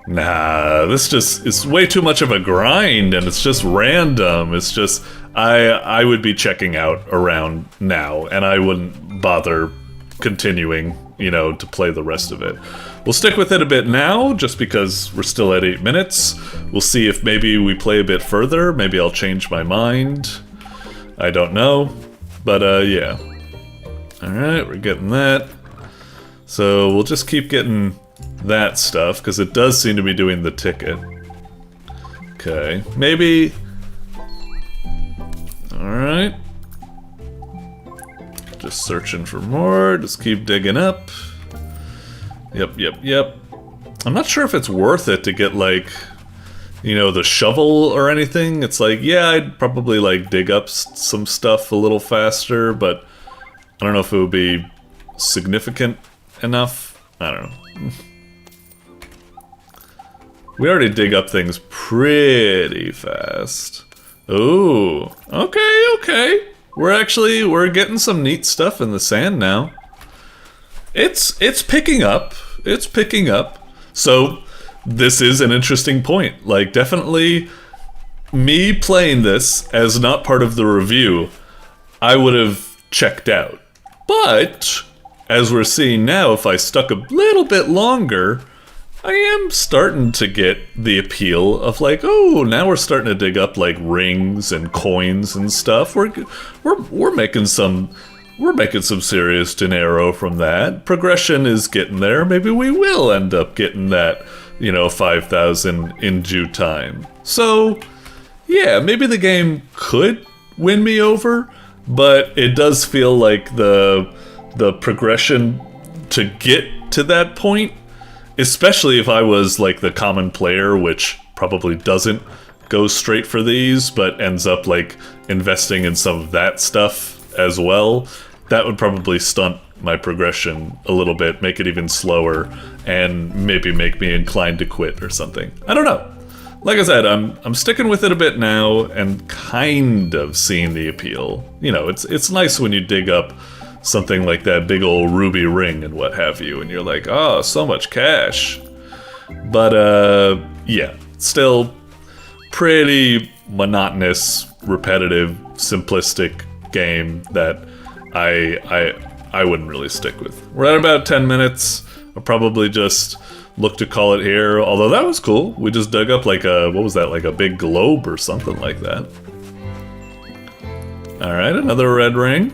nah, this just... It's way too much of a grind, and it's just random. It's just... I would be checking out around now, and I wouldn't bother continuing, you know, to play the rest of it. We'll stick with it a bit now, just because we're still at 8 minutes. We'll see if maybe we play a bit further. Maybe I'll change my mind. I don't know. But, yeah. Alright, we're getting that. So we'll just keep getting that stuff, because it does seem to be doing the ticket. Okay, maybe... Alright. Just searching for more, just keep digging up. Yep. I'm not sure if it's worth it to get, like, you know, the shovel or anything. It's like, yeah, I'd probably, like, dig up some stuff a little faster, but... I don't know if it would be significant enough. I don't know. We already dig up things pretty fast. Ooh, okay. We're getting some neat stuff in the sand now. It's picking up. It's picking up. So this is an interesting point. Like, definitely me playing this as not part of the review, I would have checked out. But, as we're seeing now, if I stuck a little bit longer, I am starting to get the appeal of like, oh, now we're starting to dig up like rings and coins and stuff. We're making some serious dinero from that. Progression is getting there. Maybe we will end up getting that, you know, 5,000 in due time. So, yeah, maybe the game could win me over. But it does feel like the progression to get to that point, especially if I was like the common player, which probably doesn't goes straight for these, but ends up like investing in some of that stuff as well, that would probably stunt my progression a little bit, make it even slower, and maybe make me inclined to quit or something. I don't know. Like I said, I'm sticking with it a bit now and kind of seeing the appeal. You know, it's nice when you dig up something like that big old ruby ring and what have you, and you're like, oh, so much cash. But yeah, still pretty monotonous, repetitive, simplistic game that I wouldn't really stick with. We're at about 10 minutes. I'll probably just look to call it here, although that was cool. We just dug up like a, what was that, like a big globe or something like that. Alright, another red ring.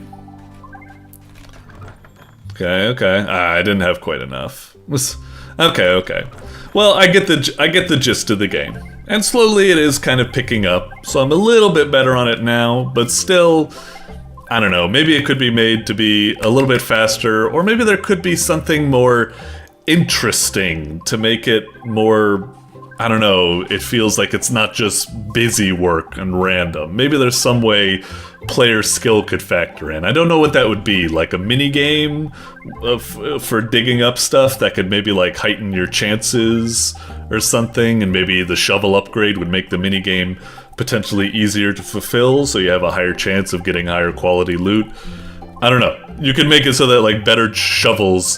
Okay, okay. I didn't have quite enough. Okay, okay. Well, I get the gist of the game. And slowly it is kind of picking up, so I'm a little bit better on it now, but still, I don't know, maybe it could be made to be a little bit faster, or maybe there could be something more interesting to make it more, I don't know, it feels like it's not just busy work and random. Maybe there's some way player skill could factor in. I don't know what that would be, like a mini game for digging up stuff that could maybe like heighten your chances or something, and maybe the shovel upgrade would make the mini game potentially easier to fulfill, so you have a higher chance of getting higher quality loot. I don't know. You could make it so that like better shovels,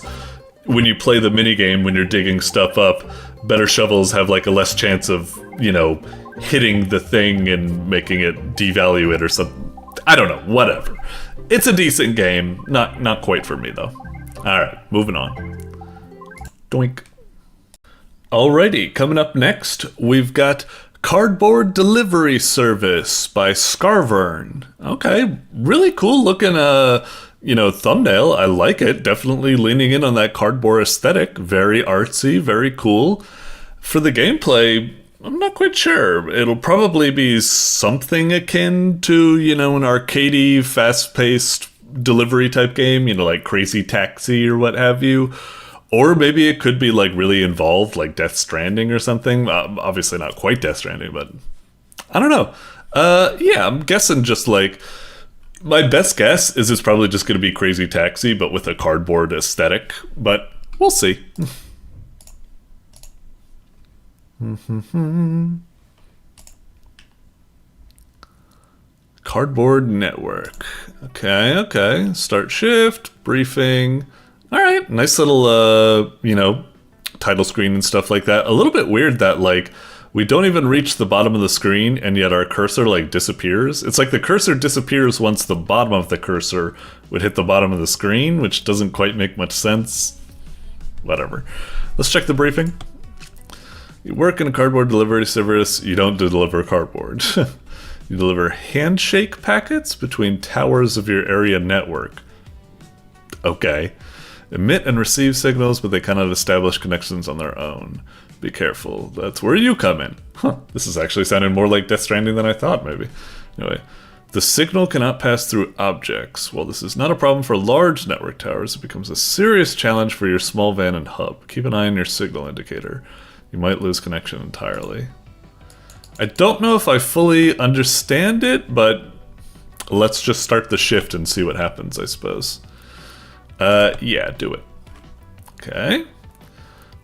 when you play the minigame, when you're digging stuff up, better shovels have like a less chance of, you know, hitting the thing and making it devalue it or something. I don't know, whatever. It's a decent game, not quite for me though. Alright, moving on. Doink. Alrighty, coming up next, we've got Cardboard Delivery Service by Scarvern. Okay, really cool looking you know, thumbnail. I like it. Definitely leaning in on that cardboard aesthetic. Very artsy, very cool. For the gameplay, I'm not quite sure. It'll probably be something akin to, you know, an arcadey, fast-paced delivery type game, you know, like Crazy Taxi or what have you. Or maybe it could be like really involved, like Death Stranding or something. Obviously not quite Death Stranding, but I don't know. Yeah, I'm guessing just like, my best guess is it's probably just going to be Crazy Taxi, but with a cardboard aesthetic, but we'll see. Cardboard Network. Okay, okay. Start shift, briefing. Alright, nice little, you know, title screen and stuff like that. A little bit weird that, like, we don't even reach the bottom of the screen, and yet our cursor, like, disappears. It's like the cursor disappears once the bottom of the cursor would hit the bottom of the screen, which doesn't quite make much sense. Whatever. Let's check the briefing. You work in a cardboard delivery service, you don't deliver cardboard. You deliver handshake packets between towers of your area network. Okay. Emit and receive signals, but they cannot establish connections on their own. Be careful. That's where you come in. Huh. This is actually sounding more like Death Stranding than I thought, maybe. Anyway. The signal cannot pass through objects. While this is not a problem for large network towers, it becomes a serious challenge for your small van and hub. Keep an eye on your signal indicator. You might lose connection entirely. I don't know if I fully understand it, but let's just start the shift and see what happens, I suppose. Yeah, do it. Okay.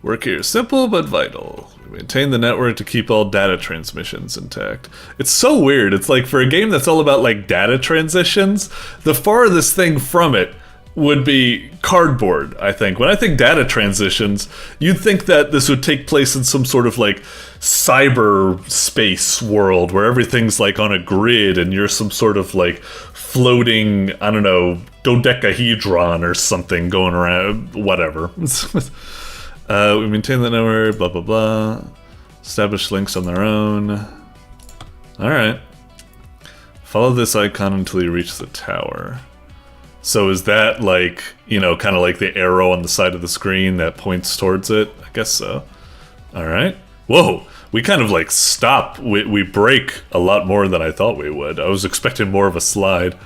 Work here is simple but vital. We maintain the network to keep all data transmissions intact. It's so weird. It's like for a game that's all about like data transitions, the farthest thing from it would be cardboard, I think. When I think data transitions, you'd think that this would take place in some sort of like cyber space world where everything's like on a grid and you're some sort of like floating, I don't know, dodecahedron or something going around, whatever. We maintain the network, blah blah blah. Establish links on their own. Alright. Follow this icon until you reach the tower. So is that like, you know, kind of like the arrow on the side of the screen that points towards it? I guess so. Alright. Whoa! We kind of like stop. We break a lot more than I thought we would. I was expecting more of a slide.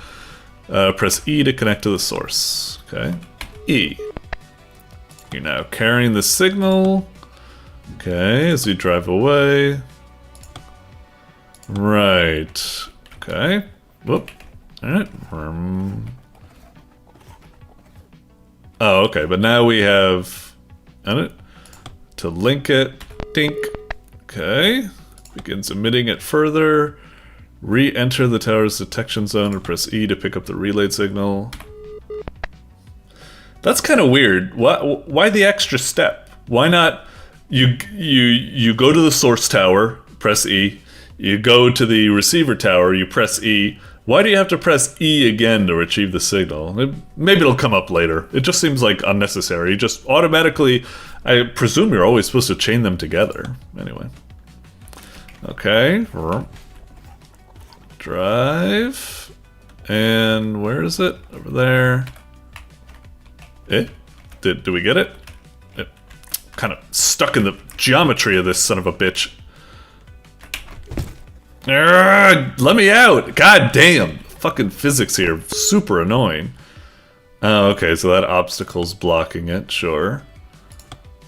Press E to connect to the source. Okay. E. You're now carrying the signal. Okay, as we drive away. Right. Okay. Whoop. Alright. Oh, okay. But now we have to link it. Dink. Okay. Begins emitting it further. Re-enter the tower's detection zone or press E to pick up the relayed signal. That's kind of weird. Why the extra step? Why not you go to the source tower, press E. You go to the receiver tower, you press E. Why do you have to press E again to retrieve the signal? Maybe it'll come up later. It just seems like unnecessary. Just automatically, I presume you're always supposed to chain them together. Anyway. Okay. Drive. And where is it? Over there. Did we get it? Kind of stuck in the geometry of this son of a bitch. Let me out! God damn! Fucking physics here, super annoying. Oh, okay, so that obstacle's blocking it, sure.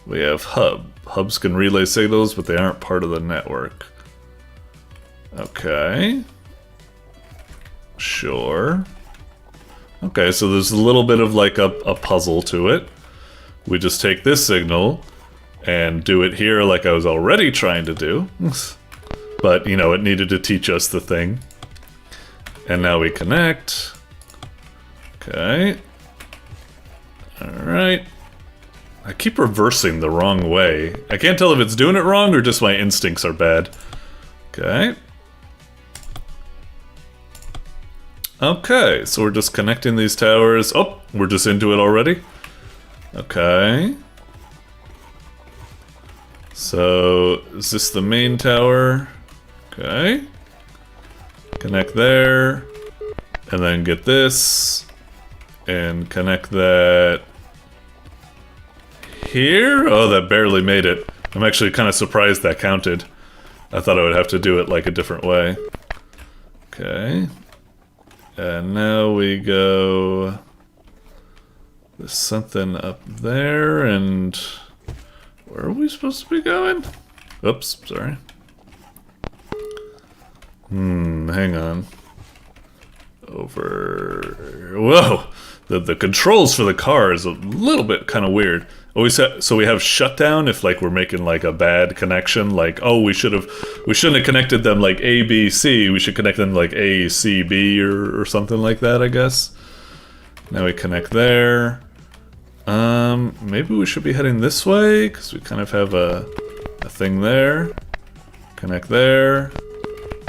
We have hub. Hubs can relay signals, but they aren't part of the network. Okay. Sure. Okay, so there's a little bit of like a puzzle to it. We just take this signal and do it here like I was already trying to do. But, you know, it needed to teach us the thing. And now we connect. Okay. Alright. I keep reversing the wrong way. I can't tell if it's doing it wrong or just my instincts are bad. Okay. Okay, so we're just connecting these towers. Oh, we're just into it already. Okay. So, is this the main tower? Okay. Connect there. And then get this. And connect that here? Oh, that barely made it. I'm actually kind of surprised that counted. I thought I would have to do it like a different way. Okay. And now we go... There's something up there, and... Where are we supposed to be going? Oops, sorry. Hang on. Over... Whoa! The controls for the car is a little bit kind of weird. So we have shutdown if like we're making like a bad connection, like oh we shouldn't have connected them like A, B, C, we should connect them like A, C, B or something like that, I guess. Now we connect there. Maybe we should be heading this way, because we kind of have a thing there. Connect there.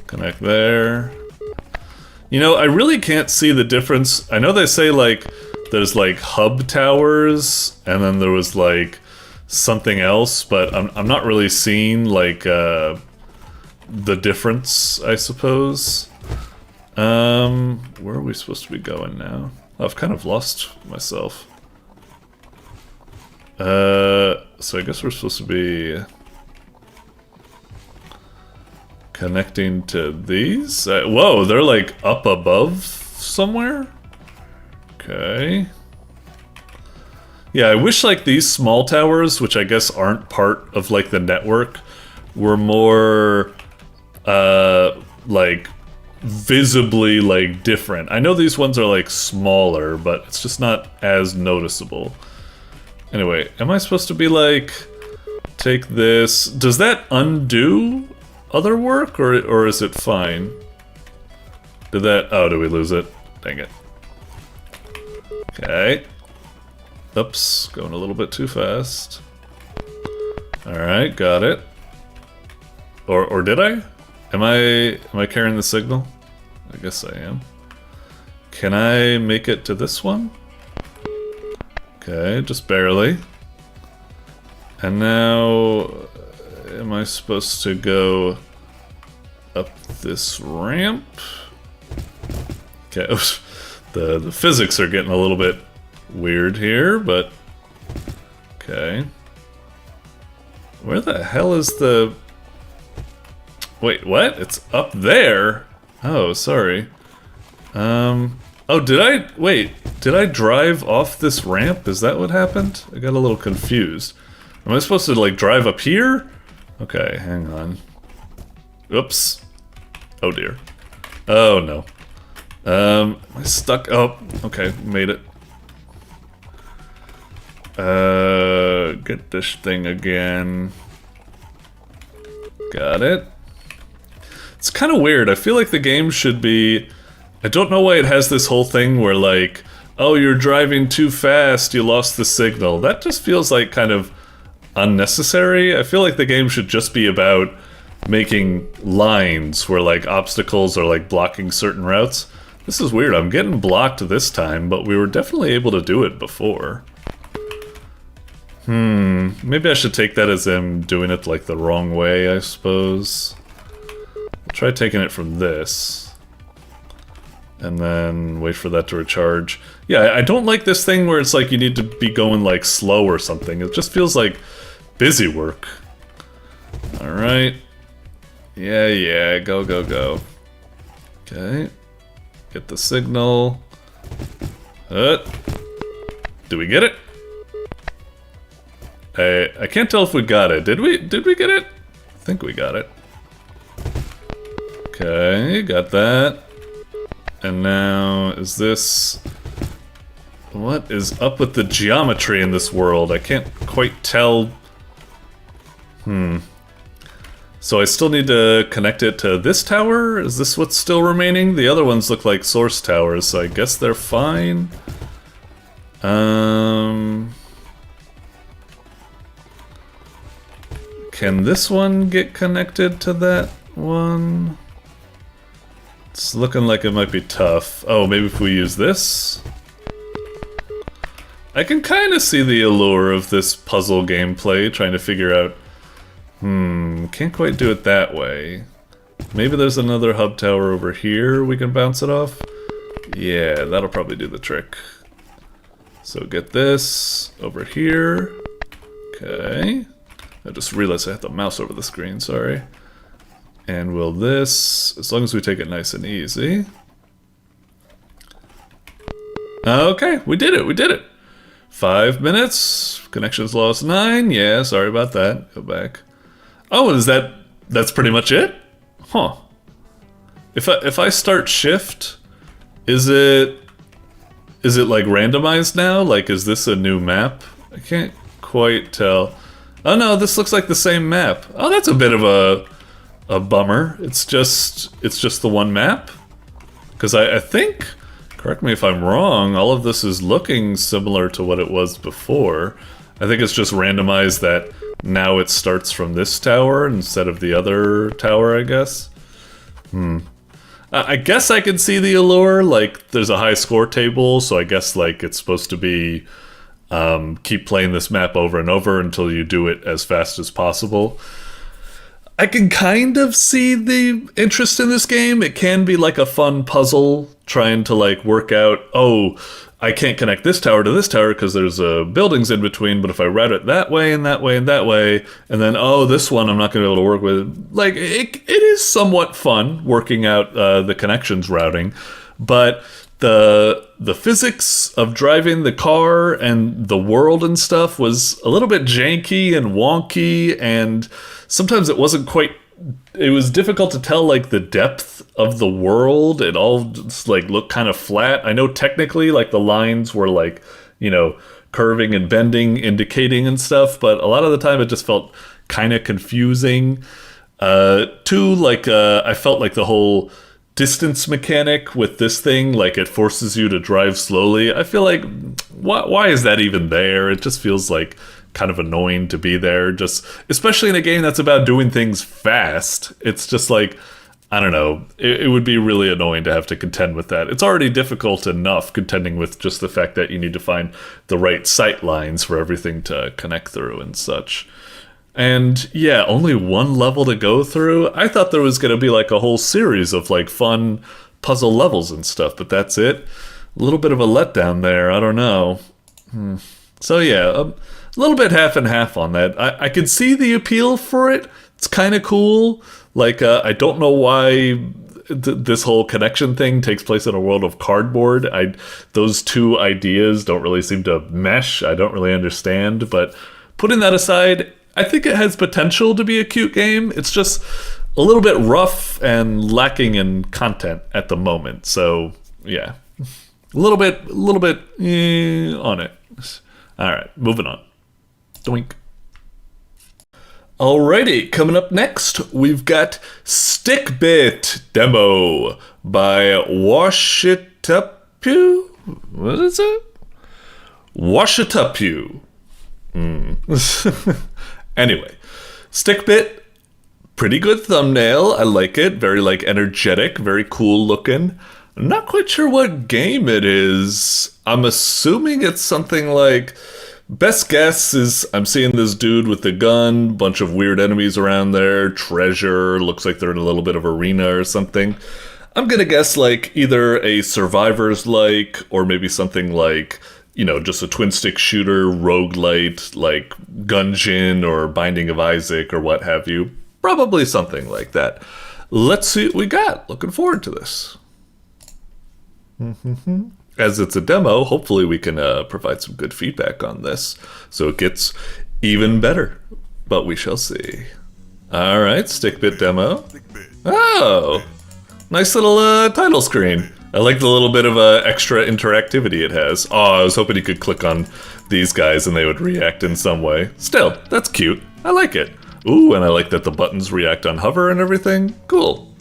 Connect there. You know, I really can't see the difference. I know they say like there's like hub towers, and then there was like something else, but I'm not really seeing like the difference, I suppose. Where are we supposed to be going now? I've kind of lost myself. So I guess we're supposed to be connecting to these? Whoa, they're like up above somewhere? Okay. Yeah, I wish like these small towers, which I guess aren't part of like the network, were more like visibly like different. I know these ones are like smaller, but it's just not as noticeable. Anyway, am I supposed to be like take this? Does that undo other work or is it fine? Did that? Oh, did we lose it? Dang it. Okay. Oops, going a little bit too fast. Alright, got it. Or did I? Am I carrying the signal? I guess I am. Can I make it to this one? Okay, just barely. And now am I supposed to go up this ramp? Okay, the physics are getting a little bit weird here, but okay. Where the hell is the... Wait, what? It's up there? Oh, sorry. Oh, did I... Wait, did I drive off this ramp? Is that what happened? I got a little confused. Am I supposed to, like, drive up here? Okay, hang on. Oops. Oh dear. Oh no. Am I stuck? Oh, okay, made it. Get this thing again. Got it. It's kind of weird. I feel like the game should be... I don't know why it has this whole thing where like, oh, you're driving too fast, you lost the signal. That just feels like kind of unnecessary. I feel like the game should just be about making lines where like obstacles are like blocking certain routes. This is weird. I'm getting blocked this time, but we were definitely able to do it before. Maybe I should take that as I'm doing it like the wrong way, I suppose. I'll try taking it from this. And then wait for that to recharge. Yeah, I don't like this thing where it's like you need to be going like slow or something. It just feels like busy work. Alright. Yeah, go, go, go. Okay. Get the signal. Do we get it? I can't tell if we got it. Did we get it? I think we got it. Okay, got that. And now, is this... What is up with the geometry in this world? I can't quite tell. So I still need to connect it to this tower? Is this what's still remaining? The other ones look like source towers, so I guess they're fine. Can this one get connected to that one? It's looking like it might be tough. Oh, maybe if we use this? I can kind of see the allure of this puzzle gameplay, trying to figure out... can't quite do it that way. Maybe there's another hub tower over here we can bounce it off? Yeah, that'll probably do the trick. So get this over here. Okay. I just realized I had the mouse over the screen, sorry. And will this, as long as we take it nice and easy. Okay, we did it. 5 minutes, connections lost 9, yeah, sorry about that, go back. Oh, that's pretty much it? Huh. If I start shift, is it like randomized now? Like, is this a new map? I can't quite tell. Oh no, this looks like the same map. Oh, that's a bit of a bummer. It's just the one map? Because I think, correct me if I'm wrong, all of this is looking similar to what it was before. I think it's just randomized that now it starts from this tower instead of the other tower, I guess. I guess I can see the allure, like there's a high score table, so I guess like it's supposed to be keep playing this map over and over until you do it as fast as possible. I can kind of see the interest in this game. It can be like a fun puzzle, trying to like work out, oh, I can't connect this tower to this tower because there's buildings in between, but if I route it that way and that way and that way, and then, oh, this one I'm not going to be able to work with. Like, it is somewhat fun working out the connections routing, but the physics of driving the car and the world and stuff was a little bit janky and wonky, and sometimes it wasn't quite... It was difficult to tell, like, the depth of the world. It all just, like, looked kind of flat. I know technically, like, the lines were, like, you know, curving and bending, indicating and stuff, but a lot of the time it just felt kind of confusing. I felt like the whole distance mechanic with this thing, like, it forces you to drive slowly. I feel like, why is that even there? It just feels like kind of annoying to be there, just especially in a game that's about doing things fast. It's just like, I don't know, it would be really annoying to have to contend with that. It's already difficult enough contending with just the fact that you need to find the right sight lines for everything to connect through and such. And yeah, only one level to go through. I thought there was going to be like a whole series of like fun puzzle levels and stuff, but that's it. A little bit of a letdown there, I don't know. So yeah, a little bit half and half on that. I could see the appeal for it. It's kind of cool. Like, I don't know why this whole connection thing takes place in a world of cardboard. Those two ideas don't really seem to mesh. I don't really understand. But putting that aside, I think it has potential to be a cute game. It's just, a little bit rough and lacking in content at the moment. So yeah, a little bit on it. All right, moving on. Doink. Alrighty, coming up next, we've got Stickbit Demo by Washitapu. What is it? Washitapu. Anyway, Stickbit, pretty good thumbnail. I like it. Very like energetic, very cool looking. I'm not quite sure what game it is. I'm assuming it's something like, best guess is I'm seeing this dude with the gun, bunch of weird enemies around there, treasure, looks like they're in a little bit of arena or something. I'm gonna guess like either a Survivors-like, or maybe something like, you know, just a twin-stick shooter, roguelite, like Gungeon or Binding of Isaac or what have you. Probably something like that. Let's see what we got. Looking forward to this. As it's a demo, hopefully we can provide some good feedback on this, so it gets even better. But we shall see. Alright, Stickbit demo. Oh! Nice little title screen. I like the little bit of extra interactivity it has. Oh, I was hoping you could click on these guys and they would react in some way. Still, that's cute. I like it. Ooh, and I like that the buttons react on hover and everything. Cool.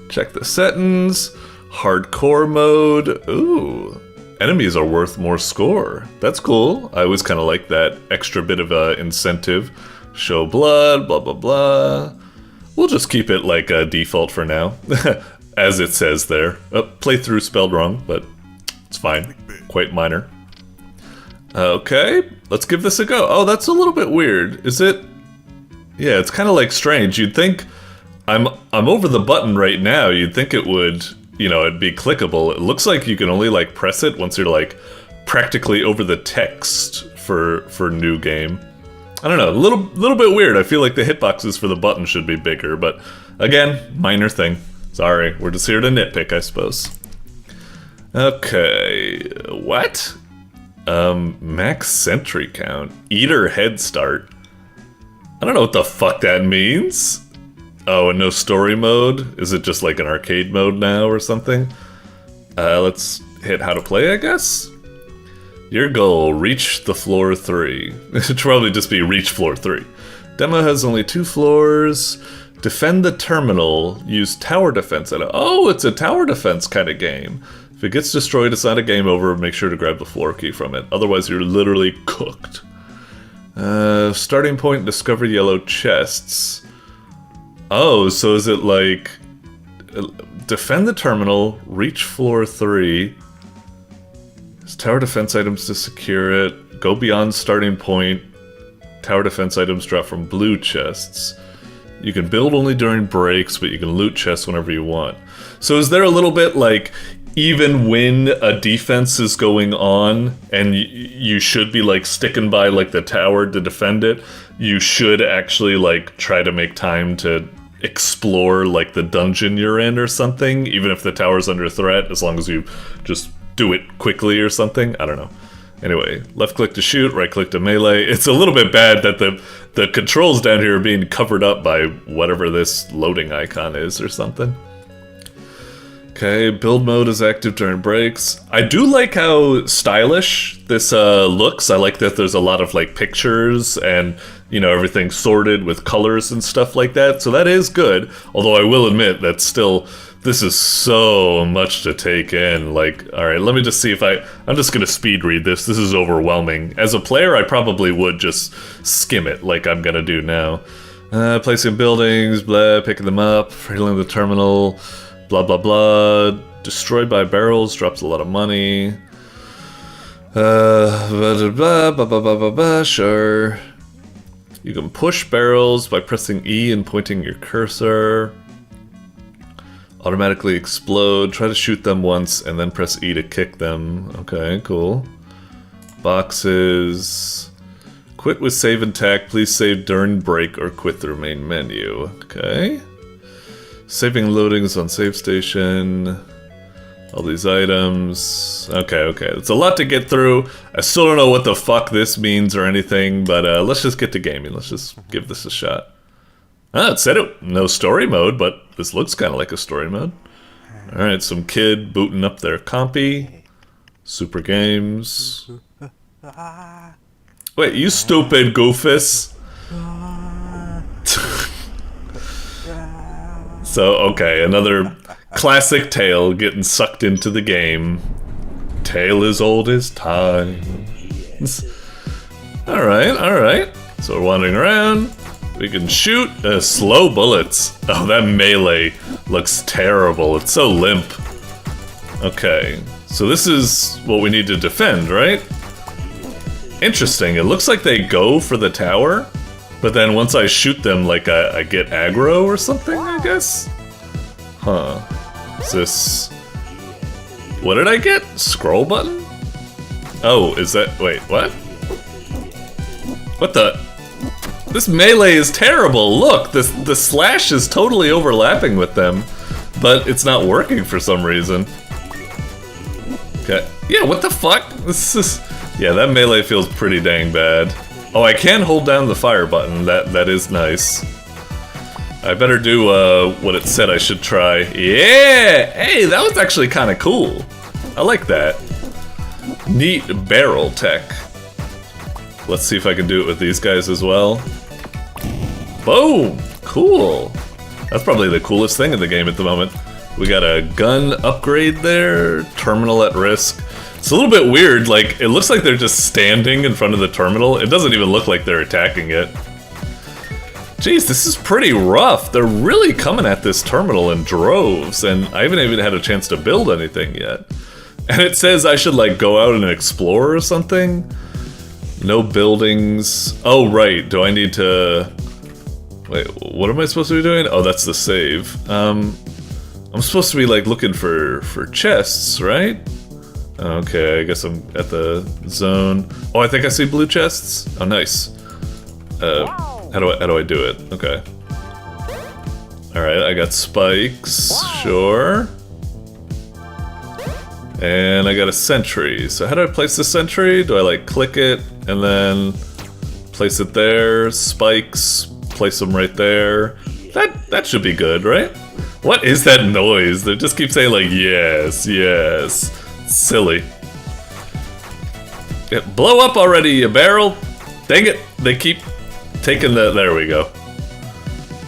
Check the settings. Hardcore mode. Ooh. Enemies are worth more score. That's cool. I always kind of like that extra bit of incentive. Show blood, blah, blah, blah. We'll just keep it like default for now. As it says there. Playthrough spelled wrong, but it's fine. Quite minor. Okay, let's give this a go. Oh, that's a little bit weird. Is it? Yeah, it's kind of like strange. You'd think I'm over the button right now. You'd think it would, you know, it'd be clickable. It looks like you can only like press it once you're like practically over the text for new game. I don't know, a little bit weird. I feel like the hitboxes for the button should be bigger, but again, minor thing. Sorry, we're just here to nitpick, I suppose. Okay, what? Max sentry count, eater head start. I don't know what the fuck that means. Oh, and no story mode? Is it just like an arcade mode now or something? Let's hit how to play, I guess? Your goal, reach the floor 3. It should probably just be reach floor 3. Demo has only 2 floors. Defend the terminal, use tower defense. Oh, it's a tower defense kind of game. If it gets destroyed, it's not a game over. Make sure to grab the floor key from it. Otherwise, you're literally cooked. Starting point, discover yellow chests. Oh, so is it like defend the terminal, reach floor 3, use tower defense items to secure it, go beyond starting point, tower defense items drop from blue chests. You can build only during breaks, but you can loot chests whenever you want. So is there a little bit like, even when a defense is going on, and you should be like sticking by like the tower to defend it, you should actually like try to make time to explore like the dungeon you're in or something, even if the tower's under threat, as long as you just do it quickly or something? I don't know. Anyway, left click to shoot, right click to melee. It's a little bit bad that the controls down here are being covered up by whatever this loading icon is or something. Okay, build mode is active during breaks. I do like how stylish this looks. I like that there's a lot of like pictures and, you know, everything sorted with colors and stuff like that. So that is good. Although I will admit that still, this is so much to take in. Like, all right, let me just see if I'm just gonna speed read this. This is overwhelming. As a player, I probably would just skim it like I'm gonna do now. Placing buildings, blah, picking them up, healing the terminal, blah, blah, blah. Destroyed by barrels, drops a lot of money. Blah, blah, blah, blah, blah, blah, sure. You can push barrels by pressing E and pointing your cursor. Automatically explode. Try to shoot them once and then press E to kick them. Okay, cool. Boxes. Quit with save and tack. Please save during break or quit the main menu. Okay. Saving loadings on save station. All these items. Okay. It's a lot to get through. I still don't know what the fuck this means or anything, but let's just get to gaming. Let's just give this a shot. Ah, it said it no story mode, but this looks kind of like a story mode. Alright, some kid booting up their compy. Super games. Wait, you stupid goofus. So, okay, another classic tale getting sucked into the game. Tale as old as time. Alright. So we're wandering around. We can shoot slow bullets. Oh, that melee looks terrible. It's so limp. Okay, so this is what we need to defend, right? Interesting. It looks like they go for the tower, but then once I shoot them, like I get aggro or something, I guess? Huh. Is this... What did I get? Scroll button? Oh, is that... Wait, what? What the... This melee is terrible! Look! The slash is totally overlapping with them, but it's not working for some reason. Okay. Yeah, what the fuck? This is... Yeah, that melee feels pretty dang bad. Oh, I can hold down the fire button. That is nice. I better do what it said I should try. Yeah! Hey, that was actually kind of cool. I like that. Neat barrel tech. Let's see if I can do it with these guys as well. Boom! Cool. That's probably the coolest thing in the game at the moment. We got a gun upgrade there. Terminal at risk. It's a little bit weird, like, it looks like they're just standing in front of the terminal. It doesn't even look like they're attacking it. Jeez, this is pretty rough. They're really coming at this terminal in droves, and I haven't even had a chance to build anything yet. And it says I should, like, go out and explore or something? No buildings. Oh, right. Do I need to... Wait, what am I supposed to be doing? Oh, that's the save. I'm supposed to be, like, looking for chests, right? Okay, I guess I'm at the zone. Oh, I think I see blue chests. Oh, nice. How do I do it? Okay. Alright, I got spikes. Sure. And I got a sentry. So how do I place the sentry? Do I, like, click it and then place it there? Spikes. Place them right there. That should be good, right? What is that noise? They just keep saying, like, yes, yes. Silly. Yeah, blow up already, you barrel! Dang it! They keep taking the... There we go.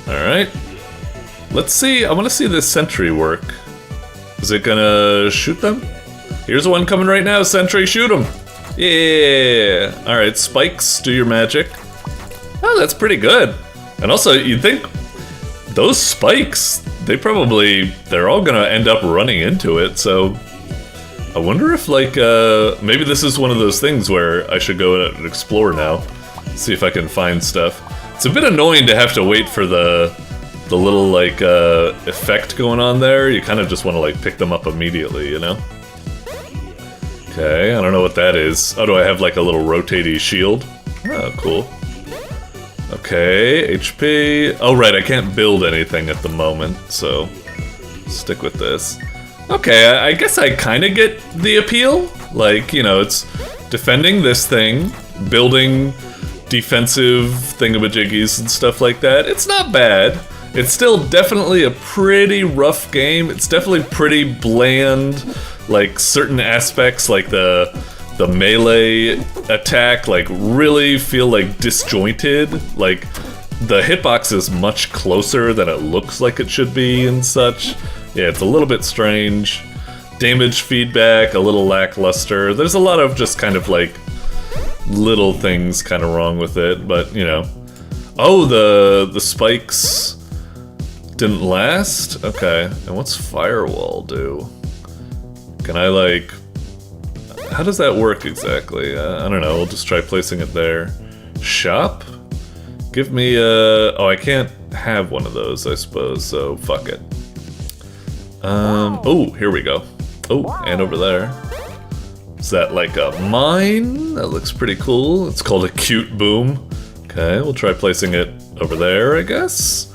Alright. Let's see. I want to see this sentry work. Is it gonna shoot them? Here's one coming right now. Sentry, shoot them! Yeah! Alright, spikes, do your magic. Oh, that's pretty good. And also, you'd think those spikes, they're all gonna end up running into it, so... I wonder if, like, maybe this is one of those things where I should go and explore now. See if I can find stuff. It's a bit annoying to have to wait for the little, like, effect going on there. You kind of just want to, like, pick them up immediately, you know? Okay, I don't know what that is. Oh, do I have, like, a little rotating shield? Oh, cool. Okay, HP. Oh, right, I can't build anything at the moment, so stick with this. Okay, I guess I kind of get the appeal. Like, you know, it's defending this thing, building defensive thingamajiggies and stuff like that. It's not bad. It's still definitely a pretty rough game. It's definitely pretty bland. Like, certain aspects, like the melee attack, like, really feel, like, disjointed. Like, the hitbox is much closer than it looks like it should be and such. Yeah, it's a little bit strange. Damage feedback, a little lackluster. There's a lot of just kind of like little things kind of wrong with it, but you know. Oh, the spikes didn't last? Okay, and what's firewall do? Can I like... How does that work exactly? I don't know, we'll just try placing it there. Shop? Give me a... Oh, I can't have one of those, I suppose, so fuck it. Oh, here we go. Oh, and over there. Is that like a mine? That looks pretty cool. It's called a cute boom. Okay, we'll try placing it over there, I guess.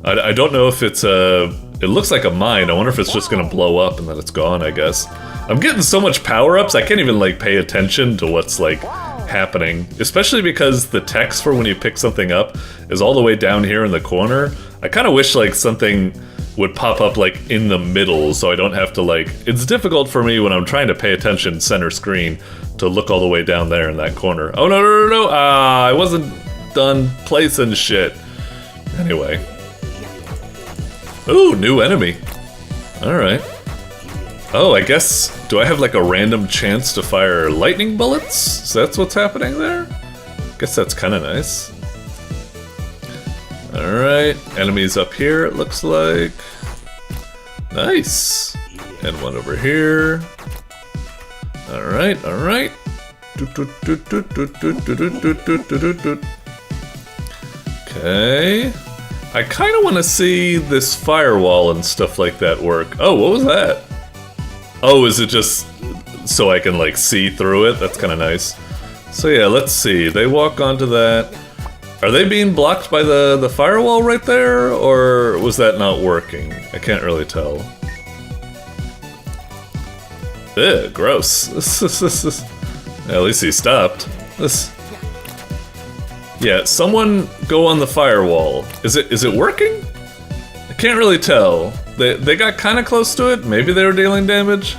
I don't know if it's a... It looks like a mine. I wonder if it's just gonna blow up and then it's gone, I guess. I'm getting so much power-ups, I can't even like pay attention to what's like happening, especially because the text for when you pick something up is all the way down here in the corner. I kind of wish like something would pop up like in the middle so I don't have to like, it's difficult for me when I'm trying to pay attention center screen to look all the way down there in that corner. Oh no, I wasn't done placing shit. Anyway. Ooh, new enemy. Alright. Oh, I guess, do I have like a random chance to fire lightning bullets? So that's what's happening there? Guess that's kind of nice. Alright, enemies up here it looks like. Nice. And one over here. Alright, alright. Okay. I kind of want to see this firewall and stuff like that work. Oh, what was that? Oh, is it just so I can like see through it? That's kind of nice. So yeah, let's see. They walk onto that. Are they being blocked by the firewall right there? Or was that not working? I can't really tell. Ew, gross. At least he stopped. Yeah, someone go on the firewall. Is it working? I can't really tell. They got kind of close to it. Maybe they were dealing damage.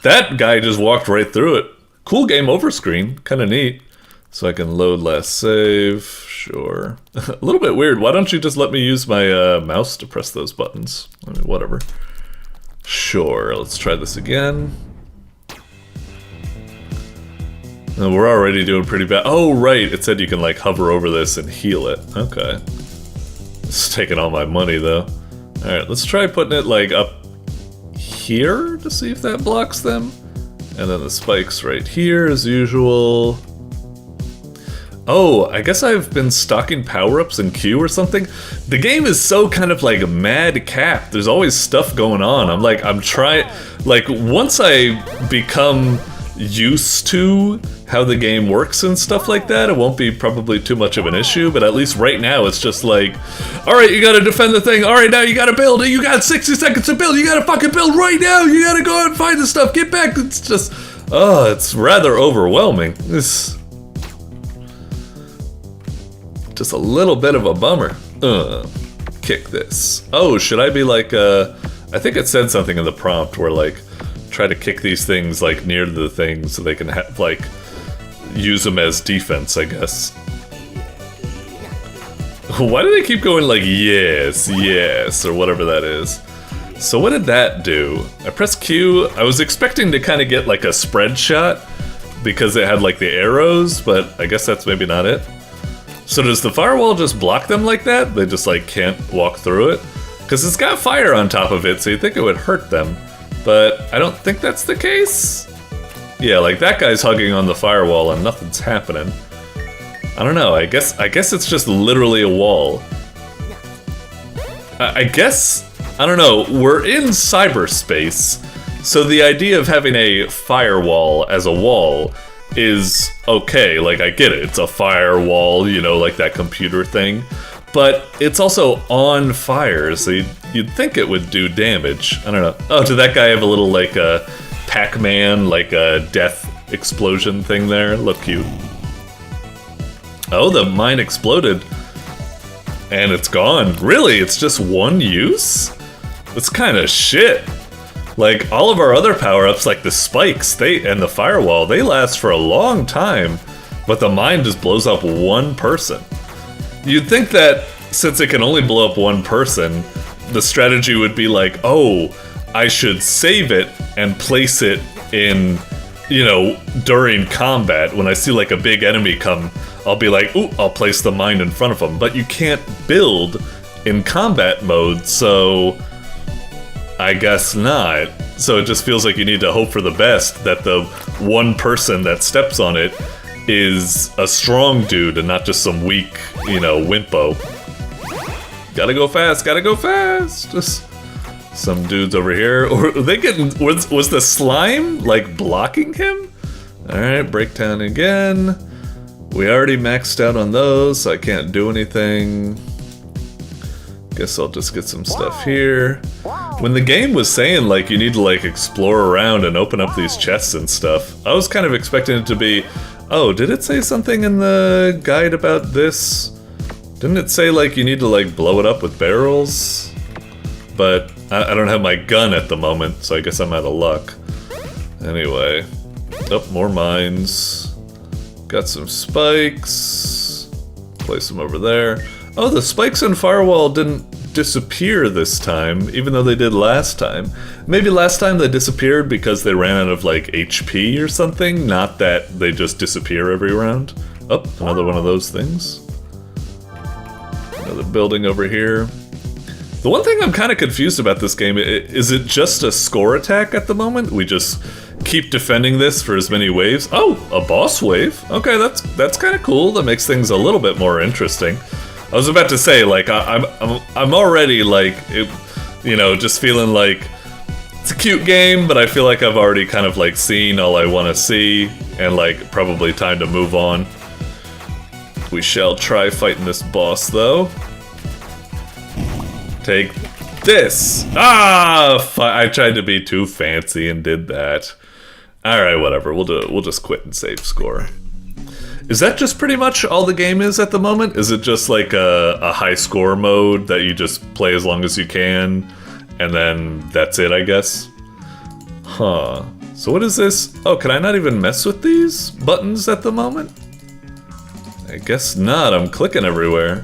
That guy just walked right through it. Cool game over screen. Kind of neat. So I can load last save. Sure. A little bit weird. Why don't you just let me use my mouse to press those buttons? I mean, whatever. Sure. Let's try this again. We're already doing pretty bad. Oh, right. It said you can, like, hover over this and heal it. Okay. It's taking all my money, though. Alright, let's try putting it, like, up here to see if that blocks them. And then the spikes right here, as usual. Oh, I guess I've been stocking power-ups in Q or something. The game is so kind of, like, madcap. There's always stuff going on. I'm trying... Like, once I become used to how the game works and stuff like that, it won't be probably too much of an issue, but at least right now it's just like, alright, you gotta defend the thing, alright, now you gotta build it, you got 60 seconds to build, you gotta fucking build right now, you gotta go out and find the stuff, get back, it's just, oh, it's rather overwhelming. It's just a little bit of a bummer. Kick this. Oh, should I be like, I think it said something in the prompt where like, try to kick these things like near to the thing so they can have like use them as defense, I guess. Why do they keep going like yes, yes, or whatever that is? So what did that do? I pressed Q. I was expecting to kind of get like a spread shot because it had like the arrows, but I guess that's maybe not it. So does the firewall just block them like that? They just like can't walk through it? Because it's got fire on top of it, so you'd think it would hurt them. But I don't think that's the case. Yeah, like that guy's hugging on the firewall and nothing's happening. I don't know, I guess it's just literally a wall. I guess, I don't know, we're in cyberspace, so the idea of having a firewall as a wall is okay, like I get it, it's a firewall, you know, like that computer thing. But it's also on fire, so you'd think it would do damage. I don't know. Oh, did that guy have a little, like, Pac-Man, like, a death explosion thing there? Look cute. Oh, the mine exploded. And it's gone. Really? It's just one use? That's kind of shit. Like, all of our other power-ups, like the spikes, and the firewall, they last for a long time. But the mine just blows up one person. You'd think that since it can only blow up one person, the strategy would be like, oh, I should save it and place it in, you know, during combat. When I see like a big enemy come, I'll be like, ooh, I'll place the mine in front of them. But you can't build in combat mode, so I guess not. So it just feels like you need to hope for the best, that the one person that steps on it is a strong dude and not just some weak, you know, wimpo. Gotta go fast, gotta go fast! Just some dudes over here. Or are they getting, was the slime, like, blocking him? Alright, breakdown again. We already maxed out on those, so I can't do anything. Guess I'll just get some stuff here. When the game was saying, like, you need to, like, explore around and open up these chests and stuff, I was kind of expecting it to be, oh, did it say something in the guide about this? Didn't it say, like, you need to, like, blow it up with barrels? But I don't have my gun at the moment, so I guess I'm out of luck. Anyway. Oh, more mines. Got some spikes. Place them over there. Oh, the spikes and firewall didn't disappear this time, even though they did last time. Maybe last time they disappeared because they ran out of, like, HP or something, not that they just disappear every round. Oh, another one of those things. Another building over here. The one thing I'm kind of confused about this game, is it just a score attack at the moment? We just keep defending this for as many waves? Oh, a boss wave? Okay, that's kind of cool. That makes things a little bit more interesting. I was about to say, like, I'm already, like, you know, just feeling like it's a cute game, but I feel like I've already kind of, like, seen all I want to see, and, like, probably time to move on. We shall try fighting this boss, though. Take this! Ah! I tried to be too fancy and did that. Alright, whatever. We'll do it. We'll just quit and save score. Is that just pretty much all the game is at the moment? Is it just like a high score mode that you just play as long as you can, and then that's it, I guess? Huh. So what is this? Oh, can I not even mess with these buttons at the moment? I guess not. I'm clicking everywhere.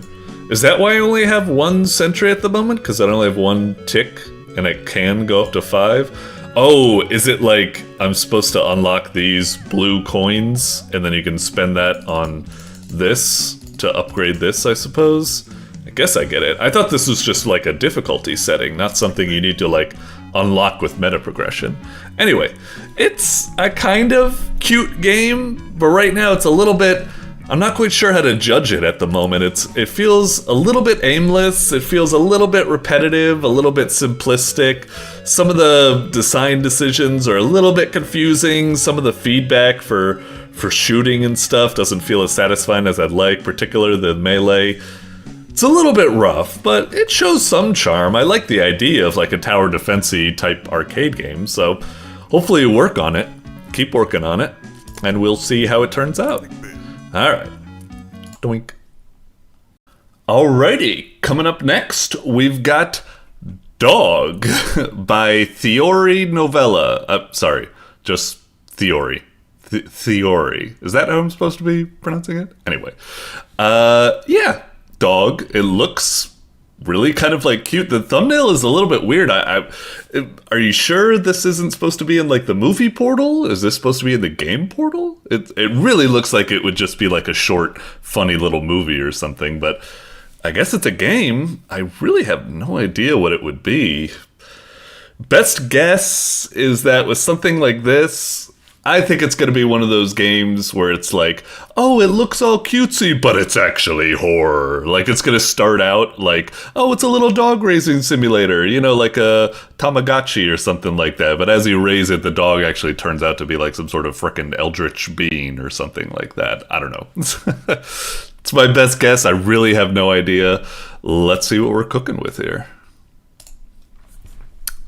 Is that why I only have one sentry at the moment? Because I only have one tick, and it can go up to 5? Oh, is it like I'm supposed to unlock these blue coins, and then you can spend that on this to upgrade this, I suppose? I guess I get it. I thought this was just like a difficulty setting, not something you need to like unlock with meta progression. Anyway, it's a kind of cute game, but right now it's a little bit... I'm not quite sure how to judge it at the moment. It feels a little bit aimless, it feels a little bit repetitive, a little bit simplistic. Some of the design decisions are a little bit confusing. Some of the feedback for shooting and stuff doesn't feel as satisfying as I'd like, particularly the melee. It's a little bit rough, but it shows some charm. I like the idea of like a tower defense-y type arcade game, so hopefully you work on it, keep working on it, and we'll see how it turns out. Alright. Doink. Alrighty, coming up next, we've got Dog by Theory Novella. Sorry, just Theory. Theory. Is that how I'm supposed to be pronouncing it? Anyway. Yeah, Dog. It looks really kind of like cute. The thumbnail is a little bit weird. Are you sure this isn't supposed to be in like the movie portal? Is this supposed to be in the game portal? It really looks like it would just be like a short, funny little movie or something, but I guess it's a game. I really have no idea what it would be. Best guess is that with something like this, I think it's going to be one of those games where it's like, oh, it looks all cutesy, but it's actually horror. Like, it's going to start out like, oh, it's a little dog raising simulator, you know, like a Tamagotchi or something like that. But as you raise it, the dog actually turns out to be like some sort of frickin' eldritch being or something like that. I don't know. It's my best guess. I really have no idea. Let's see what we're cooking with here.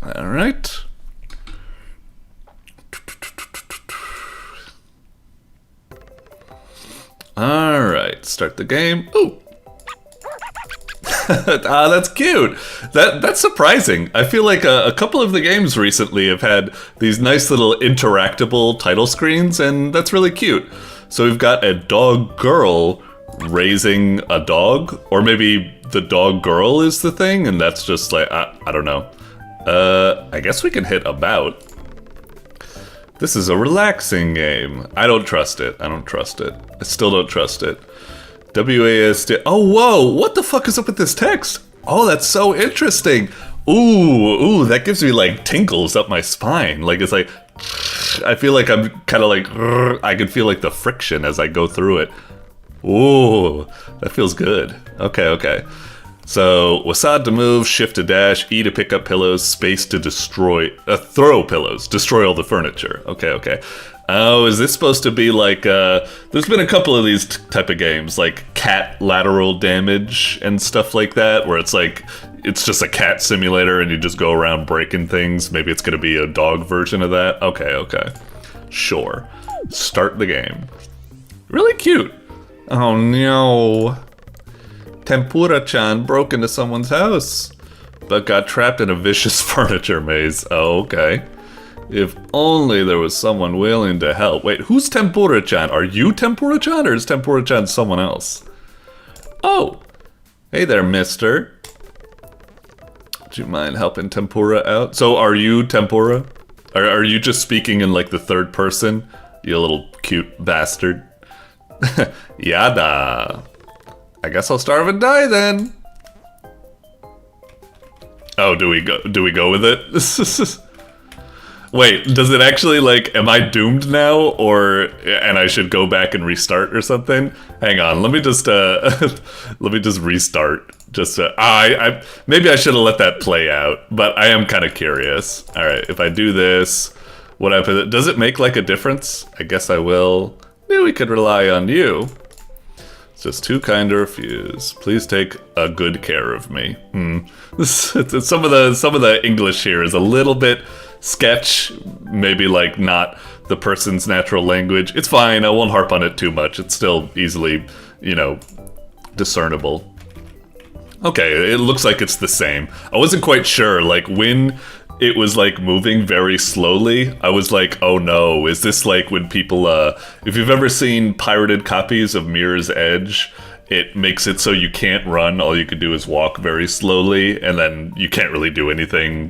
All right. Alright, start the game. Ooh! Ah, that's cute! That's surprising. I feel like a couple of the games recently have had these nice little interactable title screens, and that's really cute. So we've got a dog girl raising a dog, or maybe the dog girl is the thing, and that's just like, I don't know. I guess we can hit about. This is a relaxing game. I don't trust it. I don't trust it. I still don't trust it. WASD. Oh, whoa! What the fuck is up with this text? Oh, that's so interesting. Ooh, that gives me like tingles up my spine. Like it's like, I feel like I'm kind of like, I can feel like the friction as I go through it. Ooh, that feels good. Okay. So, WASD to move, shift to dash, E to pick up pillows, space to destroy, throw pillows, destroy all the furniture. Okay. Oh, is this supposed to be like, there's been a couple of these type of games, like cat lateral damage and stuff like that, where it's like, it's just a cat simulator and you just go around breaking things. Maybe it's gonna be a dog version of that. Okay. Sure. Start the game. Really cute. Oh no. Tempura-chan broke into someone's house, but got trapped in a vicious furniture maze. Oh, okay. If only there was someone willing to help. Wait, who's Tempura-chan? Are you Tempura-chan, or is Tempura-chan someone else? Oh, hey there, mister. Do you mind helping Tempura out? So, are you Tempura? Are you just speaking in, like, the third person? You little cute bastard. Yada. I guess I'll starve and die then. Oh, do we go with it? Wait, does it actually, like, am I doomed now, or, and I should go back and restart or something? Hang on, let me just restart. Maybe I should have let that play out, but I am kind of curious. Alright, if I do this, what happens? Does it make, like, a difference? I guess I will. Knew we could rely on you. It's just too kind to refuse. Please take a good care of me. Some of the English here is a little bit sketch, maybe like not the person's natural language. It's fine, I won't harp on it too much. It's still easily, you know, discernible. Okay, it looks like it's the same. I wasn't quite sure, like when it was like moving very slowly, I was like, oh no, is this like when people, if you've ever seen pirated copies of Mirror's Edge, it makes it so you can't run, all you can do is walk very slowly, and then you can't really do anything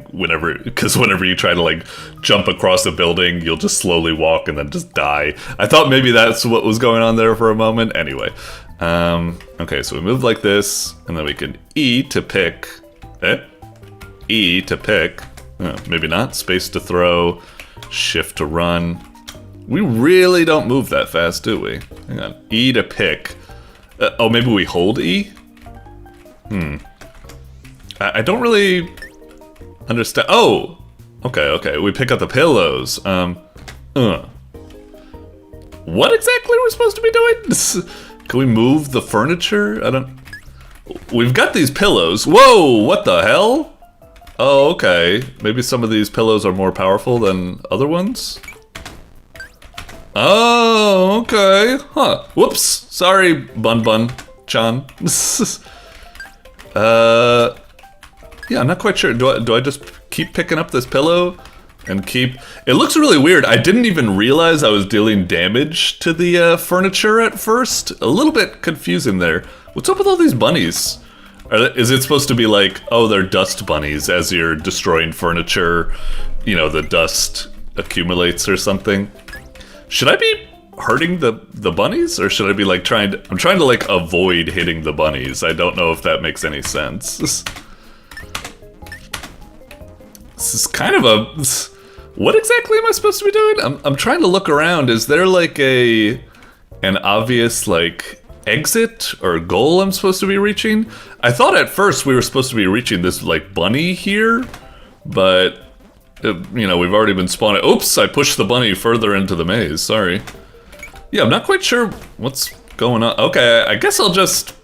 because whenever you try to like jump across a building, you'll just slowly walk and then just die. I thought maybe that's what was going on there for a moment. Anyway, okay, so we move like this, and then we can E to pick, E to pick, maybe not, space to throw, shift to run. We really don't move that fast, do we? Hang on, E to pick. Oh, maybe we hold E? I don't really understand. Oh! Okay, we pick up the pillows. What exactly are we supposed to be doing? Can we move the furniture? We've got these pillows. Whoa, what the hell? Oh, okay. Maybe some of these pillows are more powerful than other ones? Oh, okay. Huh. Whoops. Sorry, Bun-Bun-chan. Yeah, I'm not quite sure. Do I just keep picking up this pillow and keep... It looks really weird. I didn't even realize I was dealing damage to the furniture at first. A little bit confusing there. What's up with all these bunnies? Is it supposed to be like, oh, they're dust bunnies as you're destroying furniture? You know, the dust accumulates or something? Should I be hurting the bunnies, or should I be like I'm trying to like avoid hitting the bunnies? I don't know if that makes any sense. This is kind of a... What exactly am I supposed to be doing? I'm trying to look around. Is there like an obvious like exit or goal I'm supposed to be reaching? I thought at first we were supposed to be reaching this like bunny here, but you know, we've already been spawning. Oops, I pushed the bunny further into the maze, sorry. Yeah, I'm not quite sure what's going on. Okay, I guess I'll just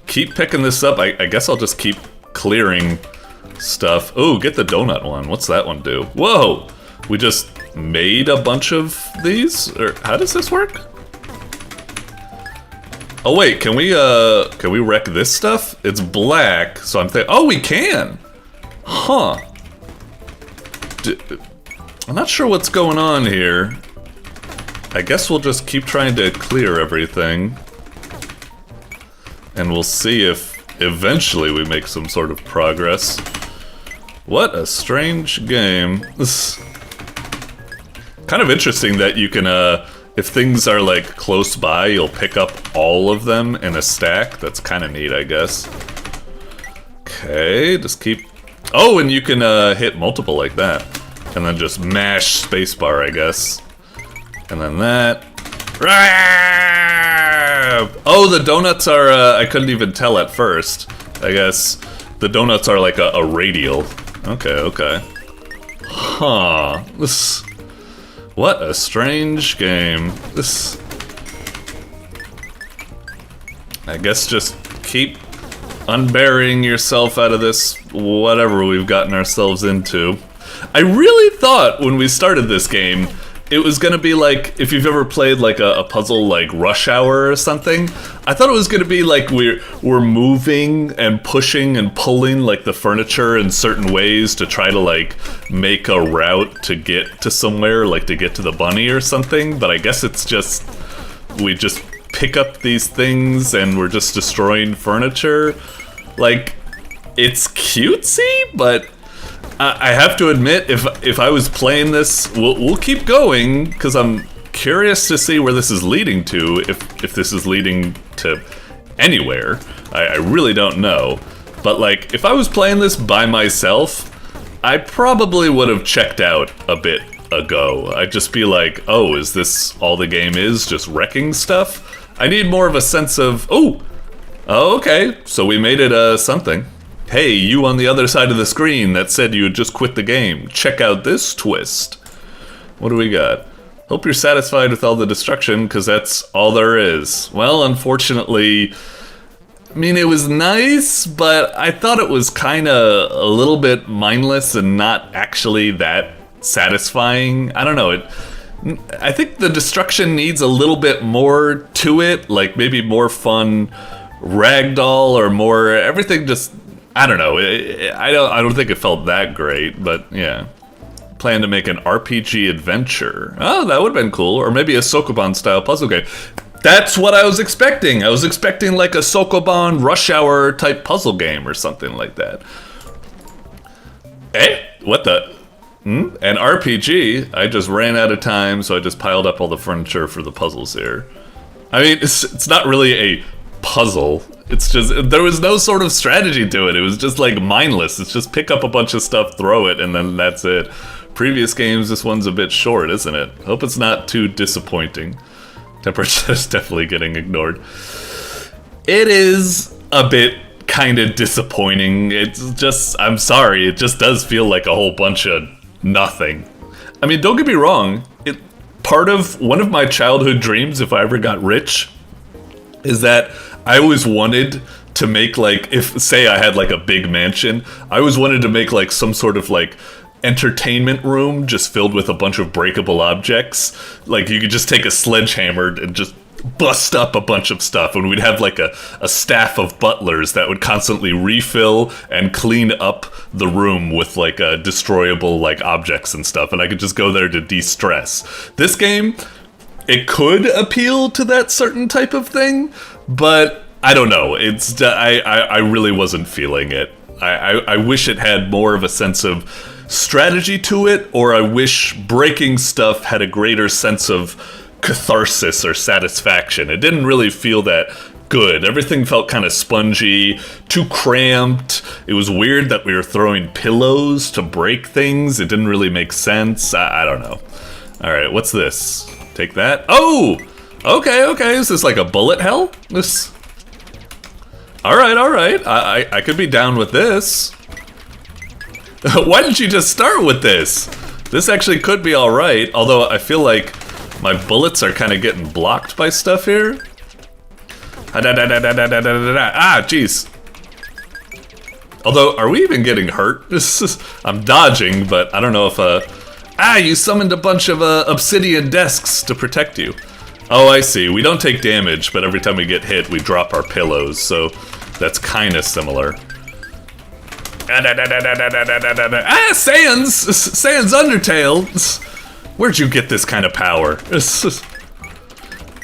keep picking this up. I guess I'll just keep clearing stuff. Oh, get the donut one. What's that one do? Whoa, we just made a bunch of these? Or how does this work? Oh wait, can we wreck this stuff? It's black, so I'm thinking, oh, we can! Huh. I'm not sure what's going on here. I guess we'll just keep trying to clear everything. And we'll see if eventually we make some sort of progress. What a strange game. Kind of interesting that you can, if things are like close by, you'll pick up all of them in a stack. That's kind of neat, I guess. Okay, just keep... Oh, and you can hit multiple like that. And then just mash spacebar, I guess. And then that. Oh, the donuts are, I couldn't even tell at first. I guess the donuts are like a radial. Okay. Huh. What a strange game. I guess just keep unburying yourself out of this whatever we've gotten ourselves into. I really thought when we started this game it was gonna be like, if you've ever played like a puzzle like Rush Hour or something, I thought it was gonna be like we're moving and pushing and pulling like the furniture in certain ways to try to like make a route to get to somewhere, like to get to the bunny or something, but I guess it's just, we just pick up these things and we're just destroying furniture. Like, it's cutesy, but I have to admit, if I was playing this, we'll keep going, because I'm curious to see where this is leading to, if this is leading to anywhere. I really don't know. But like, if I was playing this by myself, I probably would have checked out a bit ago. I'd just be like, oh, is this all the game is, just wrecking stuff? I need more of a sense of, oh, okay, so we made it something. Hey, you on the other side of the screen that said you had just quit the game. Check out this twist. What do we got? Hope you're satisfied with all the destruction, because that's all there is. Well, unfortunately, I mean, it was nice, but I thought it was kind of a little bit mindless and not actually that satisfying. I don't know, I think the destruction needs a little bit more to it, like maybe more fun ragdoll or more, everything just, I don't know. I don't think it felt that great, but yeah. Plan to make an RPG adventure. Oh, that would have been cool. Or maybe a Sokoban style puzzle game. That's what I was expecting. I was expecting like a Sokoban Rush Hour type puzzle game or something like that. Eh? What the? An RPG? I just ran out of time, so I just piled up all the furniture for the puzzles here. I mean, it's not really a puzzle. It's just, there was no sort of strategy to it. It was just like mindless. It's just pick up a bunch of stuff, throw it, and then that's it. Previous games, this one's a bit short, isn't it? Hope it's not too disappointing. Temperature's definitely getting ignored. It is a bit kind of disappointing. It's just, I'm sorry, it just does feel like a whole bunch of nothing. I mean, don't get me wrong. Part of one of my childhood dreams, if I ever got rich, is that I always wanted to make like, if say I had like a big mansion, I always wanted to make like some sort of like entertainment room just filled with a bunch of breakable objects. Like you could just take a sledgehammer and just bust up a bunch of stuff, and we'd have like a staff of butlers that would constantly refill and clean up the room with like destroyable like objects and stuff, and I could just go there to de-stress. This game, it could appeal to that certain type of thing, but I don't know. It's I really wasn't feeling it. I wish it had more of a sense of strategy to it, or I wish breaking stuff had a greater sense of catharsis or satisfaction. It didn't really feel that good. Everything felt kind of spongy, too cramped. It was weird that we were throwing pillows to break things. It didn't really make sense. I don't know. Alright, what's this? Take that. Oh! Okay. Is this like a bullet hell? This... Alright. I could be down with this. Why didn't you just start with this? This actually could be alright, although I feel like my bullets are kind of getting blocked by stuff here. Ah, jeez. Although, are we even getting hurt? I'm dodging, but I don't know if you summoned a bunch of obsidian desks to protect you. Oh, I see. We don't take damage, but every time we get hit, we drop our pillows, so that's kind of similar. Sans Undertale! Where'd you get this kind of power?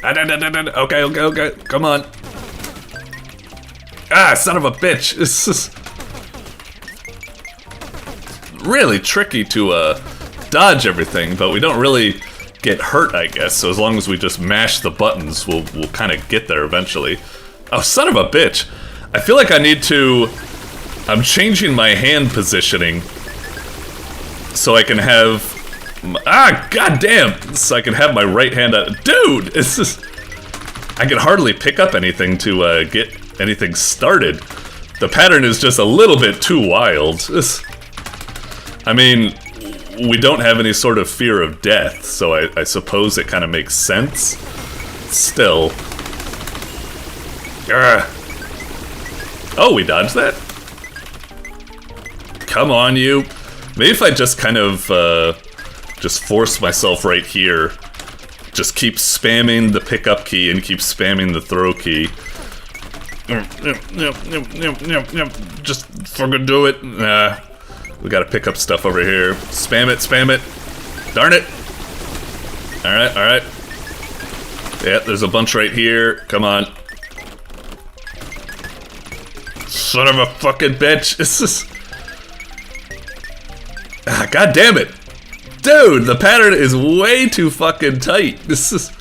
Okay, come on. Ah, son of a bitch! This is really tricky to dodge everything, but we don't really get hurt, I guess. So as long as we just mash the buttons, we'll kind of get there eventually. Oh, son of a bitch! I feel like I need to. I'm changing my hand positioning so I can have. Goddamn! So I can have my right hand out. Dude! It's just... I can hardly pick up anything to get anything started. The pattern is just a little bit too wild. I mean, we don't have any sort of fear of death, so I suppose it kind of makes sense. Still. Oh, we dodged that? Come on, you. Maybe if I just kind of, just force myself right here. Just keep spamming the pickup key and keep spamming the throw key. Just fucking do it. Nah. We gotta pick up stuff over here. Spam it, spam it. Darn it. Alright, alright. Yeah, there's a bunch right here. Come on. Son of a fucking bitch. This is... Ah, God damn it. Dude, the pattern is way too fucking tight. This is...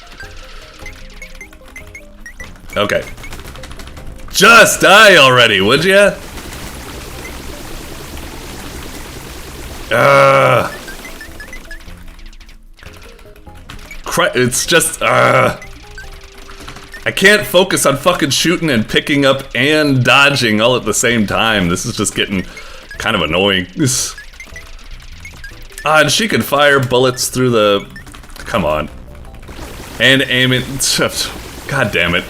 Okay. Just die already, would ya? It's just, I can't focus on fucking shooting and picking up and dodging all at the same time. This is just getting kind of annoying. And she can fire bullets through the... Come on. And aim it... God damn it.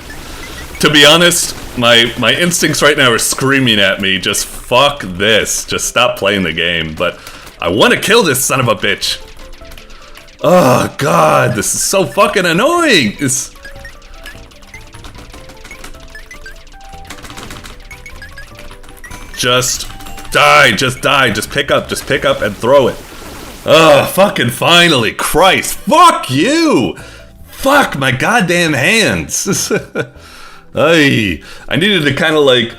To be honest, my instincts right now are screaming at me, just fuck this. Just stop playing the game. But I want to kill this son of a bitch. Oh, God, this is so fucking annoying! Just die, just pick up and throw it. Oh, fucking finally, Christ, fuck you! Fuck my goddamn hands! I needed to kind of like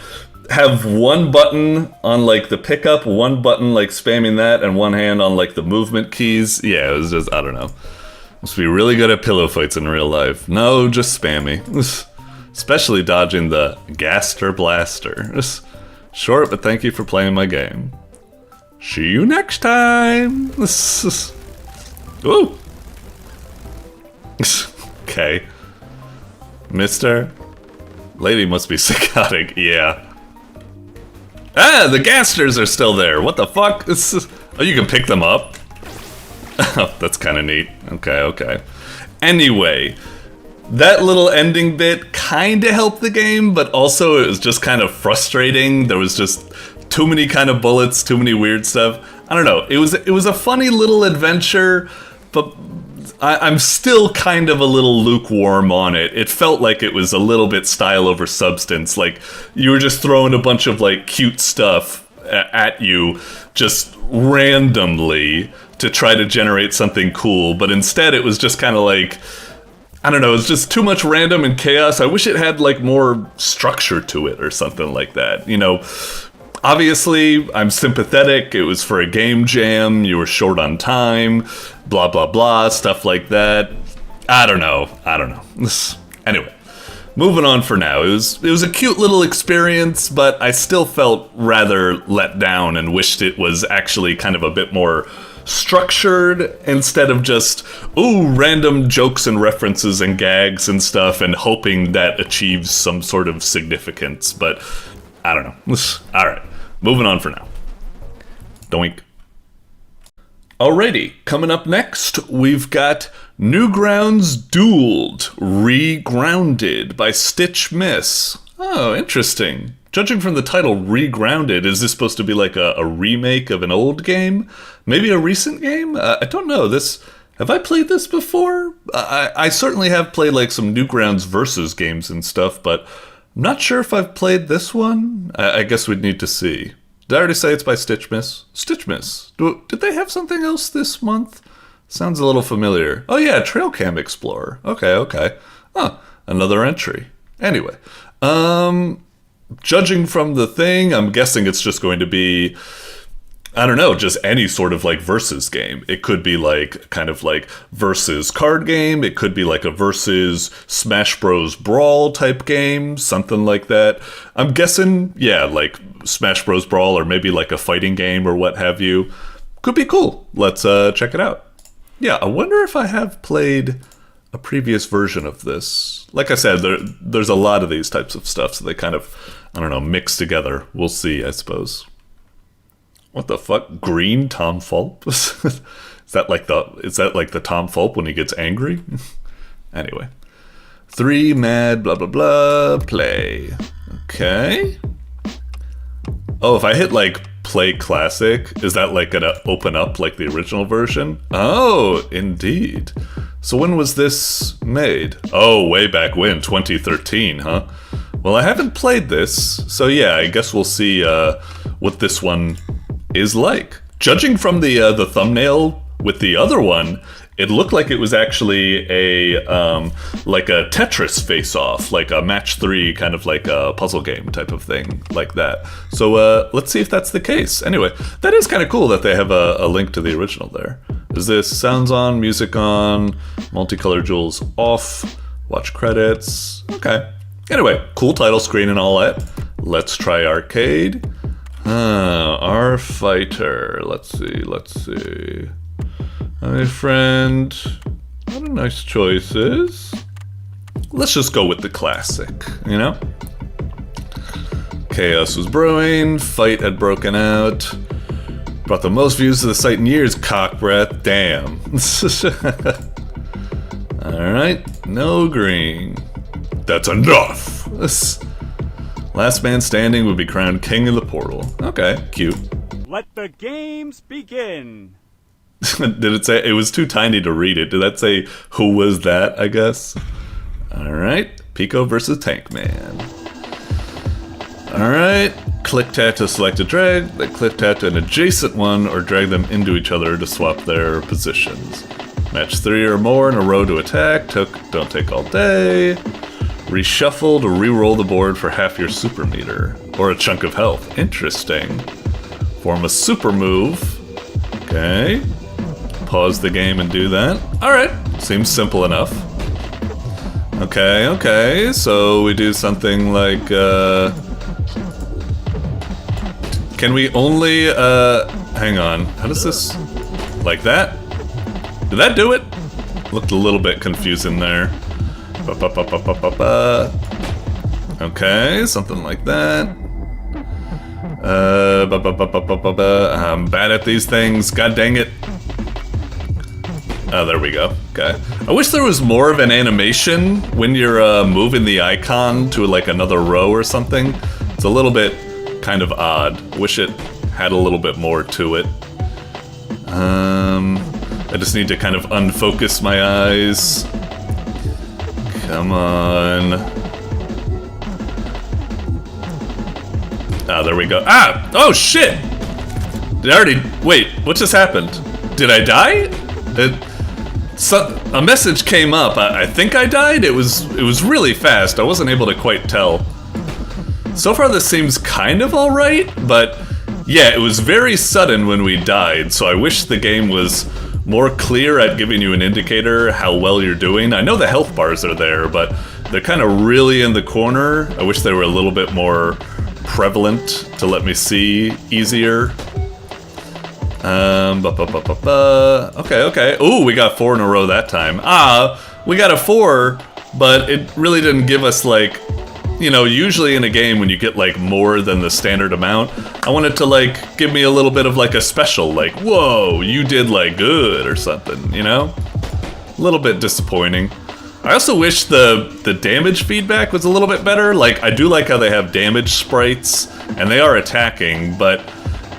have one button on like the pickup, one button like spamming that, and one hand on like the movement keys. Yeah, it was just, I don't know. Must be really good at pillow fights in real life. No, just spammy. Especially dodging the Gaster Blaster. Short, but thank you for playing my game. See you next time! Ooh! Okay. Mister? Lady must be psychotic, yeah. Ah, the Gasters are still there. What the fuck? Oh, you can pick them up? Oh, that's kind of neat. Okay, okay. Anyway, that little ending bit kind of helped the game, but also it was just kind of frustrating. There was just too many kind of bullets, too many weird stuff. I don't know. It was a funny little adventure, but I'm still kind of a little lukewarm on it. It felt like it was a little bit style over substance. Like, you were just throwing a bunch of, like, cute stuff at you just randomly to try to generate something cool. But instead, it was just kind of like, I don't know, it was just too much random and chaos. I wish it had, like, more structure to it or something like that. You know, obviously, I'm sympathetic. It was for a game jam. You were short on time. Blah, blah, blah. Stuff like that. I don't know. Anyway, moving on for now. It was a cute little experience, but I still felt rather let down and wished it was actually kind of a bit more structured instead of just, ooh, random jokes and references and gags and stuff and hoping that achieves some sort of significance. But I don't know. Alright. Moving on for now. Doink. Alrighty, coming up next, we've got Newgrounds Dueled, Regrounded by Stitch Miss. Oh, interesting. Judging from the title, Regrounded, is this supposed to be like a remake of an old game? Maybe a recent game? I don't know. Have I played this before? I certainly have played like some Newgrounds versus games and stuff, but I'm not sure if I've played this one. I guess we'd need to see. Did I already say it's by Stitch Miss? Stitch Miss. Did they have something else this month? Sounds a little familiar. Oh yeah, Trail Cam Explorer. Okay. Huh, another entry. Anyway, judging from the thing, I'm guessing it's just going to be, I don't know, just any sort of like versus game. It could be like kind of like versus card game. It could be like a versus Smash Bros. Brawl type game, something like that. I'm guessing, yeah, like Smash Bros. Brawl or maybe like a fighting game or what have you. Could be cool. Let's check it out. Yeah, I wonder if I have played a previous version of this. Like I said, there's a lot of these types of stuff, so they kind of, I don't know, mix together. We'll see, I suppose. What the fuck? Green Tom Fulp? Is that like the Tom Fulp when he gets angry? Anyway. 3 mad blah blah blah play. Okay. Oh, if I hit like play classic, is that like gonna open up like the original version? Oh, indeed. So when was this made? Oh, way back when, 2013, huh? Well, I haven't played this, so yeah, I guess we'll see what this one is like. Judging from the thumbnail with the other one, it looked like it was actually a like a Tetris face-off, like a match 3 kind of like a puzzle game type of thing, like that. So let's see if that's the case. Anyway, that is kind of cool that they have a link to the original there. Is this sounds on, music on, multicolor jewels off, watch credits? Okay. Anyway, cool title screen and all that. Let's try arcade. Our fighter. Let's see. My friend. What a nice choices. Let's just go with the classic, you know? Chaos was brewing, fight had broken out. Brought the most views to the site in years, cock breath, damn. Alright, no green. That's enough! Last man standing would be crowned king of the portal. Okay, cute. Let the games begin. Did it say? It was too tiny to read it. Did that say who was that, I guess? Alright, Pico versus Tank Man. Alright, click tat to select a drag, then click tat to an adjacent one or drag them into each other to swap their positions. Match 3 or more in a row to attack, don't take all day. Reshuffle to re-roll the board for half your super meter, or a chunk of health. Interesting. Form a super move. Okay. Pause the game and do that. Alright, seems simple enough. Okay, so we do something like, can we only, hang on, how does this, like that? Did that do it? Looked a little bit confusing there. Okay, something like that. I'm bad at these things, god dang it. Oh, there we go. Okay. I wish there was more of an animation when you're moving the icon to like another row or something. It's a little bit kind of odd. Wish it had a little bit more to it. I just need to kind of unfocus my eyes. Come on. Ah, there we go. Ah! Oh, shit! Did I already... Wait, what just happened? Did I die? A message came up. I think I died? It was really fast. I wasn't able to quite tell. So far this seems kind of alright, but yeah, it was very sudden when we died, so I wish the game was more clear at giving you an indicator how well you're doing. I know the health bars are there, but they're kind of really in the corner. I wish they were a little bit more prevalent to let me see easier. Okay. Ooh, we got 4 in a row that time. We got a 4, but it really didn't give us like, you know, usually in a game when you get like more than the standard amount, I want it to like give me a little bit of like a special, like, whoa, you did like good or something, you know? A little bit disappointing. I also wish the damage feedback was a little bit better. Like, I do like how they have damage sprites and they are attacking, but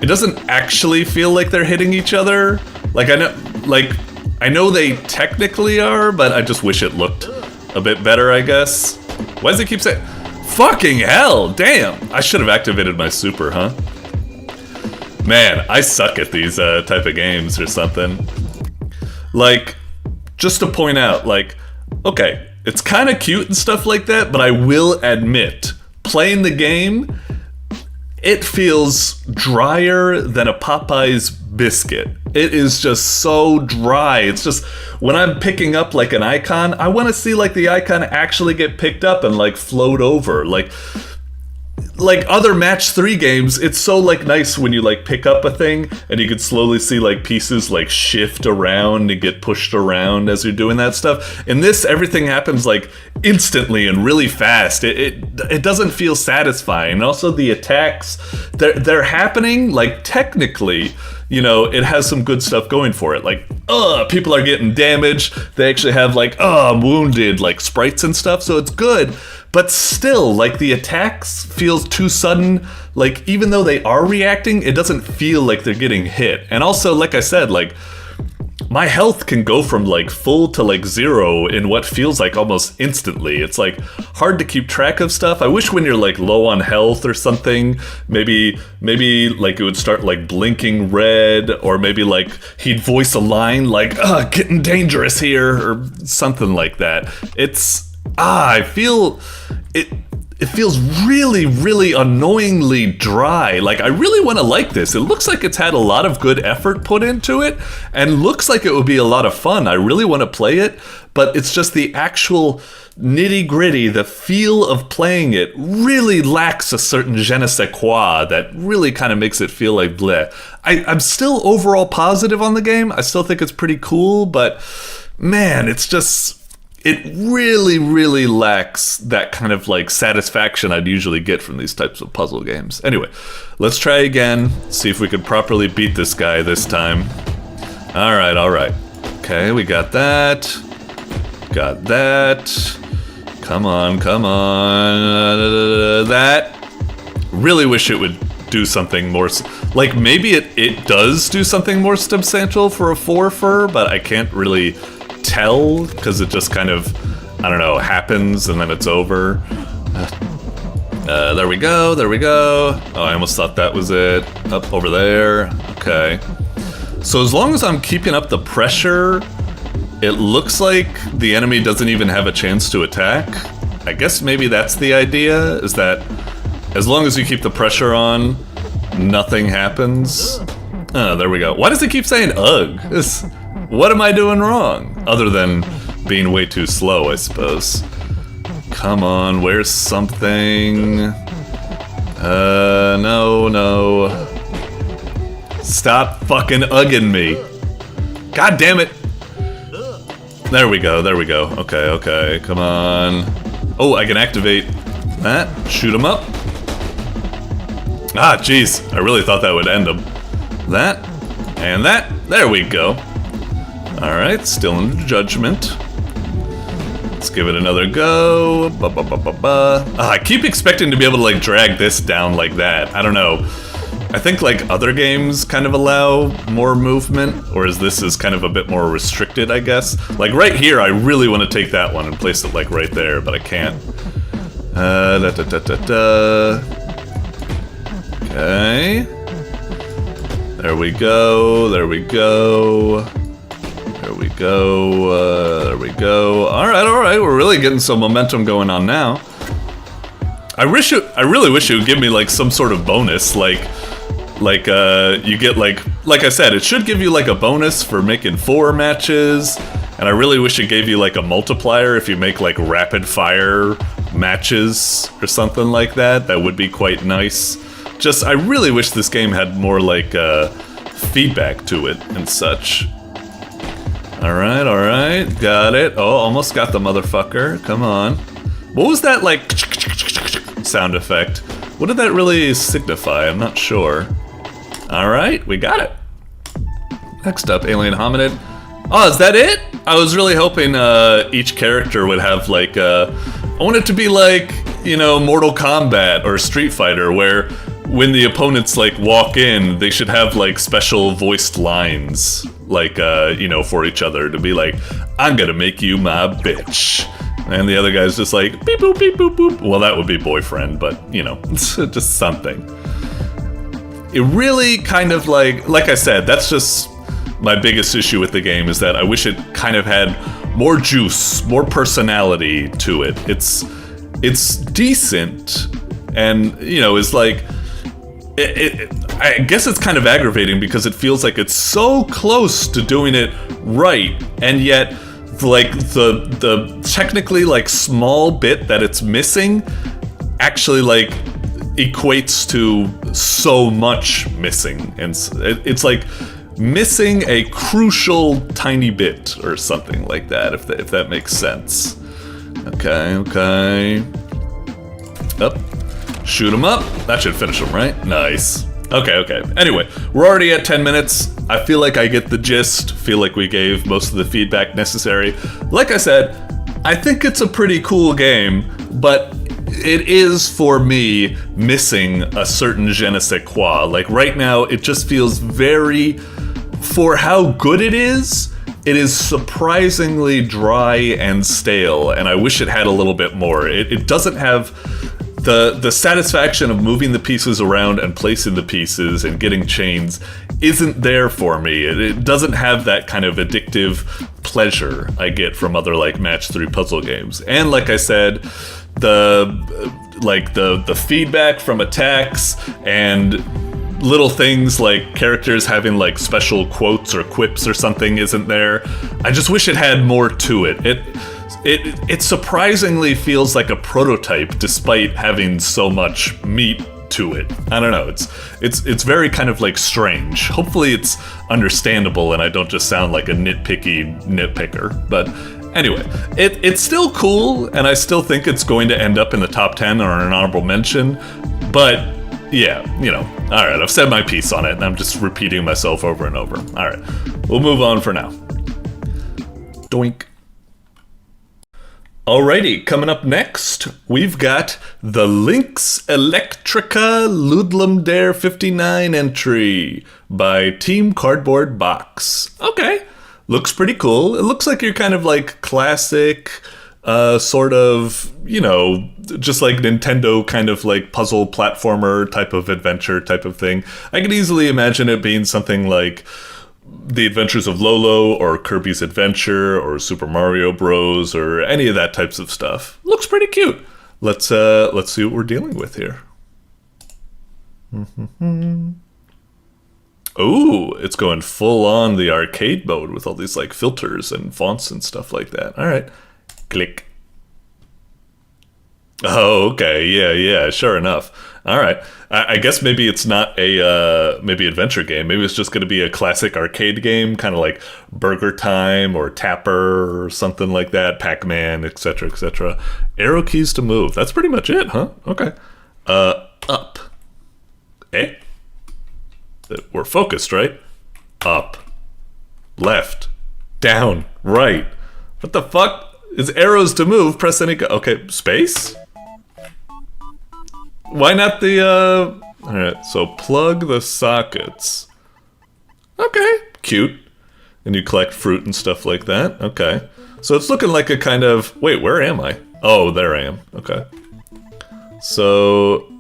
it doesn't actually feel like they're hitting each other. Like, I know they technically are, but I just wish it looked a bit better, I guess. Why does it keep saying... Fucking hell, damn! I should have activated my super, huh? Man, I suck at these type of games or something. Like, just to point out, like, okay, it's kind of cute and stuff like that, but I will admit, playing the game, it feels drier than a Popeye's biscuit. It is just so dry. It's just, when I'm picking up like an icon, I want to see like the icon actually get picked up and like float over. Like other match 3 games, it's so like nice when you like pick up a thing and you can slowly see like pieces like shift around and get pushed around as you're doing that stuff. In this, everything happens like instantly and really fast. It doesn't feel satisfying. And also the attacks, they're happening like technically, you know, it has some good stuff going for it. Like, people are getting damaged. They actually have like, wounded like sprites and stuff, so it's good. But still, like, the attacks feels too sudden. Like, even though they are reacting, it doesn't feel like they're getting hit. And also, like I said, like, my health can go from like full to like 0 in what feels like almost instantly. It's like hard to keep track of stuff. I wish when you're like low on health or something, maybe like it would start like blinking red, or maybe like he'd voice a line like, getting dangerous here, or something like that. It's, I feel it feels really, really annoyingly dry. Like, I really want to like this. It looks like it's had a lot of good effort put into it, and looks like it would be a lot of fun. I really want to play it, but it's just the actual nitty-gritty, the feel of playing it really lacks a certain je ne sais quoi that really kind of makes it feel like bleh. I'm still overall positive on the game. I still think it's pretty cool, but man, it's just... it really, really lacks that kind of like satisfaction I'd usually get from these types of puzzle games. Anyway, let's try again, see if we could properly beat this guy this time. All right. Okay, we got that. Got that. Come on. That. Really wish it would do something more, like maybe it does do something more substantial for a 4-fer, but I can't really tell because it just kind of, I don't know, happens and then it's over. There we go. Oh, I almost thought that was it. Up over there. Okay. So as long as I'm keeping up the pressure, it looks like the enemy doesn't even have a chance to attack. I guess maybe that's the idea, is that as long as you keep the pressure on, nothing happens. Oh, there we go. Why does it keep saying ugh? What am I doing wrong? Other than being way too slow, I suppose. Come on, where's something? No. Stop fucking ugging me. God damn it. There we go. Okay, come on. Oh, I can activate that. Shoot him up. Ah, jeez. I really thought that would end him. That. And that. There we go. Alright, still in judgment. Let's give it another go. I keep expecting to be able to like drag this down like that. I don't know. I think like other games kind of allow more movement, or is this is kind of a bit more restricted, I guess. Like right here, I really want to take that one and place it like right there, but I can't. Okay. There we go. There we go. Alright, we're really getting some momentum going on now. I really wish it would give me like some sort of bonus, like you get like I said, it should give you like a bonus for making 4 matches, and I really wish it gave you like a multiplier if you make like rapid fire matches or something like that. That would be quite nice. Just, I really wish this game had more like feedback to it and such. Alright, got it. Oh, almost got the motherfucker. Come on. What was that, like, sound effect? What did that really signify? I'm not sure. Alright, we got it. Next up, Alien Hominid. Oh, is that it? I was really hoping each character would have, like, I want it to be like, you know, Mortal Kombat or Street Fighter, where when the opponents, like, walk in, they should have, like, special voiced lines, like, you know, for each other, to be like, I'm gonna make you my bitch. And the other guy's just like, beep boop, beep boop, boop. Well, that would be boyfriend, but, you know, just something. It really kind of, like I said, that's just my biggest issue with the game, is that I wish it kind of had more juice, more personality to it. It's decent, and, you know, it's like, I guess it's kind of aggravating because it feels like it's so close to doing it right, and yet, like, the technically, like, small bit that it's missing actually, like, equates to so much missing, and it's like missing a crucial tiny bit or something like that, if that makes sense. Okay. Up. Shoot him up. That should finish him, right? Nice. Okay. Anyway, we're already at 10 minutes. I feel like I get the gist. Feel like we gave most of the feedback necessary. Like I said, I think it's a pretty cool game, but it is, for me, missing a certain je ne sais quoi. Like, right now, it just feels very... For how good it is surprisingly dry and stale, and I wish it had a little bit more. It doesn't have the satisfaction of moving the pieces around and placing the pieces and getting chains isn't there for me. It doesn't have that kind of addictive pleasure I get from other like match 3 puzzle games. And like I said, the feedback from attacks and little things like characters having like special quotes or quips or something isn't there. I just wish it had more to it. It surprisingly feels like a prototype despite having so much meat to it. I don't know, it's very kind of like strange. Hopefully it's understandable and I don't just sound like a nitpicker. But anyway, it's still cool and I still think it's going to end up in the top 10 or an honorable mention, but yeah, you know, alright, I've said my piece on it and I'm just repeating myself over and over. Alright, we'll move on for now. Doink. Alrighty, coming up next, we've got the Lynx Electrica Ludlum Dare 59 entry by Team Cardboard Box. Okay, looks pretty cool. It looks like you're kind of like classic, sort of, you know, just like Nintendo kind of like puzzle platformer type of adventure type of thing. I could easily imagine it being something like The Adventures of Lolo or Kirby's Adventure or Super Mario Bros. Or any of that types of stuff. Looks pretty cute. Let's see what we're dealing with here. Oh, it's going full on the arcade mode with all these like filters and fonts and stuff like that. All right, click. Oh, okay, yeah, sure enough. All right, I guess maybe it's not a maybe adventure game. Maybe it's just going to be a classic arcade game, kind of like Burger Time or Tapper or something like that, Pac-Man, etc., etc. Arrow keys to move. That's pretty much it, huh? Okay. Up. Eh? We're focused, right? Up. Left. Down. Right. What the fuck? Is arrows to move? Press any... Okay, space? Why not the, Alright, so plug the sockets. Okay, cute. And you collect fruit and stuff like that. Okay. So it's looking like a kind of... Wait, where am I? Oh, there I am. Okay. So...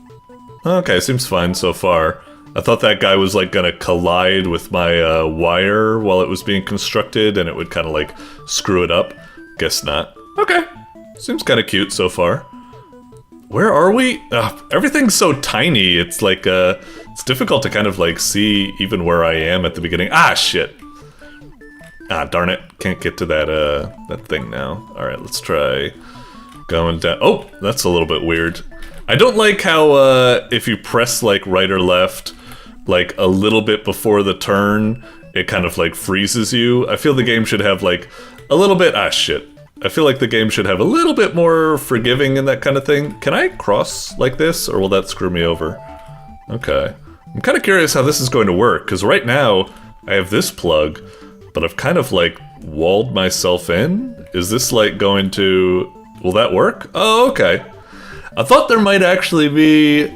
Okay, seems fine so far. I thought that guy was like gonna collide with my wire while it was being constructed and it would kind of like screw it up. Guess not. Okay. Seems kind of cute so far. Where are we? Everything's so tiny, it's like, it's difficult to kind of like see even where I am at the beginning. Ah, shit! Ah, darn it. Can't get to that, that thing now. Alright, let's try going down. Oh, that's a little bit weird. I don't like how, if you press like right or left, like a little bit before the turn, it kind of like freezes you. I feel the game should have like a little bit, ah, shit. I feel like the game should have a little bit more forgiving and that kind of thing. Can I cross like this, or will that screw me over? Okay. I'm kind of curious how this is going to work, because right now, I have this plug, but I've kind of like walled myself in. Is this like going to... Will that work? Oh, okay. I thought there might actually be...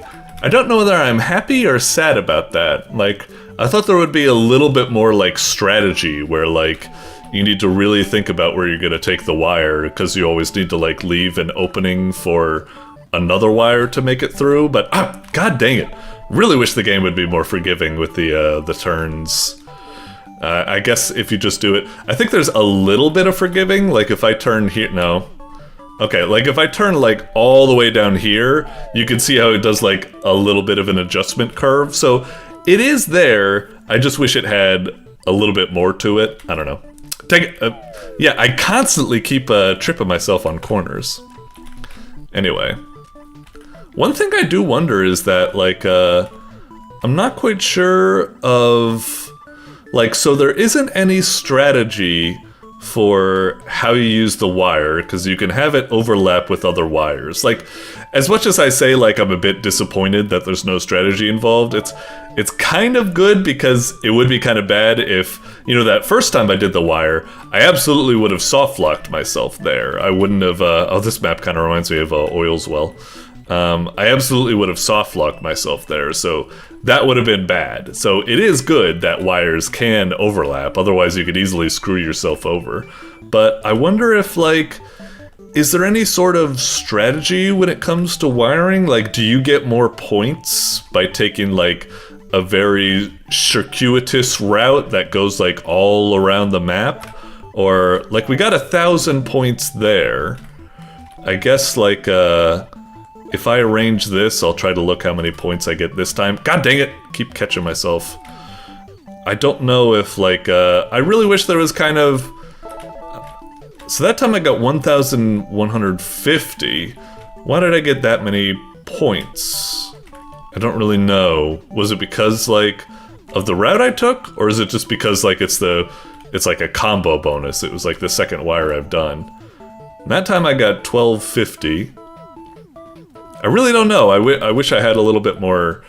I don't know whether I'm happy or sad about that. Like, I thought there would be a little bit more like strategy, where like... You need to really think about where you're gonna take the wire, because you always need to like leave an opening for another wire to make it through, but god dang it. Really wish the game would be more forgiving with the turns. I guess if you just do it, I think there's a little bit of forgiving, like if I turn here, no. Okay, like if I turn like all the way down here, you can see how it does like a little bit of an adjustment curve, so it is there, I just wish it had a little bit more to it, I don't know. Yeah, I constantly keep tripping myself on corners. Anyway. One thing I do wonder is that, like, I'm not quite sure of... Like, so there isn't any strategy for how you use the wire, because you can have it overlap with other wires. Like, as much as I say, like, I'm a bit disappointed that there's no strategy involved, it's kind of good, because it would be kind of bad if, you know, that first time I did the wire, I absolutely would have soft-locked myself there. I wouldn't have, oh, this map kind of reminds me of Oil's Well. I absolutely would have soft-locked myself there, so that would have been bad. So it is good that wires can overlap, otherwise you could easily screw yourself over. But I wonder if, like, is there any sort of strategy when it comes to wiring? Like, do you get more points by taking, like, a very circuitous route that goes, like, all around the map? Or, like, we got 1,000 points there. I guess, like, if I arrange this, I'll try to look how many points I get this time. God dang it! Keep catching myself. I don't know if, like, I really wish there was kind of... So that time I got 1,150. Why did I get that many points? I don't really know. Was it because, like, of the route I took? Or is it just because, like, it's like a combo bonus? It was, like, the second wire I've done. And that time I got 1,250. I really don't know. I wish I had a little bit more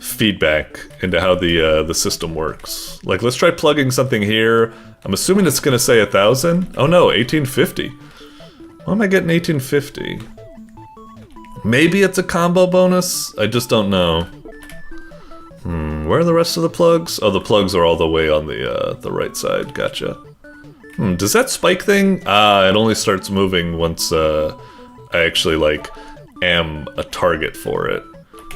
feedback into how the system works. Like, let's try plugging something here. I'm assuming it's gonna say 1,000. Oh no, 1,850. Why am I getting 1,850? Maybe it's a combo bonus? I just don't know. Where are the rest of the plugs? Oh, the plugs are all the way on the right side. Gotcha. Does that spike thing? Ah, it only starts moving once I actually, like, am a target for it.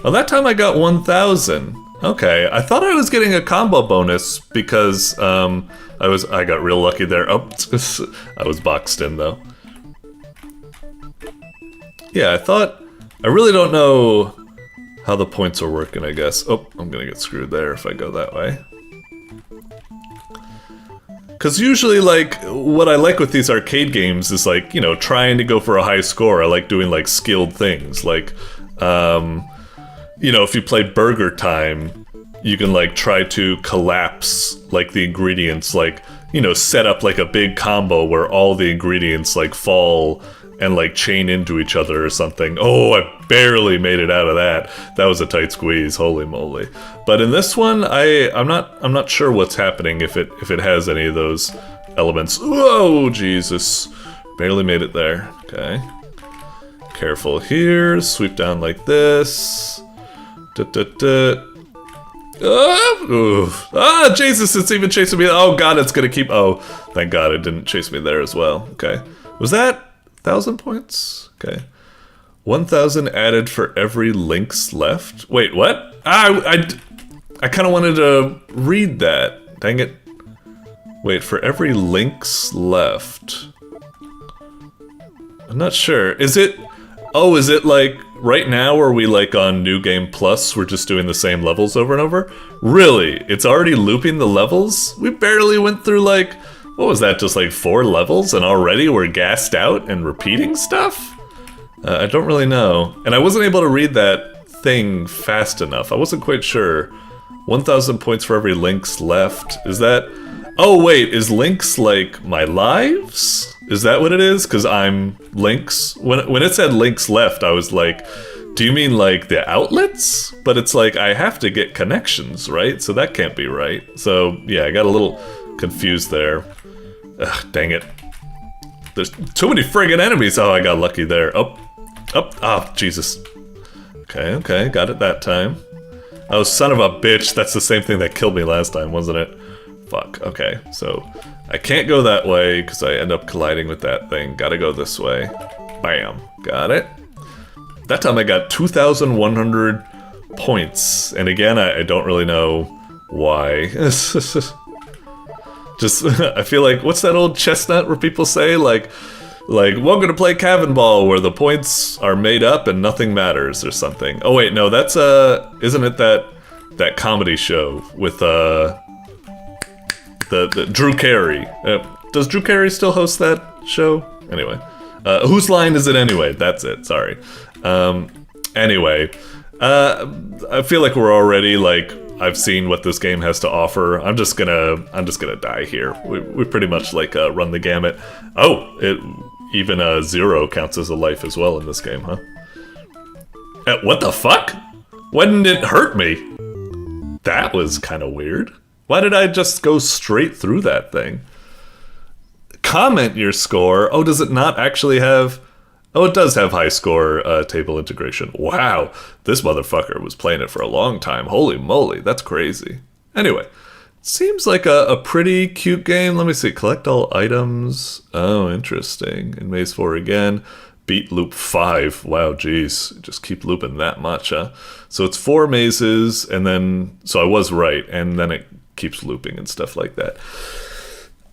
Well, that time I got 1,000. Okay, I thought I was getting a combo bonus because I got real lucky there. Oh, I was boxed in though. Yeah, I really don't know how the points are working, I guess. Oh, I'm gonna get screwed there if I go that way. Because usually, like, what I like with these arcade games is, like, you know, trying to go for a high score. I like doing, like, skilled things. Like, you know, if you play Burger Time, you can, like, try to collapse, like, the ingredients. Like, you know, set up, like, a big combo where all the ingredients, like, fall and, like, chain into each other or something. Oh, I barely made it out of that. That was a tight squeeze, holy moly. But in this one, I'm not sure what's happening if it has any of those elements. Whoa, Jesus. Barely made it there. Okay. Careful here, sweep down like this. Ah, Jesus, it's even chasing me. Oh god, it's gonna keep, oh, thank god it didn't chase me there as well. Okay. Was that 1,000 points? Okay. 1,000 added for every links left. Wait, what? I kind of wanted to read that. Dang it. Wait, for every links left. I'm not sure. Is it... Oh, is it like... Right now, are we like on New Game Plus? We're just doing the same levels over and over? Really? It's already looping the levels? We barely went through like... What was that, just like 4 levels, and already we're gassed out and repeating stuff? I don't really know. And I wasn't able to read that thing fast enough. I wasn't quite sure. 1,000 points for every links left. Is that... Oh wait, is links like my lives? Is that what it is? Because I'm links? When it said links left, I was like, do you mean like the outlets? But it's like, I have to get connections, right? So that can't be right. So yeah, I got a little confused there. Ugh, dang it. There's too many friggin' enemies. Oh, I got lucky there. Up. Oh, Jesus. Okay, got it that time. Oh, son of a bitch. That's the same thing that killed me last time, wasn't it? Fuck, okay. So, I can't go that way because I end up colliding with that thing. Gotta go this way. Bam. Got it. That time I got 2,100 points. And again, I don't really know why. Just, I feel like, what's that old chestnut where people say, like, welcome to play Cabin Ball, where the points are made up and nothing matters, or something. Oh wait, no, that's, isn't it that comedy show with, the Drew Carey? Does Drew Carey still host that show? Anyway. Whose line is it anyway? That's it, sorry. Anyway. I feel like we're already, like, I've seen what this game has to offer. I'm just gonna die here. We pretty much like run the gamut. Oh, even a 0 counts as a life as well in this game, huh? What the fuck? Why didn't it hurt me? That was kind of weird. Why did I just go straight through that thing? Comment your score. Oh, does it not actually have... Oh, it does have high score table integration. Wow, this motherfucker was playing it for a long time. Holy moly, that's crazy. Anyway, seems like a pretty cute game. Let me see. Collect all items. Oh, interesting. In Maze 4 again. Beat loop 5. Wow, geez. Just keep looping that much, huh? So it's 4 mazes, and then... So I was right, and then it keeps looping and stuff like that.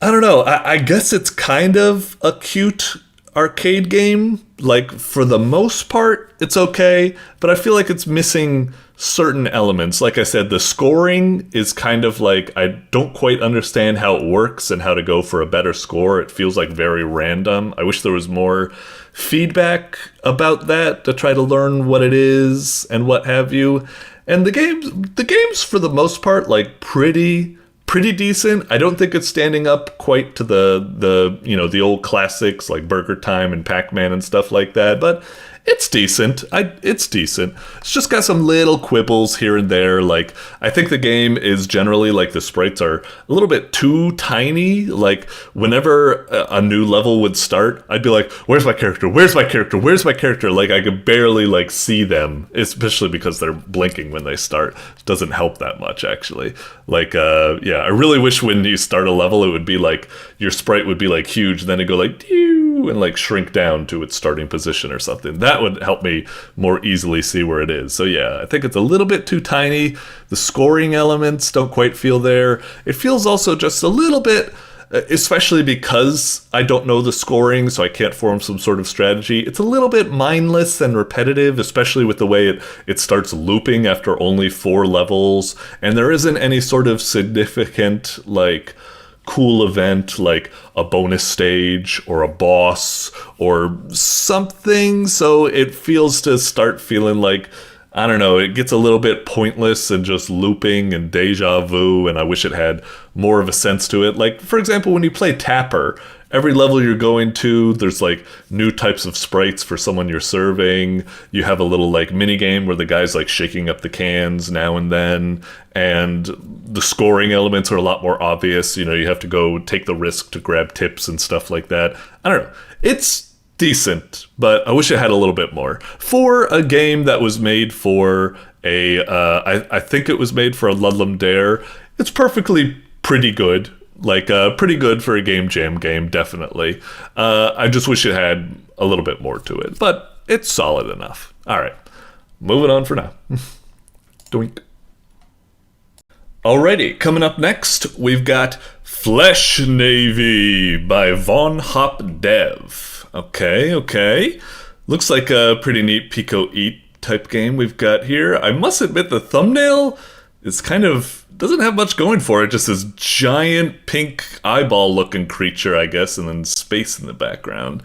I don't know. I guess it's kind of a cute arcade game. Like, for the most part, it's okay, but I feel like it's missing certain elements. Like I said, the scoring is kind of like, I don't quite understand how it works and how to go for a better score. It feels like very random. I wish there was more feedback about that to try to learn what it is and what have you. And the game's for the most part like pretty decent. I don't think it's standing up quite to the old classics like Burger Time and Pac-Man and stuff like that, but it's decent. It's decent. It's just got some little quibbles here and there. Like, I think the game is generally, like, the sprites are a little bit too tiny. Like, whenever a new level would start, I'd be like, where's my character? Where's my character? Where's my character? Like, I could barely, like, see them, especially because they're blinking when they start. It doesn't help that much, actually. Like, yeah, I really wish when you start a level, it would be like, your sprite would be, like, huge, then it'd go, like, doo, and, like, shrink down to its starting position or something. That would help me more easily see where it is. So yeah, I think it's a little bit too tiny. The scoring elements don't quite feel there. It feels also just a little bit, especially because I don't know the scoring, so I can't form some sort of strategy. It's a little bit mindless and repetitive, especially with the way it starts looping after only 4 levels, and there isn't any sort of significant, like, cool event like a bonus stage or a boss or something, so it feels to start feeling like, I don't know, it gets a little bit pointless and just looping and deja vu, and I wish it had more of a sense to it. Like, for example, when you play Tapper, every level you're going to, there's like new types of sprites for someone you're serving. You have a little like mini game where the guy's like shaking up the cans now and then, and the scoring elements are a lot more obvious. You know, you have to go take the risk to grab tips and stuff like that. I don't know. It's decent, but I wish it had a little bit more. For a game that was made for I think it was made for a Ludlum Dare, it's pretty good. Like, pretty good for a Game Jam game, definitely. I just wish it had a little bit more to it, but it's solid enough. Alright, moving on for now. Doink. Alrighty, coming up next, we've got Flesh Navy by VonHopDev. Okay. Looks like a pretty neat Pico Eat type game we've got here. I must admit the thumbnail is kind of... doesn't have much going for it, just this giant pink eyeball looking creature, I guess, and then space in the background.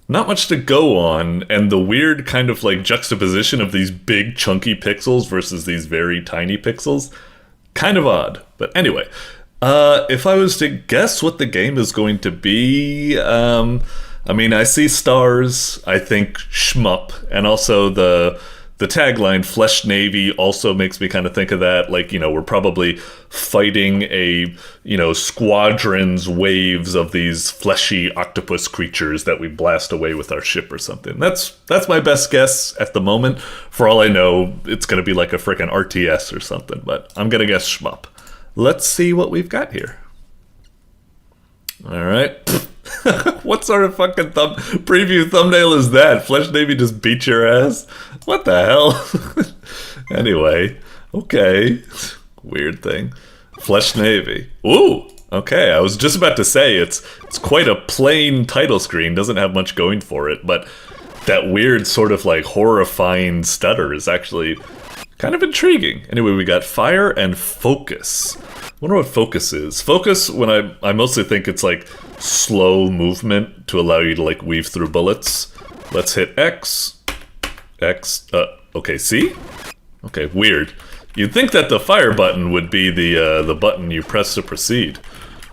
Not much to go on, and the weird kind of like juxtaposition of these big chunky pixels versus these very tiny pixels, kind of odd. But anyway, if I was to guess what the game is going to be, I mean, I see stars, I think shmup, and also the tagline, Flesh Navy, also makes me kind of think of that. Like, you know, we're probably fighting squadrons, waves of these fleshy octopus creatures that we blast away with our ship or something. That's my best guess at the moment. For all I know, it's going to be like a frickin' RTS or something, but I'm going to guess shmup. Let's see what we've got here. All right. What sort of fucking preview thumbnail is that? Flesh Navy just beat your ass? What the hell? Anyway, okay. Weird thing. Flesh Navy. Ooh, okay. I was just about to say it's quite a plain title screen. Doesn't have much going for it, but that weird sort of like horrifying stutter is actually kind of intriguing. Anyway, we got fire and focus. Wonder what focus is. Focus, when I mostly think it's like slow movement to allow you to like weave through bullets. Let's hit X. Okay, C? Okay, weird. You'd think that the fire button would be the button you press to proceed.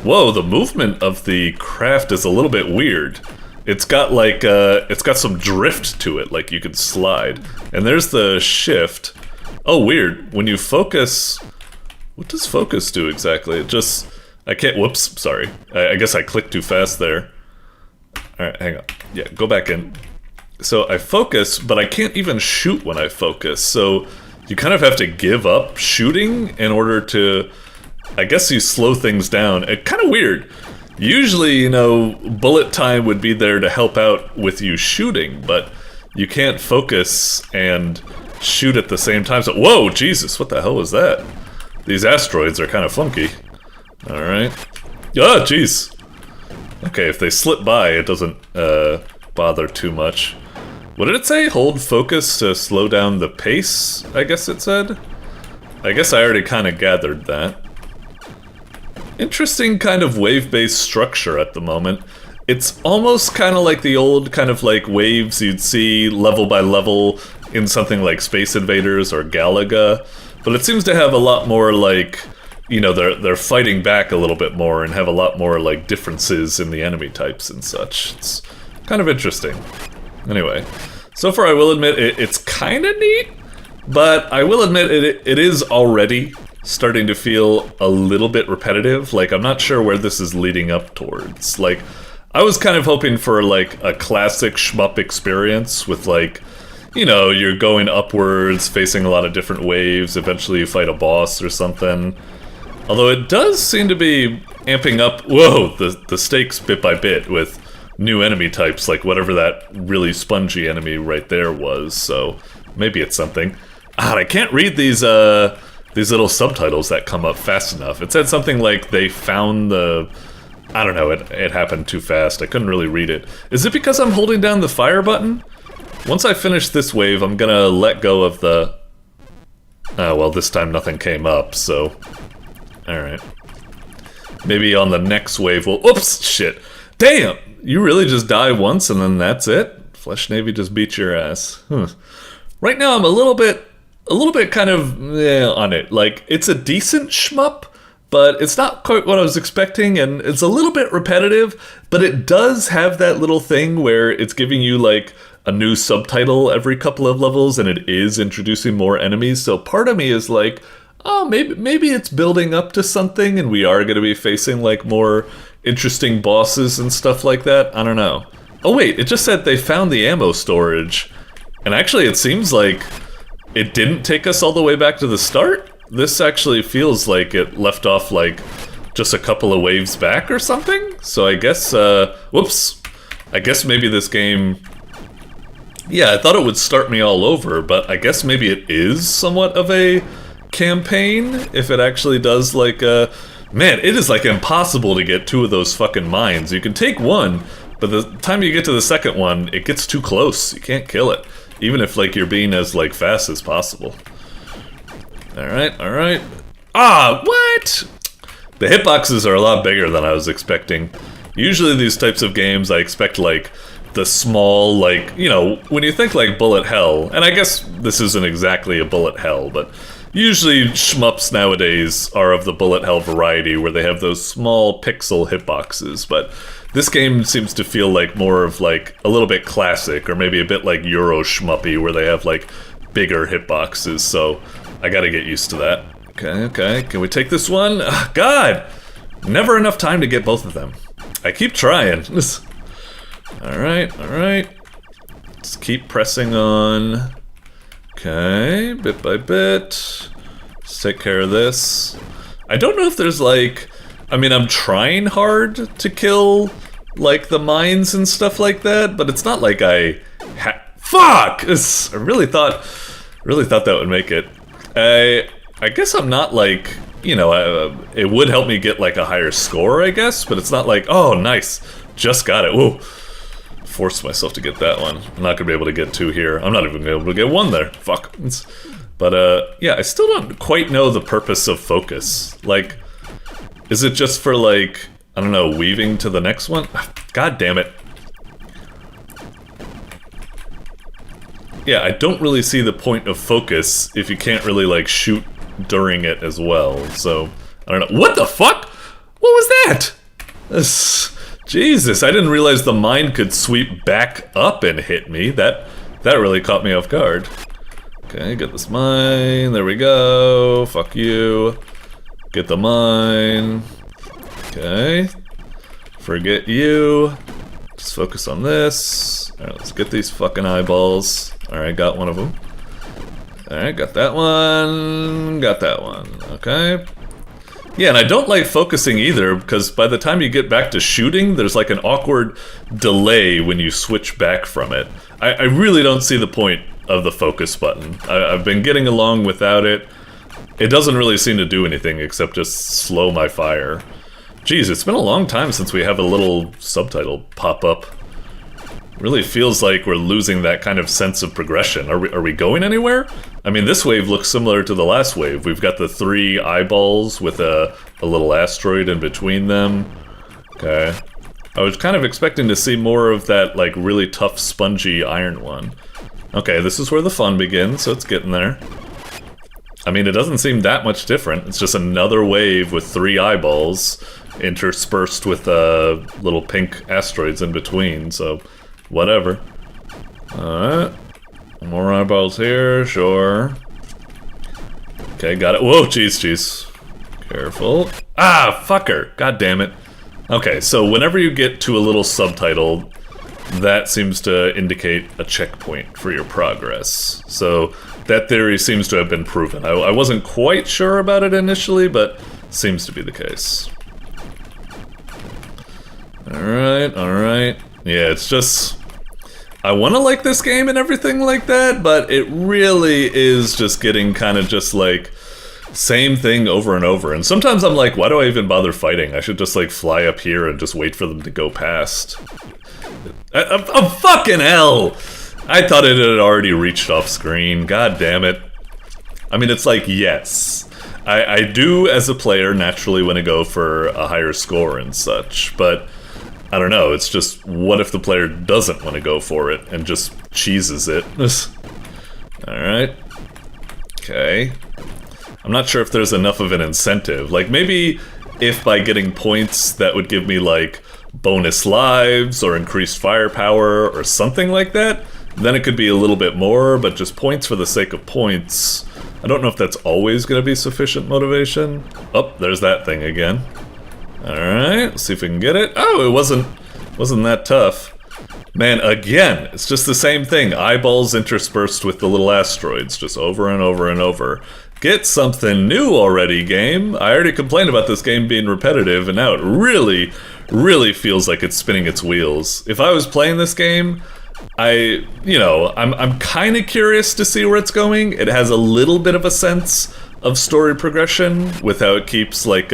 Whoa, the movement of the craft is a little bit weird. It's got like, it's got some drift to it, like you could slide. And there's the shift. Oh, weird. When you focus... What does focus do exactly? It just... I can't... Whoops, sorry. I guess I clicked too fast there. Alright, hang on. Yeah, go back in. So I focus, but I can't even shoot when I focus. So you kind of have to give up shooting in order to... I guess you slow things down. It's kind of weird. Usually, you know, bullet time would be there to help out with you shooting, but you can't focus and shoot at the same time. So, whoa, Jesus, what the hell was that? These asteroids are kind of funky. Alright. Oh, jeez. Okay, if they slip by, it doesn't bother too much. What did it say? Hold focus to slow down the pace, I guess it said? I guess I already kind of gathered that. Interesting kind of wave-based structure at the moment. It's almost kind of like the old kind of like waves you'd see level by level in something like Space Invaders or Galaga, but it seems to have a lot more like, you know, they're fighting back a little bit more and have a lot more like differences in the enemy types and such. It's kind of interesting. Anyway, so far I will admit it's kind of neat, but I will admit it is already starting to feel a little bit repetitive. Like, I'm not sure where this is leading up towards. Like, I was kind of hoping for, like, a classic shmup experience with, like, you know, you're going upwards, facing a lot of different waves, eventually you fight a boss or something. Although it does seem to be amping up, whoa, the stakes bit by bit with new enemy types, like whatever that really spongy enemy right there was, so maybe it's something. Ah, I can't read these little subtitles that come up fast enough. It said something like they found the... I don't know, it happened too fast. I couldn't really read it. Is it because I'm holding down the fire button? Once I finish this wave, I'm gonna let go of the... well, this time nothing came up, so... Alright. Maybe on the next wave we'll... Oops! Shit! Damn! You really just die once and then that's it? Flesh Navy just beat your ass. Right now I'm a little bit kind of on it. Like, it's a decent shmup, but it's not quite what I was expecting, and it's a little bit repetitive, but it does have that little thing where it's giving you, like, a new subtitle every couple of levels, and it is introducing more enemies, so part of me is like, oh, maybe it's building up to something, and we are going to be facing, like, more interesting bosses and stuff like that. I don't know. Oh, wait, it just said they found the ammo storage, and actually it seems like it didn't take us all the way back to the start. This actually feels like it left off like just a couple of waves back or something. So I guess, whoops. I guess maybe this game... Yeah, I thought it would start me all over, but I guess maybe it is somewhat of a campaign if it actually does like Man, it is like impossible to get two of those fucking mines. You can take one, but the time you get to the second one, it gets too close. You can't kill it. Even if, like, you're being as, like, fast as possible. Alright, alright. Ah, what? The hitboxes are a lot bigger than I was expecting. Usually these types of games, I expect, like, the small, like, you know, when you think, like, bullet hell, and I guess this isn't exactly a bullet hell, but usually shmups nowadays are of the bullet hell variety, where they have those small pixel hitboxes, but this game seems to feel like more of like a little bit classic, or maybe a bit like Euro shmuppy, where they have like bigger hitboxes, so I gotta get used to that. Okay, can we take this one? Oh, God! Never enough time to get both of them. I keep trying. Alright. Let's keep pressing on. Okay, bit by bit. Let's take care of this. I don't know if there's like... I mean, I'm trying hard to kill, like, the mines and stuff like that, but it's not like I Fuck! I really thought that would make it. I guess I'm not like, you know, it would help me get like a higher score, I guess, but it's not like, oh, nice, just got it. Whoa. Forced myself to get that one. I'm not gonna be able to get two here. I'm not even gonna be able to get one there. Fuck. But, yeah, I still don't quite know the purpose of focus. Like, is it just for, like, I don't know, weaving to the next one? God damn it. Yeah, I don't really see the point of focus if you can't really, like, shoot during it as well. So, I don't know. What the fuck? What was that? Jesus, I didn't realize the mine could sweep back up and hit me. That really caught me off guard. Okay, get this mine. There we go. Fuck you. Get the mine. Okay. Forget you. Just focus on this. Alright, let's get these fucking eyeballs. Alright, got one of them. Alright, got that one. Got that one. Okay. Yeah, and I don't like focusing either, because by the time you get back to shooting, there's like an awkward delay when you switch back from it. I really don't see the point of the focus button. I've been getting along without it. It doesn't really seem to do anything except just slow my fire. Jeez, it's been a long time since we have a little subtitle pop up. Really feels like we're losing that kind of sense of progression. Are we going anywhere? I mean, this wave looks similar to the last wave. We've got the 3 eyeballs with a little asteroid in between them. Okay. I was kind of expecting to see more of that, like, really tough, spongy iron one. Okay, this is where the fun begins, so it's getting there. I mean, it doesn't seem that much different. It's just another wave with 3 eyeballs interspersed with little pink asteroids in between, so whatever. Alright. More eyeballs here, sure. Okay, got it. Whoa, jeez. Careful. Ah, fucker! God damn it. Okay, so whenever you get to a little subtitle, that seems to indicate a checkpoint for your progress. So that theory seems to have been proven. I wasn't quite sure about it initially, but seems to be the case. Alright. Yeah, it's just... I want to like this game and everything like that, but it really is just getting kind of just like same thing over and over. And sometimes I'm like, why do I even bother fighting? I should just like fly up here and just wait for them to go past. Oh, fucking hell! I thought it had already reached off screen. God damn it. I mean, it's like, yes. I do, as a player, naturally want to go for a higher score and such, but I don't know, it's just, what if the player doesn't want to go for it and just cheeses it? Alright. Okay. I'm not sure if there's enough of an incentive. Like, maybe if by getting points that would give me, like, bonus lives or increased firepower or something like that, then it could be a little bit more, but just points for the sake of points, I don't know if that's always going to be sufficient motivation. Oh, there's that thing again. Alright, let's see if we can get it. Oh, it wasn't that tough. Man, again, it's just the same thing. Eyeballs interspersed with the little asteroids, just over and over and over. Get something new already, game. I already complained about this game being repetitive, and now it really feels like it's spinning its wheels. If I was playing this game, I'm kind of curious to see where it's going. It has a little bit of a sense of story progression with how it keeps, like,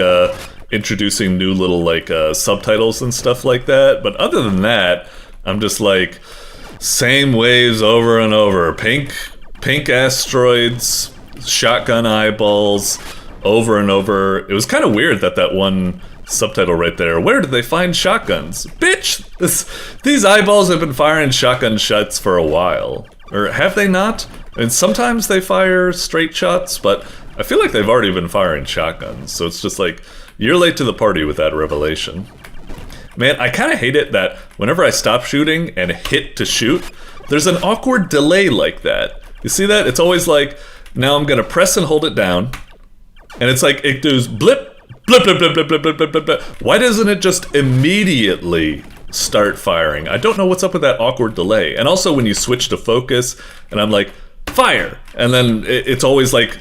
introducing new little, like, subtitles and stuff like that. But other than that, I'm just like, same waves over and over. Pink asteroids, shotgun eyeballs, over and over. It was kind of weird that one subtitle right there, where did they find shotguns? Bitch! These eyeballs have been firing shotgun shots for a while. Or have they not? And sometimes they fire straight shots, but I feel like they've already been firing shotguns, so it's just like, you're late to the party with that revelation. Man, I kind of hate it that whenever I stop shooting and hit to shoot, there's an awkward delay like that. You see that? It's always like, now I'm gonna press and hold it down, and it's like, it does blip, blip, blip, blip, blip, blip, blip, blip, blip, blip. Why doesn't it just immediately start firing? I don't know what's up with that awkward delay. And also when you switch to focus, and I'm like, fire! And then it's always like,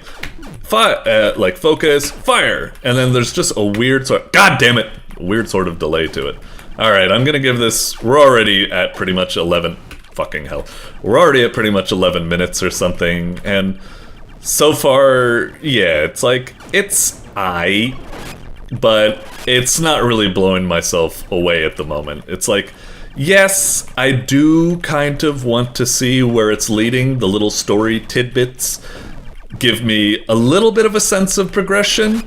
like focus, fire, and then there's just a weird sort, god damn it, weird sort of delay to it. Alright, I'm gonna give this, we're already at pretty much 11, fucking hell, we're already at pretty much 11 minutes or something, and so far, yeah, it's like, it's but it's not really blowing myself away at the moment. It's like, yes, I do kind of want to see where it's leading, the little story tidbits give me a little bit of a sense of progression,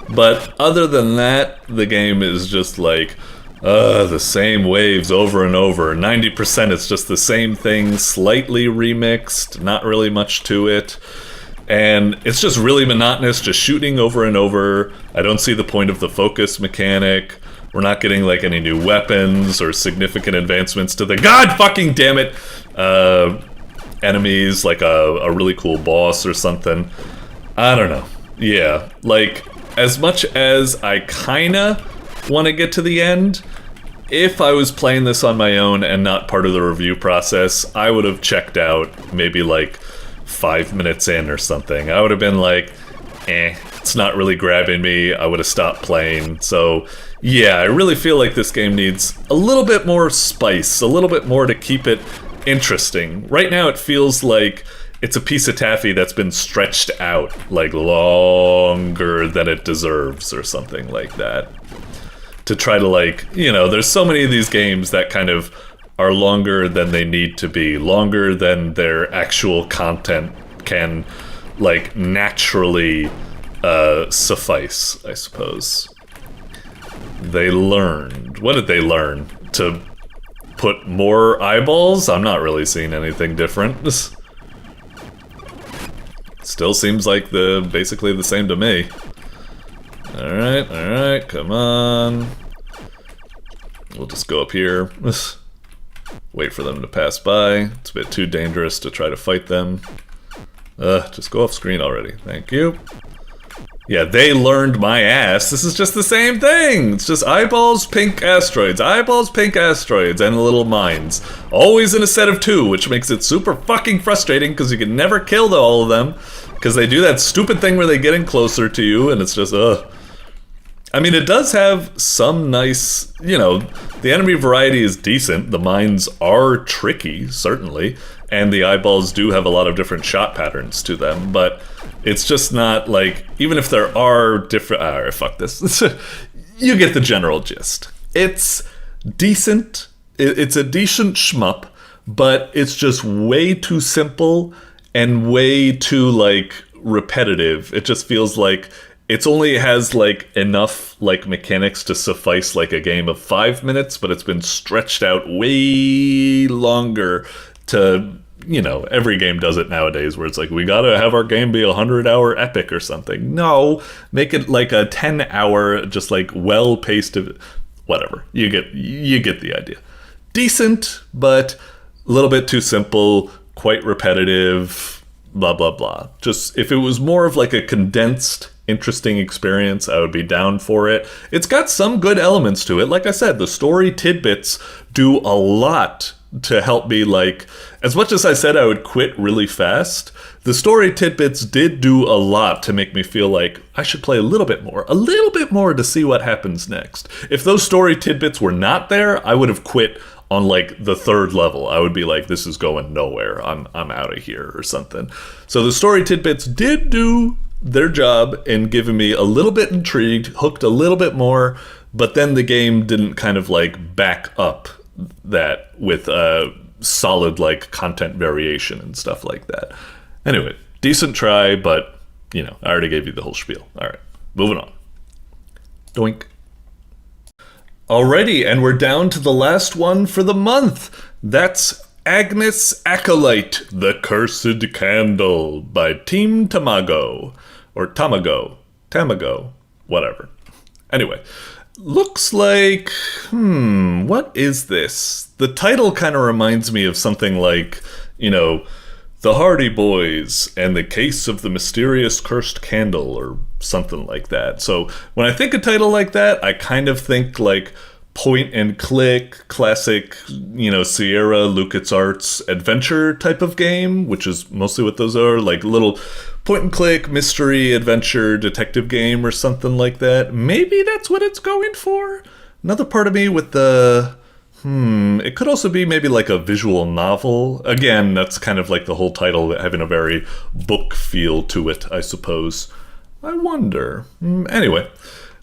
but other than that, the game is just like, the same waves over and over. 90% it's just the same thing, slightly remixed, not really much to it. And it's just really monotonous, just shooting over and over. I don't see the point of the focus mechanic. We're not getting like any new weapons or significant advancements to the god fucking damn it enemies, like a really cool boss or something. I don't know. Yeah, like as much as I kinda want to get to the end, if I was playing this on my own and not part of the review process, I would have checked out maybe like 5 minutes in or something. I would have been like, it's not really grabbing me. I would have stopped playing. So yeah, I really feel like this game needs a little bit more spice, a little bit more to keep it interesting. Right now it feels like it's a piece of taffy that's been stretched out like longer than it deserves or something like that. To try to like, you know, there's so many of these games that kind of are longer than they need to be, longer than their actual content can like naturally suffice, I suppose. They learned. What did they learn? To put more eyeballs? I'm not really seeing anything different. Still seems like basically the same to me. Alright, come on. We'll just go up here. Wait for them to pass by. It's a bit too dangerous to try to fight them. Just go off screen already. Thank you. Yeah, they learned my ass. This is just the same thing. It's just eyeballs, pink asteroids, eyeballs, pink asteroids, and little mines. Always in a set of 2, which makes it super fucking frustrating because you can never kill all of them. Because they do that stupid thing where they get in closer to you, and it's just, I mean, it does have some nice, you know, the enemy variety is decent. The mines are tricky, certainly. And the eyeballs do have a lot of different shot patterns to them, but it's just not like, even if there are different, alright, fuck this. You get the general gist. It's decent, it's a decent shmup, but it's just way too simple and way too, like, repetitive. It just feels like it's only has, like, enough, like, mechanics to suffice, like, a game of 5 minutes, but it's been stretched out way longer to, you know, every game does it nowadays where it's like, we gotta have our game be 100-hour epic or something. No, make it like a 10-hour, just like well-paced, whatever. You get the idea. Decent, but a little bit too simple, quite repetitive, blah, blah, blah. Just, if it was more of like a condensed, interesting experience, I would be down for it. It's got some good elements to it. Like I said, the story tidbits do a lot to help me, like, as much as I said I would quit really fast, the story tidbits did do a lot to make me feel like I should play a little bit more to see what happens next. If those story tidbits were not there, I would have quit on like the 3rd level. I would be like, this is going nowhere, I'm out of here or something. So the story tidbits did do their job in giving me a little bit intrigued, hooked a little bit more, but then the game didn't kind of like back up that with solid like content variation and stuff like that. Anyway, decent try, but you know, I already gave you the whole spiel. Alright, moving on. Doink. Alrighty, and we're down to the last one for the month. That's Agnes Acolyte, The Cursed Candle by Team Tamago. Or Tamago, whatever. Anyway, looks like, what is this? The title kind of reminds me of something like, you know, The Hardy Boys and the Case of the Mysterious Cursed Candle or something like that. So when I think a title like that, I kind of think like point and click, classic, you know, Sierra, LucasArts adventure type of game, which is mostly what those are, like little point and click, mystery, adventure, detective game or something like that. Maybe that's what it's going for? Another part of me with the, it could also be maybe like a visual novel. Again, that's kind of like the whole title having a very book feel to it, I suppose. I wonder. Anyway,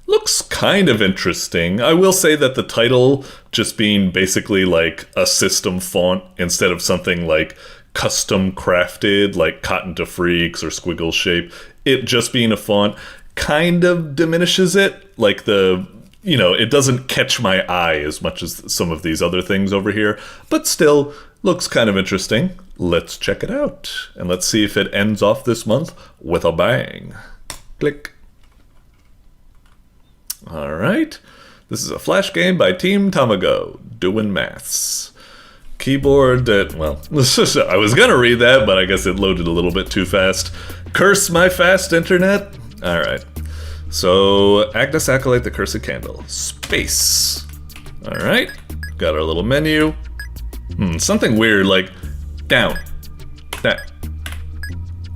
looks kind of interesting. I will say that the title just being basically like a system font instead of something like custom crafted like Cotton to Freaks or Squiggle Shape, it just being a font kind of diminishes it. Like the, you know, it doesn't catch my eye as much as some of these other things over here, but still Looks kind of interesting. Let's check it out. And let's see if it ends off this month with a bang. Click. Alright. This is a Flash game by Team Tamago, doing maths. Keyboard that, well, I was gonna read that, but I guess it loaded a little bit too fast. Curse my fast internet? Alright. So, Agnes Acolyte, the Cursed Candle. Space. Alright. Got our little menu. Something weird, like, down. Down.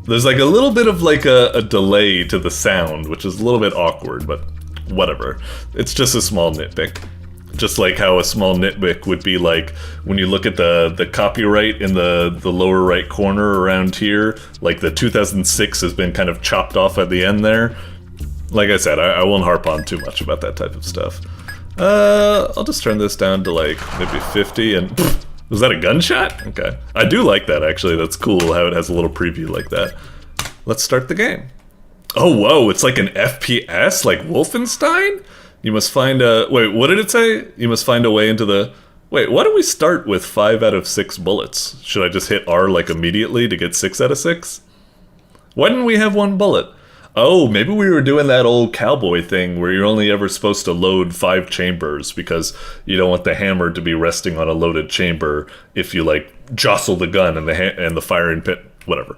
There's like a little bit of like a delay to the sound, which is a little bit awkward, but whatever. It's just a small nitpick. Just like how a small nitpick would be like when you look at the copyright in the lower right corner around here, like the 2006 has been kind of chopped off at the end there. Like I said, I won't harp on too much about that type of stuff. I'll just turn this down to like maybe 50 and... Pfft, was that a gunshot? Okay. I do like that actually, that's cool how it has a little preview like that. Let's start the game. Oh whoa, it's like an FPS, like Wolfenstein? You must find a... Wait, what did it say? You must find a way into the... Wait, why do we start with 5 out of 6 bullets? Should I just hit R like immediately to get 6 out of 6? Why didn't we have 1 bullet? Oh, maybe we were doing that old cowboy thing where you're only ever supposed to load 5 chambers because you don't want the hammer to be resting on a loaded chamber if you, like, jostle the gun and the firing pit, whatever.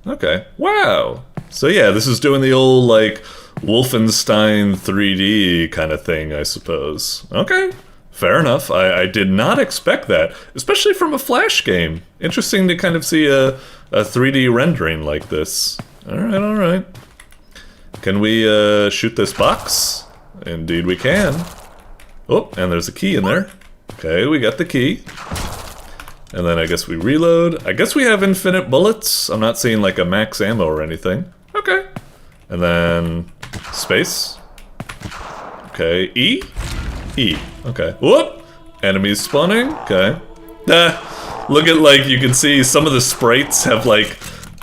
Okay, wow. So yeah, this is doing the old, like, Wolfenstein 3D kind of thing, I suppose. Okay, fair enough. I did not expect that, especially from a Flash game. Interesting to kind of see a 3D rendering like this. Alright, alright. Can we shoot this box? Indeed we can. Oh, and there's a key in there. Okay, we got the key. And then I guess we reload. I guess we have infinite bullets. I'm not seeing like a max ammo or anything. Okay. And then space. Okay, E. E. Okay. Whoop! Enemies spawning. Okay. Look at, like, you can see some of the sprites have like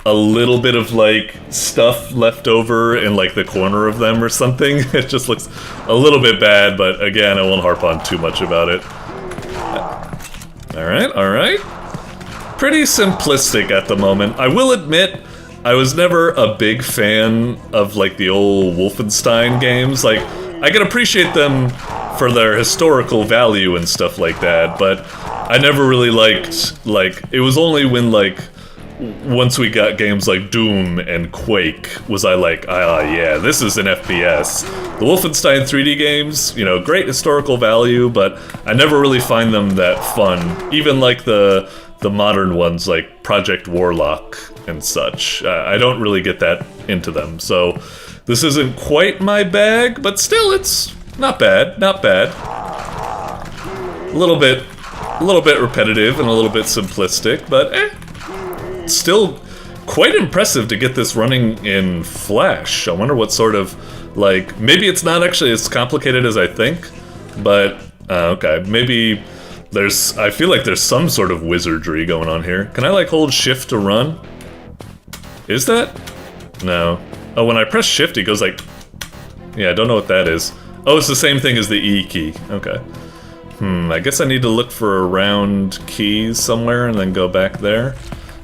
a little bit of like stuff left over in like the corner of them or something. It just looks a little bit bad, but again, I won't harp on too much about it. Alright, alright. Pretty simplistic at the moment. I will admit, I was never a big fan of like the old Wolfenstein games. Like, I can appreciate them for their historical value and stuff like that, but I never really liked, like, it was only when like once we got games like Doom and Quake was I like, ah yeah, this is an FPS. The Wolfenstein 3D games, you know, great historical value, but I never really find them that fun. Even like the modern ones like Project Warlock and such. I don't really get that into them, so this isn't quite my bag, but still it's not bad, not bad. A little bit repetitive and a little bit simplistic, but still quite impressive to get this running in Flash. I wonder what sort of, like, maybe it's not actually as complicated as I think, but, okay, maybe there's, I feel like there's some sort of wizardry going on here. Can I, like, hold shift to run? Is that? No. Oh, when I press shift, it goes like, yeah, I don't know what that is. Oh, it's the same thing as the E key. Okay. I guess I need to look for a round keys somewhere and then go back there.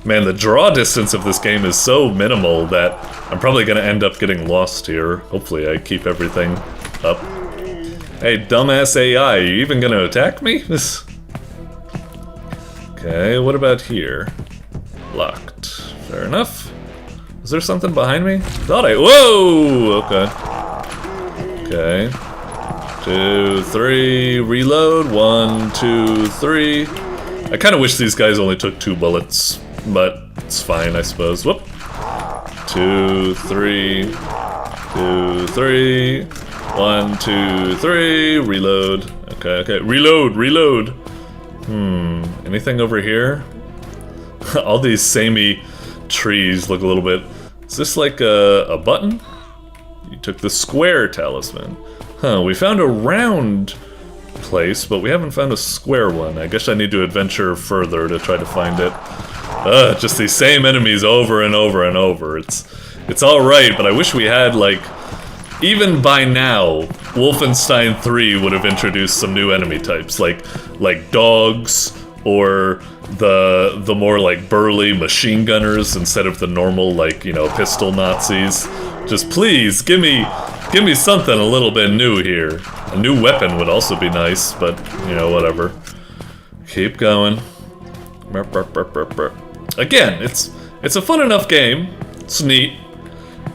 Man, the draw distance of this game is so minimal that I'm probably gonna end up getting lost here. Hopefully I keep everything up. Hey, dumbass AI, are you even gonna attack me? Okay, what about here? Locked. Fair enough. Is there something behind me? Thought I... Whoa! Okay. Okay. 2, 3, reload. 1, 2, 3. I kinda wish these guys only took 2 bullets. But it's fine, I suppose. Whoop. 2, 3. 2, 3. 1, 2, 3. Reload. Okay, okay. Reload, reload. Anything over here? All these samey trees look a little bit... Is this like a button? You took the square talisman. Huh, we found a round place, but we haven't found a square one. I guess I need to adventure further to try to find it. Just these same enemies over and over and over. It's alright, but I wish we had, like... Even by now, Wolfenstein 3 would have introduced some new enemy types, like dogs, or the more like burly machine gunners instead of the normal like, you know, pistol Nazis. Just please give me something a little bit new here. A new weapon would also be nice, but you know, whatever. Keep going. Again, it's a fun enough game. It's neat.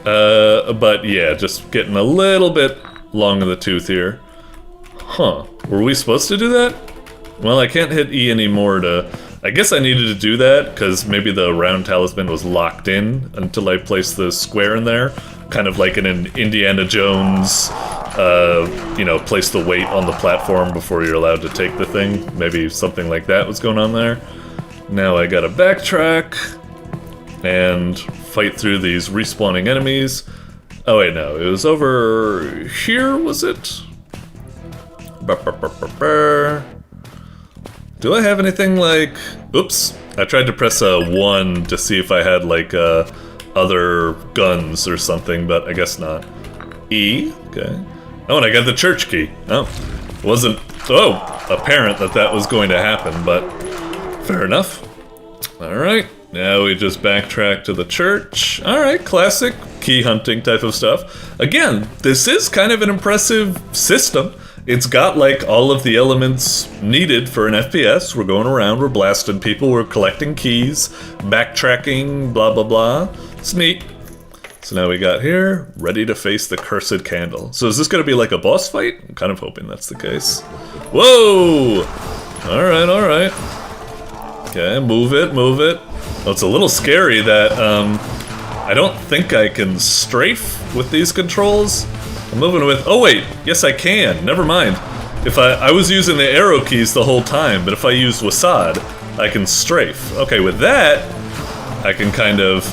But yeah, just getting a little bit long in the tooth here. Huh. Were we supposed to do that? Well, I can't hit E anymore to... I guess I needed to do that, because maybe the round talisman was locked in until I placed the square in there. Kind of like in an Indiana Jones, you know, place the weight on the platform before you're allowed to take the thing. Maybe something like that was going on there. Now I gotta backtrack and fight through these respawning enemies. Oh wait, no, it was over here, was it? Do I have anything like... Oops, I tried to press 1 to see if I had like other guns or something, but I guess not. E, okay. Oh, and I got the church key. Oh, wasn't apparent that was going to happen, but fair enough. Alright, now we just backtrack to the church. Alright, classic key hunting type of stuff. Again, this is kind of an impressive system. It's got like all of the elements needed for an FPS. We're going around, we're blasting people, we're collecting keys, backtracking, blah blah blah. It's neat. So now we got here, ready to face the cursed candle. So is this gonna be like a boss fight? I'm kind of hoping that's the case. Whoa! Alright, alright. Okay, move it, move it. Oh, it's a little scary that I don't think I can strafe with these controls. I'm moving with... Oh wait, yes I can, never mind. If I was using the arrow keys the whole time, but if I use Wasad, I can strafe. Okay, with that, I can kind of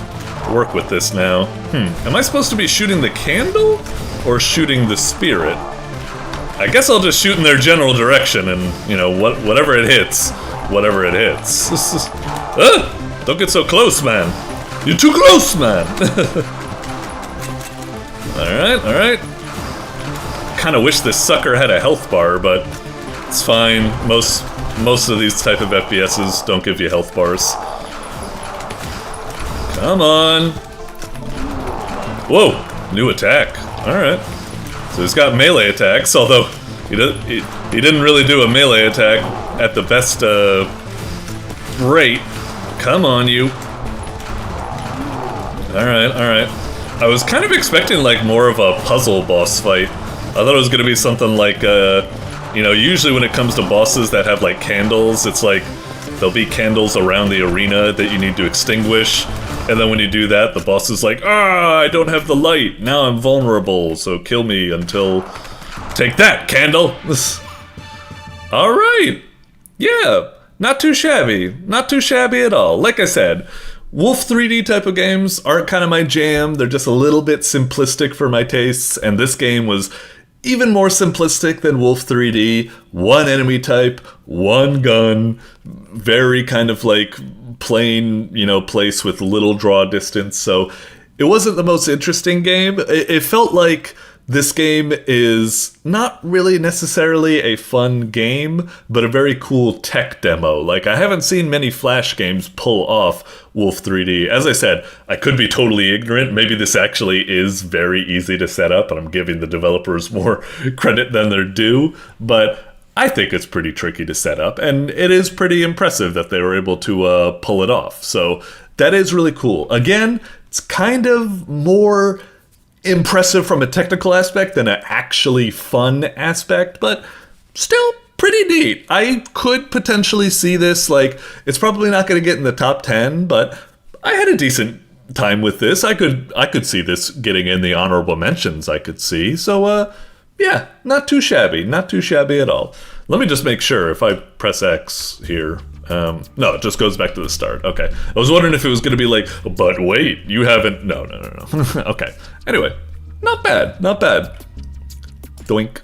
work with this now. Am I supposed to be shooting the candle? Or shooting the spirit? I guess I'll just shoot in their general direction and, you know, whatever it hits. Whatever it hits. Don't get so close, man. You're too close, man. Alright, alright. Kinda wish this sucker had a health bar, but it's fine. Most of these type of FPSs don't give you health bars. Come on. Whoa, new attack. Alright. So he's got melee attacks, although he didn't really do a melee attack at the best rate. Come on, you. Alright, alright. I was kind of expecting like more of a puzzle boss fight. I thought it was gonna be something like, you know, usually when it comes to bosses that have like candles, it's like there'll be candles around the arena that you need to extinguish. And then when you do that, the boss is like, ah, I don't have the light. Now I'm vulnerable, so kill me until... Take that, candle! Alright! Yeah, not too shabby. Not too shabby at all. Like I said, Wolf 3D type of games aren't kind of my jam. They're just a little bit simplistic for my tastes, and this game was even more simplistic than Wolf 3D. One enemy type, one gun, very kind of like plain, you know, place with little draw distance, so it wasn't the most interesting game. It felt like this game is not really necessarily a fun game, but a very cool tech demo. Like, I haven't seen many Flash games pull off Wolf 3D. As I said, I could be totally ignorant. Maybe this actually is very easy to set up, and I'm giving the developers more credit than they're due, but I think it's pretty tricky to set up, and it is pretty impressive that they were able to pull it off. So that is really cool. Again, it's kind of more impressive from a technical aspect than an actually fun aspect, but still pretty neat. I could potentially see this, like, it's probably not going to get in the top 10, but I had a decent time with this. I could see this getting in the honorable mentions, I could see. So, yeah, not too shabby. Not too shabby at all. Let me just make sure if I press X here. No, it just goes back to the start. Okay. I was wondering if it was going to be like, but wait, you haven't... No. Okay. Anyway, not bad. Not bad. Doink.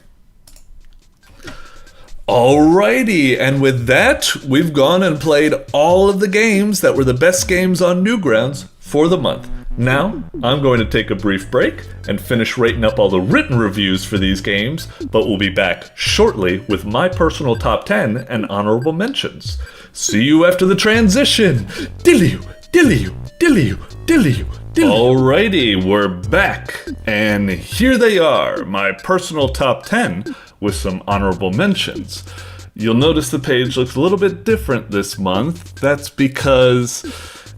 Alrighty, and with that, we've gone and played all of the games that were the best games on Newgrounds for the month. Now, I'm going to take a brief break and finish rating up all the written reviews for these games, but we'll be back shortly with my personal top 10 and honorable mentions. See you after the transition! Dilly-oo, dilly-oo, dilly-oo, dilly-oo, dilly-oo. Alrighty, we're back, and here they are, my personal top 10 with some honorable mentions. You'll notice the page looks a little bit different this month. That's because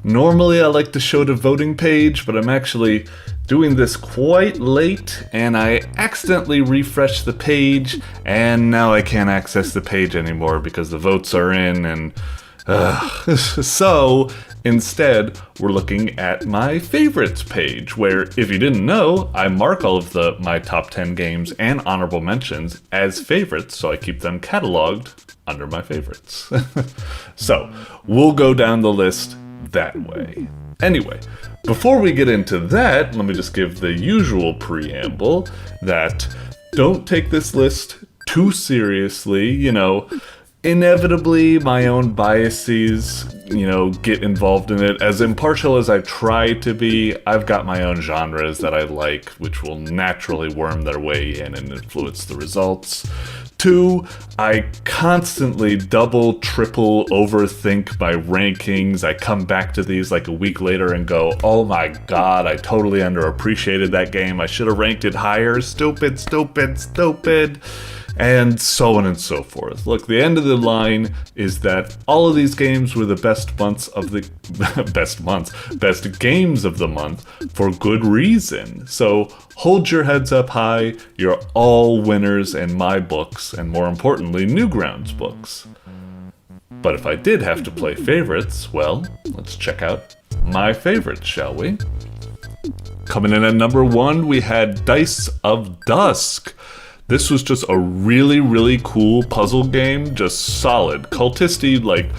normally I like to show the voting page, but I'm actually doing this quite late, and I accidentally refreshed the page, and now I can't access the page anymore because the votes are in, and so instead we're looking at my favorites page, where, if you didn't know, I mark all of my top 10 games and honorable mentions as favorites, so I keep them cataloged under my favorites. So we'll go down the list that way. Anyway, before we get into that, let me just give the usual preamble that don't take this list too seriously. Inevitably my own biases, get involved in it. As impartial as I try to be, I've got my own genres that I like, which will naturally worm their way in and influence the results. 2, I constantly double, triple overthink my rankings. I come back to these like a week later and go, oh my god, I totally underappreciated that game. I should have ranked it higher. Stupid, stupid, stupid. And so on and so forth. Look, the end of the line is that all of these games were the best games of the month for good reason. So hold your heads up high. You're all winners in my books, and more importantly, Newgrounds books. But if I did have to play favorites, well, let's check out my favorites, shall we? Coming in at number 1, we had Dice of Dusk. This was just a really, really cool puzzle game, just solid. Kultisti,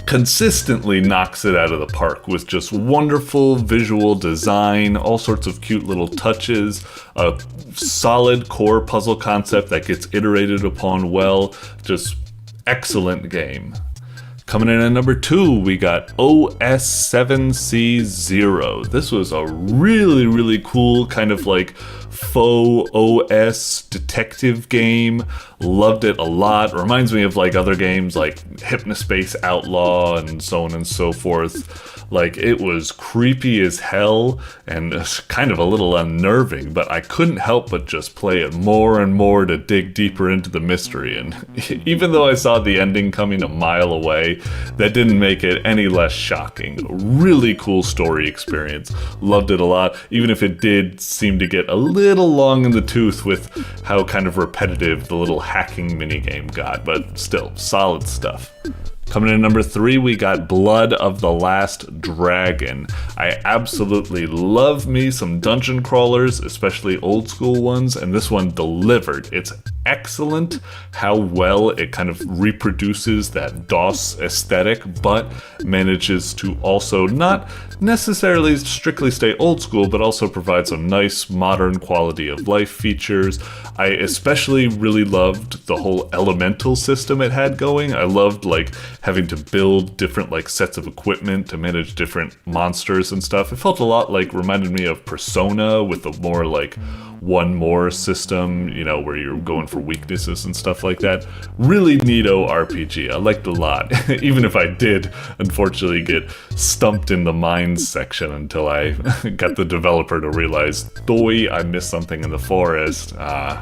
consistently knocks it out of the park with just wonderful visual design, all sorts of cute little touches, a solid core puzzle concept that gets iterated upon well, just excellent game. Coming in at number 2, we got OS7C0. This was a really, really cool kind of faux OS detective game. Loved it a lot. Reminds me of other games like Hypnospace Outlaw and so on and so forth. It was creepy as hell and kind of a little unnerving, but I couldn't help but just play it more and more to dig deeper into the mystery. And even though I saw the ending coming a mile away, that didn't make it any less shocking. Really cool story experience. Loved it a lot, even if it did seem to get a little long in the tooth with how kind of repetitive the little hacking minigame got, but still, solid stuff. Coming in at number 3, we got Blood of the Last Dragon. I absolutely love me some dungeon crawlers, especially old school ones, and this one delivered. It's excellent how well it kind of reproduces that DOS aesthetic, but manages to also not necessarily strictly stay old school, but also provide some nice modern quality of life features. I especially really loved the whole elemental system it had going. I loved having to build different sets of equipment to manage different monsters and stuff. It felt a lot reminded me of Persona with the more one more system, where you're going for weaknesses and stuff like that. Really neato RPG. I liked it a lot. Even if I did, unfortunately, get stumped in the mines section until I got the developer to realize, boy, I missed something in the forest.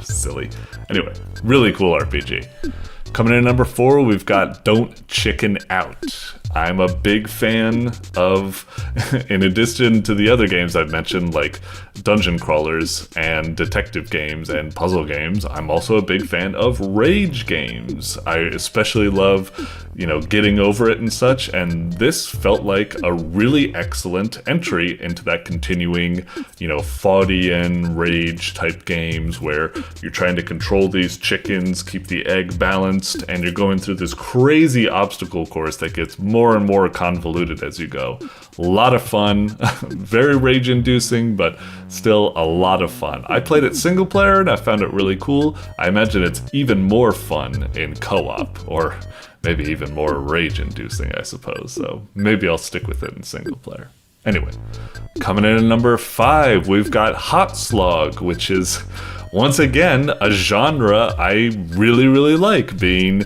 Silly. Anyway, really cool RPG. Coming in at number 4, we've got Don't Chicken Out. I'm a big fan of, in addition to the other games I've mentioned, like dungeon crawlers and detective games and puzzle games, I'm also a big fan of rage games. I especially love, getting over it and such, and this felt like a really excellent entry into that continuing, Faudian rage type games where you're trying to control these chickens, keep the egg balanced, and you're going through this crazy obstacle course that gets more and more convoluted as you go. A lot of fun, very rage-inducing, but still a lot of fun. I played it single player and I found it really cool. I imagine it's even more fun in co-op, or maybe even more rage-inducing, I suppose. So maybe I'll stick with it in single player. Anyway, coming in at number 5, we've got Hot Slog, which is, once again, a genre I really, really like, being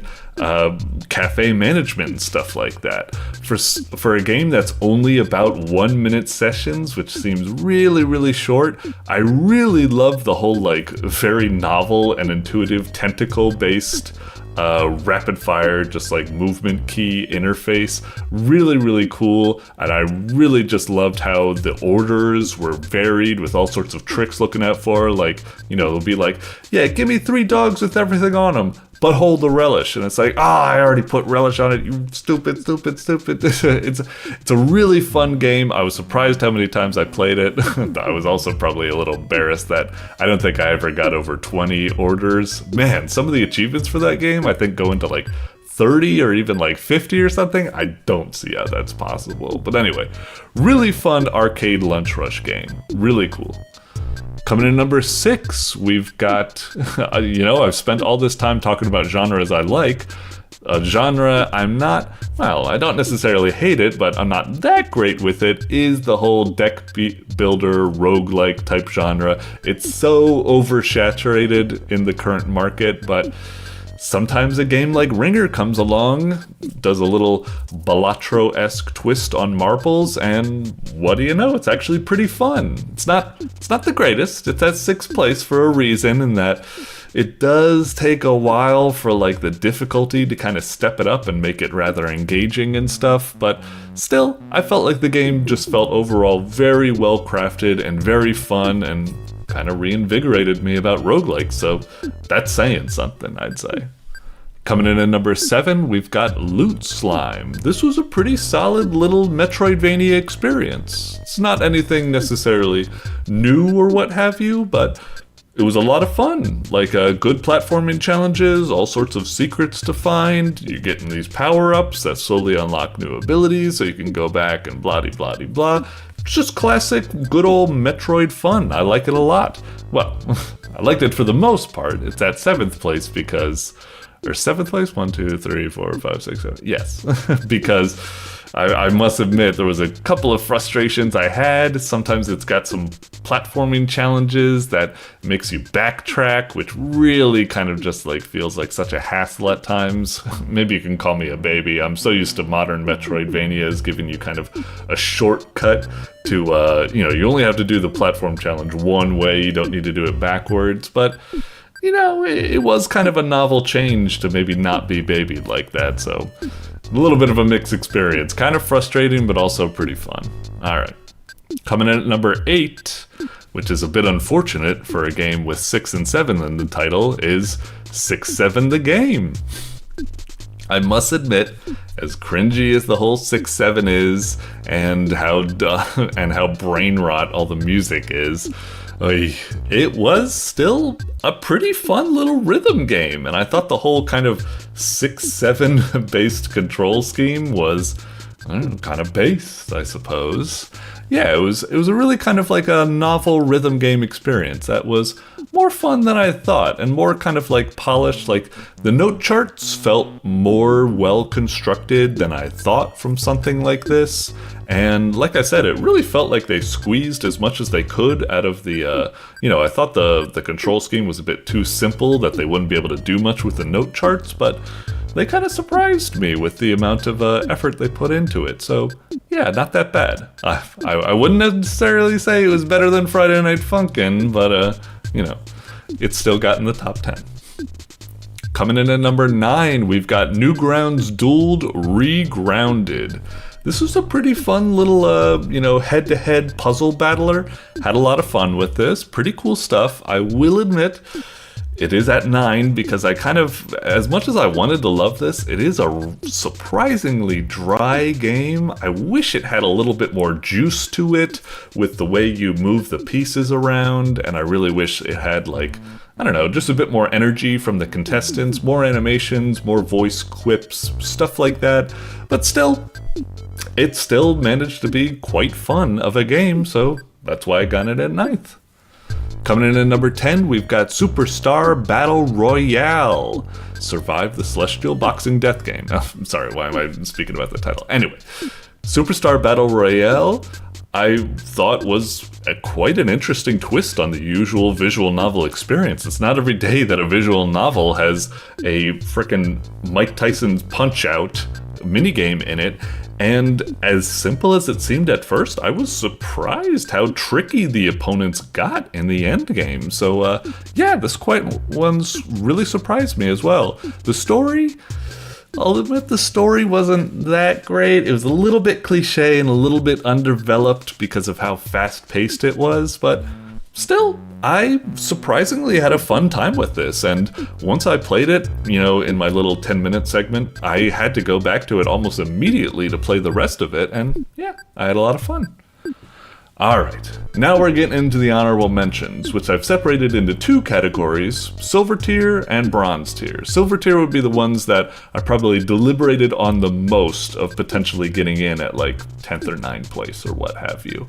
cafe management and stuff like that. For a game that's only about 1 minute sessions, which seems really, really short, I really love the whole like very novel and intuitive tentacle-based rapid fire, just like movement key interface. Really, really cool. And I really just loved how the orders were varied with all sorts of tricks looking out for. Like, you know, it'll be like, yeah, give me 3 dogs with everything on them, but hold the relish. And it's like, I already put relish on it, you stupid. It's a really fun game. I was surprised how many times I played it. I was also probably a little embarrassed that I don't think I ever got over 20 orders. Man, some of the achievements for that game, I think, go into like 30 or even like 50 or something. I don't see how that's possible. But anyway, really fun arcade lunch rush game. Really cool. Coming in number 6, we've got, I've spent all this time talking about genres I like. A genre I'm not, I don't necessarily hate it, but I'm not that great with it, is the whole deck builder roguelike type genre. It's so oversaturated in the current market, but sometimes a game like Ringer comes along, does a little Balatro-esque twist on marbles, and what do you know? It's actually pretty fun. It's not the greatest. It's at 6th place for a reason, in that it does take a while for like the difficulty to kind of step it up and make it rather engaging and stuff, but still, I felt like the game just felt overall very well crafted and very fun, and kind of reinvigorated me about roguelikes, so that's saying something, I'd say. Coming in at number 7, we've got LootSlime. This was a pretty solid little Metroidvania experience. It's not anything necessarily new or what have you, but it was a lot of fun. Like good platforming challenges, all sorts of secrets to find. You're getting these power-ups that slowly unlock new abilities, so you can go back and blah-de-blah-de-blah. It's just classic, good old Metroid fun. I like it a lot. Well, I liked it for the most part. It's at 7th place because... Or 7th place? 1, 2, 3, 4, 5, 6, 7. Yes. Because I must admit there was a couple of frustrations I had. Sometimes it's got some platforming challenges that makes you backtrack, which really kind of just like feels like such a hassle at times. Maybe you can call me a baby. I'm so used to modern Metroidvanias giving you kind of a shortcut to, you only have to do the platform challenge one way. You don't need to do it backwards. But it was kind of a novel change to maybe not be babied like that, so a little bit of a mixed experience. Kind of frustrating, but also pretty fun. Alright. Coming in at number 8, which is a bit unfortunate for a game with 6 and 7 in the title, is 6-7 the Game. I must admit, as cringy as the whole 6-7 is, and how brain rot all the music is, it was still a pretty fun little rhythm game, and I thought the whole kind of 6-7 based control scheme was kind of based, I suppose. Yeah, it was a really kind of like a novel rhythm game experience that was more fun than I thought, and more kind of like polished. Like the note charts felt more well constructed than I thought from something like this. And like I said, it really felt like they squeezed as much as they could out of the, I thought the control scheme was a bit too simple, that they wouldn't be able to do much with the note charts, but they kind of surprised me with the amount of effort they put into it. So yeah, not that bad. I wouldn't necessarily say it was better than Friday Night Funkin', but it's still got in the top 10. Coming in at number 9, we've got Newgrounds Dueled Regrounded. This was a pretty fun little, head-to-head puzzle battler. Had a lot of fun with this. Pretty cool stuff. I will admit, it is at 9 because I kind of, as much as I wanted to love this, it is a surprisingly dry game. I wish it had a little bit more juice to it with the way you move the pieces around, and I really wish it had, just a bit more energy from the contestants, more animations, more voice quips, stuff like that. But still, it still managed to be quite fun of a game, so that's why I got it at 9th. Coming in at number 10, we've got Superstar Battle Royale. Survive the Celestial Boxing Death Game. Oh, I'm sorry, why am I speaking about the title? Anyway, Superstar Battle Royale, I thought was quite an interesting twist on the usual visual novel experience. It's not every day that a visual novel has a frickin' Mike Tyson's Punch-Out minigame in it, and as simple as it seemed at first, I was surprised how tricky the opponents got in the end game. So yeah, this one's really surprised me as well. The story, I'll admit the story wasn't that great. It was a little bit cliche and a little bit undeveloped because of how fast-paced it was, but still, I surprisingly had a fun time with this, and once I played it, in my little 10-minute segment, I had to go back to it almost immediately to play the rest of it, and yeah, I had a lot of fun. Alright, now we're getting into the honorable mentions, which I've separated into two categories, Silver Tier and Bronze Tier. Silver Tier would be the ones that I probably deliberated on the most of potentially getting in at like 10th or 9th place or what have you.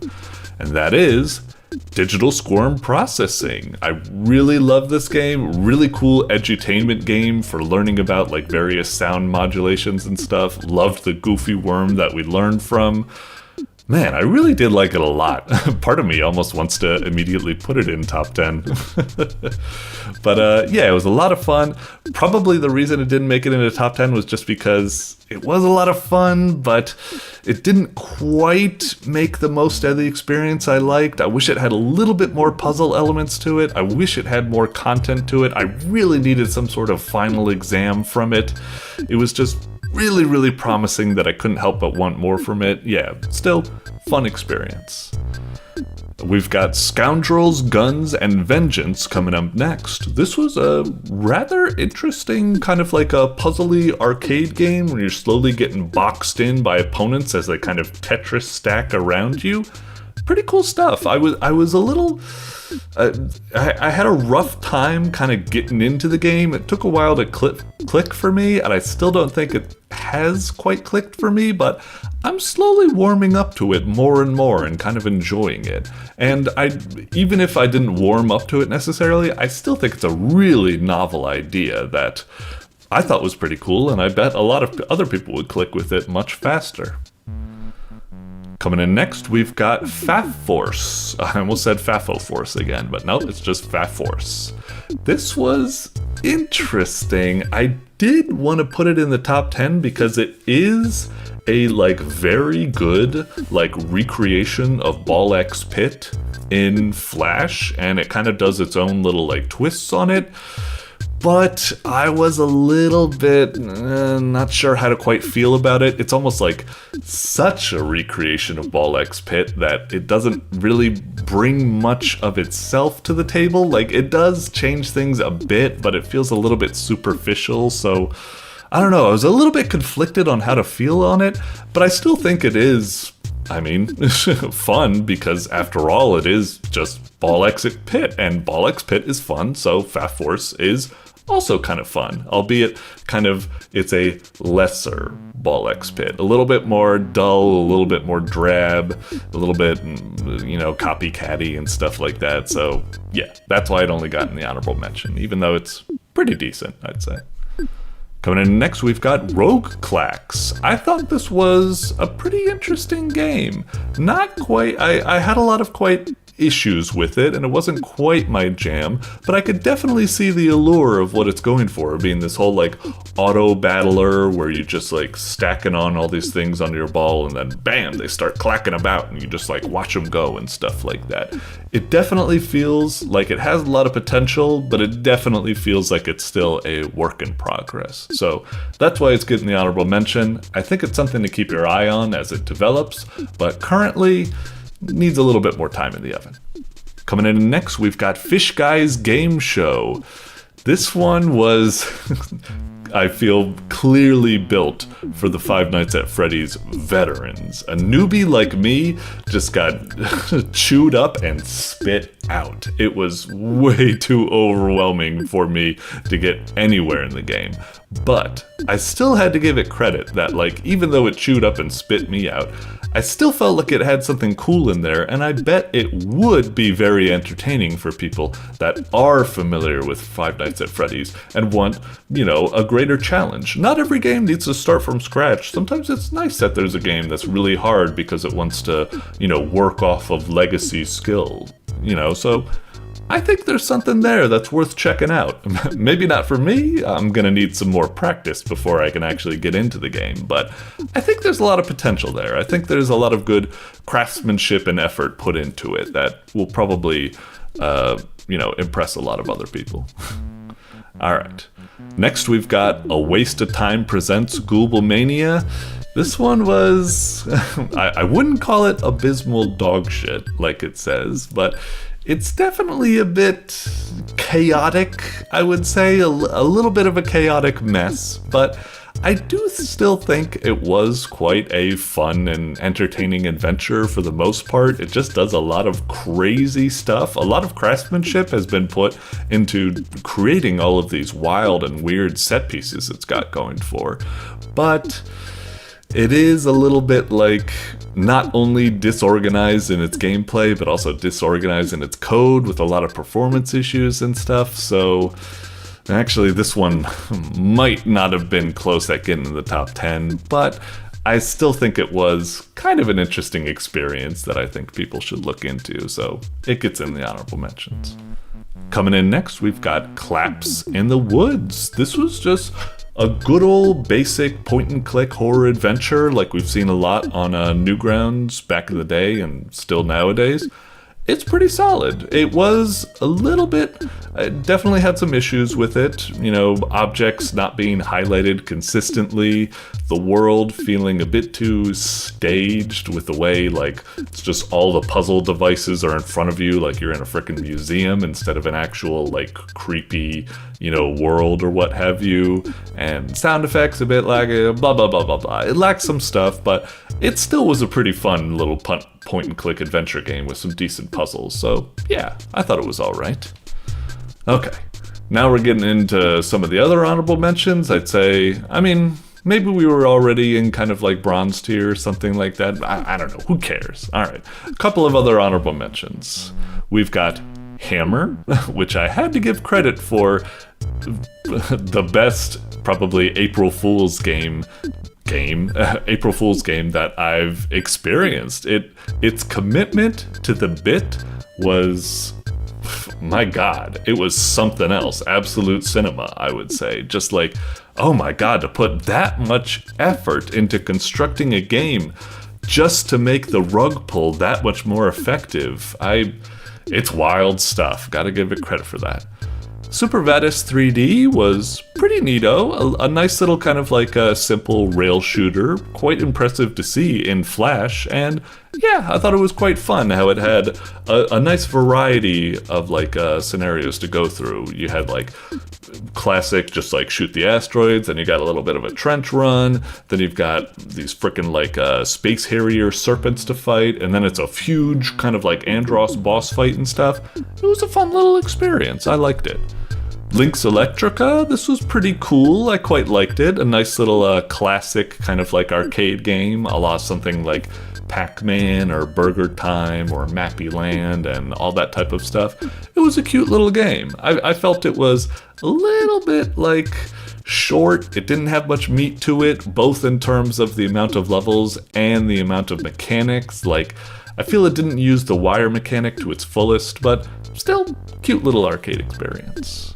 And that is Digital Squirm Processing. I really love this game. Really cool edutainment game for learning about like various sound modulations and stuff. Loved the goofy worm that we learned from. Man, I really did like it a lot. Part of me almost wants to immediately put it in top 10. But yeah, it was a lot of fun. Probably the reason it didn't make it into top 10 was just because it was a lot of fun, but it didn't quite make the most out of the experience I liked. I wish it had a little bit more puzzle elements to it. I wish it had more content to it. I really needed some sort of final exam from it. It was just really, really promising that I couldn't help but want more from it. Yeah, still, fun experience. We've got Scoundrels, Guns, and Vengeance coming up next. This was a rather interesting kind of like a puzzly arcade game where you're slowly getting boxed in by opponents as they kind of Tetris stack around you. Pretty cool stuff. I was a little... I had a rough time kind of getting into the game. It took a while to click for me, and I still don't think it has quite clicked for me, but I'm slowly warming up to it more and more and kind of enjoying it. And even if I didn't warm up to it necessarily, I still think it's a really novel idea that I thought was pretty cool, and I bet a lot of other people would click with it much faster. Coming in next, we've got FAFOrce. I almost said FAFOrce again, but no, it's just FAFOrce. This was interesting. I did want to put it in the top 10 because it is a very good recreation of Ball X Pit in Flash, and it kind of does its own little twists on it. But I was a little bit not sure how to quite feel about it. It's almost like such a recreation of Ball X Pit that it doesn't really bring much of itself to the table. It does change things a bit, but it feels a little bit superficial. So I don't know. I was a little bit conflicted on how to feel on it, but I still think it is, fun because after all, it is just Ball X Pit, and Ball X Pit is fun, so FAFOrce is also kind of fun, albeit it's a lesser Ball X Pit. A little bit more dull, a little bit more drab, a little bit, copycatty and stuff like that. So yeah, that's why it only got in the honorable mention, even though it's pretty decent, I'd say. Coming in next, we've got ROGUECLACKS. I thought this was a pretty interesting game. Not quite, I had a lot of quite issues with it, and it wasn't quite my jam, but I could definitely see the allure of what it's going for, being this whole auto battler where you just stacking on all these things on your ball, and then bam, they start clacking about, and you just watch them go and stuff like that. It definitely feels like it has a lot of potential, but it definitely feels like it's still a work in progress. So that's why it's getting the honorable mention. I think it's something to keep your eye on as it develops, but currently needs a little bit more time in the oven. Coming in next, we've got Fishguy's Game Show. This one was, I feel, clearly built for the Five Nights at Freddy's veterans. A newbie like me just got chewed up and spit out. It was way too overwhelming for me to get anywhere in the game. But I still had to give it credit that, even though it chewed up and spit me out, I still felt like it had something cool in there, and I bet it would be very entertaining for people that are familiar with Five Nights at Freddy's and want, a great greater challenge. Not every game needs to start from scratch. Sometimes it's nice that there's a game that's really hard because it wants to, work off of legacy skill, so I think there's something there that's worth checking out. Maybe not for me, I'm gonna need some more practice before I can actually get into the game, but I think there's a lot of potential there. I think there's a lot of good craftsmanship and effort put into it that will probably, impress a lot of other people. Alright, next we've got A Waste of Time Presents Gooblemania. This one was, I wouldn't call it abysmal dog shit like it says, but it's definitely a bit chaotic, I would say, a little bit of a chaotic mess, but I do still think it was quite a fun and entertaining adventure for the most part. It just does a lot of crazy stuff. A lot of craftsmanship has been put into creating all of these wild and weird set pieces it's got going for, but it is a little bit not only disorganized in its gameplay, but also disorganized in its code with a lot of performance issues and stuff, so actually this one might not have been close at getting in the top 10, but I still think it was kind of an interesting experience that I think people should look into, so it gets in the honorable mentions. Coming in next, we've got Claps in the Woods. This was just a good old basic point-and-click horror adventure like we've seen a lot on Newgrounds back in the day and still nowadays. It's pretty solid. It was a little bit, it definitely had some issues with it, objects not being highlighted consistently, the world feeling a bit too staged with the way, it's just all the puzzle devices are in front of you, like you're in a frickin' museum instead of an actual, creepy, world or what have you, and sound effects a bit laggy, blah, blah, blah, blah, blah. It lacked some stuff, but it still was a pretty fun little point-and-click adventure game with some decent puzzles, so yeah, I thought it was alright. Okay, now we're getting into some of the other honorable mentions. I'd say, maybe we were already in kind of bronze tier or something like that. I don't know, who cares? Alright, a couple of other honorable mentions. We've got Hammer, which I had to give credit for the best, probably April Fool's game that I've experienced. Its commitment to the bit was, my god, it was something else. Absolute cinema, I would say. Just oh my god, to put that much effort into constructing a game just to make the rug pull that much more effective. It's wild stuff. Gotta give it credit for that. Super VATIS 3D was pretty neato, a nice little kind of a simple rail shooter, quite impressive to see in Flash, and yeah, I thought it was quite fun how it had a nice variety of scenarios to go through. You had classic, just shoot the asteroids, then you got a little bit of a trench run, then you've got these frickin' space harrier serpents to fight, and then it's a huge kind of Andros boss fight and stuff. It was a fun little experience, I liked it. Lynx Electrica, this was pretty cool, I quite liked it. A nice little classic kind of arcade game, a la something like Pac-Man or Burger Time or Mappy Land and all that type of stuff. It was a cute little game. I felt it was a little bit short. It didn't have much meat to it, both in terms of the amount of levels and the amount of mechanics. I feel it didn't use the wire mechanic to its fullest, but still, cute little arcade experience.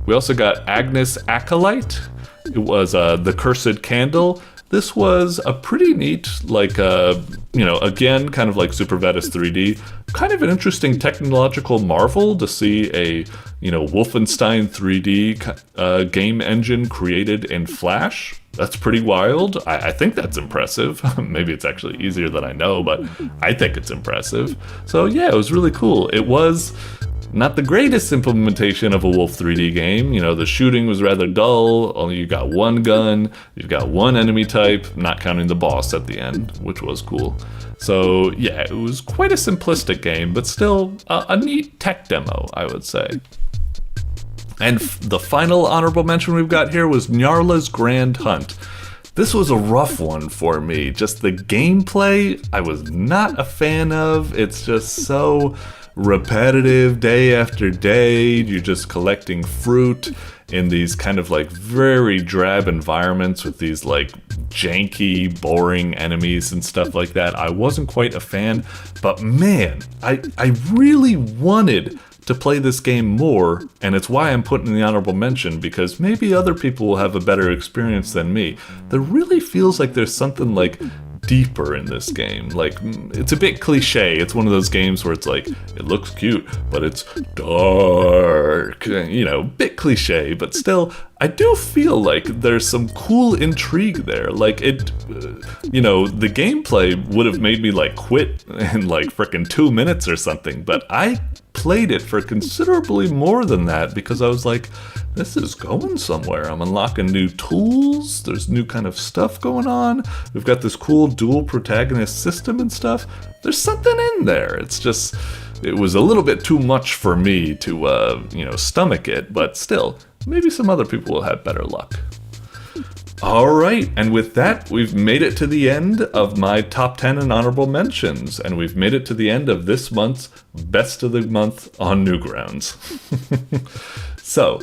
We also got Agnes Acolyte. It was The Cursed Candle. This was a pretty neat, again, kind of Super VATIS 3D, kind of an interesting technological marvel to see a, Wolfenstein 3D game engine created in Flash. That's pretty wild. I think that's impressive. Maybe it's actually easier than I know, but I think it's impressive. So yeah, it was really cool. It was not the greatest implementation of a Wolf 3D game. The shooting was rather dull, only you got one gun, you've got one enemy type, not counting the boss at the end, which was cool. So yeah, it was quite a simplistic game, but still a neat tech demo, I would say. And the final honorable mention we've got here was Nyarla's Grand Hunt. This was a rough one for me. Just the gameplay, I was not a fan of. It's just so repetitive day after day. You're just collecting fruit in these kind of like very drab environments with these like janky, boring enemies and stuff like that. I wasn't quite a fan, but man, I really wanted to play this game more, and it's why I'm putting the honorable mention, because maybe other people will have a better experience than me. There really feels like there's something like deeper in this game. Like, it's a bit cliche. It's one of those games where it's like, it looks cute, but it's dark, you know, bit cliche, but still, I do feel like there's some cool intrigue there. Like, it, you know, the gameplay would have made me like quit in like frickin' 2 minutes or something, but I played it for considerably more than that because I was like, this is going somewhere. I'm unlocking new tools, there's new kind of stuff going on, we've got this cool dual protagonist system and stuff. There's something in there. It's just, it was a little bit too much for me to, you know, stomach it, but still, maybe some other people will have better luck. Alright, and with that, we've made it to the end of my top 10 and honorable mentions, and we've made it to the end of this month's Best of the Month on Newgrounds. So,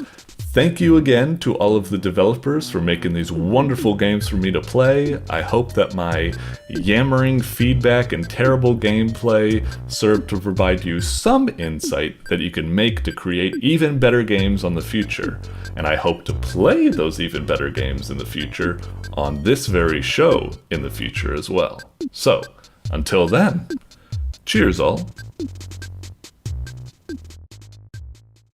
thank you again to all of the developers for making these wonderful games for me to play. I hope that my yammering feedback and terrible gameplay served to provide you some insight that you can make to create even better games on the future. And I hope to play those even better games in the future on this very show in the future as well. So, until then, cheers all.